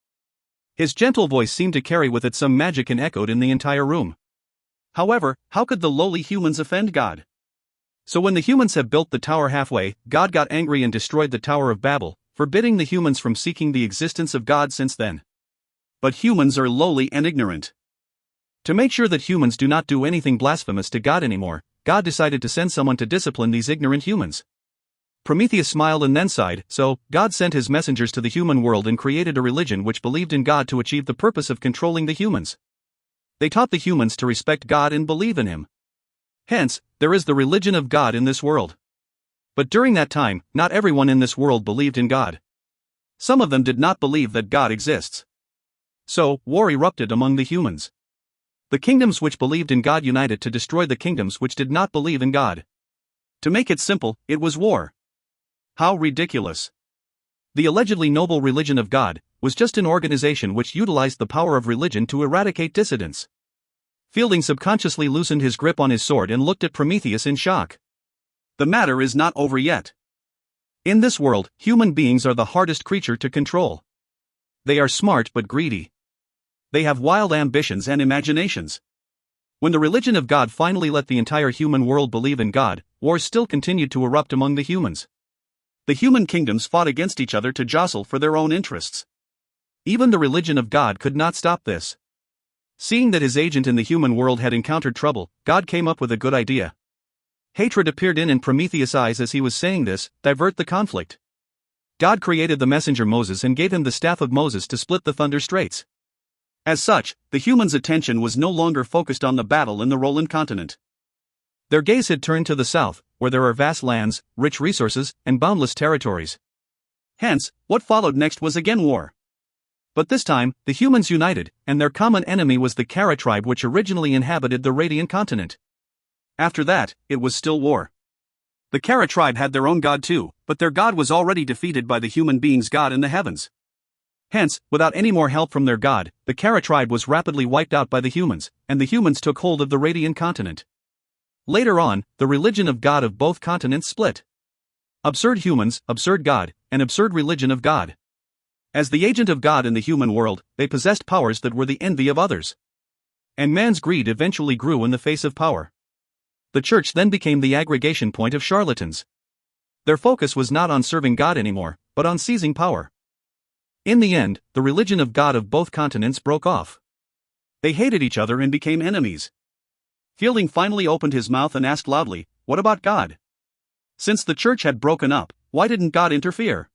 His gentle voice seemed to carry with it some magic and echoed in the entire room. However, how could the lowly humans offend God? So when the humans had built the tower halfway, God got angry and destroyed the Tower of Babel, forbidding the humans from seeking the existence of God since then. But humans are lowly and ignorant. To make sure that humans do not do anything blasphemous to God anymore, God decided to send someone to discipline these ignorant humans. Prometheus smiled and then sighed. So, God sent his messengers to the human world and created a religion which believed in God to achieve the purpose of controlling the humans. They taught the humans to respect God and believe in him. Hence, there is the religion of God in this world. But during that time, not everyone in this world believed in God. Some of them did not believe that God exists. So, war erupted among the humans. The kingdoms which believed in God united to destroy the kingdoms which did not believe in God. To make it simple, it was war. How ridiculous. The allegedly noble religion of God was just an organization which utilized the power of religion to eradicate dissidents. Fielding subconsciously loosened his grip on his sword and looked at Prometheus in shock. The matter is not over yet. In this world, human beings are the hardest creature to control. They are smart but greedy. They have wild ambitions and imaginations. When the religion of God finally let the entire human world believe in God, wars still continued to erupt among the humans. The human kingdoms fought against each other to jostle for their own interests. Even the religion of God could not stop this. Seeing that his agent in the human world had encountered trouble, God came up with a good idea. Hatred appeared in Prometheus' eyes as he was saying this. Divert the conflict. God created the messenger Moses and gave him the staff of Moses to split the Thunder Straits. As such, the humans' attention was no longer focused on the battle in the Roland continent. Their gaze had turned to the south, where there are vast lands, rich resources, and boundless territories. Hence, what followed next was again war. But this time, the humans united, and their common enemy was the Kara tribe which originally inhabited the Radiant continent. After that, it was still war. The Kara tribe had their own god too, but their god was already defeated by the human being's god in the heavens. Hence, without any more help from their god, the Kara tribe was rapidly wiped out by the humans, and the humans took hold of the Radiant continent. Later on, the religion of God of both continents split. Absurd humans, absurd God, and absurd religion of God. As the agent of God in the human world, they possessed powers that were the envy of others. And man's greed eventually grew in the face of power. The church then became the aggregation point of charlatans. Their focus was not on serving God anymore, but on seizing power. In the end, the religion of God of both continents broke off. They hated each other and became enemies. Fielding finally opened his mouth and asked loudly, "What about God?" Since the church had broken up, why didn't God interfere?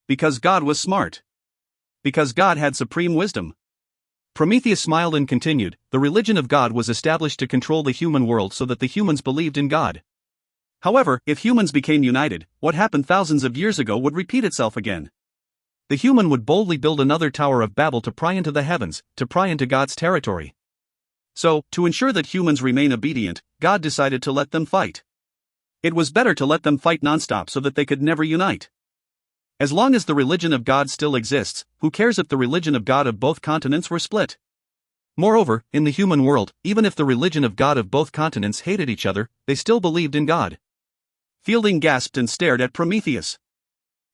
Because God was smart. Because God had supreme wisdom. Prometheus smiled and continued, the religion of God was established to control the human world so that the humans believed in God. However, if humans became united, what happened thousands of years ago would repeat itself again. The human would boldly build another Tower of Babel to pry into the heavens, to pry into God's territory. So, to ensure that humans remain obedient, God decided to let them fight. It was better to let them fight nonstop so that they could never unite. As long as the religion of God still exists, who cares if the religion of God of both continents were split? Moreover, in the human world, even if the religion of God of both continents hated each other, they still believed in God. Fielding gasped and stared at Prometheus.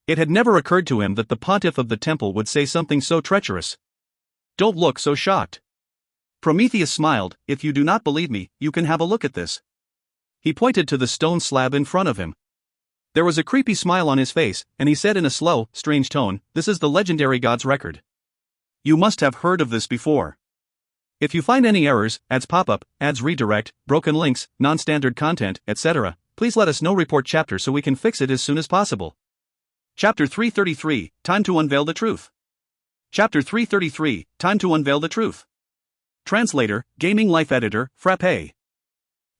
It had never occurred to him that the pontiff of the temple would say something so treacherous. Don't look so shocked. Prometheus smiled. If you do not believe me, you can have a look at this. He pointed to the stone slab in front of him. There was a creepy smile on his face, and he said in a slow, strange tone, "This is the legendary God's record." You must have heard of this before. If you find any errors, ads pop-up, ads redirect, broken links, non-standard content, etc., please let us know. Report chapter so we can fix it as soon as possible. Chapter 333, Time to Unveil the Truth. Chapter 333, Time to Unveil the Truth. Translator, Gaming Life Editor, Frappe.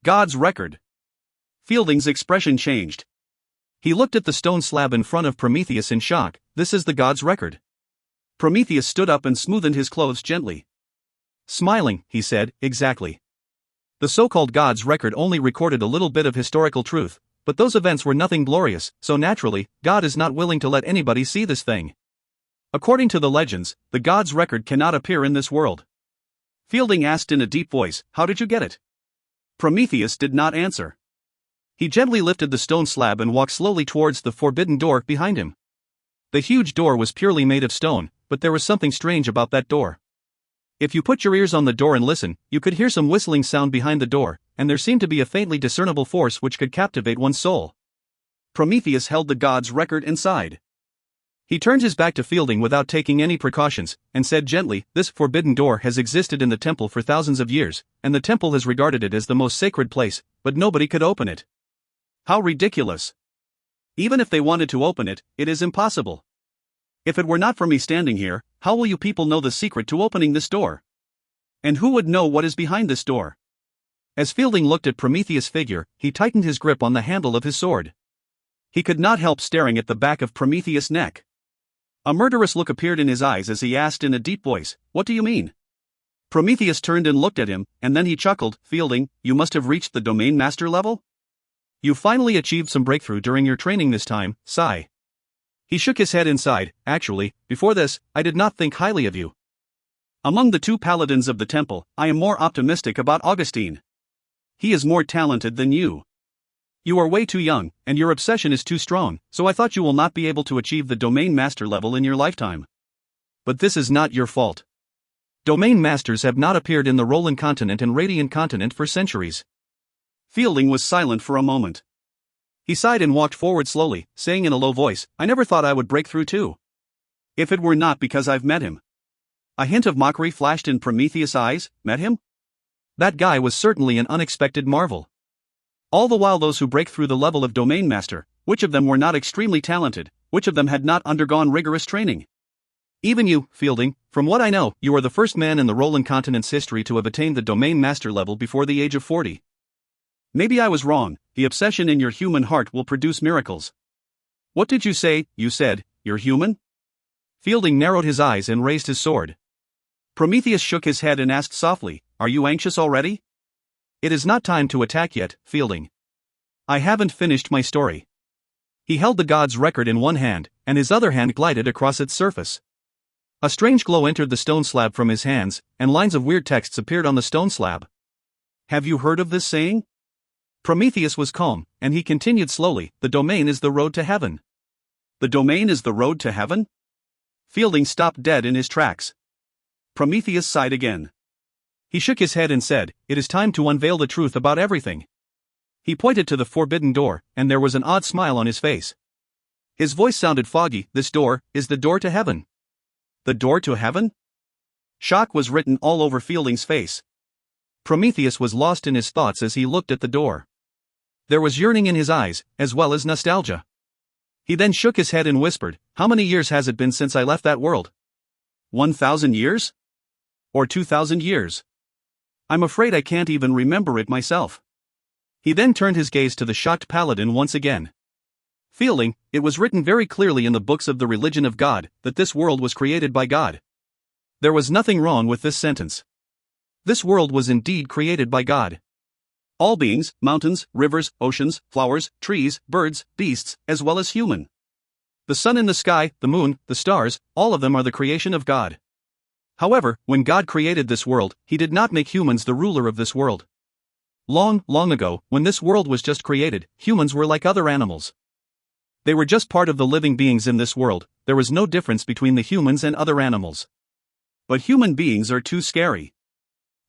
God's Record. Fielding's expression changed. He looked at the stone slab in front of Prometheus in shock. This is the God's Record. Prometheus stood up and smoothed his clothes gently. Smiling, he said, exactly. The so-called God's Record only recorded a little bit of historical truth, but those events were nothing glorious, so naturally, God is not willing to let anybody see this thing. According to the legends, the God's Record cannot appear in this world. Fielding asked in a deep voice, "How did you get it?" Prometheus did not answer. He gently lifted the stone slab and walked slowly towards the forbidden door behind him. The huge door was purely made of stone, but there was something strange about that door. If you put your ears on the door and listen, you could hear some whistling sound behind the door, and there seemed to be a faintly discernible force which could captivate one's soul. Prometheus held the God's Record inside. He turned his back to Fielding without taking any precautions, and said gently, "This forbidden door has existed in the temple for thousands of years, and the temple has regarded it as the most sacred place, but nobody could open it." How ridiculous! Even if they wanted to open it, it is impossible. If it were not for me standing here, how will you people know the secret to opening this door? And who would know what is behind this door? As Fielding looked at Prometheus' figure, he tightened his grip on the handle of his sword. He could not help staring at the back of Prometheus' neck. A murderous look appeared in his eyes as he asked in a deep voice, "What do you mean?" Prometheus turned and looked at him, and then he chuckled, "Fielding, you must have reached the Domain Master level? You finally achieved some breakthrough during your training this time, sigh." He shook his head inside. "Actually, before this, I did not think highly of you. Among the two paladins of the temple, I am more optimistic about Augustine. He is more talented than you. You are way too young, and your obsession is too strong, so I thought you will not be able to achieve the Domain Master level in your lifetime. But this is not your fault. Domain Masters have not appeared in the Roland continent and Radiant continent for centuries." Fielding was silent for a moment. He sighed and walked forward slowly, saying in a low voice, "I never thought I would break through too. If it were not because I've met him." A hint of mockery flashed in Prometheus' eyes. Met him? That guy was certainly an unexpected marvel. All the while those who break through the level of Domain Master, which of them were not extremely talented, which of them had not undergone rigorous training? Even you, Fielding, from what I know, you are the first man in the Roland continent's history to have attained the Domain Master level before the age of 40. Maybe I was wrong. The obsession in your human heart will produce miracles. What did you say? You said, you're human? Fielding narrowed his eyes and raised his sword. Prometheus shook his head and asked softly, "Are you anxious already?" "It is not time to attack yet, Fielding. I haven't finished my story." He held the God's Record in one hand, and his other hand glided across its surface. A strange glow entered the stone slab from his hands, and lines of weird texts appeared on the stone slab. "Have you heard of this saying?" Prometheus was calm, and he continued slowly, "The domain is the road to heaven." "The domain is the road to heaven?" Fielding stopped dead in his tracks. Prometheus sighed again. He shook his head and said, "It is time to unveil the truth about everything." He pointed to the forbidden door, and there was an odd smile on his face. His voice sounded foggy. "This door is the door to heaven." "The door to heaven?" Shock was written all over Fielding's face. Prometheus was lost in his thoughts as he looked at the door. There was yearning in his eyes, as well as nostalgia. He then shook his head and whispered, "How many years has it been since I left that world? 1,000 years? Or 2,000 years? I'm afraid I can't even remember it myself." He then turned his gaze to the shocked paladin once again. "Fielding, it was written very clearly in the books of the religion of God, that this world was created by God. There was nothing wrong with this sentence. This world was indeed created by God. All beings, mountains, rivers, oceans, flowers, trees, birds, beasts, as well as human. The sun in the sky, the moon, the stars, all of them are the creation of God. However, when God created this world, He did not make humans the ruler of this world. Long, long ago, when this world was just created, humans were like other animals. They were just part of the living beings in this world. There was no difference between the humans and other animals. But human beings are too scary.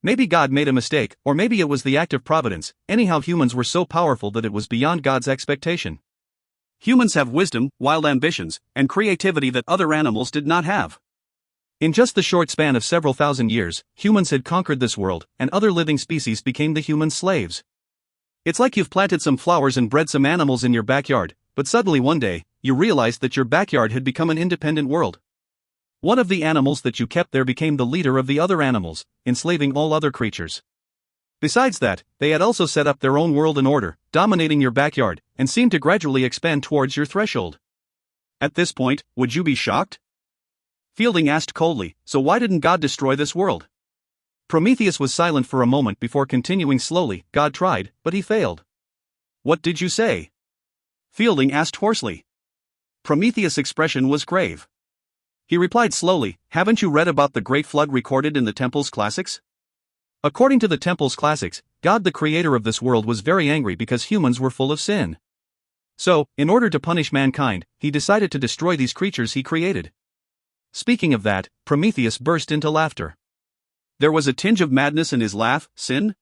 Maybe God made a mistake, or maybe it was the act of providence. Anyhow, humans were so powerful that it was beyond God's expectation. Humans have wisdom, wild ambitions, and creativity that other animals did not have. In just the short span of several thousand years, humans had conquered this world, and other living species became the human slaves. It's like you've planted some flowers and bred some animals in your backyard, but suddenly one day, you realized that your backyard had become an independent world. One of the animals that you kept there became the leader of the other animals, enslaving all other creatures. Besides that, they had also set up their own world and order, dominating your backyard, and seemed to gradually expand towards your threshold. At this point, would you be shocked? Fielding asked coldly, so why didn't God destroy this world? Prometheus was silent for a moment before continuing slowly. God tried, but he failed. What did you say? Fielding asked hoarsely. Prometheus' expression was grave. He replied slowly, haven't you read about the Great Flood recorded in the Temple's classics? According to the Temple's classics, God the creator of this world was very angry because humans were full of sin. So, in order to punish mankind, he decided to destroy these creatures he created. Speaking of that, Prometheus burst into laughter. There was a tinge of madness in his laugh. Sin?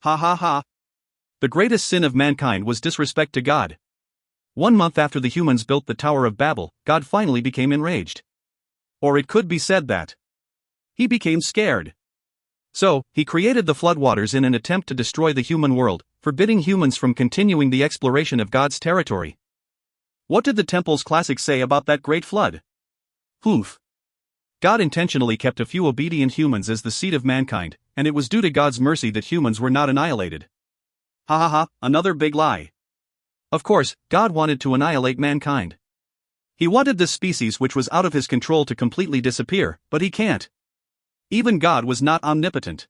Ha ha ha. The greatest sin of mankind was disrespect to God. 1 month after the humans built the Tower of Babel, God finally became enraged. Or it could be said that he became scared. So, he created the floodwaters in an attempt to destroy the human world, forbidding humans from continuing the exploration of God's territory. What did the Temple's classics say about that great flood? Humph. God intentionally kept a few obedient humans as the seed of mankind, and it was due to God's mercy that humans were not annihilated. Ha ha ha, another big lie. Of course, God wanted to annihilate mankind. He wanted this species which was out of his control to completely disappear, but he can't. Even God was not omnipotent.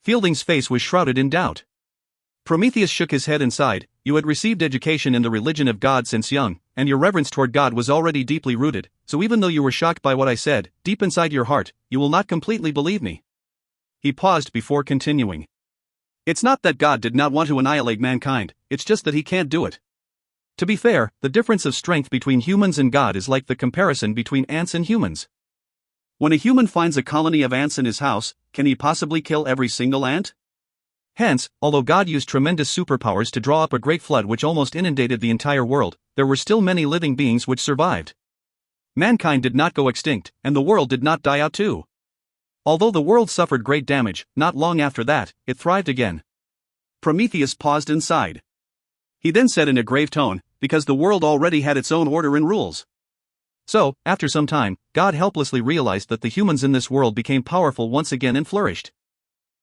Fielding's face was shrouded in doubt. Prometheus shook his head and sighed. You had received education in the religion of God since young, and your reverence toward God was already deeply rooted, so even though you were shocked by what I said, deep inside your heart, you will not completely believe me. He paused before continuing. It's not that God did not want to annihilate mankind, it's just that he can't do it. To be fair, the difference of strength between humans and God is like the comparison between ants and humans. When a human finds a colony of ants in his house, can he possibly kill every single ant? Hence, although God used tremendous superpowers to draw up a great flood which almost inundated the entire world, there were still many living beings which survived. Mankind did not go extinct, and the world did not die out too. Although the world suffered great damage, not long after that, it thrived again. Prometheus paused and sighed. He then said in a grave tone, because the world already had its own order and rules. So, after some time, God helplessly realized that the humans in this world became powerful once again and flourished.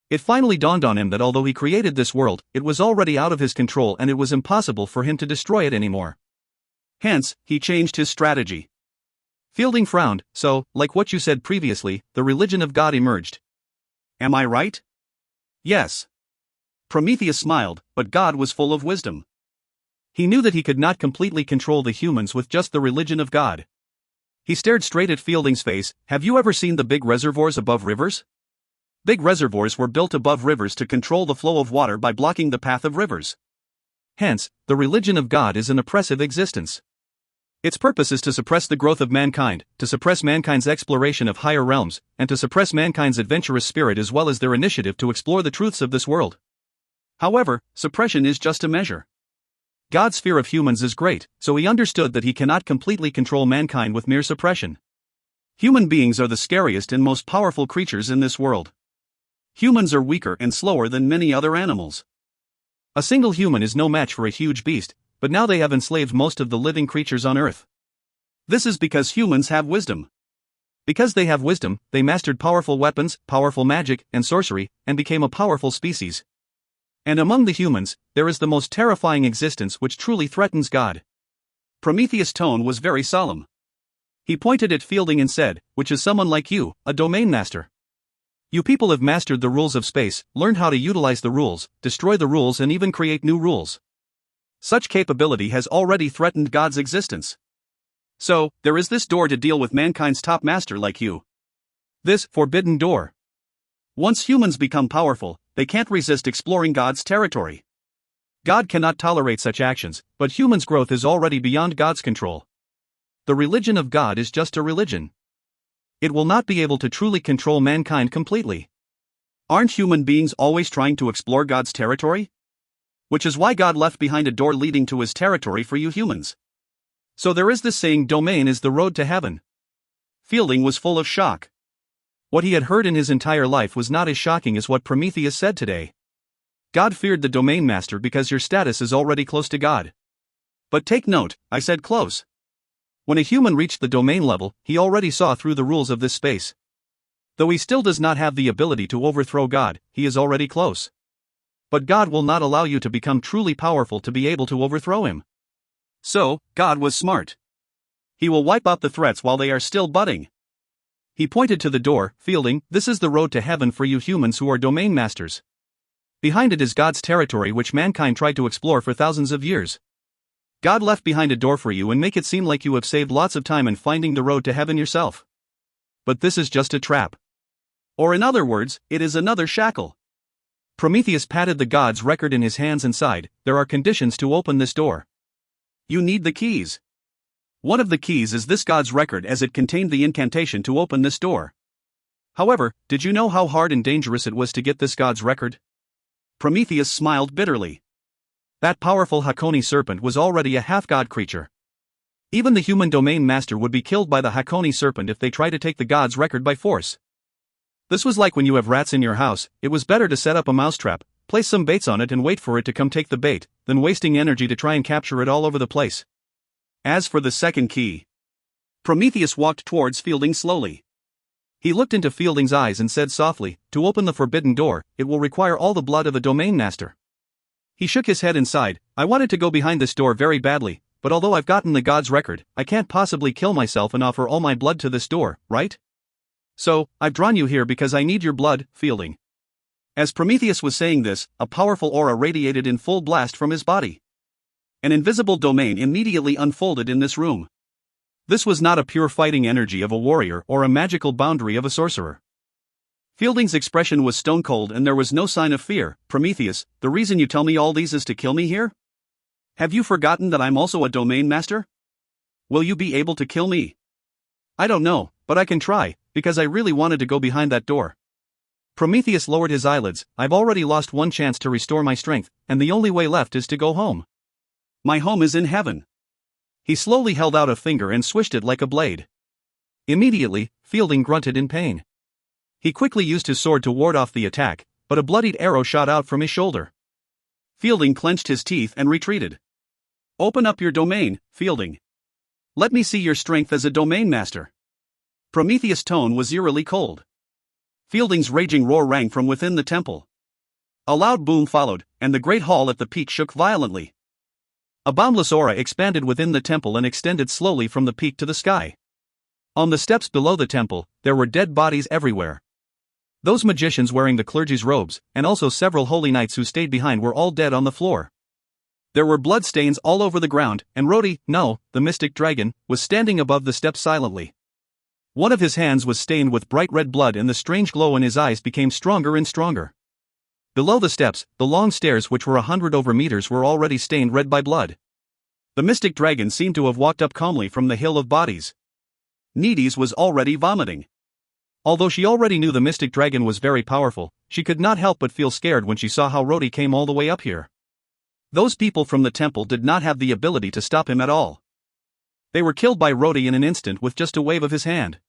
It finally dawned on him that although he created this world, it was already out of his control and it was impossible for him to destroy it anymore. Hence, he changed his strategy. Fielding frowned. So, like what you said previously, the religion of God emerged. Am I right? Yes. Prometheus smiled, but God was full of wisdom. He knew that he could not completely control the humans with just the religion of God. He stared straight at Fielding's face. Have you ever seen the big reservoirs above rivers? Big reservoirs were built above rivers to control the flow of water by blocking the path of rivers. Hence, the religion of God is an oppressive existence. Its purpose is to suppress the growth of mankind, to suppress mankind's exploration of higher realms, and to suppress mankind's adventurous spirit as well as their initiative to explore the truths of this world. However, suppression is just a measure. God's fear of humans is great, so he understood that he cannot completely control mankind with mere suppression. Human beings are the scariest and most powerful creatures in this world. Humans are weaker and slower than many other animals. A single human is no match for a huge beast, but now they have enslaved most of the living creatures on Earth. This is because humans have wisdom. Because they have wisdom, they mastered powerful weapons, powerful magic, and sorcery, and became a powerful species. And among the humans, there is the most terrifying existence which truly threatens God. Prometheus' tone was very solemn. He pointed at Fielding and said, which is someone like you, a domain master. You people have mastered the rules of space, learned how to utilize the rules, destroy the rules and even create new rules. Such capability has already threatened God's existence. So, there is this door to deal with mankind's top master like you. This forbidden door. Once humans become powerful, they can't resist exploring God's territory. God cannot tolerate such actions, but humans' growth is already beyond God's control. The religion of God is just a religion. It will not be able to truly control mankind completely. Aren't human beings always trying to explore God's territory? Which is why God left behind a door leading to his territory for you humans. So there is this saying, domain is the road to heaven. Fielding was full of shock. What he had heard in his entire life was not as shocking as what Prometheus said today. God feared the domain master because your status is already close to God. But take note, I said close. When a human reached the domain level, he already saw through the rules of this space. Though he still does not have the ability to overthrow God, he is already close. But God will not allow you to become truly powerful to be able to overthrow him. So, God was smart. He will wipe out the threats while they are still budding. He pointed to the door, Fielding, this is the road to heaven for you humans who are domain masters. Behind it is God's territory which mankind tried to explore for thousands of years. God left behind a door for you and make it seem like you have saved lots of time in finding the road to heaven yourself. But this is just a trap. Or in other words, it is another shackle. Prometheus patted the god's record in his hands and sighed, there are conditions to open this door. You need the keys. One of the keys is this god's record as it contained the incantation to open this door. However, did you know how hard and dangerous it was to get this god's record? Prometheus smiled bitterly. That powerful Hakone serpent was already a half-god creature. Even the human domain master would be killed by the Hakone serpent if they try to take the god's record by force. This was like when you have rats in your house, it was better to set up a mousetrap, place some baits on it and wait for it to come take the bait, than wasting energy to try and capture it all over the place. As for the second key, Prometheus walked towards Fielding slowly. He looked into Fielding's eyes and said softly, to open the forbidden door, it will require all the blood of a domain master. He shook his head and sighed, I wanted to go behind this door very badly, but although I've gotten the god's record, I can't possibly kill myself and offer all my blood to this door, right? So, I've drawn you here because I need your blood, Fielding. As Prometheus was saying this, a powerful aura radiated in full blast from his body. An invisible domain immediately unfolded in this room. This was not a pure fighting energy of a warrior or a magical boundary of a sorcerer. Fielding's expression was stone cold and there was no sign of fear. Prometheus, the reason you tell me all these is to kill me here? Have you forgotten that I'm also a domain master? Will you be able to kill me? I don't know, but I can try, because I really wanted to go behind that door. Prometheus lowered his eyelids, I've already lost one chance to restore my strength, and the only way left is to go home. My home is in heaven. He slowly held out a finger and swished it like a blade. Immediately, Fielding grunted in pain. He quickly used his sword to ward off the attack, but a bloodied arrow shot out from his shoulder. Fielding clenched his teeth and retreated. Open up your domain, Fielding. Let me see your strength as a domain master. Prometheus' tone was eerily cold. Fielding's raging roar rang from within the temple. A loud boom followed, and the great hall at the peak shook violently. A boundless aura expanded within the temple and extended slowly from the peak to the sky. On the steps below the temple, there were dead bodies everywhere. Those magicians wearing the clergy's robes, and also several holy knights who stayed behind were all dead on the floor. There were blood stains all over the ground, and Rodi, no, the mystic dragon, was standing above the steps silently. One of his hands was stained with bright red blood and the strange glow in his eyes became stronger and stronger. Below the steps, the long stairs which were 100 over meters were already stained red by blood. The mystic dragon seemed to have walked up calmly from the hill of bodies. Needies was already vomiting. Although she already knew the mystic dragon was very powerful, she could not help but feel scared when she saw how Rodi came all the way up here. Those people from the temple did not have the ability to stop him at all. They were killed by Rodi in an instant with just a wave of his hand.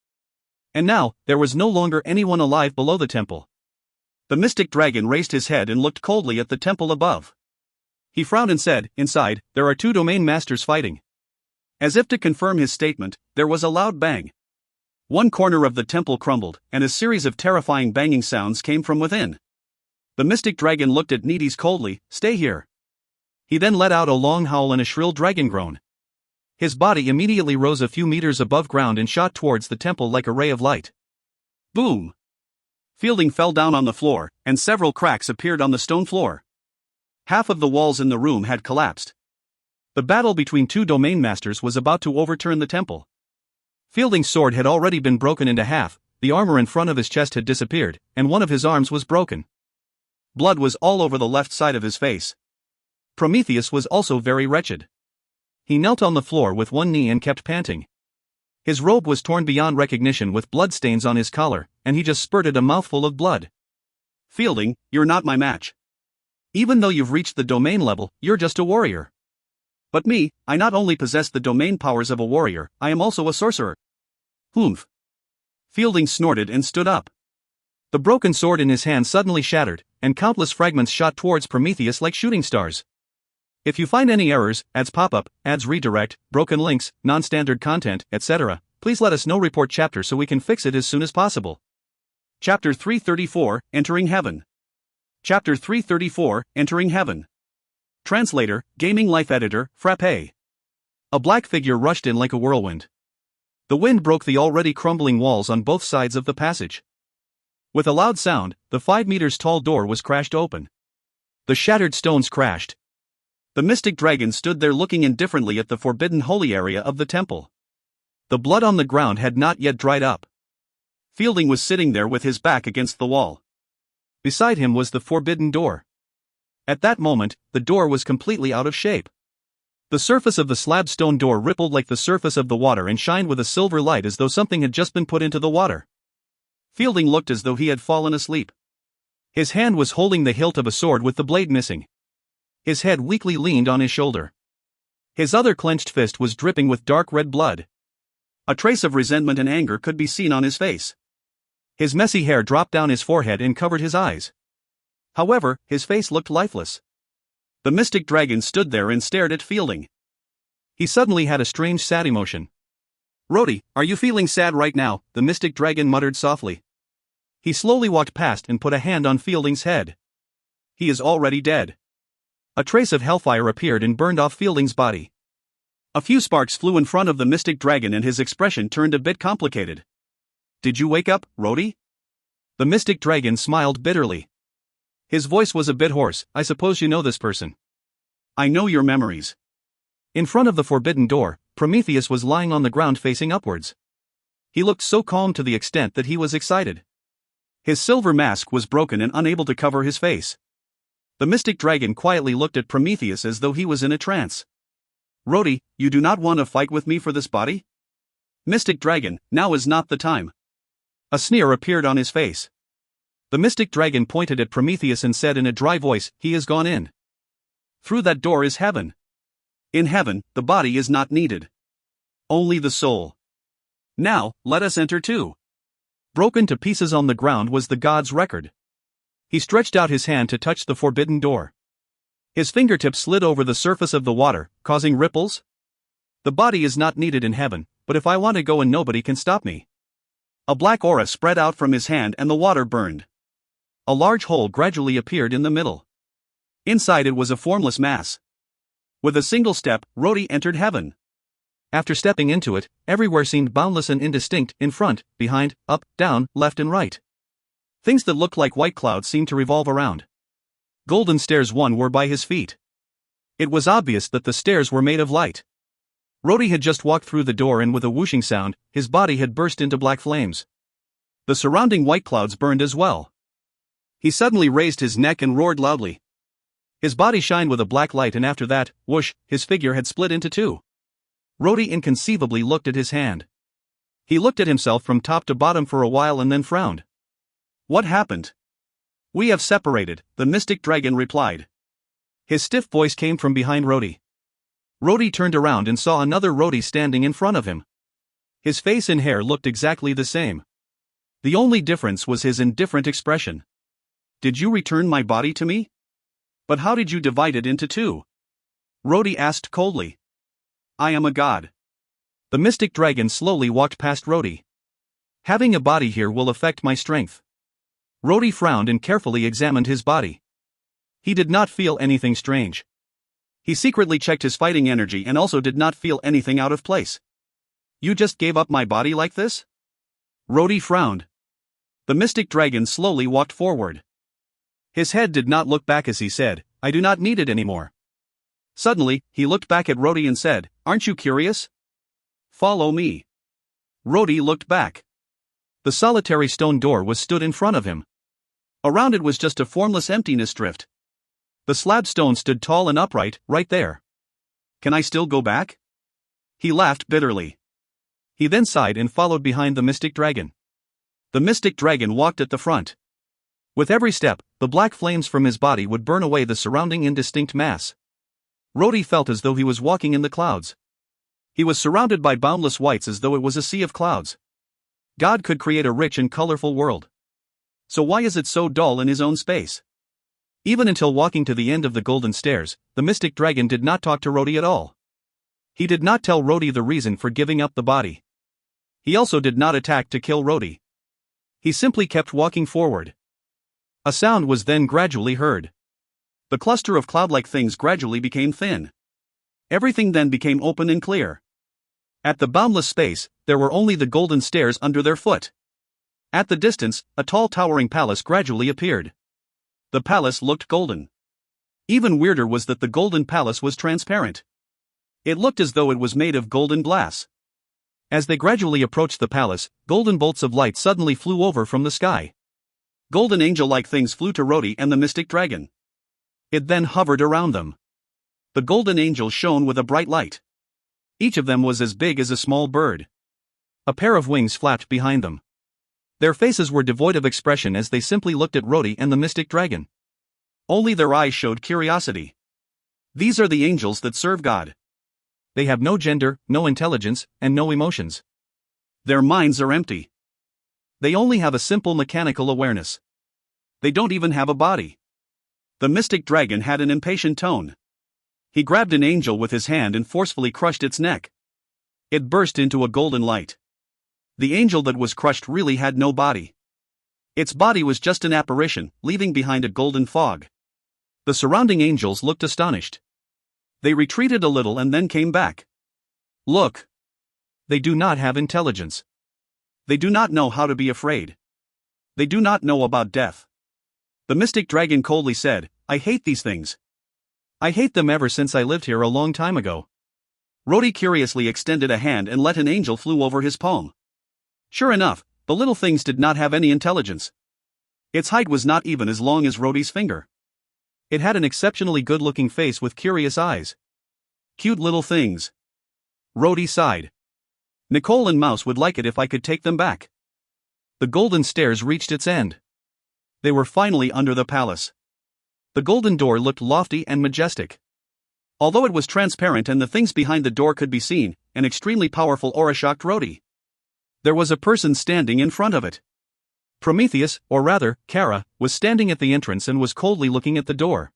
And now, there was no longer anyone alive below the temple. The mystic dragon raised his head and looked coldly at the temple above. He frowned and said, inside, there are two domain masters fighting. As if to confirm his statement, there was a loud bang. One corner of the temple crumbled, and a series of terrifying banging sounds came from within. The mystic dragon looked at Needies coldly, stay here. He then let out a long howl and a shrill dragon groan. His body immediately rose a few meters above ground and shot towards the temple like a ray of light. Boom! Fielding fell down on the floor, and several cracks appeared on the stone floor. Half of the walls in the room had collapsed. The battle between two domain masters was about to overturn the temple. Fielding's sword had already been broken into half, the armor in front of his chest had disappeared, and one of his arms was broken. Blood was all over the left side of his face. Prometheus was also very wretched. He knelt on the floor with one knee and kept panting. His robe was torn beyond recognition with bloodstains on his collar, and he just spurted a mouthful of blood. Fielding, you're not my match. Even though you've reached the domain level, you're just a warrior. But me, I not only possess the domain powers of a warrior, I am also a sorcerer. Humph. Fielding snorted and stood up. The broken sword in his hand suddenly shattered, and countless fragments shot towards Prometheus like shooting stars. If you find any errors, ads pop-up, ads redirect, broken links, non-standard content, etc., please let us know. Report chapter so we can fix it as soon as possible. Chapter 334, Entering Heaven. Chapter 334, Entering Heaven. Translator, Gaming Life Editor, Frappe. A black figure rushed in like a whirlwind. The wind broke the already crumbling walls on both sides of the passage. With a loud sound, the 5 meters tall door was crashed open. The shattered stones crashed. The mystic dragon stood there looking indifferently at the forbidden holy area of the temple. The blood on the ground had not yet dried up. Fielding was sitting there with his back against the wall. Beside him was the forbidden door. At that moment, the door was completely out of shape. The surface of the slab stone door rippled like the surface of the water and shined with a silver light as though something had just been put into the water. Fielding looked as though he had fallen asleep. His hand was holding the hilt of a sword with the blade missing. His head weakly leaned on his shoulder. His other clenched fist was dripping with dark red blood. A trace of resentment and anger could be seen on his face. His messy hair dropped down his forehead and covered his eyes. However, his face looked lifeless. The mystic dragon stood there and stared at Fielding. He suddenly had a strange sad emotion. "Rhodey, are you feeling sad right now?" the mystic dragon muttered softly. He slowly walked past and put a hand on Fielding's head. "He is already dead." A trace of hellfire appeared and burned off Fielding's body. A few sparks flew in front of the mystic dragon and his expression turned a bit complicated. "Did you wake up, Rhodey?" The mystic dragon smiled bitterly. His voice was a bit hoarse. "I suppose you know this person." "I know your memories." In front of the forbidden door, Prometheus was lying on the ground facing upwards. He looked so calm to the extent that he was excited. His silver mask was broken and unable to cover his face. The mystic dragon quietly looked at Prometheus as though he was in a trance. "Rhodey, you do not want to fight with me for this body?" "Mystic dragon, now is not the time." A sneer appeared on his face. The mystic dragon pointed at Prometheus and said in a dry voice, "He is gone in. Through that door is heaven. In heaven, the body is not needed. Only the soul. Now, let us enter too." Broken to pieces on the ground was the god's record. He stretched out his hand to touch the forbidden door. His fingertips slid over the surface of the water, causing ripples. "The body is not needed in heaven, but if I want to go and nobody can stop me." A black aura spread out from his hand and the water burned. A large hole gradually appeared in the middle. Inside it was a formless mass. With a single step, Rhodey entered heaven. After stepping into it, everywhere seemed boundless and indistinct, in front, behind, up, down, left and right. Things that looked like white clouds seemed to revolve around. Golden stairs were by his feet. It was obvious that the stairs were made of light. Rhodey had just walked through the door and with a whooshing sound, his body had burst into black flames. The surrounding white clouds burned as well. He suddenly raised his neck and roared loudly. His body shined with a black light and after that, whoosh, his figure had split into two. Rhodey inconceivably looked at his hand. He looked at himself from top to bottom for a while and then frowned. "What happened?" "We have separated," the mystic dragon replied. His stiff voice came from behind Rhodey. Rhodey turned around and saw another Rhodey standing in front of him. His face and hair looked exactly the same. The only difference was his indifferent expression. "Did you return my body to me? But how did you divide it into two?" Rhodey asked coldly. "I am a god." The mystic dragon slowly walked past Rhodey. "Having a body here will affect my strength." Rhodey frowned and carefully examined his body. He did not feel anything strange. He secretly checked his fighting energy and also did not feel anything out of place. "You just gave up my body like this?" Rhodey frowned. The mystic dragon slowly walked forward. His head did not look back as he said, "I do not need it anymore." Suddenly, he looked back at Rhodey and said, "Aren't you curious? Follow me." Rhodey looked back. The solitary stone door was stood in front of him. Around it was just a formless emptiness drift. The slab stone stood tall and upright, right there. "Can I still go back?" He laughed bitterly. He then sighed and followed behind the mystic dragon. The mystic dragon walked at the front. With every step, the black flames from his body would burn away the surrounding indistinct mass. Rhodey felt as though he was walking in the clouds. He was surrounded by boundless whites as though it was a sea of clouds. God could create a rich and colorful world. So why is it so dull in his own space? Even until walking to the end of the golden stairs, the mystic dragon did not talk to Rhodey at all. He did not tell Rhodey the reason for giving up the body. He also did not attack to kill Rhodey. He simply kept walking forward. A sound was then gradually heard. The cluster of cloud-like things gradually became thin. Everything then became open and clear. At the boundless space, there were only the golden stairs under their foot. At the distance, a tall towering palace gradually appeared. The palace looked golden. Even weirder was that the golden palace was transparent. It looked as though it was made of golden glass. As they gradually approached the palace, golden bolts of light suddenly flew over from the sky. Golden angel-like things flew to Rhodey and the mystic dragon. It then hovered around them. The golden angels shone with a bright light. Each of them was as big as a small bird. A pair of wings flapped behind them. Their faces were devoid of expression as they simply looked at Rhodey and the mystic dragon. Only their eyes showed curiosity. These are the angels that serve God. They have no gender, no intelligence, and no emotions. Their minds are empty. They only have a simple mechanical awareness. They don't even have a body. The mystic dragon had an impatient tone. He grabbed an angel with his hand and forcefully crushed its neck. It burst into a golden light. The angel that was crushed really had no body. Its body was just an apparition, leaving behind a golden fog. The surrounding angels looked astonished. They retreated a little and then came back. Look. They do not have intelligence. They do not know how to be afraid. They do not know about death. The mystic dragon coldly said, I hate these things. I hate them ever since I lived here a long time ago. Rhodey curiously extended a hand and let an angel flew over his palm. Sure enough, the little things did not have any intelligence. Its height was not even as long as Rhodey's finger. It had an exceptionally good-looking face with curious eyes. Cute little things. Rhodey sighed. Nicole and Mouse would like it if I could take them back. The golden stairs reached its end. They were finally under the palace. The golden door looked lofty and majestic. Although it was transparent and the things behind the door could be seen, an extremely powerful aura shocked Rhodey. There was a person standing in front of it. Prometheus, or rather, Kara, was standing at the entrance and was coldly looking at the door.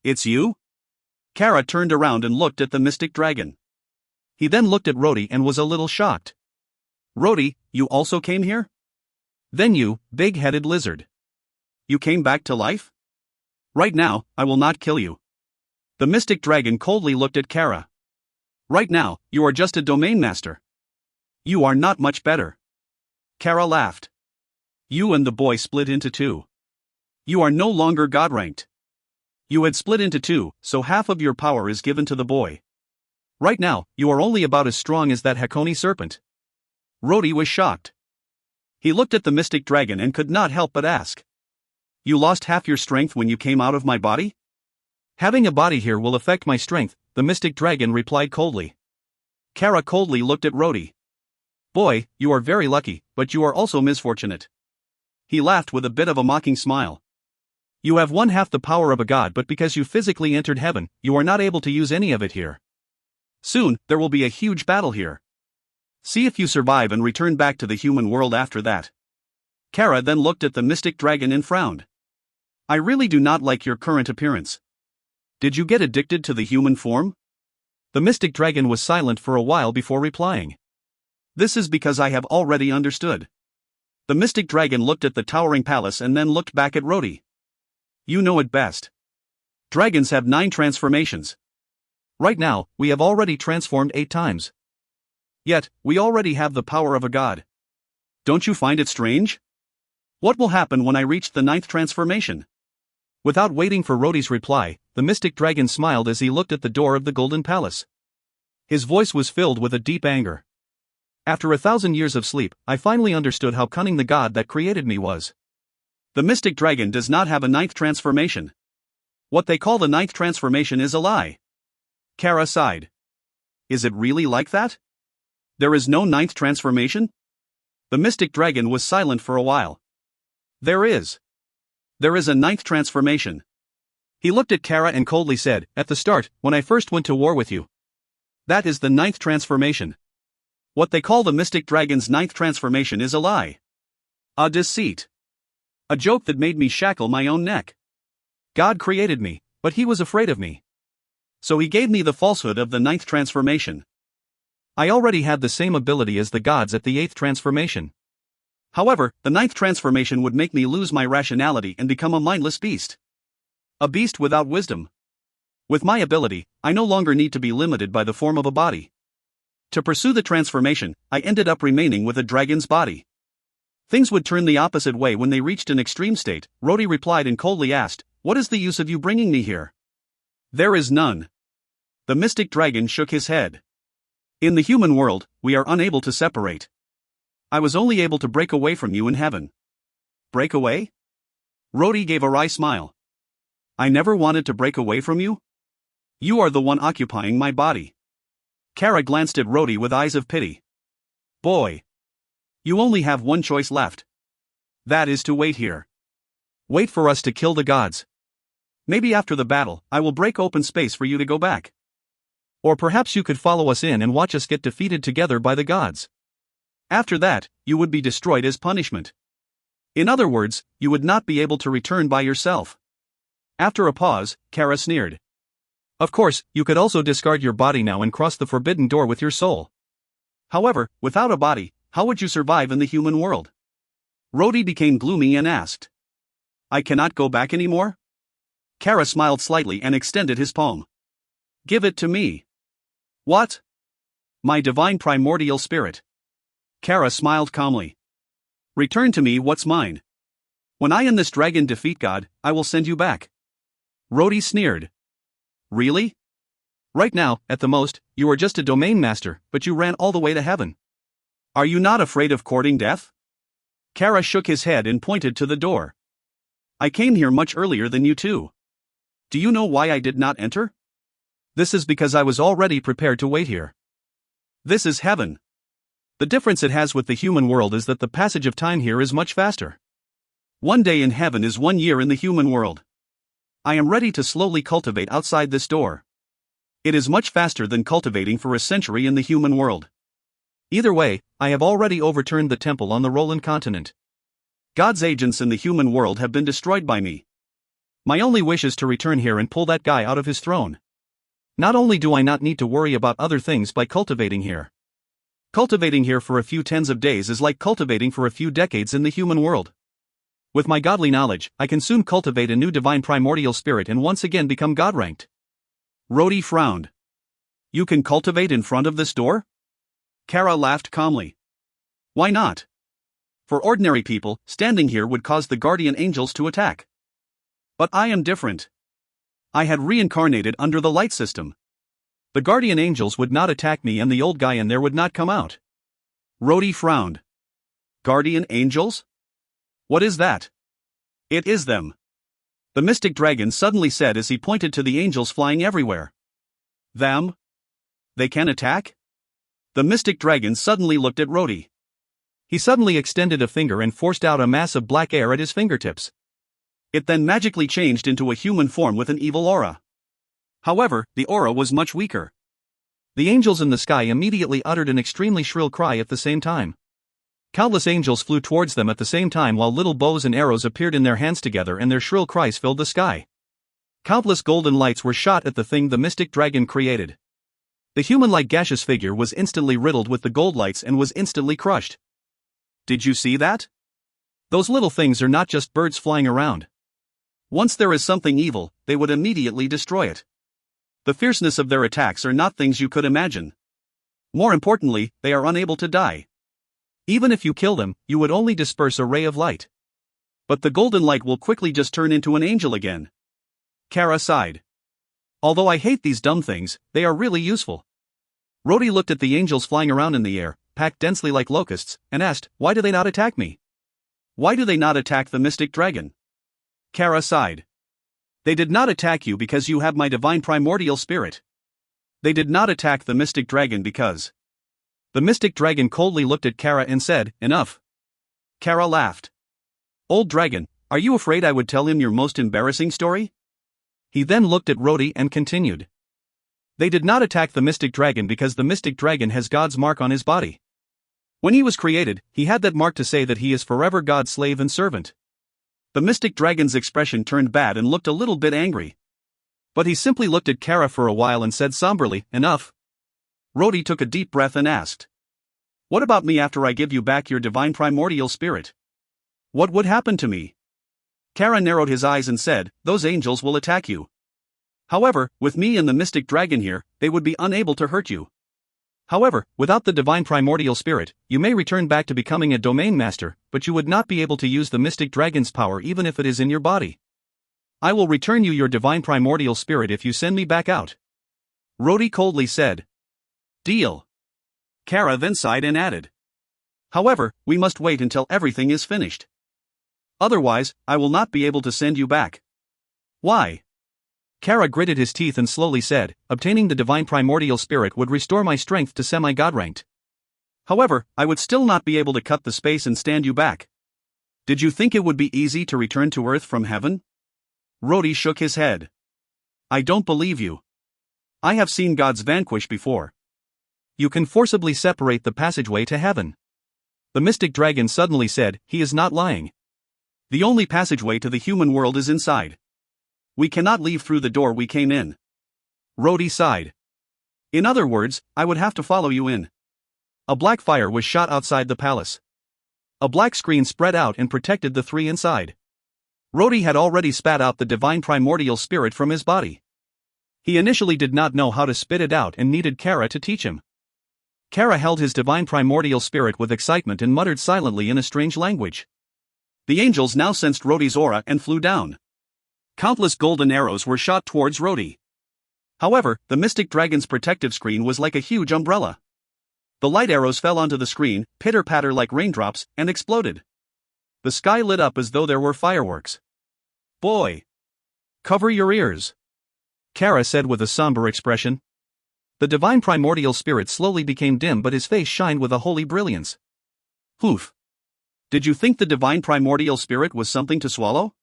It's you? Kara turned around and looked at the mystic dragon. He then looked at Rhodey and was a little shocked. Rhodey, you also came here? Then you, big-headed lizard. You came back to life? Right now, I will not kill you. The mystic dragon coldly looked at Kara. Right now, you are just a domain master. You are not much better. Kara laughed. You and the boy split into two. You are no longer God-ranked. You had split into two, so half of your power is given to the boy. Right now, you are only about as strong as that Hakoni serpent. Rhodey was shocked. He looked at the mystic dragon and could not help but ask. You lost half your strength when you came out of my body? Having a body here will affect my strength, the mystic dragon replied coldly. Kara coldly looked at Rhodey. Boy, you are very lucky, but you are also misfortunate. He laughed with a bit of a mocking smile. You have one half the power of a god, but because you physically entered heaven, you are not able to use any of it here. Soon, there will be a huge battle here. See if you survive and return back to the human world after that. Kara then looked at the mystic dragon and frowned. I really do not like your current appearance. Did you get addicted to the human form? The mystic dragon was silent for a while before replying. This is because I have already understood. The mystic dragon looked at the towering palace and then looked back at Rhodey. You know it best. Dragons have 9 transformations. Right now, we have already transformed 8 times. Yet, we already have the power of a god. Don't you find it strange? What will happen when I reach the 9th transformation? Without waiting for Rhodey's reply, the mystic dragon smiled as he looked at the door of the golden palace. His voice was filled with a deep anger. After 1,000 years of sleep, I finally understood how cunning the god that created me was. The mystic dragon does not have a 9th transformation. What they call the 9th transformation is a lie. Kara sighed. Is it really like that? There is no 9th transformation? The mystic dragon was silent for a while. There is. There is a 9th transformation. He looked at Kara and coldly said, at the start, when I first went to war with you. That is the 9th transformation. What they call the Mystic Dragon's ninth transformation is a lie. A deceit. A joke that made me shackle my own neck. God created me, but he was afraid of me. So he gave me the falsehood of the ninth transformation. I already had the same ability as the gods at the eighth transformation. However, the ninth transformation would make me lose my rationality and become a mindless beast. A beast without wisdom. With my ability, I no longer need to be limited by the form of a body. To pursue the transformation, I ended up remaining with a dragon's body. Things would turn the opposite way when they reached an extreme state. Rhodey replied and coldly asked, "What is the use of you bringing me here?" "There is none." The mystic dragon shook his head. "In the human world, we are unable to separate. I was only able to break away from you in heaven." "Break away?" Rhodey gave a wry smile. "I never wanted to break away from you? You are the one occupying my body." Kara glanced at Rhodey with eyes of pity. "Boy. You only have one choice left. That is to wait here. Wait for us to kill the gods. Maybe after the battle, I will break open space for you to go back. Or perhaps you could follow us in and watch us get defeated together by the gods. After that, you would be destroyed as punishment. In other words, you would not be able to return by yourself." After a pause, Kara sneered. "Of course, you could also discard your body now and cross the forbidden door with your soul. However, without a body, how would you survive in the human world?" Rhodey became gloomy and asked. "I cannot go back anymore?" Kara smiled slightly and extended his palm. "Give it to me." "What?" "My divine primordial spirit." Kara smiled calmly. "Return to me what's mine. When I and this dragon defeat God, I will send you back." Rhodey sneered. "Really? Right now, at the most, you are just a domain master, but you ran all the way to heaven. Are you not afraid of courting death?" Kara shook his head and pointed to the door. "I came here much earlier than you two. Do you know why I did not enter?" "This is because I was already prepared to wait here." "This is heaven. The difference it has with the human world is that the passage of time here is much faster. 1 day in heaven is 1 year in the human world. I am ready to slowly cultivate outside this door. It is much faster than cultivating for a century in the human world. Either way, I have already overturned the temple on the Roland continent. God's agents in the human world have been destroyed by me. My only wish is to return here and pull that guy out of his throne. Not only do I not need to worry about other things by cultivating here. Cultivating here for a few tens of days is like cultivating for a few decades in the human world. With my godly knowledge, I can soon cultivate a new divine primordial spirit and once again become God-ranked." Rhodey frowned. "You can cultivate in front of this door?" Kara laughed calmly. "Why not? For ordinary people, standing here would cause the guardian angels to attack. But I am different. I had reincarnated under the light system. The guardian angels would not attack me and the old guy in there would not come out." Rhodey frowned. "Guardian angels? What is that?" "It is them," the mystic dragon suddenly said as he pointed to the angels flying everywhere. "Them? They can attack?" The mystic dragon suddenly looked at Rhodey. He suddenly extended a finger and forced out a mass of black air at his fingertips. It then magically changed into a human form with an evil aura. However, the aura was much weaker. The angels in the sky immediately uttered an extremely shrill cry at the same time. Countless angels flew towards them at the same time while little bows and arrows appeared in their hands together and their shrill cries filled the sky. Countless golden lights were shot at the thing the mystic dragon created. The human-like gaseous figure was instantly riddled with the gold lights and was instantly crushed. Did you see that? Those little things are not just birds flying around. Once there is something evil, they would immediately destroy it. The fierceness of their attacks are not things you could imagine. More importantly, they are unable to die. Even if you kill them, you would only disperse a ray of light. But the golden light will quickly just turn into an angel again. Kara sighed. Although I hate these dumb things, they are really useful. Rhodey looked at the angels flying around in the air, packed densely like locusts, and asked, "Why do they not attack me? Why do they not attack the mystic dragon?" Kara sighed. "They did not attack you because you have my divine primordial spirit. They did not attack the mystic dragon because..." The mystic dragon coldly looked at Kara and said, "Enough." Kara laughed. "Old dragon, are you afraid I would tell him your most embarrassing story?" He then looked at Rhodey and continued. "They did not attack the mystic dragon because the mystic dragon has God's mark on his body. When he was created, he had that mark to say that he is forever God's slave and servant. The mystic dragon's expression turned bad and looked a little bit angry. But he simply looked at Kara for a while and said somberly, "Enough." Rhodey took a deep breath and asked, "What about me after I give you back your divine primordial spirit? What would happen to me?" Kara narrowed his eyes and said, "Those angels will attack you. However, with me and the mystic dragon here, they would be unable to hurt you. However, without the divine primordial spirit, you may return back to becoming a domain master, but you would not be able to use the mystic dragon's power even if it is in your body. I will return you your divine primordial spirit if you send me back out." Rhodey coldly said, "Deal." Kara then sighed and added, "However, we must wait until everything is finished. Otherwise, I will not be able to send you back." "Why?" Kara gritted his teeth and slowly said, "Obtaining the divine primordial spirit would restore my strength to semi-god ranked. However, I would still not be able to cut the space and stand you back. Did you think it would be easy to return to Earth from heaven?" Rhodey shook his head. "I don't believe you. I have seen gods vanquish before. You can forcibly separate the passageway to heaven." The mystic dragon suddenly said, "He is not lying. The only passageway to the human world is inside. We cannot leave through the door we came in." Rhodey sighed. "In other words, I would have to follow you in." A black fire was shot outside the palace. A black screen spread out and protected the three inside. Rhodey had already spat out the divine primordial spirit from his body. He initially did not know how to spit it out and needed Kara to teach him. Kara held his divine primordial spirit with excitement and muttered silently in a strange language. The angels now sensed Rhodey's aura and flew down. Countless golden arrows were shot towards Rhodey. However, the mystic dragon's protective screen was like a huge umbrella. The light arrows fell onto the screen, pitter-patter like raindrops, and exploded. The sky lit up as though there were fireworks. "Boy! Cover your ears," Kara said with a somber expression. The divine primordial spirit slowly became dim, but his face shined with a holy brilliance. "Hoof! Did you think the divine primordial spirit was something to swallow?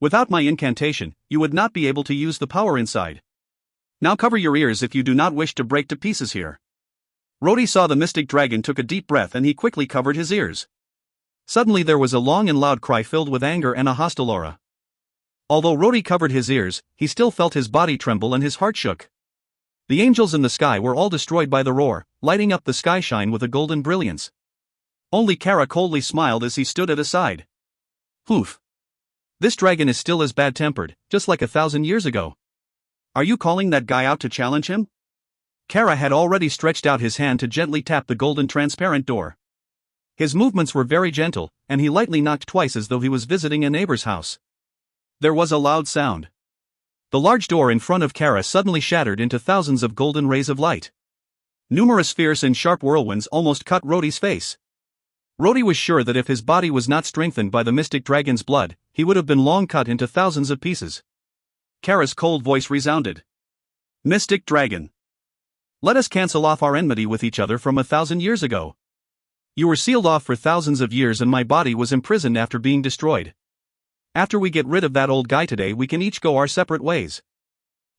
Without my incantation, you would not be able to use the power inside. Now cover your ears if you do not wish to break to pieces here." Rhodey saw the mystic dragon took a deep breath and he quickly covered his ears. Suddenly there was a long and loud cry filled with anger and a hostile aura. Although Rhodey covered his ears, he still felt his body tremble and his heart shook. The angels in the sky were all destroyed by the roar, lighting up the sky shine with a golden brilliance. Only Kara coldly smiled as he stood at a side. "Hoof! This dragon is still as bad-tempered, just like 1,000 years ago. Are you calling that guy out to challenge him?" Kara had already stretched out his hand to gently tap the golden transparent door. His movements were very gentle, and he lightly knocked twice as though he was visiting a neighbor's house. There was a loud sound. The large door in front of Kara suddenly shattered into thousands of golden rays of light. Numerous fierce and sharp whirlwinds almost cut Rhodey's face. Rhodey was sure that if his body was not strengthened by the mystic dragon's blood, he would have been long cut into thousands of pieces. Kara's cold voice resounded. "Mystic dragon! Let us cancel off our enmity with each other from 1,000 years ago. You were sealed off for thousands of years and my body was imprisoned after being destroyed. After we get rid of that old guy today, we can each go our separate ways."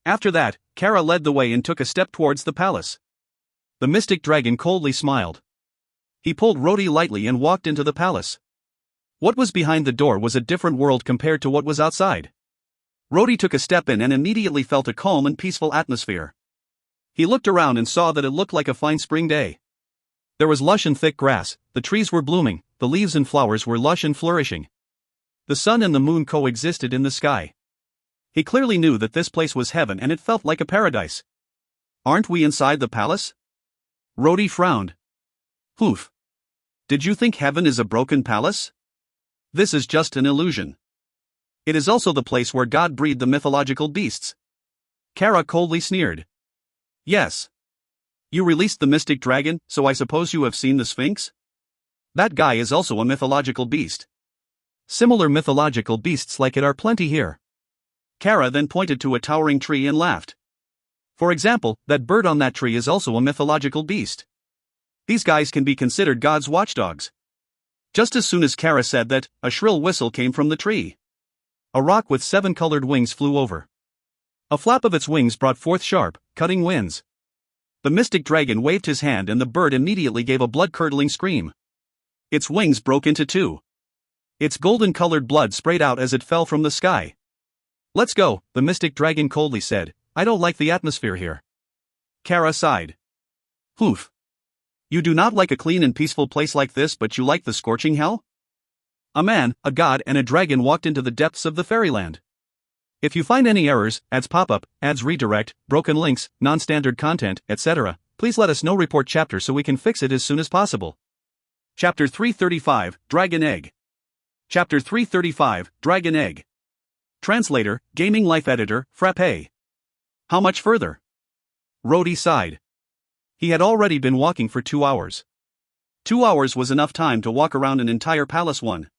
After that, Kara led the way and took a step towards the palace. The mystic dragon coldly smiled. He pulled Rhodey lightly and walked into the palace. What was behind the door was a different world compared to what was outside. Rhodey took a step in and immediately felt a calm and peaceful atmosphere. He looked around and saw that it looked like a fine spring day. There was lush and thick grass, the trees were blooming, the leaves and flowers were lush and flourishing. The sun and the moon coexisted in the sky. He clearly knew that this place was heaven and it felt like a paradise. "Aren't we inside the palace?" Rhodey frowned. "Hoof! Did you think heaven is a broken palace? This is just an illusion. It is also the place where God breathed the mythological beasts." Kara coldly sneered. "Yes. You released the mystic dragon, so I suppose you have seen the Sphinx? That guy is also a mythological beast. Similar mythological beasts like it are plenty here." Kara then pointed to a towering tree and laughed. "For example, that bird on that tree is also a mythological beast. These guys can be considered God's watchdogs." Just as soon as Kara said that, a shrill whistle came from the tree. A rock with 7 colored wings flew over. A flap of its wings brought forth sharp, cutting winds. The mystic dragon waved his hand and the bird immediately gave a blood-curdling scream. Its wings broke into two. Its golden-colored blood sprayed out as it fell from the sky. "Let's go," the mystic dragon coldly said. "I don't like the atmosphere here." Kara sighed. "Oof. You do not like a clean and peaceful place like this, but you like the scorching hell?" A man, a god and a dragon walked into the depths of the fairyland. If you find any errors, ads pop up, ads redirect, broken links, non-standard content, etc., please let us know. Report chapter so we can fix it as soon as possible. Chapter 335, Dragon Egg. Chapter 335, Dragon Egg. Translator, Gaming Life Editor, Frappe. How much further? Rhodey sighed. He had already been walking for 2 hours. 2 hours was enough time to walk around an entire palace one.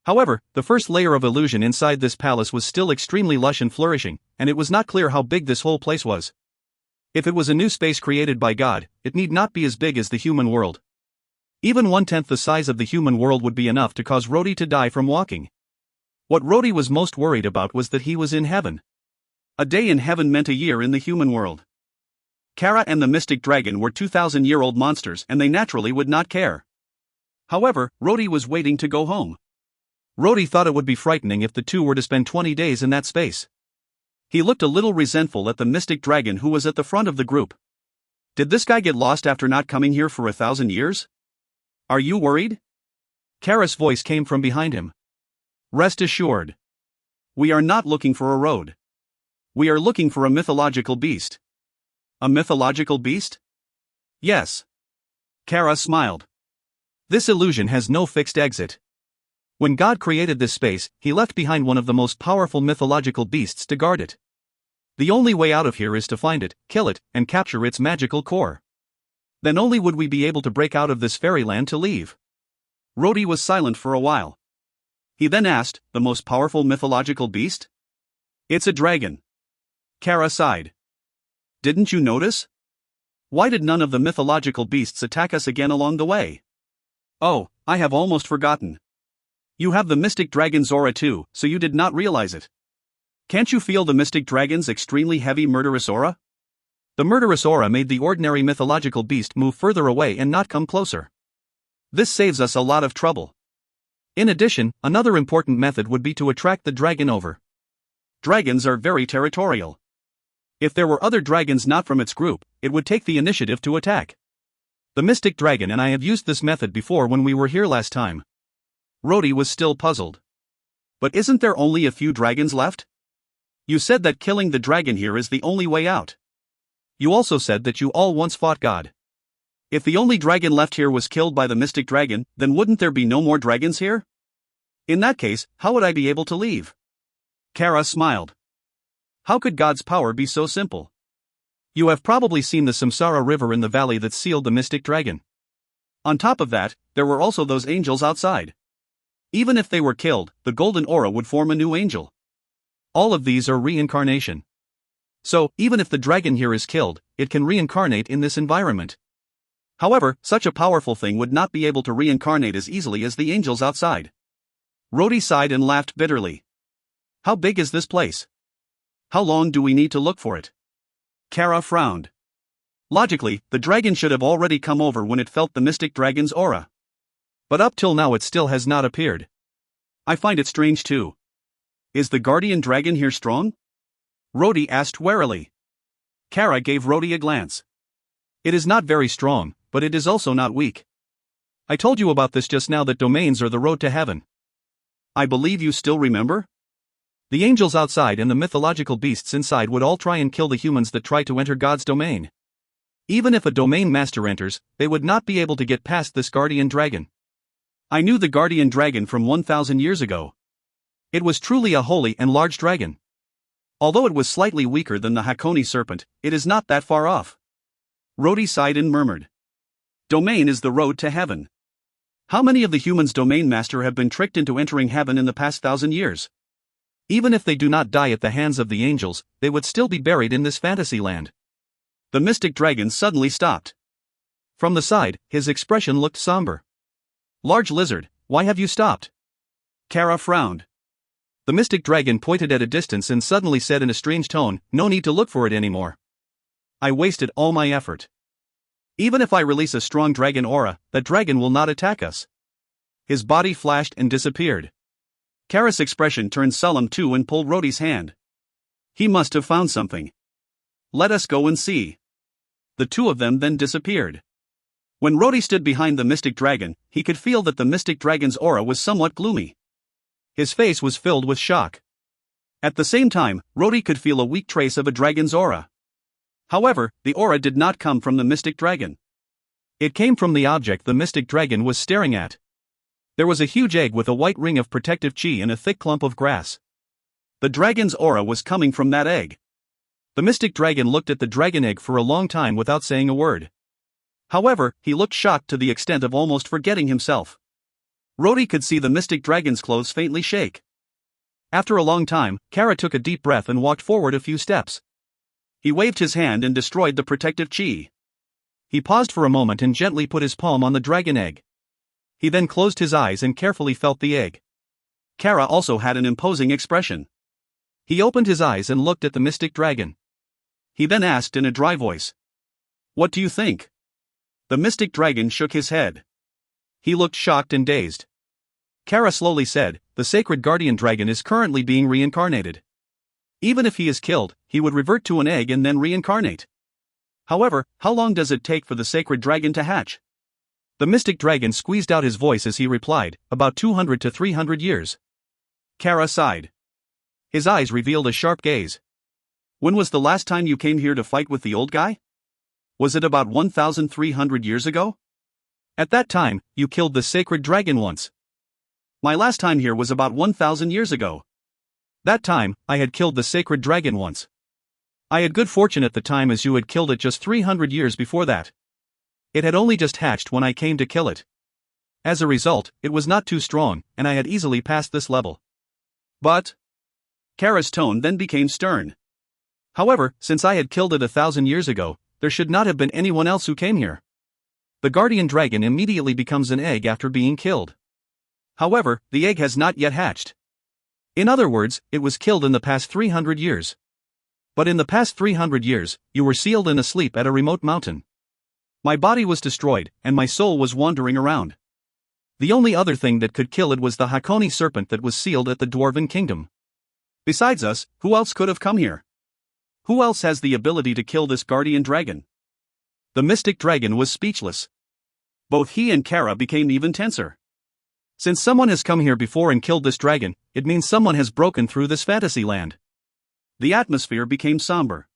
However, the first layer of illusion inside this palace was still extremely lush and flourishing, and it was not clear how big this whole place was. If it was a new space created by God, it need not be as big as the human world. Even 1/10 the size of the human world would be enough to cause Rhodey to die from walking. What Rhodey was most worried about was that he was in heaven. A day in heaven meant a year in the human world. Kara and the mystic dragon were 2,000-year-old monsters and they naturally would not care. However, Rhodey was waiting to go home. Rhodey thought it would be frightening if the two were to spend 20 days in that space. He looked a little resentful at the mystic dragon who was at the front of the group. Did this guy get lost after not coming here for 1,000 years? Are you worried? Kara's voice came from behind him. Rest assured. We are not looking for a road. We are looking for a mythological beast. A mythological beast? Yes. Kara smiled. This illusion has no fixed exit. When God created this space, he left behind one of the most powerful mythological beasts to guard it. The only way out of here is to find it, kill it, and capture its magical core. Then only would we be able to break out of this fairyland to leave. Rhodey was silent for a while. He then asked, the most powerful mythological beast? It's a dragon. Kara sighed. Didn't you notice? Why did none of the mythological beasts attack us again along the way? Oh, I have almost forgotten. You have the mystic dragon's aura too, so you did not realize it. Can't you feel the mystic dragon's extremely heavy murderous aura? The murderous aura made the ordinary mythological beast move further away and not come closer. This saves us a lot of trouble. In addition, another important method would be to attract the dragon over. Dragons are very territorial. If there were other dragons not from its group, it would take the initiative to attack. The mystic dragon and I have used this method before when we were here last time. Rhodey was still puzzled. But isn't there only a few dragons left? You said that killing the dragon here is the only way out. You also said that you all once fought God. If the only dragon left here was killed by the mystic dragon, then wouldn't there be no more dragons here? In that case, how would I be able to leave? Kara smiled. How could God's power be so simple? You have probably seen the Samsara River in the valley that sealed the mystic dragon. On top of that, there were also those angels outside. Even if they were killed, the golden aura would form a new angel. All of these are reincarnation. So, even if the dragon here is killed, it can reincarnate in this environment. However, such a powerful thing would not be able to reincarnate as easily as the angels outside. Rhodey sighed and laughed bitterly. How big is this place? How long do we need to look for it? Kara frowned. Logically, the dragon should have already come over when it felt the mystic dragon's aura. But up till now it still has not appeared. I find it strange too. Is the guardian dragon here strong? Rhodey asked warily. Kara gave Rhodey a glance. It is not very strong, but it is also not weak. I told you about this just now, that domains are the road to heaven. I believe you still remember? The angels outside and the mythological beasts inside would all try and kill the humans that try to enter God's domain. Even if a domain master enters, they would not be able to get past this guardian dragon. I knew the guardian dragon from 1,000 years ago. It was truly a holy and large dragon. Although it was slightly weaker than the Hakone serpent, it is not that far off. Rhodey sighed and murmured. Domain is the road to heaven. How many of the humans' domain master have been tricked into entering heaven in the past 1,000 years? Even if they do not die at the hands of the angels, they would still be buried in this fantasy land. The mystic dragon suddenly stopped. From the side, his expression looked somber. Large lizard, why have you stopped? Kara frowned. The mystic dragon pointed at a distance and suddenly said in a strange tone, no need to look for it anymore. I wasted all my effort. Even if I release a strong dragon aura, that dragon will not attack us. His body flashed and disappeared. Kara's expression turned solemn too and pulled Rhodey's hand. He must have found something. Let us go and see. The two of them then disappeared. When Rhodey stood behind the mystic dragon, he could feel that the mystic dragon's aura was somewhat gloomy. His face was filled with shock. At the same time, Rhodey could feel a weak trace of a dragon's aura. However, the aura did not come from the mystic dragon. It came from the object the mystic dragon was staring at. There was a huge egg with a white ring of protective chi in a thick clump of grass. The dragon's aura was coming from that egg. The mystic dragon looked at the dragon egg for a long time without saying a word. However, he looked shocked to the extent of almost forgetting himself. Rhodey could see the mystic dragon's clothes faintly shake. After a long time, Kara took a deep breath and walked forward a few steps. He waved his hand and destroyed the protective chi. He paused for a moment and gently put his palm on the dragon egg. He then closed his eyes and carefully felt the egg. Kara also had an imposing expression. He opened his eyes and looked at the mystic dragon. He then asked in a dry voice, "What do you think?" The mystic dragon shook his head. He looked shocked and dazed. Kara slowly said, "The sacred guardian dragon is currently being reincarnated. Even if he is killed, he would revert to an egg and then reincarnate. However, how long does it take for the sacred dragon to hatch?" The mystic dragon squeezed out his voice as he replied, "About 200 to 300 years. Kara sighed. His eyes revealed a sharp gaze. "When was the last time you came here to fight with the old guy? Was it about 1,300 years ago? At that time, you killed the sacred dragon once." "My last time here was about 1,000 years ago. That time, I had killed the sacred dragon once. I had good fortune at the time as you had killed it just 300 years before that. It had only just hatched when I came to kill it. As a result, it was not too strong, and I had easily passed this level." "But..." Kara's tone then became stern. "However, since I had killed it 1,000 years ago, there should not have been anyone else who came here. The guardian dragon immediately becomes an egg after being killed. However, the egg has not yet hatched. In other words, it was killed in the past 300 years. But in the past 300 years, you were sealed and asleep at a remote mountain. My body was destroyed, and my soul was wandering around. The only other thing that could kill it was the Hakone serpent that was sealed at the Dwarven Kingdom. Besides us, who else could have come here? Who else has the ability to kill this guardian dragon?" The mystic dragon was speechless. Both he and Kara became even tenser. Since someone has come here before and killed this dragon, it means someone has broken through this fantasy land. The atmosphere became somber.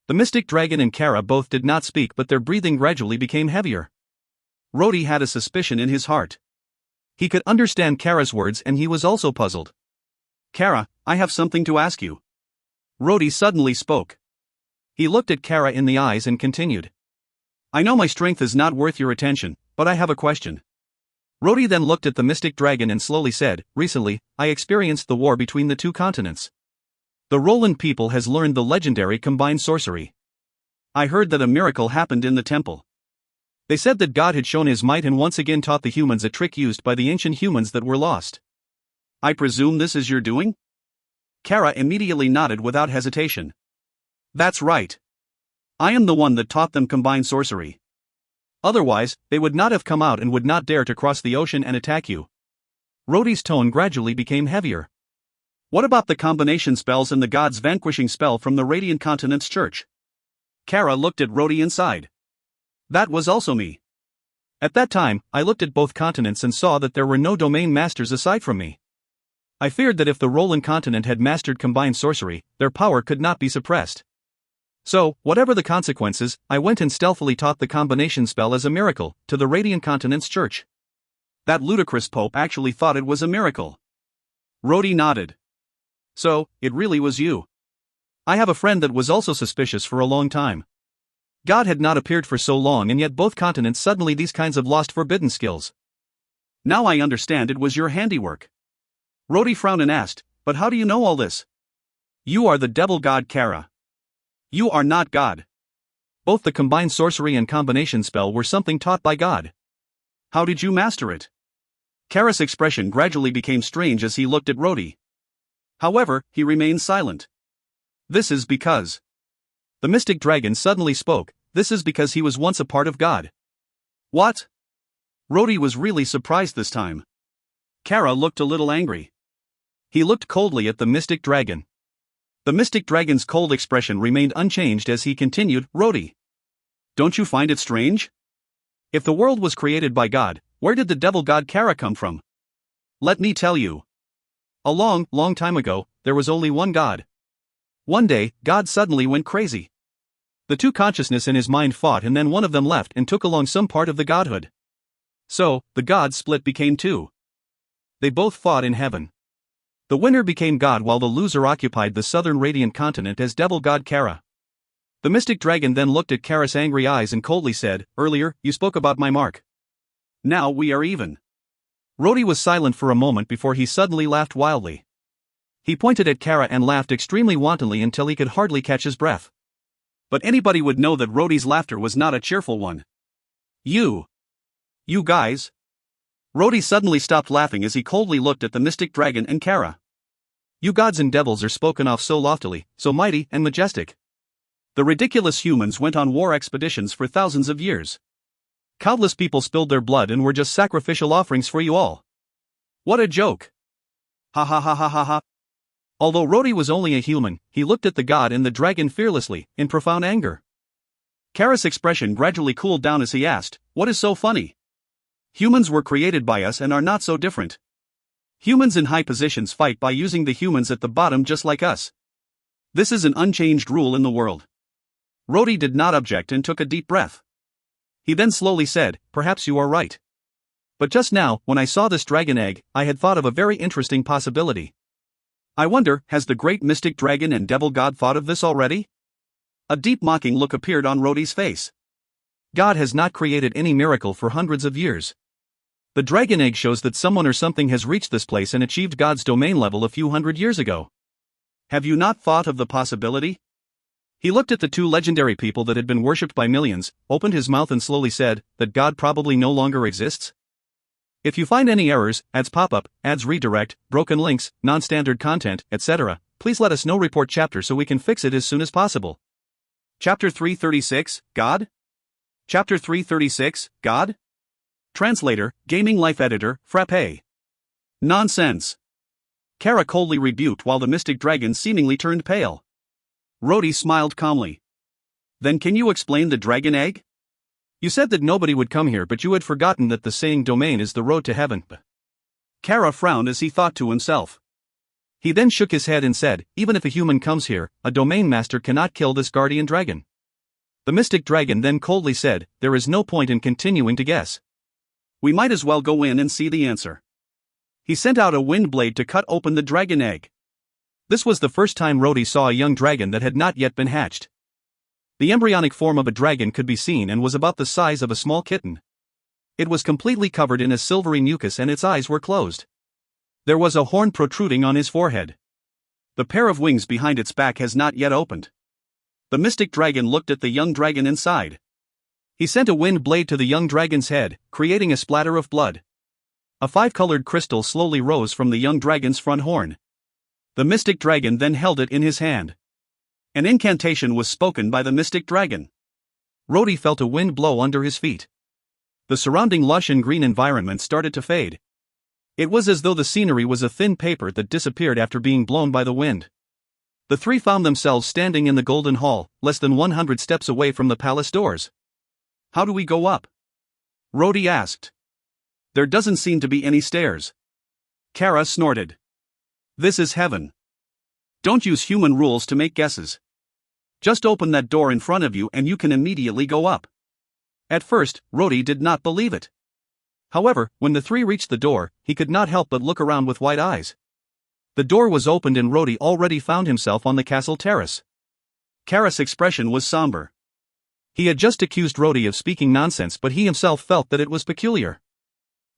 The mystic dragon and Kara both did not speak, but their breathing gradually became heavier. Rhodey had a suspicion in his heart. He could understand Kara's words and he was also puzzled. "Kara, I have something to ask you." Rhodey suddenly spoke. He looked at Kara in the eyes and continued. "I know my strength is not worth your attention, but I have a question." Rhodey then looked at the mystic dragon and slowly said, "Recently, I experienced the war between the two continents. The Roland people has learned the legendary combined sorcery. I heard that a miracle happened in the temple. They said that God had shown his might and once again taught the humans a trick used by the ancient humans that were lost. I presume this is your doing?" Kara immediately nodded without hesitation. "That's right. I am the one that taught them combined sorcery. Otherwise, they would not have come out and would not dare to cross the ocean and attack you." Rhodey's tone gradually became heavier. "What about the combination spells and the God's vanquishing spell from the Radiant Continent's church?" Kara looked at Rhodey and sighed. "That was also me. At that time, I looked at both continents and saw that there were no domain masters aside from me. I feared that if the Roland continent had mastered combined sorcery, their power could not be suppressed. So, whatever the consequences, I went and stealthily taught the combination spell as a miracle to the Radiant Continent's church. That ludicrous pope actually thought it was a miracle." Rhodey nodded. "So, it really was you. I have a friend that was also suspicious for a long time. God had not appeared for so long and yet both continents suddenly these kinds of lost forbidden skills. Now I understand it was your handiwork." Rhodey frowned and asked, "But how do you know all this?" "You are the devil god Kara. You are not God. Both the combined sorcery and combination spell were something taught by God. How did you master it?" Kara's expression gradually became strange as he looked at Rhodey. However, he remained silent. "This is because The mystic dragon suddenly spoke. This is because he was once a part of God. What? Rhodey was really surprised this time. Kara looked a little angry. He looked coldly at the mystic dragon. The mystic dragon's cold expression remained unchanged as he continued, Rhodey. Don't you find it strange? If the world was created by God, where did the devil god Kara come from? Let me tell you. A long, long time ago, there was only one God. One day, God suddenly went crazy. The two consciousness in his mind fought and then one of them left and took along some part of the godhood. So, the gods split became two. They both fought in heaven. The winner became God while the loser occupied the southern radiant continent as devil god Kara. The mystic dragon then looked at Kara's angry eyes and coldly said, Earlier, you spoke about my mark. Now we are even. Rhodey was silent for a moment before he suddenly laughed wildly. He pointed at Kara and laughed extremely wantonly until he could hardly catch his breath. But anybody would know that Rhodey's laughter was not a cheerful one. You guys. Rhodey suddenly stopped laughing as he coldly looked at the mystic dragon and Kara. You gods and devils are spoken of so loftily, so mighty and majestic. The ridiculous humans went on war expeditions for thousands of years. Countless people spilled their blood and were just sacrificial offerings for you all. What a joke. Ha ha ha ha ha ha. Although Rhodey was only a human, he looked at the god and the dragon fearlessly, in profound anger. Kara's expression gradually cooled down as he asked, What is so funny? Humans were created by us and are not so different. Humans in high positions fight by using the humans at the bottom just like us. This is an unchanged rule in the world. Rhodey did not object and took a deep breath. He then slowly said, Perhaps you are right. But just now, when I saw this dragon egg, I had thought of a very interesting possibility. I wonder, has the great mystic dragon and devil god thought of this already? A deep mocking look appeared on Rhodey's face. God has not created any miracle for hundreds of years. The dragon egg shows that someone or something has reached this place and achieved God's domain level a few hundred years ago. Have you not thought of the possibility? He looked at the two legendary people that had been worshipped by millions, opened his mouth and slowly said, that God probably no longer exists? If you find any errors, ads pop up, ads redirect, broken links, non-standard content, etc., please let us know. Report chapter so we can fix it as soon as possible. Chapter 336, God? Chapter 336, God? Translator, Gaming Life Editor, Frappe. Nonsense. Kara coldly rebuked while the mystic dragon seemingly turned pale. Rhodey smiled calmly. Then can you explain the dragon egg? You said that nobody would come here, but you had forgotten that the saying domain is the road to heaven. Kara frowned as he thought to himself. He then shook his head and said, Even if a human comes here, a domain master cannot kill this guardian dragon. The mystic dragon then coldly said, There is no point in continuing to guess. We might as well go in and see the answer. He sent out a wind blade to cut open the dragon egg. This was the first time Rhodey saw a young dragon that had not yet been hatched. The embryonic form of a dragon could be seen and was about the size of a small kitten. It was completely covered in a silvery mucus and its eyes were closed. There was a horn protruding on his forehead. The pair of wings behind its back has not yet opened. The mystic dragon looked at the young dragon inside. He sent a wind blade to the young dragon's head, creating a splatter of blood. A 5-colored crystal slowly rose from the young dragon's front horn. The mystic dragon then held it in his hand. An incantation was spoken by the mystic dragon. Rhodey felt a wind blow under his feet. The surrounding lush and green environment started to fade. It was as though the scenery was a thin paper that disappeared after being blown by the wind. The three found themselves standing in the Golden Hall, less than 100 steps away from the palace doors. How do we go up? Rhodey asked. There doesn't seem to be any stairs. Kara snorted. This is heaven. Don't use human rules to make guesses. Just open that door in front of you and you can immediately go up. At first, Rhodey did not believe it. However, when the three reached the door, he could not help but look around with wide eyes. The door was opened and Rhodey already found himself on the castle terrace. Kara's expression was somber. He had just accused Rhodey of speaking nonsense, but he himself felt that it was peculiar.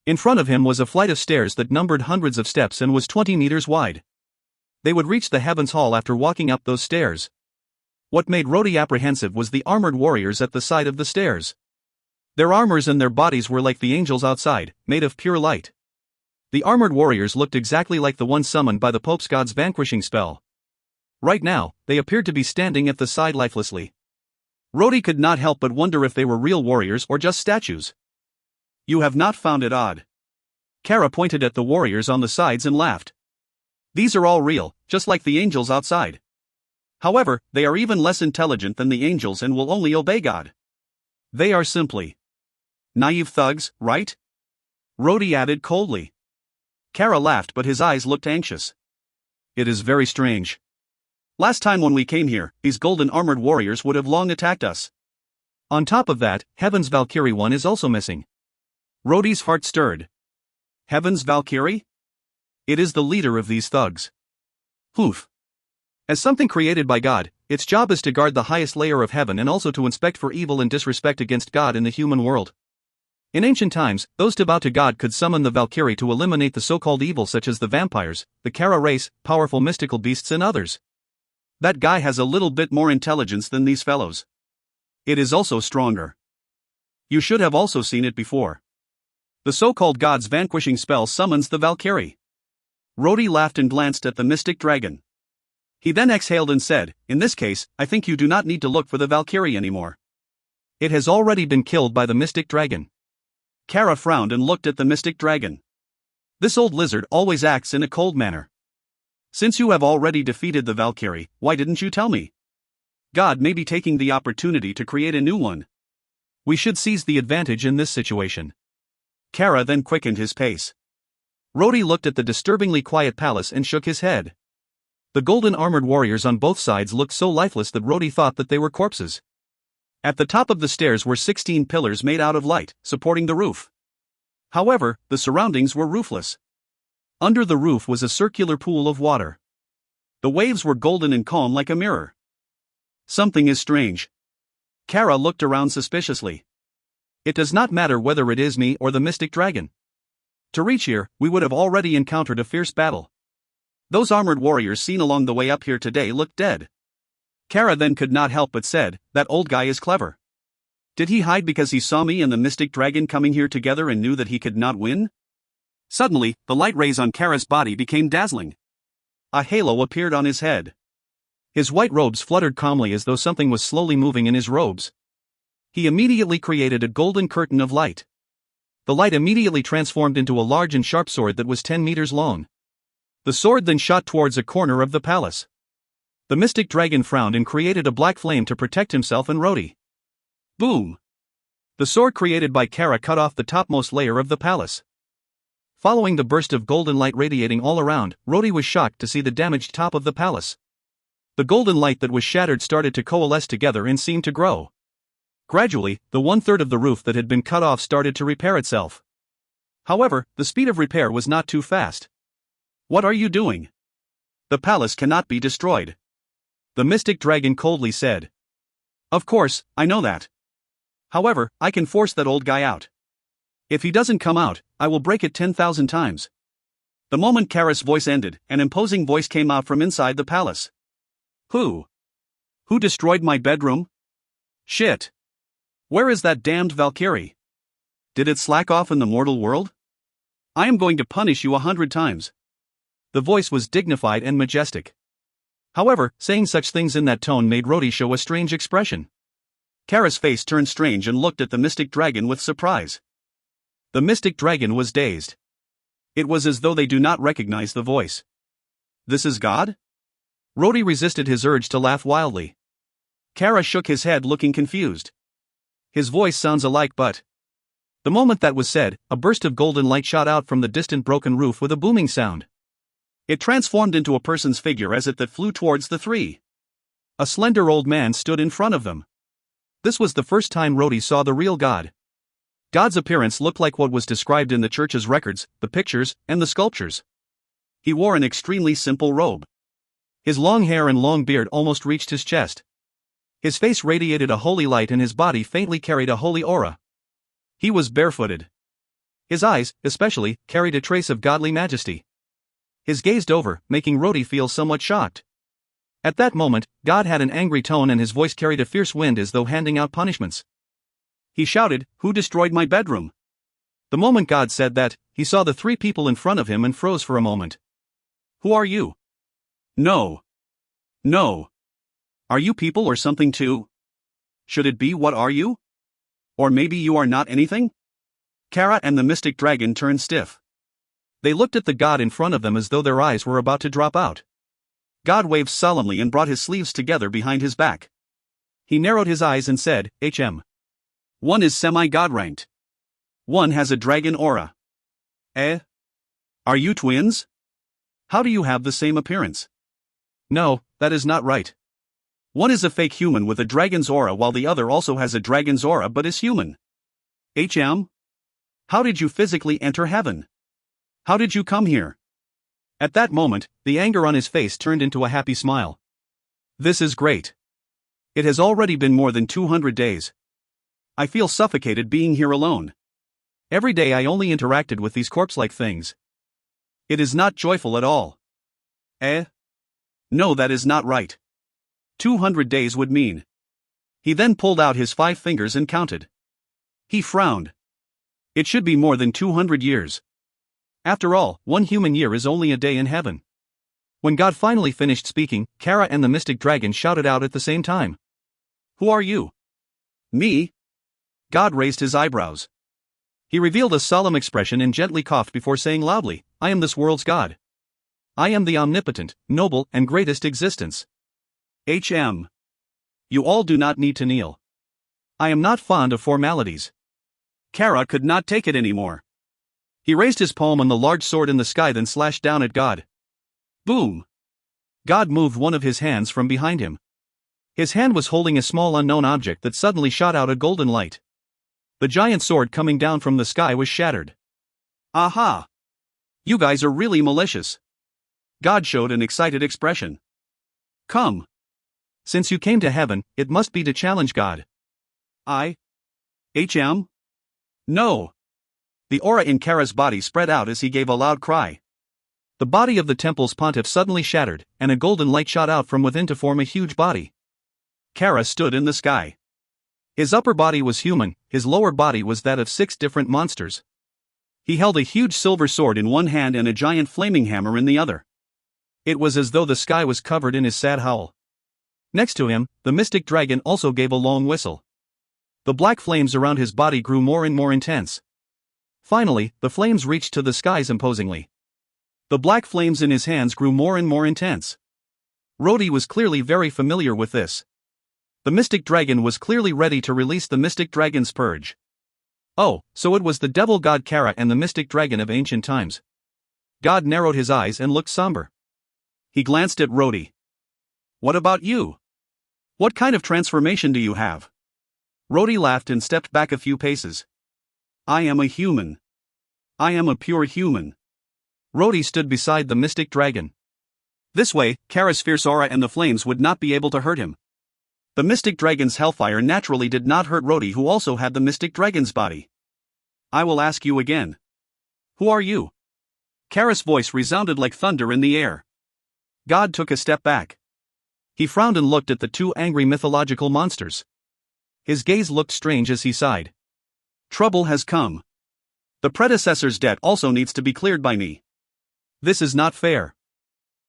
In front of him was a flight of stairs that numbered hundreds of steps and was 20 meters wide. They would reach the Heavens Hall after walking up those stairs. What made Rhodey apprehensive was the armored warriors at the side of the stairs. Their armors and their bodies were like the angels outside, made of pure light. The armored warriors looked exactly like the ones summoned by the Pope's God's vanquishing spell. Right now, they appeared to be standing at the side lifelessly. Rhodey could not help but wonder if they were real warriors or just statues. You have not found it odd? Kara pointed at the warriors on the sides and laughed. These are all real, just like the angels outside. However, they are even less intelligent than the angels and will only obey God. They are simply naive thugs, right? Rhodey added coldly. Kara laughed, but his eyes looked anxious. It is very strange. Last time when we came here, these golden armored warriors would have long attacked us. On top of that, Heaven's Valkyrie one is also missing. Rhodey's heart stirred. Heaven's Valkyrie? It is the leader of these thugs. Oof. As something created by God, its job is to guard the highest layer of heaven and also to inspect for evil and disrespect against God in the human world. In ancient times, those devout to God could summon the Valkyrie to eliminate the so-called evil such as the vampires, the Kara race, powerful mystical beasts and others. That guy has a little bit more intelligence than these fellows. It is also stronger. You should have also seen it before. The so-called God's vanquishing spell summons the Valkyrie. Rhodey laughed and glanced at the mystic dragon. He then exhaled and said, in this case, I think you do not need to look for the Valkyrie anymore. It has already been killed by the mystic dragon. Kara frowned and looked at the mystic dragon. This old lizard always acts in a cold manner. Since you have already defeated the Valkyrie, why didn't you tell me? God may be taking the opportunity to create a new one. We should seize the advantage in this situation. Kara then quickened his pace. Rhodey looked at the disturbingly quiet palace and shook his head. The golden armored warriors on both sides looked so lifeless that Rhodey thought that they were corpses. At the top of the stairs were 16 pillars made out of light, supporting the roof. However, the surroundings were roofless. Under the roof was a circular pool of water. The waves were golden and calm like a mirror. Something is strange. Kara looked around suspiciously. It does not matter whether it is me or the mystic dragon. To reach here, we would have already encountered a fierce battle. Those armored warriors seen along the way up here today looked dead. Kara then could not help but said, that old guy is clever. Did he hide because he saw me and the mystic dragon coming here together and knew that he could not win? Suddenly, the light rays on Kara's body became dazzling. A halo appeared on his head. His white robes fluttered calmly as though something was slowly moving in his robes. He immediately created a golden curtain of light. The light immediately transformed into a large and sharp sword that was 10 meters long. The sword then shot towards a corner of the palace. The mystic dragon frowned and created a black flame to protect himself and Rhodey. Boom! The sword created by Kara cut off the topmost layer of the palace. Following the burst of golden light radiating all around, Rhodey was shocked to see the damaged top of the palace. The golden light that was shattered started to coalesce together and seemed to grow. Gradually, the 1/3 of the roof that had been cut off started to repair itself. However, the speed of repair was not too fast. What are you doing? The palace cannot be destroyed. The mystic dragon coldly said. Of course, I know that. However, I can force that old guy out. If he doesn't come out, I will break it 10,000 times. The moment Kara's voice ended, an imposing voice came out from inside the palace. Who? Who destroyed my bedroom? Shit. Where is that damned Valkyrie? Did it slack off in the mortal world? I am going to punish you 100 times. The voice was dignified and majestic. However, saying such things in that tone made Rhodey show a strange expression. Kara's face turned strange and looked at the mystic dragon with surprise. The mystic dragon was dazed. It was as though they do not recognize the voice. This is God? Rhodey resisted his urge to laugh wildly. Kara shook his head looking confused. His voice sounds alike but... The moment that was said, a burst of golden light shot out from the distant broken roof with a booming sound. It transformed into a person's figure as it that flew towards the three. A slender old man stood in front of them. This was the first time Rhodey saw the real God. God's appearance looked like what was described in the church's records, the pictures, and the sculptures. He wore an extremely simple robe. His long hair and long beard almost reached his chest. His face radiated a holy light and his body faintly carried a holy aura. He was barefooted. His eyes, especially, carried a trace of godly majesty. His gazed over, making Rhodey feel somewhat shocked. At that moment, God had an angry tone and his voice carried a fierce wind as though handing out punishments. He shouted, "Who destroyed my bedroom?" The moment God said that, he saw the three people in front of him and froze for a moment. Who are you? No. No. Are you people or something too? Should it be what are you? Or maybe you are not anything? Kara and the mystic dragon turned stiff. They looked at the god in front of them as though their eyes were about to drop out. God waved solemnly and brought his sleeves together behind his back. He narrowed his eyes and said, One is semi-god ranked. One has a dragon aura. Are you twins? How do you have the same appearance? No, that is not right. One is a fake human with a dragon's aura while the other also has a dragon's aura but is human. How did you physically enter heaven? How did you come here? At that moment, the anger on his face turned into a happy smile. This is great. It has already been more than 200 days. I feel suffocated being here alone. Every day I only interacted with these corpse-like things. It is not joyful at all. No, that is not right. 200 days would mean. He then pulled out his 5 fingers and counted. He frowned. It should be more than 200 years. After all, 1 human year is only a day in heaven. When God finally finished speaking, Kara and the mystic dragon shouted out at the same time. Who are you? Me? God raised his eyebrows. He revealed a solemn expression and gently coughed before saying loudly, I am this world's God. I am the omnipotent, noble, and greatest existence. You all do not need to kneel. I am not fond of formalities. Kara could not take it anymore. He raised his palm on the large sword in the sky, then slashed down at God. Boom! God moved one of his hands from behind him. His hand was holding a small unknown object that suddenly shot out a golden light. The giant sword coming down from the sky was shattered. Aha! You guys are really malicious. God showed an excited expression. Come. Since you came to heaven, it must be to challenge God. No. The aura in Kara's body spread out as he gave a loud cry. The body of the temple's pontiff suddenly shattered, and a golden light shot out from within to form a huge body. Kara stood in the sky. His upper body was human, his lower body was that of 6 different monsters. He held a huge silver sword in one hand and a giant flaming hammer in the other. It was as though the sky was covered in his sad howl. Next to him, the mystic dragon also gave a long whistle. The black flames around his body grew more and more intense. Finally, the flames reached to the skies imposingly. The black flames in his hands grew more and more intense. Rhodey was clearly very familiar with this. The mystic dragon was clearly ready to release the mystic dragon's purge. Oh, so it was the devil god Kara and the mystic dragon of ancient times. God narrowed his eyes and looked somber. He glanced at Rhodey. What about you? What kind of transformation do you have? Rhodey laughed and stepped back a few paces. I am a human. I am a pure human. Rhodey stood beside the mystic dragon. This way, Kara's fierce aura and the flames would not be able to hurt him. The mystic dragon's hellfire naturally did not hurt Rhodey, who also had the mystic dragon's body. I will ask you again. Who are you? Kara's voice resounded like thunder in the air. God took a step back. He frowned and looked at the 2 angry mythological monsters. His gaze looked strange as he sighed. Trouble has come. The predecessor's debt also needs to be cleared by me. This is not fair.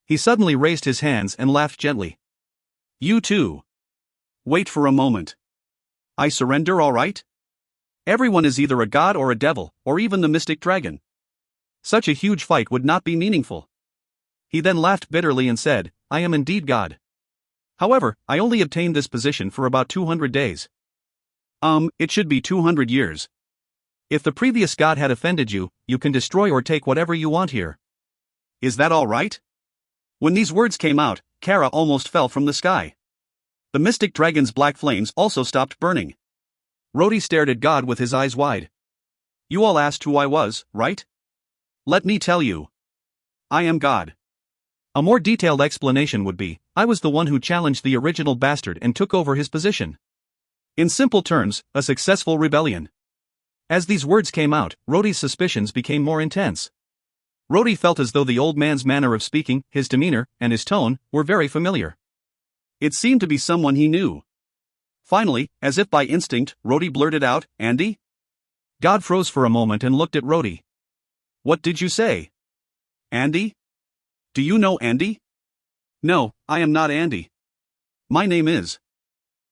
He suddenly raised his hands and laughed gently. You too. Wait for a moment. I surrender, all right? Everyone is either a god or a devil, or even the mystic dragon. Such a huge fight would not be meaningful. He then laughed bitterly and said, I am indeed God. However, I only obtained this position for about 200 days. It should be 200 years. If the previous god had offended you, you can destroy or take whatever you want here. Is that all right? When these words came out, Kara almost fell from the sky. The mystic dragon's black flames also stopped burning. Rhodey stared at God with his eyes wide. You all asked who I was, right? Let me tell you. I am God. A more detailed explanation would be, I was the one who challenged the original bastard and took over his position. In simple terms, a successful rebellion. As these words came out, Rhodey's suspicions became more intense. Rhodey felt as though the old man's manner of speaking, his demeanor, and his tone, were very familiar. It seemed to be someone he knew. Finally, as if by instinct, Rhodey blurted out, Andy? God froze for a moment and looked at Rhodey. What did you say? Andy? Do you know Andy? No, I am not Andy. My name is.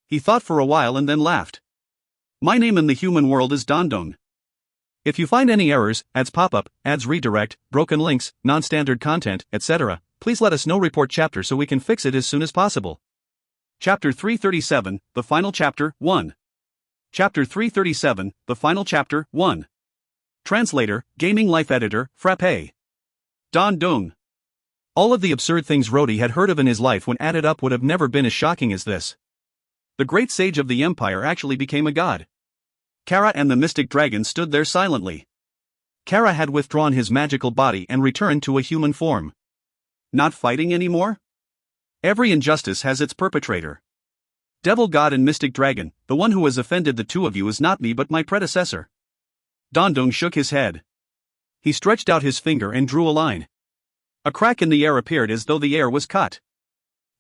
He thought for a while and then laughed. My name in the human world is Dandong. If you find any errors, ads pop up, ads redirect, broken links, non-standard content, etc., please let us know. Report chapter so we can fix it as soon as possible. Chapter 337, the final chapter, 1. Chapter 337, the final chapter, 1. Translator, Gaming Life Editor, Frappe. Dandong. All of the absurd things Rhodey had heard of in his life when added up would have never been as shocking as this. The great sage of the empire actually became a god. Kara and the mystic dragon stood there silently. Kara had withdrawn his magical body and returned to a human form. Not fighting anymore? Every injustice has its perpetrator. Devil God and mystic dragon, the one who has offended the two of you is not me but my predecessor. Dandong shook his head. He stretched out his finger and drew a line. A crack in the air appeared as though the air was cut.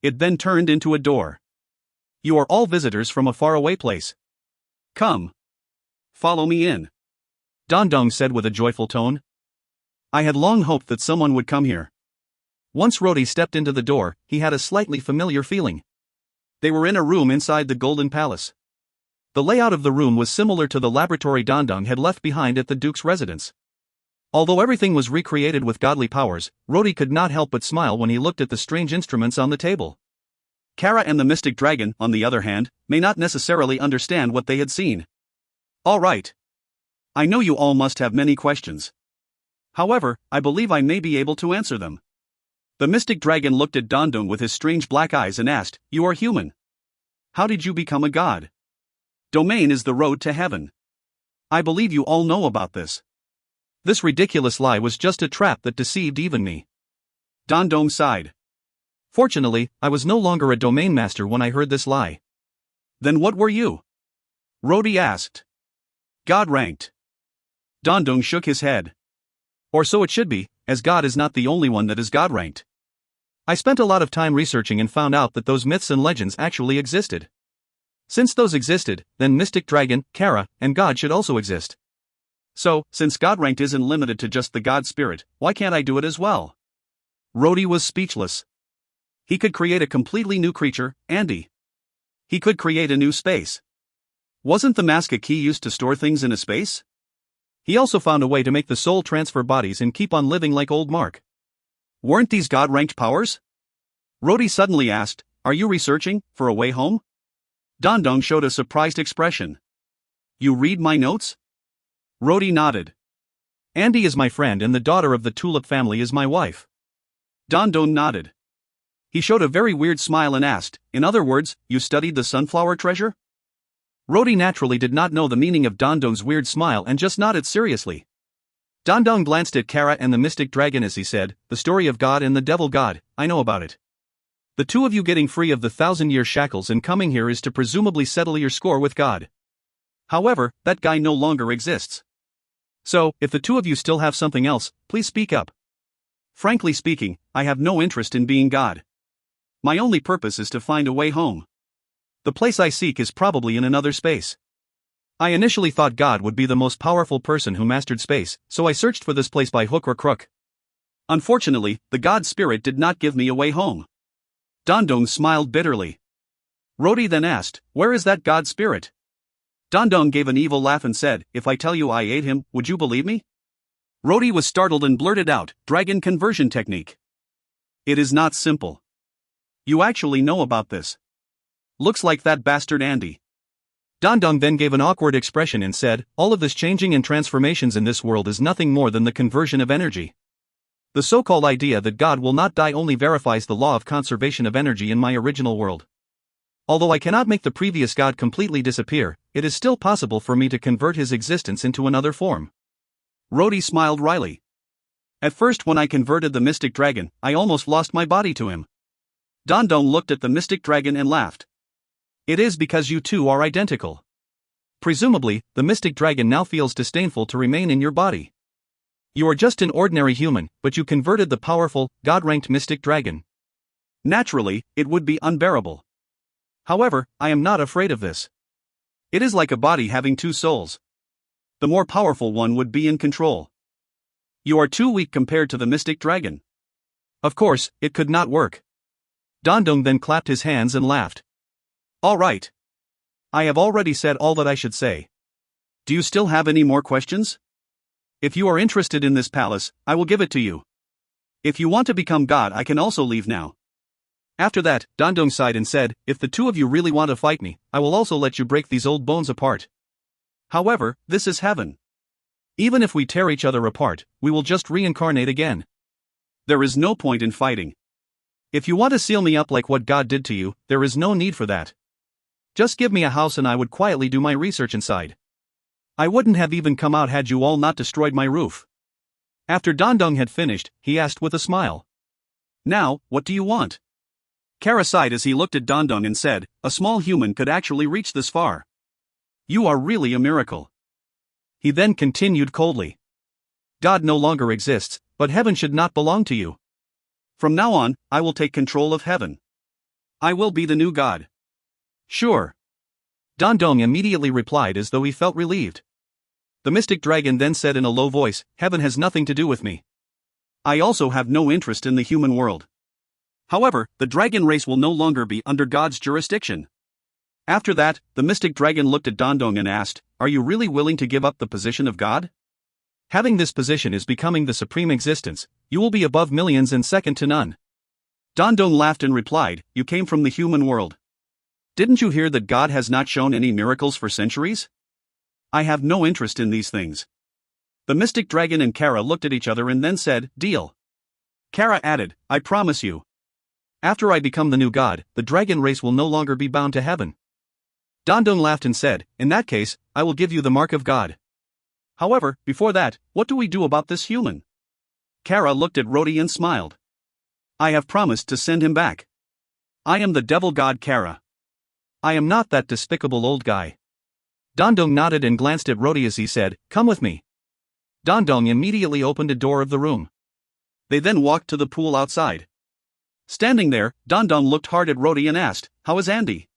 It then turned into a door. You are all visitors from a faraway place. Come. Follow me in. Dandong said with a joyful tone. I had long hoped that someone would come here. Once Rhodey stepped into the door, he had a slightly familiar feeling. They were in a room inside the Golden Palace. The layout of the room was similar to the laboratory Dandong had left behind at the Duke's residence. Although everything was recreated with godly powers, Rhodey could not help but smile when he looked at the strange instruments on the table. Kara and the mystic dragon, on the other hand, may not necessarily understand what they had seen. All right. I know you all must have many questions. However, I believe I may be able to answer them. The mystic dragon looked at Dandong with his strange black eyes and asked, You are human. How did you become a god? Domain is the road to heaven. I believe you all know about this. This ridiculous lie was just a trap that deceived even me. Dandong sighed. Fortunately, I was no longer a domain master when I heard this lie. Then what were you? Rhodey asked. God ranked. Dandong shook his head. Or so it should be, as God is not the only one that is God ranked. I spent a lot of time researching and found out that those myths and legends actually existed. Since those existed, then Mystic Dragon, Kara, and God should also exist. So, since God ranked isn't limited to just the God spirit, why can't I do it as well? Rhodey was speechless. He could create a completely new creature, Andy. He could create a new space. Wasn't the mask a key used to store things in a space? He also found a way to make the soul transfer bodies and keep on living like old Mark. Weren't these God-ranked powers? Rhodey suddenly asked, Are you researching for a way home? Dandong showed a surprised expression. You read my notes? Rhodey nodded. Andy is my friend and the daughter of the Tulip family is my wife. Dandong nodded. He showed a very weird smile and asked, In other words, you studied the sunflower treasure? Rhodey naturally did not know the meaning of Dandong's weird smile and just nodded seriously. Dandong glanced at Kara and the mystic dragon as he said, The story of God and the devil god, I know about it. The two of you getting free of the 1,000-year shackles and coming here is to presumably settle your score with God. However, that guy no longer exists. So, if the two of you still have something else, please speak up. Frankly speaking, I have no interest in being God. My only purpose is to find a way home. The place I seek is probably in another space. I initially thought God would be the most powerful person who mastered space, so I searched for this place by hook or crook. Unfortunately, the God spirit did not give me a way home. Dandong smiled bitterly. Rhodey then asked, Where is that God spirit? Dandong gave an evil laugh and said, If I tell you I ate him, would you believe me? Rhodey was startled and blurted out, Dragon conversion technique. It is not simple. You actually know about this. Looks like that bastard Andy. Dandong then gave an awkward expression and said, All of this changing and transformations in this world is nothing more than the conversion of energy. The so-called idea that God will not die only verifies the law of conservation of energy in my original world. Although I cannot make the previous God completely disappear, it is still possible for me to convert his existence into another form. Rhodey smiled wryly. At first when I converted the mystic dragon, I almost lost my body to him. Dandong looked at the mystic dragon and laughed. It is because you two are identical. Presumably, the mystic dragon now feels disdainful to remain in your body. You are just an ordinary human, but you converted the powerful, God-ranked mystic dragon. Naturally, it would be unbearable. However, I am not afraid of this. It is like a body having two souls. The more powerful one would be in control. You are too weak compared to the mystic dragon. Of course, it could not work. Dandong then clapped his hands and laughed. All right. I have already said all that I should say. Do you still have any more questions? If you are interested in this palace, I will give it to you. If you want to become God, I can also leave now. After that, Dandong sighed and said, if the two of you really want to fight me, I will also let you break these old bones apart. However, this is heaven. Even if we tear each other apart, we will just reincarnate again. There is no point in fighting. If you want to seal me up like what God did to you, there is no need for that. Just give me a house and I would quietly do my research inside. I wouldn't have even come out had you all not destroyed my roof. After Dandong had finished, he asked with a smile. Now, what do you want? Kara sighed as he looked at Dandong and said, a small human could actually reach this far. You are really a miracle. He then continued coldly. God no longer exists, but heaven should not belong to you. From now on, I will take control of heaven. I will be the new God. Sure. Dandong immediately replied as though he felt relieved. The mystic dragon then said in a low voice, heaven has nothing to do with me. I also have no interest in the human world. However, the dragon race will no longer be under God's jurisdiction. After that, the mystic dragon looked at Dandong and asked, are you really willing to give up the position of God? Having this position is becoming the supreme existence, you will be above millions and second to none. Dandong laughed and replied, you came from the human world. Didn't you hear that God has not shown any miracles for centuries? I have no interest in these things. The mystic dragon and Kara looked at each other and then said, deal. Kara added, I promise you. After I become the new God, the dragon race will no longer be bound to heaven. Dandong laughed and said, in that case, I will give you the mark of God. However, before that, what do we do about this human? Kara looked at Rodi and smiled. I have promised to send him back. I am the devil god Kara. I am not that despicable old guy. Dandong nodded and glanced at Rodi as he said, come with me. Dandong immediately opened a door of the room. They then walked to the pool outside. Standing there, Dandong looked hard at Rodi and asked, how is Andy?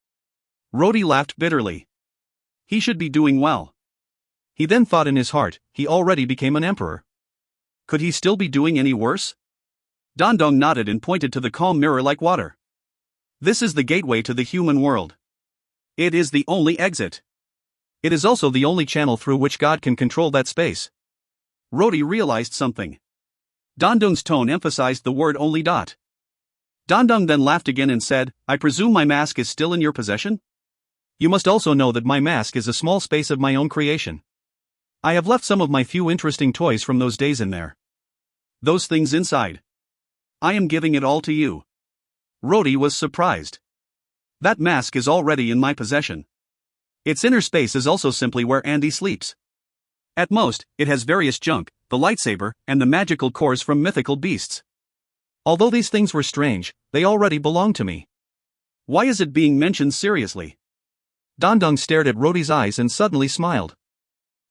Rodi laughed bitterly. He should be doing well. He then thought in his heart, he already became an emperor. Could he still be doing any worse? Dandong nodded and pointed to the calm mirror like water. This is the gateway to the human world. It is the only exit. It is also the only channel through which God can control that space. Rodi realized something. Dandong's tone emphasized the word only. Dandong then laughed again and said, I presume my mask is still in your possession? You must also know that my mask is a small space of my own creation. I have left some of my few interesting toys from those days in there. Those things inside. I am giving it all to you. Rodi was surprised. That mask is already in my possession. Its inner space is also simply where Andy sleeps. At most, it has various junk, the lightsaber, and the magical cores from mythical beasts. Although these things were strange, they already belong to me. Why is it being mentioned seriously? Dandong stared at Rodi's eyes and suddenly smiled.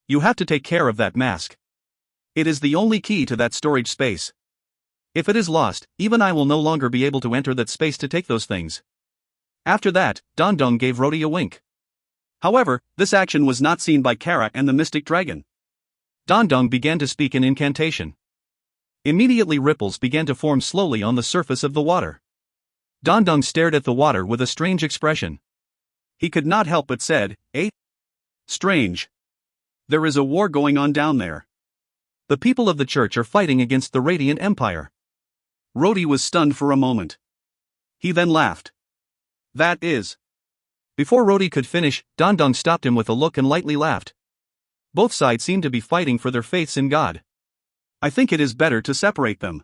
You have to take care of that mask. It is the only key to that storage space. If it is lost, even I will no longer be able to enter that space to take those things. After that, Dandong gave Rodi a wink. However, this action was not seen by Kara and the mystic dragon. Dandong began to speak an incantation. Immediately ripples began to form slowly on the surface of the water. Dandong stared at the water with a strange expression. He could not help but said, eh? Strange. There is a war going on down there. The people of the church are fighting against the Radiant Empire. Rodi was stunned for a moment. He then laughed. That is. Before Rodi could finish, Dandong stopped him with a look and lightly laughed. Both sides seem to be fighting for their faiths in God. I think it is better to separate them.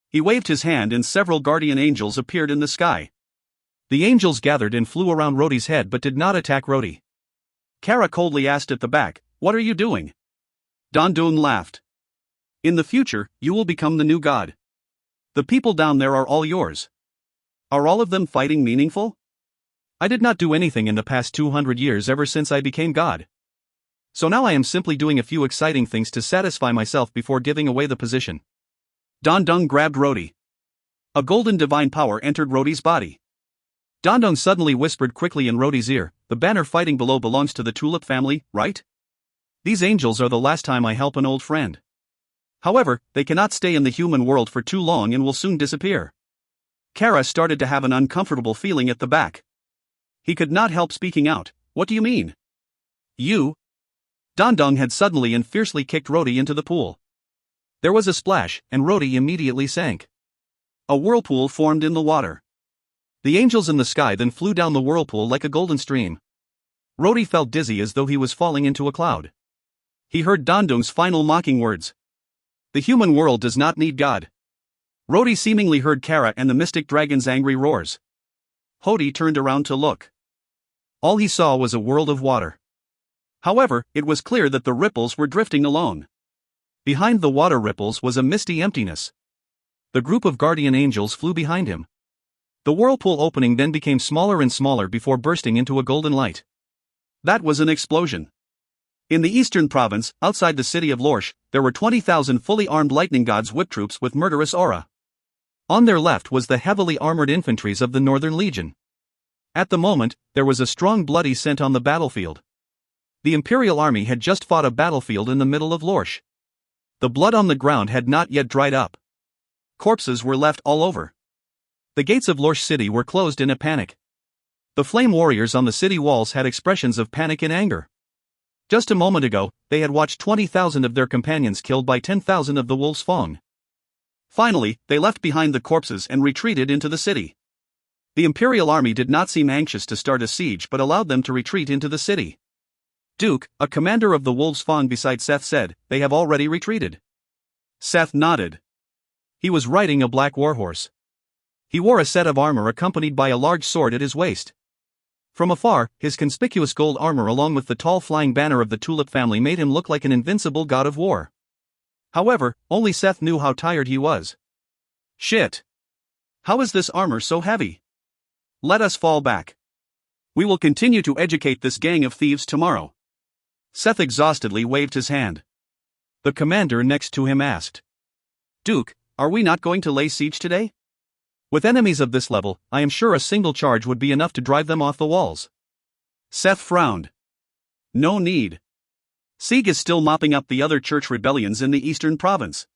He waved his hand and several guardian angels appeared in the sky. The angels gathered and flew around Rodi's head but did not attack Rodi. Kara coldly asked at the back, what are you doing? Dandong laughed. In the future, you will become the new God. The people down there are all yours. Are all of them fighting meaningful? I did not do anything in the past 200 years ever since I became God. So now I am simply doing a few exciting things to satisfy myself before giving away the position. Dandong grabbed Rodi. A golden divine power entered Rodi's body. Dandong suddenly whispered quickly in Rodi's ear, the banner fighting below belongs to the Tulip family, right? These angels are the last time I help an old friend. However, they cannot stay in the human world for too long and will soon disappear. Kara started to have an uncomfortable feeling at the back. He could not help speaking out. What do you mean? You? Dandong had suddenly and fiercely kicked Rodi into the pool. There was a splash, and Rodi immediately sank. A whirlpool formed in the water. The angels in the sky then flew down the whirlpool like a golden stream. Rodi felt dizzy as though he was falling into a cloud. He heard Dandong's final mocking words. The human world does not need God. Rodi seemingly heard Kara and the mystic dragon's angry roars. Hodi turned around to look. All he saw was a world of water. However, it was clear that the ripples were drifting alone. Behind the water ripples was a misty emptiness. The group of guardian angels flew behind him. The whirlpool opening then became smaller and smaller before bursting into a golden light. That was an explosion. In the eastern province, outside the city of Lorsch, there were 20,000 fully armed lightning gods whip troops with murderous aura. On their left was the heavily armored infantries of the Northern Legion. At the moment, there was a strong bloody scent on the battlefield. The Imperial Army had just fought a battlefield in the middle of Lorsch. The blood on the ground had not yet dried up. Corpses were left all over. The gates of Lorsch city were closed in a panic. The flame warriors on the city walls had expressions of panic and anger. Just a moment ago, they had watched 20,000 of their companions killed by 10,000 of the wolves Fong. Finally, they left behind the corpses and retreated into the city. The Imperial Army did not seem anxious to start a siege but allowed them to retreat into the city. Duke, a commander of the wolves Fong beside Seth, said, "They have already retreated." Seth nodded. He was riding a black warhorse. He wore a set of armor accompanied by a large sword at his waist. From afar, his conspicuous gold armor along with the tall flying banner of the Tulip family made him look like an invincible god of war. However, only Seth knew how tired he was. Shit! How is this armor so heavy? Let us fall back. We will continue to educate this gang of thieves tomorrow. Seth exhaustedly waved his hand. The commander next to him asked, "Duke, are we not going to lay siege today? With enemies of this level, I am sure a single charge would be enough to drive them off the walls." Seth frowned. No need. Sieg is still mopping up the other church rebellions in the eastern province.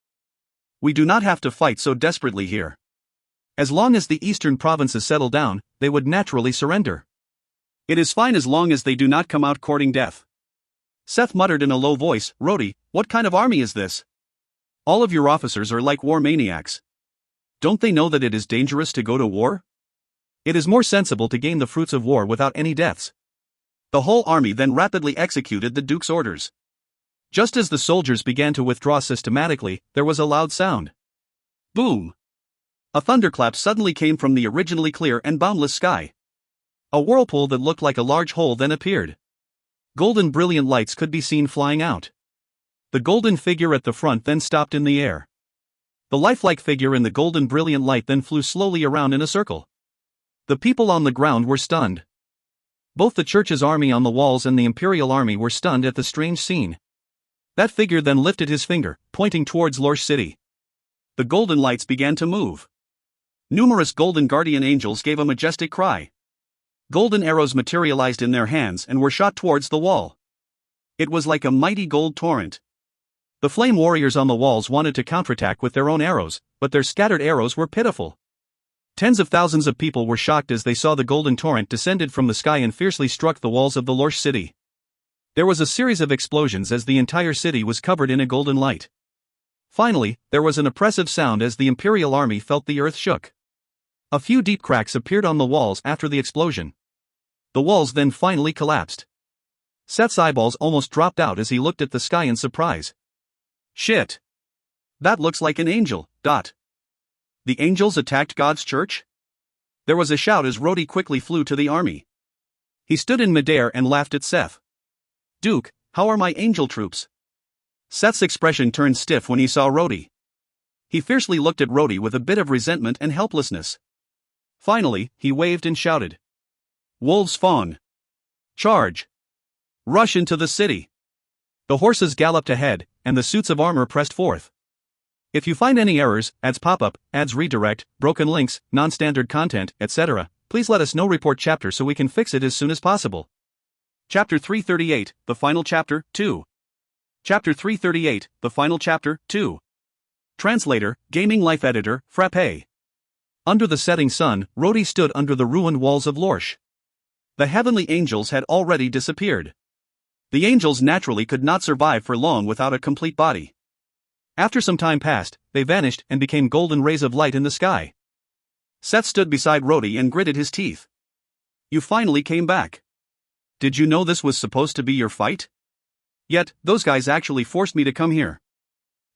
We do not have to fight so desperately here. As long as the eastern provinces settle down, they would naturally surrender. It is fine as long as they do not come out courting death. Seth muttered in a low voice, "Rodi, what kind of army is this? All of your officers are like war maniacs. Don't they know that it is dangerous to go to war? It is more sensible to gain the fruits of war without any deaths." The whole army then rapidly executed the Duke's orders. Just as the soldiers began to withdraw systematically, there was a loud sound. Boom! A thunderclap suddenly came from the originally clear and boundless sky. A whirlpool that looked like a large hole then appeared. Golden brilliant lights could be seen flying out. The golden figure at the front then stopped in the air. The lifelike figure in the golden brilliant light then flew slowly around in a circle. The people on the ground were stunned. Both the church's army on the walls and the Imperial Army were stunned at the strange scene. That figure then lifted his finger, pointing towards Lorsch City. The golden lights began to move. Numerous golden guardian angels gave a majestic cry. Golden arrows materialized in their hands and were shot towards the wall. It was like a mighty gold torrent. The flame warriors on the walls wanted to counterattack with their own arrows, but their scattered arrows were pitiful. Tens of thousands of people were shocked as they saw the golden torrent descended from the sky and fiercely struck the walls of the Lorsch city. There was a series of explosions as the entire city was covered in a golden light. Finally, there was an oppressive sound as the Imperial Army felt the earth shook. A few deep cracks appeared on the walls after the explosion. The walls then finally collapsed. Seth's eyeballs almost dropped out as he looked at the sky in surprise. Shit! That looks like an angel. The angels attacked God's church? There was a shout as Rodi quickly flew to the army. He stood in midair and laughed at Seth. "Duke, how are my angel troops?" Seth's expression turned stiff when he saw Rodi. He fiercely looked at Rodi with a bit of resentment and helplessness. Finally, he waved and shouted. "Wolves Fong! Charge! Rush into the city!" The horses galloped ahead, and the suits of armor pressed forth. If you find any errors, ads pop up, ads redirect, broken links, non-standard content, etc., please let us know. Report chapter so we can fix it as soon as possible. Chapter 338, the final chapter, 2. Chapter 338, the final chapter, 2. Translator, Gaming Life Editor, Frappe. Under the setting sun, Rhodey stood under the ruined walls of Lorsch. The heavenly angels had already disappeared. The angels naturally could not survive for long without a complete body. After some time passed, they vanished and became golden rays of light in the sky. Seth stood beside Rhodey and gritted his teeth. You finally came back. Did you know this was supposed to be your fight? Yet, those guys actually forced me to come here.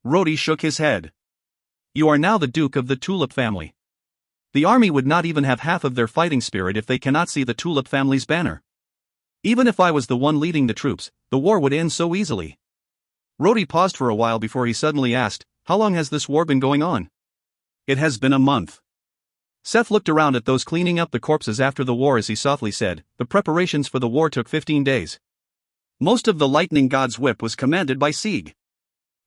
Rhodey shook his head. You are now the Duke of the Tulip family. The army would not even have half of their fighting spirit if they cannot see the Tulip family's banner. Even if I was the one leading the troops, the war would end so easily. Rhodey paused for a while before he suddenly asked, how long has this war been going on? It has been a month. Seth looked around at those cleaning up the corpses after the war as he softly said, the preparations for the war took 15 days. Most of the lightning god's whip was commanded by Sieg.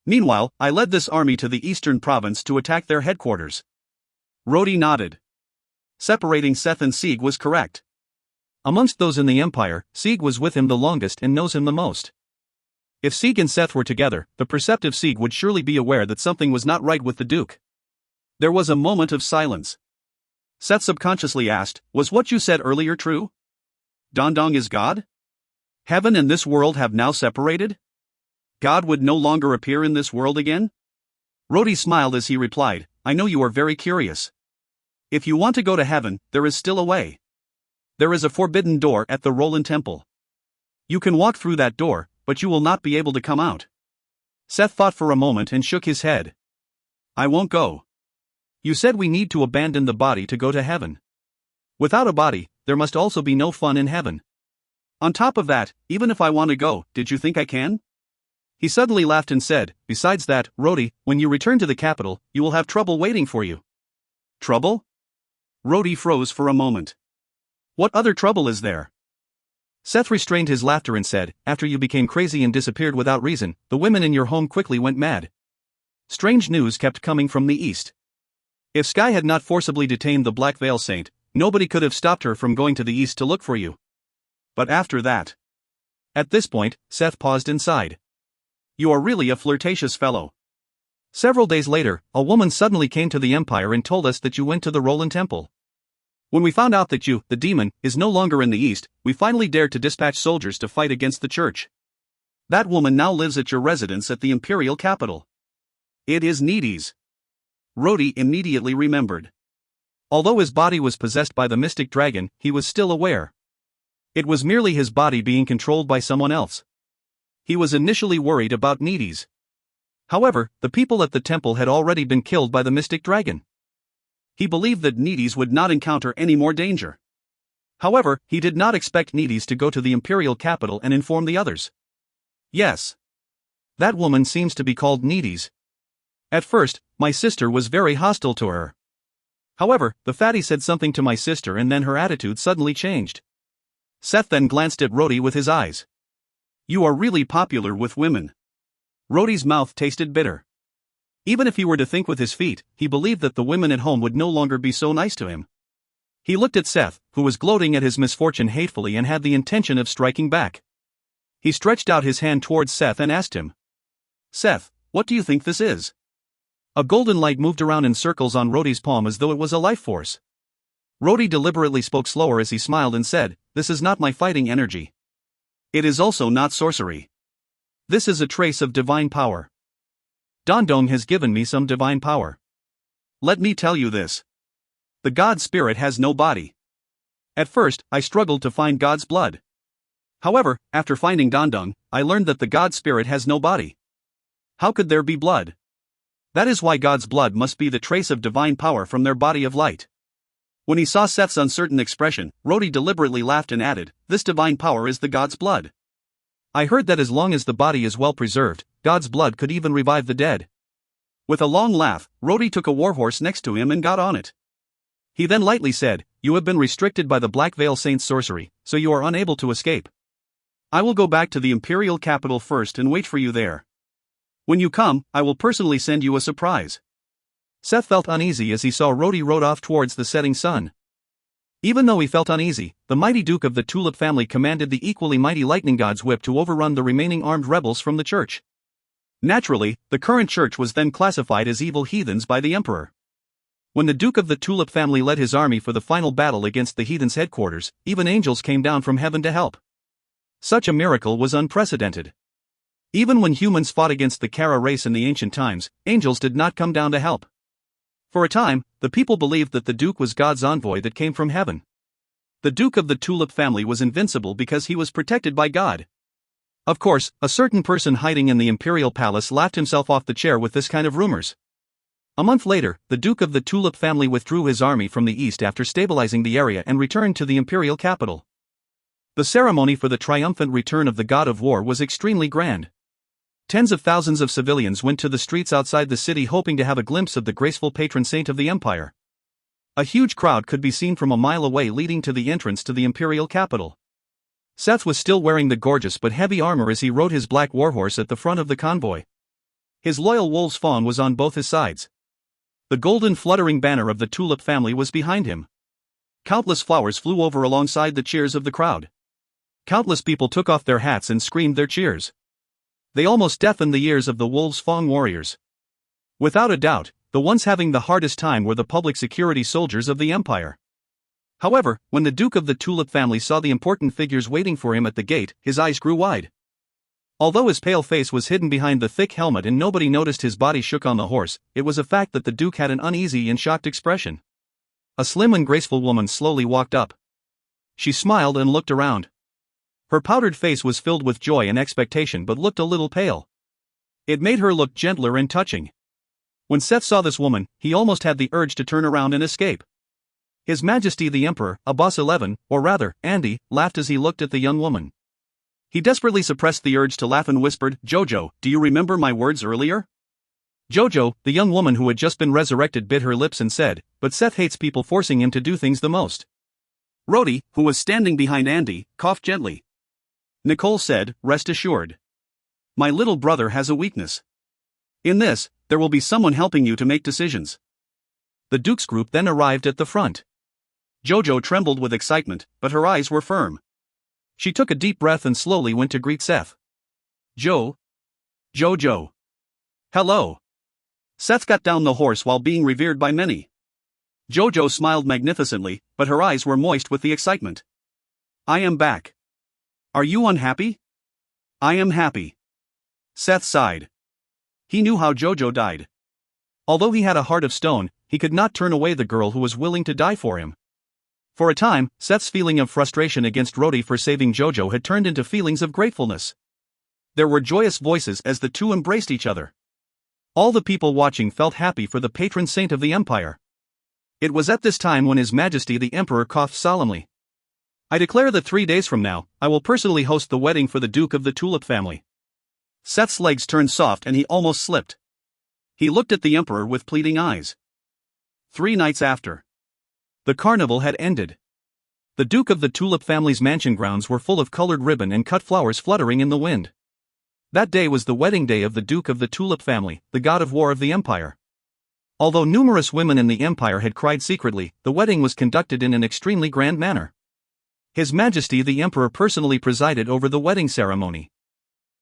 Meanwhile, I led this army to the eastern province to attack their headquarters. Rhodey nodded. Separating Seth and Sieg was correct. Amongst those in the Empire, Sieg was with him the longest and knows him the most. If Sieg and Seth were together, the perceptive Sieg would surely be aware that something was not right with the Duke. There was a moment of silence. Seth subconsciously asked, was what you said earlier true? Dandong is God? Heaven and this world have now separated? God would no longer appear in this world again? Rhodey smiled as he replied, I know you are very curious. If you want to go to heaven, there is still a way. There is a forbidden door at the Roland Temple. You can walk through that door, but you will not be able to come out. Seth thought for a moment and shook his head. I won't go. You said we need to abandon the body to go to heaven. Without a body, there must also be no fun in heaven. On top of that, even if I want to go, did you think I can? He suddenly laughed and said, besides that, Rhodey, when you return to the capital, you will have trouble waiting for you. Trouble? Rhodey froze for a moment. What other trouble is there? Seth restrained his laughter and said, after you became crazy and disappeared without reason, the women in your home quickly went mad. Strange news kept coming from the east. If Sky had not forcibly detained the Black Veil Saint, nobody could have stopped her from going to the east to look for you. But after that... At this point, Seth paused and sighed. You are really a flirtatious fellow. Several days later, a woman suddenly came to the Empire and told us that you went to the Roland Temple. When we found out that you, the demon, is no longer in the east, we finally dared to dispatch soldiers to fight against the church. That woman now lives at your residence at the imperial capital. It is Needy's. Rhodey immediately remembered. Although his body was possessed by the mystic dragon, he was still aware. It was merely his body being controlled by someone else. He was initially worried about Needy's. However, the people at the temple had already been killed by the mystic dragon. He believed that Needy's would not encounter any more danger. However, he did not expect Needy's to go to the imperial capital and inform the others. Yes. That woman seems to be called Needy's. At first, my sister was very hostile to her. However, the fatty said something to my sister and then her attitude suddenly changed. Seth then glanced at Rhodey with his eyes. You are really popular with women. Rhodey's mouth tasted bitter. Even if he were to think with his feet, he believed that the women at home would no longer be so nice to him. He looked at Seth, who was gloating at his misfortune hatefully and had the intention of striking back. He stretched out his hand towards Seth and asked him, Seth, what do you think this is? A golden light moved around in circles on Rhodey's palm as though it was a life force. Rhodey deliberately spoke slower as he smiled and said, this is not my fighting energy. It is also not sorcery. This is a trace of divine power. Dandong has given me some divine power. Let me tell you this. The God Spirit has no body. At first, I struggled to find God's blood. However, after finding Dandong, I learned that the God Spirit has no body. How could there be blood? That is why God's blood must be the trace of divine power from their body of light. When he saw Seth's uncertain expression, Rhodey deliberately laughed and added, this divine power is the God's blood. I heard that as long as the body is well preserved, God's blood could even revive the dead. With a long laugh, Rhodey took a warhorse next to him and got on it. He then lightly said, you have been restricted by the Black Veil Saint's sorcery, so you are unable to escape. I will go back to the imperial capital first and wait for you there. When you come, I will personally send you a surprise. Seth felt uneasy as he saw Rhodey rode off towards the setting sun. Even though he felt uneasy, the mighty Duke of the Tulip family commanded the equally mighty Lightning God's whip to overrun the remaining armed rebels from the church. Naturally, the current church was then classified as evil heathens by the emperor. When the Duke of the Tulip family led his army for the final battle against the heathens' headquarters, even angels came down from heaven to help. Such a miracle was unprecedented. Even when humans fought against the Kara race in the ancient times, angels did not come down to help. For a time, the people believed that the Duke was God's envoy that came from heaven. The Duke of the Tulip family was invincible because he was protected by God. Of course, a certain person hiding in the imperial palace laughed himself off the chair with this kind of rumors. A month later, the Duke of the Tulip family withdrew his army from the east after stabilizing the area and returned to the imperial capital. The ceremony for the triumphant return of the god of war was extremely grand. Tens of thousands of civilians went to the streets outside the city hoping to have a glimpse of the graceful patron saint of the empire. A huge crowd could be seen from a mile away leading to the entrance to the imperial capital. Seth was still wearing the gorgeous but heavy armor as he rode his black warhorse at the front of the convoy. His loyal wolf's fawn was on both his sides. The golden fluttering banner of the Tulip family was behind him. Countless flowers flew over alongside the cheers of the crowd. Countless people took off their hats and screamed their cheers. They almost deafened the ears of the wolf's fawn warriors. Without a doubt, the ones having the hardest time were the public security soldiers of the empire. However, when the Duke of the Tulip family saw the important figures waiting for him at the gate, his eyes grew wide. Although his pale face was hidden behind the thick helmet and nobody noticed his body shook on the horse, it was a fact that the Duke had an uneasy and shocked expression. A slim and graceful woman slowly walked up. She smiled and looked around. Her powdered face was filled with joy and expectation but looked a little pale. It made her look gentler and touching. When Seth saw this woman, he almost had the urge to turn around and escape. His Majesty the Emperor, Abbas XI, or rather, Andy, laughed as he looked at the young woman. He desperately suppressed the urge to laugh and whispered, "Jojo, do you remember my words earlier?" Jojo, the young woman who had just been resurrected, bit her lips and said, "But Seth hates people forcing him to do things the most." Rhodey, who was standing behind Andy, coughed gently. Nicole said, "Rest assured. My little brother has a weakness. In this, there will be someone helping you to make decisions." The Duke's group then arrived at the front. Jojo trembled with excitement, but her eyes were firm. She took a deep breath and slowly went to greet Seth. Jojo. Hello. Seth got down the horse while being revered by many. Jojo smiled magnificently, but her eyes were moist with the excitement. "I am back. Are you unhappy?" "I am happy." Seth sighed. He knew how Jojo died. Although he had a heart of stone, he could not turn away the girl who was willing to die for him. For a time, Seth's feeling of frustration against Rhodey for saving Jojo had turned into feelings of gratefulness. There were joyous voices as the two embraced each other. All the people watching felt happy for the patron saint of the empire. It was at this time when His Majesty the Emperor coughed solemnly. "I declare that 3 days from now, I will personally host the wedding for the Duke of the Tulip family." Seth's legs turned soft and he almost slipped. He looked at the Emperor with pleading eyes. 3 nights after. The carnival had ended. The Duke of the Tulip family's mansion grounds were full of colored ribbon and cut flowers fluttering in the wind. That day was the wedding day of the Duke of the Tulip family, the god of war of the empire. Although numerous women in the empire had cried secretly, the wedding was conducted in an extremely grand manner. His Majesty the Emperor personally presided over the wedding ceremony.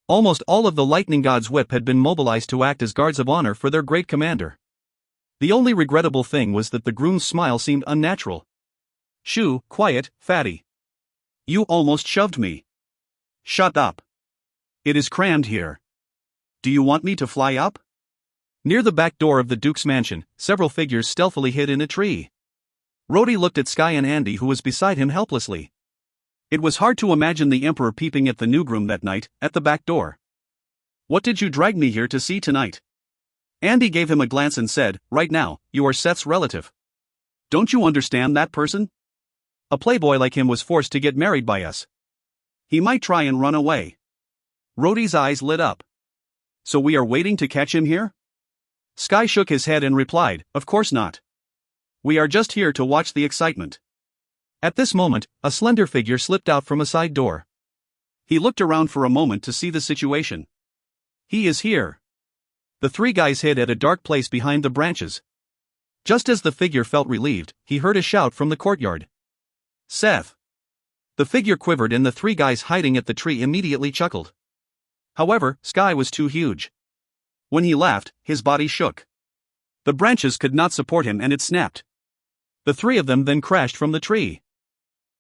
Almost all of the lightning god's whip had been mobilized to act as guards of honor for their great commander. The only regrettable thing was that the groom's smile seemed unnatural. "Shoo, quiet, fatty. You almost shoved me." "Shut up. It is crammed here. Do you want me to fly up?" Near the back door of the Duke's mansion, several figures stealthily hid in a tree. Rhodey looked at Sky and Andy, who was beside him, helplessly. It was hard to imagine the Emperor peeping at the new groom that night, at the back door. "What did you drag me here to see tonight?" Andy gave him a glance and said, "Right now, you are Seth's relative. Don't you understand that person? A playboy like him was forced to get married by us. He might try and run away." Rhodey's eyes lit up. "So we are waiting to catch him here?" Sky shook his head and replied, "Of course not. We are just here to watch the excitement." At this moment, a slender figure slipped out from a side door. He looked around for a moment to see the situation. "He is here." The 3 guys hid at a dark place behind the branches. Just as the figure felt relieved, he heard a shout from the courtyard. "Seth!" The figure quivered and the 3 guys hiding at the tree immediately chuckled. However, Sky was too huge. When he laughed, his body shook. The branches could not support him and it snapped. The three of them then crashed from the tree.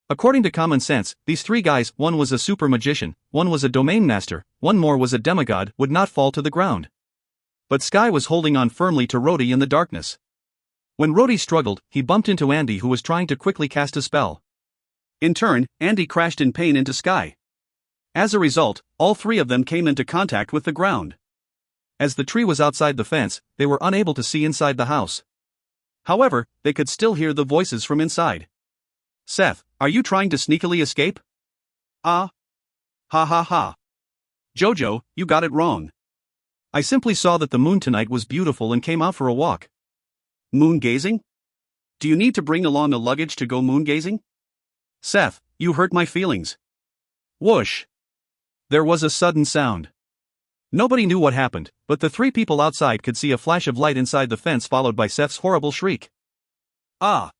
According to common sense, these three guys, one was a super magician, one was a domain master, one more was a demigod, would not fall to the ground. But Sky was holding on firmly to Rhodey in the darkness. When Rhodey struggled, he bumped into Andy, who was trying to quickly cast a spell. In turn, Andy crashed in pain into Sky. As a result, all three of them came into contact with the ground. As the tree was outside the fence, they were unable to see inside the house. However, they could still hear the voices from inside. Seth, are you trying to sneakily escape? Ah. Ha ha ha. Jojo, you got it wrong. I simply saw that the moon tonight was beautiful and came out for a walk. Moon gazing? Do you need to bring along a luggage to go moon gazing? Seth, you hurt my feelings. Whoosh. There was a sudden sound. Nobody knew what happened, but the three people outside could see a flash of light inside the fence followed by Seth's horrible shriek. Ah.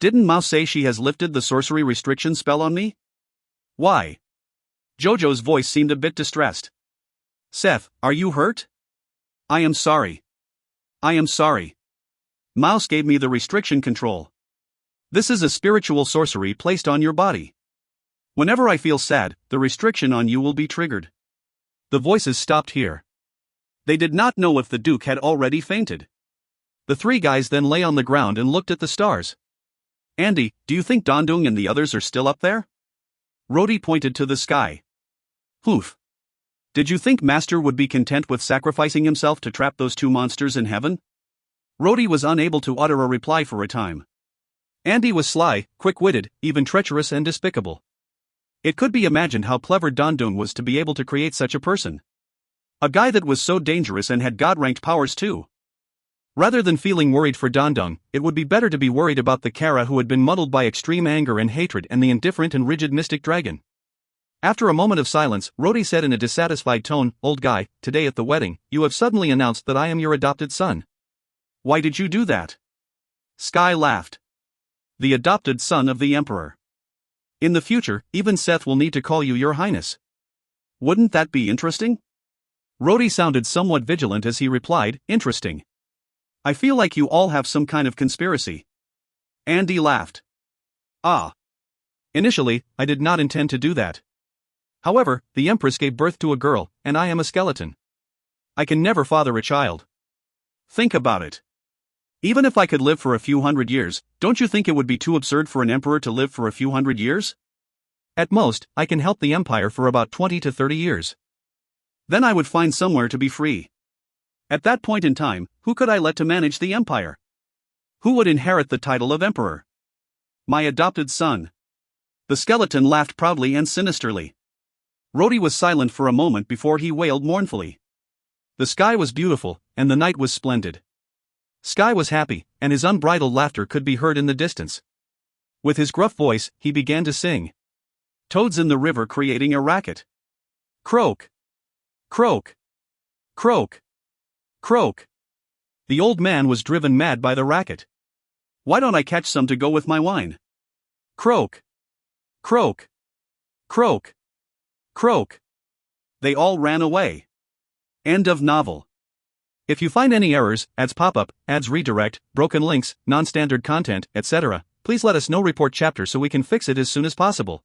Didn't Mao say she has lifted the sorcery restriction spell on me? Why? Jojo's voice seemed a bit distressed. Seth, are you hurt? I am sorry. I am sorry. Mouse gave me the restriction control. This is a spiritual sorcery placed on your body. Whenever I feel sad, the restriction on you will be triggered. The voices stopped here. They did not know if the Duke had already fainted. The three guys then lay on the ground and looked at the stars. Andy, do you think Dondong and the others are still up there? Rhodey pointed to the sky. Hoof. Did you think Master would be content with sacrificing himself to trap those two monsters in heaven? Rhodey was unable to utter a reply for a time. Andy was sly, quick-witted, even treacherous and despicable. It could be imagined how clever Dondong was to be able to create such a person. A guy that was so dangerous and had god-ranked powers too. Rather than feeling worried for Dondong, it would be better to be worried about the Kara who had been muddled by extreme anger and hatred and the indifferent and rigid mystic dragon. After a moment of silence, Rhodey said in a dissatisfied tone, "Old guy, today at the wedding, you have suddenly announced that I am your adopted son. Why did you do that?" Sky laughed. The adopted son of the Emperor. In the future, even Seth will need to call you Your Highness. Wouldn't that be interesting? Rhodey sounded somewhat vigilant as he replied, "Interesting. I feel like you all have some kind of conspiracy." Andy laughed. Ah. Initially, I did not intend to do that. However, the Empress gave birth to a girl, and I am a skeleton. I can never father a child. Think about it. Even if I could live for a few hundred years, don't you think it would be too absurd for an emperor to live for a few hundred years? At most, I can help the empire for about 20 to 30 years. Then I would find somewhere to be free. At that point in time, who could I let to manage the empire? Who would inherit the title of emperor? My adopted son. The skeleton laughed proudly and sinisterly. Rhodey was silent for a moment before he wailed mournfully. The sky was beautiful, and the night was splendid. Sky was happy, and his unbridled laughter could be heard in the distance. With his gruff voice, he began to sing. Toads in the river creating a racket. Croak. Croak. Croak. Croak. The old man was driven mad by the racket. Why don't I catch some to go with my wine? Croak. Croak. Croak. Croak. They all ran away. End of novel. If you find any errors, ads pop-up, ads redirect, broken links, non-standard content, etc., please let us know. Report chapter so we can fix it as soon as possible.